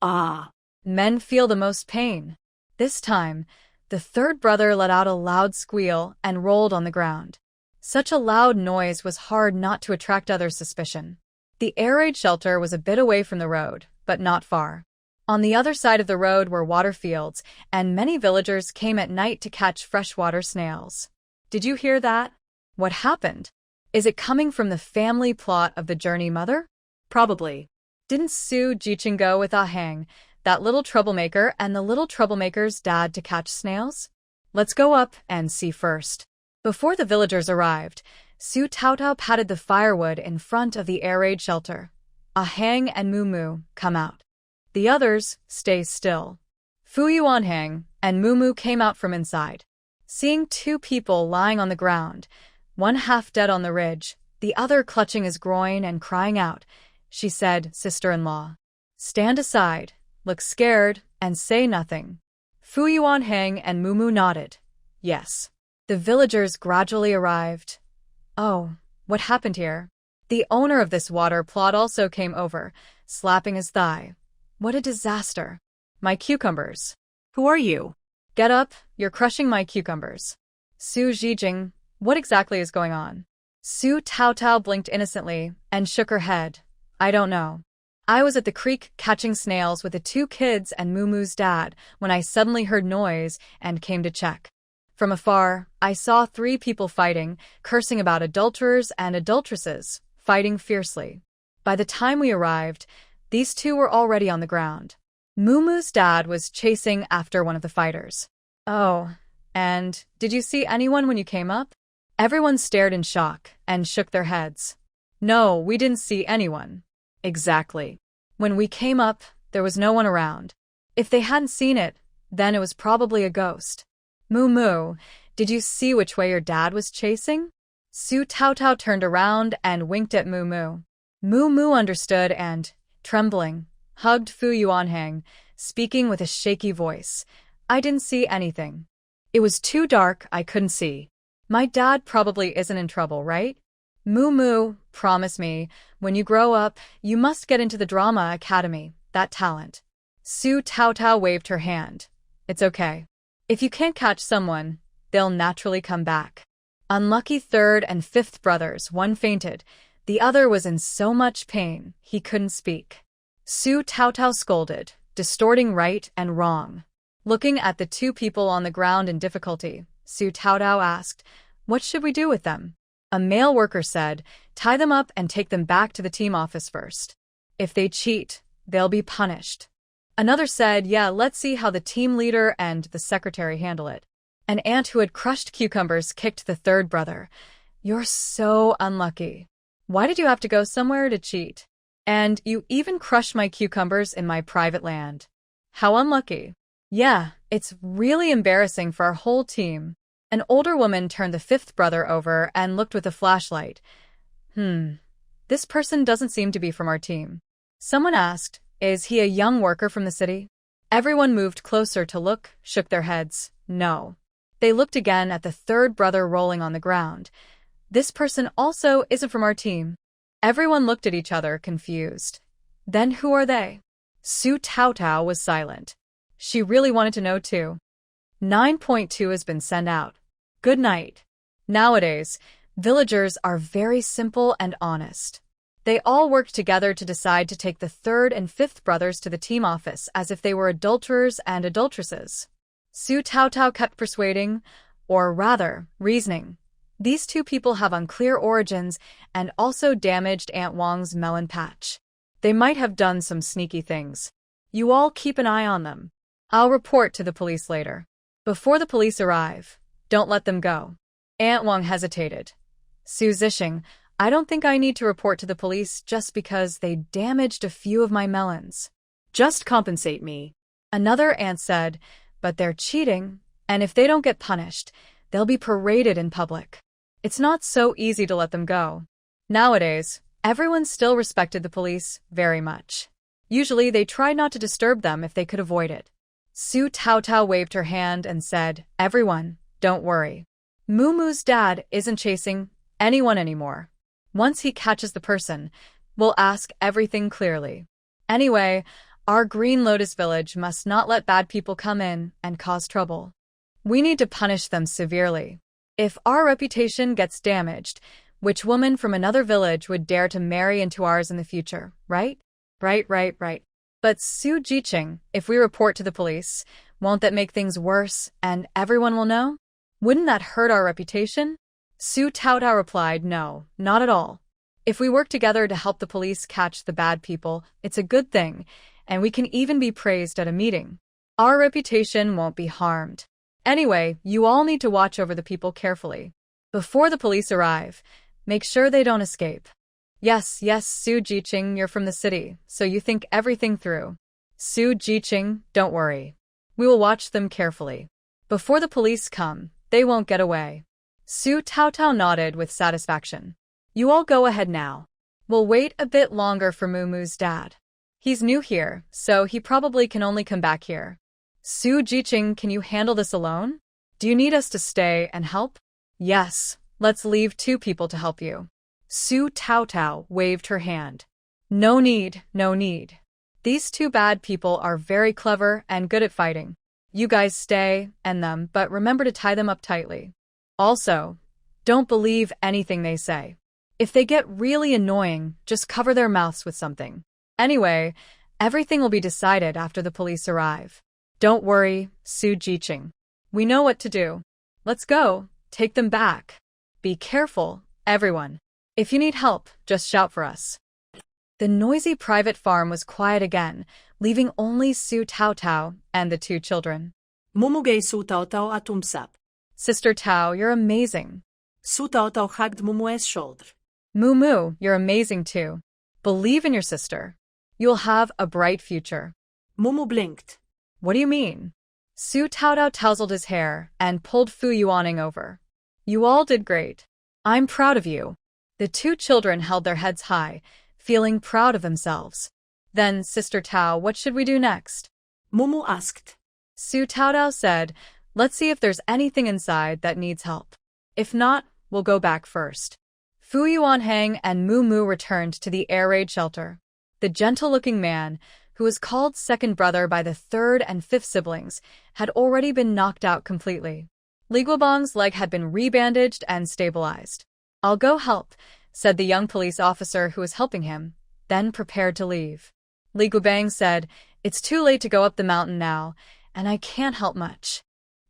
Ah! Men feel the most pain. This time, the third brother let out a loud squeal and rolled on the ground. Such a loud noise was hard not to attract others' suspicion. The air raid shelter was a bit away from the road, but not far. On the other side of the road were water fields, and many villagers came at night to catch freshwater snails. Did you hear that? What happened? Is it coming from the family plot of the Journey Mother? Probably. Didn't Su Jiji go with Ahang, that little troublemaker, and the little troublemaker's dad to catch snails? Let's go up and see first. Before the villagers arrived, Su Taotao patted the firewood in front of the air raid shelter. Ahang and Mumu, come out. The others, stay still. Fu Yuanhang and Mumu came out from inside. Seeing two people lying on the ground, one half dead on the ridge, the other clutching his groin and crying out, she said, "Sister-in-law, stand aside, look scared, and say nothing." Fu Yuanhang and Mumu nodded. Yes. The villagers gradually arrived. Oh, what happened here? The owner of this water plot also came over, slapping his thigh. What a disaster. My cucumbers. Who are you? Get up, you're crushing my cucumbers. Su Jiji, what exactly is going on? Su Taotao blinked innocently and shook her head. I don't know. I was at the creek catching snails with the two kids and Mumu's dad when I suddenly heard noise and came to check. From afar, I saw 3 people fighting, cursing about adulterers and adulteresses, fighting fiercely. By the time we arrived, these 2 were already on the ground. Mumu's dad was chasing after one of the fighters. Oh, and did you see anyone when you came up? Everyone stared in shock and shook their heads. No, we didn't see anyone. Exactly. When we came up, there was no one around. If they hadn't seen it, then it was probably a ghost. Mumu, did you see which way your dad was chasing? Su Taotao turned around and winked at Mumu. Mumu understood and, trembling, hugged Fu Yuanhang, speaking with a shaky voice. I didn't see anything. It was too dark, I couldn't see. My dad probably isn't in trouble, right? Mumu, promise me, when you grow up, you must get into the drama academy, that talent. Su Taotao waved her hand. It's okay. If you can't catch someone, they'll naturally come back. Unlucky third and fifth brothers, one fainted. The other was in so much pain, he couldn't speak. Su Taotao scolded, distorting right and wrong. Looking at the two people on the ground in difficulty, Su Taotao asked, "What should we do with them?" A male worker said, "Tie them up and take them back to the team office first. If they cheat, they'll be punished." Another said, "Yeah, let's see how the team leader and the secretary handle it." An ant who had crushed cucumbers kicked the third brother. "You're so unlucky. Why did you have to go somewhere to cheat? And you even crushed my cucumbers in my private land. How unlucky." "Yeah, it's really embarrassing for our whole team." An older woman turned the fifth brother over and looked with a flashlight. This person doesn't seem to be from our team." Someone asked, "Is he a young worker from the city?" Everyone moved closer to look, shook their heads. No. They looked again at the third brother rolling on the ground. "This person also isn't from our team." Everyone looked at each other, confused. "Then who are they?" Su Taotao was silent. She really wanted to know too. 9.2 has been sent out. Good night. Nowadays, villagers are very simple and honest. They all worked together to decide to take the third and fifth brothers to the team office as if they were adulterers and adulteresses. Su Taotao kept persuading, or rather, reasoning. These two people have unclear origins and also damaged Aunt Wang's melon patch. They might have done some sneaky things. You all keep an eye on them. I'll report to the police later. Before the police arrive, don't let them go. Aunt Wang hesitated. Su Zixing, I don't think I need to report to the police just because they damaged a few of my melons. Just compensate me. Another aunt said, but they're cheating, and if they don't get punished, they'll be paraded in public. It's not so easy to let them go. Nowadays, everyone still respected the police very much. Usually they tried not to disturb them if they could avoid it. Su Taotao waved her hand and said, "Everyone, don't worry. Muumu's dad isn't chasing anyone anymore. Once he catches the person, we'll ask everything clearly. Anyway, our Green Lotus village must not let bad people come in and cause trouble. We need to punish them severely. If our reputation gets damaged, which woman from another village would dare to marry into ours in the future, right? Right. But Su Jiqing, if we report to the police, won't that make things worse and everyone will know? Wouldn't that hurt our reputation?" Su Taotao replied, "No, not at all. If we work together to help the police catch the bad people, it's a good thing, and we can even be praised at a meeting. Our reputation won't be harmed. Anyway, you all need to watch over the people carefully. Before the police arrive, make sure they don't escape." Yes, Su Jiqing, you're from the city, so you think everything through. Su Jiqing, don't worry. We will watch them carefully. Before the police come, they won't get away. Su Taotao nodded with satisfaction. You all go ahead now. We'll wait a bit longer for Muumu's dad. He's new here, so he probably can only come back here. Su Jiqing, can you handle this alone? Do you need us to stay and help? Yes, let's leave 2 people to help you. Su Taotao waved her hand. No need. These 2 bad people are very clever and good at fighting. You guys stay, and them, but remember to tie them up tightly. Also, don't believe anything they say. If they get really annoying, just cover their mouths with something. Anyway, everything will be decided after the police arrive. Don't worry, Su Jiqing. We know what to do. Let's go, take them back. Be careful, everyone. If you need help, just shout for us. The noisy private farm was quiet again, leaving only Su Taotao and the 2 children. Mumugay Su Taotao at umsap. Sister Tao, you're amazing. Su Taotao hugged Mumu's shoulder. Muumu, you're amazing too. Believe in your sister. You'll have a bright future. Mumu blinked. What do you mean? Su Taotao tousled his hair and pulled Fu Yuaning over. You all did great. I'm proud of you. The 2 children held their heads high, feeling proud of themselves. Then, Sister Tao, what should we do next? Mumu asked. Su Taotao said, let's see if there's anything inside that needs help. If not, we'll go back first. Fu Yuanhang and Muumu returned to the air raid shelter. The gentle-looking man, who was called second brother by the 3rd and 5th siblings, had already been knocked out completely. Li Guobang's leg had been rebandaged and stabilized. "I'll go help," said the young police officer who was helping him, then prepared to leave. Li Guobang said, "It's too late to go up the mountain now, and I can't help much.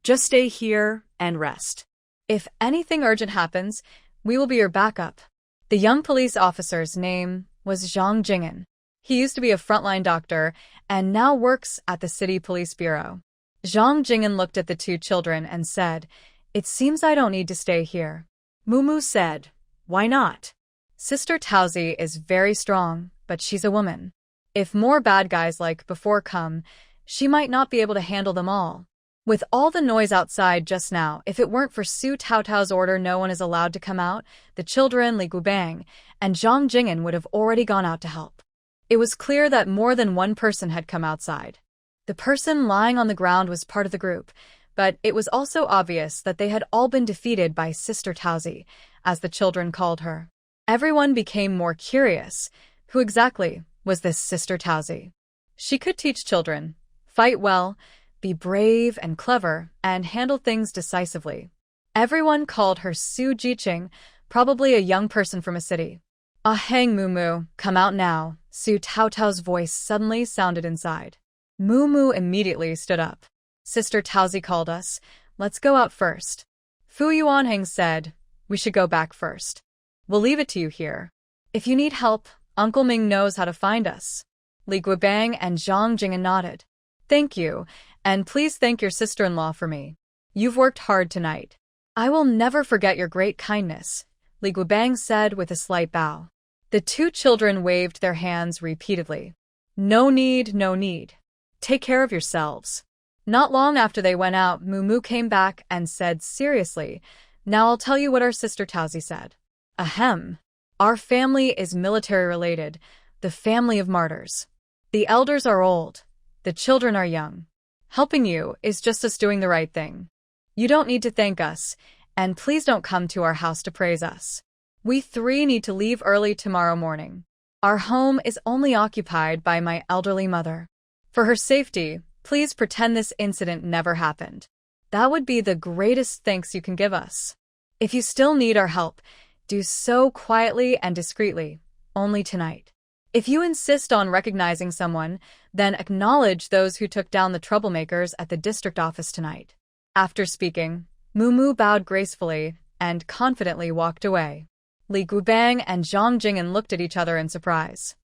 Just stay here and rest. If anything urgent happens, we will be your backup." The young police officer's name was Zhang Jing'an. He used to be a frontline doctor and now works at the city police bureau. Zhang Jing'an looked at the two children and said, "It seems I don't need to stay here." Mumu said, "Why not?" "Sister Taozi is very strong, but she's a woman. If more bad guys like before come, she might not be able to handle them all. With all the noise outside just now, if it weren't for Su Taotao's order no one is allowed to come out, the children, Li Guobang, and Zhang Jing'an would have already gone out to help." It was clear that more than one person had come outside. The person lying on the ground was part of the group, but it was also obvious that they had all been defeated by Sister Taozi, as the children called her. Everyone became more curious. Who exactly was this Sister Taozi? She could teach children, fight well, be brave and clever, and handle things decisively. Everyone called her Su Jiqing, probably a young person from a city. "Ah, hang Mumu, come out now," Su Taotao's voice suddenly sounded inside. Mumu immediately stood up. "Sister Taozi called us. Let's go out first." Fu Yuanheng said, "We should go back first. We'll leave it to you here. If you need help, Uncle Ming knows how to find us." Li Guobang and Zhang Jing'an nodded. "Thank you, and please thank your sister-in-law for me. You've worked hard tonight." "I will never forget your great kindness," Li Guobang said with a slight bow. The two children waved their hands repeatedly. "No need, no need. Take care of yourselves." Not long after they went out, Mumu came back and said seriously, "Now I'll tell you what our sister Taozi said. Ahem. Our family is military-related, the family of martyrs. The elders are old, the children are young. Helping you is just us doing the right thing. You don't need to thank us, and please don't come to our house to praise us. We three need to leave early tomorrow morning. Our home is only occupied by my elderly mother. For her safety, please pretend this incident never happened. That would be the greatest thanks you can give us. If you still need our help, do so quietly and discreetly, only tonight. If you insist on recognizing someone, then acknowledge those who took down the troublemakers at the district office tonight." After speaking, Mumu bowed gracefully and confidently walked away. Li Guobang and Zhang Jing'an looked at each other in surprise.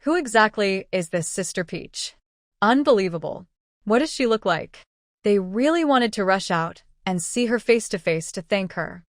Who exactly is this Sister Peach? Unbelievable. What does she look like? They really wanted to rush out and see her face to face to thank her.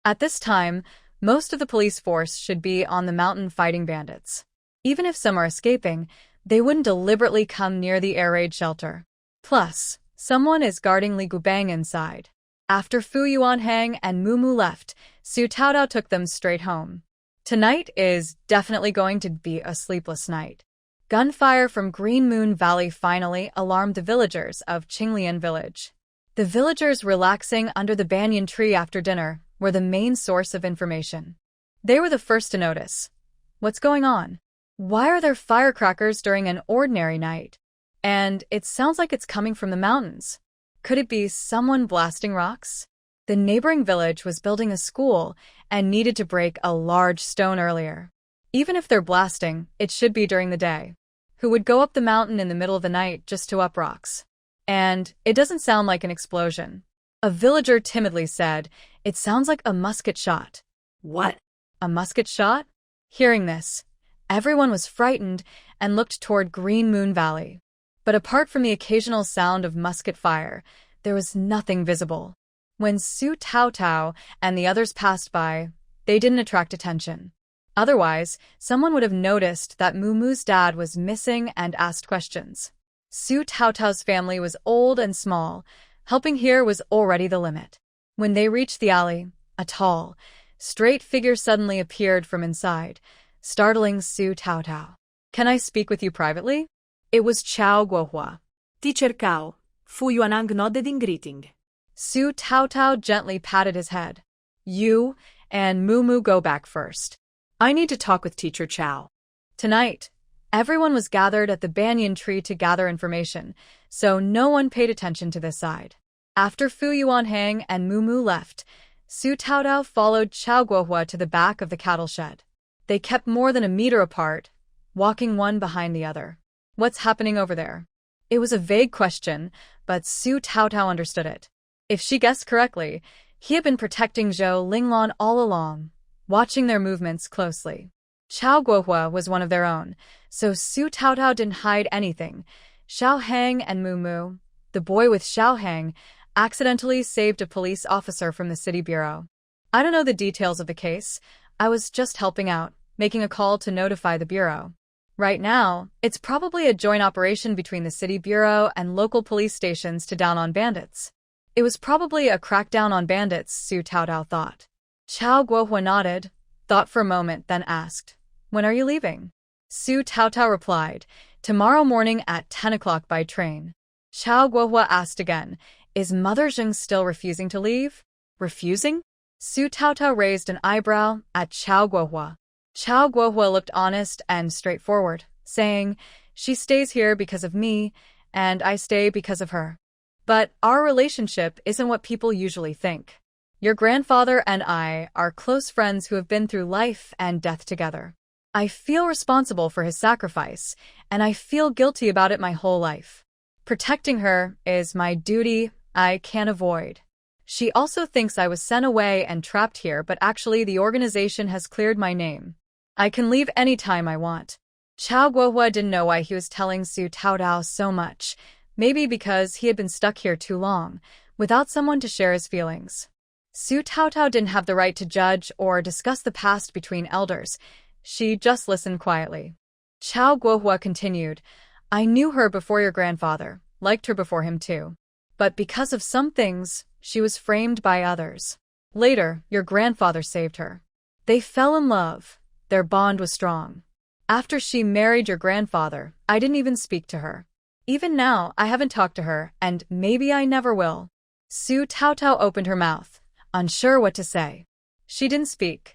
At this time, most of the police force should be on the mountain fighting bandits. Even if some are escaping, they wouldn't deliberately come near the air raid shelter. Plus, someone is guarding Li Guobang inside. After Fu Yuanheng and Mumu left, Su Taotao took them straight home. Tonight is definitely going to be a sleepless night. Gunfire from Green Moon Valley finally alarmed the villagers of Qinglian village. The villagers relaxing under the banyan tree after dinner were the main source of information. They were the first to notice. What's going on? Why are there firecrackers during an ordinary night? And it sounds like it's coming from the mountains. Could it be someone blasting rocks? The neighboring village was building a school and needed to break a large stone earlier. Even if they're blasting, it should be during the day. Who would go up the mountain in the middle of the night just to up rocks? And it doesn't sound like an explosion. A villager timidly said, "It sounds like a musket shot." "What? A musket shot?" Hearing this, everyone was frightened and looked toward Green Moon Valley. But apart from the occasional sound of musket fire, there was nothing visible. When Su Taotao and the others passed by, they didn't attract attention. Otherwise, someone would have noticed that Mumu's dad was missing and asked questions. Su Taotao's family was old and small. Helping here was already the limit. When they reached the alley, a tall, straight figure suddenly appeared from inside, startling Su Taotao. "Can I speak with you privately?" It was Chao Guohua. "Ti cercao." Fu Yuanheng nodded in greeting. Su Taotao gently patted his head. "You and Mumu go back first. I need to talk with Teacher Chao." Tonight, everyone was gathered at the banyan tree to gather information, so no one paid attention to this side. After Fu Yuanhang and Mumu left, Su Taotao followed Chao Guohua to the back of the cattle shed. They kept more than a meter apart, walking one behind the other. What's happening over there? It was a vague question, but Su Taotao understood it. If she guessed correctly, he had been protecting Zhou Linglan all along, watching their movements closely. Chao Guohua was one of their own, so Su Taotao didn't hide anything. Xiao Hang and Mumu, the boy with Xiao Hang, accidentally saved a police officer from the city bureau. I don't know the details of the case. I was just helping out, making a call to notify the bureau. Right now, it's probably a joint operation between the city bureau and local police stations to down on bandits. It was probably a crackdown on bandits, Su Taotao thought. Chao Guohua nodded, thought for a moment, then asked, "When are you leaving?" Su Taotao replied, "Tomorrow morning at 10 o'clock by train." Chao Guohua asked again, "Is Mother Zheng still refusing to leave?" "Refusing?" Su Taotao raised an eyebrow at Chao Guohua. Chao Guohua looked honest and straightforward, saying, "She stays here because of me, and I stay because of her. But our relationship isn't what people usually think. Your grandfather and I are close friends who have been through life and death together. I feel responsible for his sacrifice, and I feel guilty about it my whole life. Protecting her is my duty I can't avoid. She also thinks I was sent away and trapped here, but actually the organization has cleared my name. I can leave any time I want." Chao Guohua didn't know why he was telling Su Taotao so much. Maybe because he had been stuck here too long, without someone to share his feelings. Su Taotao didn't have the right to judge or discuss the past between elders. She just listened quietly. Chao Guohua continued, "I knew her before your grandfather, liked her before him too. But because of some things, she was framed by others. Later, your grandfather saved her. They fell in love. Their bond was strong. After she married your grandfather, I didn't even speak to her. Even now, I haven't talked to her, and maybe I never will." Su Taotao opened her mouth, unsure what to say. She didn't speak.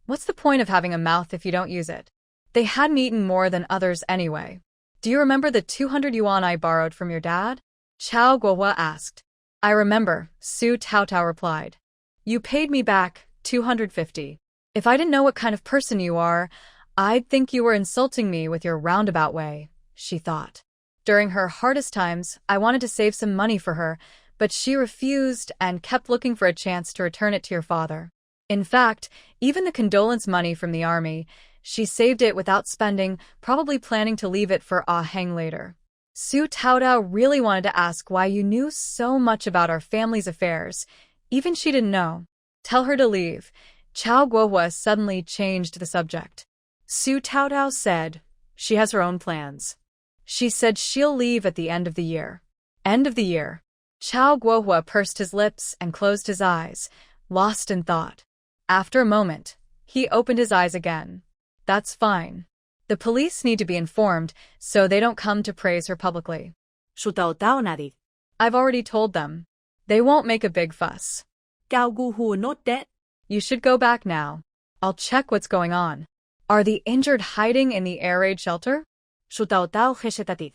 What's the point of having a mouth if you don't use it? They hadn't eaten more than others anyway. "Do you remember the 200 yuan I borrowed from your dad?" Chao Guohua asked. "I remember," Su Taotao replied. "You paid me back 250. If I didn't know what kind of person you are, I'd think you were insulting me with your roundabout way," she thought. "During her hardest times, I wanted to save some money for her, but she refused and kept looking for a chance to return it to your father. In fact, even the condolence money from the army, she saved it without spending, probably planning to leave it for Hang later." Su Taotao really wanted to ask why you knew so much about our family's affairs. Even she didn't know. "Tell her to leave." Chao Guohua suddenly changed the subject. Su Taotao said, "She has her own plans. She said she'll leave at the end of the year." End of the year. Chao Guohua pursed his lips and closed his eyes, lost in thought. After a moment, he opened his eyes again. "That's fine. The police need to be informed so they don't come to praise her publicly." Su Taotao nodded. "I've already told them. They won't make a big fuss." Chao Guohua nodded. "You should go back now. I'll check what's going on. Are the injured hiding in the air raid shelter?" Su Taotao hesitated.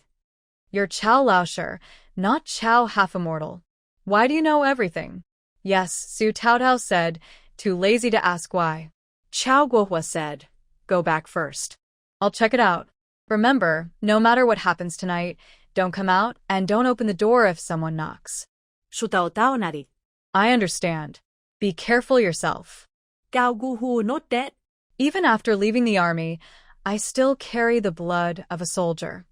"You're Chao Laosher, not Chao Half-Immortal. Why do you know everything?" "Yes," Su Taotao said, too lazy to ask why. Chao Guohua said, "Go back first. I'll check it out. Remember, no matter what happens tonight, don't come out and don't open the door if someone knocks." Su Taotao nodded. "I understand. Be careful yourself." Chao Guohua nodded. "Even after leaving the army, I still carry the blood of a soldier."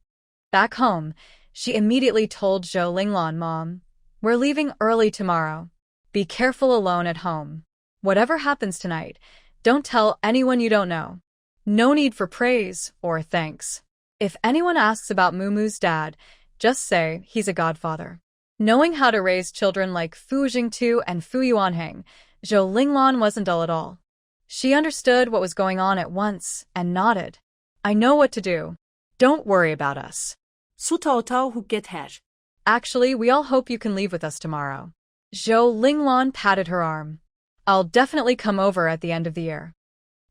Back home, she immediately told Zhou Linglan, "Mom, we're leaving early tomorrow. Be careful alone at home. Whatever happens tonight, don't tell anyone you don't know. No need for praise or thanks. If anyone asks about Mumu's dad, just say he's a godfather." Knowing how to raise children like Fu Jingtu and Fu Yuanhang, Zhou Linglan wasn't dull at all. She understood what was going on at once and nodded. "I know what to do. Don't worry about us." Su Taotao shook head. "Actually, we all hope you can leave with us tomorrow." Zhou Linglan patted her arm. "I'll definitely come over at the end of the year."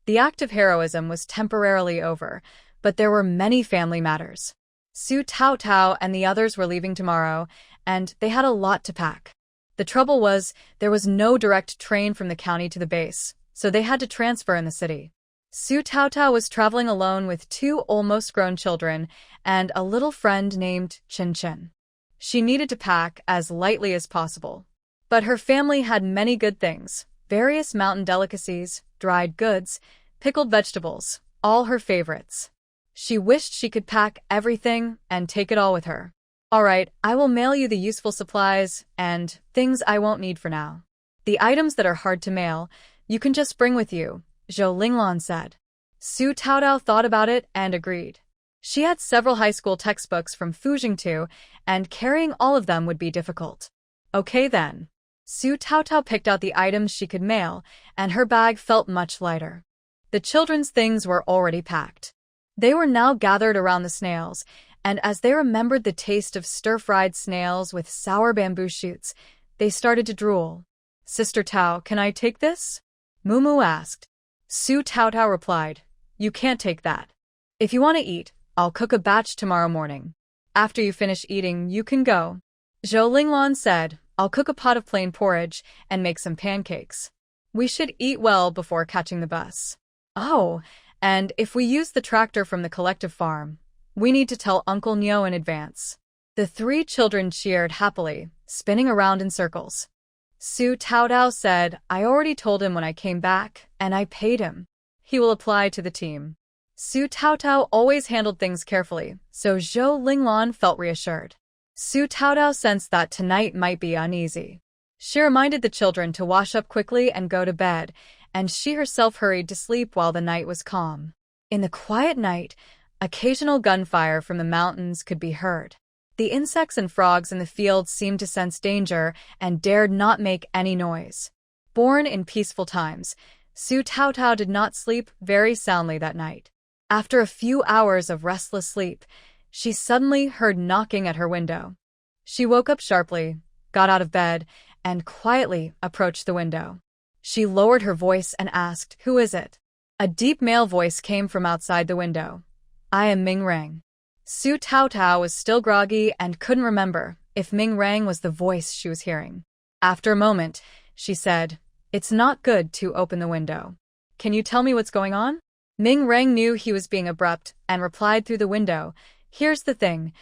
The act of heroism was temporarily over, but there were many family matters. Su Taotao and the others were leaving tomorrow, and they had a lot to pack. The trouble was, there was no direct train from the county to the base, so they had to transfer in the city. Su Taotao was traveling alone with 2 almost grown children and a little friend named Chunchen. She needed to pack as lightly as possible. But her family had many good things, various mountain delicacies, dried goods, pickled vegetables, all her favorites. She wished she could pack everything and take it all with her. All right, I will mail you the useful supplies and things I won't need for now. The items that are hard to mail, you can just bring with you, Zhou Linglan said. Su Taotao thought about it and agreed. She had several high school textbooks from Fujingtu, and carrying all of them would be difficult. Okay then. Su Taotao picked out the items she could mail, and her bag felt much lighter. The children's things were already packed. They were now gathered around the snails, and as they remembered the taste of stir-fried snails with sour bamboo shoots, they started to drool. Sister Tao, can I take this? Mumu asked. Su Taotao replied, you can't take that. If you want to eat, I'll cook a batch tomorrow morning. After you finish eating, you can go. Zhou Linglan said, I'll cook a pot of plain porridge and make some pancakes. We should eat well before catching the bus. Oh, and if we use the tractor from the collective farm, we need to tell Uncle Nyo in advance. The 3 children cheered happily, spinning around in circles. Su Taotao said, I already told him when I came back, and I paid him. He will apply to the team. Su Taotao always handled things carefully, so Zhou Linglan felt reassured. Su Taotao sensed that tonight might be uneasy. She reminded the children to wash up quickly and go to bed, and she herself hurried to sleep while the night was calm. In the quiet night, occasional gunfire from the mountains could be heard. The insects and frogs in the fields seemed to sense danger and dared not make any noise. Born in peaceful times, Su Taotao did not sleep very soundly that night. After a few hours of restless sleep, she suddenly heard knocking at her window. She woke up sharply, got out of bed, and quietly approached the window. She lowered her voice and asked, Who is it? A deep male voice came from outside the window. I am Ming Rang. Su Taotao was still groggy and couldn't remember if Ming Rang was the voice she was hearing. After a moment, she said, It's not good to open the window. Can you tell me what's going on? Ming Rang knew he was being abrupt and replied through the window, Here's the thing.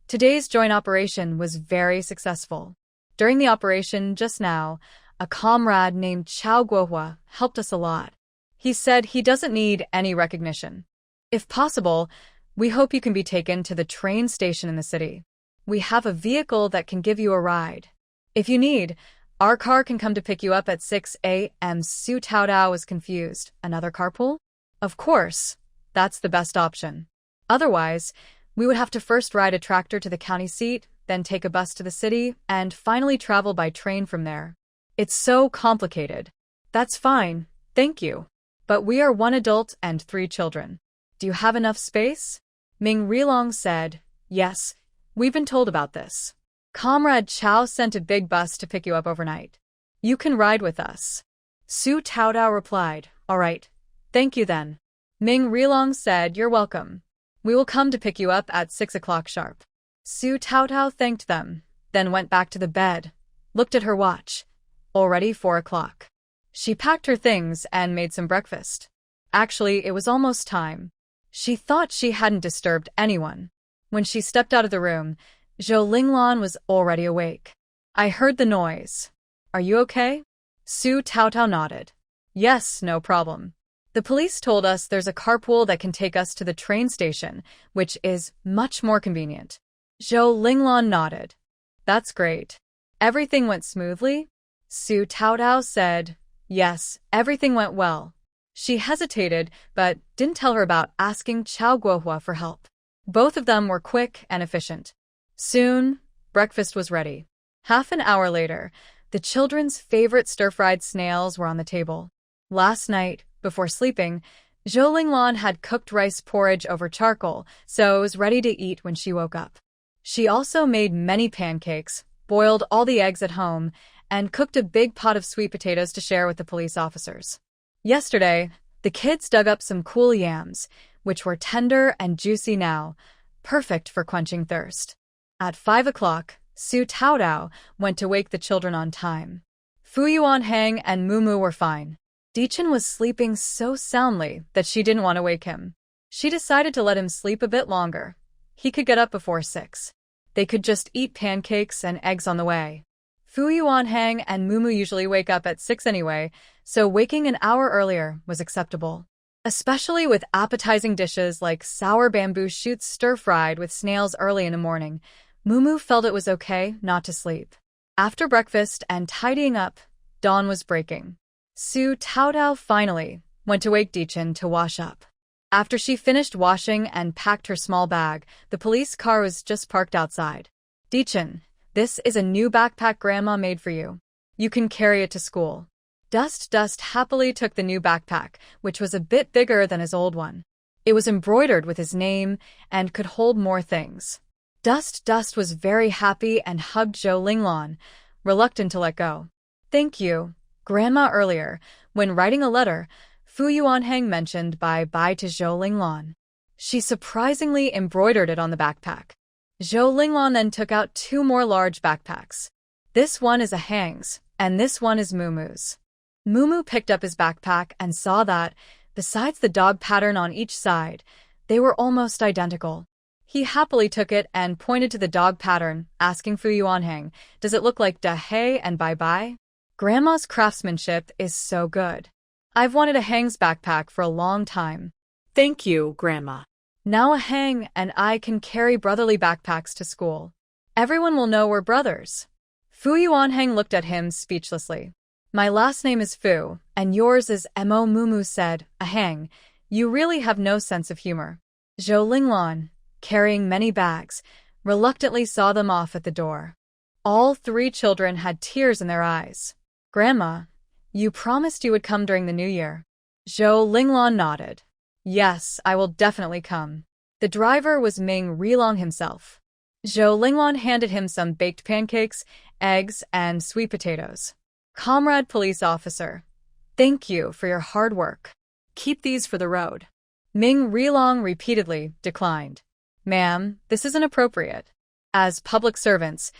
Today's joint operation was very successful. During the operation just now, a comrade named Wuihwa helped us a lot. He said he doesn't need any recognition. If possible, we hope you can be taken to the train station in the city. We have a vehicle that can give you a ride. If you need, our car can come to pick you up at 6 a.m. Su Taotao was confused. Another carpool? Of course, that's the best option. Otherwise, we would have to first ride a tractor to the county seat, then take a bus to the city, and finally travel by train from there. It's so complicated. That's fine, thank you. But we are 1 adult and 3 children. Do you have enough space? Ming Rilong said, Yes, we've been told about this. Comrade Chow sent a big bus to pick you up overnight. You can ride with us. Su Taotao replied, All right, thank you then. Ming Rilong said, You're welcome. We will come to pick you up at 6 o'clock sharp. Su Taotao thanked them, then went back to the bed, looked at her watch. Already 4 o'clock. She packed her things and made some breakfast. Actually, it was almost time. She thought she hadn't disturbed anyone. When she stepped out of the room, Zhou Linglan was already awake. I heard the noise. Are you okay? Su Taotao nodded. Yes, no problem. The police told us there's a carpool that can take us to the train station, which is much more convenient. Zhou Linglan nodded. That's great. Everything went smoothly? Su Taotao said, Yes, everything went well. She hesitated, but didn't tell her about asking Wuihwa for help. Both of them were quick and efficient. Soon, breakfast was ready. Half an hour later, the children's favorite stir-fried snails were on the table. Last night, before sleeping, Zhou Linglan had cooked rice porridge over charcoal, so it was ready to eat when she woke up. She also made many pancakes, boiled all the eggs at home, and cooked a big pot of sweet potatoes to share with the police officers. Yesterday, the kids dug up some cool yams, which were tender and juicy now, perfect for quenching thirst. At 5 o'clock, Su Taodao went to wake the children on time. Fu Yuanhang and Mumu were fine. Dichen was sleeping so soundly that she didn't want to wake him. She decided to let him sleep a bit longer. He could get up before 6. They could just eat pancakes and eggs on the way. Fu Yuanhang and Mumu usually wake up at 6 anyway, so waking an hour earlier was acceptable. Especially with appetizing dishes like sour bamboo shoots stir-fried with snails early in the morning, Mumu felt it was okay not to sleep. After breakfast and tidying up, dawn was breaking. Su Taodao finally went to wake Dichen to wash up. After she finished washing and packed her small bag, the police car was just parked outside. Dichen, this is a new backpack Grandma made for you. You can carry it to school. Dust happily took the new backpack, which was a bit bigger than his old one. It was embroidered with his name and could hold more things. Dust was very happy and hugged Zhou Linglan, reluctant to let go. Thank you, Grandma. Earlier, when writing a letter, Fu Yuanhang mentioned bye-bye to Zhou Linglan. She surprisingly embroidered it on the backpack. Zhou Linglan then took out 2 more large backpacks. This one is a Hang's, and this one is Mumu's. Mumu picked up his backpack and saw that, besides the dog pattern on each side, they were almost identical. He happily took it and pointed to the dog pattern, asking Fu Yuanhang, "Does it look like da hey and bye-bye?" Grandma's craftsmanship is so good. I've wanted a Hang's backpack for a long time. Thank you, Grandma. Now a Hang and I can carry brotherly backpacks to school. Everyone will know we're brothers. Fu Yuanhang looked at him speechlessly. My last name is Fu, and yours is Mo. Mumu said, a Hang. You really have no sense of humor. Zhou Linglan, carrying many bags, reluctantly saw them off at the door. All 3 children had tears in their eyes. Grandma, you promised you would come during the New Year. Zhou Linglan nodded. Yes, I will definitely come. The driver was Ming Rilong himself. Zhou Linglan handed him some baked pancakes, eggs, and sweet potatoes. Comrade police officer, thank you for your hard work. Keep these for the road. Ming Rilong repeatedly declined. Ma'am, this isn't appropriate. As public servants,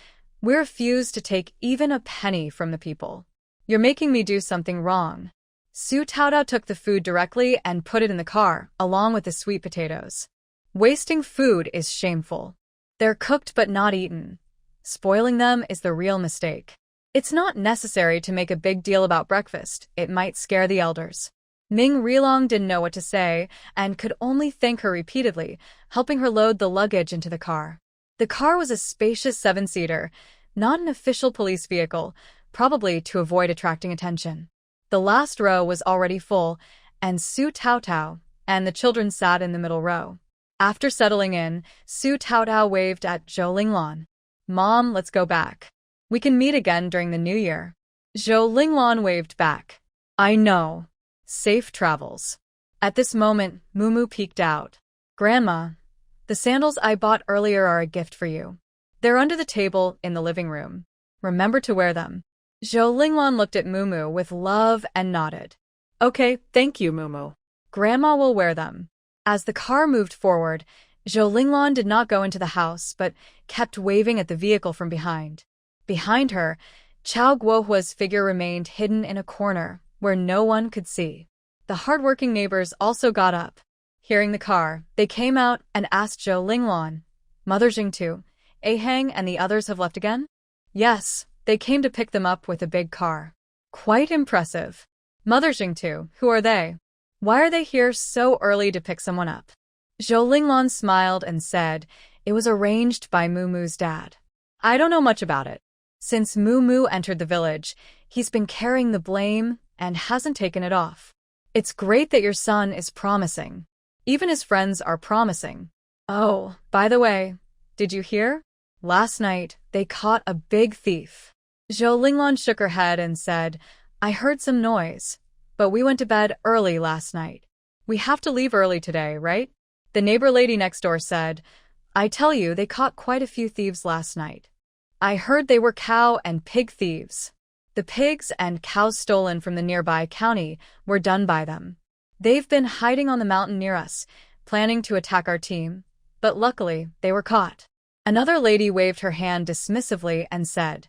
we refuse to take even a penny from the people. You're making me do something wrong. Su Taodao took the food directly and put it in the car, along with the sweet potatoes. Wasting food is shameful. They're cooked but not eaten. Spoiling them is the real mistake. It's not necessary to make a big deal about breakfast. It might scare the elders. Ming Rilong didn't know what to say and could only thank her repeatedly, helping her load the luggage into the car. The car was a spacious 7-seater, not an official police vehicle, probably to avoid attracting attention. The last row was already full, and Su Taodao and the children sat in the middle row. After settling in, Su Taodao waved at Zhou Linglan. Mom, let's go back. We can meet again during the New Year. Zhou Linglan waved back. I know. Safe travels. At this moment, Mumu peeked out. Grandma, the sandals I bought earlier are a gift for you. They're under the table in the living room. Remember to wear them. Zhou Linglan looked at Mumu with love and nodded. Okay, thank you, Mumu. Grandma will wear them. As the car moved forward, Zhou Linglan did not go into the house but kept waving at the vehicle from behind. Behind her, Chao Guohua's figure remained hidden in a corner where no one could see. The hardworking neighbors also got up. Hearing the car, they came out and asked Zhou Linglan, Mother Jingtu, Ahang and the others have left again? Yes, they came to pick them up with a big car. Quite impressive. Mother Jingtu, who are they? Why are they here so early to pick someone up? Zhou Linglan smiled and said, it was arranged by Mumu's dad. I don't know much about it. Since Mumu entered the village, he's been carrying the blame and hasn't taken it off. It's great that your son is promising. Even his friends are promising. Oh, by the way, did you hear? Last night, they caught a big thief. Zhou Linglan shook her head and said, I heard some noise, but we went to bed early last night. We have to leave early today, right? The neighbor lady next door said, I tell you, they caught quite a few thieves last night. I heard they were cow and pig thieves. The pigs and cows stolen from the nearby county were done by them. They've been hiding on the mountain near us, planning to attack our team, but luckily they were caught. Another lady waved her hand dismissively and said,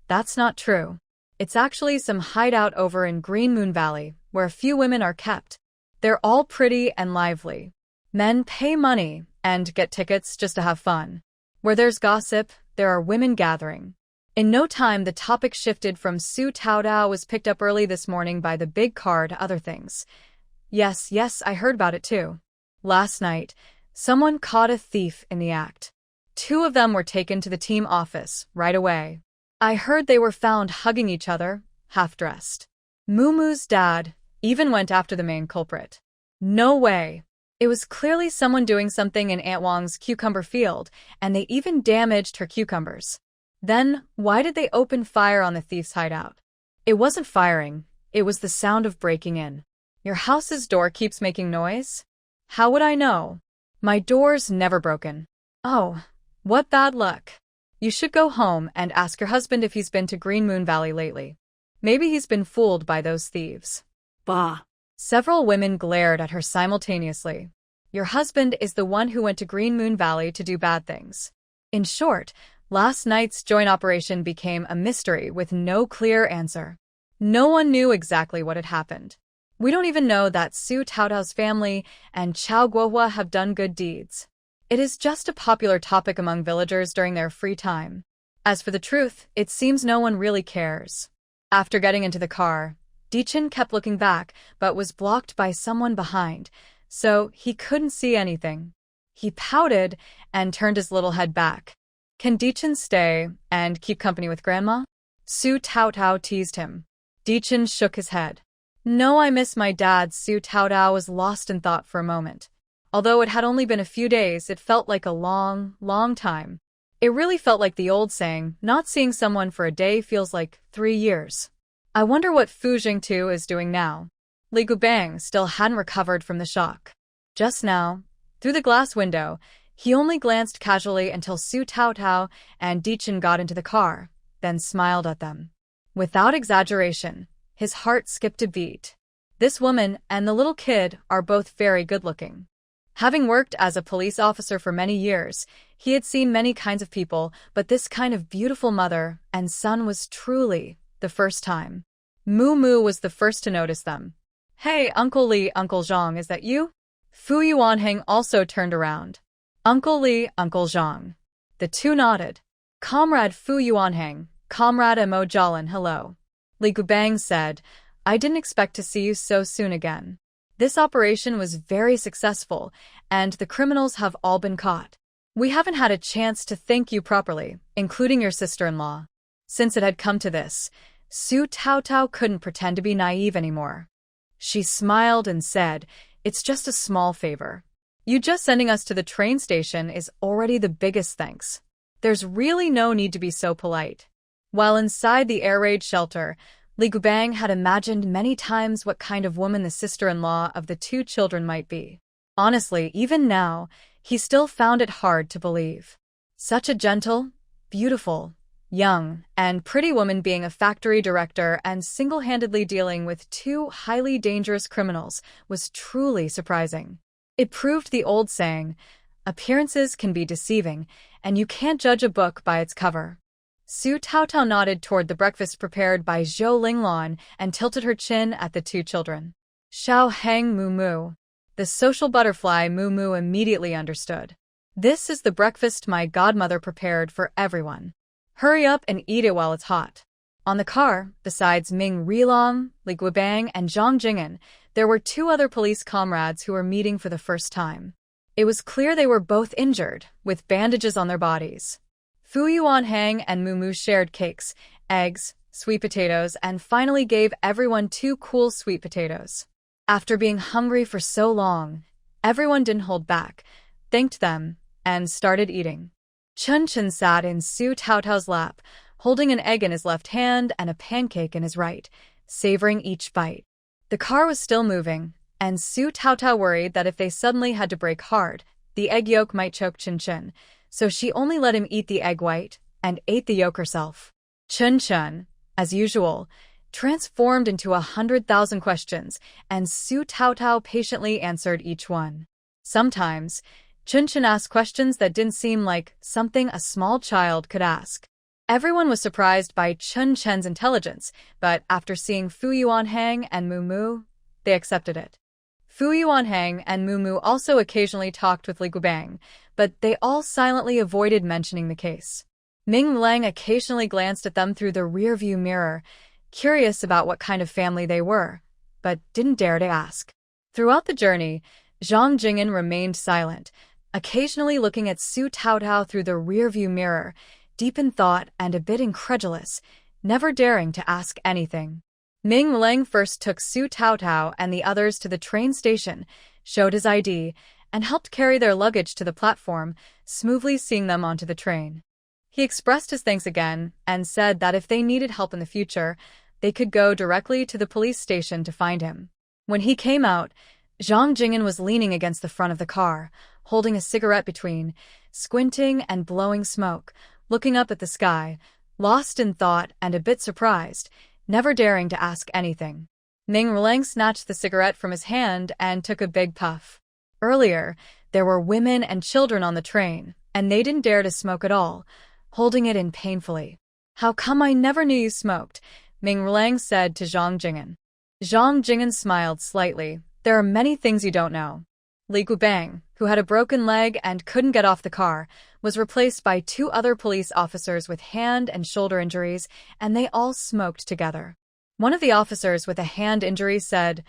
"That's not true. It's actually some hideout over in Green Moon Valley, where a few women are kept. They're all pretty and lively. Men pay money and get tickets just to have fun. Where there's gossip, there are women gathering." In no time, the topic shifted from Su Taodao was picked up early this morning by the big car to other things. Yes, I heard about it too. Last night, someone caught a thief in the act. 2 of them were taken to the team office right away. I heard they were found hugging each other, half-dressed. Muumu's dad even went after the main culprit. No way. It was clearly someone doing something in Aunt Wang's cucumber field, and they even damaged her cucumbers. Then, why did they open fire on the thief's hideout? It wasn't firing, it was the sound of breaking in. Your house's door keeps making noise? How would I know? My door's never broken. Oh, what bad luck. You should go home and ask your husband if he's been to Green Moon Valley lately. Maybe he's been fooled by those thieves. Bah. Several women glared at her simultaneously. Your husband is the one who went to Green Moon Valley to do bad things. In short, last night's joint operation became a mystery with no clear answer. No one knew exactly what had happened. We don't even know that Su Taotao's family and Chao Guohua have done good deeds. It is just a popular topic among villagers during their free time. As for the truth, it seems no one really cares. After getting into the car, Dichin kept looking back but was blocked by someone behind, so he couldn't see anything. He pouted and turned his little head back. Can Dichin stay and keep company with Grandma? Su Taotao teased him. Dichin shook his head. No, I miss my dad. Su Taotao was lost in thought for a moment. Although it had only been a few days, it felt like a long time. It really felt like the old saying, not seeing someone for a day feels like 3 years. I wonder what Fu Jingtu is doing now. Li Gubang still hadn't recovered from the shock. Just now, through the glass window, he only glanced casually until Su Taotao and Dichin got into the car, then smiled at them. Without exaggeration, his heart skipped a beat. This woman and the little kid are both very good-looking. Having worked as a police officer for many years, he had seen many kinds of people, but this kind of beautiful mother and son was truly the first time. Mu was the first to notice them. Hey, Uncle Li, Uncle Zhang, is that you? Fu Yuanheng also turned around. Uncle Li, Uncle Zhang. The two nodded. Comrade Fu Yuanheng, Comrade Mo Jialin, hello. Li Gubang said, I didn't expect to see you so soon again. This operation was very successful, and the criminals have all been caught. We haven't had a chance to thank you properly, including your sister-in-law. Since it had come to this, Su Taotao couldn't pretend to be naive anymore. She smiled and said, It's just a small favor. You just sending us to the train station is already the biggest thanks. There's really no need to be so polite. While inside the air raid shelter, Li Gubang had imagined many times what kind of woman the sister-in-law of the 2 children might be. Honestly, even now, he still found it hard to believe. Such a gentle, beautiful, young, and pretty woman being a factory director and single-handedly dealing with 2 highly dangerous criminals was truly surprising. It proved the old saying, appearances can be deceiving, and you can't judge a book by its cover. Su Taotao nodded toward the breakfast prepared by Zhou Linglan and tilted her chin at the 2 children. Xiao Heng Mu. The social butterfly Mu immediately understood. This is the breakfast my godmother prepared for everyone. Hurry up and eat it while it's hot. On the car, besides Ming Rilong, Li Guibang, and Zhang Jing'an, there were 2 other police comrades who were meeting for the first time. It was clear they were both injured, with bandages on their bodies. Fu Yuanheng and Mu shared cakes, eggs, sweet potatoes, and finally gave everyone 2 cool sweet potatoes. After being hungry for so long, everyone didn't hold back, thanked them, and started eating. Chunchen sat in Su Taotao's lap, holding an egg in his left hand and a pancake in his right, savoring each bite. The car was still moving, and Su Taotao worried that if they suddenly had to brake hard, the egg yolk might choke Chunchen, so she only let him eat the egg white and ate the yolk herself. Chunchen, as usual, transformed into 100,000 questions, and Su Taotao patiently answered each one. Sometimes, Chunchen asked questions that didn't seem like something a small child could ask. Everyone was surprised by Chunchen's intelligence, but after seeing Fu Yuanhang and Mu Mu, they accepted it. Fu Yuanhang and Mu Mu also occasionally talked with Li Guibang, but they all silently avoided mentioning the case. Ming Lang occasionally glanced at them through the rearview mirror, curious about what kind of family they were, but didn't dare to ask. Throughout the journey, Zhang Jing'an remained silent, occasionally looking at Su Taotao through the rearview mirror, deep in thought and a bit incredulous, never daring to ask anything. Ming Lang first took Su Taotao and the others to the train station, showed his ID, and helped carry their luggage to the platform, smoothly seeing them onto the train. He expressed his thanks again and said that if they needed help in the future, they could go directly to the police station to find him. When he came out, Zhang Jing'an was leaning against the front of the car, holding a cigarette between, squinting and blowing smoke, looking up at the sky, lost in thought and a bit surprised, never daring to ask anything. Ming Lang snatched the cigarette from his hand and took a big puff. Earlier, there were women and children on the train, and they didn't dare to smoke at all, holding it in painfully. "How come I never knew you smoked?" Ming Lang said to Zhang Jing'an. Zhang Jing'an smiled slightly. "There are many things you don't know." Li Guibang, who had a broken leg and couldn't get off the car, was replaced by 2 other police officers with hand and shoulder injuries, and they all smoked together. One of the officers with a hand injury said,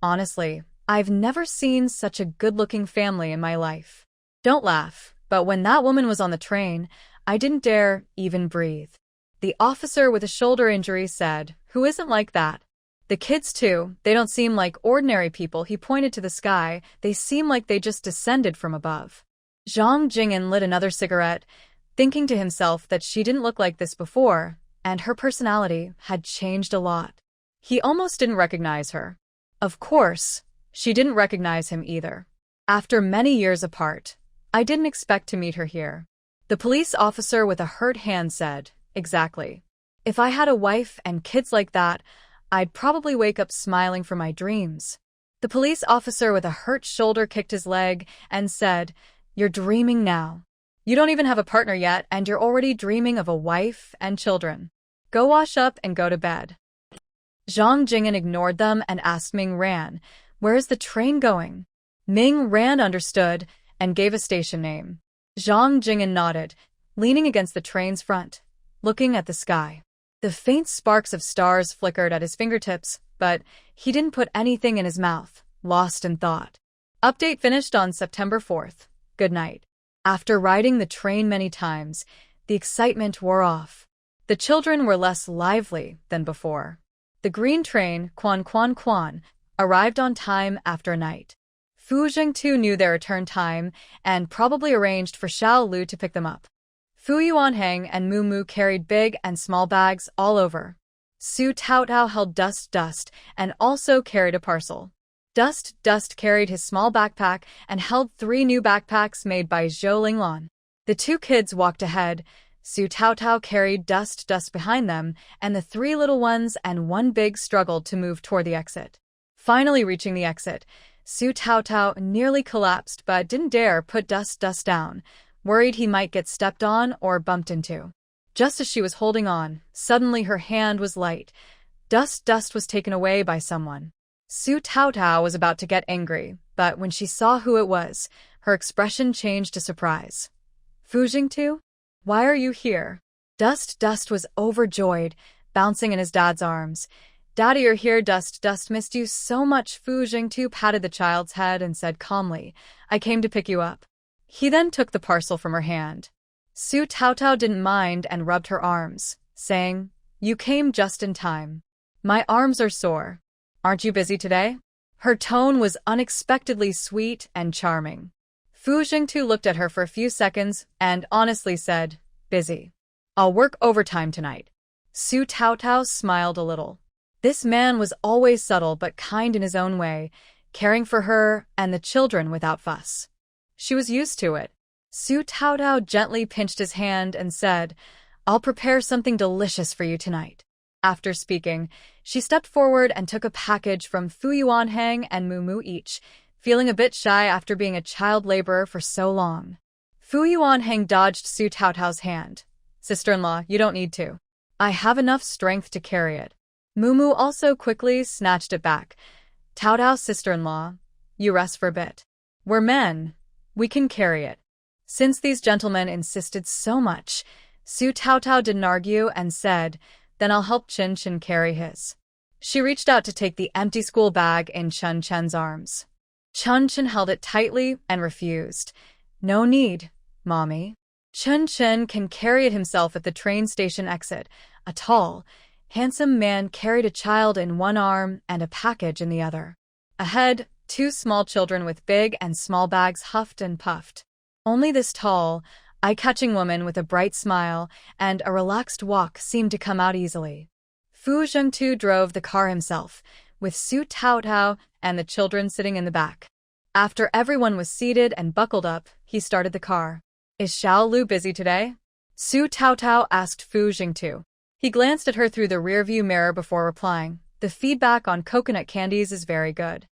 "Honestly, I've never seen such a good-looking family in my life. Don't laugh, but when that woman was on the train, I didn't dare even breathe." The officer with a shoulder injury said, "Who isn't like that? The kids too, they don't seem like ordinary people." He pointed to the sky. "They seem like they just descended from above." Zhang Jing'an lit another cigarette, thinking to himself that she didn't look like this before, and her personality had changed a lot. He almost didn't recognize her. Of course, she didn't recognize him either. After many years apart, "I didn't expect to meet her here." The police officer with a hurt hand said, "Exactly. If I had a wife and kids like that, I'd probably wake up smiling for my dreams." The police officer with a hurt shoulder kicked his leg and said, "You're dreaming now. You don't even have a partner yet, and you're already dreaming of a wife and children. Go wash up and go to bed." Zhang Jing'an ignored them and asked Ming Ran, "Where is the train going?" Ming Ran understood and gave a station name. Zhang Jing'an nodded, leaning against the train's front, looking at the sky. The faint sparks of stars flickered at his fingertips, but he didn't put anything in his mouth, lost in thought. Update finished on September 4th. Good night. After riding the train many times, the excitement wore off. The children were less lively than before. The green train, Quan Quan Quan, arrived on time after a night. Fu Zhengtu knew their return time and probably arranged for Shaolu to pick them up. Fu Yuanhang and Mu Mu carried big and small bags all over. Su Taotao held Dust and also carried a parcel. Dust carried his small backpack and held 3 new backpacks made by Zhou Linglan. The 2 kids walked ahead. Su Taotao carried Dust behind them, and the 3 little ones and 1 big struggled to move toward the exit. Finally reaching the exit, Su Taotao nearly collapsed but didn't dare put Dust down, worried he might get stepped on or bumped into. Just as she was holding on, suddenly her hand was light. Dust was taken away by someone. Su Taotao was about to get angry, but when she saw who it was, her expression changed to surprise. "Fu Jingtu? Why are you here?" Dust was overjoyed, bouncing in his dad's arms. "Daddy, you're here. Dust missed you so much." Fu Jingtu patted the child's head and said calmly, "I came to pick you up." He then took the parcel from her hand. Su Taotao didn't mind and rubbed her arms, saying, "You came just in time. My arms are sore. Aren't you busy today?" Her tone was unexpectedly sweet and charming. Fu Jingtu looked at her for a few seconds and honestly said, "Busy. I'll work overtime tonight." Su Taotao smiled a little. This man was always subtle but kind in his own way, caring for her and the children without fuss. She was used to it. Su Taotao gently pinched his hand and said, "I'll prepare something delicious for you tonight." After speaking, she stepped forward and took a package from Fu Yuanhang and Mu Mu each, feeling a bit shy after being a child laborer for so long. Fu Yuanheng dodged Su Taotao's hand. Sister-in-law, you don't need to. I have enough strength to carry it. Mumu also quickly snatched it back. Taotao's sister-in-law, you rest for a bit. We're men. We can carry it. Since these gentlemen insisted so much, Su Taotao didn't argue and said, then I'll help Chunchen carry his. She reached out to take the empty school bag in Chunchen's arms. Chunchen held it tightly and refused. No need, Mommy. Chunchen can carry it himself at the train station exit. A tall, handsome man carried a child in one arm and a package in the other. Ahead, two small children with big and small bags huffed and puffed. Only this tall, eye-catching woman with a bright smile and a relaxed walk seemed to come out easily. Fu Zhengtu drove the car himself, with Su Taotao and the children sitting in the back. After everyone was seated and buckled up, he started the car. Is Shaolu busy today? Su Taotao asked Fu Zhengtu. He glanced at her through the rearview mirror before replying. The feedback on coconut candies is very good.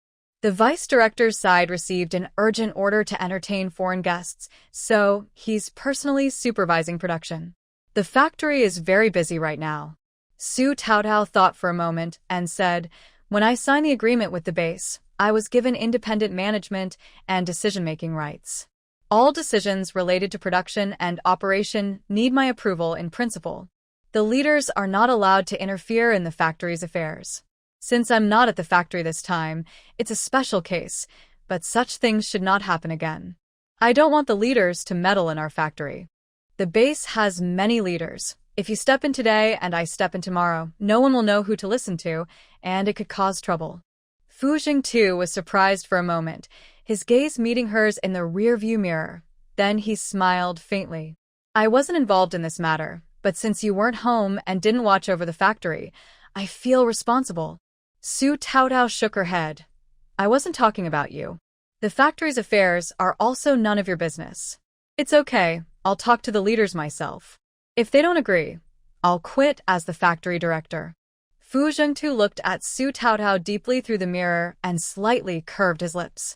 The vice director's side received an urgent order to entertain foreign guests, so he's personally supervising production. The factory is very busy right now. Su Taotao thought for a moment and said, when I signed the agreement with the base, I was given independent management and decision-making rights. All decisions related to production and operation need my approval in principle. The leaders are not allowed to interfere in the factory's affairs. Since I'm not at the factory this time, it's a special case, but such things should not happen again. I don't want the leaders to meddle in our factory. The base has many leaders. If you step in today and I step in tomorrow, no one will know who to listen to, and it could cause trouble. Fu Zhengtu was surprised for a moment, his gaze meeting hers in the rearview mirror. Then he smiled faintly. I wasn't involved in this matter, but since you weren't home and didn't watch over the factory, I feel responsible. Su Taotao shook her head. I wasn't talking about you. The factory's affairs are also none of your business. It's okay, I'll talk to the leaders myself. If they don't agree, I'll quit as the factory director. Fu Zhengtu looked at Su Taotao deeply through the mirror and slightly curved his lips.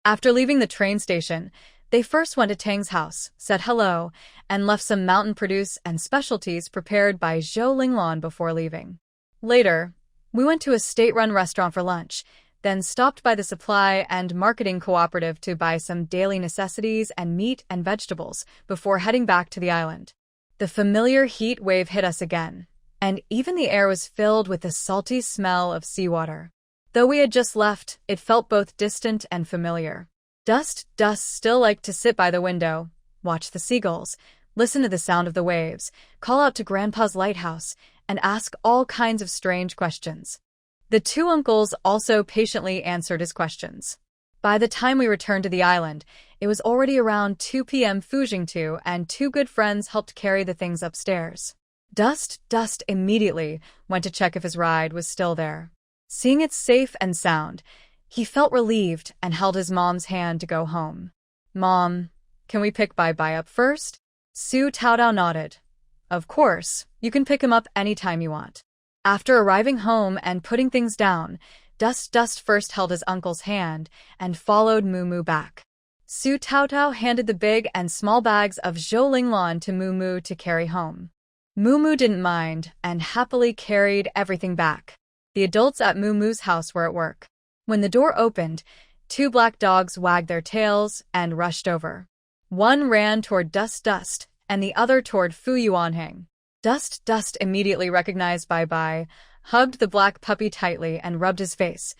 After leaving the train station, they first went to Tang's house, said hello, and left some mountain produce and specialties prepared by Zhou Linglan before leaving. Later, we went to a state-run restaurant for lunch, then stopped by the supply and marketing cooperative to buy some daily necessities and meat and vegetables before heading back to the island. The familiar heat wave hit us again, and even the air was filled with the salty smell of seawater. Though we had just left, it felt both distant and familiar. Dust still liked to sit by the window, watch the seagulls, listen to the sound of the waves, call out to Grandpa's lighthouse, and ask all kinds of strange questions. The two uncles also patiently answered his questions. By the time we returned to the island, it was already around 2 p.m. Fu Zhengtu and two good friends helped carry the things upstairs. Dust immediately went to check if his ride was still there. Seeing it safe and sound, he felt relieved and held his mom's hand to go home. Mom, can we pick Bye-Bye up first? Su Taotao nodded. Of course, you can pick him up anytime you want. After arriving home and putting things down, Dust first held his uncle's hand and followed Mumu back. Su Taotao handed the big and small bags of Zhou Linglan to Mumu to carry home. Mumu didn't mind and happily carried everything back. The adults at Mumu's house were at work. When the door opened, two black dogs wagged their tails and rushed over. One ran toward Dust and the other toward Fu Yuanheng. Dust immediately recognized Bye-Bye, hugged the black puppy tightly and rubbed his face.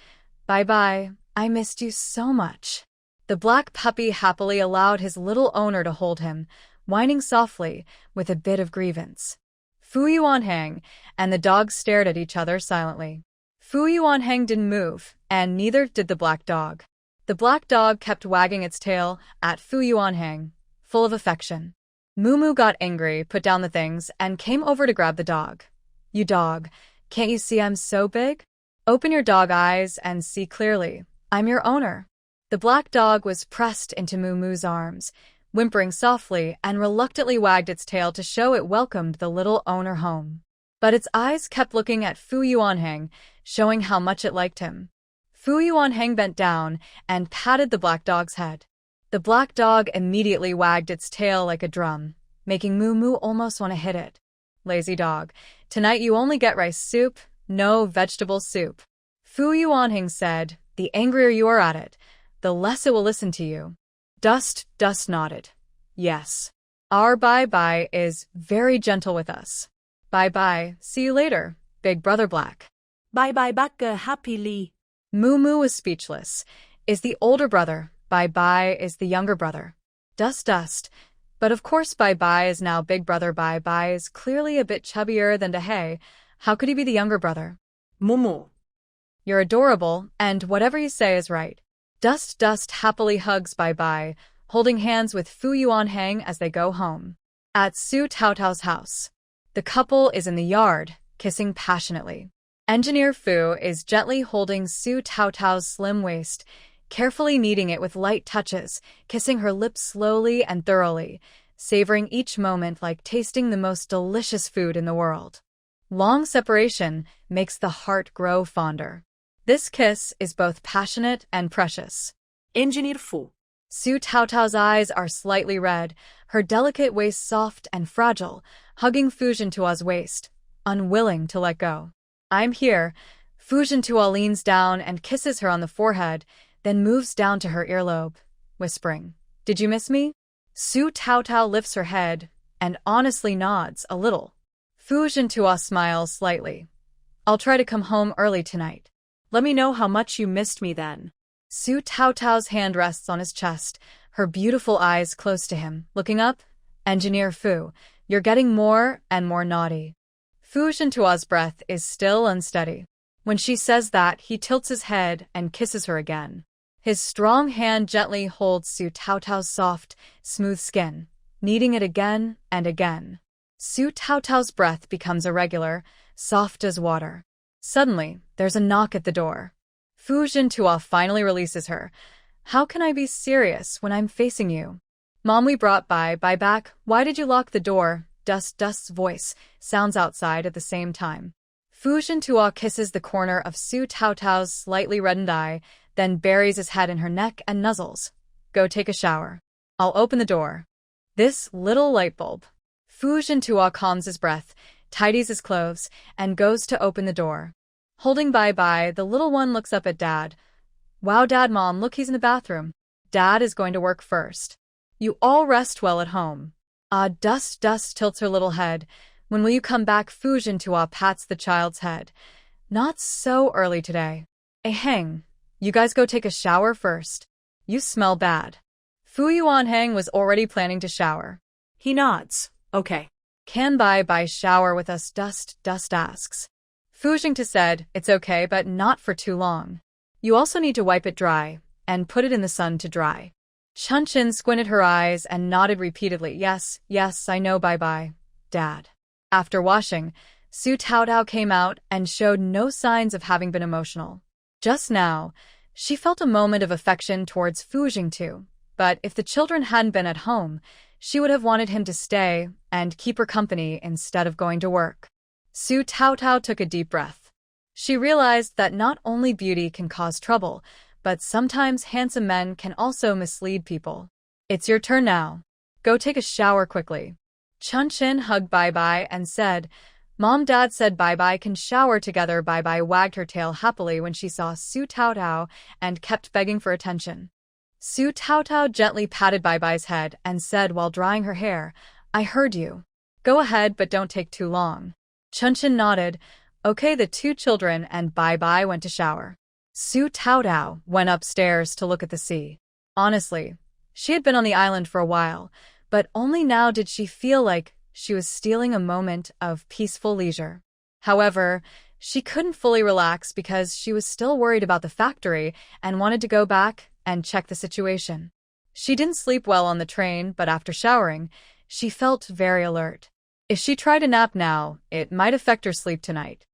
Bye-Bye, I missed you so much. The black puppy happily allowed his little owner to hold him, whining softly with a bit of grievance. Fu Yuanheng and the dog stared at each other silently. Fu Yuanheng didn't move, and neither did the black dog. The black dog kept wagging its tail at Fu Yuanheng, full of affection. Mumu got angry, put down the things, and came over to grab the dog. You dog, can't you see I'm so big? Open your dog eyes and see clearly. I'm your owner. The black dog was pressed into Mumu's arms, whimpering softly and reluctantly wagged its tail to show it welcomed the little owner home. But its eyes kept looking at Fu Yuanheng, showing how much it liked him. Fu Yuanheng bent down and patted the black dog's head. The black dog immediately wagged its tail like a drum, making Moo Moo almost want to hit it. Lazy dog, tonight you only get rice soup, no vegetable soup. Fu Yuanheng said, the angrier you are at it, the less it will listen to you. Dust nodded. Yes. Our bye-bye is very gentle with us. Bye-bye, see you later, Big Brother Black. Bye-bye Baka happily. Moo Moo was speechless. Is the older brother, Bye-bye is the younger brother. Dust. But of course Bye-bye is now Big Brother. Bye-bye is clearly a bit chubbier than Dahei. How could he be the younger brother? Momo. You're adorable, and whatever you say is right. Dust happily hugs Bye-bye, holding hands with Fu Yuanheng as they go home. At Su Taotao's house. The couple is in the yard, kissing passionately. Engineer Fu is gently holding Su Taotao's slim waist, carefully kneading it with light touches, kissing her lips slowly and thoroughly, savoring each moment like tasting the most delicious food in the world. Long separation makes the heart grow fonder. This kiss is both passionate and precious. Engineer Fu. Su Taotao's eyes are slightly red, her delicate waist soft and fragile, hugging Fu Jintua's waist, unwilling to let go. I'm here. Fu Jintua leans down and kisses her on the forehead, then moves down to her earlobe, whispering, Did you miss me? Su Taotao lifts her head and honestly nods a little. Fu Jintua smiles slightly. I'll try to come home early tonight. Let me know how much you missed me then. Su Taotao's hand rests on his chest, her beautiful eyes close to him. Looking up, Engineer Fu, you're getting more and more naughty. Fu Jintua's breath is still unsteady. When she says that, he tilts his head and kisses her again. His strong hand gently holds Su Taotao's soft, smooth skin, kneading it again and again. Su Taotao's breath becomes irregular, soft as water. Suddenly, there's a knock at the door. Fu Jintua finally releases her. How can I be serious when I'm facing you? Mom, we brought Bye back. Why did you lock the door? Dust's voice sounds outside at the same time. Fu Jintua kisses the corner of Su Taotao's slightly reddened eye, then buries his head in her neck and nuzzles. Go take a shower. I'll open the door. This little light bulb. Fu Jintua calms his breath, tidies his clothes, and goes to open the door. Holding Bye, the little one looks up at Dad. Wow, Dad, Mom, look, he's in the bathroom. Dad is going to work first. You all rest well at home. Dust tilts her little head. When will you come back? Fu Jintua pats the child's head. Not so early today. Heng, you guys go take a shower first. You smell bad. Fu Yuanheng was already planning to shower. He nods. Okay. Can Bye shower with us? Dust asks. Fu Jingta said, it's okay, but not for too long. You also need to wipe it dry, and put it in the sun to dry. Chunchen squinted her eyes and nodded repeatedly. Yes, I know. Bye, Dad. After washing, Su Taotao came out and showed no signs of having been emotional. Just now, she felt a moment of affection towards Fu Jingtu, but if the children hadn't been at home, she would have wanted him to stay and keep her company instead of going to work. Su Taotao took a deep breath. She realized that not only beauty can cause trouble, but sometimes handsome men can also mislead people. It's your turn now. Go take a shower quickly. Chunchen hugged Bye and said, Mom, Dad said Bye can shower together. Bye wagged her tail happily when she saw Su Taotao and kept begging for attention. Su Taotao gently patted Bye's head and said while drying her hair, I heard you. Go ahead, but don't take too long. Chunchen nodded. Okay, the two children and Bye went to shower. Su Taotao went upstairs to look at the sea. Honestly, she had been on the island for a while, but only now did she feel like she was stealing a moment of peaceful leisure. However, she couldn't fully relax because she was still worried about the factory and wanted to go back and check the situation. She didn't sleep well on the train, but after showering, she felt very alert. If she tried to nap now, it might affect her sleep tonight.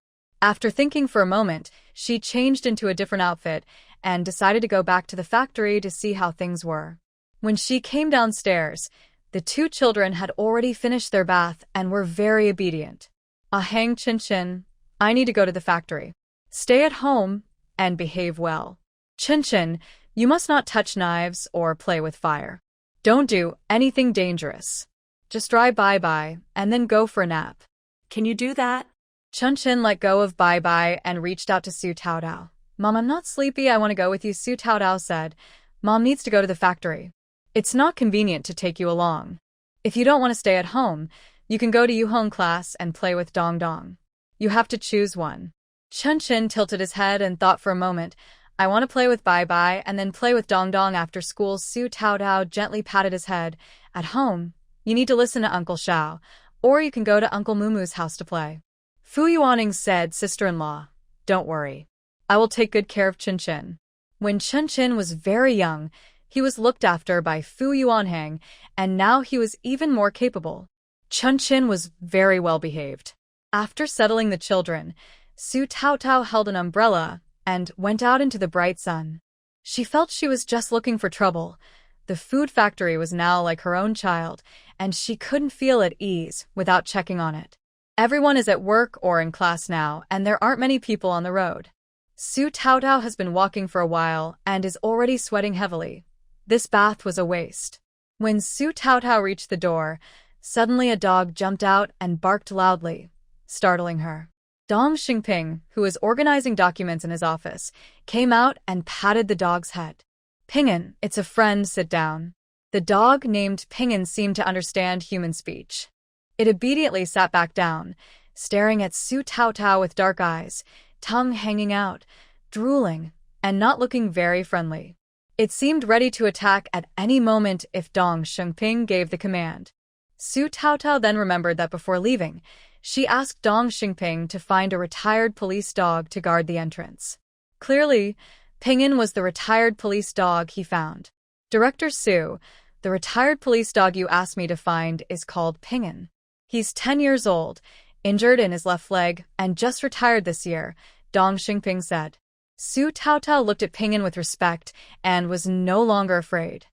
After thinking for a moment, she changed into a different outfit and decided to go back to the factory to see how things were. When she came downstairs, the two children had already finished their bath and were very obedient. Hang Chunchen, I need to go to the factory. Stay at home and behave well. Chunchen, you must not touch knives or play with fire. Don't do anything dangerous. Just drive bye-bye and then go for a nap. Can you do that? Chunchen let go of bye-bye and reached out to Su Taodao. Mom, I'm not sleepy. I want to go with you, Su Taodao said. Mom needs to go to the factory. It's not convenient to take you along. If you don't want to stay at home, you can go to Yuhong class and play with Dong Dong. You have to choose one. Chunchen tilted his head and thought for a moment. I want to play with Bye-Bye and then play with Dong Dong after school. Su Taodao gently patted his head. At home, you need to listen to Uncle Shao, or you can go to Uncle Mumu's house to play. Fu Yuaning said, sister-in-law, don't worry. I will take good care of Chunchen. When Chunchen was very young, he was looked after by Fu Yuanhang, and now he was even more capable. Chunchen was very well behaved. After settling the children, Su Taotao held an umbrella and went out into the bright sun. She felt she was just looking for trouble. The food factory was now like her own child, and she couldn't feel at ease without checking on it. Everyone is at work or in class now, and there aren't many people on the road. Su Taotao has been walking for a while and is already sweating heavily. This bath was a waste. When Su Taotao reached the door, suddenly a dog jumped out and barked loudly, startling her. Dong Xingping, who was organizing documents in his office, came out and patted the dog's head. Ping'an, it's a friend, sit down. The dog named Ping'an seemed to understand human speech. It obediently sat back down, staring at Su Taotao with dark eyes, tongue hanging out, drooling, and not looking very friendly. It seemed ready to attack at any moment if Dong Xingping gave the command. Su Taotao then remembered that before leaving, she asked Dong Xingping to find a retired police dog to guard the entrance. Clearly, Ping'an was the retired police dog he found. Director Su, the retired police dog you asked me to find is called Ping'an. He's 10 years old, injured in his left leg, and just retired this year, Dong Xingping said. Su Taotao looked at Ping'an with respect and was no longer afraid.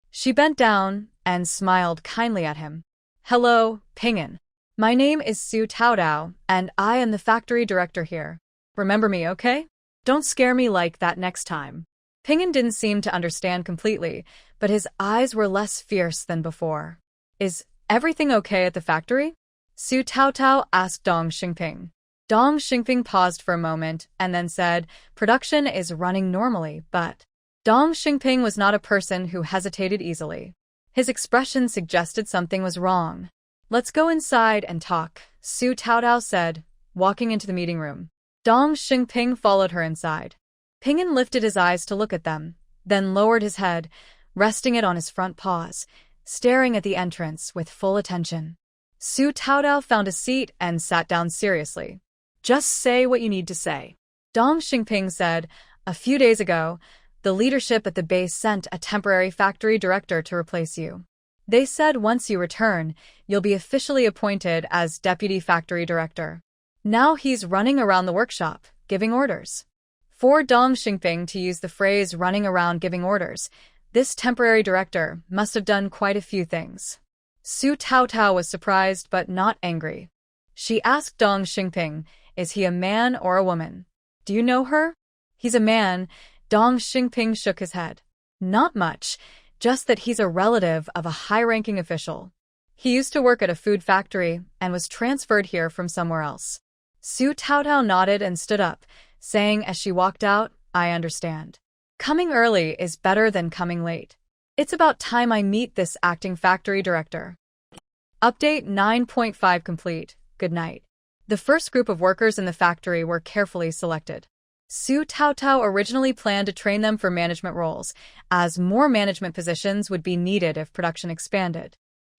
She bent down and smiled kindly at him. Hello, Ping'an. My name is Su Taodao, and I am the factory director here. Remember me, okay? Don't scare me like that next time. Ping'an didn't seem to understand completely, but his eyes were less fierce than before. Is everything okay at the factory? Su Taotao asked Dong Xingping. Dong Xingping paused for a moment and then said, production is running normally, but... Dong Xingping was not a person who hesitated easily. His expression suggested something was wrong. Let's go inside and talk, Su Taotao said, walking into the meeting room. Dong Xingping followed her inside. Ping'an lifted his eyes to look at them, then lowered his head, resting it on his front paws, staring at the entrance with full attention. Su Taotao found a seat and sat down seriously. Just say what you need to say. Dong Xingping said, a few days ago, the leadership at the base sent a temporary factory director to replace you. They said once you return, you'll be officially appointed as deputy factory director. Now he's running around the workshop, giving orders. For Dong Xingping to use the phrase running around giving orders, this temporary director must have done quite a few things. Su Taotao was surprised but not angry. She asked Dong Xingping, is he a man or a woman? Do you know her? He's a man. Dong Xingping shook his head. Not much, just that he's a relative of a high-ranking official. He used to work at a food factory and was transferred here from somewhere else. Su Taotao nodded and stood up, saying as she walked out, I understand. Coming early is better than coming late. It's about time I meet this acting factory director. Update 9.5 complete. Good night. The first group of workers in the factory were carefully selected. Su Taotao originally planned to train them for management roles, as more management positions would be needed if production expanded.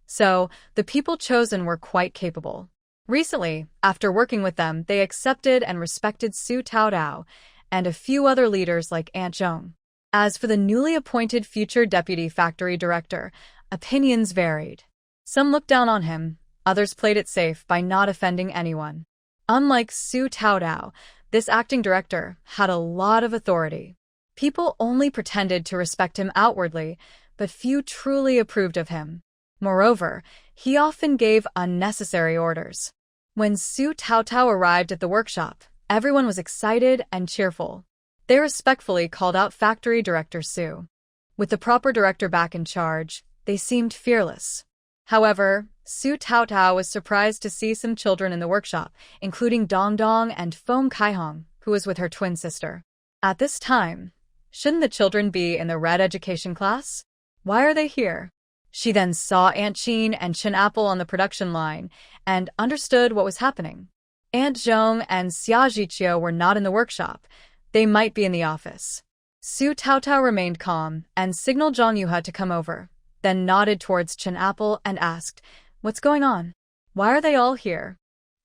So, the people chosen were quite capable. Recently, after working with them, they accepted and respected Su Taotao and a few other leaders like Aunt Zhong. As for the newly appointed future deputy factory director, opinions varied. Some looked down on him, others played it safe by not offending anyone. Unlike Su Taotao, this acting director had a lot of authority. People only pretended to respect him outwardly, but few truly approved of him. Moreover, he often gave unnecessary orders. When Su Taotao arrived at the workshop, everyone was excited and cheerful. They respectfully called out Factory Director Su. With the proper director back in charge, they seemed fearless. However, Su Taotao was surprised to see some children in the workshop, including Dong Dong and Feng Kaihong, who was with her twin sister. At this time, shouldn't the children be in the red education class? Why are they here? She then saw Aunt Qin and Chen Apple on the production line and understood what was happening. Aunt Zhong and Xia Zhiqiu were not in the workshop. They might be in the office. Su Taotao remained calm and signaled Zhang Yuha to come over, then nodded towards Chen Apple and asked, "What's going on? Why are they all here?"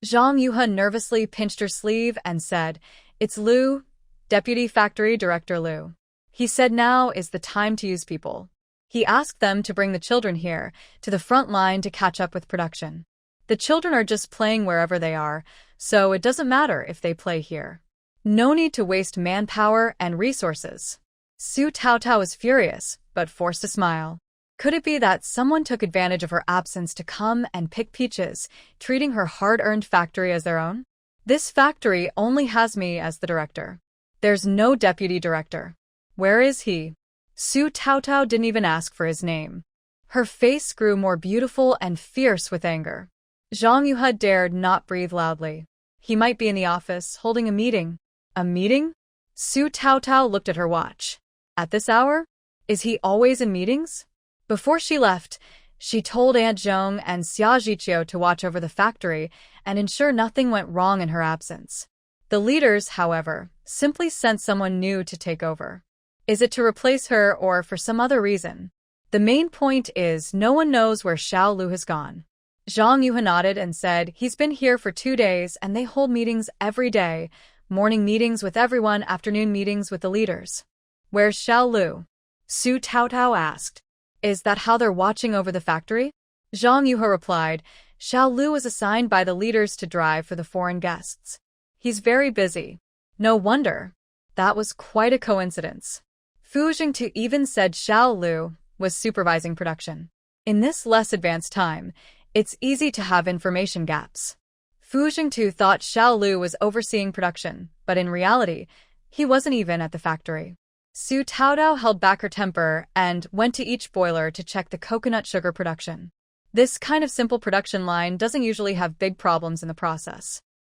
Zhang Yuha nervously pinched her sleeve and said, "It's Lu, Deputy Factory Director Lu. He said now is the time to use people. He asked them to bring the children here, to the front line to catch up with production. The children are just playing wherever they are, so it doesn't matter if they play here. No need to waste manpower and resources." Su Taotao was furious, but forced a smile. Could it be that someone took advantage of her absence to come and pick peaches, treating her hard-earned factory as their own? This factory only has me as the director. There's no deputy director. Where is he? Su Taotao didn't even ask for his name. Her face grew more beautiful and fierce with anger. Zhang Yuha dared not breathe loudly. He might be in the office, holding a meeting. A meeting? Su Taotao looked at her watch. At this hour? Is he always in meetings? Before she left, she told Aunt Zhong and Xia Zhiqiu to watch over the factory and ensure nothing went wrong in her absence. The leaders, however, simply sent someone new to take over. Is it to replace her or for some other reason? The main point is no one knows where Shaolu has gone. Zhang Yuha nodded and said he's been here for 2 days and they hold meetings every day, morning meetings with everyone, afternoon meetings with the leaders. Where's Shaolu? Su Taotao asked. Is that how they're watching over the factory? Zhang Yuha replied, Shaolu was assigned by the leaders to drive for the foreign guests. He's very busy. No wonder. That was quite a coincidence. Fu Jingtu even said Shaolu was supervising production. In this less advanced time, it's easy to have information gaps. Fu Jingtu thought Shaolu was overseeing production, but in reality, he wasn't even at the factory. Su Taotao held back her temper and went to each boiler to check the coconut sugar production. This kind of simple production line doesn't usually have big problems in the process.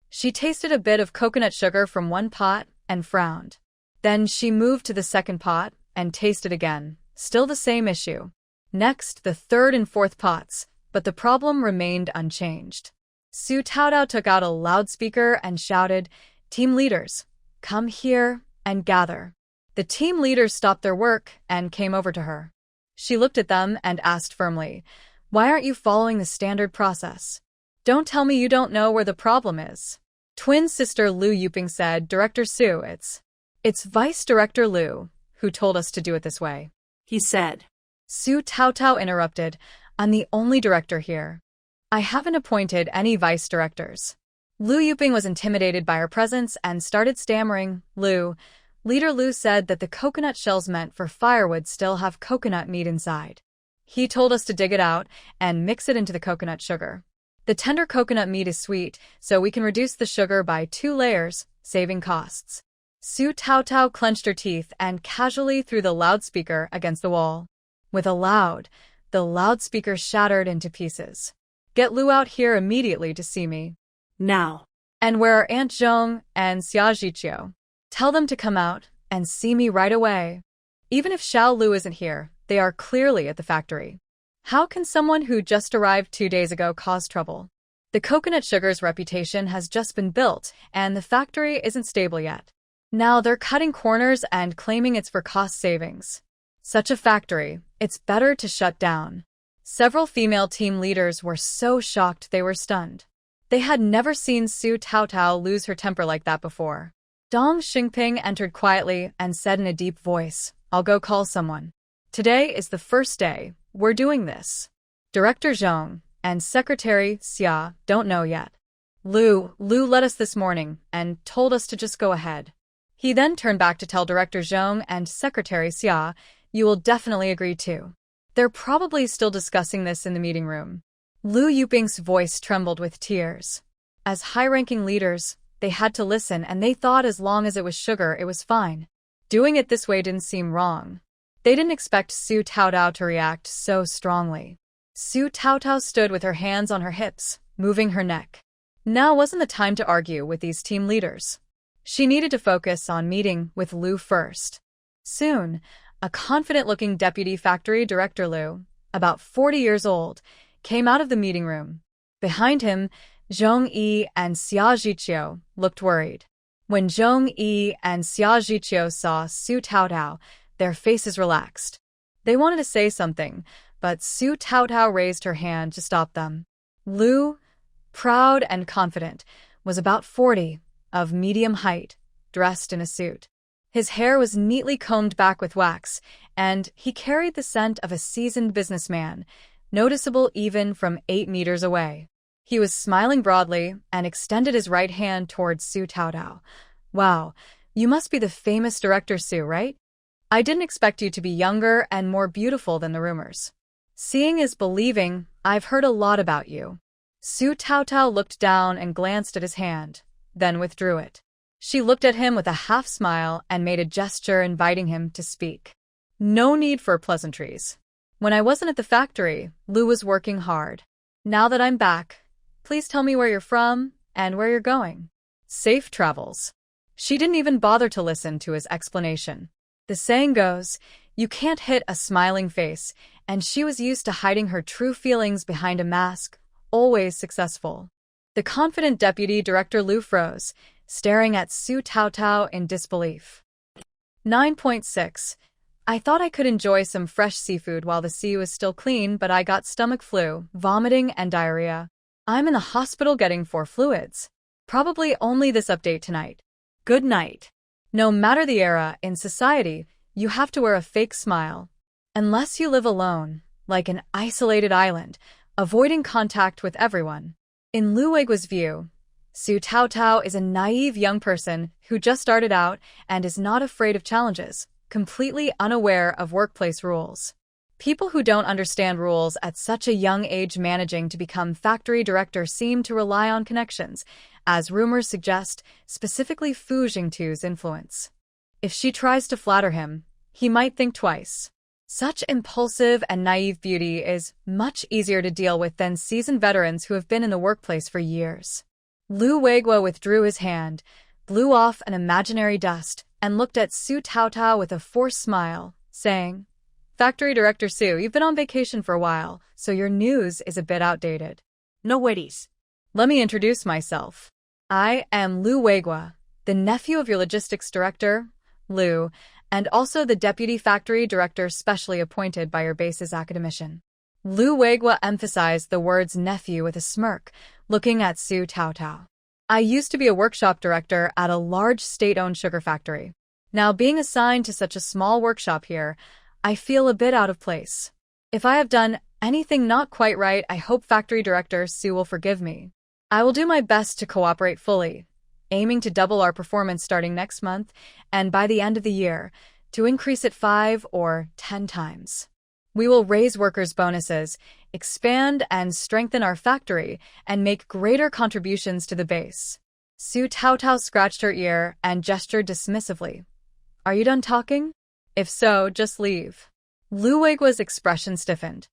She tasted a bit of coconut sugar from one pot and frowned. Then she moved to the second pot and tasted again. Still the same issue. Next, the third and fourth pots, but the problem remained unchanged. Su Taotao took out a loudspeaker and shouted, "Team leaders, come here and gather." The team leaders stopped their work and came over to her. She looked at them and asked firmly, "Why aren't you following the standard process? Don't tell me you don't know where the problem is." Twin sister Lu Yuping said, "Director Su, it's Vice Director Lu who told us to do it this way," he said. Su Taotao interrupted, "I'm the only director here. I haven't appointed any vice directors." Lu Yuping was intimidated by her presence and started stammering. Leader Lu said that the coconut shells meant for firewood still have coconut meat inside. He told us to dig it out and mix it into the coconut sugar. The tender coconut meat is sweet, so we can reduce the sugar by 2 layers, saving costs. Su Taotao clenched her teeth and casually threw the loudspeaker against the wall. With a loud, the loudspeaker shattered into pieces. "Get Lu out here immediately to see me. Now." "And where are Aunt Zhong and Xia Zhiqiu? Tell them to come out and see me right away." Even if Shaolu isn't here, they are clearly at the factory. How can someone who just arrived 2 days ago cause trouble? The coconut sugar's reputation has just been built, and the factory isn't stable yet. Now they're cutting corners and claiming it's for cost savings. Such a factory, it's better to shut down. Several female team leaders were so shocked they were stunned. They had never seen Su Taotao lose her temper like that before. Dong Xingping entered quietly and said in a deep voice, "I'll go call someone. Today is the first day we're doing this. Director Zhong and Secretary Xia don't know yet. Lu led us this morning and told us to just go ahead." He then turned back to tell Director Zhong and Secretary Xia, "You will definitely agree too. They're probably still discussing this in the meeting room." Lu Yuping's voice trembled with tears. As high-ranking leaders, they had to listen and they thought as long as it was sugar it was fine. Doing it this way didn't seem wrong. They didn't expect Su Taotao to react so strongly. Su Taotao stood with her hands on her hips, moving her neck. Now wasn't the time to argue with these team leaders. She needed to focus on meeting with Lu first. Soon, a confident-looking deputy factory director Lu, about 40 years old, came out of the meeting room. Behind him, Zhong Yi and Xia Zhiqiu looked worried. When Zhong Yi and Xia Zhiqiu saw Su Taotao, their faces relaxed. They wanted to say something, but Su Taotao raised her hand to stop them. Lu, proud and confident, was about 40, of medium height, dressed in a suit. His hair was neatly combed back with wax, and he carried the scent of a seasoned businessman, noticeable even from 8 meters away. He was smiling broadly and extended his right hand towards Su Taotao. Wow, you must be the famous director Su, right? I didn't expect you to be younger and more beautiful than the rumors. Seeing is believing. I've heard a lot about you. Su Taotao looked down and glanced at his hand, then withdrew it. She looked at him with a half-smile and made a gesture inviting him to speak. No need for pleasantries. When I wasn't at the factory, Lu was working hard. Now that I'm back, please tell me where you're from and where you're going. Safe travels. She didn't even bother to listen to his explanation. The saying goes, you can't hit a smiling face, and she was used to hiding her true feelings behind a mask, always successful. The confident deputy director Lu froze, staring at Su Taotao in disbelief. 9.6. I thought I could enjoy some fresh seafood while the sea was still clean, but I got stomach flu, vomiting, and diarrhea. I'm in the hospital getting 4 fluids. Probably only this update tonight. Good night. No matter the era in society, you have to wear a fake smile. Unless you live alone, like an isolated island, avoiding contact with everyone. In Lu Wuihwa's view, Su Taotao is a naive young person who just started out and is not afraid of challenges, completely unaware of workplace rules. People who don't understand rules at such a young age managing to become factory director seem to rely on connections, as rumors suggest, specifically Fu Jingtu's influence. If she tries to flatter him, he might think twice. Such impulsive and naive beauty is much easier to deal with than seasoned veterans who have been in the workplace for years. Lu Wuihwa withdrew his hand, blew off an imaginary dust, and looked at Su Taotao with a forced smile, saying, Factory Director Su, you've been on vacation for a while, so your news is a bit outdated. No worries. Let me introduce myself. I am Lu Wuihwa, the nephew of your logistics director, Lu, and also the deputy factory director specially appointed by your base's academician. Lu Wuihwa emphasized the words nephew with a smirk, looking at Su Taotao. I used to be a workshop director at a large state-owned sugar factory. Now being assigned to such a small workshop here, I feel a bit out of place. If I have done anything not quite right, I hope factory director Su will forgive me. I will do my best to cooperate fully, aiming to double our performance starting next month, and by the end of the year, to increase it 5 or 10 times. We will raise workers' bonuses, expand and strengthen our factory, and make greater contributions to the base. Su Taotao scratched her ear and gestured dismissively. Are you done talking? If so, just leave. Lu Wuihwa's expression stiffened.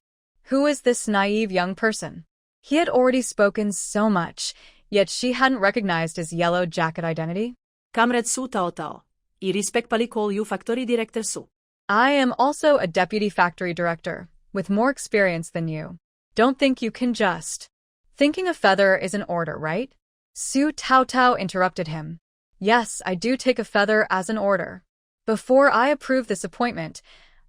Who is this naive young person? He had already spoken so much, yet she hadn't recognized his yellow jacket identity. Comrade Su Taotao, I respect call you factory director Su. I am also a deputy factory director, with more experience than you. Don't think you can just. Thinking a feather is an order, right? Su Taotao interrupted him. Yes, I do take a feather as an order. Before I approve this appointment,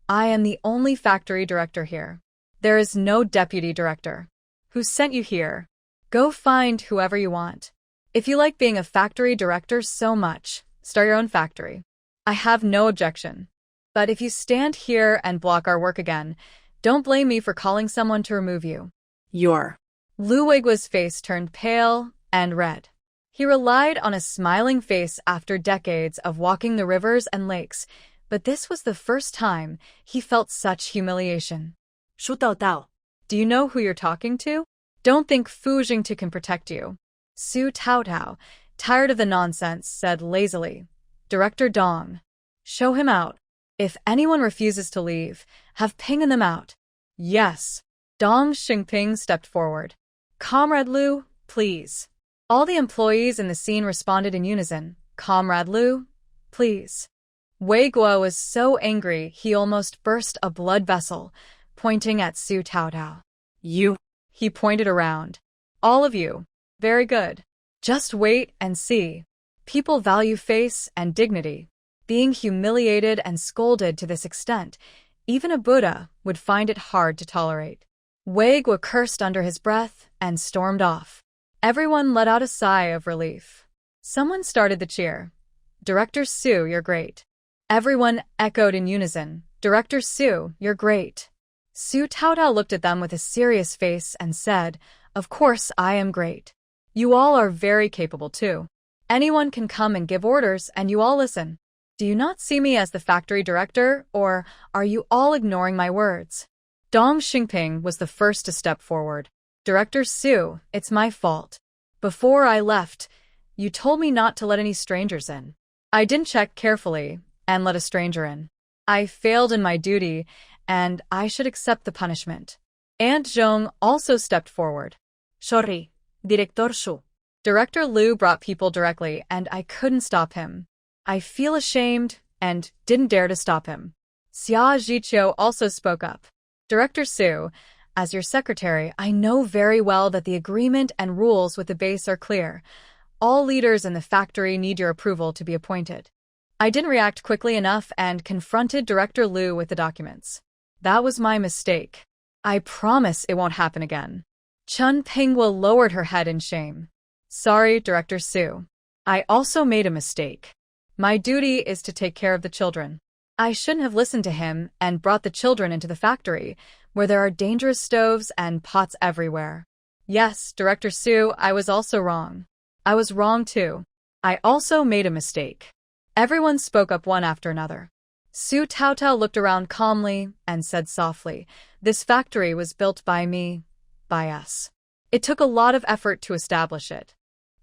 I am the only factory director here. There is no deputy director. Who sent you here? Go find whoever you want. If you like being a factory director so much, start your own factory. I have no objection. But if you stand here and block our work again, don't blame me for calling someone to remove you. You're. Lu Wuihwa's face turned pale and red. He relied on a smiling face after decades of walking the rivers and lakes, but this was the first time he felt such humiliation. Su Taotao. Do you know who you're talking to? Don't think Fu Jingtu can protect you. Su Taotao, tired of the nonsense, said lazily. Director Dong. Show him out. If anyone refuses to leave, have pinged them out. Yes. Dong Xingping stepped forward. Comrade Lu, please. All the employees in the scene responded in unison. Comrade Lu, please. Wuihwa was so angry he almost burst a blood vessel, pointing at Su Taotao. You. He pointed around. All of you. Very good. Just wait and see. People value face and dignity. Being humiliated and scolded to this extent, even a Buddha would find it hard to tolerate. Wuihwa cursed under his breath and stormed off. Everyone let out a sigh of relief. Someone started the cheer. Director Su, you're great. Everyone echoed in unison. Director Su, you're great. Su Taotao looked at them with a serious face and said, Of course I am great. You all are very capable too. Anyone can come and give orders and you all listen. Do you not see me as the factory director, or are you all ignoring my words? Dong Xingping was the first to step forward. Director Su, it's my fault. Before I left, you told me not to let any strangers in. I didn't check carefully and let a stranger in. I failed in my duty, and I should accept the punishment. Aunt Zhong also stepped forward. Sorry, Director Shu. Director Lu brought people directly, and I couldn't stop him. I feel ashamed and didn't dare to stop him. Xia Zhiqiu also spoke up. Director Su, as your secretary, I know very well that the agreement and rules with the base are clear. All leaders in the factory need your approval to be appointed. I didn't react quickly enough and confronted Director Lu with the documents. That was my mistake. I promise it won't happen again. Chen Pingwa lowered her head in shame. Sorry, Director Su. I also made a mistake. My duty is to take care of the children. I shouldn't have listened to him and brought the children into the factory, where there are dangerous stoves and pots everywhere. Yes, Director Su, I was also wrong. I was wrong too. I also made a mistake. Everyone spoke up one after another. Su Taotao looked around calmly and said softly, This factory was built by me, by us. It took a lot of effort to establish it.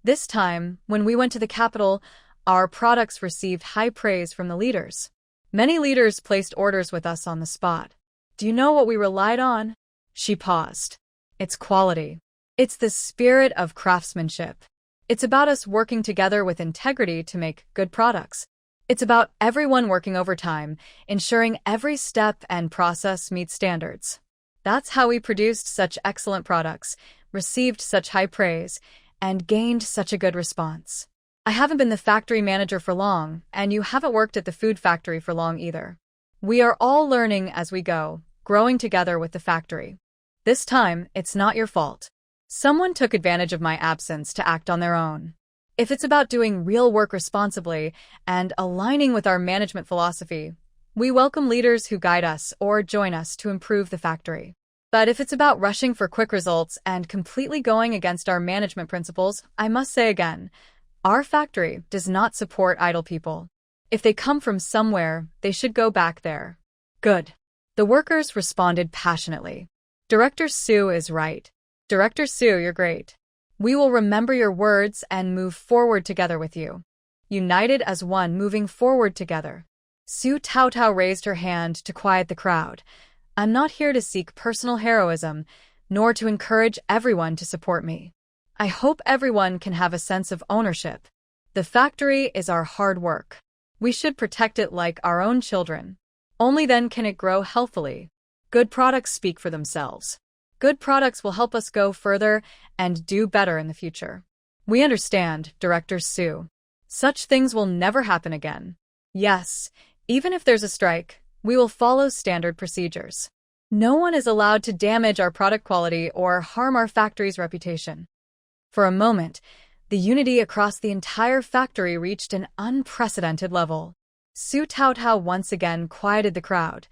This time, when we went to the capital, our products received high praise from the leaders. Many leaders placed orders with us on the spot. Do you know what we relied on? She paused. It's quality. It's the spirit of craftsmanship. It's about us working together with integrity to make good products. It's about everyone working overtime, ensuring every step and process meets standards. That's how we produced such excellent products, received such high praise, and gained such a good response. I haven't been the factory manager for long, and you haven't worked at the food factory for long either. We are all learning as we go, growing together with the factory. This time, it's not your fault. Someone took advantage of my absence to act on their own. If it's about doing real work responsibly and aligning with our management philosophy, we welcome leaders who guide us or join us to improve the factory. But if it's about rushing for quick results and completely going against our management principles, I must say again, our factory does not support idle people. If they come from somewhere, they should go back there. Good. The workers responded passionately. Director Su is right. Director Su, you're great. We will remember your words and move forward together with you. United as one, moving forward together. Su Taotao raised her hand to quiet the crowd. I'm not here to seek personal heroism, nor to encourage everyone to support me. I hope everyone can have a sense of ownership. The factory is our hard work. We should protect it like our own children. Only then can it grow healthily. Good products speak for themselves. Good products will help us go further and do better in the future. We understand, Director Su. Such things will never happen again. Yes, even if there's a strike, we will follow standard procedures. No one is allowed to damage our product quality or harm our factory's reputation. For a moment, the unity across the entire factory reached an unprecedented level. Su Taotao once again quieted the crowd.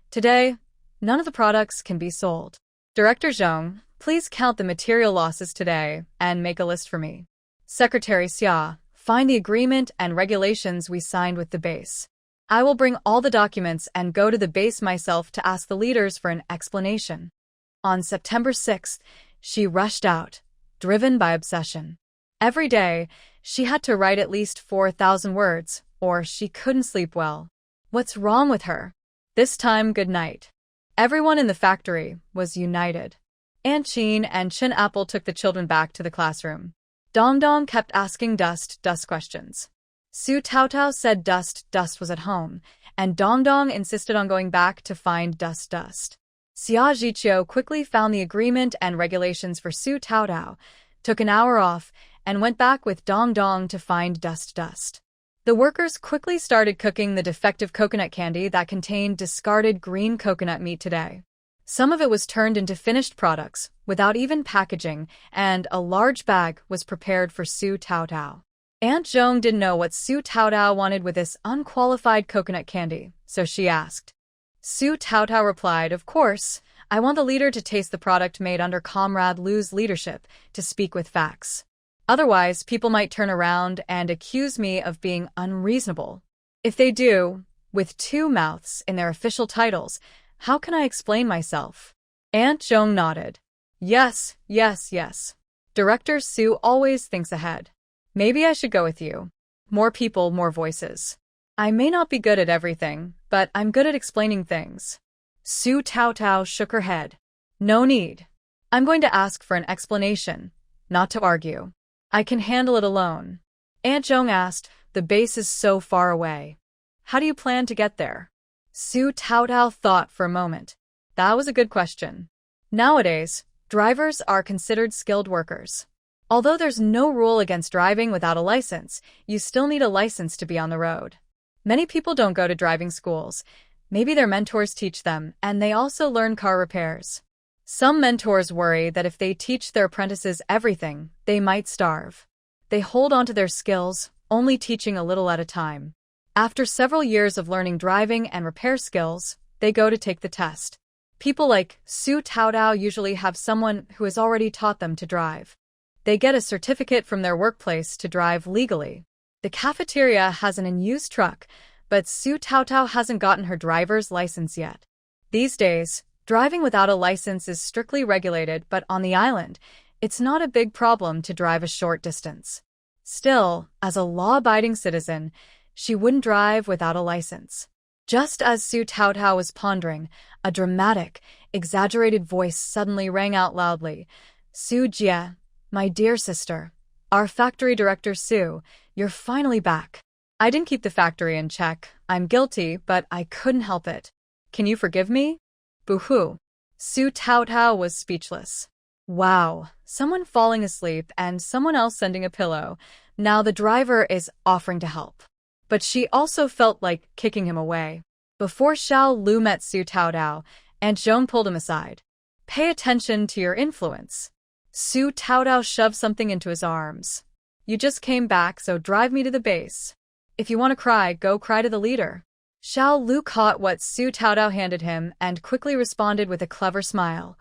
Today, none of the products can be sold. Director Zhong, please count the material losses today and make a list for me. Secretary Xia, find the agreement and regulations we signed with the base. I will bring all the documents and go to the base myself to ask the leaders for an explanation. On September 6th, she rushed out, driven by obsession. Every day, she had to write at least 4,000 words, or she couldn't sleep well. What's wrong with her? This time, good night. Everyone in the factory was united. Aunt Jean and Chen Apple took the children back to the classroom. Dong Dong kept asking Dust questions. Su Taotao said Dust was at home, and Dong Dong insisted on going back to find Dust. Xia Zhiqiu quickly found the agreement and regulations for Su Taotao, took an hour off, and went back with Dong Dong to find Dust. The workers quickly started cooking the defective coconut candy that contained discarded green coconut meat today. Some of it was turned into finished products, without even packaging, and a large bag was prepared for Su Taotao. Aunt Zhong didn't know what Su Taotao wanted with this unqualified coconut candy, so she asked. Su Taotao replied, "Of course, I want the leader to taste the product made under Comrade Lu's leadership, to speak with facts. Otherwise, people might turn around and accuse me of being unreasonable. If they do, with two mouths in their official titles, how can I explain myself?" Aunt Zhong nodded. Yes. Director Su always thinks ahead. Maybe I should go with you. More people, more voices. I may not be good at everything, but I'm good at explaining things. Su Taotao shook her head. No need. I'm going to ask for an explanation, not to argue. I can handle it alone. Aunt Zhong asked, the base is so far away. How do you plan to get there? Su Taotao thought for a moment. That was a good question. Nowadays, drivers are considered skilled workers. Although there's no rule against driving without a license, you still need a license to be on the road. Many people don't go to driving schools. Maybe their mentors teach them, and they also learn car repairs. Some mentors worry that if they teach their apprentices everything, they might starve. They hold on to their skills, only teaching a little at a time. After several years of learning driving and repair skills, they go to take the test. People like Su Taotao usually have someone who has already taught them to drive. They get a certificate from their workplace to drive legally. The cafeteria has an unused truck, but Su Taotao hasn't gotten her driver's license yet. These days, driving without a license is strictly regulated, but on the island, it's not a big problem to drive a short distance. Still, as a law-abiding citizen, she wouldn't drive without a license. Just as Su Taotao was pondering, a dramatic, exaggerated voice suddenly rang out loudly. Su Jie, my dear sister, our factory director Su, you're finally back. I didn't keep the factory in check. I'm guilty, but I couldn't help it. Can you forgive me? Boo-hoo. Su Taotao was speechless. Wow, someone falling asleep and someone else sending a pillow. Now the driver is offering to help. But she also felt like kicking him away. Before Shaolu met Su Taotao, Aunt Zhong pulled him aside. Pay attention to your influence. Su Taotao shoved something into his arms. You just came back, so drive me to the base. If you want to cry, go cry to the leader. Shaolu caught what Su Taotao handed him and quickly responded with a clever smile.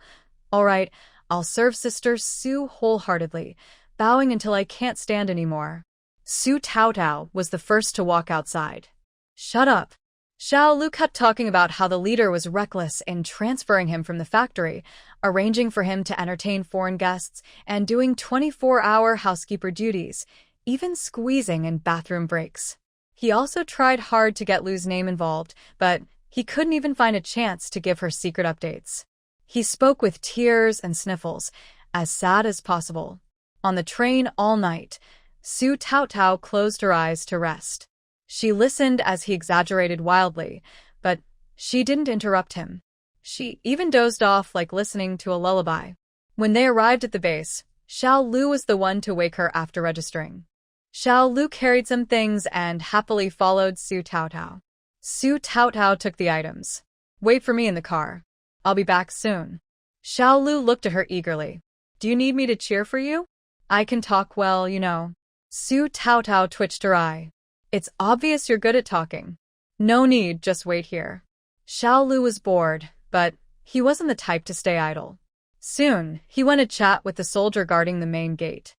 All right, I'll serve Sister Su wholeheartedly, bowing until I can't stand anymore. Su Taotao was the first to walk outside. Shut up. Shaolu kept talking about how the leader was reckless in transferring him from the factory, arranging for him to entertain foreign guests, and doing 24-hour housekeeper duties, even squeezing in bathroom breaks. He also tried hard to get Lu's name involved, but he couldn't even find a chance to give her secret updates. He spoke with tears and sniffles, as sad as possible. On the train all night, Su Taotao closed her eyes to rest. She listened as he exaggerated wildly, but she didn't interrupt him. She even dozed off like listening to a lullaby. When they arrived at the base, Shaolu was the one to wake her after registering. Shaolu carried some things and happily followed Su Taotao. Su Taotao took the items. Wait for me in the car. I'll be back soon. Shaolu looked at her eagerly. Do you need me to cheer for you? I can talk well, you know. Su Taotao twitched her eye. It's obvious you're good at talking. No need, just wait here. Shaolu was bored, but he wasn't the type to stay idle. Soon, he went to chat with the soldier guarding the main gate.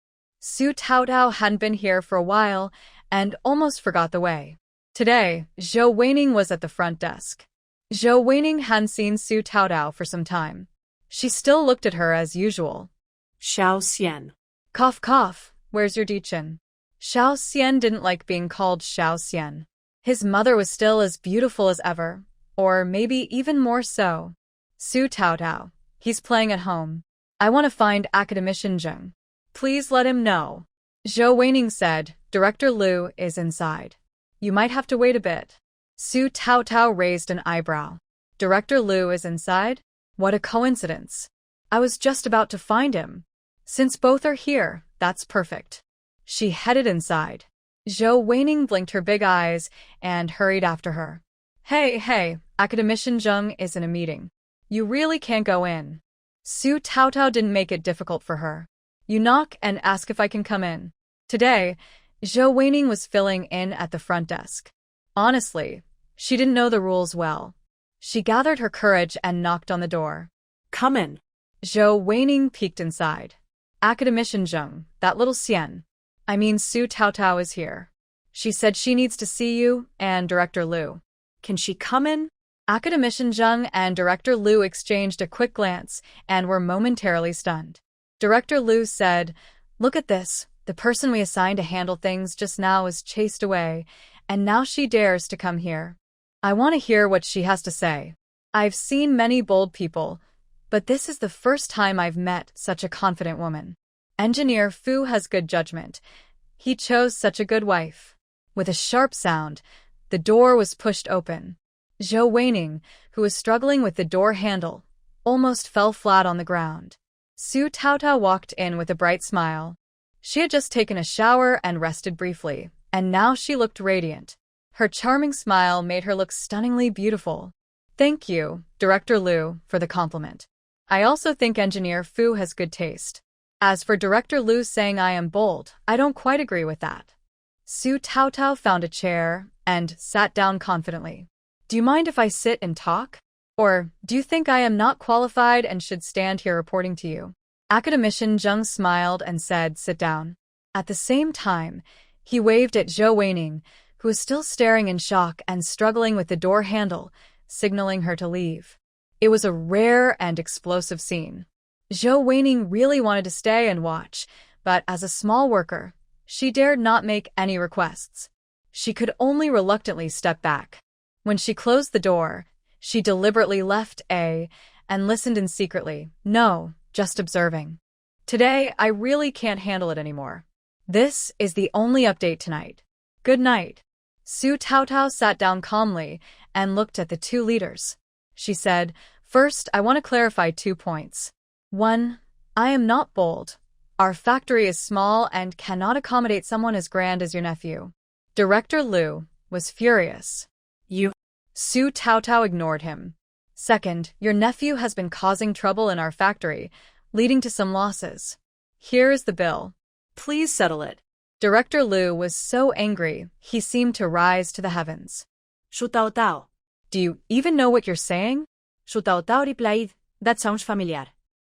Su Taotao hadn't been here for a while and almost forgot the way. Today, Zhou Weining was at the front desk. Zhou Weining hadn't seen Su Taotao for some time. She still looked at her as usual. Xiao Xian. Cough cough, where's your Dichin? Xiao Xian didn't like being called Xiao Xian. His mother was still as beautiful as ever, or maybe even more so. Su Taotao. He's playing at home. I want to find academician Zheng. Please let him know. Zhou Weining said, Director Liu is inside. You might have to wait a bit. Su Taotao raised an eyebrow. Director Liu is inside? What a coincidence. I was just about to find him. Since both are here, that's perfect. She headed inside. Zhou Weining blinked her big eyes and hurried after her. Hey, academician Zheng is in a meeting. You really can't go in. Su Taotao didn't make it difficult for her. You knock and ask if I can come in. Today, Zhou Weining was filling in at the front desk. Honestly, she didn't know the rules well. She gathered her courage and knocked on the door. Come in. Zhou Weining peeked inside. Academician Zheng, that little Xian. I mean Su Taotao is here. She said she needs to see you and Director Liu. Can she come in? Academician Zheng and Director Liu exchanged a quick glance and were momentarily stunned. Director Liu said, Look at this. The person we assigned to handle things just now is chased away, and now she dares to come here. I want to hear what she has to say. I've seen many bold people, but this is the first time I've met such a confident woman. Engineer Fu has good judgment. He chose such a good wife. With a sharp sound, the door was pushed open. Zhou Weining, who was struggling with the door handle, almost fell flat on the ground. Su Taotao walked in with a bright smile. She had just taken a shower and rested briefly, and now she looked radiant. Her charming smile made her look stunningly beautiful. Thank you, Director Liu, for the compliment. I also think Engineer Fu has good taste. As for Director Liu saying I am bold, I don't quite agree with that. Su Taotao found a chair and sat down confidently. Do you mind if I sit and talk? Or do you think I am not qualified and should stand here reporting to you? Academician Zheng smiled and said, Sit down. At the same time, he waved at Zhou Weining, who was still staring in shock and struggling with the door handle, signaling her to leave. It was a rare and explosive scene. Zhou Weining really wanted to stay and watch, but as a small worker, she dared not make any requests. She could only reluctantly step back. When she closed the door, she deliberately left and listened in secretly. No, just observing. Today, I really can't handle it anymore. This is the only update tonight. Good night. Su Taotao sat down calmly and looked at the two leaders. She said, First, I want to clarify 2 points. 1. I am not bold. Our factory is small and cannot accommodate someone as grand as your nephew. Director Liu was furious. You. Su Taotao ignored him. Second, your nephew has been causing trouble in our factory, leading to some losses. Here is the bill. Please settle it. Director Liu was so angry, he seemed to rise to the heavens. Su Taotao. Do you even know what you're saying? Su Taotao replied, That sounds familiar.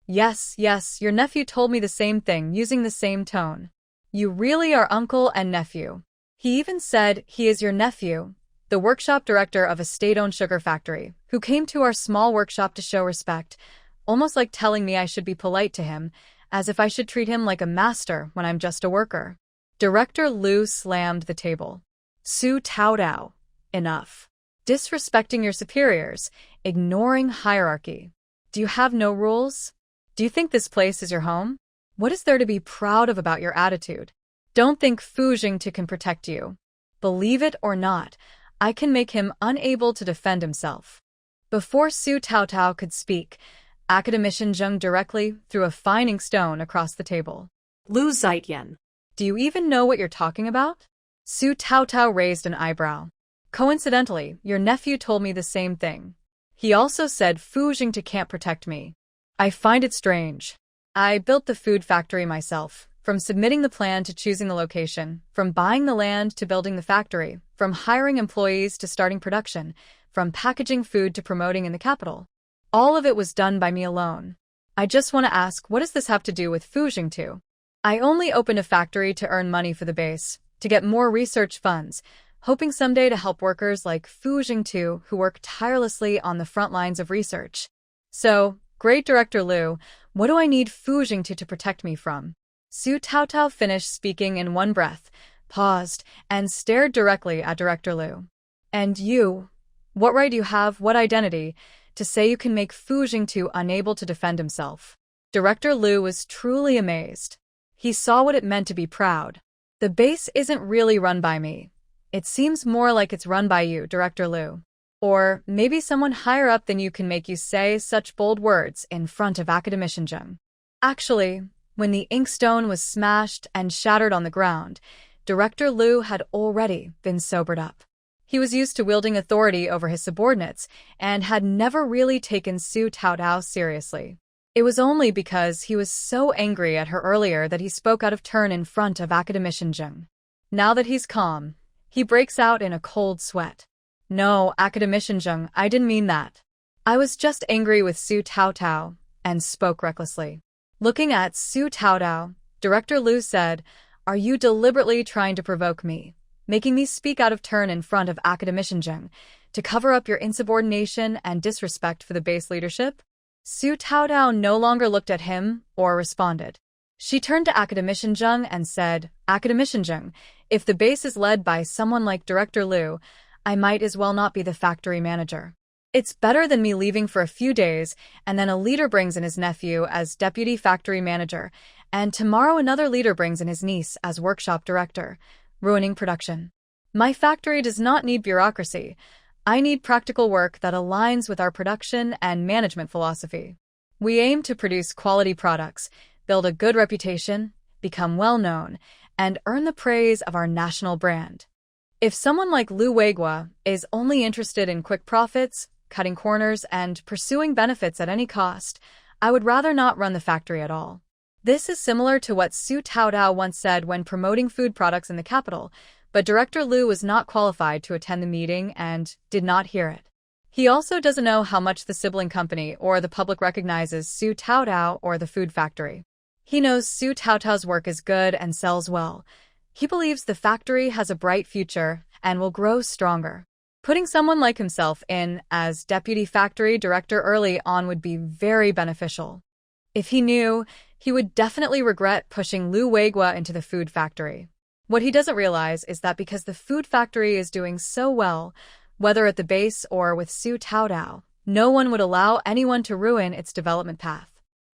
Yes, your nephew told me the same thing using the same tone. You really are uncle and nephew. He even said he is your nephew, the workshop director of a state-owned sugar factory, who came to our small workshop to show respect, almost like telling me I should be polite to him, as if I should treat him like a master when I'm just a worker. Director Liu slammed the table. Su Taotao, enough. Disrespecting your superiors, ignoring hierarchy. Do you have no rules? Do you think this place is your home? What is there to be proud of about your attitude? Don't think Fu Jingtu can protect you. Believe it or not, I can make him unable to defend himself. Before Su Taotao could speak, Academician Zheng directly threw a fining stone across the table. Lu Zaijian. Do you even know what you're talking about? Su Taotao raised an eyebrow. Coincidentally, your nephew told me the same thing. He also said Fu Jingtu can't protect me. I find it strange. I built the food factory myself, from submitting the plan to choosing the location, from buying the land to building the factory, from hiring employees to starting production, from packaging food to promoting in the capital. All of it was done by me alone. I just want to ask, what does this have to do with Fu Jingtu? I only opened a factory to earn money for the base, to get more research funds, hoping someday to help workers like Fu Jingtu who work tirelessly on the front lines of research. So, Great Director Liu, what do I need Fu Jingtu to protect me from? Su Taotao finished speaking in one breath, paused, and stared directly at Director Liu. And you? What right do you have, what identity, to say you can make Fu Jingtu unable to defend himself? Director Liu was truly amazed. He saw what it meant to be proud. The base isn't really run by me. It seems more like it's run by you, Director Liu. Or maybe someone higher up than you can make you say such bold words in front of Academician Zheng. Actually, when the inkstone was smashed and shattered on the ground, Director Liu had already been sobered up. He was used to wielding authority over his subordinates and had never really taken Su Taotao seriously. It was only because he was so angry at her earlier that he spoke out of turn in front of Academician Zheng. Now that he's calm, he breaks out in a cold sweat. No, Academician Zheng, I didn't mean that. I was just angry with Su Taotao, and spoke recklessly. Looking at Su Taotao, Director Liu said, "Are you deliberately trying to provoke me, making me speak out of turn in front of Academician Zheng, to cover up your insubordination and disrespect for the base leadership?" Su Taotao no longer looked at him or responded. She turned to Academician Zheng and said, "Academician Zheng, if the base is led by someone like Director Liu, I might as well not be the factory manager. It's better than me leaving for a few days and then a leader brings in his nephew as deputy factory manager, and tomorrow another leader brings in his niece as workshop director, ruining production. My factory does not need bureaucracy. I need practical work that aligns with our production and management philosophy. We aim to produce quality products, build a good reputation, become well-known, and earn the praise of our national brand. If someone like Wuihwa is only interested in quick profits, cutting corners, and pursuing benefits at any cost, I would rather not run the factory at all." This is similar to what Su Taotao once said when promoting food products in the capital, but Director Liu was not qualified to attend the meeting and did not hear it. He also doesn't know how much the sibling company or the public recognizes Su Taotao or the food factory. He knows Su Taotao's work is good and sells well. He believes the factory has a bright future and will grow stronger. Putting someone like himself in as deputy factory director early on would be very beneficial. If he knew, he would definitely regret pushing Wuihwa into the food factory. What he doesn't realize is that because the food factory is doing so well, whether at the base or with Su Taotao, no one would allow anyone to ruin its development path.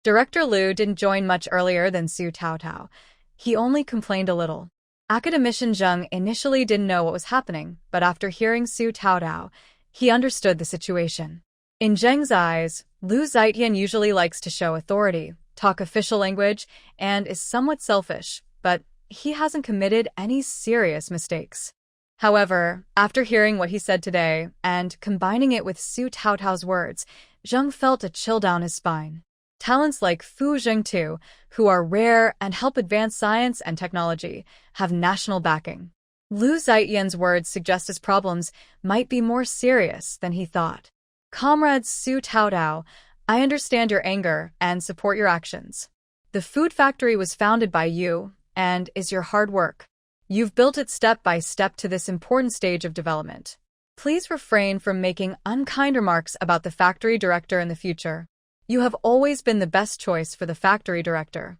Director Liu didn't join much earlier than Su Taotao. He only complained a little. Academician Zheng initially didn't know what was happening, but after hearing Su Taotao, he understood the situation. In Zheng's eyes, Liu Zitian usually likes to show authority, talk official language, and is somewhat selfish, but he hasn't committed any serious mistakes. However, after hearing what he said today and combining it with Su Taotao's words, Zheng felt a chill down his spine. Talents like Fu Jingtu, who are rare and help advance science and technology, have national backing. Liu Zitian's words suggest his problems might be more serious than he thought. "Comrade Su Taotao, I understand your anger and support your actions. The food factory was founded by you and is your hard work. You've built it step by step to this important stage of development. Please refrain from making unkind remarks about the factory director in the future. You have always been the best choice for the factory director.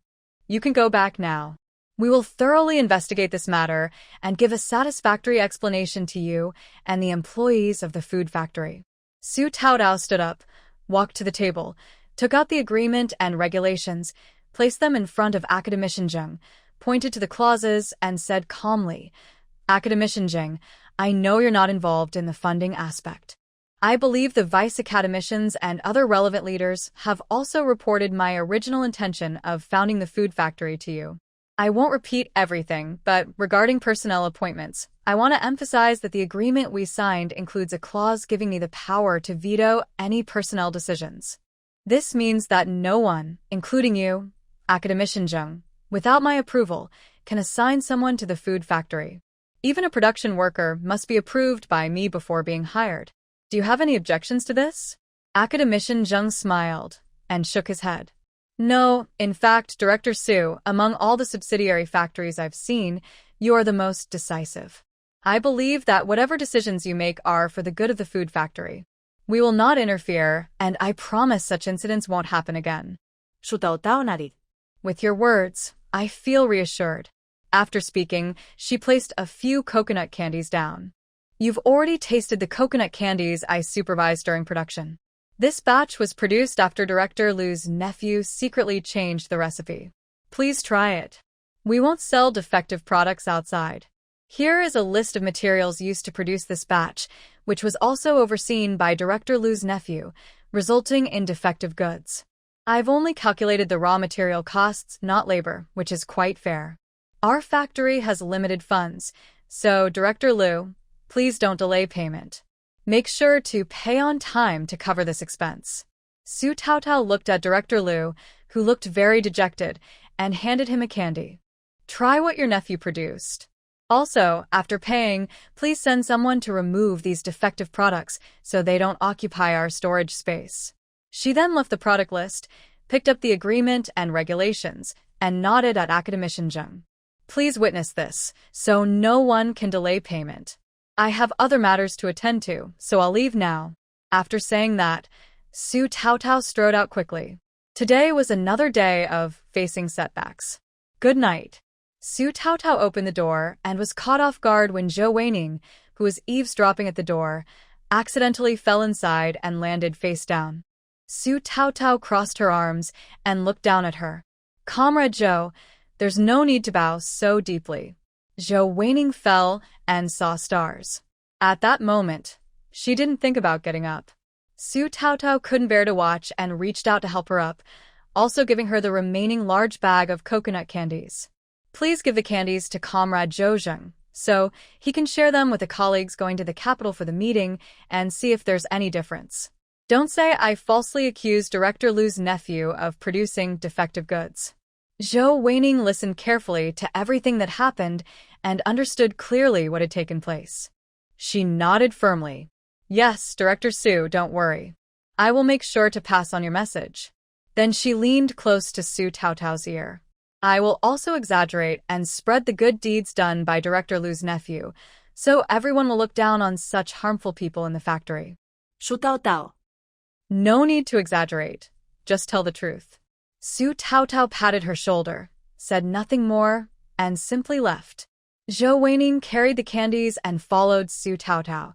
You can go back now. We will thoroughly investigate this matter and give a satisfactory explanation to you and the employees of the food factory." Su Taotao stood up, walked to the table, took out the agreement and regulations, placed them in front of Academician Zheng, pointed to the clauses, and said calmly, "Academician Zheng, I know you're not involved in the funding aspect. I believe the vice academicians and other relevant leaders have also reported my original intention of founding the food factory to you. I won't repeat everything, but regarding personnel appointments, I want to emphasize that the agreement we signed includes a clause giving me the power to veto any personnel decisions. This means that no one, including you, Academician Zheng, without my approval, can assign someone to the food factory. Even a production worker must be approved by me before being hired. Do you have any objections to this?" Academician Zheng smiled and shook his head. "No, in fact, Director Su, among all the subsidiary factories I've seen, you are the most decisive. I believe that whatever decisions you make are for the good of the food factory. We will not interfere, and I promise such incidents won't happen again." "With your words, I feel reassured." After speaking, she placed a few coconut candies down. You've already tasted the coconut candies I supervised during production. This batch was produced after Director Lu's nephew secretly changed the recipe. Please try it. We won't sell defective products outside. Here is a list of materials used to produce this batch, which was also overseen by Director Lu's nephew, resulting in defective goods. I've only calculated the raw material costs, not labor, which is quite fair. Our factory has limited funds, so Director Lu, please don't delay payment. Make sure to pay on time to cover this expense. Su Taotao looked at Director Lu, who looked very dejected, and handed him a candy. Try what your nephew produced. Also, after paying, please send someone to remove these defective products so they don't occupy our storage space. She then left the product list, picked up the agreement and regulations, and nodded at Academician Zheng. Please witness this, so no one can delay payment. I have other matters to attend to, so I'll leave now. After saying that, Su Taotao strode out quickly. Today was another day of facing setbacks. Good night. Su Taotao opened the door and was caught off guard when Zhou Weining, who was eavesdropping at the door, accidentally fell inside and landed face down. Su Taotao crossed her arms and looked down at her. Comrade Zhou, there's no need to bow so deeply. Zhou Weining fell and saw stars. At that moment, she didn't think about getting up. Su Taotao couldn't bear to watch and reached out to help her up, also giving her the remaining large bag of coconut candies. Please give the candies to Comrade Zhou Zheng, so he can share them with the colleagues going to the capital for the meeting and see if there's any difference. Don't say I falsely accused Director Lu's nephew of producing defective goods. Zhou Weining listened carefully to everything that happened and understood clearly what had taken place. She nodded firmly. Yes, Director Su, don't worry. I will make sure to pass on your message. Then she leaned close to Su Taotao's ear. I will also exaggerate and spread the good deeds done by Director Lu's nephew, so everyone will look down on such harmful people in the factory. Su Taotao. No need to exaggerate. Just tell the truth. Su Taotao patted her shoulder, said nothing more, and simply left. Zhou Weining carried the candies and followed Su Taotao,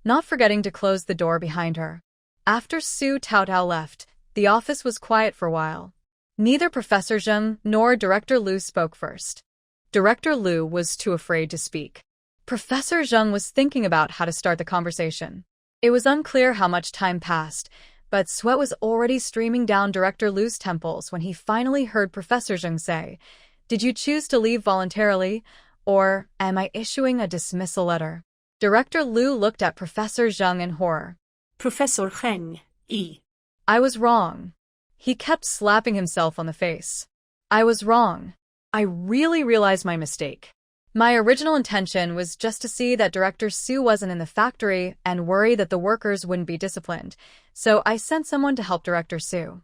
not forgetting to close the door behind her. After Su Taotao left, the office was quiet for a while. Neither Professor Zheng nor Director Lu spoke first. Director Lu was too afraid to speak. Professor Zheng was thinking about how to start the conversation. It was unclear how much time passed, but sweat was already streaming down Director Lu's temples when he finally heard Professor Zheng say, "Did you choose to leave voluntarily, or am I issuing a dismissal letter?" Director Lu looked at Professor Zheng in horror. Professor Zheng, I was wrong. He kept slapping himself on the face. I was wrong. I really realized my mistake. My original intention was just to see that Director Su wasn't in the factory and worry that the workers wouldn't be disciplined, so I sent someone to help Director Su.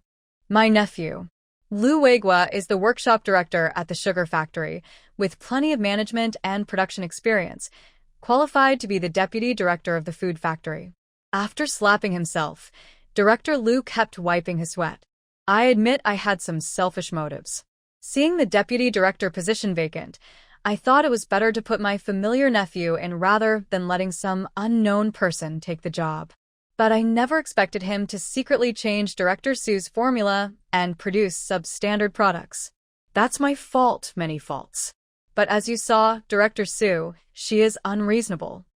My nephew, Lu Wuihwa, is the workshop director at the sugar factory, with plenty of management and production experience, qualified to be the deputy director of the food factory. After slapping himself, Director Lu kept wiping his sweat. I admit I had some selfish motives. Seeing the deputy director position vacant, I thought it was better to put my familiar nephew in rather than letting some unknown person take the job. But I never expected him to secretly change Director Su's formula and produce substandard products. That's my fault, many faults. But as you saw, Director Su, she is unreasonable.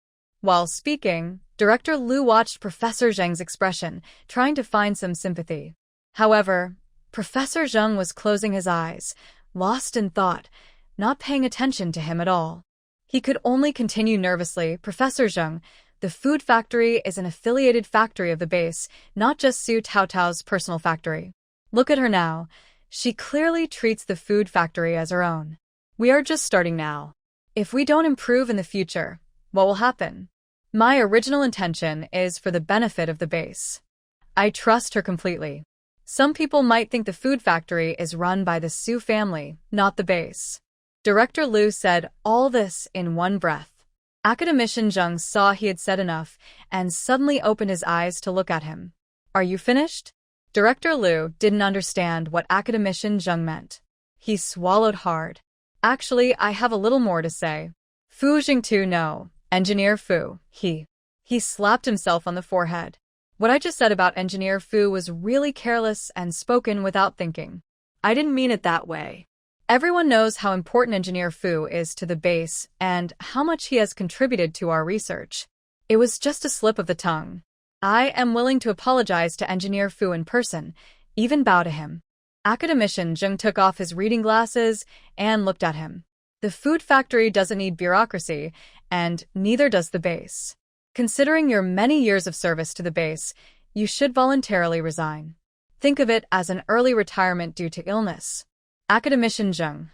While speaking, Director Lu watched Professor Zheng's expression, trying to find some sympathy. However, Professor Zheng was closing his eyes, lost in thought, not paying attention to him at all. He could only continue nervously. Professor Zheng, the food factory is an affiliated factory of the base, not just Su Taotao's personal factory. Look at her now. She clearly treats the food factory as her own. We are just starting now. If we don't improve in the future, what will happen? My original intention is for the benefit of the base. I trust her completely. Some people might think the food factory is run by the Su family, not the base. Director Lu said all this in one breath. Academician Zheng saw he had said enough and suddenly opened his eyes to look at him. Are you finished? Director Lu didn't understand what Academician Zheng meant. He swallowed hard. Actually, I have a little more to say. Fu Jingtu no, Engineer Fu, He slapped himself on the forehead. What I just said about Engineer Fu was really careless and spoken without thinking. I didn't mean it that way. Everyone knows how important Engineer Fu is to the base and how much he has contributed to our research. It was just a slip of the tongue. I am willing to apologize to Engineer Fu in person, even bow to him. Academician Zheng took off his reading glasses and looked at him. The food factory doesn't need bureaucracy, and neither does the base. Considering your many years of service to the base, you should voluntarily resign. Think of it as an early retirement due to illness. Academician Zheng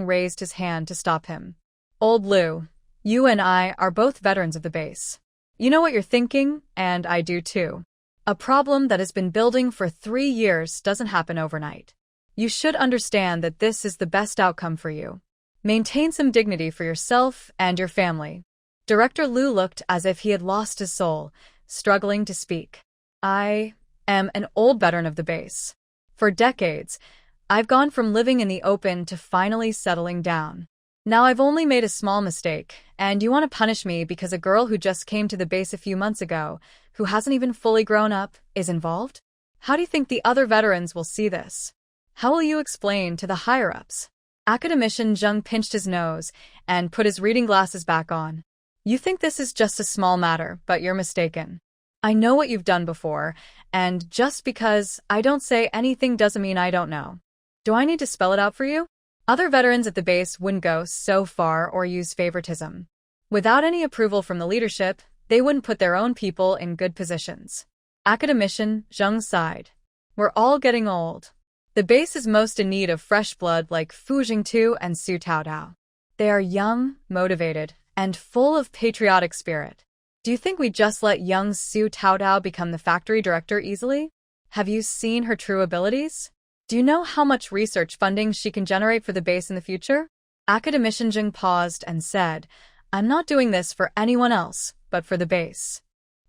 raised his hand to stop him. Old Lu, you and I are both veterans of the base. You know what you're thinking, and I do too. A problem that has been building for 3 years doesn't happen overnight. You should understand that this is the best outcome for you. Maintain some dignity for yourself and your family. Director Lu looked as if he had lost his soul, struggling to speak. I am an old veteran of the base. For decades, I've gone from living in the open to finally settling down. Now I've only made a small mistake, and you want to punish me because a girl who just came to the base a few months ago, who hasn't even fully grown up, is involved? How do you think the other veterans will see this? How will you explain to the higher-ups? Academician Zheng pinched his nose and put his reading glasses back on. You think this is just a small matter, but you're mistaken. I know what you've done before, and just because I don't say anything doesn't mean I don't know. Do I need to spell it out for you? Other veterans at the base wouldn't go so far or use favoritism. Without any approval from the leadership, they wouldn't put their own people in good positions. Academician Zheng sighed. We're all getting old. The base is most in need of fresh blood like Fu Jingtu and Su Taotao. They are young, motivated, and full of patriotic spirit. Do you think we just let young Su Taotao become the factory director easily? Have you seen her true abilities? Do you know how much research funding she can generate for the base in the future? Academician Zheng paused and said, I'm not doing this for anyone else, but for the base.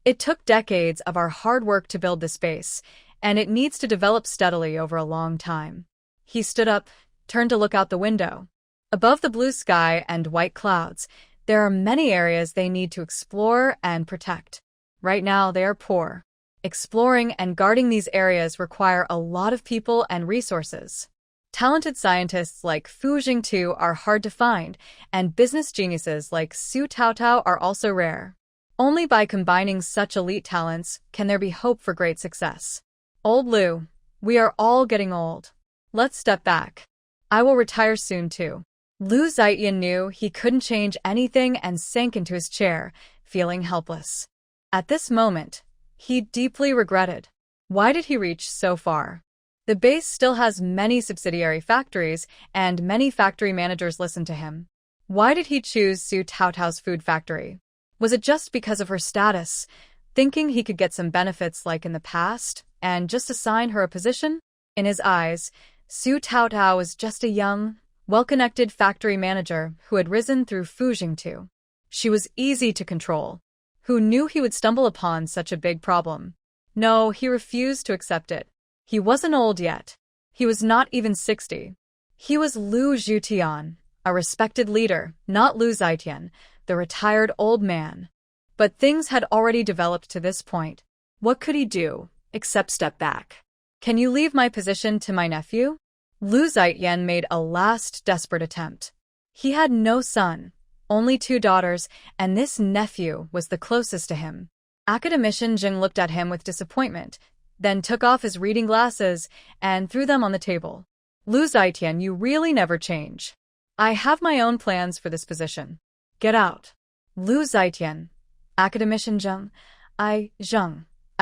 It took decades of our hard work to build this base, and it needs to develop steadily over a long time. He stood up, turned to look out the window. Above the blue sky and white clouds, there are many areas they need to explore and protect. Right now, they are poor. Exploring and guarding these areas require a lot of people and resources. Talented scientists like Fu Jingtu are hard to find, and business geniuses like Su Taotao are also rare. Only by combining such elite talents can there be hope for great success. Old Lu, we are all getting old. Let's step back. I will retire soon too. Lu Zitian knew he couldn't change anything and sank into his chair, feeling helpless. At this moment, he deeply regretted. Why did he reach so far? The base still has many subsidiary factories, and many factory managers listen to him. Why did he choose Su Taotao's food factory? Was it just because of her status, thinking he could get some benefits like in the past, and just assign her a position? In his eyes, Su Taotao was just a young, well-connected factory manager who had risen through Fu Jingtu. She was easy to control. Who knew he would stumble upon such a big problem? No, he refused to accept it. He wasn't old yet. He was not even 60. He was Lu Zhutian, a respected leader, not Lu Zitian, the retired old man. But things had already developed to this point. What could he do, except step back? Can you leave my position to my nephew? Lu Zitian made a last desperate attempt. He had no son. Only 2 daughters, and this nephew was the closest to him. Academician Zheng looked at him with disappointment, then took off his reading glasses and threw them on the table. Lu Zitian, you really never change. I have my own plans for this position. Get out. Lu Zitian. Academician Zheng. I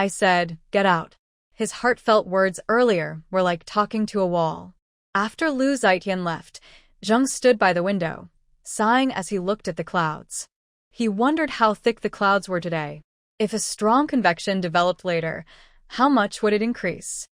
said, get out. His heartfelt words earlier were like talking to a wall. After Lu Zitian left, Zheng stood by the window, sighing as he looked at the clouds. He wondered how thick the clouds were today. If a strong convection developed later, how much would it increase?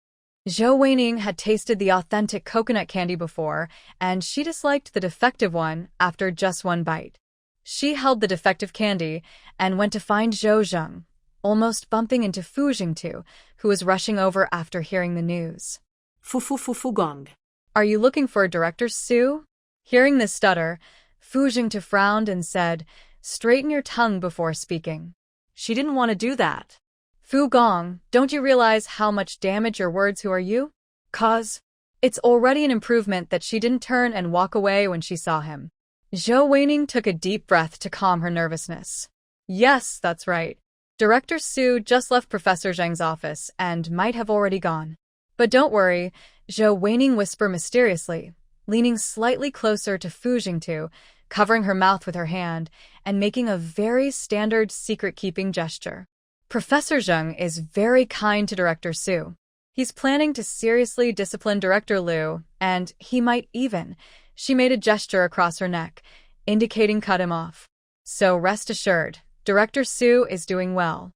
Zhou Weining had tasted the authentic coconut candy before, and she disliked the defective one after just one bite. She held the defective candy and went to find Zhou Zheng, almost bumping into Fu Jingtu, who was rushing over after hearing the news. Fu gong. Are you looking for a director, Su? Hearing this stutter, Fu Jingtu frowned and said, straighten your tongue before speaking. She didn't want to do that. Fu Gong, don't you realize how much damage your words who are you? Cause it's already an improvement that she didn't turn and walk away when she saw him. Zhou Weining took a deep breath to calm her nervousness. Yes, that's right. Director Su just left Professor Zheng's office and might have already gone. But don't worry, Zhou Weining whispered mysteriously, leaning slightly closer to Fu Jingtu, covering her mouth with her hand, and making a very standard secret-keeping gesture. Professor Zheng is very kind to Director Su. He's planning to seriously discipline Director Liu, and he might even. She made a gesture across her neck, indicating cut him off. So rest assured, Director Su is doing well.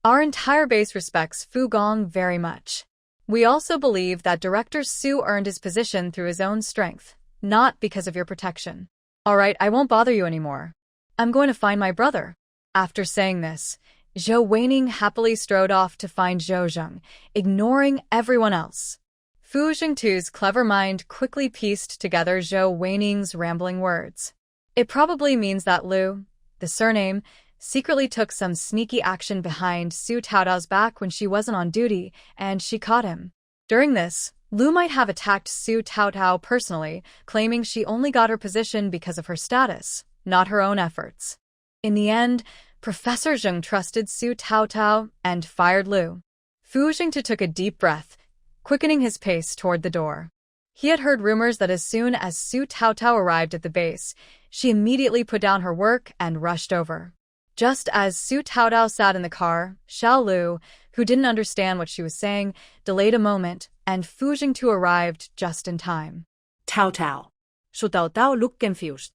Our entire base respects Fu Gong very much. We also believe that Director Su earned his position through his own strength, not because of your protection. All right, I won't bother you anymore. I'm going to find my brother. After saying this, Zhou Weining happily strode off to find Zhou Zheng, ignoring everyone else. Fu Jingtu's clever mind quickly pieced together Zhou Weining's rambling words. It probably means that Liu, the surname, secretly took some sneaky action behind Su Taotao's back when she wasn't on duty, and she caught him. During this, Liu might have attacked Su Taotao personally, claiming she only got her position because of her status, not her own efforts. In the end, Professor Zheng trusted Su Taotao and fired Liu. Fu Jingtu took a deep breath, quickening his pace toward the door. He had heard rumors that as soon as Su Taotao arrived at the base, she immediately put down her work and rushed over. Just as Su Taotao sat in the car, Shaolu, who didn't understand what she was saying, delayed a moment, and Fu Jingtu arrived just in time. Taotao. Shu Taotao looked confused.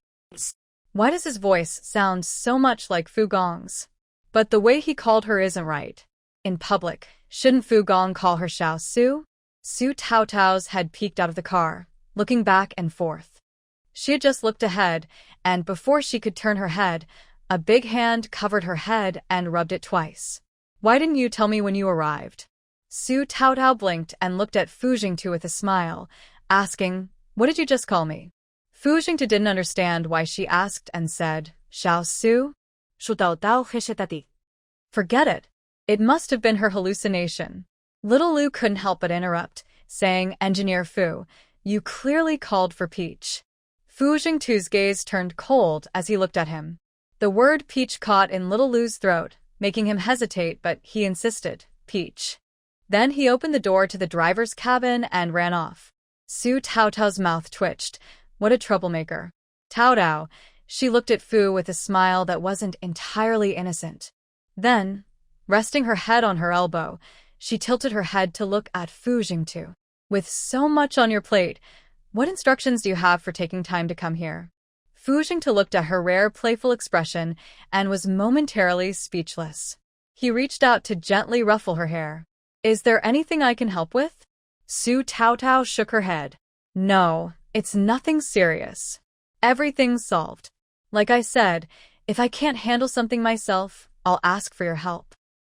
Why does his voice sound so much like Fu Gong's? But the way he called her isn't right. In public, shouldn't Fu Gong call her Xiao Su? Su Taotao's head peeked out of the car, looking back and forth. She had just looked ahead, and before she could turn her head, a big hand covered her head and rubbed it twice. Why didn't you tell me when you arrived? Su Taotao blinked and looked at Fu Jingtu with a smile, asking, what did you just call me? Fu Jingtu didn't understand why she asked and said, Xiao Su? Shu Taotao hesitated. Forget it. It must have been her hallucination. Little Liu couldn't help but interrupt, saying, Engineer Fu, you clearly called for peach. Fu Jingtu's gaze turned cold as he looked at him. The word peach caught in Little Liu's throat, making him hesitate, but he insisted, peach. Then he opened the door to the driver's cabin and ran off. Su Taotao's mouth twitched. What a troublemaker. Taotao, she looked at Fu with a smile that wasn't entirely innocent. Then, resting her head on her elbow, she tilted her head to look at Fu Jingtu. With so much on your plate, what instructions do you have for taking time to come here? Fu Jingtu looked at her rare playful expression and was momentarily speechless. He reached out to gently ruffle her hair. Is there anything I can help with? Su Taotao shook her head. No, it's nothing serious. Everything's solved. Like I said, if I can't handle something myself, I'll ask for your help.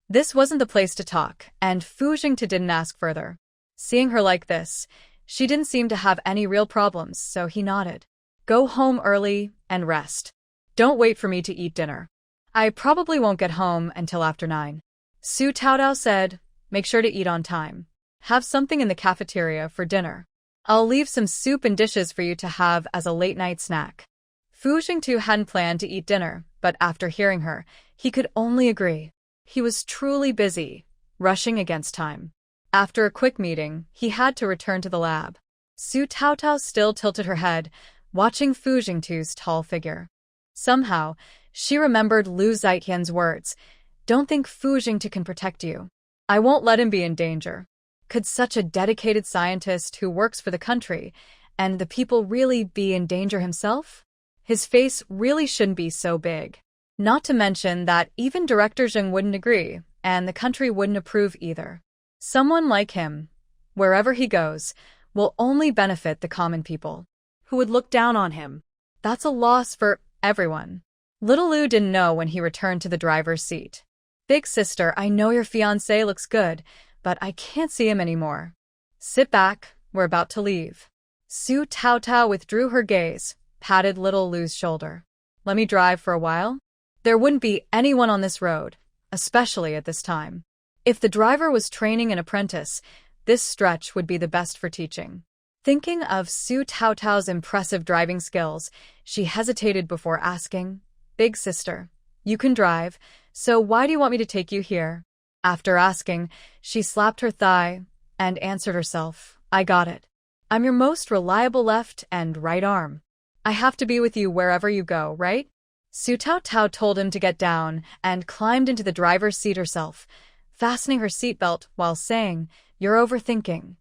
This wasn't the place to talk, and Fu Jingtu didn't ask further. Seeing her like this, she didn't seem to have any real problems, so he nodded. Go home early and rest. Don't wait for me to eat dinner. I probably won't get home until after 9. Su Taotao said, make sure to eat on time. Have something in the cafeteria for dinner. I'll leave some soup and dishes for you to have as a late-night snack. Fu Jingtu hadn't planned to eat dinner, but after hearing her, he could only agree. He was truly busy, rushing against time. After a quick meeting, he had to return to the lab. Su Taotao still tilted her head, watching Fu Jingtu's tall figure. Somehow, she remembered Lu Zitian's words, don't think Fu Jingtu can protect you. I won't let him be in danger. Could such a dedicated scientist who works for the country and the people really be in danger himself? His face really shouldn't be so big. Not to mention that even Director Zheng wouldn't agree, and the country wouldn't approve either. Someone like him, wherever he goes, will only benefit the common people, who would look down on him. That's a loss for everyone. Little Liu didn't know when he returned to the driver's seat. Big sister, I know your fiancé looks good, but I can't see him anymore. Sit back, we're about to leave. Su Taotao withdrew her gaze, patted little Lu's shoulder. Let me drive for a while? There wouldn't be anyone on this road, especially at this time. If the driver was training an apprentice, this stretch would be the best for teaching. Thinking of Su Taotao's impressive driving skills, she hesitated before asking, Big sister, you can drive, so why do you want me to take you here? After asking, she slapped her thigh and answered herself, I got it. I'm your most reliable left and right arm. I have to be with you wherever you go, right? Su Taotao told him to get down and climbed into the driver's seat herself, fastening her seatbelt while saying, You're overthinking.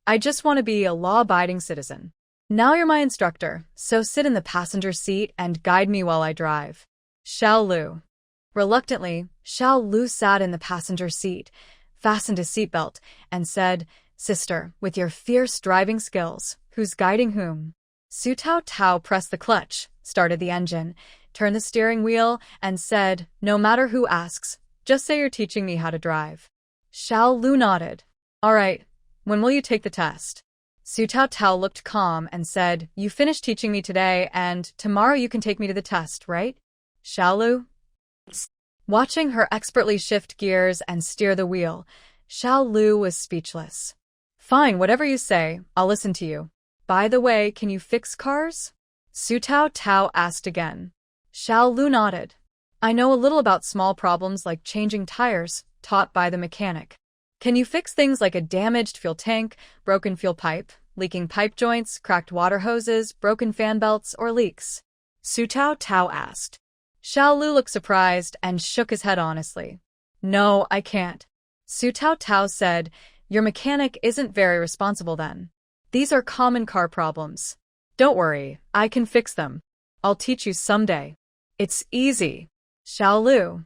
I just want to be a law-abiding citizen. Now you're my instructor, so sit in the passenger seat and guide me while I drive. Shaolu. Reluctantly, Shaolu sat in the passenger seat, fastened his seatbelt, and said, Sister, with your fierce driving skills, who's guiding whom? Su Taotao pressed the clutch, started the engine, turned the steering wheel, and said, No matter who asks, just say you're teaching me how to drive. Shaolu nodded. All right, when will you take the test? Su Taotao looked calm and said, You finished teaching me today, and tomorrow you can take me to the test, right? Shaolu? Watching her expertly shift gears and steer the wheel, Shaolu was speechless. Fine, whatever you say, I'll listen to you. By the way, can you fix cars? Su Taotao asked again. Shaolu nodded. I know a little about small problems like changing tires, taught by the mechanic. Can you fix things like a damaged fuel tank, broken fuel pipe, leaking pipe joints, cracked water hoses, broken fan belts, or leaks? Su Taotao asked. Shaolu looked surprised and shook his head honestly. No, I can't. Su Taotao said, Your mechanic isn't very responsible then. These are common car problems. Don't worry, I can fix them. I'll teach you someday. It's easy. Shaolu.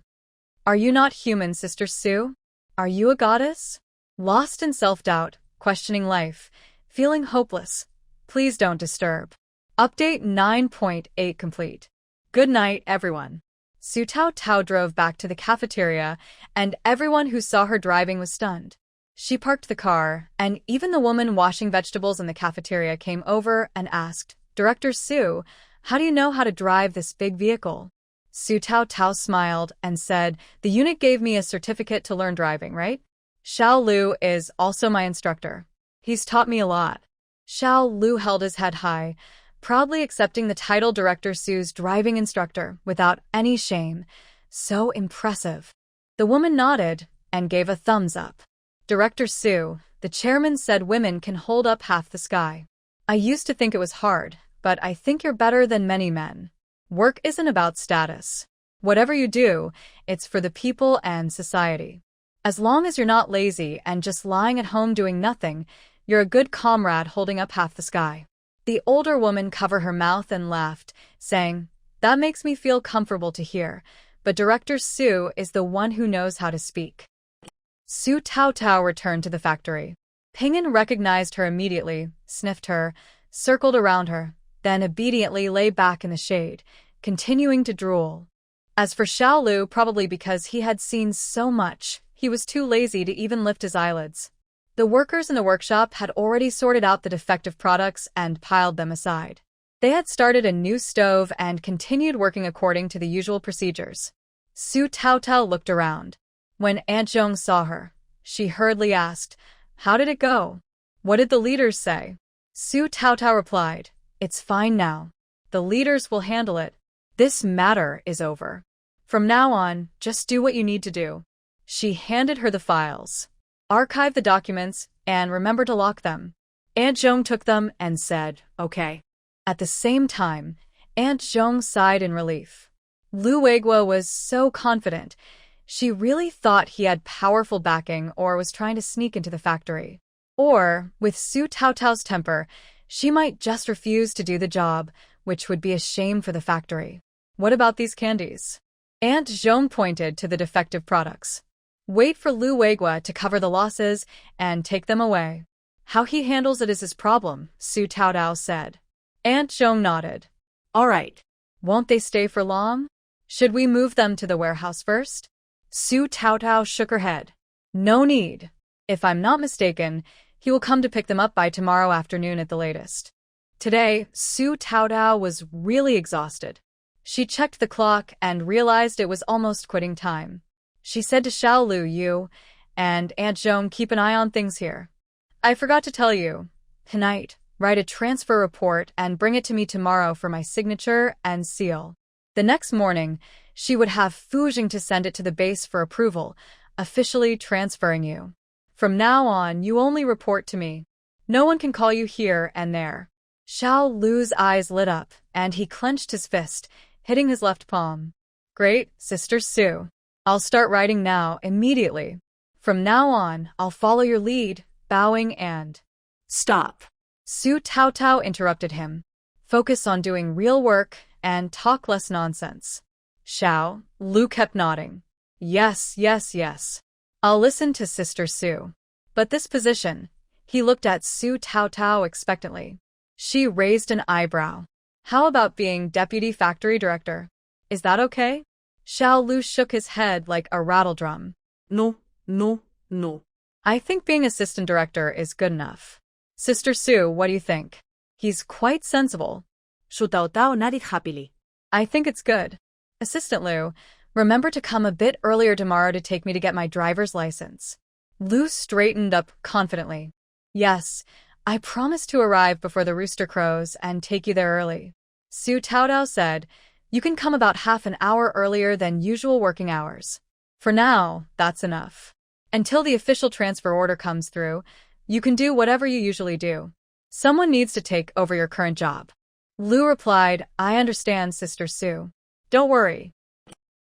Are you not human, Sister Su? Are you a goddess? Lost in self-doubt, questioning life, feeling hopeless. Please don't disturb. Update 9.8 complete. Good night, everyone. Su Taotao drove back to the cafeteria, and everyone who saw her driving was stunned. She parked the car, and even the woman washing vegetables in the cafeteria came over and asked, Director Su, how do you know how to drive this big vehicle? Su Taotao smiled and said, The unit gave me a certificate to learn driving, right? Shaolu is also my instructor. He's taught me a lot. Shaolu held his head high, proudly accepting the title Director Su's driving instructor without any shame. So impressive. The woman nodded and gave a thumbs up. Director Su, the chairman said women can hold up half the sky. I used to think it was hard, but I think you're better than many men. Work isn't about status. Whatever you do, it's for the people and society. As long as you're not lazy and just lying at home doing nothing, you're a good comrade holding up half the sky. The older woman covered her mouth and laughed, saying, That makes me feel comfortable to hear, but Director Su is the one who knows how to speak. Su Taotao returned to the factory. Ping'an recognized her immediately, sniffed her, circled around her, then obediently lay back in the shade, continuing to drool. As for Shaolu, probably because he had seen so much, he was too lazy to even lift his eyelids. The workers in the workshop had already sorted out the defective products and piled them aside. They had started a new stove and continued working according to the usual procedures. Su Taotao looked around. When Aunt Zhong saw her, she hurriedly asked, How did it go? What did the leaders say? Su Taotao replied, It's fine now. The leaders will handle it. This matter is over. From now on, just do what you need to do. She handed her the files. Archive the documents, and remember to lock them. Aunt Zhong took them and said, Okay. At the same time, Aunt Zhong sighed in relief. Wuihwa was so confident. She really thought he had powerful backing or was trying to sneak into the factory. Or, with Su Taotao's temper, she might just refuse to do the job, which would be a shame for the factory. What about these candies? Aunt Zhong pointed to the defective products. Wait for Wuihwa to cover the losses and take them away. How he handles it is his problem, Su Taotao said. Aunt Zhong nodded. All right. Won't they stay for long? Should we move them to the warehouse first? Su Taotao shook her head. No need. If I'm not mistaken, he will come to pick them up by tomorrow afternoon at the latest. Today, Su Taotao was really exhausted. She checked the clock and realized it was almost quitting time. She said to Shaolu, "You and Aunt Zhong keep an eye on things here. I forgot to tell you. Tonight, write a transfer report and bring it to me tomorrow for my signature and seal." The next morning, she would have Fujing to send it to the base for approval, officially transferring you. From now on, you only report to me. No one can call you here and there. Shaolu's eyes lit up, and he clenched his fist, hitting his left palm. Great, Sister Su. I'll start writing now, immediately. From now on, I'll follow your lead, bowing and... Stop. Su Taotao interrupted him. Focus on doing real work and talk less nonsense. Shaolu kept nodding. Yes, yes, yes. I'll listen to Sister Su. But this position, he looked at Su Taotao expectantly. She raised an eyebrow. How about being deputy factory director? Is that okay? Shaolu shook his head like a rattledrum. No, no, no. I think being assistant director is good enough. Sister Su, what do you think? He's quite sensible. Su Taotao nodded happily. I think it's good. Assistant Lu, remember to come a bit earlier tomorrow to take me to get my driver's license. Lu straightened up confidently. Yes, I promise to arrive before the rooster crows and take you there early. Su Taotao said, you can come about half an hour earlier than usual working hours. For now, that's enough. Until the official transfer order comes through, you can do whatever you usually do. Someone needs to take over your current job. Lu replied, I understand, Sister Su. Don't worry.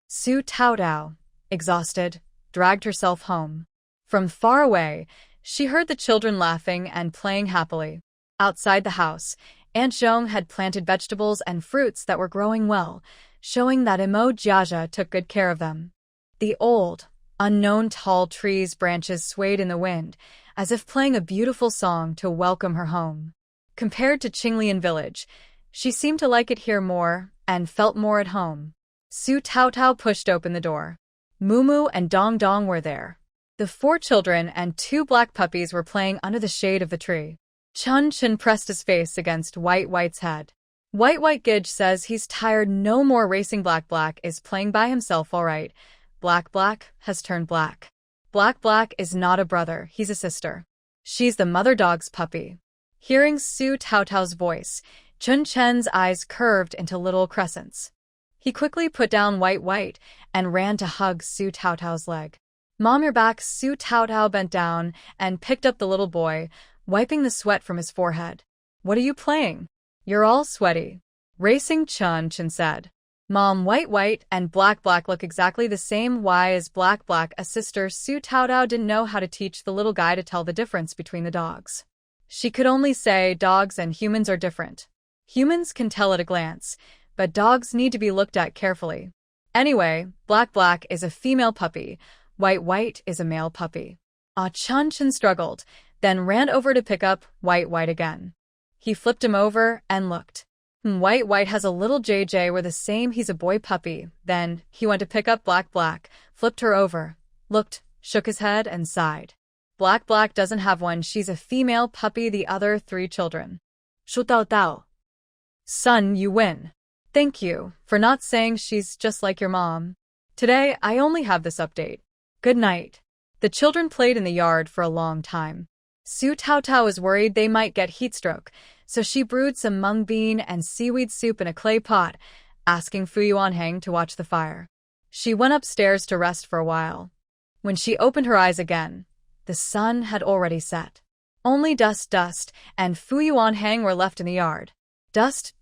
Su Taotao, exhausted, dragged herself home. From far away, she heard the children laughing and playing happily. Outside the house, Aunt Zhong had planted vegetables and fruits that were growing well, showing that Imo Jiaja took good care of them. The old, unknown tall trees' branches swayed in the wind, as if playing a beautiful song to welcome her home. Compared to Qinglian village, she seemed to like it here more and felt more at home. Su Taotao pushed open the door. Mumu and Dong Dong were there. The 4 children and 2 black puppies were playing under the shade of the tree. Chunchen pressed his face against White's head. White Gidge says he's tired, no more racing. Black is playing by himself all right. Black has turned black. Black is not a brother, he's a sister. She's the mother dog's puppy. Hearing Su Taotao's voice, Chunchen's eyes curved into little crescents. He quickly put down White and ran to hug Su Taotao's leg. Mom, you're back. Su Taotao bent down and picked up the little boy, wiping the sweat from his forehead. What are you playing? You're all sweaty. Racing, Chunchen said. Mom, White and Black look exactly the same. Why is Black a sister? Su Taotao didn't know how to teach the little guy to tell the difference between the dogs. She could only say dogs and humans are different. Humans can tell at a glance, but dogs need to be looked at carefully. Anyway, Black is a female puppy. White is a male puppy. Chunchen struggled, then ran over to pick up White again. He flipped him over and looked. White has a little JJ, we're the same, he's a boy puppy. Then he went to pick up Black, flipped her over, looked, shook his head and sighed. Black doesn't have one, she's a female puppy. The other 3 children. Su Taotao. Son, you win. Thank you for not saying she's just like your mom. Today, I only have this update. Good night. The children played in the yard for a long time. Su Taotao was worried they might get heatstroke, so she brewed some mung bean and seaweed soup in a clay pot, asking Fu Yuanheng to watch the fire. She went upstairs to rest for a while. When she opened her eyes again, the sun had already set. Only Dust and Fu Yuanheng were left in the yard. Dust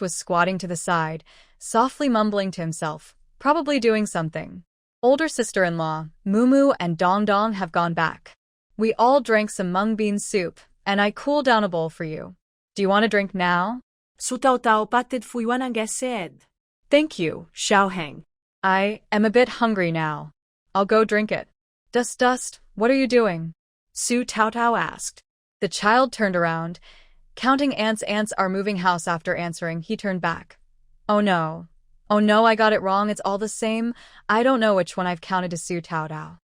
was squatting to the side, softly mumbling to himself, probably doing something. Older sister-in-law, Mumu and Dong Dong have gone back. We all drank some mung bean soup, and I cooled down a bowl for you. Do you want to drink now? Su Taotao patted Fu Yuanheng's head. Thank you, Shaoheng. I am a bit hungry now. I'll go drink it. Dust, what are you doing? Su Taotao asked. The child turned around. Counting ants are moving house. After answering, he turned back. Oh no, I got it wrong. It's all the same. I don't know which one I've counted to Su Taotao.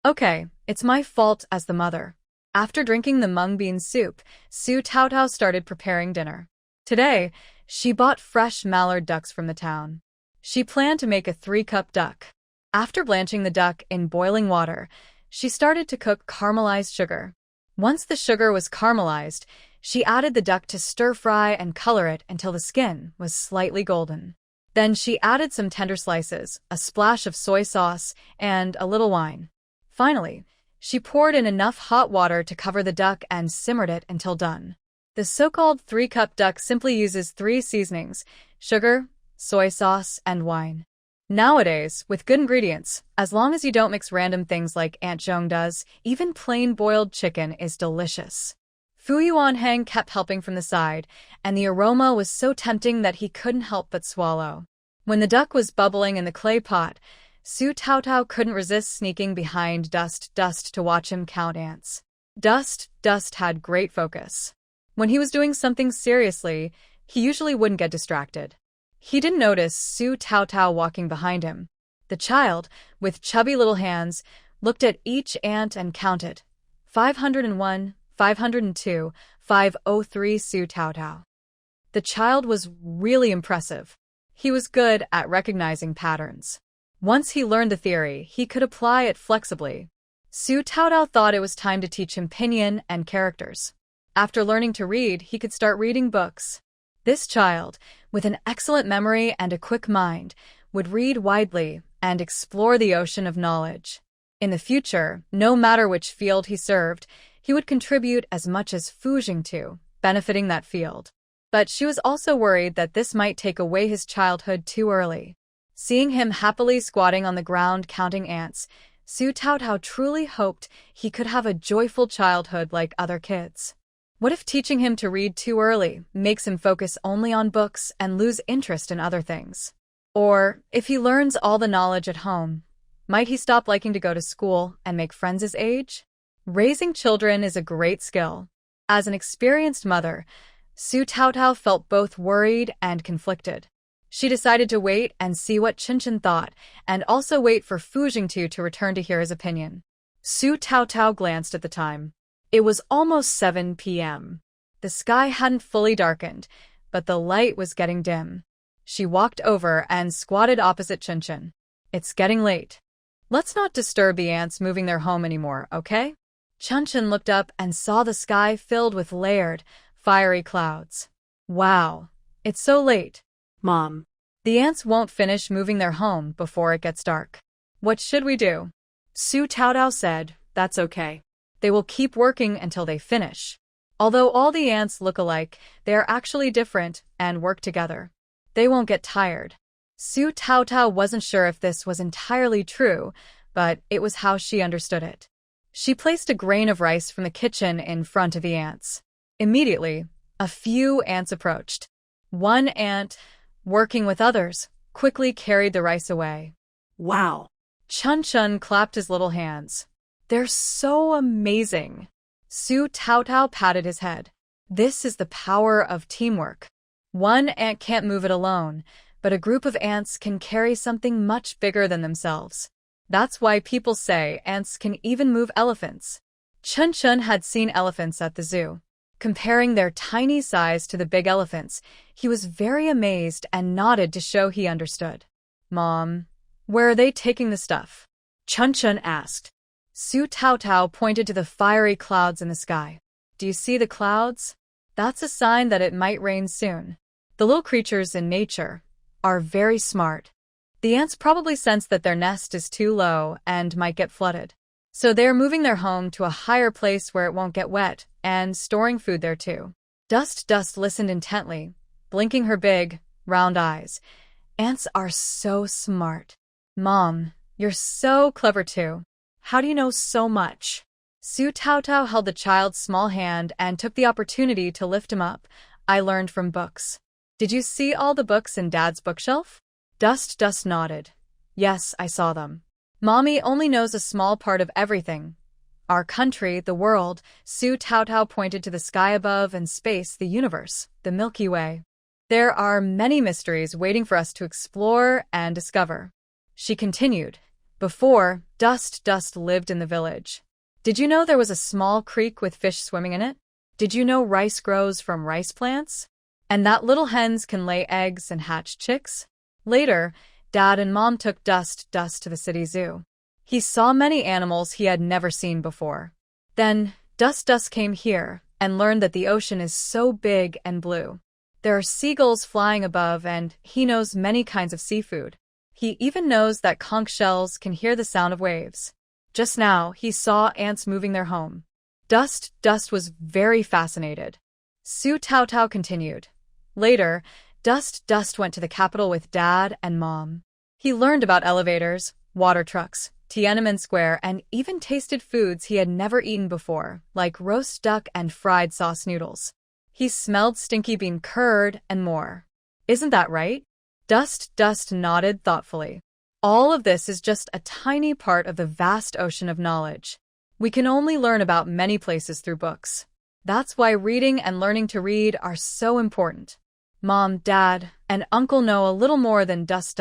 Okay, it's my fault as the mother. After drinking the mung bean soup, Su Taotao started preparing dinner. Today, she bought fresh mallard ducks from the town. She planned to make a 3-cup duck. After blanching the duck in boiling water, she started to cook caramelized sugar. Once the sugar was caramelized, she added the duck to stir-fry and color it until the skin was slightly golden. Then she added some tender slices, a splash of soy sauce, and a little wine. Finally, she poured in enough hot water to cover the duck and simmered it until done. The so-called 3-cup duck simply uses 3 seasonings: sugar, soy sauce, and wine. Nowadays, with good ingredients, as long as you don't mix random things like Aunt Zhong does, even plain boiled chicken is delicious. Fu Yuanhang kept helping from the side, and the aroma was so tempting that he couldn't help but swallow. When the duck was bubbling in the clay pot, Su Taotao couldn't resist sneaking behind Dust to watch him count ants. Dust had great focus. When he was doing something seriously, he usually wouldn't get distracted. He didn't notice Su Taotao walking behind him. The child, with chubby little hands, looked at each ant and counted. 501, 502, 503 Su Taotao. The child was really impressive. He was good at recognizing patterns. Once he learned the theory, he could apply it flexibly. Su Taotao thought it was time to teach him pinyin and characters. After learning to read, he could start reading books. This child, with an excellent memory and a quick mind, would read widely and explore the ocean of knowledge. In the future, no matter which field he served, he would contribute as much as Fu Jingtu, benefiting that field. But she was also worried that this might take away his childhood too early. Seeing him happily squatting on the ground counting ants, Su Taotao truly hoped he could have a joyful childhood like other kids. What if teaching him to read too early makes him focus only on books and lose interest in other things? Or, if he learns all the knowledge at home, might he stop liking to go to school and make friends his age? Raising children is a great skill. As an experienced mother, Su Taotao felt both worried and conflicted. She decided to wait and see what Chunchen thought, and also wait for Fu Jingtu to return to hear his opinion. Su Taotao glanced at the time. It was almost 7 p.m. The sky hadn't fully darkened, but the light was getting dim. She walked over and squatted opposite Chunchen. It's getting late. Let's not disturb the ants moving their home anymore, okay? Chunchen looked up and saw the sky filled with layered, fiery clouds. Wow, it's so late. Mom. The ants won't finish moving their home before it gets dark. What should we do? Su Taotao said, that's okay. They will keep working until they finish. Although all the ants look alike, they are actually different and work together. They won't get tired. Su Taotao wasn't sure if this was entirely true, but it was how she understood it. She placed a grain of rice from the kitchen in front of the ants. Immediately, a few ants approached. One ant, working with others, quickly carried the rice away. Wow. Chunchen clapped his little hands. They're so amazing. Su Taotao patted his head. This is the power of teamwork. One ant can't move it alone, but a group of ants can carry something much bigger than themselves. That's why people say ants can even move elephants. Chunchen had seen elephants at the zoo. Comparing their tiny size to the big elephants, he was very amazed and nodded to show he understood. Mom, where are they taking the stuff? Chunchen asked. Su Taotao pointed to the fiery clouds in the sky. Do you see the clouds? That's a sign that it might rain soon. The little creatures in nature are very smart. The ants probably sense that their nest is too low and might get flooded. So they're moving their home to a higher place where it won't get wet and storing food there too. Dust listened intently, blinking her big, round eyes. Ants are so smart. Mom, you're so clever too. How do you know so much? Su Taotao held the child's small hand and took the opportunity to lift him up. I learned from books. Did you see all the books in Dad's bookshelf? Dust nodded. Yes, I saw them. Mommy only knows a small part of everything. Our country, the world. Su Taotao pointed to the sky above and space, the universe, the Milky Way. There are many mysteries waiting for us to explore and discover. She continued. Before, Dust lived in the village. Did you know there was a small creek with fish swimming in it? Did you know rice grows from rice plants? And that little hens can lay eggs and hatch chicks? Later, Dad and Mom took Dust to the city zoo. He saw many animals he had never seen before. Then, Dust came here and learned that the ocean is so big and blue. There are seagulls flying above, and he knows many kinds of seafood. He even knows that conch shells can hear the sound of waves. Just now, he saw ants moving their home. Dust was very fascinated. Su Tao continued. Later, Dust went to the capital with Dad and Mom. He learned about elevators, water trucks, Tiananmen Square, and even tasted foods he had never eaten before, like roast duck and fried sauce noodles. He smelled stinky bean curd and more. Isn't that right? Dust nodded thoughtfully. All of this is just a tiny part of the vast ocean of knowledge. We can only learn about many places through books. That's why reading and learning to read are so important. Mom, Dad, and Uncle know a little more than Dust.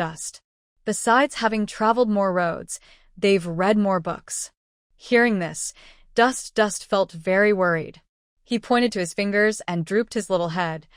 Besides having traveled more roads, they've read more books. Hearing this, Dust felt very worried. He pointed to his fingers and drooped his little head.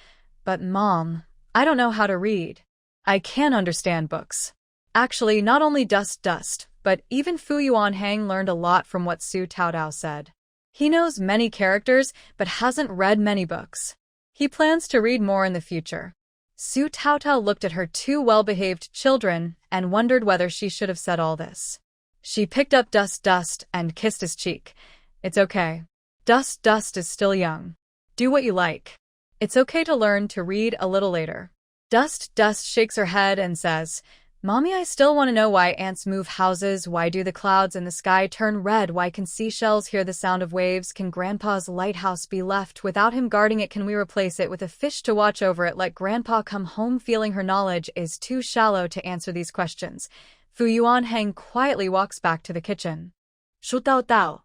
But Mom, I don't know how to read. I can't understand books. Actually, not only Dust, but even Fu Yuanhang learned a lot from what Su Taodao said. He knows many characters, but hasn't read many books. He plans to read more in the future. Su Taodao looked at her two well-behaved children and wondered whether she should have said all this. She picked up Dust and kissed his cheek. It's okay. Dust is still young. Do what you like. It's okay to learn to read a little later. Dust shakes her head and says, Mommy, I still want to know why ants move houses, why do the clouds in the sky turn red, why can seashells hear the sound of waves, can Grandpa's lighthouse be left without him guarding it, can we replace it with a fish to watch over it, let Grandpa come home. Feeling her knowledge is too shallow to answer these questions, Fu Yuanhang quietly walks back to the kitchen. Shu Dao Dao.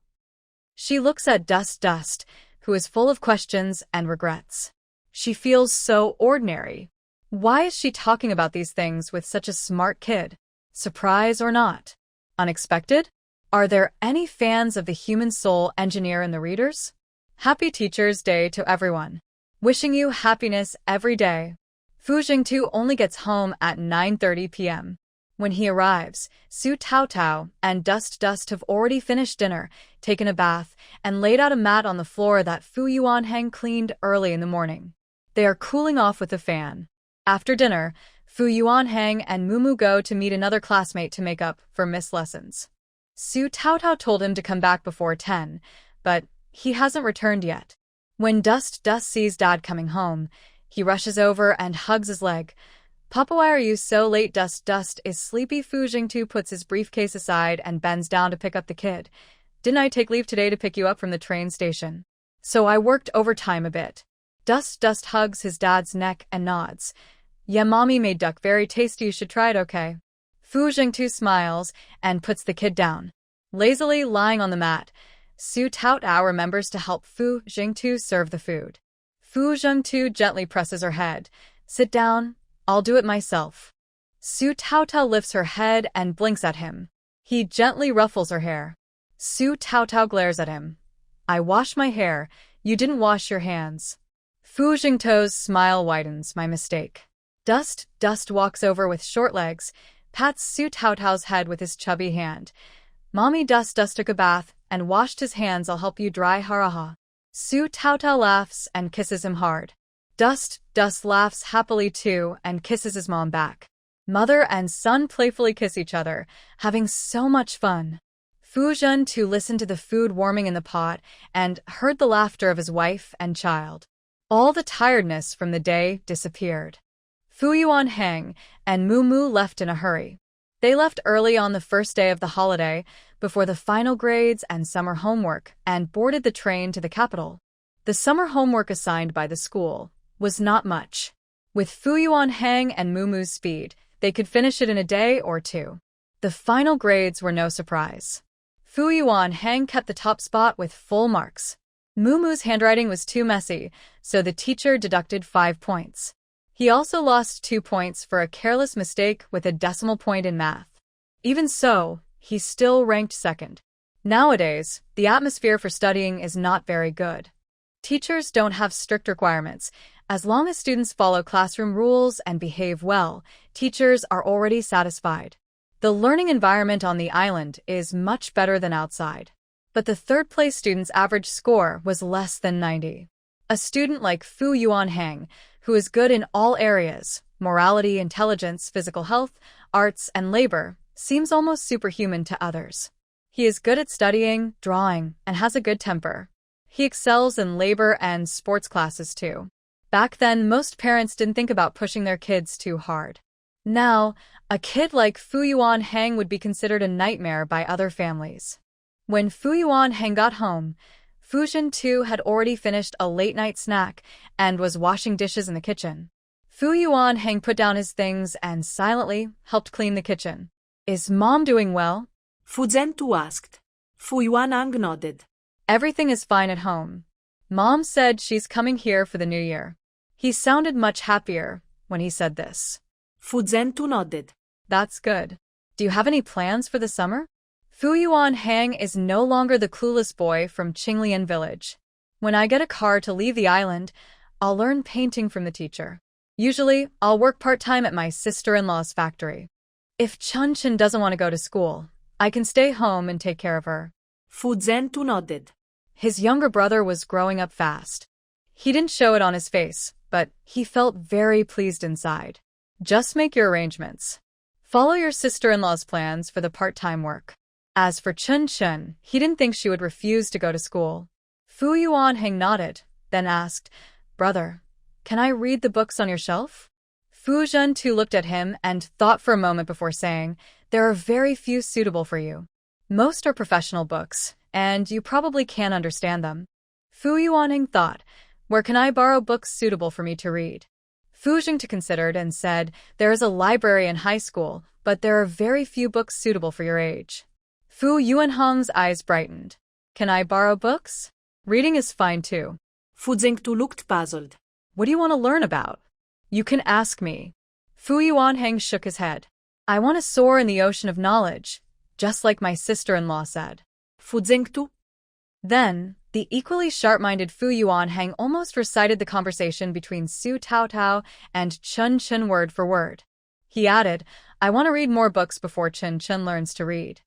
She looks at Dust, who is full of questions and regrets. She feels so ordinary. Why is she talking about these things with such a smart kid? Surprise or not? Unexpected? Are there any fans of the human soul engineer in the readers? Happy Teacher's Day to everyone. Wishing you happiness every day. Fu Jingtu only gets home at 9:30 p.m. When he arrives, Su Taodao and Dust have already finished dinner, taken a bath, and laid out a mat on the floor that Fu Yuanhang cleaned early in the morning. They are cooling off with a fan. After dinner, Fu Yuanhang and Mumu go to meet another classmate to make up for missed lessons. Su Taodao told him to come back before 10, but he hasn't returned yet. When Dust sees Dad coming home, he rushes over and hugs his leg. Papa, why are you so late? Dust is sleepy. Fu Jingtu puts his briefcase aside and bends down to pick up the kid. Didn't I take leave today to pick you up from the train station? So I worked overtime a bit. Dust hugs his dad's neck and nods. Yeah, Mommy made duck very tasty, you should try it, okay? Fu Jingtu smiles and puts the kid down. Lazily lying on the mat, Su Taodao remembers to help Fu Jingtu serve the food. Fu Jingtu gently presses her head. Sit down, I'll do it myself. Su Taodao lifts her head and blinks at him. He gently ruffles her hair. Su Taodao glares at him. I wash my hair, you didn't wash your hands. Fu Jingtu's smile widens. My mistake. Dust walks over with short legs, pats Su Taotao's head with his chubby hand. Mommy, Dust took a bath and washed his hands. I'll help you dry. Haraha. Su Taodao laughs and kisses him hard. Dust laughs happily too and kisses his mom back. Mother and son playfully kiss each other, having so much fun. Fu Jingtu listened to the food warming in the pot and heard the laughter of his wife and child. All the tiredness from the day disappeared. Fu Yuanhang and Mumu left in a hurry. They left early on the first day of the holiday, before the final grades and summer homework, and boarded the train to the capital. The summer homework assigned by the school was not much. With Fu Yuanhang and Mumu's speed, they could finish it in a day or two. The final grades were no surprise. Fu Yuanhang kept the top spot with full marks. Mumu's handwriting was too messy, so the teacher deducted 5 points. He also lost 2 points for a careless mistake with a decimal point in math. Even so, he still ranked second. Nowadays, the atmosphere for studying is not very good. Teachers don't have strict requirements, As long as students follow classroom rules and behave well, teachers are already satisfied. The learning environment on the island is much better than outside. But the third-place student's average score was less than 90. A student like Fu Yuanhang, who is good in all areas, morality, intelligence, physical health, arts, and labor, seems almost superhuman to others. He is good at studying, drawing, and has a good temper. He excels in labor and sports classes too. Back then, most parents didn't think about pushing their kids too hard. Now, a kid like Fu Yuanhang would be considered a nightmare by other families. When Fu Yuanhang got home, Fu Zhen too had already finished a late-night snack and was washing dishes in the kitchen. Fu Yuanhang put down his things and silently helped clean the kitchen. Is Mom doing well? Fu Zhen too asked. Fu Yuanhang nodded. Everything is fine at home. Mom said she's coming here for the new year. He sounded much happier when he said this. Fu Zhen too nodded. That's good. Do you have any plans for the summer? Fu Yuanhang is no longer the clueless boy from Qinglian village. When I get a car to leave the island, I'll learn painting from the teacher. Usually, I'll work part-time at my sister-in-law's factory. If Chunchen doesn't want to go to school, I can stay home and take care of her. Fu Zhen too nodded. His younger brother was growing up fast. He didn't show it on his face, but he felt very pleased inside. Just make your arrangements. Follow your sister-in-law's plans for the part-time work. As for Chunchen, he didn't think she would refuse to go to school. Fu Yuanhang nodded, then asked, Brother, can I read the books on your shelf? Fu Zhen too looked at him and thought for a moment before saying, There are very few suitable for you. Most are professional books, and you probably can't understand them. Fu Yuanhang thought, Where can I borrow books suitable for me to read? Fu Zhen considered and said, There is a library in high school, but there are very few books suitable for your age. Fu Yuanhang's eyes brightened. Can I borrow books? Reading is fine too. Fu Zhen too looked puzzled. What do you want to learn about? You can ask me. Fu Yuanhang shook his head. I want to soar in the ocean of knowledge, just like my sister-in-law said. Fu Zhen too. Then, the equally sharp-minded Fu Yuanhang almost recited the conversation between Su Taotao and Chunchen word for word. He added, I want to read more books before Chunchen learns to read.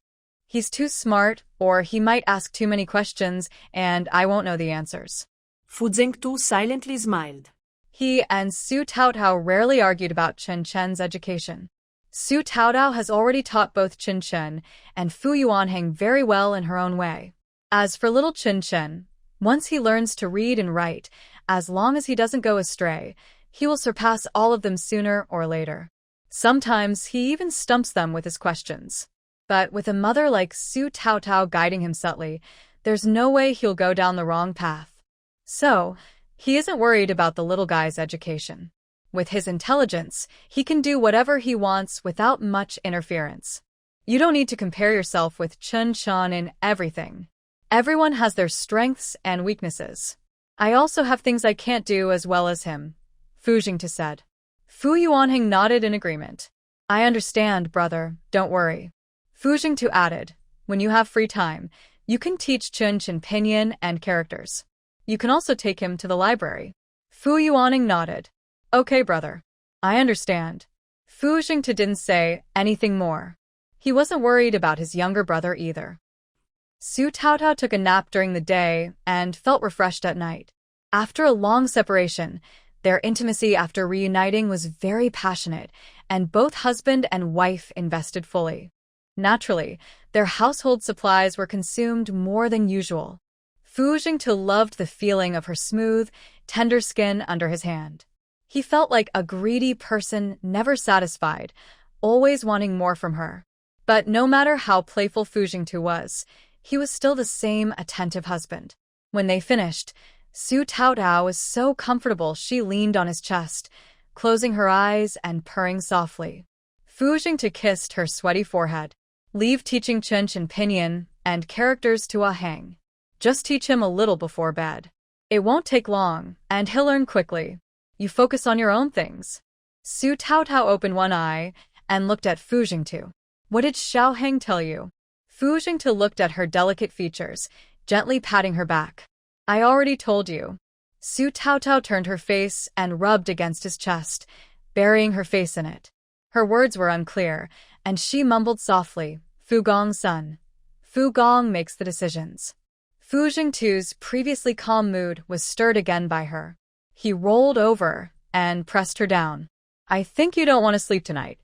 He's too smart, or he might ask too many questions, and I won't know the answers. Fu Zhen too silently smiled. He and Su Taotao rarely argued about Chunchen's education. Su Taotao has already taught both Chunchen and Fu Yuanhang very well in her own way. As for little Chunchen, once he learns to read and write, as long as he doesn't go astray, he will surpass all of them sooner or later. Sometimes he even stumps them with his questions. But with a mother like Su Taotao guiding him subtly, there's no way he'll go down the wrong path. So, he isn't worried about the little guy's education. With his intelligence, he can do whatever he wants without much interference. You don't need to compare yourself with Chunchen in everything. Everyone has their strengths and weaknesses. I also have things I can't do as well as him, Fu Zhen said. Fu Yuanhang nodded in agreement. I understand, brother, don't worry. Fu Zhen added, when you have free time, you can teach Chunchen pinyin and characters. You can also take him to the library. Fu Yuanhang nodded. Okay, brother. I understand. Fu Zhen didn't say anything more. He wasn't worried about his younger brother either. Su Taotao took a nap during the day and felt refreshed at night. After a long separation, their intimacy after reuniting was very passionate, and both husband and wife invested fully. Naturally, their household supplies were consumed more than usual. Fu Zhen loved the feeling of her smooth, tender skin under his hand. He felt like a greedy person never satisfied, always wanting more from her. But no matter how playful Fu Zhen was, he was still the same attentive husband. When they finished, Su Taotao was so comfortable she leaned on his chest, closing her eyes and purring softly. Fu Zhen kissed her sweaty forehead. Leave teaching Chunchen pinyin and characters to Ahang. Just teach him a little before bed. It won't take long, and he'll learn quickly. You focus on your own things. Su Taotao opened one eye and looked at Fu Zhen. What did Shaohang tell you? Fu Zhen looked at her delicate features, gently patting her back. I already told you. Su Taotao turned her face and rubbed against his chest, burying her face in it. Her words were unclear, and she mumbled softly, Fu Gong's son. Fu Gong makes the decisions. Fu Jingtu's previously calm mood was stirred again by her. He rolled over and pressed her down. I think you don't want to sleep tonight.